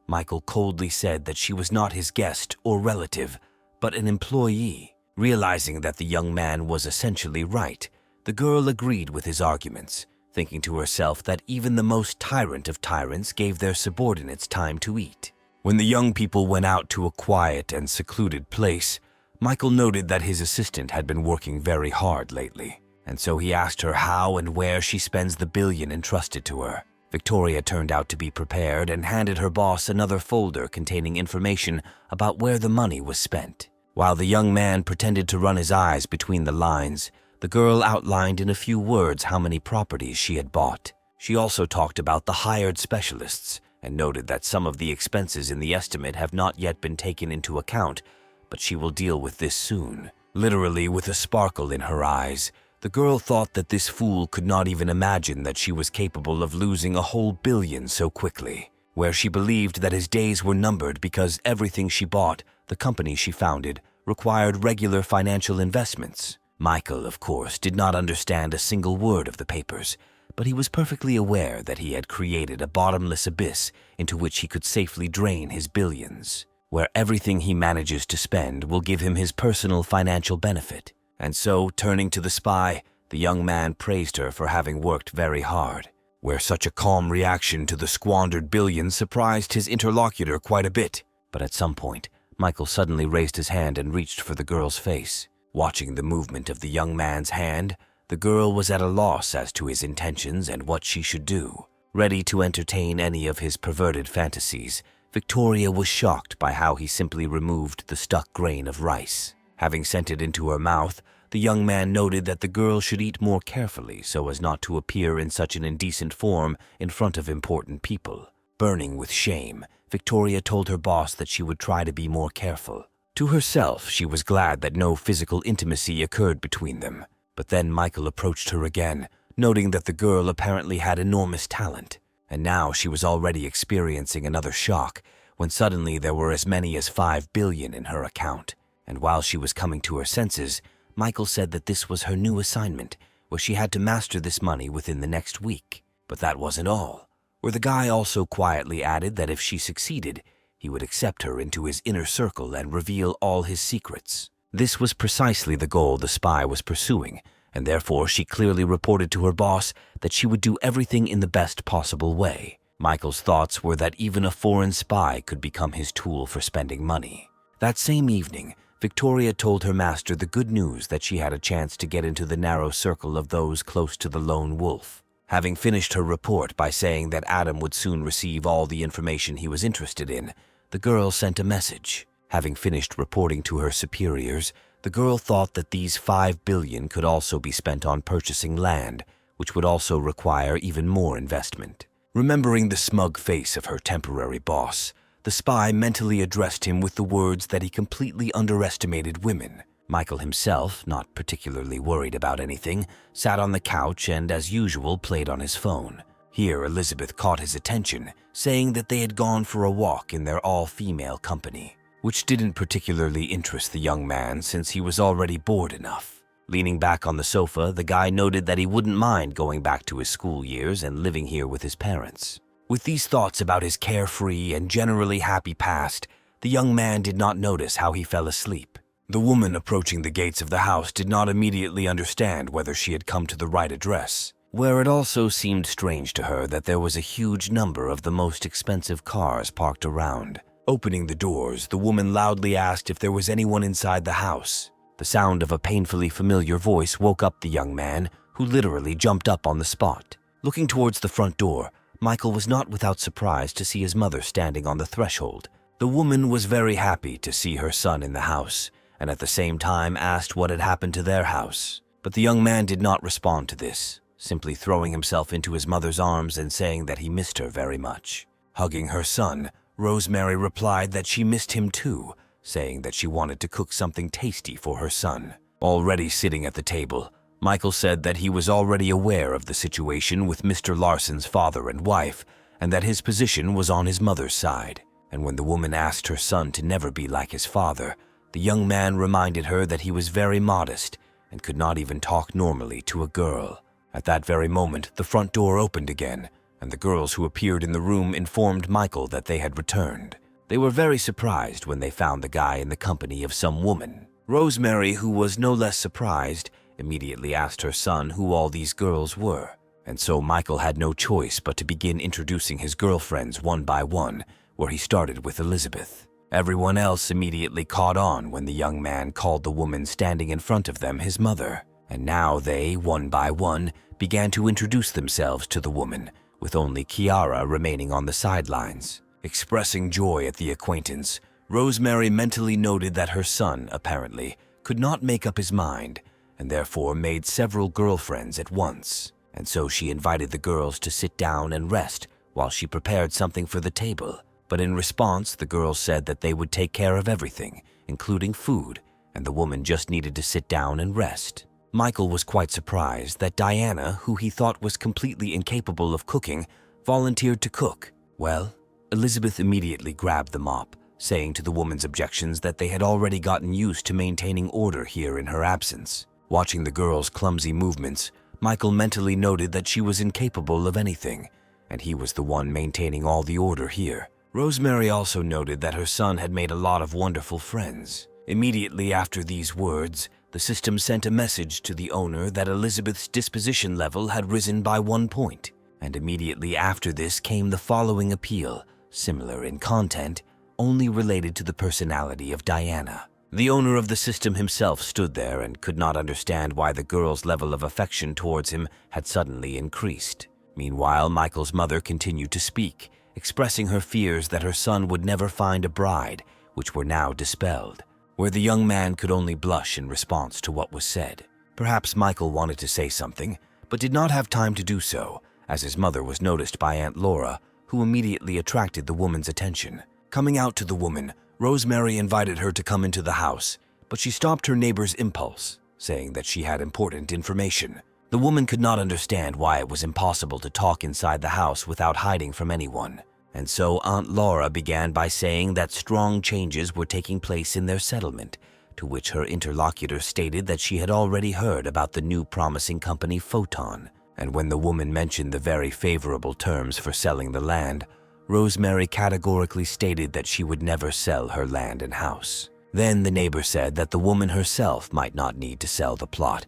Michael coldly said that she was not his guest or relative, but an employee. Realizing that the young man was essentially right, the girl agreed with his arguments, thinking to herself that even the most tyrant of tyrants gave their subordinates time to eat. When the young people went out to a quiet and secluded place, Michael noted that his assistant had been working very hard lately, and so he asked her how and where she spends the billion entrusted to her. Victoria turned out to be prepared and handed her boss another folder containing information about where the money was spent. While the young man pretended to run his eyes between the lines, the girl outlined in a few words how many properties she had bought. She also talked about the hired specialists and noted that some of the expenses in the estimate have not yet been taken into account, but she will deal with this soon. Literally with a sparkle in her eyes, the girl thought that this fool could not even imagine that she was capable of losing a whole billion so quickly, where she believed that his days were numbered because everything she bought, the company she founded, required regular financial investments. Michael, of course, did not understand a single word of the papers, but he was perfectly aware that he had created a bottomless abyss into which he could safely drain his billions, where everything he manages to spend will give him his personal financial benefit. And so, turning to the spy, the young man praised her for having worked very hard, where such a calm reaction to the squandered billions surprised his interlocutor quite a bit. But at some point, Michael suddenly raised his hand and reached for the girl's face. Watching the movement of the young man's hand, the girl was at a loss as to his intentions and what she should do. Ready to entertain any of his perverted fantasies, Victoria was shocked by how he simply removed the stuck grain of rice. Having sent it into her mouth, the young man noted that the girl should eat more carefully so as not to appear in such an indecent form in front of important people. Burning with shame, Victoria told her boss that she would try to be more careful. To herself, she was glad that no physical intimacy occurred between them. But then Michael approached her again, noting that the girl apparently had enormous talent. And now she was already experiencing another shock, when suddenly there were as many as 5 billion in her account. And while she was coming to her senses, Michael said that this was her new assignment, where she had to master this money within the next week. But that wasn't all, where the guy also quietly added that if she succeeded, he would accept her into his inner circle and reveal all his secrets. This was precisely the goal the spy was pursuing, and therefore she clearly reported to her boss that she would do everything in the best possible way. Michael's thoughts were that even a foreign spy could become his tool for spending money. That same evening, Victoria told her master the good news that she had a chance to get into the narrow circle of those close to the lone wolf. Having finished her report by saying that Adam would soon receive all the information he was interested in, the girl sent a message. Having finished reporting to her superiors, the girl thought that these 5 billion could also be spent on purchasing land, which would also require even more investment. Remembering the smug face of her temporary boss, the spy mentally addressed him with the words that he completely underestimated women. Michael himself, not particularly worried about anything, sat on the couch and, as usual, played on his phone. Here, Elizabeth caught his attention, saying that they had gone for a walk in their all-female company, which didn't particularly interest the young man since he was already bored enough. Leaning back on the sofa, the guy noted that he wouldn't mind going back to his school years and living here with his parents. With these thoughts about his carefree and generally happy past, the young man did not notice how he fell asleep. The woman approaching the gates of the house did not immediately understand whether she had come to the right address, where it also seemed strange to her that there was a huge number of the most expensive cars parked around. Opening the doors, the woman loudly asked if there was anyone inside the house. The sound of a painfully familiar voice woke up the young man, who literally jumped up on the spot. Looking towards the front door, Michael was not without surprise to see his mother standing on the threshold. The woman was very happy to see her son in the house, and at the same time asked what had happened to their house. But the young man did not respond to this, simply throwing himself into his mother's arms and saying that he missed her very much. Hugging her son, Rosemary replied that she missed him too, saying that she wanted to cook something tasty for her son. Already sitting at the table, Michael said that he was already aware of the situation with Mr. Larson's father and wife, and that his position was on his mother's side. And when the woman asked her son to never be like his father, the young man reminded her that he was very modest and could not even talk normally to a girl. At that very moment, the front door opened again, and the girls who appeared in the room informed Michael that they had returned. They were very surprised when they found the guy in the company of some woman. Rosemary, who was no less surprised, immediately asked her son who all these girls were, and so Michael had no choice but to begin introducing his girlfriends one by one, where he started with Elizabeth. Everyone else immediately caught on when the young man called the woman standing in front of them his mother, and now they, one by one, began to introduce themselves to the woman, with only Kiara remaining on the sidelines. Expressing joy at the acquaintance, Rosemary mentally noted that her son, apparently, could not make up his mind, and therefore made several girlfriends at once. And so she invited the girls to sit down and rest while she prepared something for the table. But in response, the girls said that they would take care of everything, including food, and the woman just needed to sit down and rest. Michael was quite surprised that Diana, who he thought was completely incapable of cooking, volunteered to cook. Well, Elizabeth immediately grabbed the mop, saying to the woman's objections that they had already gotten used to maintaining order here in her absence. Watching the girl's clumsy movements, Michael mentally noted that she was incapable of anything, and he was the one maintaining all the order here. Rosemary also noted that her son had made a lot of wonderful friends. Immediately after these words, the system sent a message to the owner that Elizabeth's disposition level had risen by 1 point, and immediately after this came the following appeal, similar in content, only related to the personality of Diana. The owner of the system himself stood there and could not understand why the girl's level of affection towards him had suddenly increased. Meanwhile, Michael's mother continued to speak, expressing her fears that her son would never find a bride, which were now dispelled, where the young man could only blush in response to what was said. Perhaps Michael wanted to say something, but did not have time to do so, as his mother was noticed by Aunt Laura, who immediately attracted the woman's attention. Coming out to the woman, Rosemary invited her to come into the house, but she stopped her neighbor's impulse, saying that she had important information. The woman could not understand why it was impossible to talk inside the house without hiding from anyone, and so Aunt Laura began by saying that strong changes were taking place in their settlement, to which her interlocutor stated that she had already heard about the new promising company Photon, and when the woman mentioned the very favorable terms for selling the land, Rosemary categorically stated that she would never sell her land and house. Then the neighbor said that the woman herself might not need to sell the plot,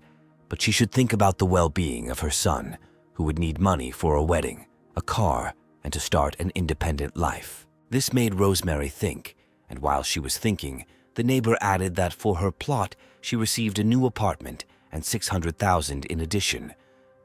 but she should think about the well-being of her son, who would need money for a wedding, a car, and to start an independent life. This made Rosemary think, and while she was thinking, the neighbor added that for her plot, she received a new apartment and 600,000 in addition,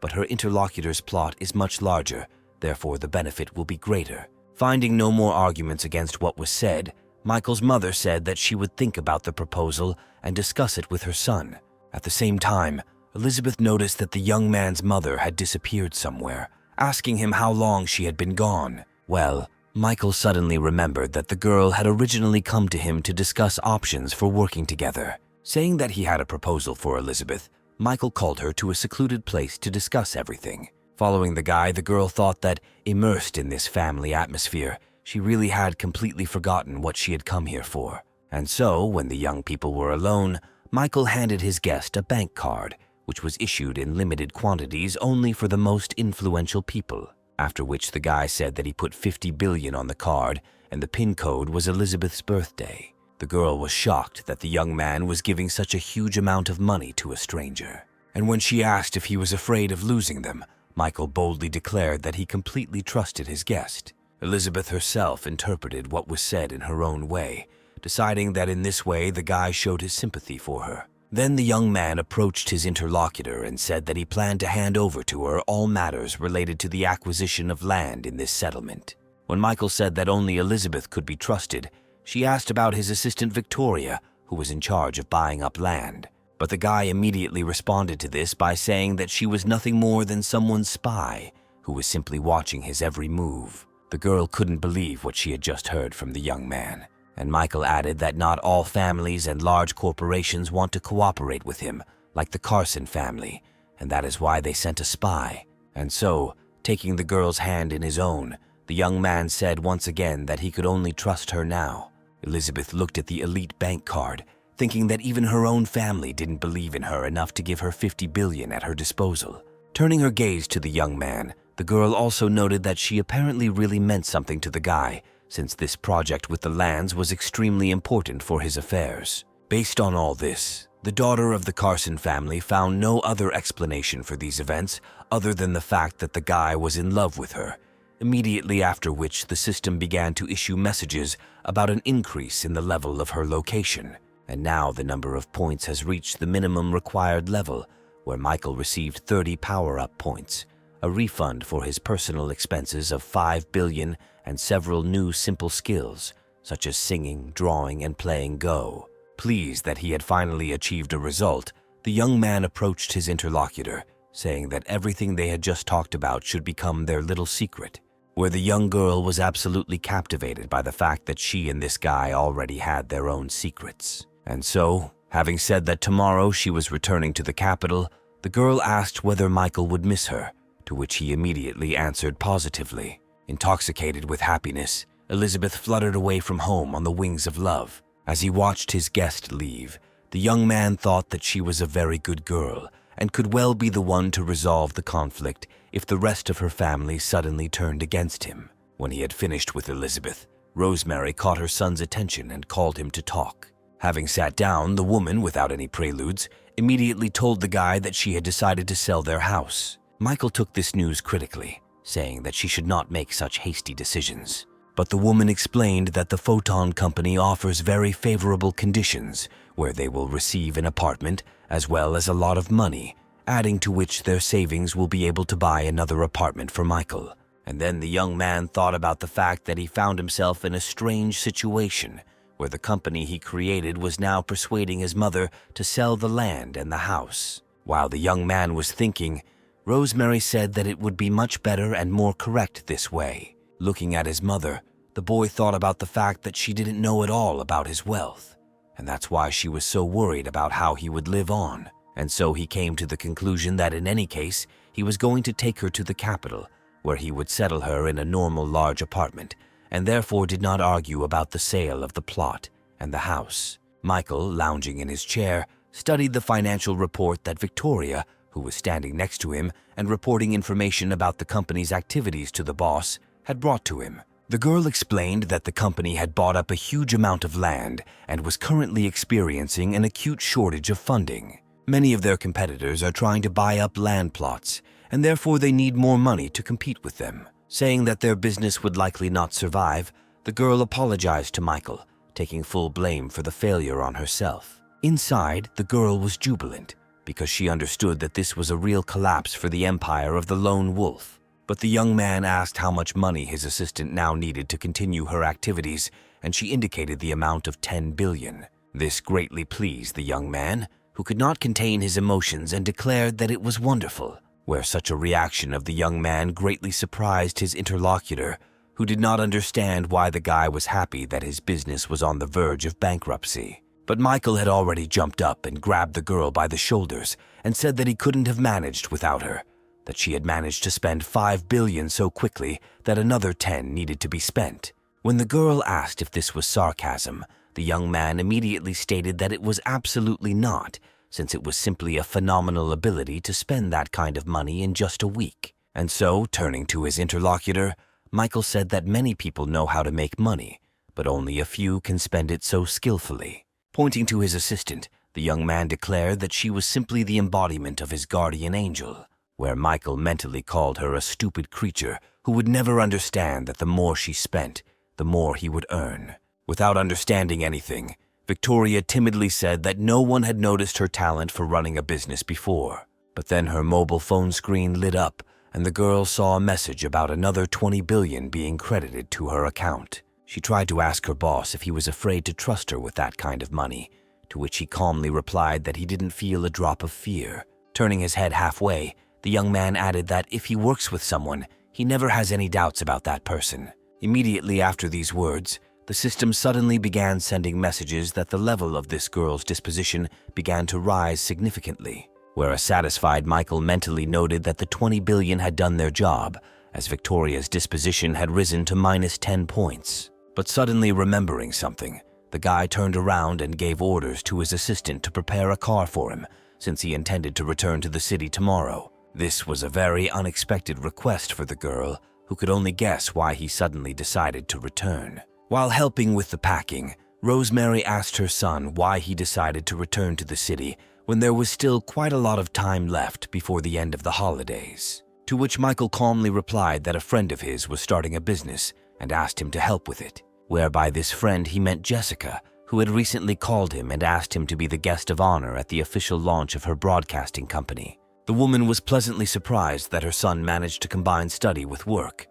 but her interlocutor's plot is much larger, therefore the benefit will be greater. Finding no more arguments against what was said, Michael's mother said that she would think about the proposal and discuss it with her son. At the same time, Elizabeth noticed that the young man's mother had disappeared somewhere, asking him how long she had been gone. Well, Michael suddenly remembered that the girl had originally come to him to discuss options for working together. Saying that he had a proposal for Elizabeth, Michael called her to a secluded place to discuss everything. Following the guy, the girl thought that, immersed in this family atmosphere, she really had completely forgotten what she had come here for. And so, when the young people were alone, Michael handed his guest a bank card, which was issued in limited quantities only for the most influential people, after which the guy said that he put 50 billion on the card and the PIN code was Elizabeth's birthday. The girl was shocked that the young man was giving such a huge amount of money to a stranger. And when she asked if he was afraid of losing them, Michael boldly declared that he completely trusted his guest. Elizabeth herself interpreted what was said in her own way, deciding that in this way the guy showed his sympathy for her. Then the young man approached his interlocutor and said that he planned to hand over to her all matters related to the acquisition of land in this settlement. When Michael said that only Elizabeth could be trusted, she asked about his assistant Victoria, who was in charge of buying up land. But the guy immediately responded to this by saying that she was nothing more than someone's spy, who was simply watching his every move. The girl couldn't believe what she had just heard from the young man. And Michael added that not all families and large corporations want to cooperate with him, like the Carson family, and that is why they sent a spy. And so, taking the girl's hand in his own, the young man said once again that he could only trust her now. Elizabeth looked at the elite bank card, thinking that even her own family didn't believe in her enough to give her 50 billion at her disposal. Turning her gaze to the young man, the girl also noted that she apparently really meant something to the guy, since this project with the lands was extremely important for his affairs. Based on all this, the daughter of the Carson family found no other explanation for these events other than the fact that the guy was in love with her, immediately after which the system began to issue messages about an increase in the level of her location. And now the number of points has reached the minimum required level, where Michael received 30 power-up points, a refund for his personal expenses of 5 billion and several new simple skills, such as singing, drawing, and playing Go. Pleased that he had finally achieved a result, the young man approached his interlocutor, saying that everything they had just talked about should become their little secret, where the young girl was absolutely captivated by the fact that she and this guy already had their own secrets. And so, having said that tomorrow she was returning to the capital, the girl asked whether Michael would miss her, to which he immediately answered positively. Intoxicated with happiness, Elizabeth fluttered away from home on the wings of love. As he watched his guest leave, the young man thought that she was a very good girl and could well be the one to resolve the conflict if the rest of her family suddenly turned against him. When he had finished with Elizabeth, Rosemary caught her son's attention and called him to talk. Having sat down, the woman, without any preludes, immediately told the guy that she had decided to sell their house. Michael took this news critically, saying that she should not make such hasty decisions. But the woman explained that the Photon Company offers very favorable conditions, where they will receive an apartment as well as a lot of money, adding to which their savings will be able to buy another apartment for Michael. And then the young man thought about the fact that he found himself in a strange situation, where the company he created was now persuading his mother to sell the land and the house. While the young man was thinking, Rosemary said that it would be much better and more correct this way. Looking at his mother, the boy thought about the fact that she didn't know at all about his wealth, and that's why she was so worried about how he would live on. And so he came to the conclusion that in any case, he was going to take her to the capital, where he would settle her in a normal large apartment, and therefore did not argue about the sale of the plot and the house. Michael, lounging in his chair, studied the financial report that Victoria, who was standing next to him and reporting information about the company's activities to the boss, had brought to him. The girl explained that the company had bought up a huge amount of land and was currently experiencing an acute shortage of funding. Many of their competitors are trying to buy up land plots, and therefore they need more money to compete with them. Saying that their business would likely not survive, the girl apologized to Michael, taking full blame for the failure on herself. Inside, the girl was jubilant, because she understood that this was a real collapse for the empire of the lone wolf. But the young man asked how much money his assistant now needed to continue her activities, and she indicated the amount of 10 billion. This greatly pleased the young man, who could not contain his emotions and declared that it was wonderful, where such a reaction of the young man greatly surprised his interlocutor, who did not understand why the guy was happy that his business was on the verge of bankruptcy. But Michael had already jumped up and grabbed the girl by the shoulders and said that he couldn't have managed without her, that she had managed to spend 5 billion so quickly that another 10 needed to be spent. When the girl asked if this was sarcasm, the young man immediately stated that it was absolutely not, since it was simply a phenomenal ability to spend that kind of money in just a week. And so, turning to his interlocutor, Michael said that many people know how to make money, but only a few can spend it so skillfully. Pointing to his assistant, the young man declared that she was simply the embodiment of his guardian angel, where Michael mentally called her a stupid creature who would never understand that the more she spent, the more he would earn. Without understanding anything, Victoria timidly said that no one had noticed her talent for running a business before. But then her mobile phone screen lit up, and the girl saw a message about another 20 billion being credited to her account. She tried to ask her boss if he was afraid to trust her with that kind of money, to which he calmly replied that he didn't feel a drop of fear. Turning his head halfway, the young man added that if he works with someone, he never has any doubts about that person. Immediately after these words, the system suddenly began sending messages that the level of this girl's disposition began to rise significantly, where a satisfied Michael mentally noted that the 20 billion had done their job, as Victoria's disposition had risen to -10 points. But suddenly remembering something, the guy turned around and gave orders to his assistant to prepare a car for him, since he intended to return to the city tomorrow. This was a very unexpected request for the girl, who could only guess why he suddenly decided to return. While helping with the packing, Rosemary asked her son why he decided to return to the city when there was still quite a lot of time left before the end of the holidays. To which Michael calmly replied that a friend of his was starting a business and asked him to help with it, whereby this friend he meant Jessica, who had recently called him and asked him to be the guest of honor at the official launch of her broadcasting company. The woman was pleasantly surprised that her son managed to combine study with work.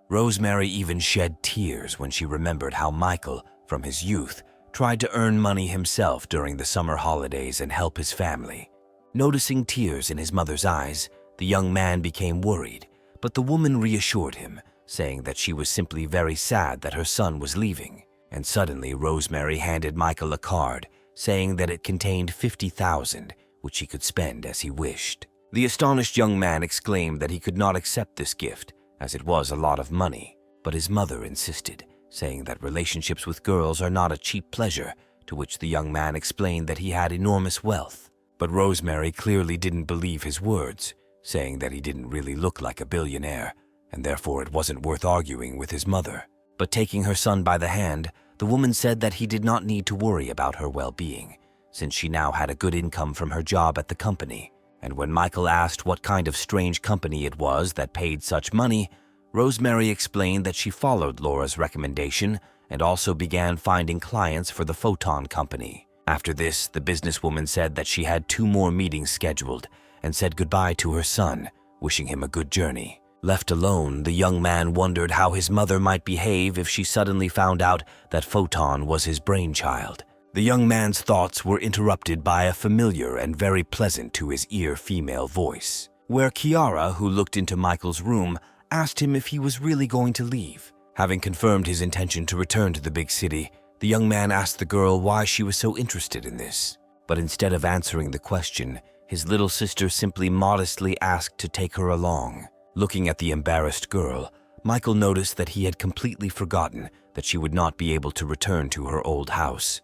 Rosemary even shed tears when she remembered how Michael, from his youth, tried to earn money himself during the summer holidays and help his family. Noticing tears in his mother's eyes, the young man became worried, but the woman reassured him, saying that she was simply very sad that her son was leaving. And suddenly Rosemary handed Michael a card, saying that it contained 50,000, which he could spend as he wished. The astonished young man exclaimed that he could not accept this gift, as it was a lot of money, but his mother insisted, saying that relationships with girls are not a cheap pleasure, to which the young man explained that he had enormous wealth. But Rosemary clearly didn't believe his words, saying that he didn't really look like a billionaire, and therefore it wasn't worth arguing with his mother. But taking her son by the hand, the woman said that he did not need to worry about her well-being, since she now had a good income from her job at the company. And when Michael asked what kind of strange company it was that paid such money, Rosemary explained that she followed Laura's recommendation and also began finding clients for the Photon Company. After this, the businesswoman said that she had 2 more meetings scheduled and said goodbye to her son, wishing him a good journey. Left alone, the young man wondered how his mother might behave if she suddenly found out that Photon was his brainchild. The young man's thoughts were interrupted by a familiar and very pleasant to his ear female voice, where Kiara, who looked into Michael's room, asked him if he was really going to leave. Having confirmed his intention to return to the big city, the young man asked the girl why she was so interested in this. But instead of answering the question, his little sister simply modestly asked to take her along. Looking at the embarrassed girl, Michael noticed that he had completely forgotten that she would not be able to return to her old house.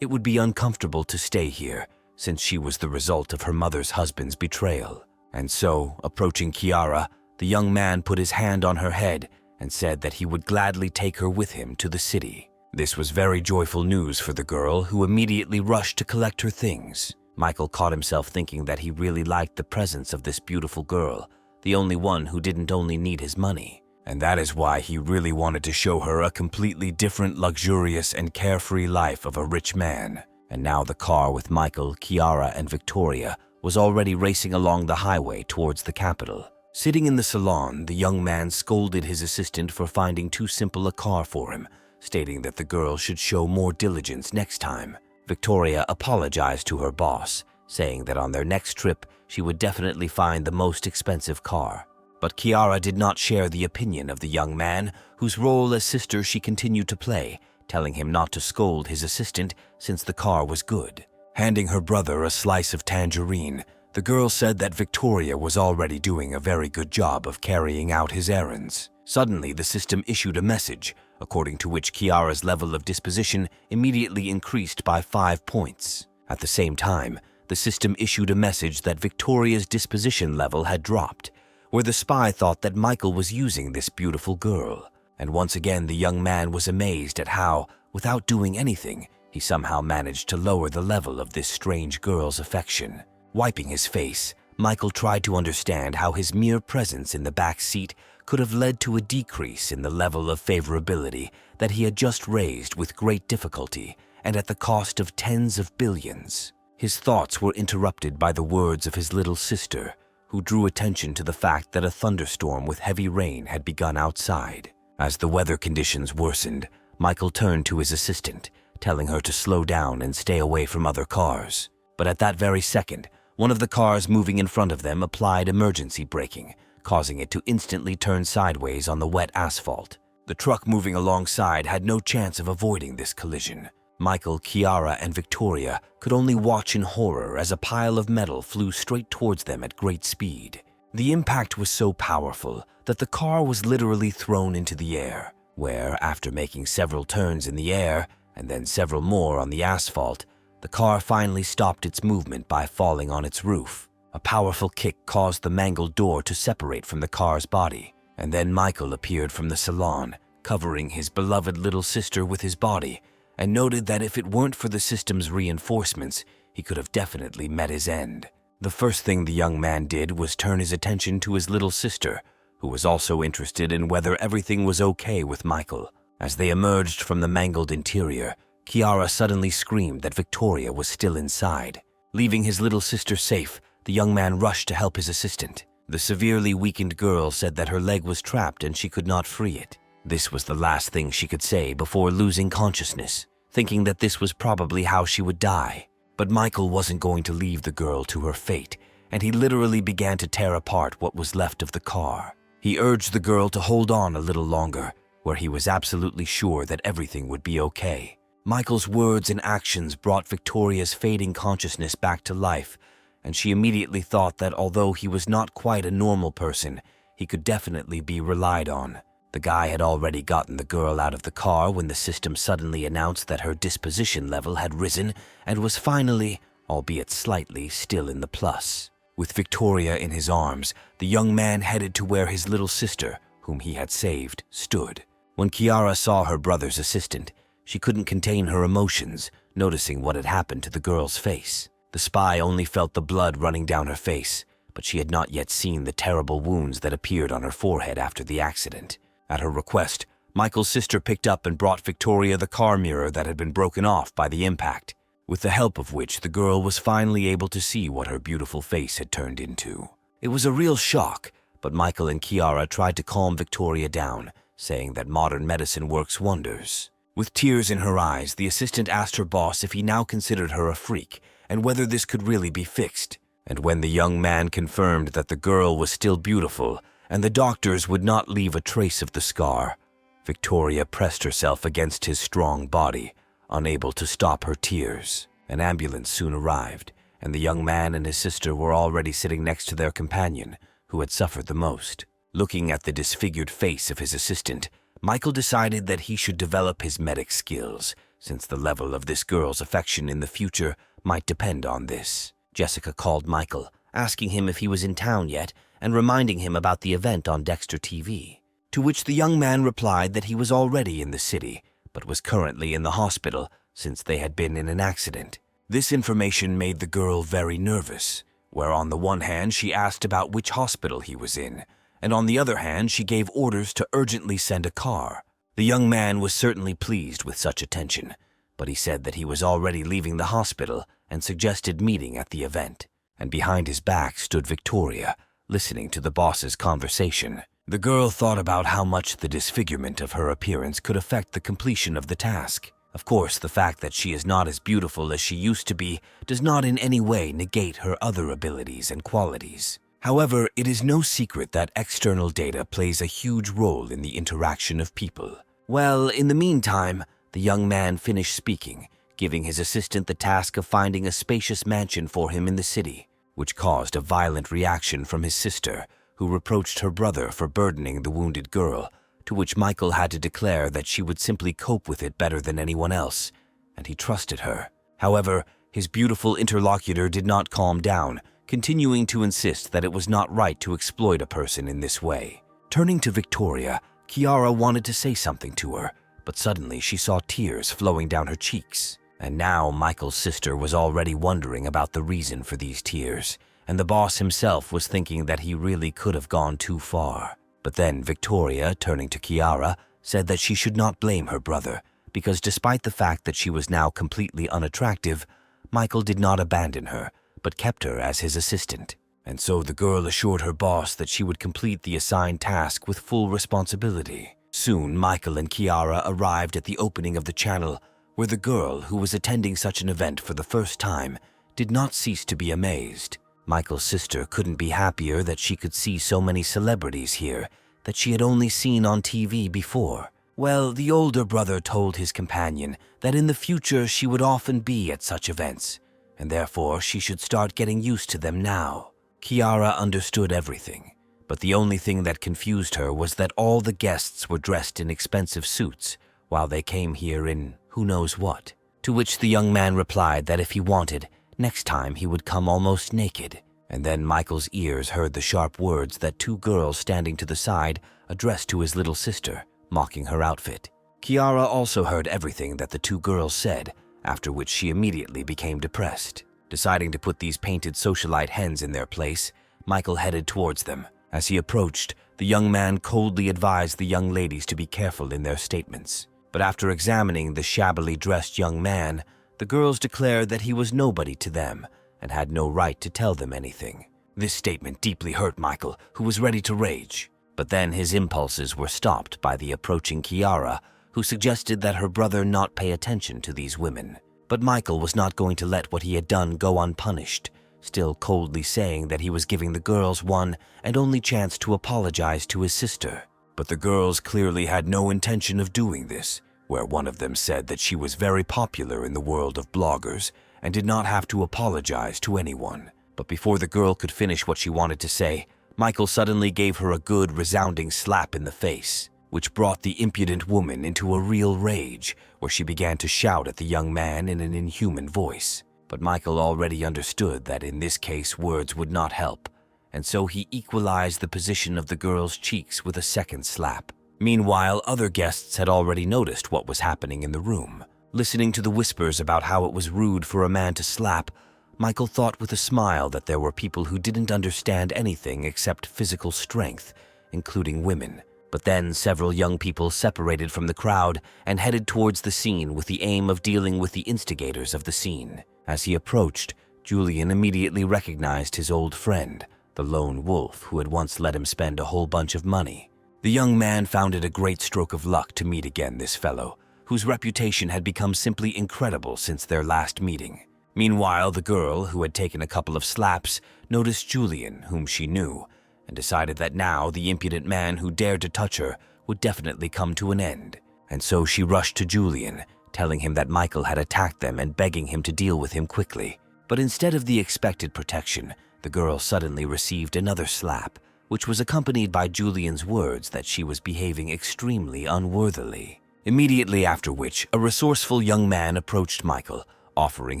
It would be uncomfortable to stay here, since she was the result of her mother's husband's betrayal. And so, approaching Kiara, the young man put his hand on her head and said that he would gladly take her with him to the city. This was very joyful news for the girl, who immediately rushed to collect her things. Michael caught himself thinking that he really liked the presence of this beautiful girl, the only one who didn't only need his money. And that is why he really wanted to show her a completely different, luxurious and carefree life of a rich man. And now the car with Michael, Kiara, and Victoria was already racing along the highway towards the capital. Sitting in the salon, the young man scolded his assistant for finding too simple a car for him, stating that the girl should show more diligence next time. Victoria apologized to her boss, saying that on their next trip, she would definitely find the most expensive car. But Kiara did not share the opinion of the young man, whose role as sister she continued to play, telling him not to scold his assistant since the car was good. Handing her brother a slice of tangerine, The girl said that Victoria was already doing a very good job of carrying out his errands. Suddenly, the system issued a message, according to which Kiara's level of disposition immediately increased by 5 points. At the same time, the system issued a message that Victoria's disposition level had dropped, where the spy thought that Michael was using this beautiful girl. And once again, the young man was amazed at how, without doing anything, he somehow managed to lower the level of this strange girl's affection. Wiping his face, Michael tried to understand how his mere presence in the back seat could have led to a decrease in the level of favorability that he had just raised with great difficulty and at the cost of tens of billions. His thoughts were interrupted by the words of his little sister, who drew attention to the fact that a thunderstorm with heavy rain had begun outside. As the weather conditions worsened, Michael turned to his assistant, telling her to slow down and stay away from other cars. But at that very second, one of the cars moving in front of them applied emergency braking, causing it to instantly turn sideways on the wet asphalt. The truck moving alongside had no chance of avoiding this collision. Michael, Kiara, and Victoria could only watch in horror as a pile of metal flew straight towards them at great speed. The impact was so powerful that the car was literally thrown into the air, where, after making several turns in the air and then several more on the asphalt, the car finally stopped its movement by falling on its roof. A powerful kick caused the mangled door to separate from the car's body, and then Michael appeared from the salon, covering his beloved little sister with his body, and noted that if it weren't for the system's reinforcements, he could have definitely met his end. The first thing the young man did was turn his attention to his little sister, who was also interested in whether everything was okay with Michael. As they emerged from the mangled interior, Kiara suddenly screamed that Victoria was still inside. Leaving his little sister safe, the young man rushed to help his assistant. The severely weakened girl said that her leg was trapped and she could not free it. This was the last thing she could say before losing consciousness, thinking that this was probably how she would die. But Michael wasn't going to leave the girl to her fate, and he literally began to tear apart what was left of the car. He urged the girl to hold on a little longer, where he was absolutely sure that everything would be okay. Michael's words and actions brought Victoria's fading consciousness back to life, and she immediately thought that although he was not quite a normal person, he could definitely be relied on. The guy had already gotten the girl out of the car when the system suddenly announced that her disposition level had risen and was finally, albeit slightly, still in the plus. With Victoria in his arms, the young man headed to where his little sister, whom he had saved, stood. When Kiara saw her brother's assistant, she couldn't contain her emotions, noticing what had happened to the girl's face. The spy only felt the blood running down her face, but she had not yet seen the terrible wounds that appeared on her forehead after the accident. At her request, Michael's sister picked up and brought Victoria the car mirror that had been broken off by the impact, with the help of which the girl was finally able to see what her beautiful face had turned into. It was a real shock, but Michael and Kiara tried to calm Victoria down, saying that modern medicine works wonders. With tears in her eyes, the assistant asked her boss if he now considered her a freak and whether this could really be fixed. And when the young man confirmed that the girl was still beautiful and the doctors would not leave a trace of the scar, Victoria pressed herself against his strong body, unable to stop her tears. An ambulance soon arrived, and the young man and his sister were already sitting next to their companion, who had suffered the most. Looking at the disfigured face of his assistant, Michael decided that he should develop his medic skills, since the level of this girl's affection in the future might depend on this. Jessica called Michael, asking him if he was in town yet and reminding him about the event on Dexter TV, to which the young man replied that he was already in the city, but was currently in the hospital since they had been in an accident. This information made the girl very nervous, where on the one hand she asked about which hospital he was in, and on the other hand she gave orders to urgently send a car. The young man was certainly pleased with such attention, but he said that he was already leaving the hospital and suggested meeting at the event. And behind his back stood Victoria, listening to the boss's conversation. The girl thought about how much the disfigurement of her appearance could affect the completion of the task. Of course, the fact that she is not as beautiful as she used to be does not in any way negate her other abilities and qualities. However, it is no secret that external data plays a huge role in the interaction of people. Well, in the meantime, the young man finished speaking, giving his assistant the task of finding a spacious mansion for him in the city. which caused a violent reaction from his sister, who reproached her brother for burdening the wounded girl, to which Michael had to declare that she would simply cope with it better than anyone else, and he trusted her. However, his beautiful interlocutor did not calm down, continuing to insist that it was not right to exploit a person in this way. Turning to Victoria, Kiara wanted to say something to her, but suddenly she saw tears flowing down her cheeks. And now Michael's sister was already wondering about the reason for these tears, and the boss himself was thinking that he really could have gone too far. But then Victoria, turning to Kiara, said that she should not blame her brother, because despite the fact that she was now completely unattractive, Michael did not abandon her, but kept her as his assistant. And so the girl assured her boss that she would complete the assigned task with full responsibility. Soon, Michael and Kiara arrived at the opening of the channel, where the girl, who was attending such an event for the first time, did not cease to be amazed. Michael's sister couldn't be happier that she could see so many celebrities here that she had only seen on TV before. Well, the older brother told his companion that in the future she would often be at such events, and therefore she should start getting used to them now. Kiara understood everything, but the only thing that confused her was that all the guests were dressed in expensive suits, while they came here in who knows what. To which the young man replied that if he wanted, next time he would come almost naked. And then Michael's ears heard the sharp words that two girls standing to the side addressed to his little sister, mocking her outfit. Kiara also heard everything that the two girls said, after which she immediately became depressed. Deciding to put these painted socialite hens in their place, Michael headed towards them. As he approached, the young man coldly advised the young ladies to be careful in their statements. But after examining the shabbily dressed young man, the girls declared that he was nobody to them and had no right to tell them anything. This statement deeply hurt Michael, who was ready to rage. But then his impulses were stopped by the approaching Kiara, who suggested that her brother not pay attention to these women. But Michael was not going to let what he had done go unpunished, still coldly saying that he was giving the girls one and only chance to apologize to his sister. But the girls clearly had no intention of doing this, where one of them said that she was very popular in the world of bloggers and did not have to apologize to anyone. But before the girl could finish what she wanted to say, Michael suddenly gave her a good, resounding slap in the face, which brought the impudent woman into a real rage, where she began to shout at the young man in an inhuman voice. But Michael already understood that in this case words would not help, and so he equalized the position of the girl's cheeks with a second slap. Meanwhile, other guests had already noticed what was happening in the room. Listening to the whispers about how it was rude for a man to slap, Michael thought with a smile that there were people who didn't understand anything except physical strength, including women. But then several young people separated from the crowd and headed towards the scene with the aim of dealing with the instigators of the scene. As he approached, Julian immediately recognized his old friend, the lone wolf who had once let him spend a whole bunch of money. The young man found it a great stroke of luck to meet again this fellow, whose reputation had become simply incredible since their last meeting. Meanwhile, the girl, who had taken a couple of slaps, noticed Julian, whom she knew, and decided that now the impudent man who dared to touch her would definitely come to an end. And so she rushed to Julian, telling him that Michael had attacked them and begging him to deal with him quickly. But instead of the expected protection, the girl suddenly received another slap, which was accompanied by Julian's words that she was behaving extremely unworthily. Immediately after which, a resourceful young man approached Michael, offering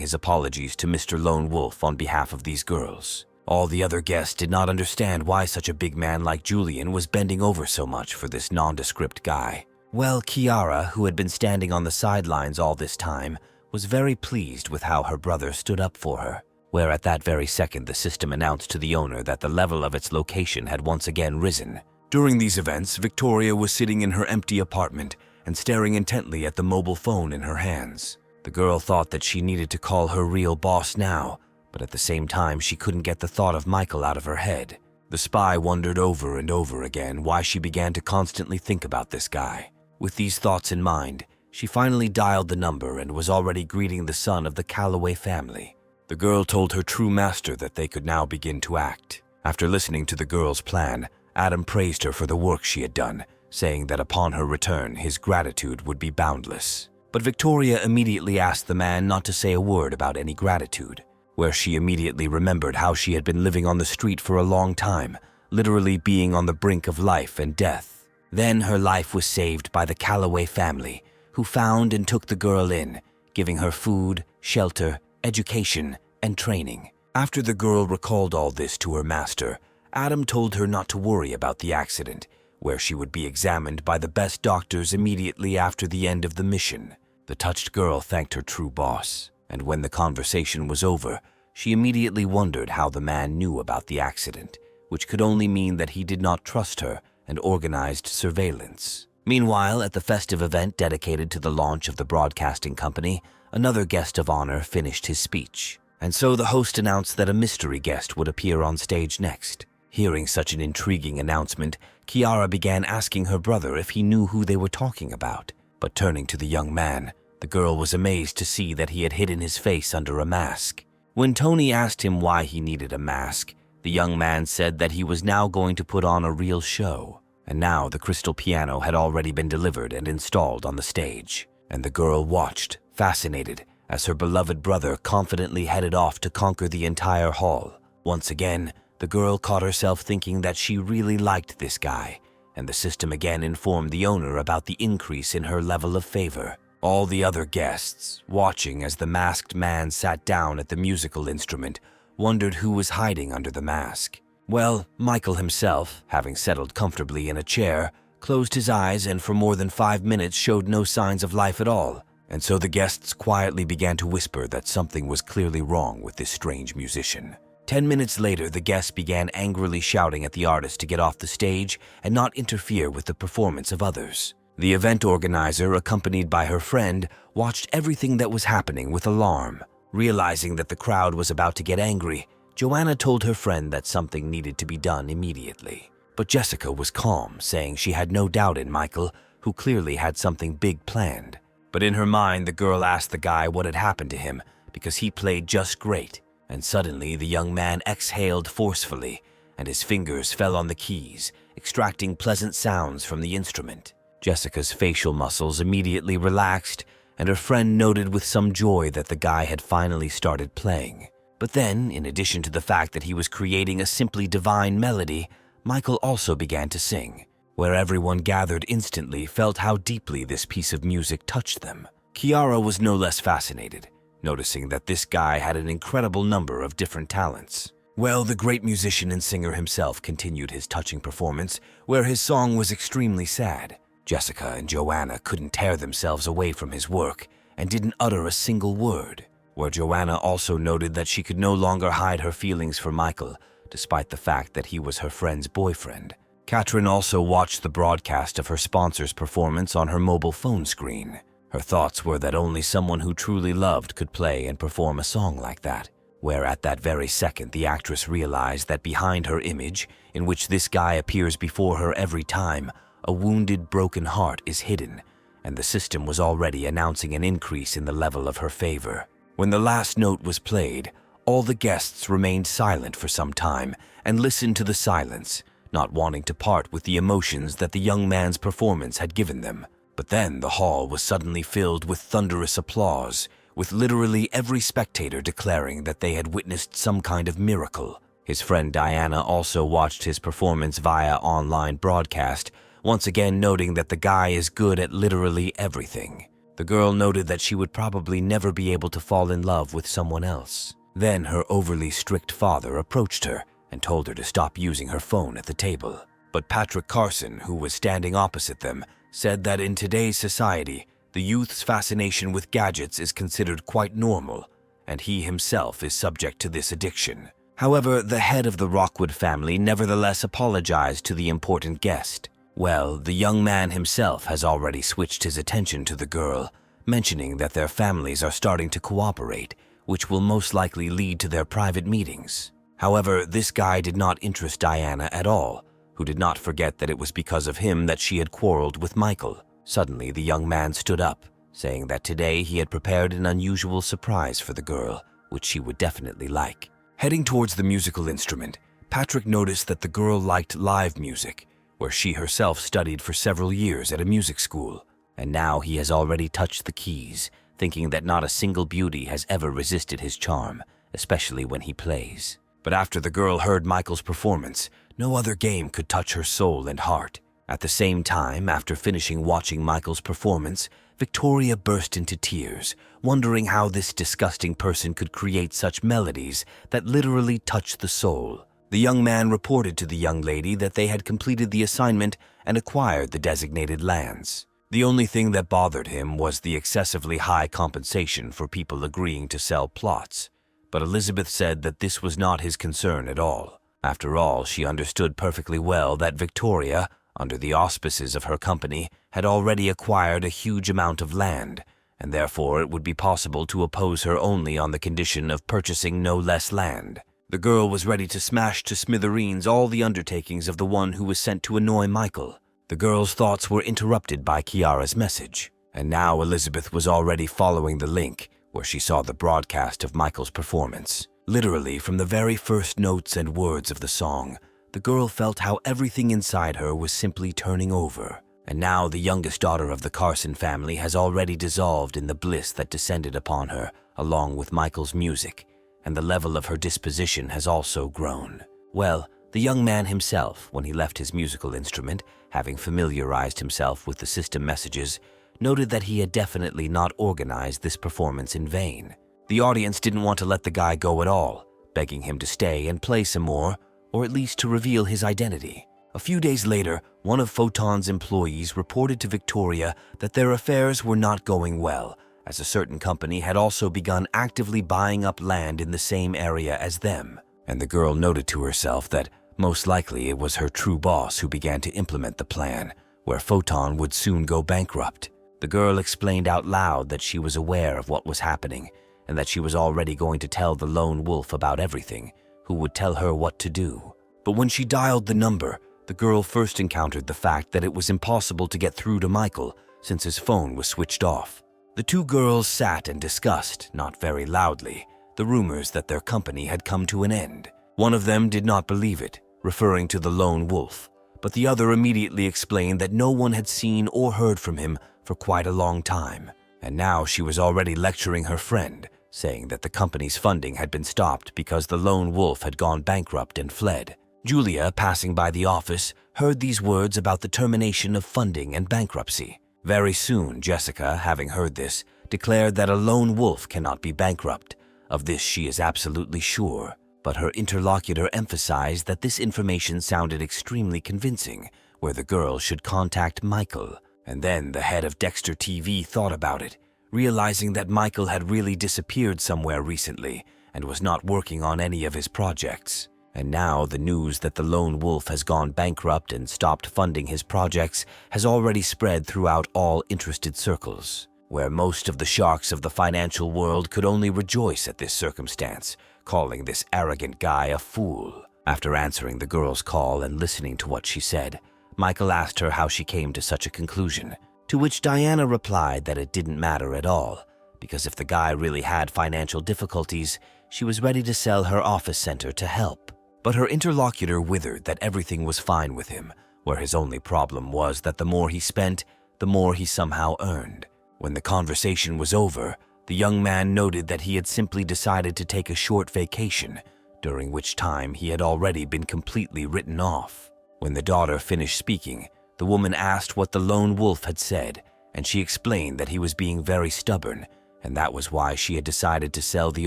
his apologies to Mr. Lone Wolf on behalf of these girls. All the other guests did not understand why such a big man like Julian was bending over so much for this nondescript guy. Well, Kiara, who had been standing on the sidelines all this time, was very pleased with how her brother stood up for her, where at that very second the system announced to the owner that the level of its location had once again risen. During these events, Victoria was sitting in her empty apartment and staring intently at the mobile phone in her hands. The girl thought that she needed to call her real boss now, but at the same time she couldn't get the thought of Michael out of her head. The spy wondered over and over again why she began to constantly think about this guy. With these thoughts in mind, she finally dialed the number and was already greeting the son of the Calloway family. The girl told her true master that they could now begin to act. After listening to the girl's plan, Adam praised her for the work she had done, saying that upon her return his gratitude would be boundless. But Victoria immediately asked the man not to say a word about any gratitude. where she immediately remembered how she had been living on the street for a long time, literally being on the brink of life and death. Then her life was saved by the Calloway family, who found and took the girl in, giving her food, shelter, education, and training. After the girl recalled all this to her master, Adam told her not to worry about the accident, where she would be examined by the best doctors immediately after the end of the mission. The touched girl thanked her true boss, and when the conversation was over, she immediately wondered how the man knew about the accident, which could only mean that he did not trust her and organized surveillance. Meanwhile, at the festive event dedicated to the launch of the broadcasting company, another guest of honor finished his speech, and so the host announced that a mystery guest would appear on stage next. Hearing such an intriguing announcement, Kiara began asking her brother if he knew who they were talking about. But turning to the young man, the girl was amazed to see that he had hidden his face under a mask. When Tony asked him why he needed a mask, the young man said that he was now going to put on a real show. And now the crystal piano had already been delivered and installed on the stage, and the girl watched, fascinated, as her beloved brother confidently headed off to conquer the entire hall. Once again, the girl caught herself thinking that she really liked this guy, and the system again informed the owner about the increase in her level of favor. All the other guests, watching as the masked man sat down at the musical instrument, wondered who was hiding under the mask. Well, Michael himself, having settled comfortably in a chair, closed his eyes and for more than 5 minutes showed no signs of life at all. And so the guests quietly began to whisper that something was clearly wrong with this strange musician. 10 minutes later, the guests began angrily shouting at the artist to get off the stage and not interfere with the performance of others. The event organizer, accompanied by her friend, watched everything that was happening with alarm. Realizing that the crowd was about to get angry, Joanna told her friend that something needed to be done immediately. But Jessica was calm, saying she had no doubt in Michael, who clearly had something big planned. But in her mind, the girl asked the guy what had happened to him, because he played just great. And suddenly, the young man exhaled forcefully, and his fingers fell on the keys, extracting pleasant sounds from the instrument. Jessica's facial muscles immediately relaxed, and her friend noted with some joy that the guy had finally started playing. But then, in addition to the fact that he was creating a simply divine melody, Michael also began to sing, where everyone gathered instantly felt how deeply this piece of music touched them. Kiara was no less fascinated, noticing that this guy had an incredible number of different talents. Well, the great musician and singer himself continued his touching performance, where his song was extremely sad. Jessica and Joanna couldn't tear themselves away from his work and didn't utter a single word, where Joanna also noted that she could no longer hide her feelings for Michael, despite the fact that he was her friend's boyfriend. Katrin also watched the broadcast of her sponsor's performance on her mobile phone screen. Her thoughts were that only someone who truly loved could play and perform a song like that, where at that very second the actress realized that behind her image, in which this guy appears before her every time, a wounded, broken heart is hidden, and the system was already announcing an increase in the level of her favor. When the last note was played, all the guests remained silent for some time and listened to the silence, not wanting to part with the emotions that the young man's performance had given them. But then the hall was suddenly filled with thunderous applause, with literally every spectator declaring that they had witnessed some kind of miracle. His friend Diana also watched his performance via online broadcast, once again noting that the guy is good at literally everything. The girl noted that she would probably never be able to fall in love with someone else. Then her overly strict father approached her and told her to stop using her phone at the table. But Patrick Carson, who was standing opposite them, said that in today's society, the youth's fascination with gadgets is considered quite normal, and he himself is subject to this addiction. However, the head of the Rockwood family nevertheless apologized to the important guest. Well, the young man himself has already switched his attention to the girl, mentioning that their families are starting to cooperate, which will most likely lead to their private meetings. However, this guy did not interest Diana at all, who did not forget that it was because of him that she had quarreled with Michael. Suddenly, the young man stood up, saying that today he had prepared an unusual surprise for the girl, which she would definitely like. Heading towards the musical instrument, Patrick noticed that the girl liked live music, where she herself studied for several years at a music school, and now he has already touched the keys, thinking that not a single beauty has ever resisted his charm, especially when he plays. But after the girl heard Michael's performance, no other game could touch her soul and heart. At the same time, after finishing watching Michael's performance, Victoria burst into tears, wondering how this disgusting person could create such melodies that literally touch the soul. The young man reported to the young lady that they had completed the assignment and acquired the designated lands. The only thing that bothered him was the excessively high compensation for people agreeing to sell plots. But Elizabeth said that this was not his concern at all. After all, she understood perfectly well that Victoria, under the auspices of her company, had already acquired a huge amount of land, and therefore it would be possible to oppose her only on the condition of purchasing no less land. The girl was ready to smash to smithereens all the undertakings of the one who was sent to annoy Michael. The girl's thoughts were interrupted by Kiara's message, and now Elizabeth was already following the link where she saw the broadcast of Michael's performance. Literally, from the very first notes and words of the song, the girl felt how everything inside her was simply turning over. And now the youngest daughter of the Carson family has already dissolved in the bliss that descended upon her, along with Michael's music, and the level of her disposition has also grown. Well, the young man himself, when he left his musical instrument, having familiarized himself with the system messages, noted that he had definitely not organized this performance in vain. The audience didn't want to let the guy go at all, begging him to stay and play some more, or at least to reveal his identity. A few days later, one of Photon's employees reported to Victoria that their affairs were not going well, as a certain company had also begun actively buying up land in the same area as them. And the girl noted to herself that most likely it was her true boss who began to implement the plan, where Photon would soon go bankrupt. The girl explained out loud that she was aware of what was happening, and that she was already going to tell the lone wolf about everything, who would tell her what to do. But when she dialed the number, the girl first encountered the fact that it was impossible to get through to Michael since his phone was switched off. The two girls sat and discussed, not very loudly, the rumors that their company had come to an end. One of them did not believe it, referring to the lone wolf, but the other immediately explained that no one had seen or heard from him for quite a long time. And now she was already lecturing her friend, saying that the company's funding had been stopped because the lone wolf had gone bankrupt and fled. Julia, passing by the office, heard these words about the termination of funding and bankruptcy. Very soon, Jessica, having heard this, declared that a lone wolf cannot be bankrupt. Of this she is absolutely sure, but her interlocutor emphasized that this information sounded extremely convincing, where the girl should contact Michael. And then the head of Dexter TV thought about it, realizing that Michael had really disappeared somewhere recently and was not working on any of his projects. And now the news that the lone wolf has gone bankrupt and stopped funding his projects has already spread throughout all interested circles, where most of the sharks of the financial world could only rejoice at this circumstance, calling this arrogant guy a fool. After answering the girl's call and listening to what she said, Michael asked her how she came to such a conclusion, to which Diana replied that it didn't matter at all, because if the guy really had financial difficulties, she was ready to sell her office center to help. But her interlocutor withered that everything was fine with him, where his only problem was that the more he spent, the more he somehow earned. When the conversation was over, the young man noted that he had simply decided to take a short vacation, during which time he had already been completely written off. When the daughter finished speaking, the woman asked what the lone wolf had said, and she explained that he was being very stubborn, and that was why she had decided to sell the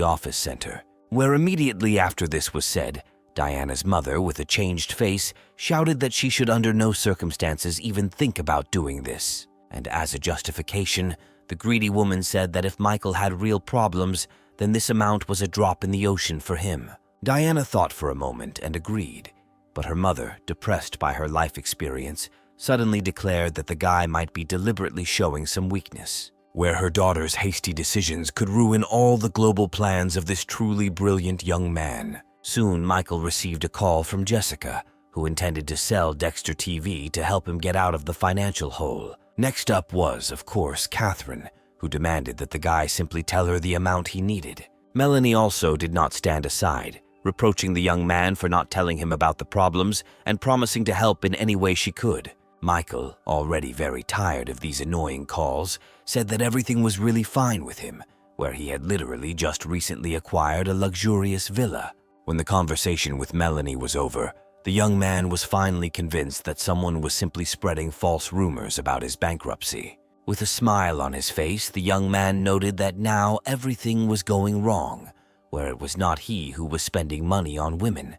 office center. Where immediately after this was said, Diana's mother, with a changed face, shouted that she should under no circumstances even think about doing this. And as a justification, the greedy woman said that if Michael had real problems, then this amount was a drop in the ocean for him. Diana thought for a moment and agreed, but her mother, depressed by her life experience, suddenly declared that the guy might be deliberately showing some weakness, where her daughter's hasty decisions could ruin all the global plans of this truly brilliant young man. Soon, Michael received a call from Jessica, who intended to sell Dexter TV to help him get out of the financial hole. Next up was, of course, Catherine, who demanded that the guy simply tell her the amount he needed. Melanie also did not stand aside, reproaching the young man for not telling him about the problems and promising to help in any way she could. Michael, already very tired of these annoying calls, said that everything was really fine with him, where he had literally just recently acquired a luxurious villa. When the conversation with Melanie was over, the young man was finally convinced that someone was simply spreading false rumors about his bankruptcy. With a smile on his face, the young man noted that now everything was going wrong, where it was not he who was spending money on women,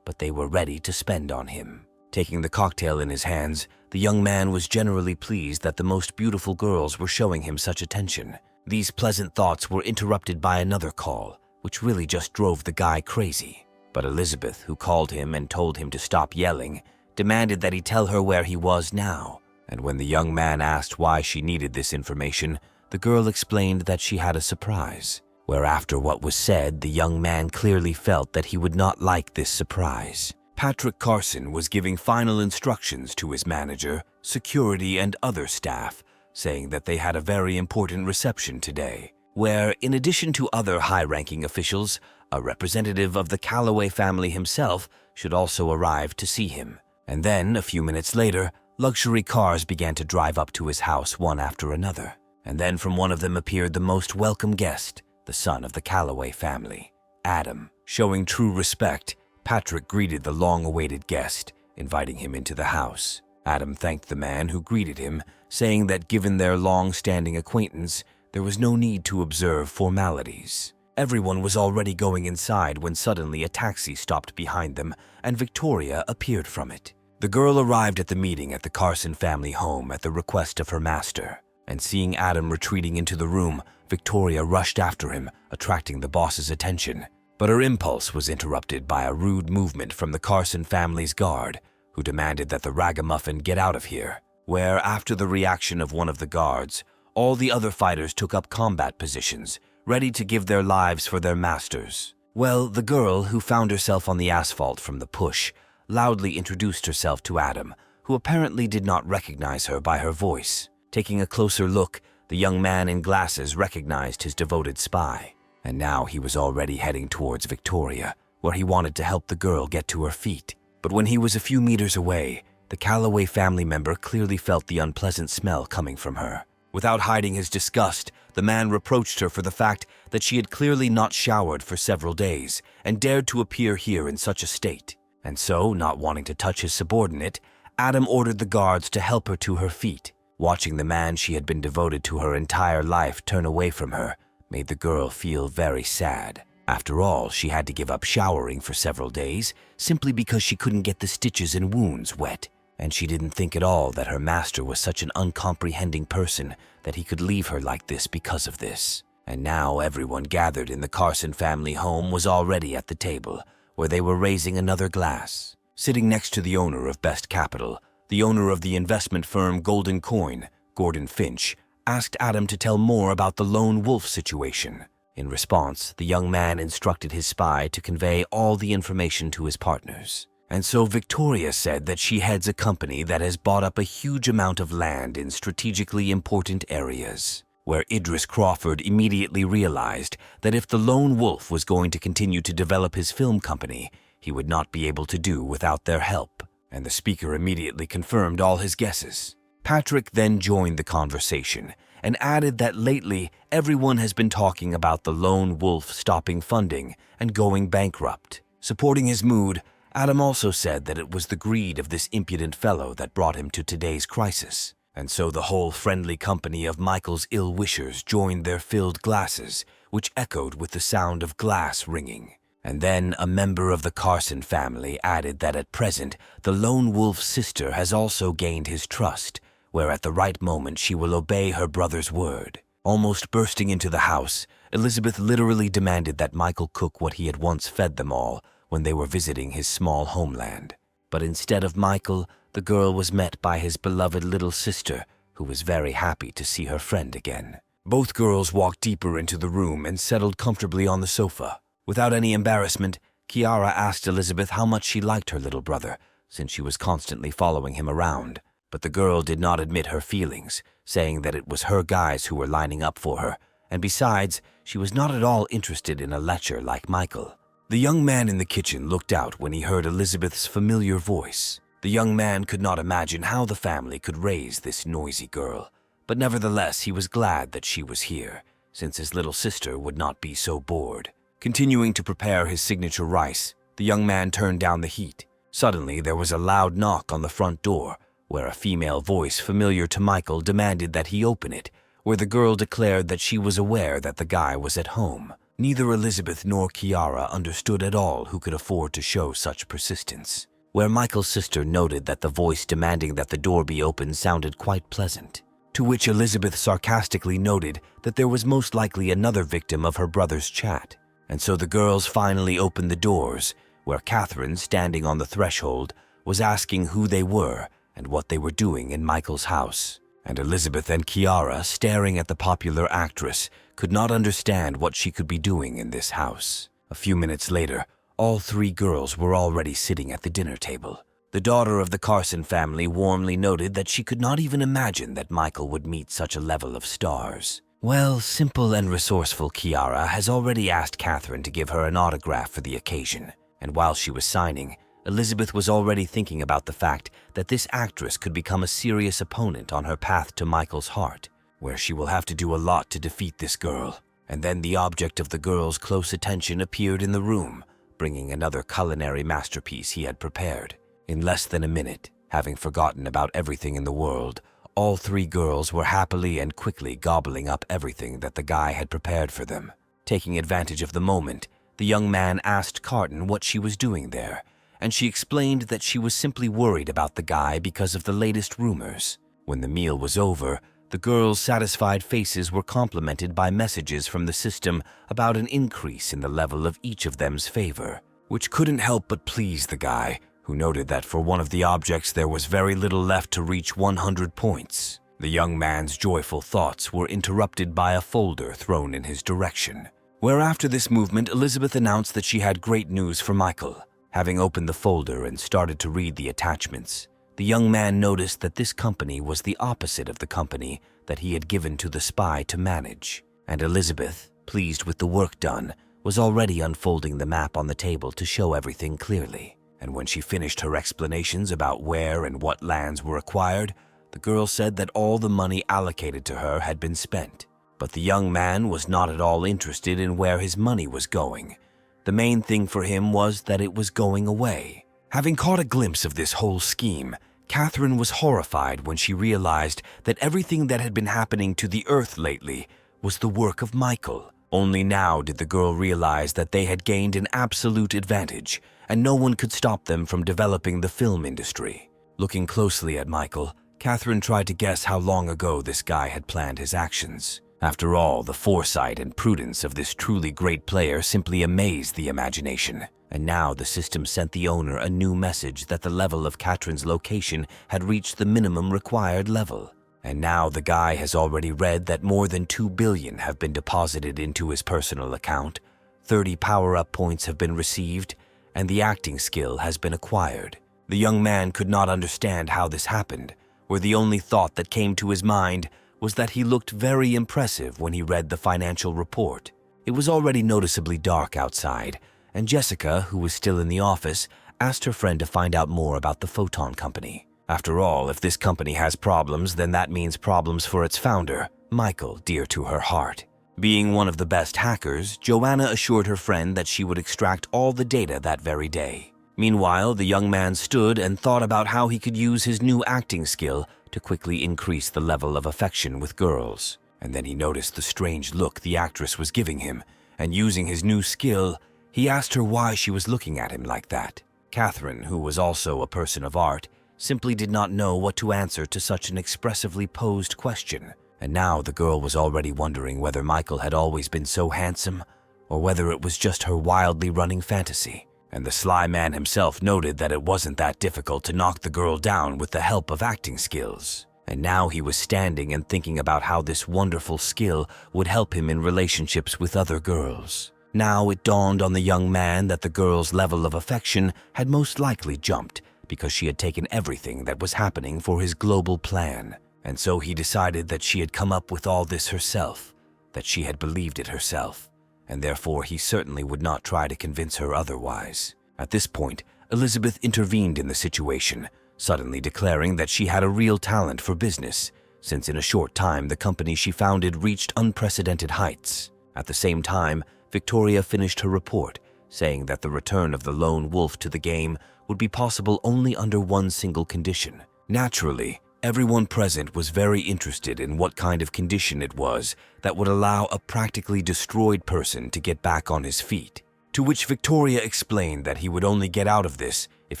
but they were ready to spend on him. Taking the cocktail in his hands, the young man was generally pleased that the most beautiful girls were showing him such attention. These pleasant thoughts were interrupted by another call, which really just drove the guy crazy. But Elizabeth, who called him and told him to stop yelling, demanded that he tell her where he was now. And when the young man asked why she needed this information, the girl explained that she had a surprise. Where after what was said, the young man clearly felt that he would not like this surprise. Patrick Carson was giving final instructions to his manager, security, and other staff, saying that they had a very important reception today, where, in addition to other high-ranking officials, a representative of the Calloway family himself should also arrive to see him. And then, a few minutes later, luxury cars began to drive up to his house one after another. And then from one of them appeared the most welcome guest, the son of the Calloway family, Adam. Showing true respect, Patrick greeted the long-awaited guest, inviting him into the house. Adam thanked the man who greeted him, saying that given their long-standing acquaintance, there was no need to observe formalities. Everyone was already going inside when suddenly a taxi stopped behind them and Victoria appeared from it. The girl arrived at the meeting at the Carson family home at the request of her master, and seeing Adam retreating into the room, Victoria rushed after him, attracting the boss's attention. But her impulse was interrupted by a rude movement from the Carson family's guard, who demanded that the ragamuffin get out of here, where, after the reaction of one of the guards, all the other fighters took up combat positions, ready to give their lives for their masters. Well, the girl, who found herself on the asphalt from the push, loudly introduced herself to Adam, who apparently did not recognize her by her voice. Taking a closer look, the young man in glasses recognized his devoted spy, and now he was already heading towards Victoria, where he wanted to help the girl get to her feet. But when he was a few meters away, the Calloway family member clearly felt the unpleasant smell coming from her. Without hiding his disgust, the man reproached her for the fact that she had clearly not showered for several days and dared to appear here in such a state. And so, not wanting to touch his subordinate, Adam ordered the guards to help her to her feet. Watching the man she had been devoted to her entire life turn away from her made the girl feel very sad. After all, she had to give up showering for several days simply because she couldn't get the stitches and wounds wet. And she didn't think at all that her master was such an uncomprehending person that he could leave her like this because of this. And now everyone gathered in the Carson family home was already at the table, where they were raising another glass. Sitting next to the owner of Best Capital, the owner of the investment firm Golden Coin, Gordon Finch, asked Adam to tell more about the lone wolf situation. In response, the young man instructed his spy to convey all the information to his partners. And so Victoria said that she heads a company that has bought up a huge amount of land in strategically important areas, where Idris Crawford immediately realized that if the lone wolf was going to continue to develop his film company, he would not be able to do without their help. And the speaker immediately confirmed all his guesses. Patrick then joined the conversation and added that lately everyone has been talking about the lone wolf stopping funding and going bankrupt. Supporting his mood, Adam also said that it was the greed of this impudent fellow that brought him to today's crisis. And so the whole friendly company of Michael's ill-wishers joined their filled glasses, which echoed with the sound of glass ringing. And then a member of the Carson family added that at present the lone wolf's sister has also gained his trust, where at the right moment she will obey her brother's word. Almost bursting into the house, Elizabeth literally demanded that Michael cook what he had once fed them all when they were visiting his small homeland. But instead of Michael, the girl was met by his beloved little sister, who was very happy to see her friend again. Both girls walked deeper into the room and settled comfortably on the sofa. Without any embarrassment, Kiara asked Elizabeth how much she liked her little brother, since she was constantly following him around. But the girl did not admit her feelings, saying that it was her guys who were lining up for her, and besides, she was not at all interested in a lecher like Michael. The young man in the kitchen looked out when he heard Elizabeth's familiar voice. The young man could not imagine how the family could raise this noisy girl, but nevertheless he was glad that she was here, since his little sister would not be so bored. Continuing to prepare his signature rice, the young man turned down the heat. Suddenly, there was a loud knock on the front door, where a female voice familiar to Michael demanded that he open it, where the girl declared that she was aware that the guy was at home. Neither Elizabeth nor Kiara understood at all who could afford to show such persistence. Where Michael's sister noted that the voice demanding that the door be opened sounded quite pleasant, to which Elizabeth sarcastically noted that there was most likely another victim of her brother's chat. And so the girls finally opened the doors, where Catherine, standing on the threshold, was asking who they were and what they were doing in Michael's house. And Elizabeth and Kiara, staring at the popular actress, could not understand what she could be doing in this house. A few minutes later, all three girls were already sitting at the dinner table. The daughter of the Carson family warmly noted that she could not even imagine that Michael would meet such a level of stars. Well, simple and resourceful Kiara has already asked Catherine to give her an autograph for the occasion, and while she was signing, Elizabeth was already thinking about the fact that this actress could become a serious opponent on her path to Michael's heart, where she will have to do a lot to defeat this girl. And then the object of the girl's close attention appeared in the room, bringing another culinary masterpiece he had prepared. In less than a minute, having forgotten about everything in the world, all three girls were happily and quickly gobbling up everything that the guy had prepared for them. Taking advantage of the moment, the young man asked Carton what she was doing there, and she explained that she was simply worried about the guy because of the latest rumors. When the meal was over, the girls' satisfied faces were complimented by messages from the system about an increase in the level of each of them's favor, which couldn't help but please the guy, who noted that for one of the objects there was very little left to reach 100 points. The young man's joyful thoughts were interrupted by a folder thrown in his direction, where after this movement Elizabeth announced that she had great news for Michael. Having opened the folder and started to read the attachments, the young man noticed that this company was the opposite of the company that he had given to the spy to manage, and Elizabeth, pleased with the work done, was already unfolding the map on the table to show everything clearly. And when she finished her explanations about where and what lands were acquired, the girl said that all the money allocated to her had been spent. But the young man was not at all interested in where his money was going. The main thing for him was that it was going away. Having caught a glimpse of this whole scheme, Catherine was horrified when she realized that everything that had been happening to the Earth lately was the work of Michael. Only now did the girl realize that they had gained an absolute advantage, and no one could stop them from developing the film industry. Looking closely at Michael, Catherine tried to guess how long ago this guy had planned his actions. After all, the foresight and prudence of this truly great player simply amazed the imagination. And now the system sent the owner a new message that the level of Catherine's location had reached the minimum required level. And now the guy has already read that more than 2 billion have been deposited into his personal account, 30 power-up points have been received, and the acting skill has been acquired. The young man could not understand how this happened, where the only thought that came to his mind was that he looked very impressive when he read the financial report. It was already noticeably dark outside, and Jessica, who was still in the office, asked her friend to find out more about the photon company. After all, if this company has problems, then that means problems for its founder, Michael, dear to her heart. Being one of the best hackers, Joanna assured her friend that she would extract all the data that very day. Meanwhile, the young man stood and thought about how he could use his new acting skill to quickly increase the level of affection with girls. And then he noticed the strange look the actress was giving him, and using his new skill, he asked her why she was looking at him like that. Catherine, who was also a person of art, simply did not know what to answer to such an expressively posed question. And now the girl was already wondering whether Michael had always been so handsome, or whether it was just her wildly running fantasy. And the sly man himself noted that it wasn't that difficult to knock the girl down with the help of acting skills. And now he was standing and thinking about how this wonderful skill would help him in relationships with other girls. Now it dawned on the young man that the girl's level of affection had most likely jumped because she had taken everything that was happening for his global plan. And so he decided that she had come up with all this herself, that she had believed it herself, and therefore he certainly would not try to convince her otherwise. At this point, Elizabeth intervened in the situation, suddenly declaring that she had a real talent for business, since in a short time the company she founded reached unprecedented heights. At the same time, Victoria finished her report, saying that the return of the lone wolf to the game would be possible only under one single condition. Naturally, everyone present was very interested in what kind of condition it was that would allow a practically destroyed person to get back on his feet. To which Victoria explained that he would only get out of this if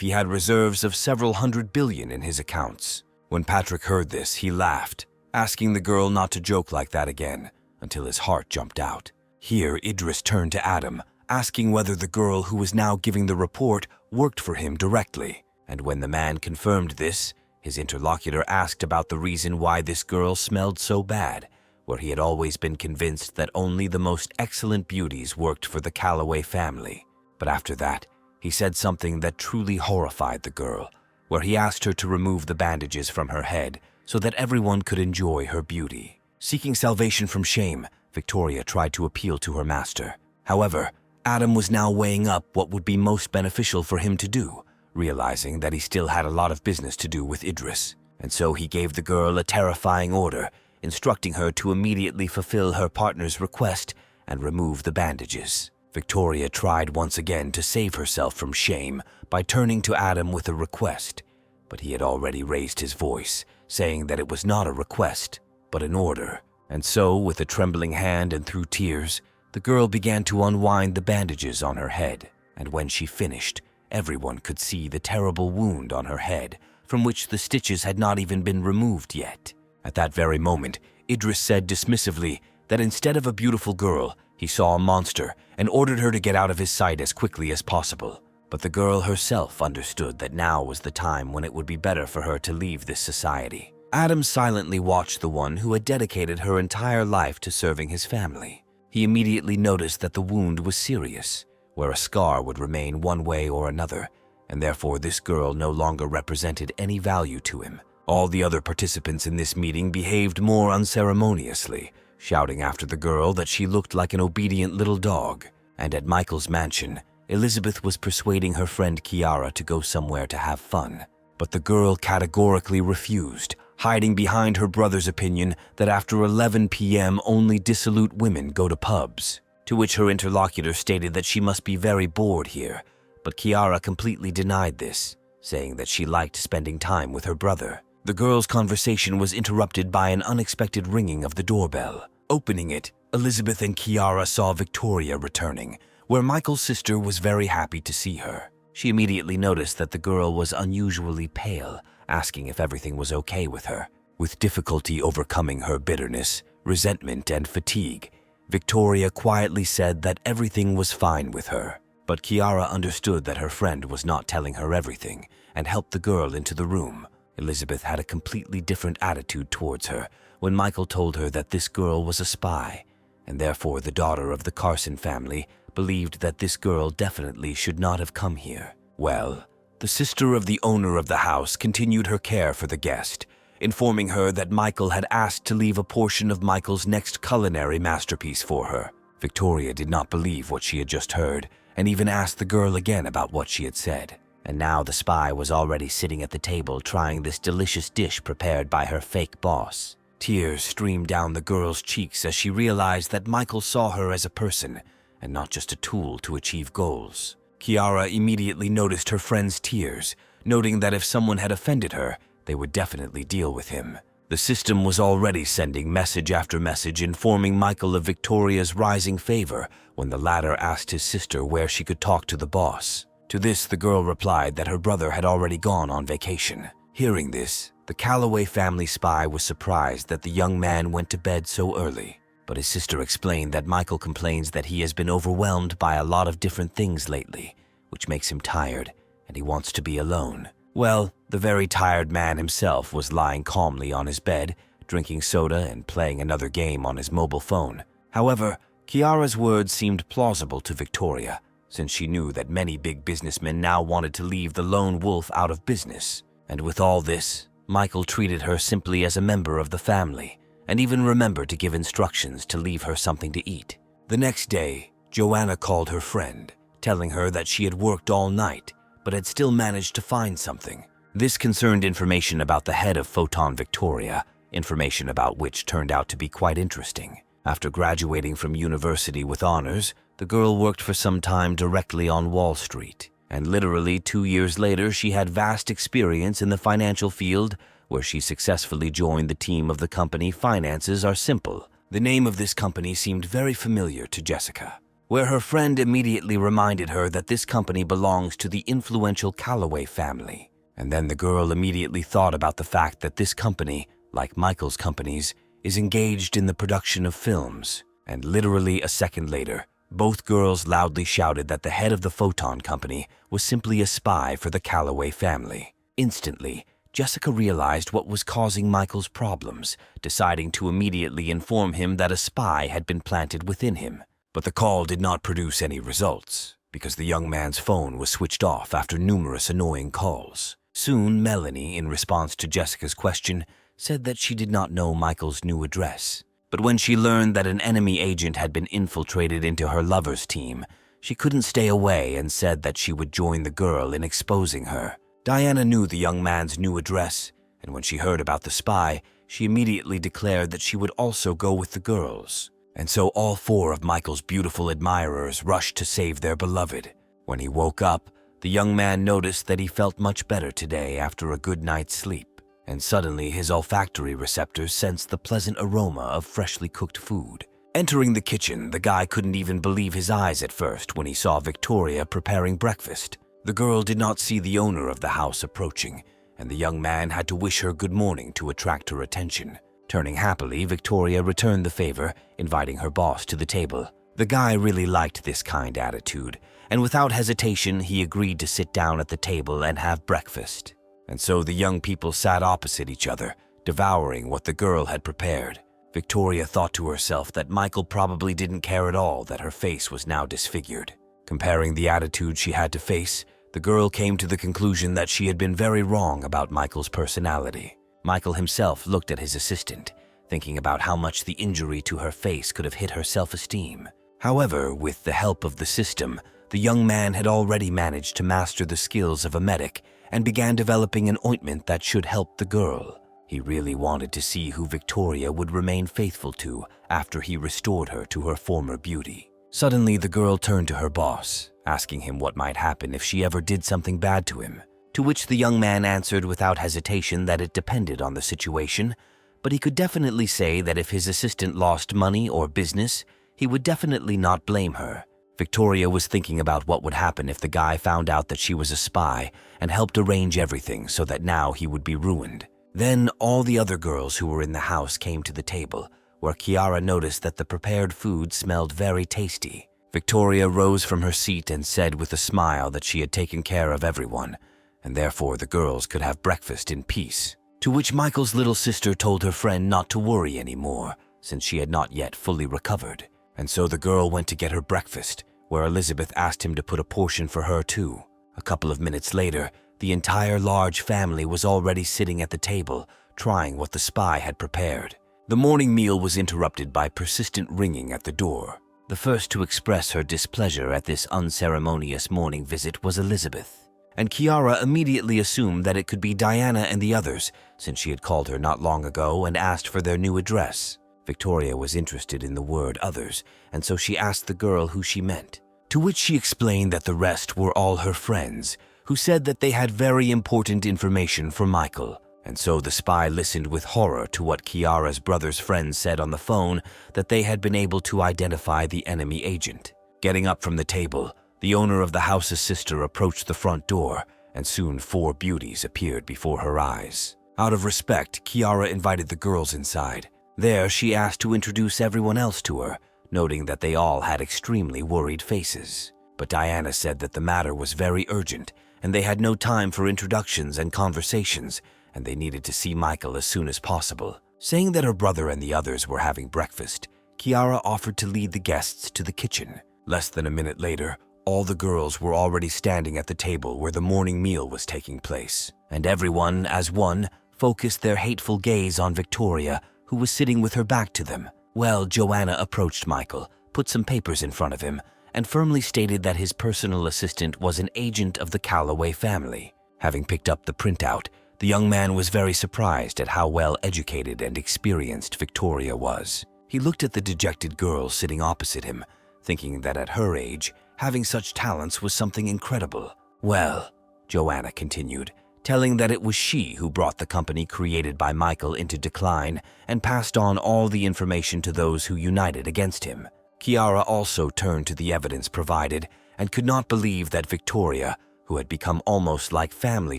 he had reserves of several $100 billion in his accounts. When Patrick heard this, he laughed, asking the girl not to joke like that again, until his heart jumped out. Here, Idris turned to Adam, asking whether the girl who was now giving the report worked for him directly. And when the man confirmed this, his interlocutor asked about the reason why this girl smelled so bad, where he had always been convinced that only the most excellent beauties worked for the Calloway family. But after that, he said something that truly horrified the girl, where he asked her to remove the bandages from her head so that everyone could enjoy her beauty. Seeking salvation from shame, Victoria tried to appeal to her master. However, Adam was now weighing up what would be most beneficial for him to do, realizing that he still had a lot of business to do with Idris. And so he gave the girl a terrifying order, instructing her to immediately fulfill her partner's request and remove the bandages. Victoria tried once again to save herself from shame by turning to Adam with a request, but he had already raised his voice, saying that it was not a request, but an order. And so, with a trembling hand and through tears, the girl began to unwind the bandages on her head, and when she finished, everyone could see the terrible wound on her head, from which the stitches had not even been removed yet. At that very moment, Idris said dismissively that instead of a beautiful girl, he saw a monster and ordered her to get out of his sight as quickly as possible. But the girl herself understood that now was the time when it would be better for her to leave this society. Adam silently watched the one who had dedicated her entire life to serving his family. He immediately noticed that the wound was serious, where a scar would remain one way or another, and therefore this girl no longer represented any value to him. All the other participants in this meeting behaved more unceremoniously, shouting after the girl that she looked like an obedient little dog. And at Michael's mansion, Elizabeth was persuading her friend Kiara to go somewhere to have fun. But the girl categorically refused, hiding behind her brother's opinion that after 11 p.m. only dissolute women go to pubs. To which her interlocutor stated that she must be very bored here, but Kiara completely denied this, saying that she liked spending time with her brother. The girl's conversation was interrupted by an unexpected ringing of the doorbell. Opening it, Elizabeth and Kiara saw Victoria returning, where Michael's sister was very happy to see her. She immediately noticed that the girl was unusually pale, asking if everything was okay with her. With difficulty overcoming her bitterness, resentment, and fatigue, Victoria quietly said that everything was fine with her. But Kiara understood that her friend was not telling her everything and helped the girl into the room. Elizabeth had a completely different attitude towards her when Michael told her that this girl was a spy, and therefore the daughter of the Carson family believed that this girl definitely should not have come here. Well, the sister of the owner of the house continued her care for the guest, informing her that Michael had asked to leave a portion of Michael's next culinary masterpiece for her. Victoria did not believe what she had just heard, and even asked the girl again about what she had said. And now the spy was already sitting at the table trying this delicious dish prepared by her fake boss. Tears streamed down the girl's cheeks as she realized that Michael saw her as a person and not just a tool to achieve goals. Kiara immediately noticed her friend's tears, noting that if someone had offended her, they would definitely deal with him. The system was already sending message after message informing Michael of Victoria's rising favor when the latter asked his sister where she could talk to the boss. To this, the girl replied that her brother had already gone on vacation. Hearing this, the Calloway family spy was surprised that the young man went to bed so early. But his sister explained that Michael complains that he has been overwhelmed by a lot of different things lately, which makes him tired, and he wants to be alone. Well, the very tired man himself was lying calmly on his bed, drinking soda and playing another game on his mobile phone. However, Kiara's words seemed plausible to Victoria, since she knew that many big businessmen now wanted to leave the lone wolf out of business. And with all this, Michael treated her simply as a member of the family, and even remembered to give instructions to leave her something to eat. The next day, Joanna called her friend, telling her that she had worked all night, but had still managed to find something. This concerned information about the head of Photon Victoria, information about which turned out to be quite interesting. After graduating from university with honors, the girl worked for some time directly on Wall Street. And literally 2 years later, she had vast experience in the financial field, where she successfully joined the team of the company Finances Are Simple. The name of this company seemed very familiar to Jessica, where her friend immediately reminded her that this company belongs to the influential Calloway family. And then the girl immediately thought about the fact that this company, like Michael's companies, is engaged in the production of films. And literally a second later, both girls loudly shouted that the head of the Photon Company was simply a spy for the Calloway family. Instantly, Jessica realized what was causing Michael's problems, deciding to immediately inform him that a spy had been planted within him. But the call did not produce any results, because the young man's phone was switched off after numerous annoying calls. Soon, Melanie, in response to Jessica's question, said that she did not know Michael's new address. But when she learned that an enemy agent had been infiltrated into her lover's team, she couldn't stay away and said that she would join the girl in exposing her. Diana knew the young man's new address, and when she heard about the spy, she immediately declared that she would also go with the girls. And so all 4 of Michael's beautiful admirers rushed to save their beloved. When he woke up, the young man noticed that he felt much better today after a good night's sleep. And suddenly his olfactory receptors sensed the pleasant aroma of freshly cooked food. Entering the kitchen, the guy couldn't even believe his eyes at first when he saw Victoria preparing breakfast. The girl did not see the owner of the house approaching, and the young man had to wish her good morning to attract her attention. Turning happily, Victoria returned the favor, inviting her boss to the table. The guy really liked this kind attitude, and without hesitation, he agreed to sit down at the table and have breakfast. And so the young people sat opposite each other, devouring what the girl had prepared. Victoria thought to herself that Michael probably didn't care at all that her face was now disfigured. Comparing the attitude she had to face, the girl came to the conclusion that she had been very wrong about Michael's personality. Michael himself looked at his assistant, thinking about how much the injury to her face could have hit her self-esteem. However, with the help of the system, the young man had already managed to master the skills of a medic and began developing an ointment that should help the girl. He really wanted to see who Victoria would remain faithful to after he restored her to her former beauty. Suddenly, the girl turned to her boss, asking him what might happen if she ever did something bad to him, to which the young man answered without hesitation that it depended on the situation, but he could definitely say that if his assistant lost money or business, he would definitely not blame her. Victoria was thinking about what would happen if the guy found out that she was a spy and helped arrange everything so that now he would be ruined. Then all the other girls who were in the house came to the table, where Kiara noticed that the prepared food smelled very tasty. Victoria rose from her seat and said with a smile that she had taken care of everyone, and therefore the girls could have breakfast in peace. To which Michael's little sister told her friend not to worry anymore, since she had not yet fully recovered. And so the girl went to get her breakfast, where Elizabeth asked him to put a portion for her too. A couple of minutes later, the entire large family was already sitting at the table, trying what the spy had prepared. The morning meal was interrupted by persistent ringing at the door. The first to express her displeasure at this unceremonious morning visit was Elizabeth, and Kiara immediately assumed that it could be Diana and the others, since she had called her not long ago and asked for their new address. Victoria was interested in the word others, and so she asked the girl who she meant, to which she explained that the rest were all her friends, who said that they had very important information for Michael. And so the spy listened with horror to what Kiara's brother's friends said on the phone, that they had been able to identify the enemy agent. Getting up from the table, the owner of the house's sister approached the front door, and soon 4 beauties appeared before her eyes. Out of respect, Kiara invited the girls inside. There, she asked to introduce everyone else to her, noting that they all had extremely worried faces. But Diana said that the matter was very urgent, and they had no time for introductions and conversations, and they needed to see Michael as soon as possible. Saying that her brother and the others were having breakfast, Kiara offered to lead the guests to the kitchen. Less than a minute later, all the girls were already standing at the table where the morning meal was taking place, and everyone, as one, focused their hateful gaze on Victoria, who was sitting with her back to them. Well, Joanna approached Michael, put some papers in front of him, and firmly stated that his personal assistant was an agent of the Calloway family. Having picked up the printout, The young man was very surprised at how well educated and experienced Victoria was. He looked at the dejected girl sitting opposite him, thinking that at her age, having such talents was something incredible. "Well," Joanna continued, telling that it was she who brought the company created by Michael into decline and passed on all the information to those who united against him. Kiara also turned to the evidence provided and could not believe that Victoria, who had become almost like family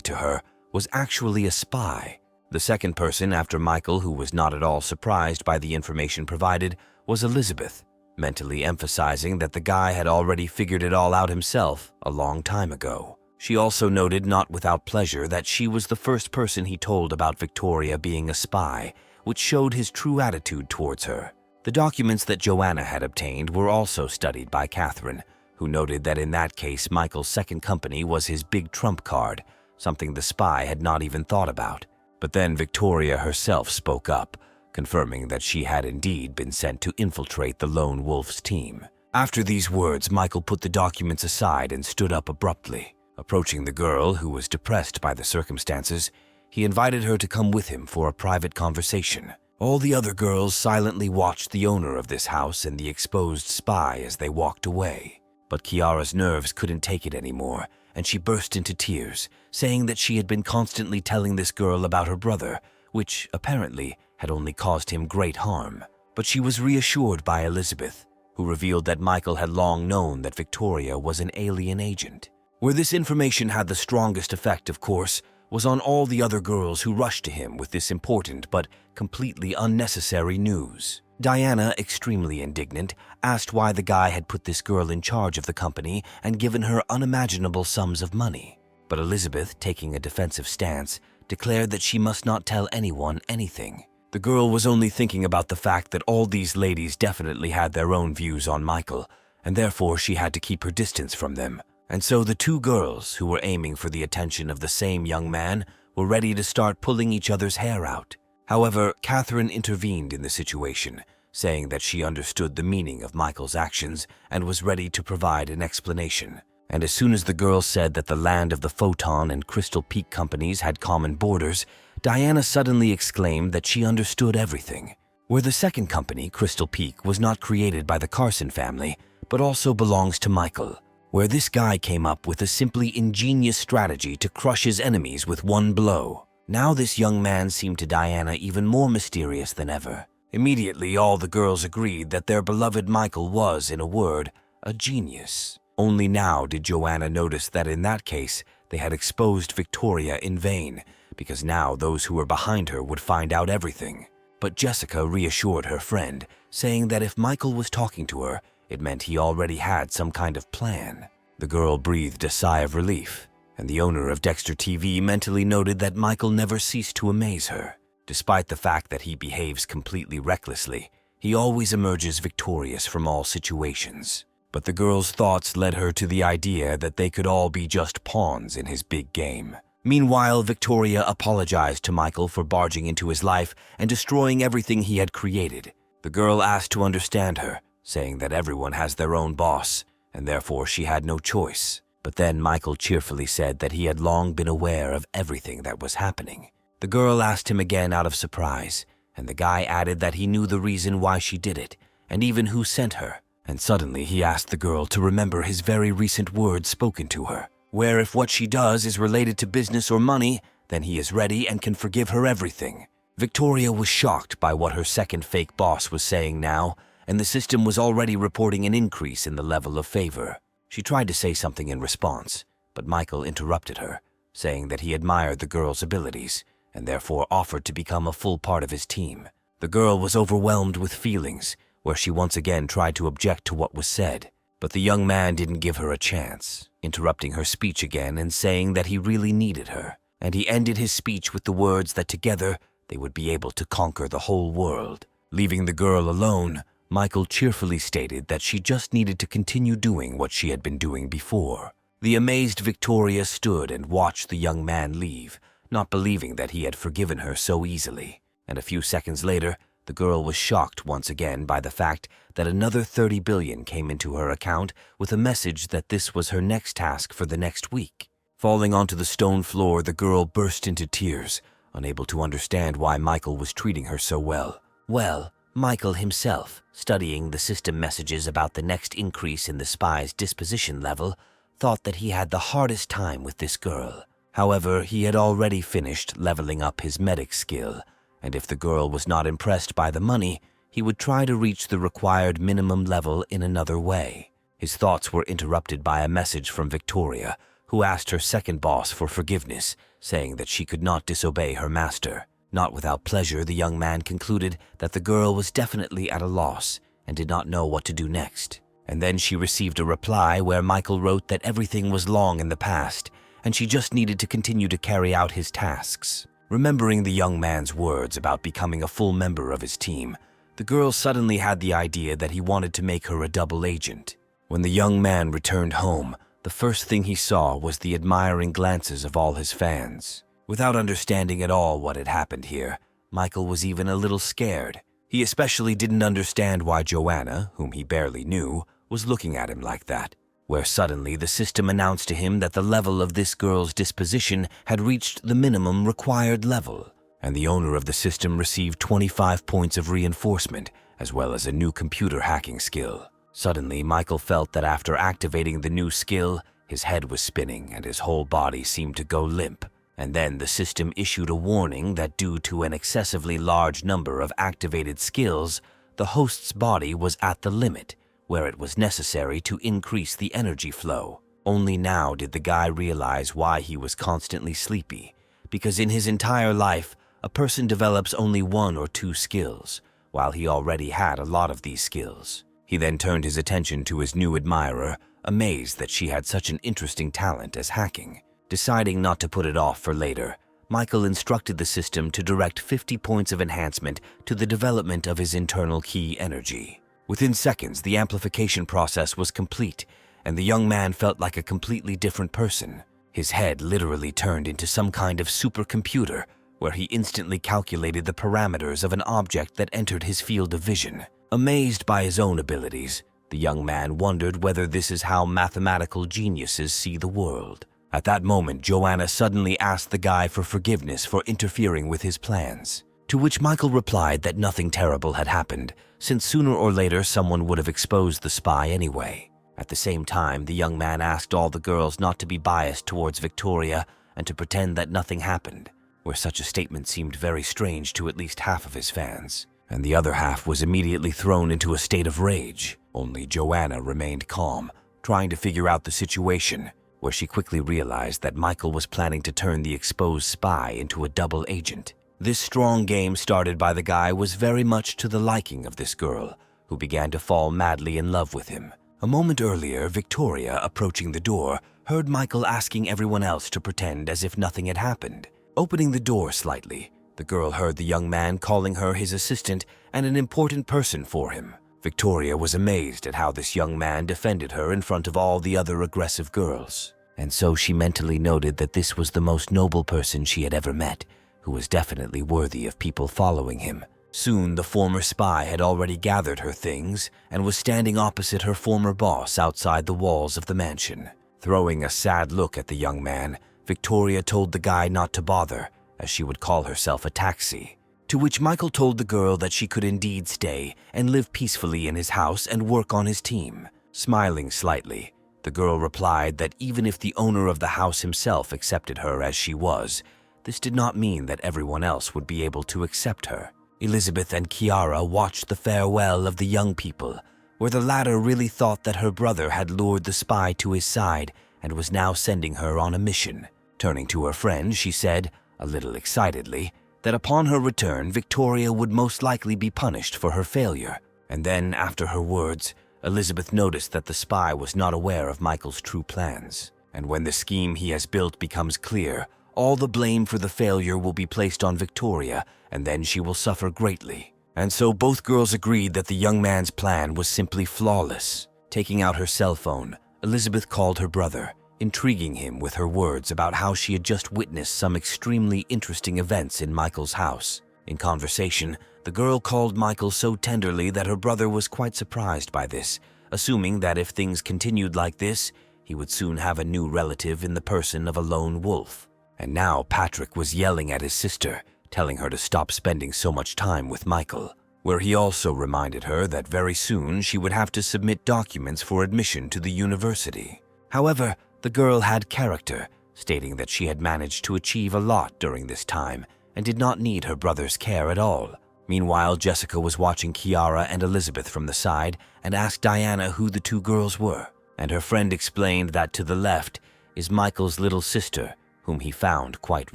to her, was actually a spy. The second person after Michael who was not at all surprised by the information provided was Elizabeth, mentally emphasizing that the guy had already figured it all out himself a long time ago. She also noted not without pleasure that she was the first person he told about Victoria being a spy, which showed his true attitude towards her. The documents that Joanna had obtained were also studied by Catherine, who noted that in that case Michael's second company was his big trump card, something the spy had not even thought about. But then Victoria herself spoke up, confirming that she had indeed been sent to infiltrate the Lone Wolf's team. After these words, Michael put the documents aside and stood up abruptly. Approaching the girl, who was depressed by the circumstances, he invited her to come with him for a private conversation. All the other girls silently watched the owner of this house and the exposed spy as they walked away. But Kiara's nerves couldn't take it anymore, and she burst into tears, saying that she had been constantly telling this girl about her brother, which, apparently, had only caused him great harm. But she was reassured by Elizabeth, who revealed that Michael had long known that Victoria was an alien agent. Where this information had the strongest effect, of course, was on all the other girls who rushed to him with this important but completely unnecessary news. Diana, extremely indignant, asked why the guy had put this girl in charge of the company and given her unimaginable sums of money. But Elizabeth, taking a defensive stance, declared that she must not tell anyone anything. The girl was only thinking about the fact that all these ladies definitely had their own views on Michael, and therefore she had to keep her distance from them. And so the two girls, who were aiming for the attention of the same young man, were ready to start pulling each other's hair out. However, Catherine intervened in the situation, saying that she understood the meaning of Michael's actions and was ready to provide an explanation. And as soon as the girl said that the land of the Photon and Crystal Peak companies had common borders, Diana suddenly exclaimed that she understood everything. Where the second company, Crystal Peak, was not created by the Carson family, but also belongs to Michael. Where this guy came up with a simply ingenious strategy to crush his enemies with one blow. Now this young man seemed to Diana even more mysterious than ever. Immediately, all the girls agreed that their beloved Michael was, in a word, a genius. Only now did Joanna notice that in that case, they had exposed Victoria in vain, because now those who were behind her would find out everything. But Jessica reassured her friend, saying that if Michael was talking to her, it meant he already had some kind of plan. The girl breathed a sigh of relief, and the owner of Dexter TV mentally noted that Michael never ceased to amaze her. Despite the fact that he behaves completely recklessly, he always emerges victorious from all situations. But the girl's thoughts led her to the idea that they could all be just pawns in his big game. Meanwhile, Victoria apologized to Michael for barging into his life and destroying everything he had created. The girl asked to understand her, saying that everyone has their own boss, and therefore she had no choice. But then Michael cheerfully said that he had long been aware of everything that was happening. The girl asked him again out of surprise, and the guy added that he knew the reason why she did it, and even who sent her. And suddenly he asked the girl to remember his very recent words spoken to her, where if what she does is related to business or money, then he is ready and can forgive her everything. Victoria was shocked by what her second fake boss was saying now, and the system was already reporting an increase in the level of favor. She tried to say something in response, but Michael interrupted her, saying that he admired the girl's abilities, and therefore offered to become a full part of his team. The girl was overwhelmed with feelings, where she once again tried to object to what was said, but the young man didn't give her a chance, interrupting her speech again and saying that he really needed her, and he ended his speech with the words that together they would be able to conquer the whole world. Leaving the girl alone, Michael cheerfully stated that she just needed to continue doing what she had been doing before. The amazed Victoria stood and watched the young man leave, not believing that he had forgiven her so easily. And a few seconds later, the girl was shocked once again by the fact that another 30 billion came into her account with a message that this was her next task for the next week. Falling onto the stone floor, the girl burst into tears, unable to understand why Michael was treating her so well. Well, Michael himself, studying the system messages about the next increase in the spy's disposition level, thought that he had the hardest time with this girl. However, he had already finished leveling up his medic skill, and if the girl was not impressed by the money, he would try to reach the required minimum level in another way. His thoughts were interrupted by a message from Victoria, who asked her second boss for forgiveness, saying that she could not disobey her master. Not without pleasure, the young man concluded that the girl was definitely at a loss and did not know what to do next. And then she received a reply where Michael wrote that everything was long in the past, and she just needed to continue to carry out his tasks. Remembering the young man's words about becoming a full member of his team, the girl suddenly had the idea that he wanted to make her a double agent. When the young man returned home, the first thing he saw was the admiring glances of all his fans. Without understanding at all what had happened here, Michael was even a little scared. He especially didn't understand why Joanna, whom he barely knew, was looking at him like that, where suddenly the system announced to him that the level of this girl's disposition had reached the minimum required level, and the owner of the system received 25 points of reinforcement, as well as a new computer hacking skill. Suddenly, Michael felt that after activating the new skill, his head was spinning and his whole body seemed to go limp. And then the system issued a warning that due to an excessively large number of activated skills, the host's body was at the limit, where it was necessary to increase the energy flow. Only now did the guy realize why he was constantly sleepy, because in his entire life, a person develops only 1 or 2 skills, while he already had a lot of these skills. He then turned his attention to his new admirer, amazed that she had such an interesting talent as hacking. Deciding not to put it off for later, Michael instructed the system to direct 50 points of enhancement to the development of his internal key energy. Within seconds, the amplification process was complete, and the young man felt like a completely different person. His head literally turned into some kind of supercomputer, where he instantly calculated the parameters of an object that entered his field of vision. Amazed by his own abilities, the young man wondered whether this is how mathematical geniuses see the world. At that moment, Joanna suddenly asked the guy for forgiveness for interfering with his plans, to which Michael replied that nothing terrible had happened, since sooner or later someone would have exposed the spy anyway. At the same time, the young man asked all the girls not to be biased towards Victoria and to pretend that nothing happened, where such a statement seemed very strange to at least half of his fans, and the other half was immediately thrown into a state of rage. Only Joanna remained calm, trying to figure out the situation, where she quickly realized that Michael was planning to turn the exposed spy into a double agent. This strong game started by the guy was very much to the liking of this girl, who began to fall madly in love with him. A moment earlier, Victoria, approaching the door, heard Michael asking everyone else to pretend as if nothing had happened. Opening the door slightly, the girl heard the young man calling her his assistant and an important person for him. Victoria was amazed at how this young man defended her in front of all the other aggressive girls. And so she mentally noted that this was the most noble person she had ever met, who was definitely worthy of people following him. Soon, the former spy had already gathered her things and was standing opposite her former boss outside the walls of the mansion. Throwing a sad look at the young man, Victoria told the guy not to bother, as she would call herself a taxi. To which Michael told the girl that she could indeed stay and live peacefully in his house and work on his team. Smiling slightly, the girl replied that even if the owner of the house himself accepted her as she was, this did not mean that everyone else would be able to accept her. Elizabeth and Kiara watched the farewell of the young people, where the latter really thought that her brother had lured the spy to his side and was now sending her on a mission. Turning to her friend, she said, a little excitedly, that upon her return, Victoria would most likely be punished for her failure. And then, after her words, Elizabeth noticed that the spy was not aware of Michael's true plans. And when the scheme he has built becomes clear, all the blame for the failure will be placed on Victoria, and then she will suffer greatly. And so both girls agreed that the young man's plan was simply flawless. Taking out her cell phone, Elizabeth called her brother, intriguing him with her words about how she had just witnessed some extremely interesting events in Michael's house. In conversation, the girl called Michael so tenderly that her brother was quite surprised by this, assuming that if things continued like this, he would soon have a new relative in the person of a lone wolf. And now Patrick was yelling at his sister, telling her to stop spending so much time with Michael, where he also reminded her that very soon she would have to submit documents for admission to the university. However, the girl had character, stating that she had managed to achieve a lot during this time and did not need her brother's care at all. Meanwhile, Jessica was watching Kiara and Elizabeth from the side and asked Diana who the two girls were, and her friend explained that to the left is Michael's little sister, whom he found quite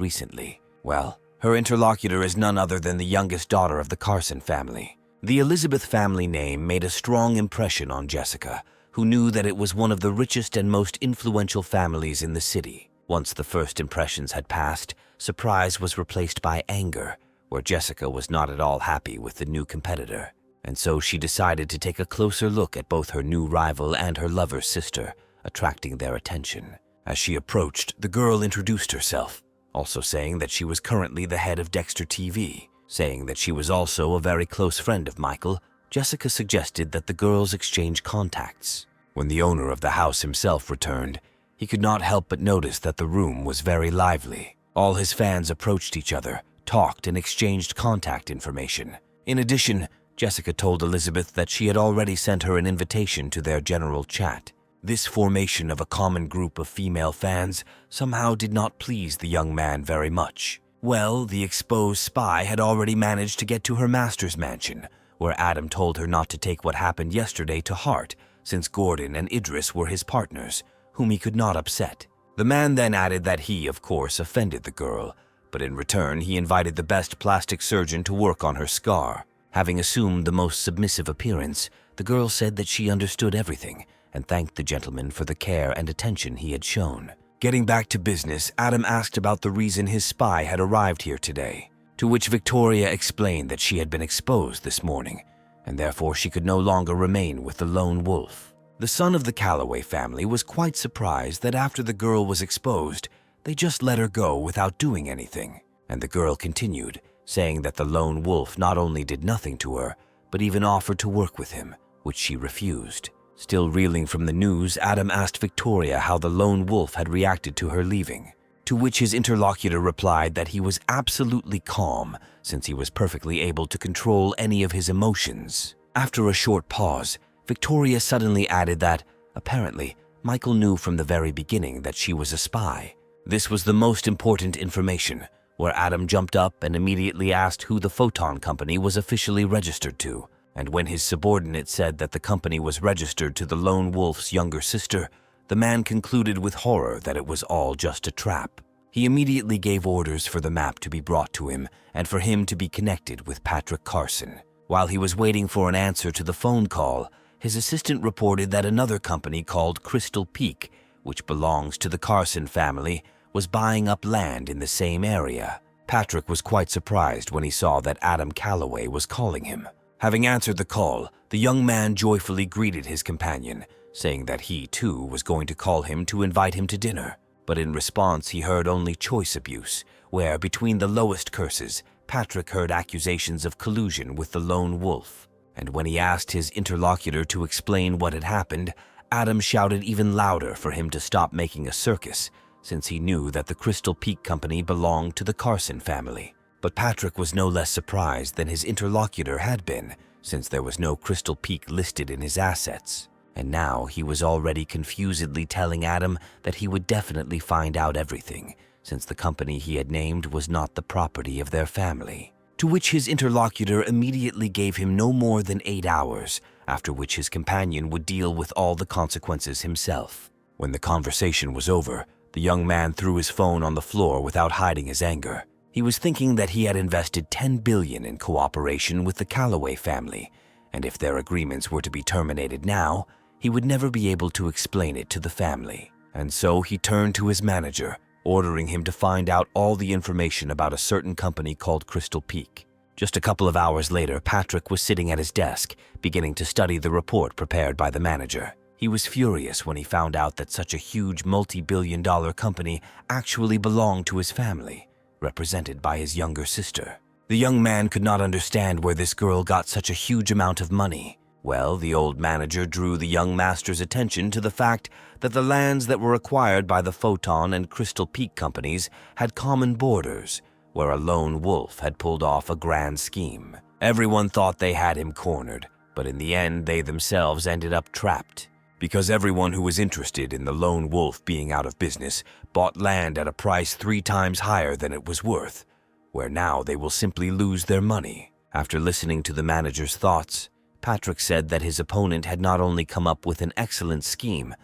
recently. Well, her interlocutor is none other than the youngest daughter of the Carson family. The Elizabeth family name made a strong impression on Jessica, who knew that it was one of the richest and most influential families in the city. Once the first impressions had passed, surprise was replaced by anger, where Jessica was not at all happy with the new competitor, and so she decided to take a closer look at both her new rival and her lover's sister, attracting their attention. As she approached, the girl introduced herself, also saying that she was currently the head of Dexter TV. Saying that she was also a very close friend of Michael, Jessica suggested that the girls exchange contacts. When the owner of the house himself returned, he could not help but notice that the room was very lively. All his fans approached each other, talked, and exchanged contact information. In addition, Jessica told Elizabeth that she had already sent her an invitation to their general chat. This formation of a common group of female fans somehow did not please the young man very much. Well, the exposed spy had already managed to get to her master's mansion, where Adam told her not to take what happened yesterday to heart, since Gordon and Idris were his partners, whom he could not upset. The man then added that he, of course, offended the girl, but in return he invited the best plastic surgeon to work on her scar. Having assumed the most submissive appearance, the girl said that she understood everything and thanked the gentleman for the care and attention he had shown. Getting back to business, Adam asked about the reason his spy had arrived here today, to which Victoria explained that she had been exposed this morning, and therefore she could no longer remain with the lone wolf. The son of the Calloway family was quite surprised that after the girl was exposed, they just let her go without doing anything, and the girl continued, saying that the lone wolf not only did nothing to her, but even offered to work with him, which she refused. Still reeling from the news, Adam asked Victoria how the lone wolf had reacted to her leaving, to which his interlocutor replied that he was absolutely calm, since he was perfectly able to control any of his emotions. After a short pause, Victoria suddenly added that, apparently, Michael knew from the very beginning that she was a spy. This was the most important information, where Adam jumped up and immediately asked who the photon company was officially registered to. And when his subordinate said that the company was registered to the lone wolf's younger sister, the man concluded with horror that it was all just a trap. He immediately gave orders for the map to be brought to him and for him to be connected with Patrick Carson. While he was waiting for an answer to the phone call, his assistant reported that another company called Crystal Peak, which belongs to the Carson family, was buying up land in the same area. Patrick was quite surprised when he saw that Adam Calloway was calling him. Having answered the call, the young man joyfully greeted his companion, saying that he, too, was going to call him to invite him to dinner. But in response, he heard only choice abuse, where, between the lowest curses, Patrick heard accusations of collusion with the lone wolf. And when he asked his interlocutor to explain what had happened, Adam shouted even louder for him to stop making a circus, since he knew that the Crystal Peak Company belonged to the Carson family. But Patrick was no less surprised than his interlocutor had been, since there was no Crystal Peak listed in his assets. And now he was already confusedly telling Adam that he would definitely find out everything, since the company he had named was not the property of their family. To which his interlocutor immediately gave him no more than 8 hours, after which his companion would deal with all the consequences himself. When the conversation was over, the young man threw his phone on the floor without hiding his anger. He was thinking that he had invested $10 billion in cooperation with the Calloway family, and if their agreements were to be terminated now, he would never be able to explain it to the family. And so he turned to his manager, ordering him to find out all the information about a certain company called Crystal Peak. Just a couple of hours later, Patrick was sitting at his desk, beginning to study the report prepared by the manager. He was furious when he found out that such a huge multi-billion-dollar company actually belonged to his family, represented by his younger sister. The young man could not understand where this girl got such a huge amount of money. Well, the old manager drew the young master's attention to the fact that the lands that were acquired by the Photon and Crystal Peak companies had common borders, where a lone wolf had pulled off a grand scheme. Everyone thought they had him cornered, but in the end they themselves ended up trapped, because everyone who was interested in the lone wolf being out of business bought land at a price 3 times higher than it was worth, where now they will simply lose their money. After listening to the manager's thoughts, Patrick said that his opponent had not only come up with an excellent scheme,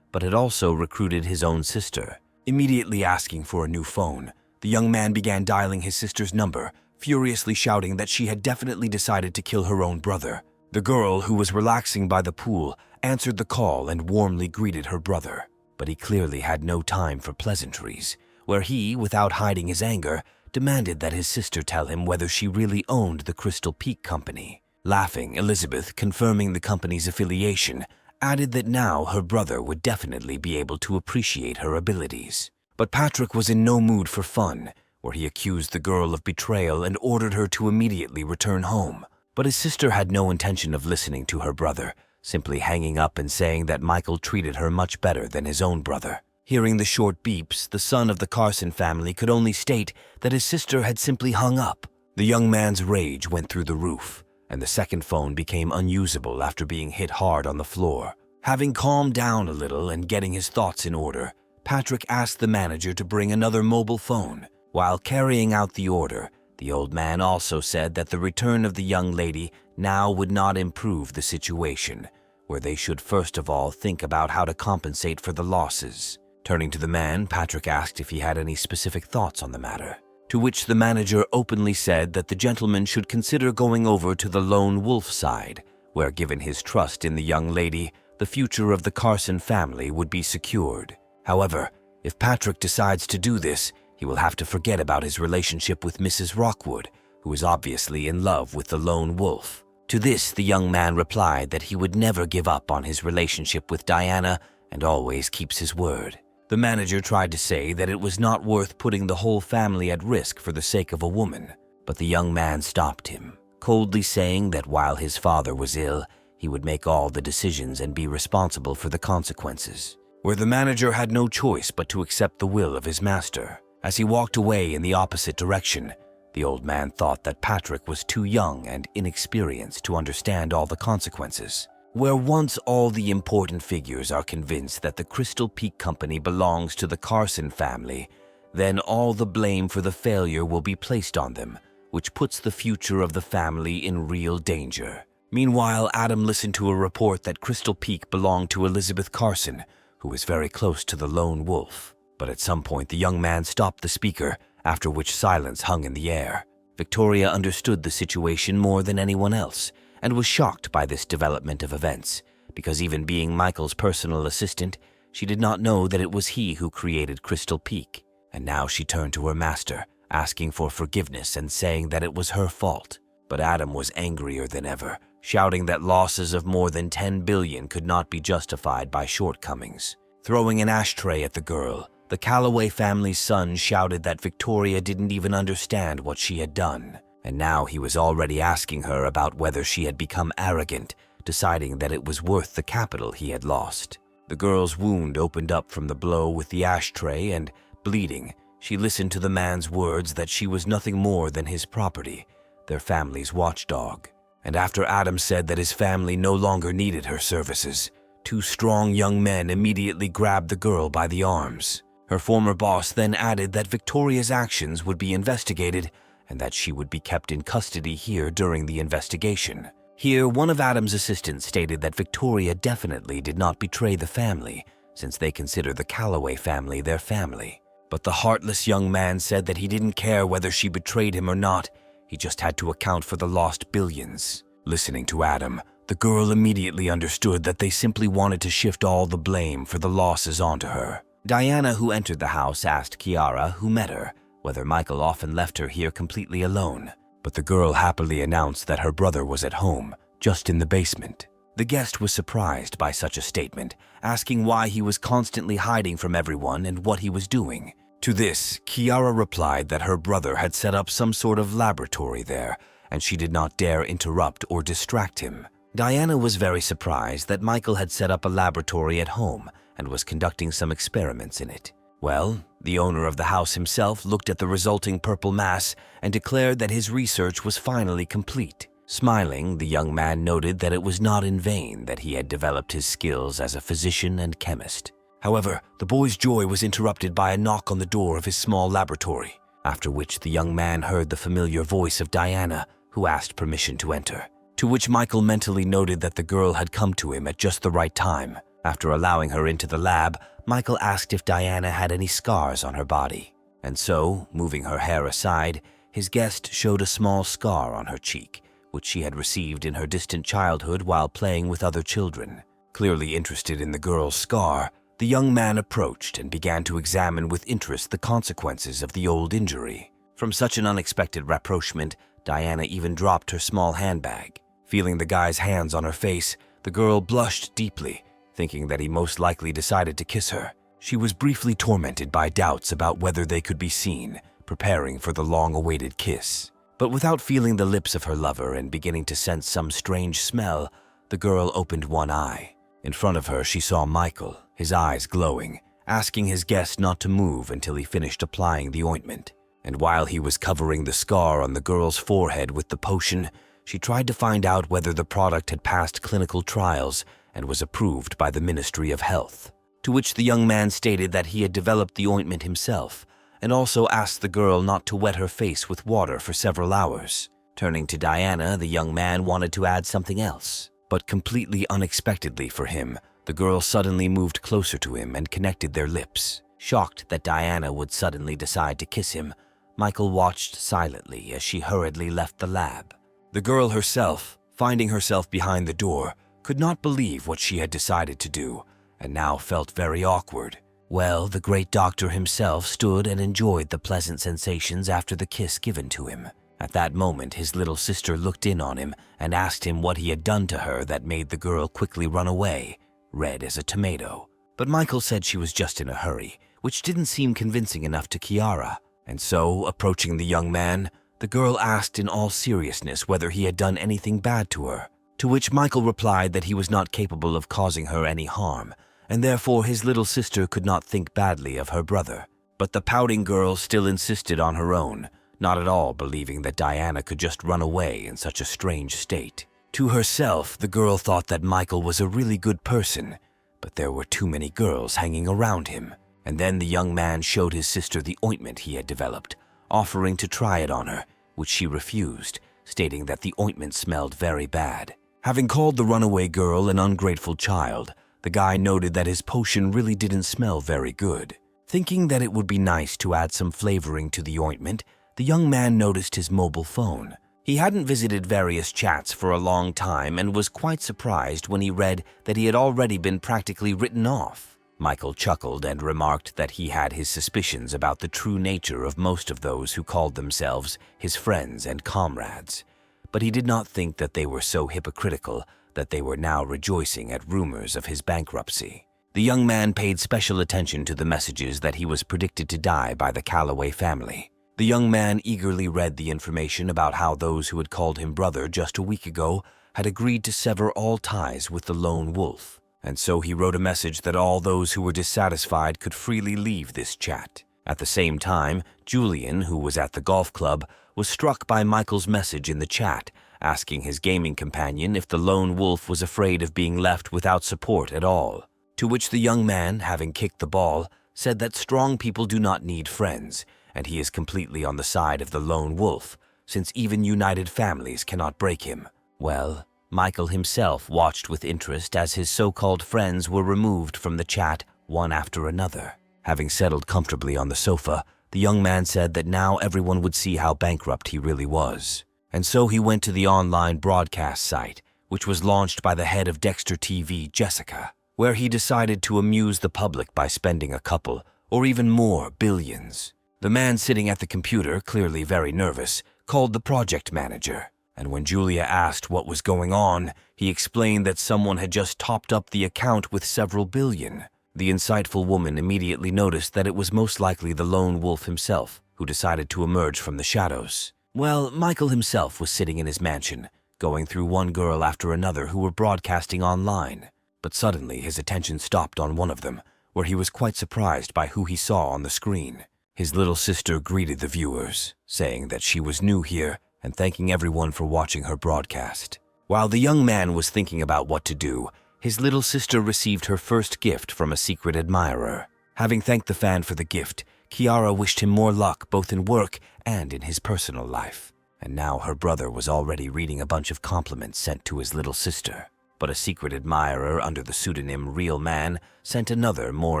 but had also recruited his own sister. Immediately asking for a new phone, the young man began dialing his sister's number, furiously shouting that she had definitely decided to kill her own brother. The girl, who was relaxing by the pool, answered the call and warmly greeted her brother. But he clearly had no time for pleasantries, where he, without hiding his anger, demanded that his sister tell him whether she really owned the Crystal Peak Company. Laughing, Elizabeth, confirming the company's affiliation, added that now her brother would definitely be able to appreciate her abilities. But Patrick was in no mood for fun, where he accused the girl of betrayal and ordered her to immediately return home. But his sister had no intention of listening to her brother, simply hanging up and saying that Michael treated her much better than his own brother. Hearing the short beeps, the son of the Carson family could only state that his sister had simply hung up. The young man's rage went through the roof, and the second phone became unusable after being hit hard on the floor. Having calmed down a little and getting his thoughts in order, Patrick asked the manager to bring another mobile phone. While carrying out the order, the old man also said that the return of the young lady now would not improve the situation, where they should first of all think about how to compensate for the losses. Turning to the man, Patrick asked if he had any specific thoughts on the matter, to which the manager openly said that the gentleman should consider going over to the lone wolf side, where, given his trust in the young lady, the future of the Carson family would be secured. However, if Patrick decides to do this, he will have to forget about his relationship with Mrs. Rockwood, who is obviously in love with the lone wolf. To this, the young man replied that he would never give up on his relationship with Diana and always keeps his word. The manager tried to say that it was not worth putting the whole family at risk for the sake of a woman, but the young man stopped him, coldly saying that while his father was ill, he would make all the decisions and be responsible for the consequences, where the manager had no choice but to accept the will of his master. As he walked away in the opposite direction, the old man thought that Patrick was too young and inexperienced to understand all the consequences. Where once all the important figures are convinced that the Crystal Peak Company belongs to the Carson family, then all the blame for the failure will be placed on them, which puts the future of the family in real danger. Meanwhile, Adam listened to a report that Crystal Peak belonged to Elizabeth Carson, who was very close to the lone wolf. But at some point, the young man stopped the speaker, after which silence hung in the air. Victoria understood the situation more than anyone else, and was shocked by this development of events, because even being Michael's personal assistant, she did not know that it was he who created Crystal Peak. And now she turned to her master, asking for forgiveness and saying that it was her fault. But Adam was angrier than ever, shouting that losses of more than 10 billion could not be justified by shortcomings. Throwing an ashtray at the girl, the Calloway family's son shouted that Victoria didn't even understand what she had done. And now he was already asking her about whether she had become arrogant, deciding that it was worth the capital he had lost. The girl's wound opened up from the blow with the ashtray and, bleeding, she listened to the man's words that she was nothing more than his property, their family's watchdog. And after Adam said that his family no longer needed her services, 2 strong young men immediately grabbed the girl by the arms. Her former boss then added that Victoria's actions would be investigated and that she would be kept in custody here during the investigation. Here, one of Adam's assistants stated that Victoria definitely did not betray the family, since they consider the Calloway family their family. But the heartless young man said that he didn't care whether she betrayed him or not, he just had to account for the lost billions. Listening to Adam, the girl immediately understood that they simply wanted to shift all the blame for the losses onto her. Diana, who entered the house, asked Kiara, who met her, whether Michael often left her here completely alone, but the girl happily announced that her brother was at home, just in the basement. The guest was surprised by such a statement, asking why he was constantly hiding from everyone and what he was doing. To this, Kiara replied that her brother had set up some sort of laboratory there, and she did not dare interrupt or distract him. Diana was very surprised that Michael had set up a laboratory at home and was conducting some experiments in it. Well, the owner of the house himself looked at the resulting purple mass and declared that his research was finally complete. Smiling, the young man noted that it was not in vain that he had developed his skills as a physician and chemist. However, the boy's joy was interrupted by a knock on the door of his small laboratory, after which the young man heard the familiar voice of Diana, who asked permission to enter. To which Michael mentally noted that the girl had come to him at just the right time. After allowing her into the lab, Michael asked if Diana had any scars on her body. And so, moving her hair aside, his guest showed a small scar on her cheek, which she had received in her distant childhood while playing with other children. Clearly interested in the girl's scar, the young man approached and began to examine with interest the consequences of the old injury. From such an unexpected rapprochement, Diana even dropped her small handbag. Feeling the guy's hands on her face, the girl blushed deeply, thinking that he most likely decided to kiss her. She was briefly tormented by doubts about whether they could be seen, preparing for the long-awaited kiss. But without feeling the lips of her lover and beginning to sense some strange smell, the girl opened one eye. In front of her, she saw Michael, his eyes glowing, asking his guest not to move until he finished applying the ointment. And while he was covering the scar on the girl's forehead with the potion, she tried to find out whether the product had passed clinical trials and was approved by the Ministry of Health. To which the young man stated that he had developed the ointment himself, and also asked the girl not to wet her face with water for several hours. Turning to Diana, the young man wanted to add something else. But completely unexpectedly for him, the girl suddenly moved closer to him and connected their lips. Shocked that Diana would suddenly decide to kiss him, Michael watched silently as she hurriedly left the lab. The girl herself, finding herself behind the door, could not believe what she had decided to do, and now felt very awkward. Well, the great doctor himself stood and enjoyed the pleasant sensations after the kiss given to him. At that moment, his little sister looked in on him and asked him what he had done to her that made the girl quickly run away, red as a tomato. But Michael said she was just in a hurry, which didn't seem convincing enough to Kiara. And so, approaching the young man, the girl asked in all seriousness whether he had done anything bad to her, to which Michael replied that he was not capable of causing her any harm, and therefore his little sister could not think badly of her brother. But the pouting girl still insisted on her own, not at all believing that Diana could just run away in such a strange state. To herself, the girl thought that Michael was a really good person, but there were too many girls hanging around him. And then the young man showed his sister the ointment he had developed, offering to try it on her, which she refused, stating that the ointment smelled very bad. Having called the runaway girl an ungrateful child, the guy noted that his potion really didn't smell very good. Thinking that it would be nice to add some flavoring to the ointment, the young man noticed his mobile phone. He hadn't visited various chats for a long time and was quite surprised when he read that he had already been practically written off. Michael chuckled and remarked that he had his suspicions about the true nature of most of those who called themselves his friends and comrades, but he did not think that they were so hypocritical that they were now rejoicing at rumors of his bankruptcy. The young man paid special attention to the messages that he was predicted to die by the Calloway family. The young man eagerly read the information about how those who had called him brother just a week ago had agreed to sever all ties with the lone wolf. And so he wrote a message that all those who were dissatisfied could freely leave this chat. At the same time, Julian, who was at the golf club, was struck by Michael's message in the chat, asking his gaming companion if the lone wolf was afraid of being left without support at all. To which the young man, having kicked the ball, said that strong people do not need friends, and he is completely on the side of the lone wolf, since even united families cannot break him. Well, Michael himself watched with interest as his so-called friends were removed from the chat one after another. Having settled comfortably on the sofa, the young man said that now everyone would see how bankrupt he really was. And so he went to the online broadcast site, which was launched by the head of Dexter TV, Jessica, where he decided to amuse the public by spending a couple, or even more, billions. The man sitting at the computer, clearly very nervous, called the project manager. And when Julia asked what was going on, he explained that someone had just topped up the account with several billion. The insightful woman immediately noticed that it was most likely the lone wolf himself, who decided to emerge from the shadows. Well, Michael himself was sitting in his mansion, going through one girl after another who were broadcasting online. But suddenly his attention stopped on one of them, where he was quite surprised by who he saw on the screen. His little sister greeted the viewers, saying that she was new here and thanking everyone for watching her broadcast. While the young man was thinking about what to do, his little sister received her first gift from a secret admirer. Having thanked the fan for the gift, Kiara wished him more luck both in work and in his personal life. And now her brother was already reading a bunch of compliments sent to his little sister. But a secret admirer under the pseudonym Real Man sent another, more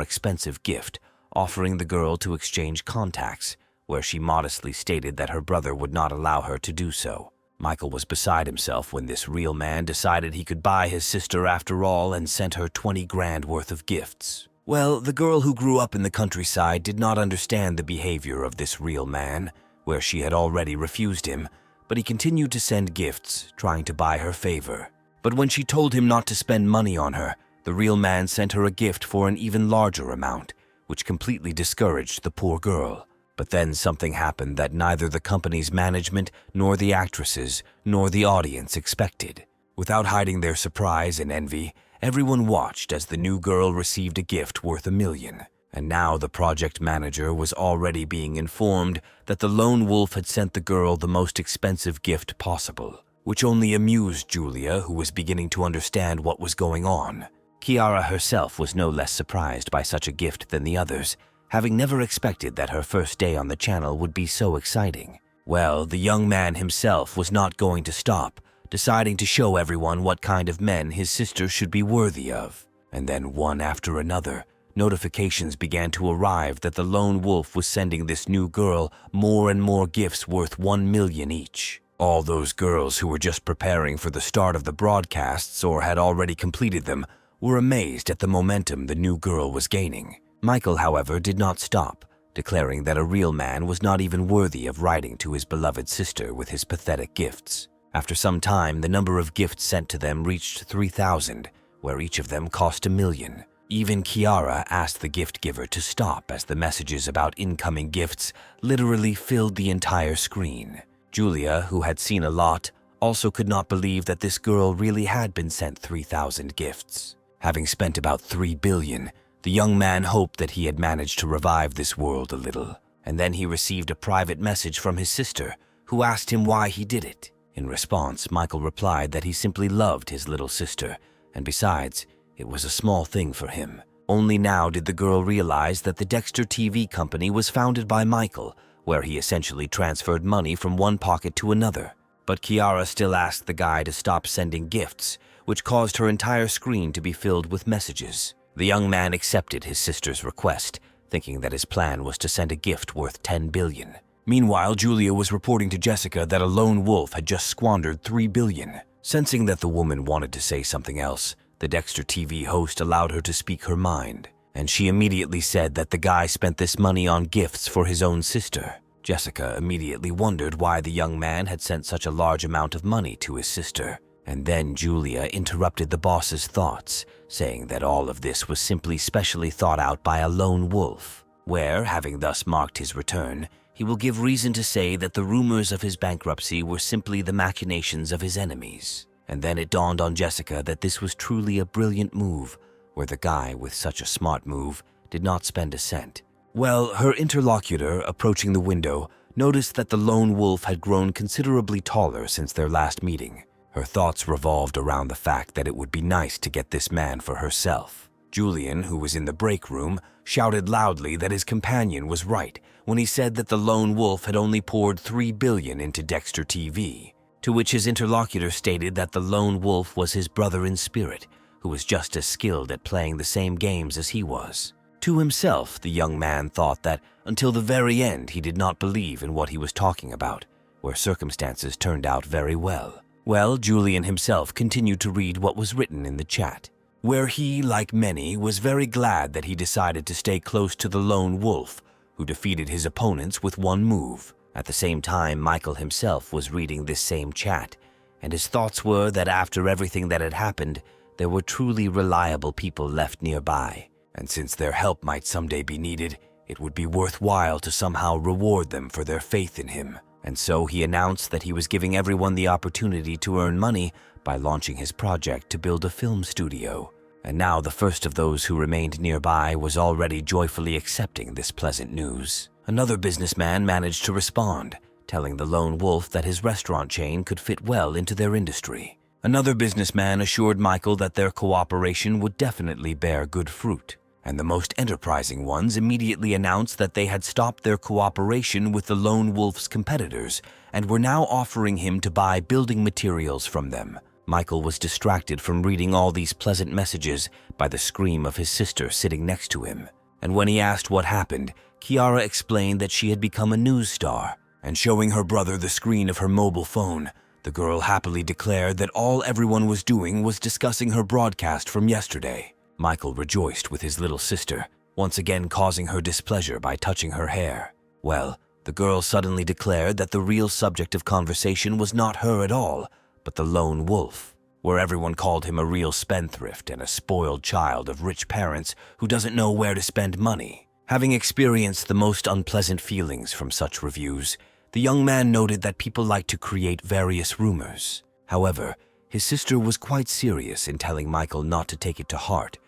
expensive gift, offering the girl to exchange contacts, where she modestly stated that her brother would not allow her to do so. Michael was beside himself when this Real Man decided he could buy his sister after all and sent her 20 grand worth of gifts. Well, the girl who grew up in the countryside did not understand the behavior of this Real Man, where she had already refused him, but he continued to send gifts, trying to buy her favor. But when she told him not to spend money on her, the Real Man sent her a gift for an even larger amount, which completely discouraged the poor girl. But then something happened that neither the company's management, nor the actresses, nor the audience expected. Without hiding their surprise and envy, everyone watched as the new girl received a gift worth $1 million. And now the project manager was already being informed that the lone wolf had sent the girl the most expensive gift possible, which only amused Julia, who was beginning to understand what was going on. Kiara herself was no less surprised by such a gift than the others, having never expected that her first day on the channel would be so exciting. Well, the young man himself was not going to stop, deciding to show everyone what kind of men his sister should be worthy of. And then one after another, notifications began to arrive that the lone wolf was sending this new girl more and more gifts worth $1 million each. All those girls who were just preparing for the start of the broadcasts or had already completed them were amazed at the momentum the new girl was gaining. Michael, however, did not stop, declaring that a real man was not even worthy of writing to his beloved sister with his pathetic gifts. After some time, the number of gifts sent to them reached 3,000, where each of them cost $1 million. Even Kiara asked the gift giver to stop as the messages about incoming gifts literally filled the entire screen. Julia, who had seen a lot, also could not believe that this girl really had been sent 3,000 gifts. Having spent about $3 billion, the young man hoped that he had managed to revive this world a little, and then he received a private message from his sister, who asked him why he did it. In response, Michael replied that he simply loved his little sister, and besides, it was a small thing for him. Only now did the girl realize that the Dexter TV company was founded by Michael, where he essentially transferred money from one pocket to another. But Kiara still asked the guy to stop sending gifts, which caused her entire screen to be filled with messages. The young man accepted his sister's request, thinking that his plan was to send a gift worth $10 billion. Meanwhile, Julia was reporting to Jessica that a lone wolf had just squandered $3 billion. Sensing that the woman wanted to say something else, the Dexter TV host allowed her to speak her mind, and she immediately said that the guy spent this money on gifts for his own sister. Jessica immediately wondered why the young man had sent such a large amount of money to his sister. And then Julia interrupted the boss's thoughts, saying that all of this was simply specially thought out by a lone wolf, where, having thus marked his return, he will give reason to say that the rumors of his bankruptcy were simply the machinations of his enemies. And then it dawned on Jessica that this was truly a brilliant move, where the guy with such a smart move did not spend a cent. Well, her interlocutor, approaching the window, noticed that the lone wolf had grown considerably taller since their last meeting. Her thoughts revolved around the fact that it would be nice to get this man for herself. Julian, who was in the break room, shouted loudly that his companion was right when he said that the lone wolf had only poured $3 billion into Dexter TV, to which his interlocutor stated that the lone wolf was his brother in spirit, who was just as skilled at playing the same games as he was. To himself, the young man thought that until the very end he did not believe in what he was talking about, where circumstances turned out very well. Well, Julian himself continued to read what was written in the chat, where he, like many, was very glad that he decided to stay close to the lone wolf, who defeated his opponents with one move. At the same time, Michael himself was reading this same chat, and his thoughts were that after everything that had happened, there were truly reliable people left nearby, and since their help might someday be needed, it would be worthwhile to somehow reward them for their faith in him. And so he announced that he was giving everyone the opportunity to earn money by launching his project to build a film studio. And now the first of those who remained nearby was already joyfully accepting this pleasant news. Another businessman managed to respond, telling the lone wolf that his restaurant chain could fit well into their industry. Another businessman assured Michael that their cooperation would definitely bear good fruit. And the most enterprising ones immediately announced that they had stopped their cooperation with the lone wolf's competitors and were now offering him to buy building materials from them. Michael was distracted from reading all these pleasant messages by the scream of his sister sitting next to him. And when he asked what happened, Kiara explained that she had become a news star, and showing her brother the screen of her mobile phone, the girl happily declared that all everyone was doing was discussing her broadcast from yesterday. Michael rejoiced with his little sister, once again causing her displeasure by touching her hair. Well, the girl suddenly declared that the real subject of conversation was not her at all, but the lone wolf, where everyone called him a real spendthrift and a spoiled child of rich parents who doesn't know where to spend money. Having experienced the most unpleasant feelings from such reviews, the young man noted that people like to create various rumors. However, his sister was quite serious in telling Michael not to take it to heart,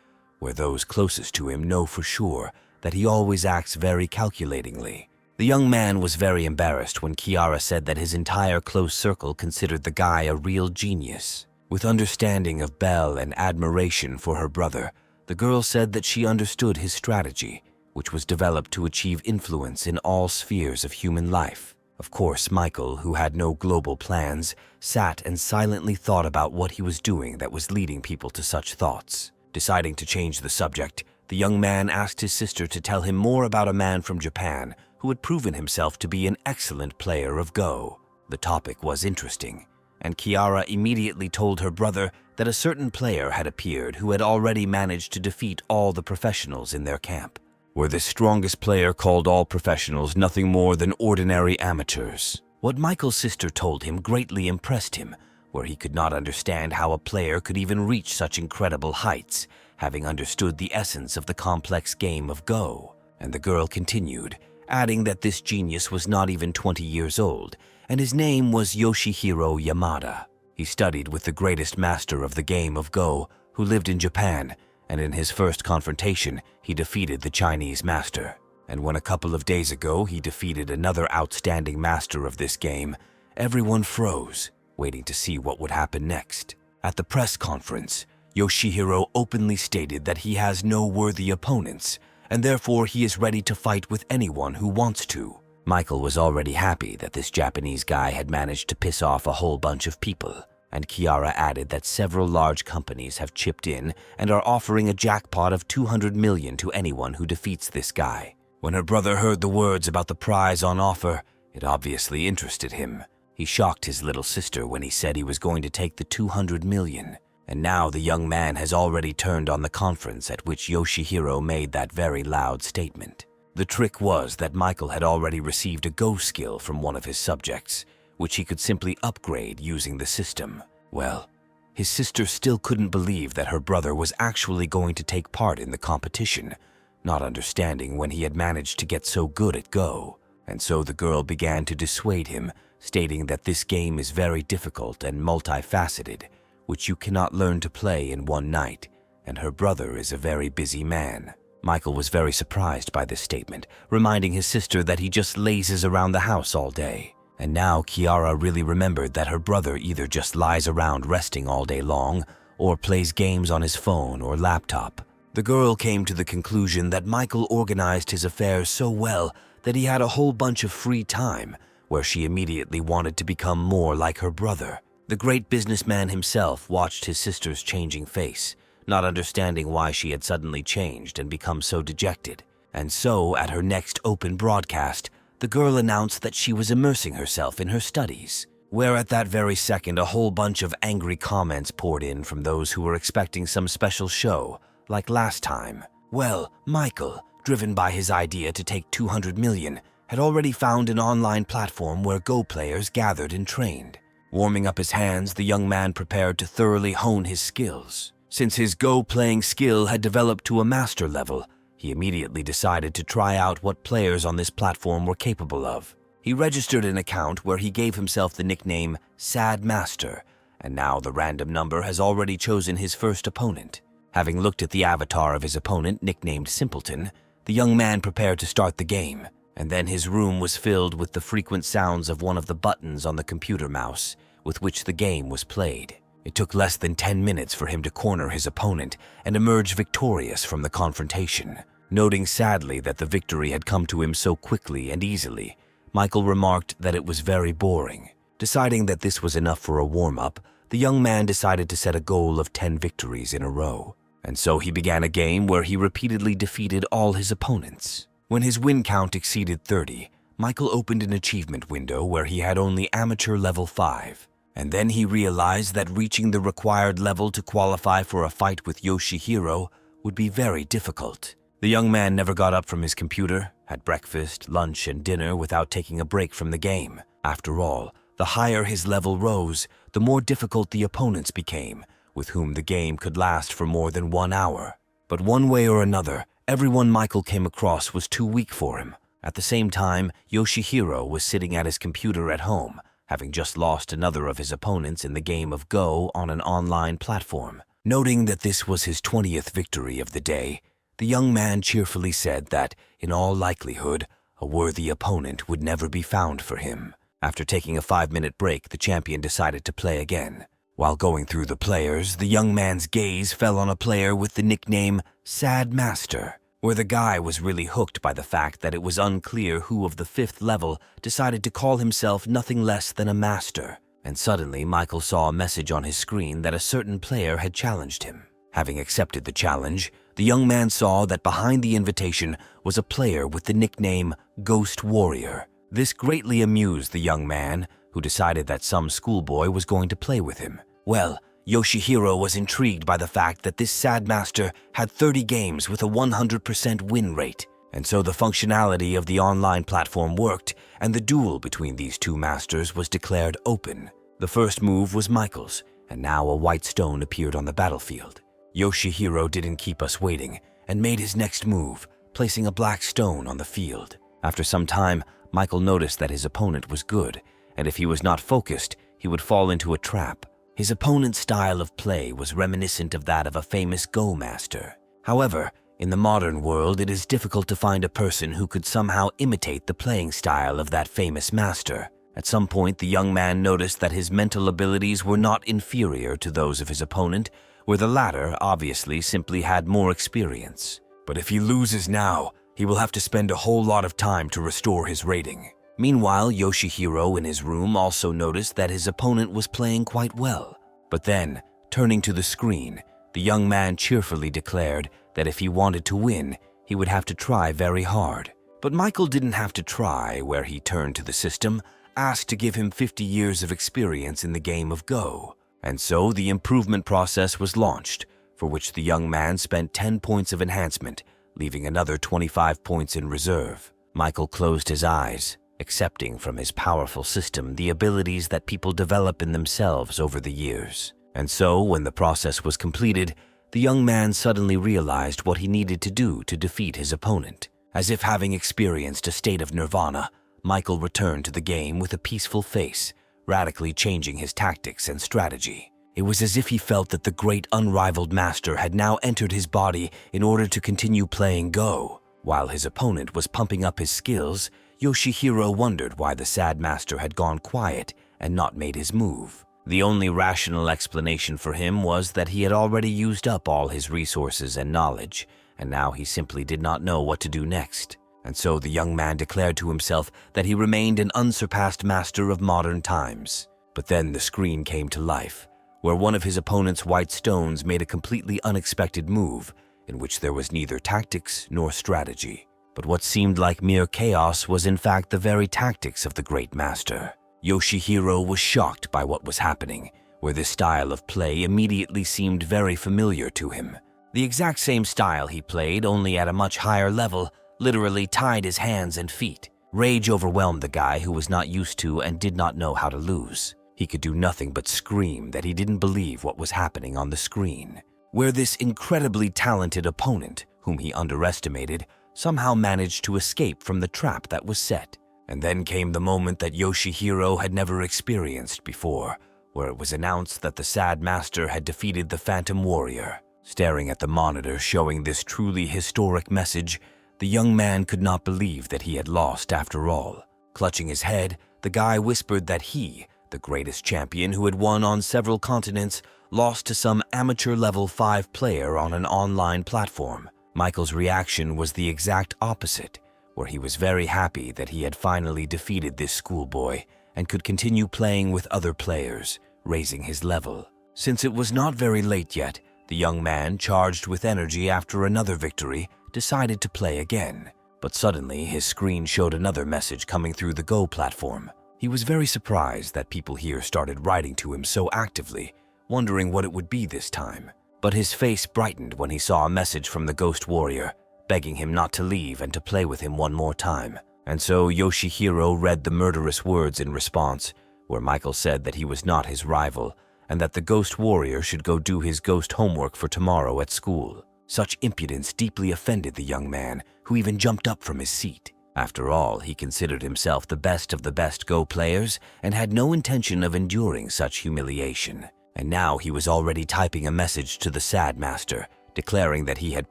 where those closest to him know for sure that he always acts very calculatingly. The young man was very embarrassed when Kiara said that his entire close circle considered the guy a real genius. With understanding of Belle and admiration for her brother, the girl said that she understood his strategy, which was developed to achieve influence in all spheres of human life. Of course, Michael, who had no global plans, sat and silently thought about what he was doing that was leading people to such thoughts. Deciding to change the subject, the young man asked his sister to tell him more about a man from Japan who had proven himself to be an excellent player of Go. The topic was interesting, and Kiara immediately told her brother that a certain player had appeared who had already managed to defeat all the professionals in their camp. Where this strongest player called all professionals nothing more than ordinary amateurs. What Michael's sister told him greatly impressed him, where he could not understand how a player could even reach such incredible heights, having understood the essence of the complex game of Go. And the girl continued, adding that this genius was not even 20 years old, and his name was Yoshihiro Yamada. He studied with the greatest master of the game of Go, who lived in Japan, and in his first confrontation, he defeated the Chinese master. And when a couple of days ago he defeated another outstanding master of this game, everyone froze, waiting to see what would happen next. At the press conference, Yoshihiro openly stated that he has no worthy opponents, and therefore he is ready to fight with anyone who wants to. Michael was already happy that this Japanese guy had managed to piss off a whole bunch of people, and Kiara added that several large companies have chipped in and are offering a jackpot of 200 million to anyone who defeats this guy. When her brother heard the words about the prize on offer, it obviously interested him. He shocked his little sister when he said he was going to take the 200 million, and now the young man has already turned on the conference at which Yoshihiro made that very loud statement. The trick was that Michael had already received a Go skill from one of his subjects, which he could simply upgrade using the system. Well, his sister still couldn't believe that her brother was actually going to take part in the competition, not understanding when he had managed to get so good at Go. And so the girl began to dissuade him, stating that this game is very difficult and multifaceted, which you cannot learn to play in one night, and her brother is a very busy man. Michael was very surprised by this statement, reminding his sister that he just lazes around the house all day. And now Kiara really remembered that her brother either just lies around resting all day long or plays games on his phone or laptop. The girl came to the conclusion that Michael organized his affairs so well that he had a whole bunch of free time, where she immediately wanted to become more like her brother. The great businessman himself watched his sister's changing face, not understanding why she had suddenly changed and become so dejected. And so, at her next open broadcast, the girl announced that she was immersing herself in her studies, where at that very second a whole bunch of angry comments poured in from those who were expecting some special show, like last time. Well, Michael, driven by his idea to take 200 million, had already found an online platform where Go players gathered and trained. Warming up his hands, the young man prepared to thoroughly hone his skills. Since his Go playing skill had developed to a master level, he immediately decided to try out what players on this platform were capable of. He registered an account where he gave himself the nickname Sad Master, and now the random number has already chosen his first opponent. Having looked at the avatar of his opponent, nicknamed Simpleton, the young man prepared to start the game, and then his room was filled with the frequent sounds of one of the buttons on the computer mouse with which the game was played. It took less than 10 minutes for him to corner his opponent and emerge victorious from the confrontation. Noting sadly that the victory had come to him so quickly and easily, Michael remarked that it was very boring. Deciding that this was enough for a warm-up, the young man decided to set a goal of 10 victories in a row. And so he began a game where he repeatedly defeated all his opponents. When his win count exceeded 30, Michael opened an achievement window where he had only amateur level 5. And then he realized that reaching the required level to qualify for a fight with Yoshihiro would be very difficult. The young man never got up from his computer, had breakfast, lunch, and dinner without taking a break from the game. After all, the higher his level rose, the more difficult the opponents became, with whom the game could last for more than 1 hour. But one way or another, everyone Michael came across was too weak for him. At the same time, Yoshihiro was sitting at his computer at home, having just lost another of his opponents in the game of Go on an online platform. Noting that this was his 20th victory of the day, the young man cheerfully said that, in all likelihood, a worthy opponent would never be found for him. After taking a 5-minute break, the champion decided to play again. While going through the players, the young man's gaze fell on a player with the nickname Sad Master, where the guy was really hooked by the fact that it was unclear who of the 5th level decided to call himself nothing less than a master. And suddenly, Michael saw a message on his screen that a certain player had challenged him. Having accepted the challenge, the young man saw that behind the invitation was a player with the nickname Ghost Warrior. This greatly amused the young man, who decided that some schoolboy was going to play with him. Well, Yoshihiro was intrigued by the fact that this Sad Master had 30 games with a 100% win rate. And so the functionality of the online platform worked, and the duel between these two masters was declared open. The first move was Michael's, and now a white stone appeared on the battlefield. Yoshihiro didn't keep us waiting, and made his next move, placing a black stone on the field. After some time, Michael noticed that his opponent was good, and if he was not focused, he would fall into a trap. His opponent's style of play was reminiscent of that of a famous Go master. However, in the modern world, it is difficult to find a person who could somehow imitate the playing style of that famous master. At some point, the young man noticed that his mental abilities were not inferior to those of his opponent, where the latter obviously simply had more experience. But if he loses now, he will have to spend a whole lot of time to restore his rating. Meanwhile, Yoshihiro in his room also noticed that his opponent was playing quite well. But then, turning to the screen, the young man cheerfully declared that if he wanted to win, he would have to try very hard. But Michael didn't have to try, where he turned to the system, asked to give him 50 years of experience in the game of Go. And so the improvement process was launched, for which the young man spent 10 points of enhancement, leaving another 25 points in reserve. Michael closed his eyes, accepting from his powerful system the abilities that people develop in themselves over the years. And so, when the process was completed, the young man suddenly realized what he needed to do to defeat his opponent. As if having experienced a state of nirvana, Michael returned to the game with a peaceful face, radically changing his tactics and strategy. It was as if he felt that the great unrivaled master had now entered his body in order to continue playing Go. While his opponent was pumping up his skills, Yoshihiro wondered why the Sad Master had gone quiet and not made his move. The only rational explanation for him was that he had already used up all his resources and knowledge, and now he simply did not know what to do next. And so the young man declared to himself that he remained an unsurpassed master of modern times. But then the screen came to life, where one of his opponent's white stones made a completely unexpected move, in which there was neither tactics nor strategy. But what seemed like mere chaos was in fact the very tactics of the great master. Yoshihiro was shocked by what was happening, where this style of play immediately seemed very familiar to him. The exact same style he played, only at a much higher level, literally tied his hands and feet. Rage overwhelmed the guy who was not used to and did not know how to lose. He could do nothing but scream that he didn't believe what was happening on the screen, where this incredibly talented opponent, whom he underestimated, somehow managed to escape from the trap that was set. And then came the moment that Yoshihiro had never experienced before, where it was announced that the Sad Master had defeated the Phantom Warrior. Staring at the monitor showing this truly historic message, the young man could not believe that he had lost after all. Clutching his head, the guy whispered that he, the greatest champion who had won on several continents, lost to some amateur level 5 player on an online platform. Michael's reaction was the exact opposite, where he was very happy that he had finally defeated this schoolboy and could continue playing with other players, raising his level. Since it was not very late yet, the young man, charged with energy after another victory, decided to play again. But suddenly his screen showed another message coming through the Go platform. He was very surprised that people here started writing to him so actively, wondering what it would be this time. But his face brightened when he saw a message from the Ghost Warrior, begging him not to leave and to play with him one more time. And so Yoshihiro read the murderous words in response, where Michael said that he was not his rival, and that the Ghost Warrior should go do his ghost homework for tomorrow at school. Such impudence deeply offended the young man, who even jumped up from his seat. After all, he considered himself the best of the best Go players and had no intention of enduring such humiliation. And now he was already typing a message to the Sad Master, declaring that he had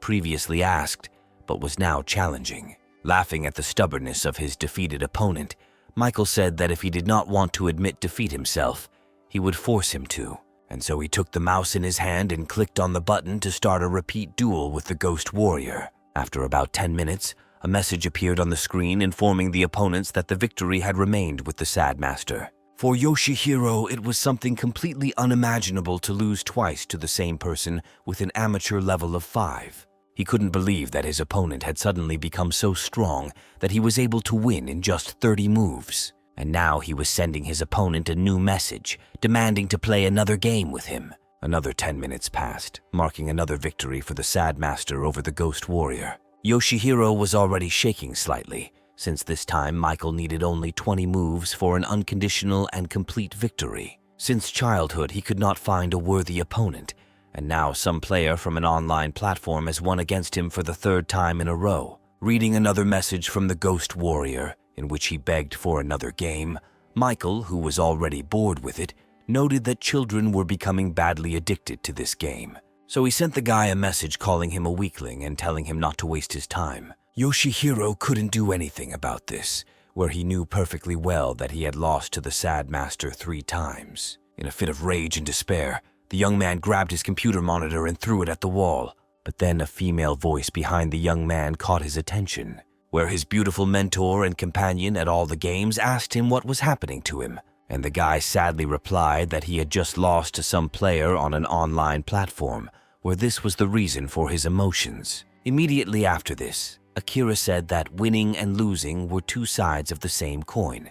previously asked, but was now challenging. Laughing at the stubbornness of his defeated opponent, Michael said that if he did not want to admit defeat himself, he would force him to. And so he took the mouse in his hand and clicked on the button to start a repeat duel with the Ghost Warrior. After about 10 minutes, a message appeared on the screen informing the opponents that the victory had remained with the Sad Master. For Yoshihiro, it was something completely unimaginable to lose twice to the same person with an amateur level of 5. He couldn't believe that his opponent had suddenly become so strong that he was able to win in just 30 moves. And now he was sending his opponent a new message, demanding to play another game with him. Another 10 minutes passed, marking another victory for the Sad Master over the Ghost Warrior. Yoshihiro was already shaking slightly, since this time Michael needed only 20 moves for an unconditional and complete victory. Since childhood, he could not find a worthy opponent, and now some player from an online platform has won against him for the 3rd time in a row. Reading another message from the Ghost Warrior, in which he begged for another game, Michael, who was already bored with it, noted that children were becoming badly addicted to this game. So he sent the guy a message calling him a weakling and telling him not to waste his time. Yoshihiro couldn't do anything about this, where he knew perfectly well that he had lost to the Sad Master 3 times. In a fit of rage and despair, the young man grabbed his computer monitor and threw it at the wall. But then a female voice behind the young man caught his attention, where his beautiful mentor and companion at all the games asked him what was happening to him, and the guy sadly replied that he had just lost to some player on an online platform, where this was the reason for his emotions. Immediately after this, Akira said that winning and losing were 2 sides of the same coin,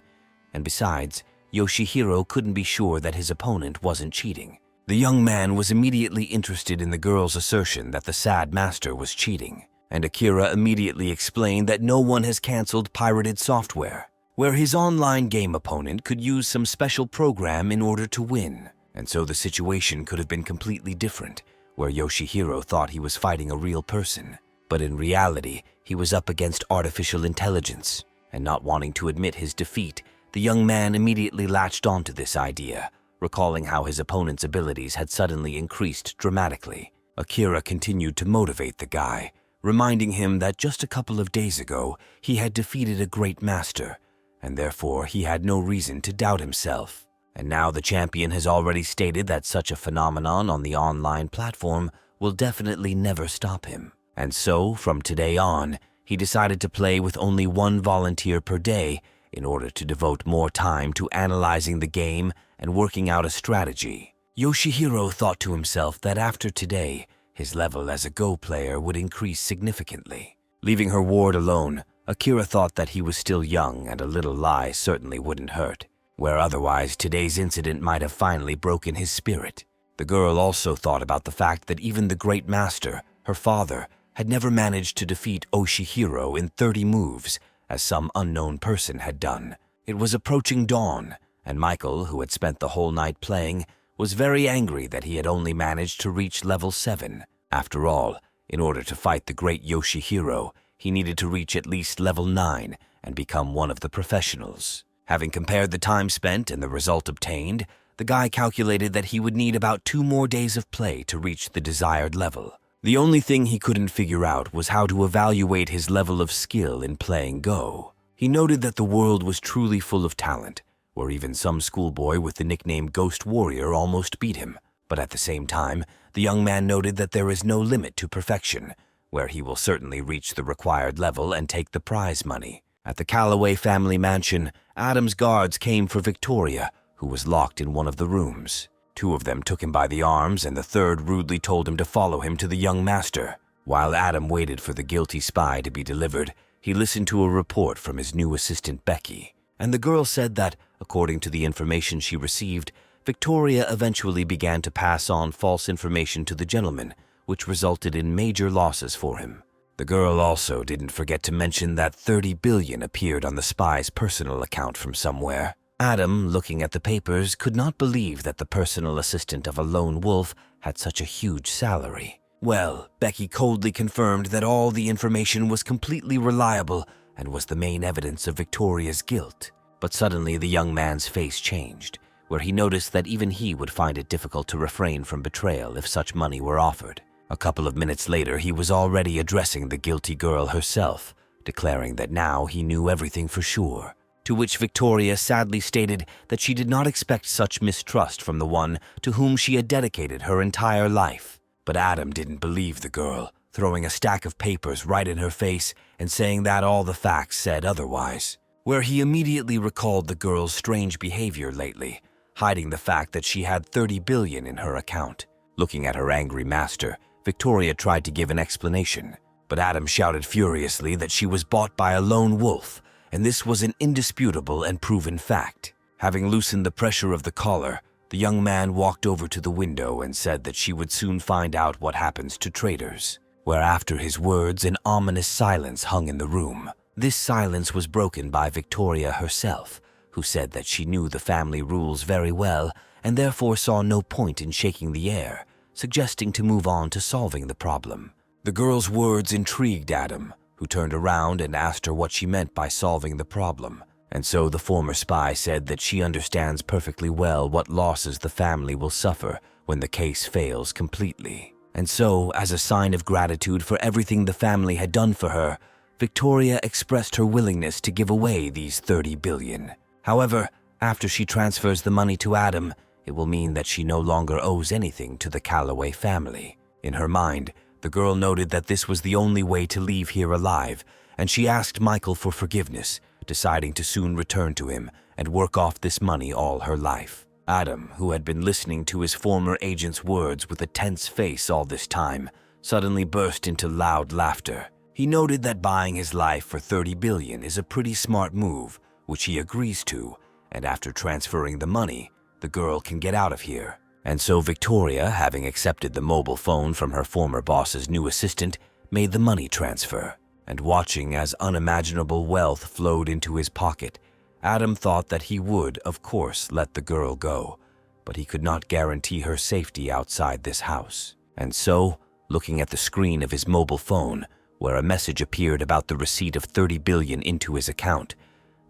and besides, Yoshihiro couldn't be sure that his opponent wasn't cheating. The young man was immediately interested in the girl's assertion that the Sad Master was cheating, and Akira immediately explained that no one has canceled pirated software, where his online game opponent could use some special program in order to win. And so the situation could have been completely different, where Yoshihiro thought he was fighting a real person. But in reality, he was up against artificial intelligence, and not wanting to admit his defeat, the young man immediately latched onto this idea, recalling how his opponent's abilities had suddenly increased dramatically. Akira continued to motivate the guy, reminding him that just a couple of days ago he had defeated a great master, and therefore he had no reason to doubt himself. And now the champion has already stated that such a phenomenon on the online platform will definitely never stop him. And so, from today on, he decided to play with only 1 volunteer per day in order to devote more time to analyzing the game and working out a strategy. Yoshihiro thought to himself that after today, his level as a Go player would increase significantly. Leaving her ward alone, Akira thought that he was still young and a little lie certainly wouldn't hurt, where otherwise today's incident might have finally broken his spirit. The girl also thought about the fact that even the great master, her father, had never managed to defeat Yoshihiro in 30 moves, as some unknown person had done. It was approaching dawn, and Michael, who had spent the whole night playing, was very angry that he had only managed to reach level 7. After all, in order to fight the great Yoshihiro, he needed to reach at least level 9, and become one of the professionals. Having compared the time spent and the result obtained, the guy calculated that he would need about 2 more days of play to reach the desired level. The only thing he couldn't figure out was how to evaluate his level of skill in playing Go. He noted that the world was truly full of talent, where even some schoolboy with the nickname Ghost Warrior almost beat him. But at the same time, the young man noted that there is no limit to perfection, where he will certainly reach the required level and take the prize money. At the Calloway family mansion, Adam's guards came for Victoria, who was locked in one of the rooms. 2 of them took him by the arms, and the third rudely told him to follow him to the young master. While Adam waited for the guilty spy to be delivered, he listened to a report from his new assistant Becky, and the girl said that, according to the information she received, Victoria eventually began to pass on false information to the gentleman, which resulted in major losses for him. The girl also didn't forget to mention that 30 billion appeared on the spy's personal account from somewhere. Adam, looking at the papers, could not believe that the personal assistant of a lone wolf had such a huge salary. Well, Becky coldly confirmed that all the information was completely reliable and was the main evidence of Victoria's guilt. But suddenly the young man's face changed, where he noticed that even he would find it difficult to refrain from betrayal if such money were offered. A couple of minutes later, he was already addressing the guilty girl herself, declaring that now he knew everything for sure. To which Victoria sadly stated that she did not expect such mistrust from the one to whom she had dedicated her entire life. But Adam didn't believe the girl, throwing a stack of papers right in her face and saying that all the facts said otherwise, where he immediately recalled the girl's strange behavior lately, hiding the fact that she had 30 billion in her account. Looking at her angry master, Victoria tried to give an explanation, but Adam shouted furiously that she was bought by a lone wolf, and this was an indisputable and proven fact. Having loosened the pressure of the collar, the young man walked over to the window and said that she would soon find out what happens to traitors, where after his words an ominous silence hung in the room. This silence was broken by Victoria herself, who said that she knew the family rules very well and therefore saw no point in shaking the air, suggesting to move on to solving the problem. The girl's words intrigued Adam, who turned around and asked her what she meant by solving the problem. And so the former spy said that she understands perfectly well what losses the family will suffer when the case fails completely. And so, as a sign of gratitude for everything the family had done for her, Victoria expressed her willingness to give away these 30 billion. However, after she transfers the money to Adam, it will mean that she no longer owes anything to the Calloway family. In her mind, the girl noted that this was the only way to leave here alive, and she asked Michael for forgiveness, deciding to soon return to him and work off this money all her life. Adam, who had been listening to his former agent's words with a tense face all this time, suddenly burst into loud laughter. He noted that buying his life for 30 billion is a pretty smart move, which he agrees to, and after transferring the money, the girl can get out of here. And so Victoria, having accepted the mobile phone from her former boss's new assistant, made the money transfer. And watching as unimaginable wealth flowed into his pocket, Adam thought that he would, of course, let the girl go, but he could not guarantee her safety outside this house. And so, looking at the screen of his mobile phone, where a message appeared about the receipt of 30 billion into his account,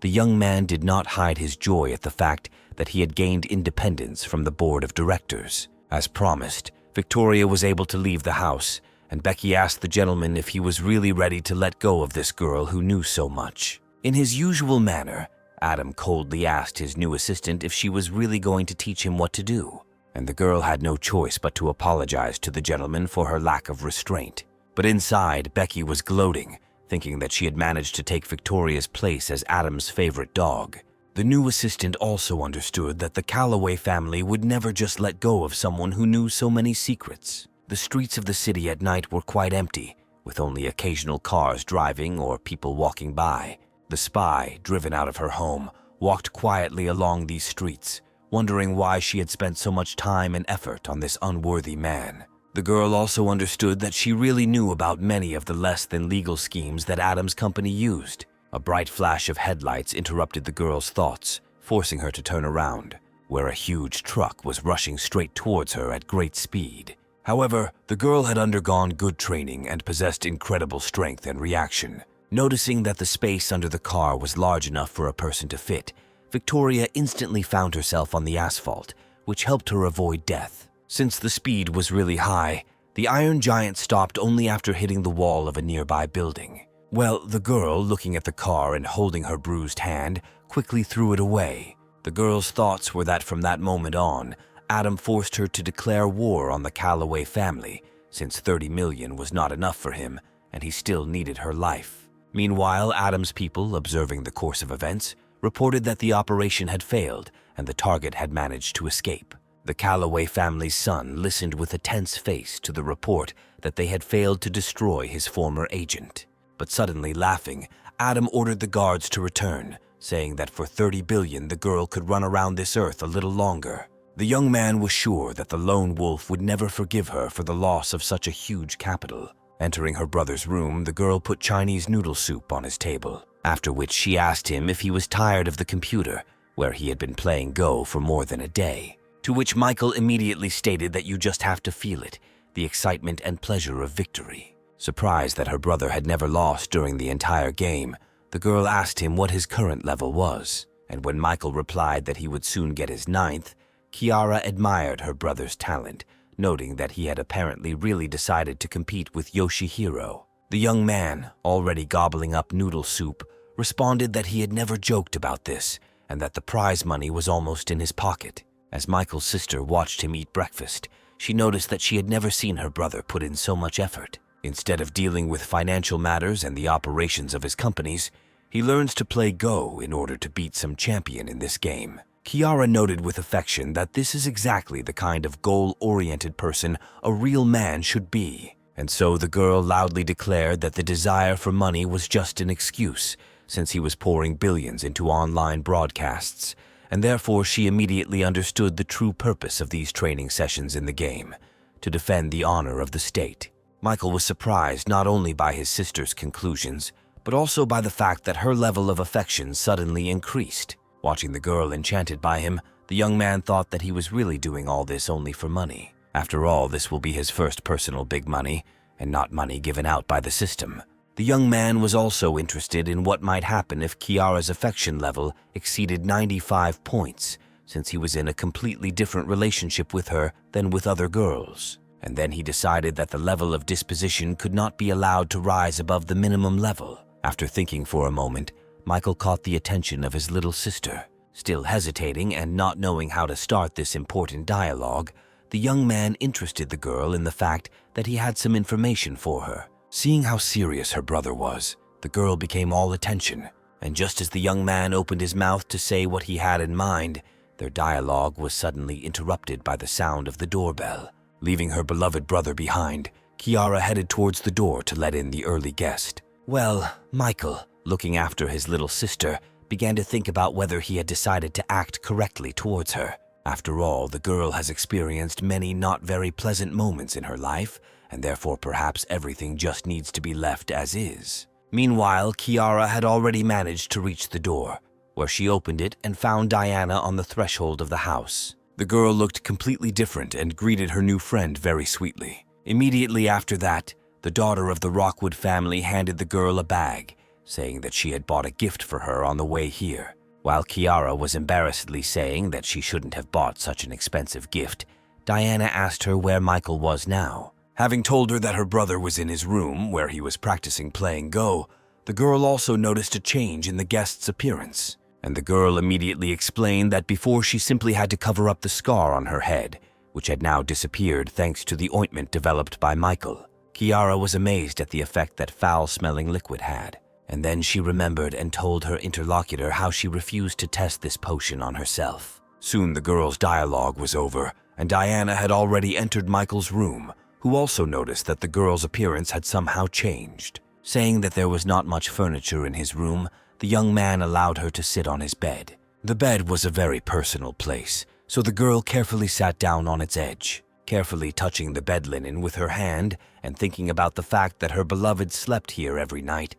the young man did not hide his joy at the fact that he had gained independence from the board of directors. As promised, Victoria was able to leave the house, and Becky asked the gentleman if he was really ready to let go of this girl who knew so much. In his usual manner, Adam coldly asked his new assistant if she was really going to teach him what to do, and the girl had no choice but to apologize to the gentleman for her lack of restraint. But inside, Becky was gloating, thinking that she had managed to take Victoria's place as Adam's favorite dog. The new assistant also understood that the Calloway family would never just let go of someone who knew so many secrets. The streets of the city at night were quite empty, with only occasional cars driving or people walking by. The spy, driven out of her home, walked quietly along these streets, wondering why she had spent so much time and effort on this unworthy man. The girl also understood that she really knew about many of the less-than-legal schemes that Adam's company used. A bright flash of headlights interrupted the girl's thoughts, forcing her to turn around, where a huge truck was rushing straight towards her at great speed. However, the girl had undergone good training and possessed incredible strength and reaction. Noticing that the space under the car was large enough for a person to fit, Victoria instantly found herself on the asphalt, which helped her avoid death. Since the speed was really high, the iron giant stopped only after hitting the wall of a nearby building. Well, the girl, looking at the car and holding her bruised hand, quickly threw it away. The girl's thoughts were that from that moment on, Adam forced her to declare war on the Calloway family, since 30 million was not enough for him, and he still needed her life. Meanwhile, Adam's people, observing the course of events, reported that the operation had failed and the target had managed to escape. The Calloway family's son listened with a tense face to the report that they had failed to destroy his former agent. But suddenly laughing, Adam ordered the guards to return, saying that for 30 billion the girl could run around this earth a little longer. The young man was sure that the lone wolf would never forgive her for the loss of such a huge capital. Entering her brother's room, the girl put Chinese noodle soup on his table, after which she asked him if he was tired of the computer, where he had been playing Go for more than a day. To which Michael immediately stated that you just have to feel it, the excitement and pleasure of victory. Surprised that her brother had never lost during the entire game, the girl asked him what his current level was, and when Michael replied that he would soon get his 9th, Kiara admired her brother's talent, noting that he had apparently really decided to compete with Yoshihiro. The young man, already gobbling up noodle soup, responded that he had never joked about this and that the prize money was almost in his pocket. As Michael's sister watched him eat breakfast, she noticed that she had never seen her brother put in so much effort. Instead of dealing with financial matters and the operations of his companies, he learns to play Go in order to beat some champion in this game. Kiara noted with affection that this is exactly the kind of goal-oriented person a real man should be. And so the girl loudly declared that the desire for money was just an excuse, since he was pouring billions into online broadcasts, and therefore she immediately understood the true purpose of these training sessions in the game, to defend the honor of the state. Michael was surprised not only by his sister's conclusions, but also by the fact that her level of affection suddenly increased. Watching the girl enchanted by him, the young man thought that he was really doing all this only for money. After all, this will be his first personal big money, and not money given out by the system. The young man was also interested in what might happen if Kiara's affection level exceeded 95 points, since he was in a completely different relationship with her than with other girls. And then he decided that the level of disposition could not be allowed to rise above the minimum level. After thinking for a moment, Michael caught the attention of his little sister. Still hesitating and not knowing how to start this important dialogue, the young man interested the girl in the fact that he had some information for her. Seeing how serious her brother was, the girl became all attention, and just as the young man opened his mouth to say what he had in mind, their dialogue was suddenly interrupted by the sound of the doorbell. Leaving her beloved brother behind, Kiara headed towards the door to let in the early guest. Well, Michael, looking after his little sister, began to think about whether he had decided to act correctly towards her. After all, the girl has experienced many not very pleasant moments in her life, and therefore perhaps everything just needs to be left as is. Meanwhile, Kiara had already managed to reach the door, where she opened it and found Diana on the threshold of the house. The girl looked completely different and greeted her new friend very sweetly. Immediately after that, the daughter of the Rockwood family handed the girl a bag, saying that she had bought a gift for her on the way here. While Kiara was embarrassedly saying that she shouldn't have bought such an expensive gift, Diana asked her where Michael was now. Having told her that her brother was in his room, where he was practicing playing Go, the girl also noticed a change in the guest's appearance, and the girl immediately explained that before she simply had to cover up the scar on her head, which had now disappeared thanks to the ointment developed by Michael. Kiara was amazed at the effect that foul-smelling liquid had, and then she remembered and told her interlocutor how she refused to test this potion on herself. Soon the girl's dialogue was over, and Diana had already entered Michael's room, who also noticed that the girl's appearance had somehow changed. Saying that there was not much furniture in his room, the young man allowed her to sit on his bed. The bed was a very personal place, so the girl carefully sat down on its edge, carefully touching the bed linen with her hand and thinking about the fact that her beloved slept here every night.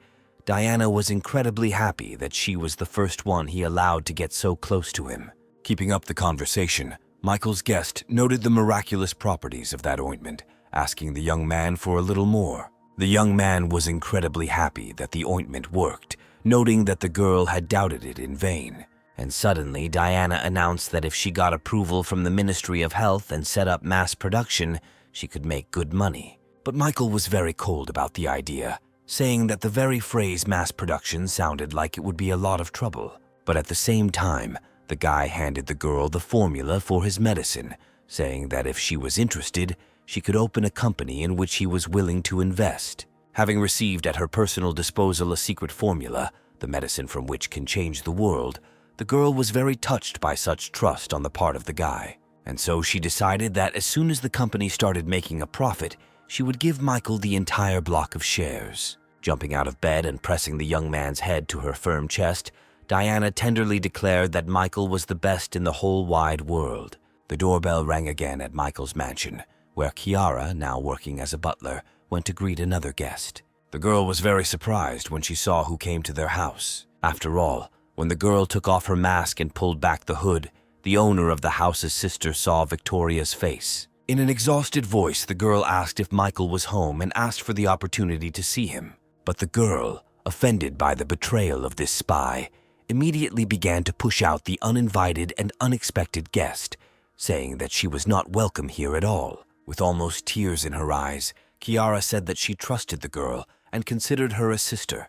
Diana was incredibly happy that she was the first one he allowed to get so close to him. Keeping up the conversation, Michael's guest noted the miraculous properties of that ointment, asking the young man for a little more. The young man was incredibly happy that the ointment worked, noting that the girl had doubted it in vain. And suddenly, Diana announced that if she got approval from the Ministry of Health and set up mass production, she could make good money. But Michael was very cold about the idea, saying that the very phrase mass production sounded like it would be a lot of trouble. But at the same time, the guy handed the girl the formula for his medicine, saying that if she was interested, she could open a company in which he was willing to invest. Having received at her personal disposal a secret formula, the medicine from which can change the world, the girl was very touched by such trust on the part of the guy. And so she decided that as soon as the company started making a profit, she would give Michael the entire block of shares. Jumping out of bed and pressing the young man's head to her firm chest, Diana tenderly declared that Michael was the best in the whole wide world. The doorbell rang again at Michael's mansion, where Kiara, now working as a butler, went to greet another guest. The girl was very surprised when she saw who came to their house. After all, when the girl took off her mask and pulled back the hood, the owner of the house's sister saw Victoria's face. In an exhausted voice, the girl asked if Michael was home and asked for the opportunity to see him. But the girl, offended by the betrayal of this spy, immediately began to push out the uninvited and unexpected guest, saying that she was not welcome here at all. With almost tears in her eyes, Kiara said that she trusted the girl and considered her a sister,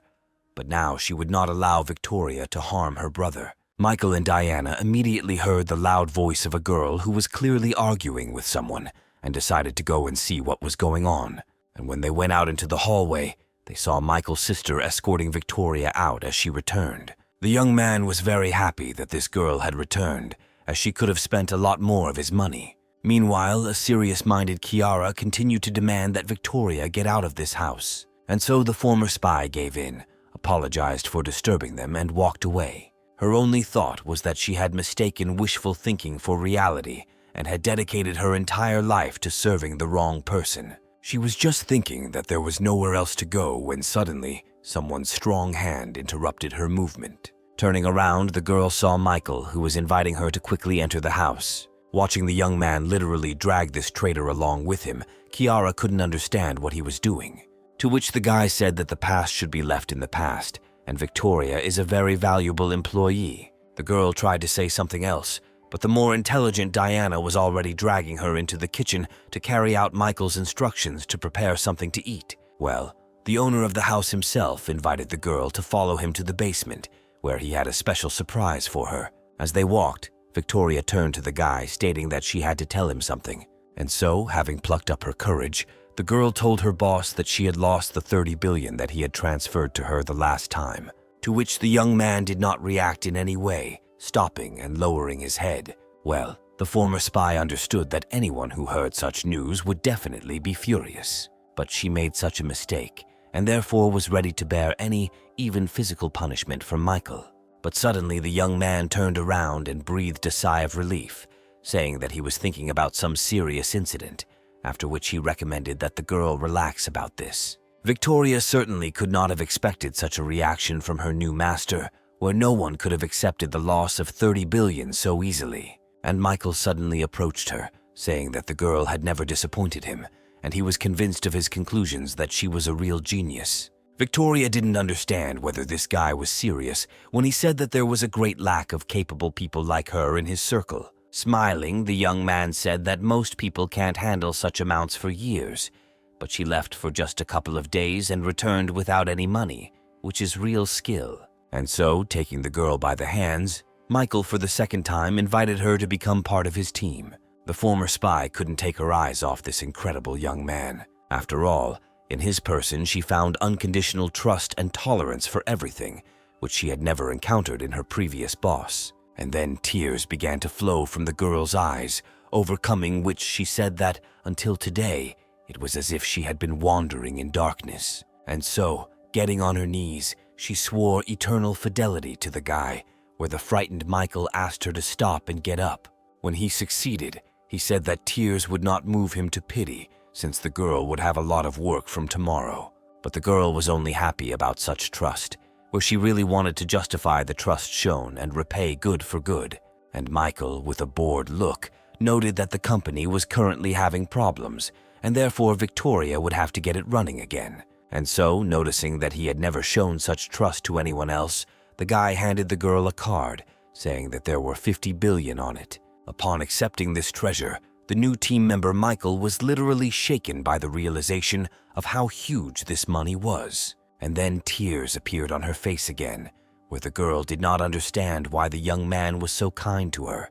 but now she would not allow Victoria to harm her brother. Michael and Diana immediately heard the loud voice of a girl who was clearly arguing with someone and decided to go and see what was going on. And when they went out into the hallway, they saw Michael's sister escorting Victoria out as she returned. The young man was very happy that this girl had returned, as she could have spent a lot more of his money. Meanwhile, a serious-minded Kiara continued to demand that Victoria get out of this house. And so the former spy gave in, apologized for disturbing them, and walked away. Her only thought was that she had mistaken wishful thinking for reality and had dedicated her entire life to serving the wrong person. She was just thinking that there was nowhere else to go when suddenly someone's strong hand interrupted her movement. Turning around, the girl saw Michael, who was inviting her to quickly enter the house. Watching the young man literally drag this traitor along with him, Kiara couldn't understand what he was doing. To which the guy said that the past should be left in the past, and Victoria is a very valuable employee. The girl tried to say something else, but the more intelligent Diana was already dragging her into the kitchen to carry out Michael's instructions to prepare something to eat. Well, the owner of the house himself invited the girl to follow him to the basement, where he had a special surprise for her. As they walked, Victoria turned to the guy, stating that she had to tell him something. And so, having plucked up her courage, the girl told her boss that she had lost the 30 billion that he had transferred to her the last time, to which the young man did not react in any way, stopping and lowering his head. Well, the former spy understood that anyone who heard such news would definitely be furious. But she made such a mistake, and therefore was ready to bear any, even physical punishment from Michael. But suddenly the young man turned around and breathed a sigh of relief, saying that he was thinking about some serious incident, after which he recommended that the girl relax about this. Victoria certainly could not have expected such a reaction from her new master, where no one could have accepted the loss of 30 billion so easily. And Michael suddenly approached her, saying that the girl had never disappointed him, and he was convinced of his conclusions that she was a real genius. Victoria didn't understand whether this guy was serious when he said that there was a great lack of capable people like her in his circle. Smiling, the young man said that most people can't handle such amounts for years, but she left for just a couple of days and returned without any money, which is real skill. And so, taking the girl by the hands, Michael for the second time invited her to become part of his team. The former spy couldn't take her eyes off this incredible young man. After all, in his person she found unconditional trust and tolerance for everything, which she had never encountered in her previous boss. And then tears began to flow from the girl's eyes, overcoming which she said that, until today, it was as if she had been wandering in darkness. And so, getting on her knees, she swore eternal fidelity to the guy, where the frightened Michael asked her to stop and get up. When he succeeded, he said that tears would not move him to pity, since the girl would have a lot of work from tomorrow. But the girl was only happy about such trust, where she really wanted to justify the trust shown and repay good for good. And Michael, with a bored look, noted that the company was currently having problems, and therefore Victoria would have to get it running again. And so, noticing that he had never shown such trust to anyone else, the guy handed the girl a card, saying that there were 50 billion on it. Upon accepting this treasure, the new team member Michael was literally shaken by the realization of how huge this money was. And then tears appeared on her face again, where the girl did not understand why the young man was so kind to her,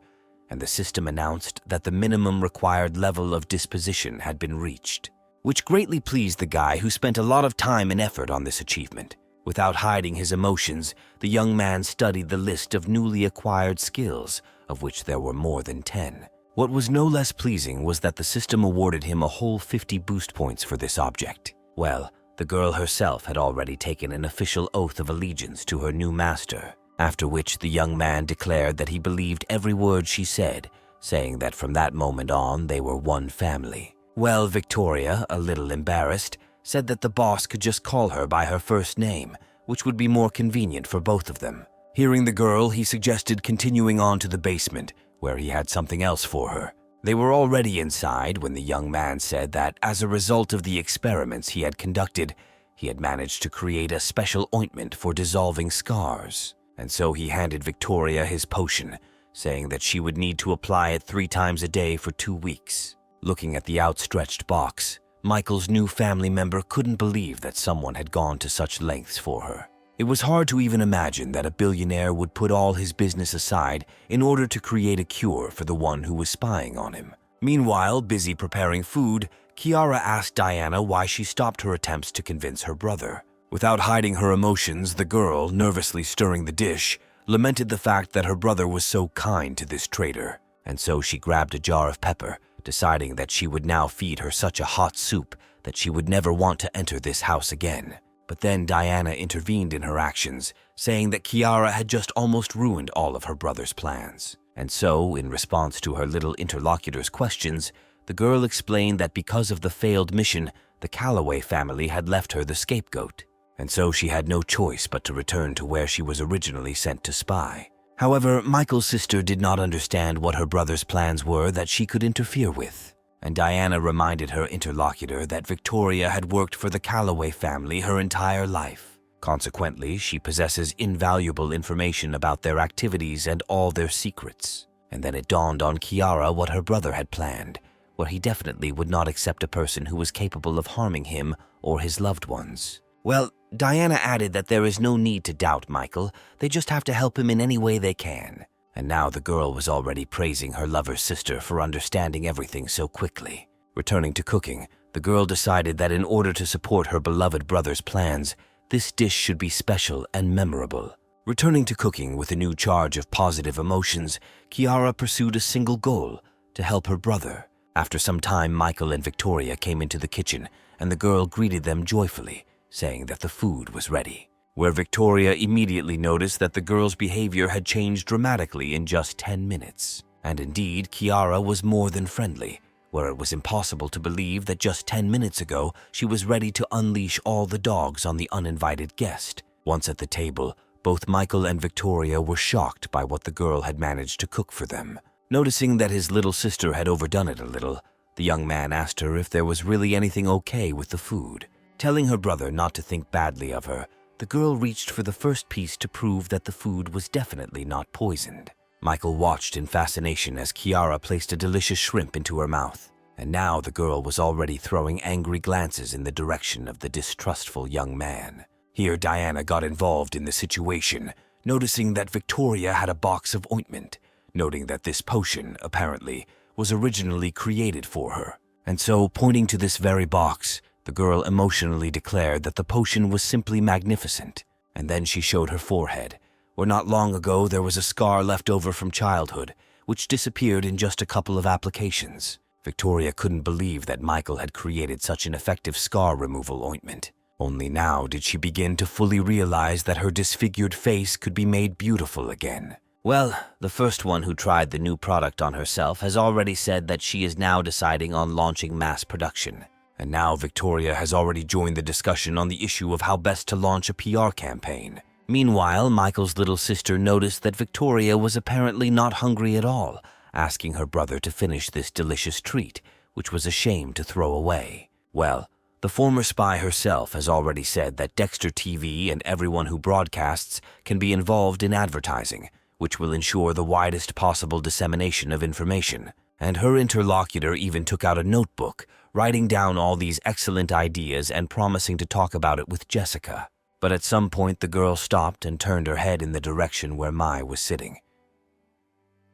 and the system announced that the minimum required level of disposition had been reached, which greatly pleased the guy, who spent a lot of time and effort on this achievement. Without hiding his emotions, the young man studied the list of newly acquired skills, of which there were more than 10. What was no less pleasing was that the system awarded him a whole 50 boost points for this object. Well, the girl herself had already taken an official oath of allegiance to her new master, after which the young man declared that he believed every word she said, saying that from that moment on they were one family. Well, Victoria, a little embarrassed, said that the boss could just call her by her first name, which would be more convenient for both of them. Hearing the girl, he suggested continuing on to the basement, where he had something else for her. They were already inside when the young man said that as a result of the experiments he had conducted, he had managed to create a special ointment for dissolving scars. And so he handed Victoria his potion, saying that she would need to apply it 3 times a day for 2 weeks. Looking at the outstretched box, Michael's new family member couldn't believe that someone had gone to such lengths for her. It was hard to even imagine that a billionaire would put all his business aside in order to create a cure for the one who was spying on him. Meanwhile, busy preparing food, Kiara asked Diana why she stopped her attempts to convince her brother. Without hiding her emotions, the girl, nervously stirring the dish, lamented the fact that her brother was so kind to this traitor. And so she grabbed a jar of pepper, deciding that she would now feed her such a hot soup that she would never want to enter this house again. But then Diana intervened in her actions, saying that Kiara had just almost ruined all of her brother's plans. And so, in response to her little interlocutor's questions, the girl explained that because of the failed mission, the Calloway family had left her the scapegoat. And so she had no choice but to return to where she was originally sent to spy. However, Michael's sister did not understand what her brother's plans were that she could interfere with, and Diana reminded her interlocutor that Victoria had worked for the Calloway family her entire life. Consequently, she possesses invaluable information about their activities and all their secrets. And then it dawned on Kiara what her brother had planned, where he definitely would not accept a person who was capable of harming him or his loved ones. Well, Diana added that there is no need to doubt Michael, they just have to help him in any way they can. And now the girl was already praising her lover's sister for understanding everything so quickly. Returning to cooking, the girl decided that in order to support her beloved brother's plans, this dish should be special and memorable. Returning to cooking with a new charge of positive emotions, Kiara pursued a single goal: to help her brother. After some time, Michael and Victoria came into the kitchen, and the girl greeted them joyfully, saying that the food was ready. Where Victoria immediately noticed that the girl's behavior had changed dramatically in just 10 minutes. And indeed, Kiara was more than friendly, where it was impossible to believe that just 10 minutes ago she was ready to unleash all the dogs on the uninvited guest. Once at the table, both Michael and Victoria were shocked by what the girl had managed to cook for them. Noticing that his little sister had overdone it a little, the young man asked her if there was really anything okay with the food. Telling her brother not to think badly of her, the girl reached for the first piece to prove that the food was definitely not poisoned. Michael watched in fascination as Kiara placed a delicious shrimp into her mouth, and now the girl was already throwing angry glances in the direction of the distrustful young man. Here Diana got involved in the situation, noticing that Victoria had a box of ointment, noting that this potion, apparently, was originally created for her. And so, pointing to this very box, the girl emotionally declared that the potion was simply magnificent. And then she showed her forehead, where not long ago there was a scar left over from childhood, which disappeared in just a couple of applications. Victoria couldn't believe that Michael had created such an effective scar removal ointment. Only now did she begin to fully realize that her disfigured face could be made beautiful again. Well, the first one who tried the new product on herself has already said that she is now deciding on launching mass production. And now Victoria has already joined the discussion on the issue of how best to launch a PR campaign. Meanwhile, Michael's little sister noticed that Victoria was apparently not hungry at all, asking her brother to finish this delicious treat, which was a shame to throw away. Well, The former spy herself has already said that Dexter TV and everyone who broadcasts can be involved in advertising, which will ensure the widest possible dissemination of information. And her interlocutor even took out a notebook, writing down all these excellent ideas and promising to talk about it with Jessica. But at some point the girl stopped and turned her head in the direction where Mai was sitting.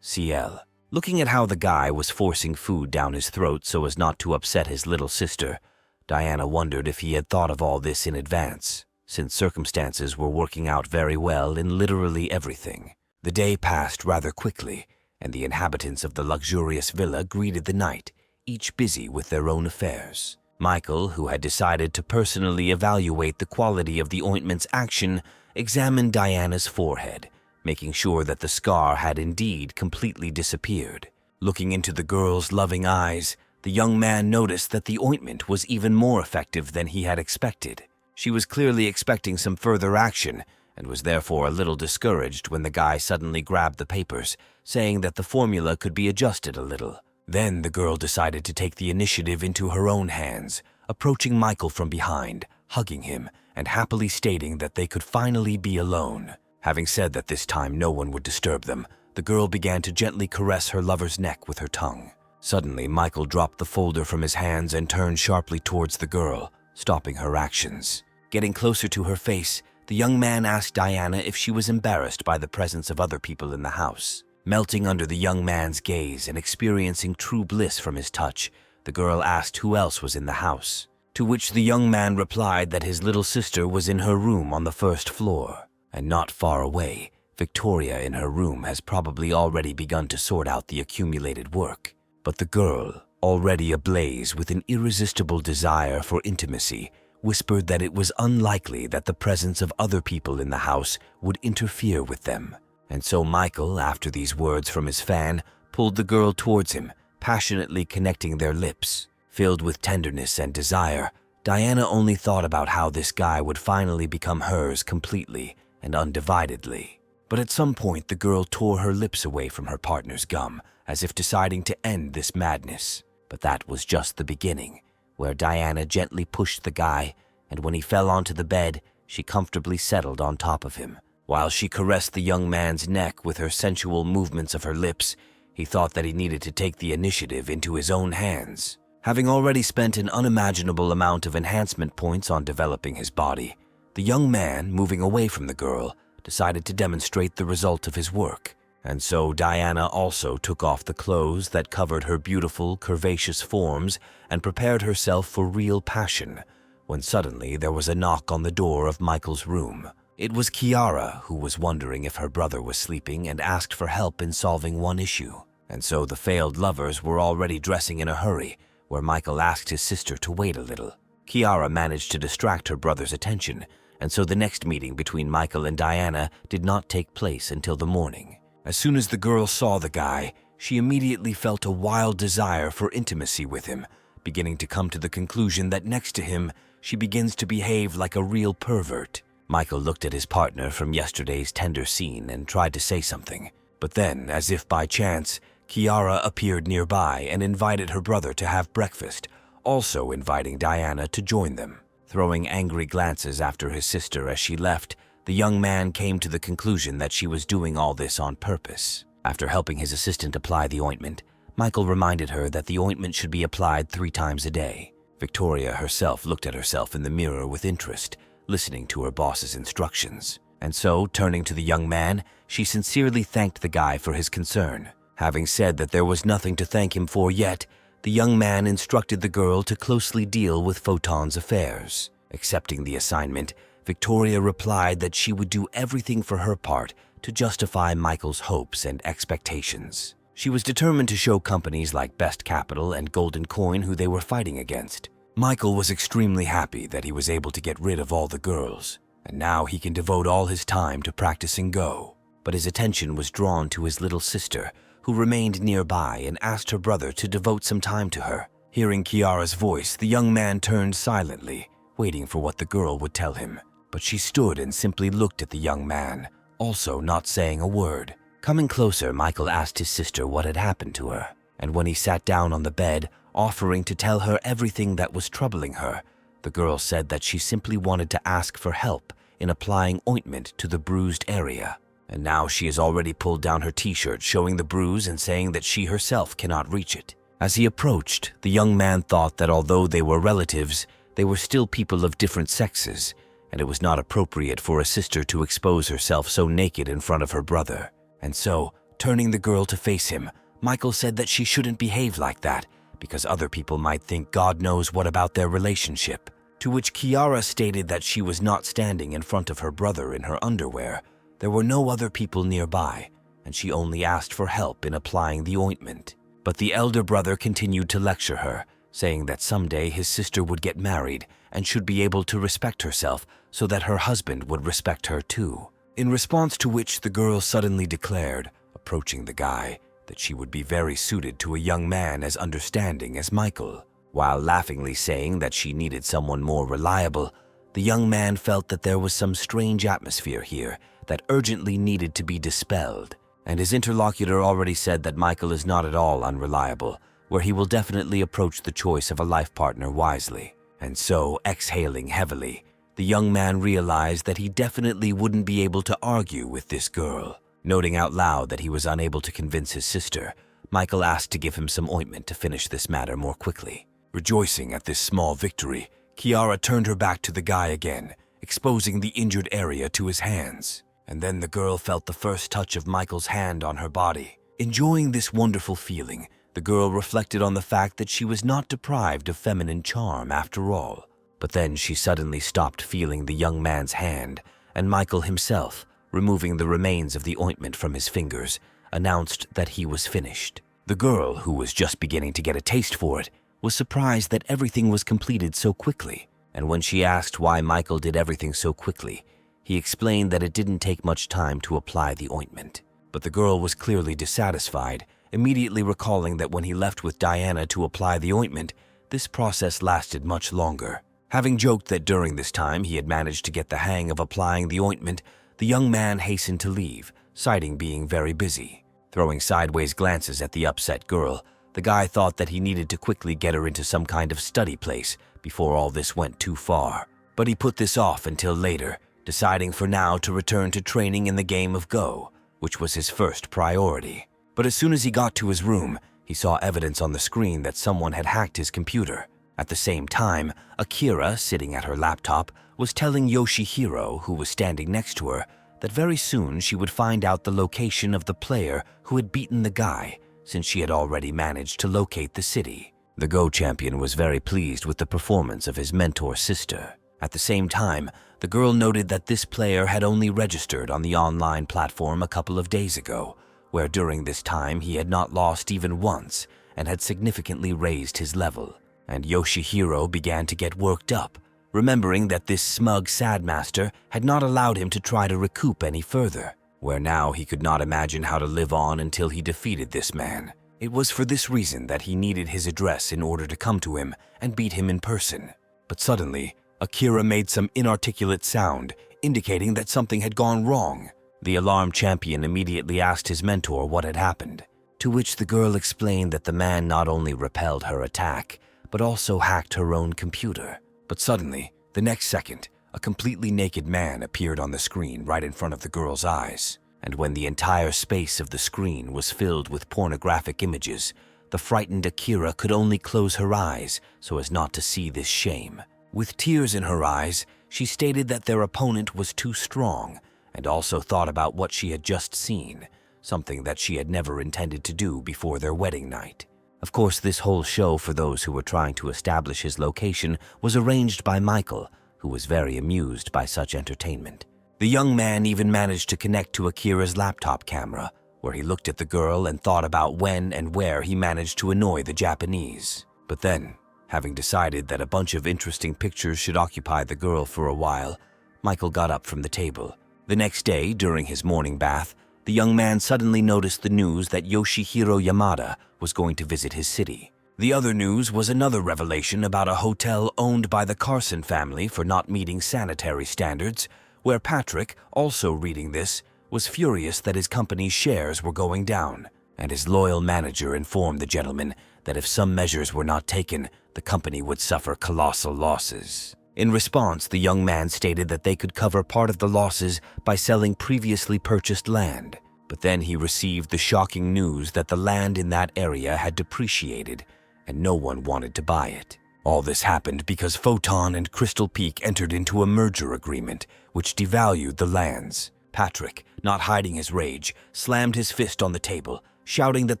CL. Looking at how the guy was forcing food down his throat so as not to upset his little sister, Diana wondered if he had thought of all this in advance, since circumstances were working out very well in literally everything. The day passed rather quickly, and the inhabitants of the luxurious villa greeted the night, each busy with their own affairs. Michael, who had decided to personally evaluate the quality of the ointment's action, examined Diana's forehead, making sure that the scar had indeed completely disappeared. Looking into the girl's loving eyes, the young man noticed that the ointment was even more effective than he had expected. She was clearly expecting some further action, and was therefore a little discouraged when the guy suddenly grabbed the papers, saying that the formula could be adjusted a little. Then the girl decided to take the initiative into her own hands, approaching Michael from behind, hugging him, and happily stating that they could finally be alone. Having said that this time no one would disturb them, the girl began to gently caress her lover's neck with her tongue. Suddenly, Michael dropped the folder from his hands and turned sharply towards the girl, stopping her actions. Getting closer to her face, the young man asked Diana if she was embarrassed by the presence of other people in the house. Melting under the young man's gaze and experiencing true bliss from his touch, the girl asked who else was in the house, to which the young man replied that his little sister was in her room on the first floor, and not far away, Victoria in her room has probably already begun to sort out the accumulated work. But the girl, already ablaze with an irresistible desire for intimacy, whispered that it was unlikely that the presence of other people in the house would interfere with them. And so Michael, after these words from his fan, pulled the girl towards him, passionately connecting their lips. Filled with tenderness and desire, Diana only thought about how this guy would finally become hers completely and undividedly. But at some point the girl tore her lips away from her partner's gum, as if deciding to end this madness. But that was just the beginning, where Diana gently pushed the guy, and when he fell onto the bed, she comfortably settled on top of him. While she caressed the young man's neck with her sensual movements of her lips, he thought that he needed to take the initiative into his own hands. Having already spent an unimaginable amount of enhancement points on developing his body, the young man, moving away from the girl, decided to demonstrate the result of his work. And so Diana also took off the clothes that covered her beautiful, curvaceous forms and prepared herself for real passion, when suddenly there was a knock on the door of Michael's room. It was Kiara, who was wondering if her brother was sleeping and asked for help in solving one issue. And so the failed lovers were already dressing in a hurry, where Michael asked his sister to wait a little. Kiara managed to distract her brother's attention, and so the next meeting between Michael and Diana did not take place until the morning. As soon as the girl saw the guy, she immediately felt a wild desire for intimacy with him, beginning to come to the conclusion that next to him, she begins to behave like a real pervert. Michael looked at his partner from yesterday's tender scene and tried to say something. But then, as if by chance, Kiara appeared nearby and invited her brother to have breakfast, also inviting Diana to join them. Throwing angry glances after his sister as she left, the young man came to the conclusion that she was doing all this on purpose. After helping his assistant apply the ointment, Michael reminded her that the ointment should be applied 3 times a day. Victoria herself looked at herself in the mirror with interest, listening to her boss's instructions. And so, turning to the young man, she sincerely thanked the guy for his concern. Having said that there was nothing to thank him for yet, the young man instructed the girl to closely deal with Photon's affairs. Accepting the assignment, Victoria replied that she would do everything for her part to justify Michael's hopes and expectations. She was determined to show companies like Best Capital and Golden Coin who they were fighting against. Michael was extremely happy that he was able to get rid of all the girls, and now he can devote all his time to practicing Go. But his attention was drawn to his little sister, who remained nearby and asked her brother to devote some time to her. Hearing Kiara's voice, the young man turned silently, waiting for what the girl would tell him. But she stood and simply looked at the young man, also not saying a word. Coming closer, Michael asked his sister what had happened to her, and when he sat down on the bed, offering to tell her everything that was troubling her, The girl said that she simply wanted to ask for help in applying ointment to the bruised area. And now she has already pulled down her t-shirt, showing the bruise and saying that she herself cannot reach it. As he approached, the young man thought that although they were relatives, they were still people of different sexes, and it was not appropriate for a sister to expose herself so naked in front of her brother. And so, turning the girl to face him, Michael said that she shouldn't behave like that, because other people might think God knows what about their relationship. To which Kiara stated that she was not standing in front of her brother in her underwear. There were no other people nearby, and she only asked for help in applying the ointment. But the elder brother continued to lecture her, saying that someday his sister would get married and should be able to respect herself so that her husband would respect her too. In response to which the girl suddenly declared, approaching the guy, that she would be very suited to a young man as understanding as Michael. While laughingly saying that she needed someone more reliable, the young man felt that there was some strange atmosphere here that urgently needed to be dispelled, and his interlocutor already said that Michael is not at all unreliable, where he will definitely approach the choice of a life partner wisely. And so, exhaling heavily, the young man realized that he definitely wouldn't be able to argue with this girl. Noting out loud that he was unable to convince his sister, Michael asked to give him some ointment to finish this matter more quickly. Rejoicing at this small victory, Kiara turned her back to the guy again, exposing the injured area to his hands. And then the girl felt the first touch of Michael's hand on her body. Enjoying this wonderful feeling, the girl reflected on the fact that she was not deprived of feminine charm after all. But then she suddenly stopped feeling the young man's hand, and Michael himself, removing the remains of the ointment from his fingers, announced that he was finished. The girl, who was just beginning to get a taste for it, was surprised that everything was completed so quickly, and when she asked why Michael did everything so quickly, he explained that it didn't take much time to apply the ointment. But the girl was clearly dissatisfied, immediately recalling that when he left with Diana to apply the ointment, this process lasted much longer. Having joked that during this time he had managed to get the hang of applying the ointment, the young man hastened to leave, citing being very busy. Throwing sideways glances at the upset girl, the guy thought that he needed to quickly get her into some kind of study place before all this went too far. But he put this off until later, deciding for now to return to training in the game of Go, which was his first priority. But as soon as he got to his room, he saw evidence on the screen that someone had hacked his computer. At the same time, Akira, sitting at her laptop, was telling Yoshihiro, who was standing next to her, that very soon she would find out the location of the player who had beaten the guy, since she had already managed to locate the city. The Go champion was very pleased with the performance of his mentor's sister. At the same time, the girl noted that this player had only registered on the online platform a couple of days ago, where during this time he had not lost even once and had significantly raised his level. And Yoshihiro began to get worked up, remembering that this smug Sadmaster had not allowed him to try to recoup any further, where now he could not imagine how to live on until he defeated this man. It was for this reason that he needed his address in order to come to him and beat him in person. But suddenly, Akira made some inarticulate sound, indicating that something had gone wrong. The alarmed champion immediately asked his mentor what had happened, to which the girl explained that the man not only repelled her attack, but also hacked her own computer. But suddenly, the next second, a completely naked man appeared on the screen right in front of the girl's eyes. And when the entire space of the screen was filled with pornographic images, the frightened Akira could only close her eyes so as not to see this shame. With tears in her eyes, she stated that their opponent was too strong, and also thought about what she had just seen, something that she had never intended to do before their wedding night. Of course, this whole show for those who were trying to establish his location was arranged by Michael, who was very amused by such entertainment. The young man even managed to connect to Akira's laptop camera, where he looked at the girl and thought about when and where he managed to annoy the Japanese. But then, having decided that a bunch of interesting pictures should occupy the girl for a while, Michael got up from the table. The next day, during his morning bath, the young man suddenly noticed the news that Yoshihiro Yamada was going to visit his city. The other news was another revelation about a hotel owned by the Carson family for not meeting sanitary standards, where Patrick, also reading this, was furious that his company's shares were going down, and his loyal manager informed the gentleman that if some measures were not taken, the company would suffer colossal losses. In response, the young man stated that they could cover part of the losses by selling previously purchased land. But then he received the shocking news that the land in that area had depreciated and no one wanted to buy it. All this happened because Photon and Crystal Peak entered into a merger agreement which devalued the lands. Patrick, not hiding his rage, slammed his fist on the table, shouting that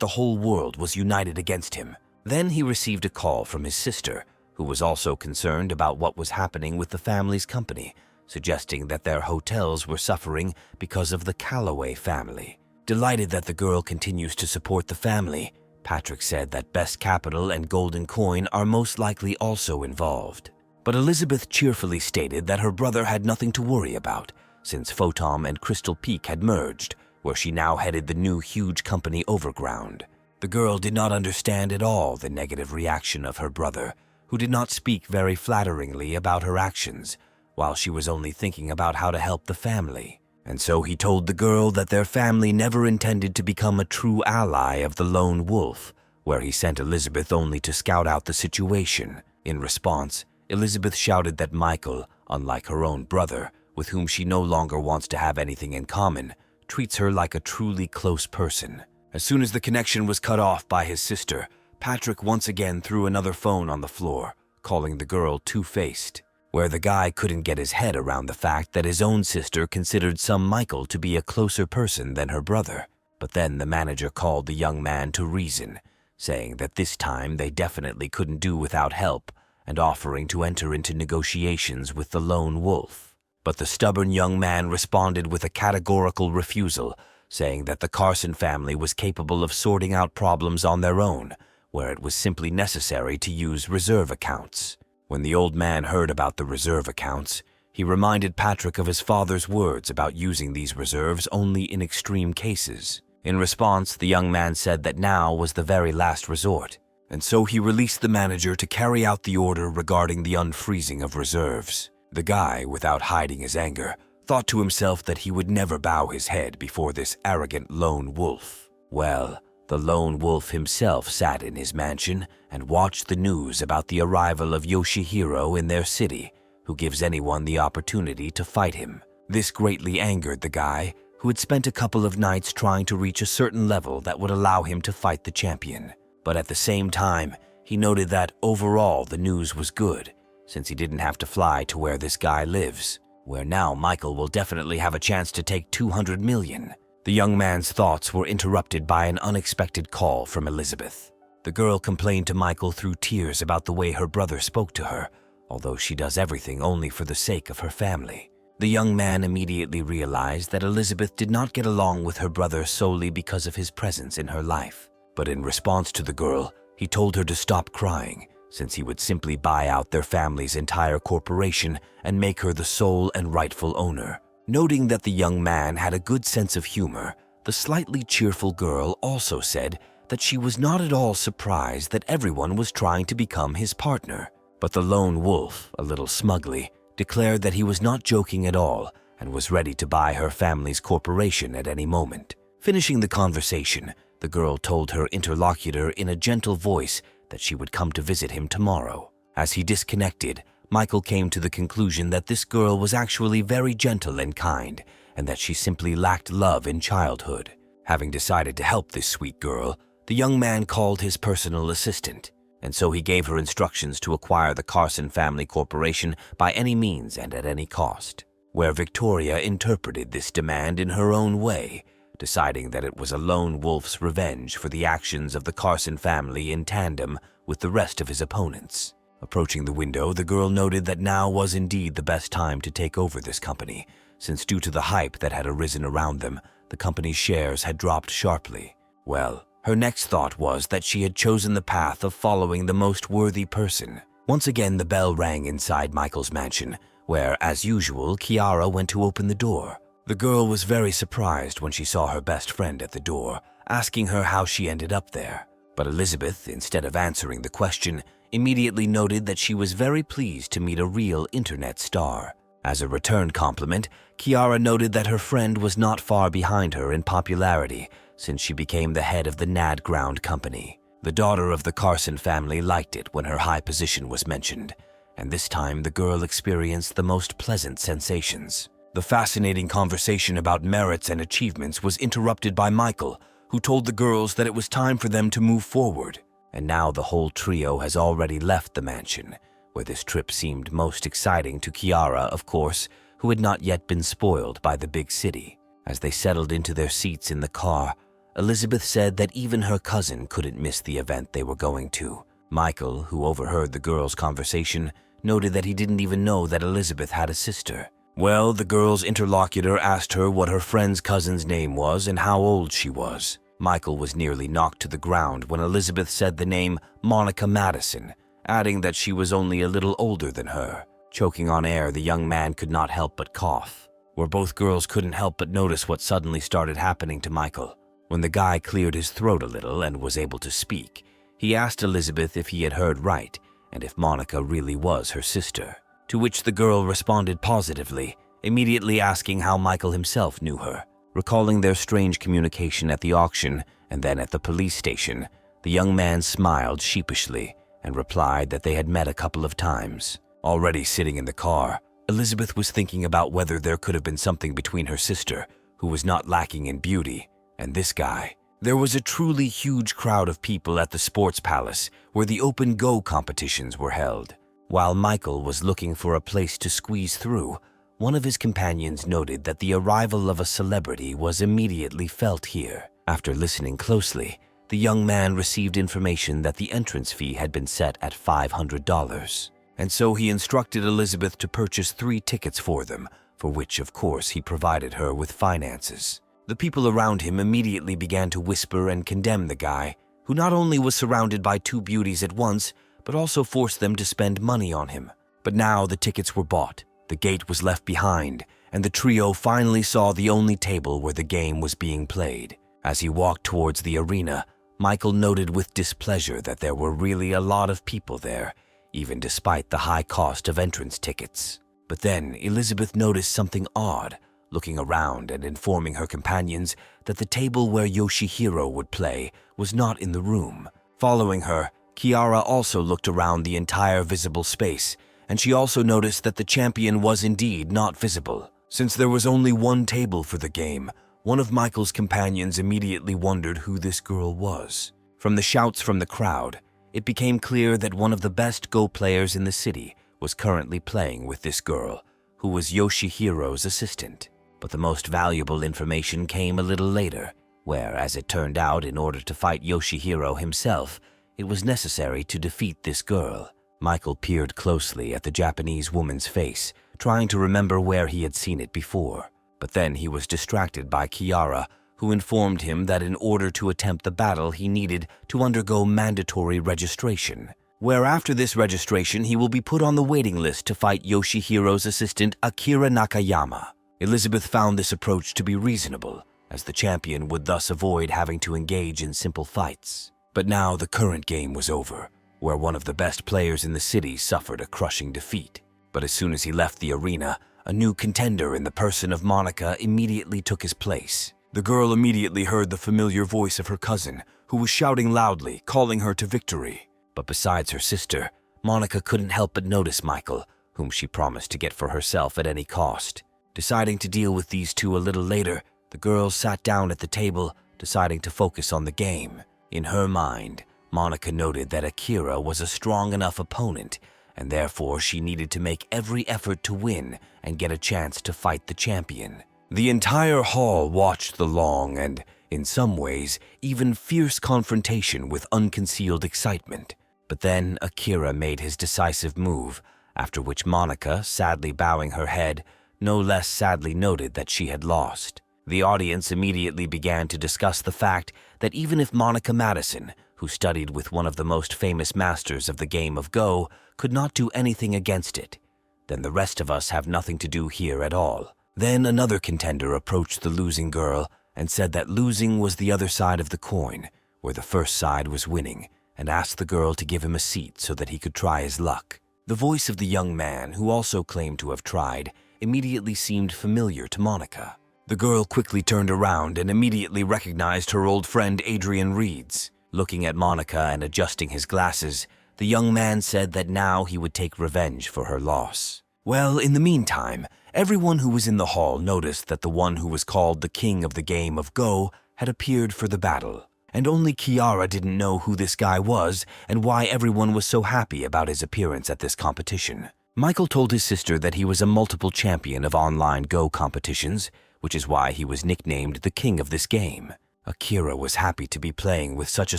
the whole world was united against him. Then he received a call from his sister, who was also concerned about what was happening with the family's company, suggesting that their hotels were suffering because of the Calloway family. Delighted that the girl continues to support the family, Patrick said that Best Capital and Golden Coin are most likely also involved. But Elizabeth cheerfully stated that her brother had nothing to worry about, since Photon and Crystal Peak had merged, where she now headed the new huge company Overground. The girl did not understand at all the negative reaction of her brother, who did not speak very flatteringly about her actions, while she was only thinking about how to help the family. And so he told the girl that their family never intended to become a true ally of the Lone Wolf, where he sent Elizabeth only to scout out the situation. In response, Elizabeth shouted that Michael, unlike her own brother, with whom she no longer wants to have anything in common, treats her like a truly close person. As soon as the connection was cut off by his sister, Patrick once again threw another phone on the floor, calling the girl two-faced, where the guy couldn't get his head around the fact that his own sister considered some Michael to be a closer person than her brother. But then the manager called the young man to reason, saying that this time they definitely couldn't do without help, and offering to enter into negotiations with the Lone Wolf. But the stubborn young man responded with a categorical refusal, saying that the Carson family was capable of sorting out problems on their own, where it was simply necessary to use reserve accounts. When the old man heard about the reserve accounts, he reminded Patrick of his father's words about using these reserves only in extreme cases. In response, the young man said that now was the very last resort, and so he released the manager to carry out the order regarding the unfreezing of reserves. The guy, without hiding his anger, thought to himself that he would never bow his head before this arrogant lone wolf. Well, the lone wolf himself sat in his mansion and watched the news about the arrival of Yoshihiro in their city, who gives anyone the opportunity to fight him. This greatly angered the guy, who had spent a couple of nights trying to reach a certain level that would allow him to fight the champion. But at the same time, he noted that overall the news was good, since he didn't have to fly to where this guy lives, where now Michael will definitely have a chance to take 200 million. The young man's thoughts were interrupted by an unexpected call from Elizabeth. The girl complained to Michael through tears about the way her brother spoke to her, although she does everything only for the sake of her family. The young man immediately realized that Elizabeth did not get along with her brother solely because of his presence in her life. But in response to the girl, he told her to stop crying, since he would simply buy out their family's entire corporation and make her the sole and rightful owner. Noting that the young man had a good sense of humor, the slightly cheerful girl also said that she was not at all surprised that everyone was trying to become his partner. But the lone wolf, a little smugly, declared that he was not joking at all and was ready to buy her family's corporation at any moment. Finishing the conversation, the girl told her interlocutor in a gentle voice that she would come to visit him tomorrow. As he disconnected, Michael came to the conclusion that this girl was actually very gentle and kind, and that she simply lacked love in childhood. Having decided to help this sweet girl, the young man called his personal assistant, and so he gave her instructions to acquire the Carson Family Corporation by any means and at any cost, where Victoria interpreted this demand in her own way, deciding that it was a lone wolf's revenge for the actions of the Carson family in tandem with the rest of his opponents. Approaching the window, the girl noted that now was indeed the best time to take over this company, since due to the hype that had arisen around them, the company's shares had dropped sharply. Well, her next thought was that she had chosen the path of following the most worthy person. Once again, the bell rang inside Michael's mansion, where, as usual, Kiara went to open the door. The girl was very surprised when she saw her best friend at the door, asking her how she ended up there. But Elizabeth, instead of answering the question, immediately noted that she was very pleased to meet a real internet star. As a return compliment, Kiara noted that her friend was not far behind her in popularity, since she became the head of the Nad Ground company. The daughter of the Carson family liked it when her high position was mentioned, and this time the girl experienced the most pleasant sensations. The fascinating conversation about merits and achievements was interrupted by Michael, who told the girls that it was time for them to move forward. And now the whole trio has already left the mansion, where this trip seemed most exciting to Kiara, of course, who had not yet been spoiled by the big city. As they settled into their seats in the car, Elizabeth said that even her cousin couldn't miss the event they were going to. Michael, who overheard the girls' conversation, noted that he didn't even know that Elizabeth had a sister. Well, the girl's interlocutor asked her what her friend's cousin's name was and how old she was. Michael was nearly knocked to the ground when Elizabeth said the name Monica Madison, adding that she was only a little older than her. Choking on air, the young man could not help but cough, where both girls couldn't help but notice what suddenly started happening to Michael. When the guy cleared his throat a little and was able to speak, he asked Elizabeth if he had heard right and if Monica really was her sister, to which the girl responded positively, immediately asking how Michael himself knew her. Recalling their strange communication at the auction and then at the police station, the young man smiled sheepishly and replied that they had met a couple of times. Already sitting in the car, Elizabeth was thinking about whether there could have been something between her sister, who was not lacking in beauty, and this guy. There was a truly huge crowd of people at the sports palace where the open go competitions were held. While Michael was looking for a place to squeeze through, one of his companions noted that the arrival of a celebrity was immediately felt here. After listening closely, the young man received information that the entrance fee had been set at $500, and so he instructed Elizabeth to purchase 3 tickets for them, for which, of course, he provided her with finances. The people around him immediately began to whisper and condemn the guy, who not only was surrounded by 2 beauties at once, but also forced them to spend money on him. But now the tickets were bought, the gate was left behind, and the trio finally saw the only table where the game was being played. As he walked towards the arena, Michael noted with displeasure that there were really a lot of people there, even despite the high cost of entrance tickets. But then Elizabeth noticed something odd, looking around and informing her companions that the table where Yoshihiro would play was not in the room. Following her, Kiara also looked around the entire visible space, and she also noticed that the champion was indeed not visible. Since there was only one table for the game, one of Michael's companions immediately wondered who this girl was. From the shouts from the crowd, it became clear that one of the best Go players in the city was currently playing with this girl, who was Yoshihiro's assistant. But the most valuable information came a little later, where, as it turned out, in order to fight Yoshihiro himself, it was necessary to defeat this girl. Michael peered closely at the Japanese woman's face, trying to remember where he had seen it before. But then he was distracted by Kiara, who informed him that in order to attempt the battle he needed to undergo mandatory registration, where after this registration he will be put on the waiting list to fight Yoshihiro's assistant Akira Nakayama. Elizabeth found this approach to be reasonable, as the champion would thus avoid having to engage in simple fights. But now the current game was over, where one of the best players in the city suffered a crushing defeat. But as soon as he left the arena, a new contender in the person of Monica immediately took his place. The girl immediately heard the familiar voice of her cousin, who was shouting loudly, calling her to victory. But besides her sister, Monica couldn't help but notice Michael, whom she promised to get for herself at any cost. Deciding to deal with these two a little later, the girl sat down at the table, deciding to focus on the game. In her mind, Monica noted that Akira was a strong enough opponent, and therefore she needed to make every effort to win and get a chance to fight the champion. The entire hall watched the long and, in some ways, even fierce confrontation with unconcealed excitement. But then Akira made his decisive move, after which Monica, sadly bowing her head, no less sadly noted that she had lost. The audience immediately began to discuss the fact that even if Monica Madison, who studied with one of the most famous masters of the game of Go, could not do anything against it, then the rest of us have nothing to do here at all. Then another contender approached the losing girl and said that losing was the other side of the coin, where the first side was winning, and asked the girl to give him a seat so that he could try his luck. The voice of the young man, who also claimed to have tried, immediately seemed familiar to Monica. The girl quickly turned around and immediately recognized her old friend Adrian Reed's. Looking at Monica and adjusting his glasses, the young man said that now he would take revenge for her loss. Well, in the meantime, everyone who was in the hall noticed that the one who was called the king of the game of Go had appeared for the battle. And only Kiara didn't know who this guy was and why everyone was so happy about his appearance at this competition. Michael told his sister that he was a multiple champion of online Go competitions, which is why he was nicknamed the king of this game. Akira was happy to be playing with such a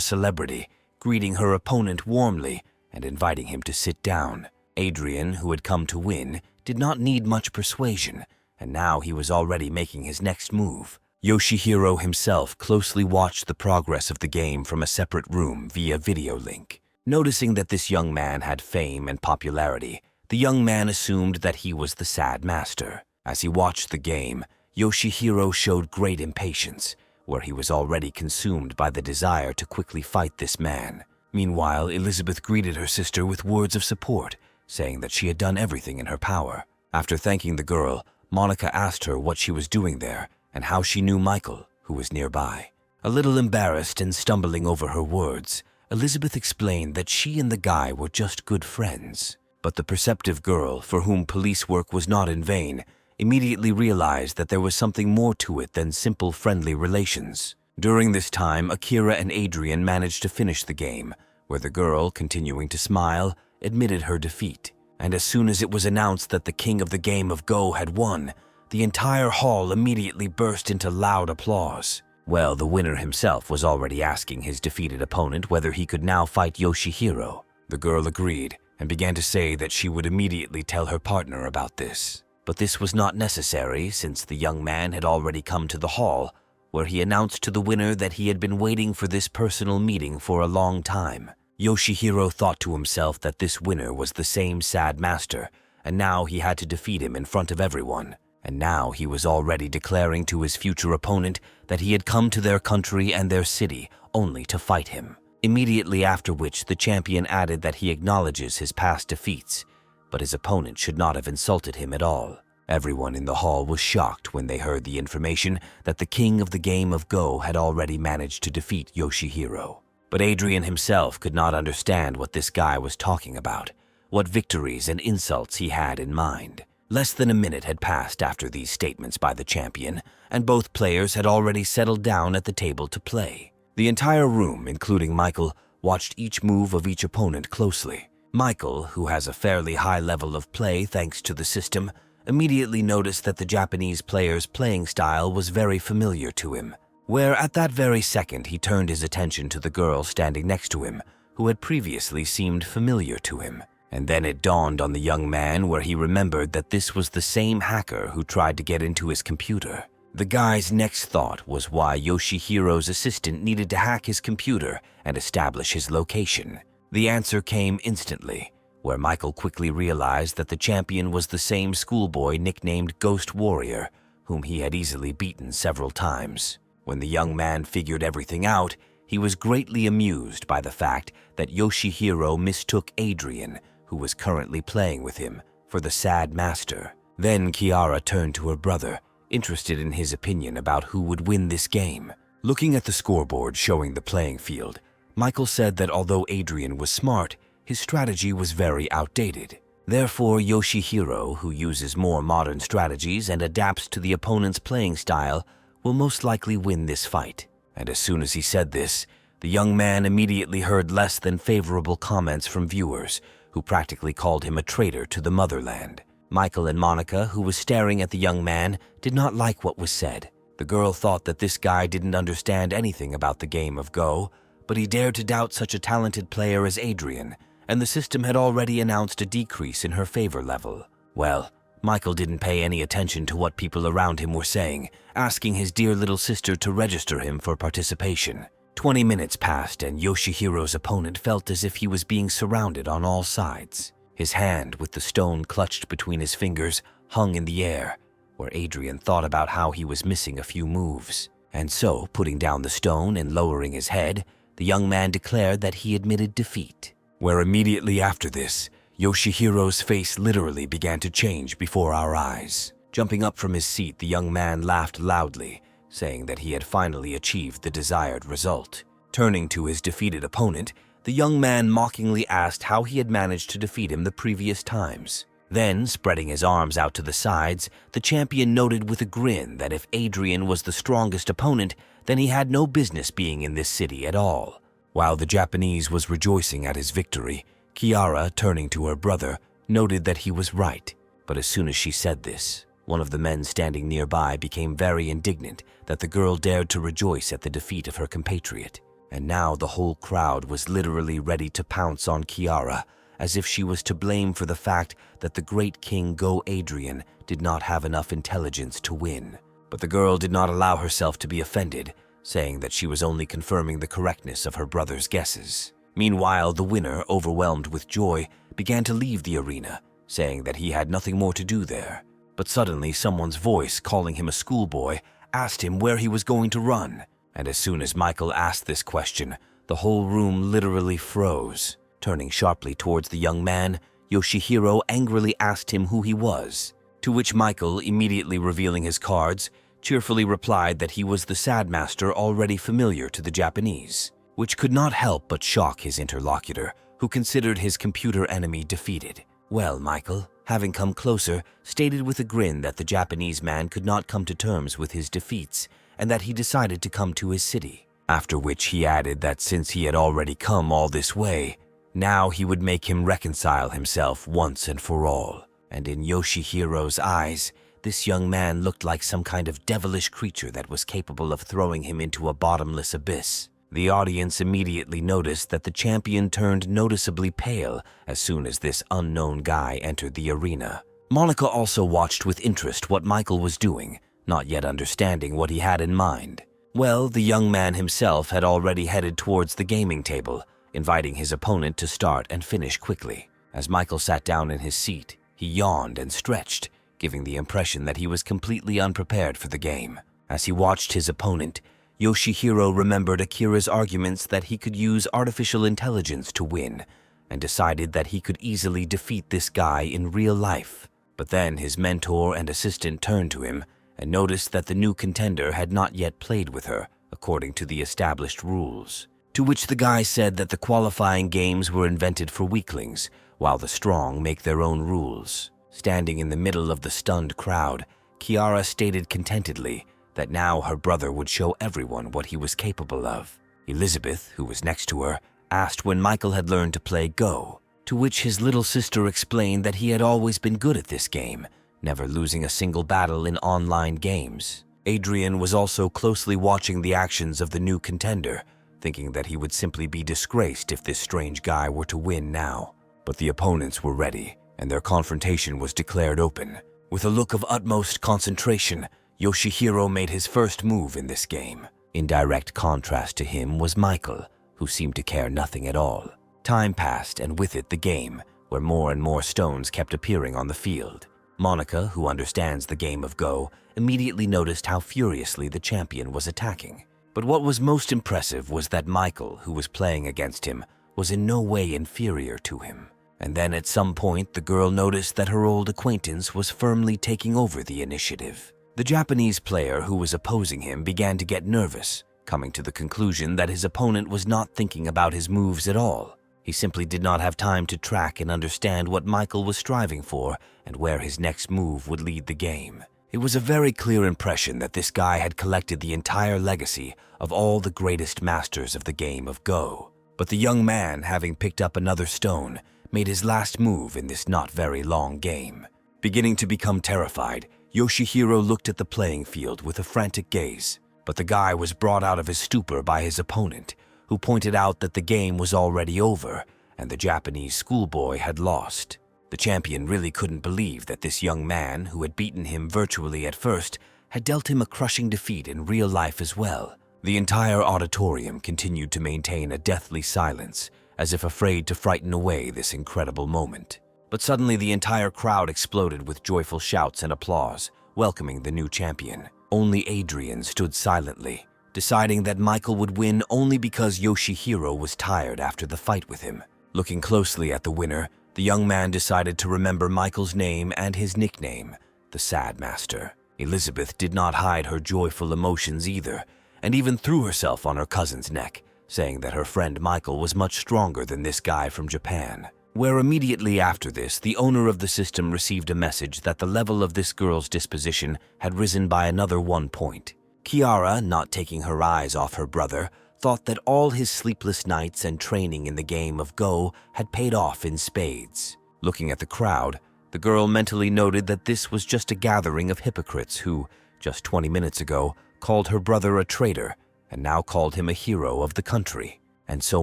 celebrity, greeting her opponent warmly and inviting him to sit down. Adrian, who had come to win, did not need much persuasion, and now he was already making his next move. Yoshihiro himself closely watched the progress of the game from a separate room via video link. Noticing that this young man had fame and popularity, the young man assumed that he was the sad master. As he watched the game, Yoshihiro showed great impatience, where he was already consumed by the desire to quickly fight this man. Meanwhile, Elizabeth greeted her sister with words of support, saying that she had done everything in her power. After thanking the girl, Monica asked her what she was doing there and how she knew Michael, who was nearby. A little embarrassed and stumbling over her words, Elizabeth explained that she and the guy were just good friends. But the perceptive girl, for whom police work was not in vain, immediately realized that there was something more to it than simple friendly relations. During this time, Akira and Adrian managed to finish the game, where the girl, continuing to smile, admitted her defeat. And as soon as it was announced that the king of the game of Go had won, the entire hall immediately burst into loud applause. Well, the winner himself was already asking his defeated opponent whether he could now fight Yoshihiro. The girl agreed and began to say that she would immediately tell her partner about this. But this was not necessary, since the young man had already come to the hall, where he announced to the winner that he had been waiting for this personal meeting for a long time. Yoshihiro thought to himself that this winner was the same sad master, and now he had to defeat him in front of everyone. And now he was already declaring to his future opponent that he had come to their country and their city only to fight him. Immediately after which, the champion added that he acknowledges his past defeats, but his opponent should not have insulted him at all. Everyone in the hall was shocked when they heard the information that the king of the game of Go had already managed to defeat Yoshihiro. But Adrian himself could not understand what this guy was talking about, what victories and insults he had in mind. Less than a minute had passed after these statements by the champion, and both players had already settled down at the table to play. The entire room, including Michael, watched each move of each opponent closely. Michael, who has a fairly high level of play thanks to the system, immediately noticed that the Japanese player's playing style was very familiar to him, where at that very second he turned his attention to the girl standing next to him, who had previously seemed familiar to him. And then it dawned on the young man where he remembered that this was the same hacker who tried to get into his computer. The guy's next thought was why Yoshihiro's assistant needed to hack his computer and establish his location. The answer came instantly, where Michael quickly realized that the champion was the same schoolboy nicknamed Ghost Warrior, whom he had easily beaten several times. When the young man figured everything out, he was greatly amused by the fact that Yoshihiro mistook Adrian, who was currently playing with him, for the sad master. Then Kiara turned to her brother, interested in his opinion about who would win this game. Looking at the scoreboard showing the playing field, Michael said that although Adrian was smart, his strategy was very outdated. Therefore, Yoshihiro, who uses more modern strategies and adapts to the opponent's playing style, will most likely win this fight. And as soon as he said this, the young man immediately heard less than favorable comments from viewers, who practically called him a traitor to the motherland. Michael and Monica, who was staring at the young man, did not like what was said. The girl thought that this guy didn't understand anything about the game of Go, but he dared to doubt such a talented player as Adrian, and the system had already announced a decrease in her favor level. Well, Michael didn't pay any attention to what people around him were saying, asking his dear little sister to register him for participation. 20 minutes passed and Yoshihiro's opponent felt as if he was being surrounded on all sides. His hand, with the stone clutched between his fingers, hung in the air, where Adrian thought about how he was missing a few moves. And so, putting down the stone and lowering his head, the young man declared that he admitted defeat. Where immediately after this, Yoshihiro's face literally began to change before our eyes. Jumping up from his seat, the young man laughed loudly, saying that he had finally achieved the desired result. Turning to his defeated opponent, the young man mockingly asked how he had managed to defeat him the previous times. Then, spreading his arms out to the sides, the champion noted with a grin that if Adrian was the strongest opponent, then he had no business being in this city at all. While the Japanese was rejoicing at his victory, Kiara, turning to her brother, noted that he was right. But as soon as she said this, one of the men standing nearby became very indignant that the girl dared to rejoice at the defeat of her compatriot. And now the whole crowd was literally ready to pounce on Kiara, as if she was to blame for the fact that the great King Go Adrian did not have enough intelligence to win. But the girl did not allow herself to be offended, saying that she was only confirming the correctness of her brother's guesses. Meanwhile, the winner, overwhelmed with joy, began to leave the arena, saying that he had nothing more to do there. But suddenly someone's voice, calling him a schoolboy, asked him where he was going to run. And as soon as Michael asked this question, the whole room literally froze. Turning sharply towards the young man, Yoshihiro angrily asked him who he was, to which Michael, immediately revealing his cards, cheerfully replied that he was the sad master already familiar to the Japanese, which could not help but shock his interlocutor, who considered his computer enemy defeated. Well, Michael, having come closer, stated with a grin that the Japanese man could not come to terms with his defeats and that he decided to come to his city, after which he added that since he had already come all this way, now he would make him reconcile himself once and for all. And in Yoshihiro's eyes, this young man looked like some kind of devilish creature that was capable of throwing him into a bottomless abyss. The audience immediately noticed that the champion turned noticeably pale as soon as this unknown guy entered the arena. Monica also watched with interest what Michael was doing, not yet understanding what he had in mind. Well, the young man himself had already headed towards the gaming table, inviting his opponent to start and finish quickly. As Michael sat down in his seat, he yawned and stretched, giving the impression that he was completely unprepared for the game. As he watched his opponent, Yoshihiro remembered Akira's arguments that he could use artificial intelligence to win, and decided that he could easily defeat this guy in real life. But then his mentor and assistant turned to him and noticed that the new contender had not yet played with her, according to the established rules. To which the guy said that the qualifying games were invented for weaklings, while the strong make their own rules. Standing in the middle of the stunned crowd, Kiara stated contentedly that now her brother would show everyone what he was capable of. Elizabeth, who was next to her, asked when Michael had learned to play Go, to which his little sister explained that he had always been good at this game, never losing a single battle in online games. Adrian was also closely watching the actions of the new contender, thinking that he would simply be disgraced if this strange guy were to win now. But the opponents were ready, and their confrontation was declared open. With a look of utmost concentration, Yoshihiro made his first move in this game. In direct contrast to him was Michael, who seemed to care nothing at all. Time passed, and with it the game, where more and more stones kept appearing on the field. Monica, who understands the game of Go, immediately noticed how furiously the champion was attacking. But what was most impressive was that Michael, who was playing against him, was in no way inferior to him. And then at some point, the girl noticed that her old acquaintance was firmly taking over the initiative. The Japanese player who was opposing him began to get nervous, coming to the conclusion that his opponent was not thinking about his moves at all. He simply did not have time to track and understand what Michael was striving for and where his next move would lead the game. It was a very clear impression that this guy had collected the entire legacy of all the greatest masters of the game of Go. But the young man, having picked up another stone, made his last move in this not very long game. Beginning to become terrified, Yoshihiro looked at the playing field with a frantic gaze. But the guy was brought out of his stupor by his opponent, who pointed out that the game was already over and the Japanese schoolboy had lost. The champion really couldn't believe that this young man, who had beaten him virtually at first, had dealt him a crushing defeat in real life as well. The entire auditorium continued to maintain a deathly silence, as if afraid to frighten away this incredible moment. But suddenly the entire crowd exploded with joyful shouts and applause, welcoming the new champion. Only Adrian stood silently, deciding that Michael would win only because Yoshihiro was tired after the fight with him. Looking closely at the winner, the young man decided to remember Michael's name and his nickname, the Sad Master. Elizabeth did not hide her joyful emotions either, and even threw herself on her cousin's neck, saying that her friend Michael was much stronger than this guy from Japan. Where immediately after this, the owner of the system received a message that the level of this girl's disposition had risen by another 1 point. Kiara, not taking her eyes off her brother, thought that all his sleepless nights and training in the game of Go had paid off in spades. Looking at the crowd, the girl mentally noted that this was just a gathering of hypocrites who, just 20 minutes ago, called her brother a traitor and now called him a hero of the country. And so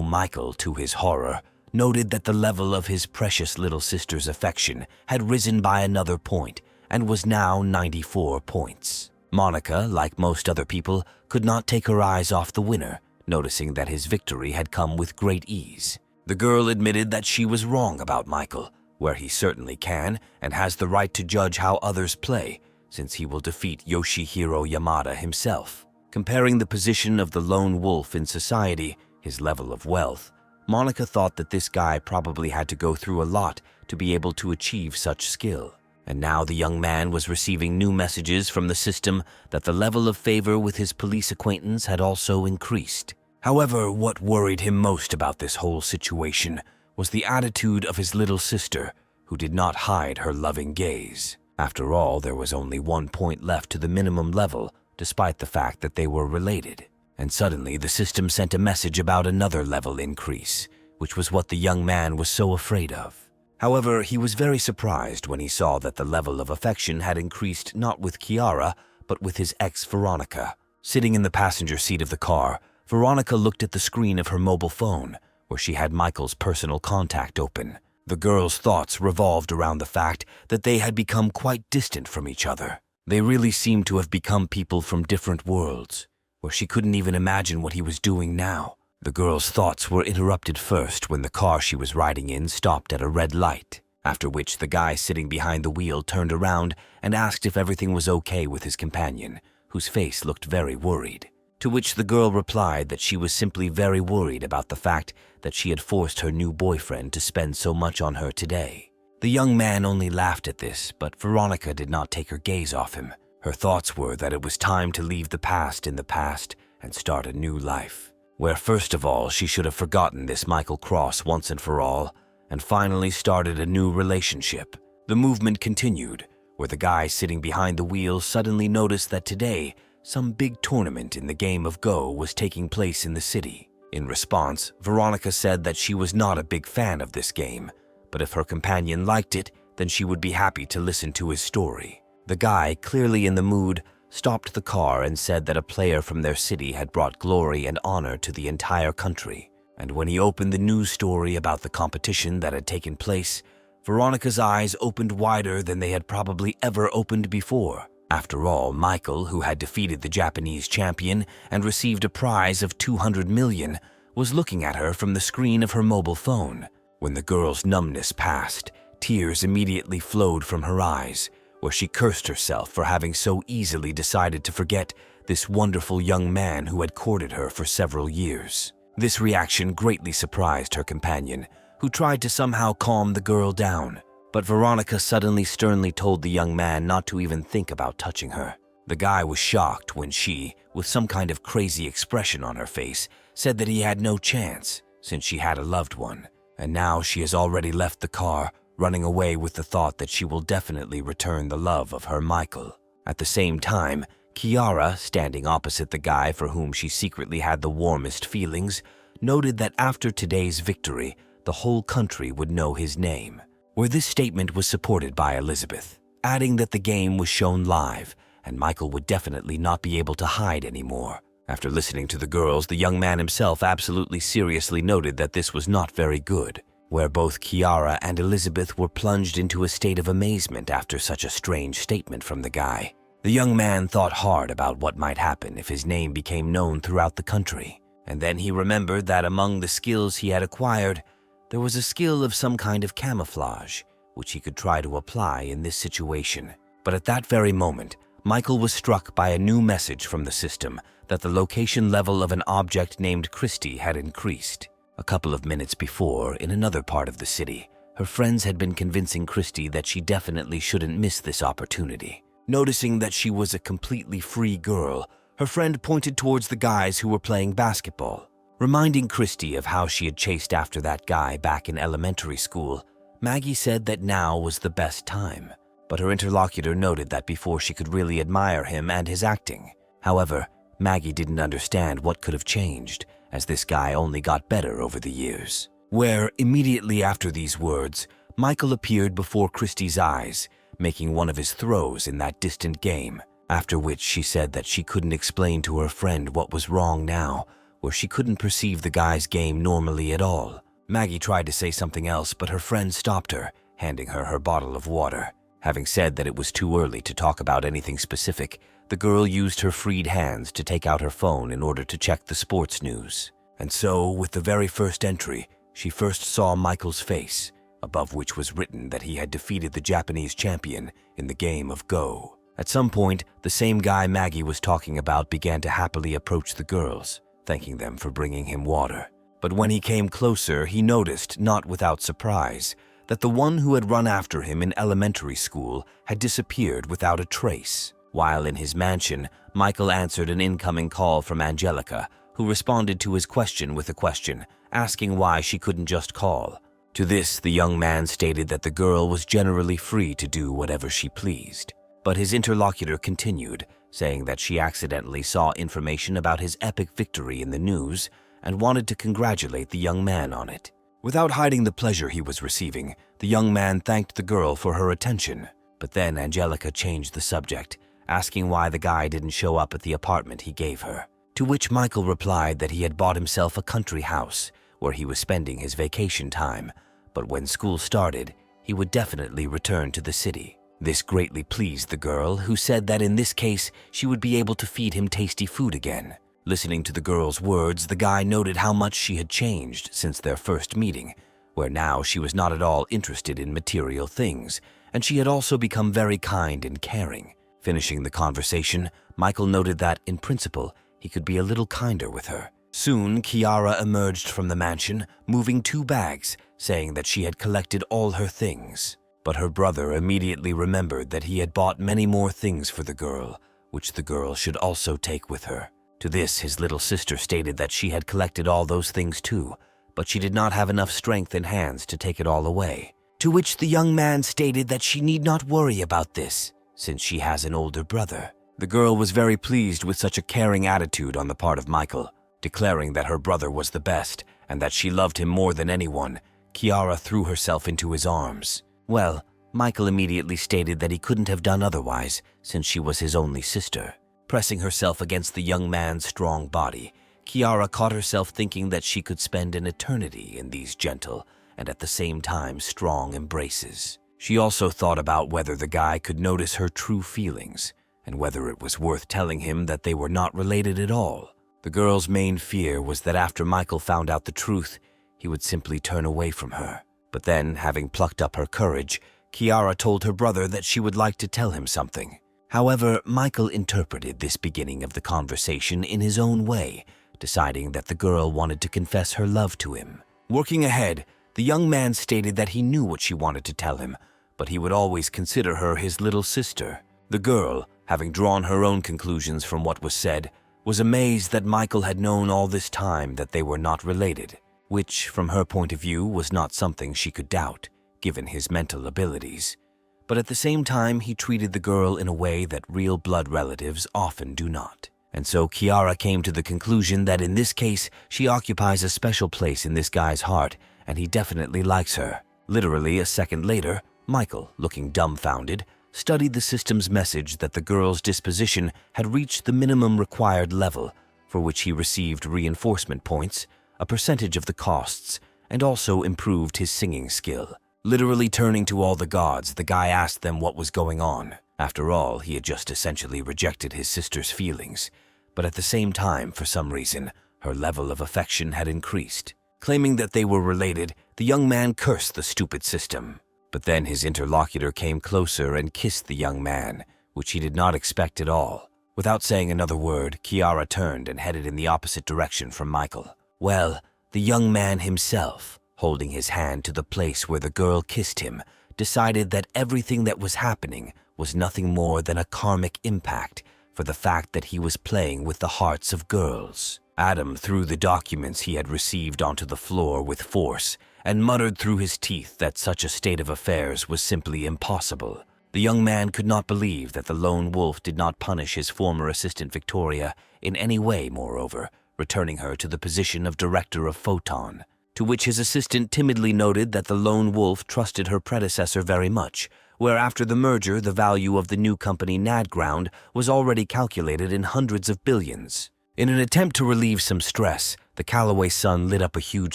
Michael, to his horror, noted that the level of his precious little sister's affection had risen by another point and was now 94 points. Monica, like most other people, could not take her eyes off the winner, noticing that his victory had come with great ease. The girl admitted that she was wrong about Michael, where he certainly can and has the right to judge how others play, since he will defeat Yoshihiro Yamada himself. Comparing the position of the lone wolf in society, his level of wealth, Monica thought that this guy probably had to go through a lot to be able to achieve such skill. And now the young man was receiving new messages from the system that the level of favor with his police acquaintance had also increased. However, what worried him most about this whole situation was the attitude of his little sister, who did not hide her loving gaze. After all, there was only 1 point left to the minimum level, despite the fact that they were related. And suddenly the system sent a message about another level increase, which was what the young man was so afraid of. However, he was very surprised when he saw that the level of affection had increased not with Kiara, but with his ex Veronica. Sitting in the passenger seat of the car, Veronica looked at the screen of her mobile phone, where she had Michael's personal contact open. The girl's thoughts revolved around the fact that they had become quite distant from each other. They really seemed to have become people from different worlds, where she couldn't even imagine what he was doing now. The girl's thoughts were interrupted first when the car she was riding in stopped at a red light, after which the guy sitting behind the wheel turned around and asked if everything was okay with his companion, whose face looked very worried. To which the girl replied that she was simply very worried about the fact that she had forced her new boyfriend to spend so much on her today. The young man only laughed at this, but Veronica did not take her gaze off him. Her thoughts were that it was time to leave the past in the past and start a new life, where first of all she should have forgotten this Michael Cross once and for all, and finally started a new relationship. The movement continued, where the guy sitting behind the wheel suddenly noticed that today some big tournament in the game of Go was taking place in the city. In response, Veronica said that she was not a big fan of this game, but if her companion liked it, then she would be happy to listen to his story. The guy, clearly in the mood, stopped the car and said that a player from their city had brought glory and honor to the entire country. And when he opened the news story about the competition that had taken place, Veronica's eyes opened wider than they had probably ever opened before. After all, Michael, who had defeated the Japanese champion and received a prize of 200 million, was looking at her from the screen of her mobile phone. When the girl's numbness passed, tears immediately flowed from her eyes, where she cursed herself for having so easily decided to forget this wonderful young man who had courted her for several years. This reaction greatly surprised her companion, who tried to somehow calm the girl down. But Veronica suddenly sternly told the young man not to even think about touching her. The guy was shocked when she, with some kind of crazy expression on her face, said that he had no chance, since she had a loved one. And now she has already left the car, running away with the thought that she will definitely return the love of her Michael. At the same time, Kiara, standing opposite the guy for whom she secretly had the warmest feelings, noted that after today's victory, the whole country would know his name. Where this statement was supported by Elizabeth, adding that the game was shown live and Michael would definitely not be able to hide anymore. After listening to the girls, the young man himself absolutely seriously noted that this was not very good, where both Kiara and Elizabeth were plunged into a state of amazement after such a strange statement from the guy. The young man thought hard about what might happen if his name became known throughout the country, and then he remembered that among the skills he had acquired, there was a skill of some kind of camouflage, which he could try to apply in this situation. But at that very moment, Michael was struck by a new message from the system that the location level of an object named Christy had increased. A couple of minutes before, in another part of the city, her friends had been convincing Christy that she definitely shouldn't miss this opportunity. Noticing that she was a completely free girl, her friend pointed towards the guys who were playing basketball. Reminding Christy of how she had chased after that guy back in elementary school, Maggie said that now was the best time, but her interlocutor noted that before she could really admire him and his acting. However, Maggie didn't understand what could have changed, as this guy only got better over the years. Where, immediately after these words, Michael appeared before Christy's eyes, making one of his throws in that distant game, after which she said that she couldn't explain to her friend what was wrong now, where she couldn't perceive the guy's game normally at all. Maggie tried to say something else, but her friend stopped her, handing her her bottle of water. Having said that it was too early to talk about anything specific, the girl used her freed hands to take out her phone in order to check the sports news. And so, with the very first entry, she first saw Michael's face, above which was written that he had defeated the Japanese champion in the game of Go. At some point, the same guy Maggie was talking about began to happily approach the girls, thanking them for bringing him water. But when he came closer, he noticed, not without surprise, that the one who had run after him in elementary school had disappeared without a trace. While in his mansion, Michael answered an incoming call from Angelica, who responded to his question with a question, asking why she couldn't just call. To this, the young man stated that the girl was generally free to do whatever she pleased. But his interlocutor continued, saying that she accidentally saw information about his epic victory in the news and wanted to congratulate the young man on it. Without hiding the pleasure he was receiving, the young man thanked the girl for her attention. But then Angelica changed the subject, asking why the guy didn't show up at the apartment he gave her. To which Michael replied that he had bought himself a country house where he was spending his vacation time, but when school started, he would definitely return to the city. This greatly pleased the girl, who said that in this case, she would be able to feed him tasty food again. Listening to the girl's words, the guy noted how much she had changed since their first meeting, where now she was not at all interested in material things, and she had also become very kind and caring. Finishing the conversation, Michael noted that, in principle, he could be a little kinder with her. Soon, Kiara emerged from the mansion, moving 2 bags, saying that she had collected all her things. But her brother immediately remembered that he had bought many more things for the girl, which the girl should also take with her. To this, his little sister stated that she had collected all those things too, but she did not have enough strength and hands to take it all away. To which the young man stated that she need not worry about this, since she has an older brother. The girl was very pleased with such a caring attitude on the part of Michael. Declaring that her brother was the best and that she loved him more than anyone, Kiara threw herself into his arms. Well, Michael immediately stated that he couldn't have done otherwise since she was his only sister. Pressing herself against the young man's strong body, Kiara caught herself thinking that she could spend an eternity in these gentle and at the same time strong embraces. She also thought about whether the guy could notice her true feelings and whether it was worth telling him that they were not related at all. The girl's main fear was that after Michael found out the truth, he would simply turn away from her. But then, having plucked up her courage, Kiara told her brother that she would like to tell him something. However, Michael interpreted this beginning of the conversation in his own way, deciding that the girl wanted to confess her love to him. Working ahead, the young man stated that he knew what she wanted to tell him, but he would always consider her his little sister. The girl, having drawn her own conclusions from what was said, was amazed that Michael had known all this time that they were not related, which, from her point of view, was not something she could doubt, given his mental abilities. But at the same time, he treated the girl in a way that real blood relatives often do not. And so Kiara came to the conclusion that in this case, she occupies a special place in this guy's heart, and he definitely likes her. Literally a second later, Michael, looking dumbfounded, studied the system's message that the girl's disposition had reached the minimum required level, for which he received reinforcement points, a percentage of the costs, and also improved his singing skill. Literally turning to all the gods, the guy asked them what was going on. After all, he had just essentially rejected his sister's feelings, but at the same time, for some reason, her level of affection had increased. Claiming that they were related, the young man cursed the stupid system. But then his interlocutor came closer and kissed the young man, which he did not expect at all. Without saying another word, Kiara turned and headed in the opposite direction from Michael. Well, the young man himself, holding his hand to the place where the girl kissed him, decided that everything that was happening was nothing more than a karmic impact for the fact that he was playing with the hearts of girls. Adam threw the documents he had received onto the floor with force and muttered through his teeth that such a state of affairs was simply impossible. The young man could not believe that the lone wolf did not punish his former assistant Victoria in any way, moreover, returning her to the position of director of Photon, to which his assistant timidly noted that the lone wolf trusted her predecessor very much, where after the merger the value of the new company Nadground was already calculated in hundreds of billions. In an attempt to relieve some stress, the Calloway son lit up a huge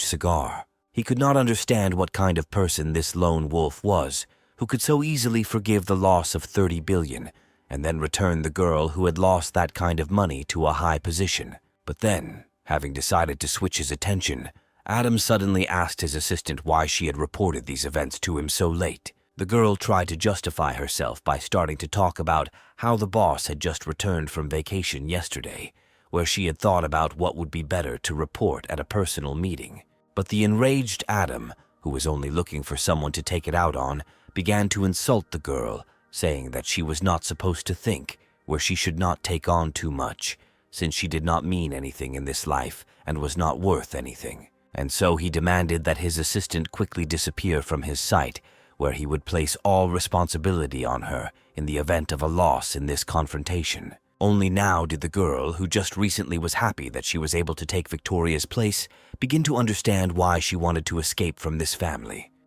cigar. He could not understand what kind of person this lone wolf was, who could so easily forgive the loss of 30 billion and then return the girl who had lost that kind of money to a high position. But then, having decided to switch his attention, Adam suddenly asked his assistant why she had reported these events to him so late. The girl tried to justify herself by starting to talk about how the boss had just returned from vacation yesterday, where she had thought about what would be better to report at a personal meeting. But the enraged Adam, who was only looking for someone to take it out on, began to insult the girl, saying that she was not supposed to think, where she should not take on too much, since she did not mean anything in this life and was not worth anything. And so he demanded that his assistant quickly disappear from his sight, where he would place all responsibility on her in the event of a loss in this confrontation. Only now did the girl, who just recently was happy that she was able to take Victoria's place, begin to understand why she wanted to escape from this family.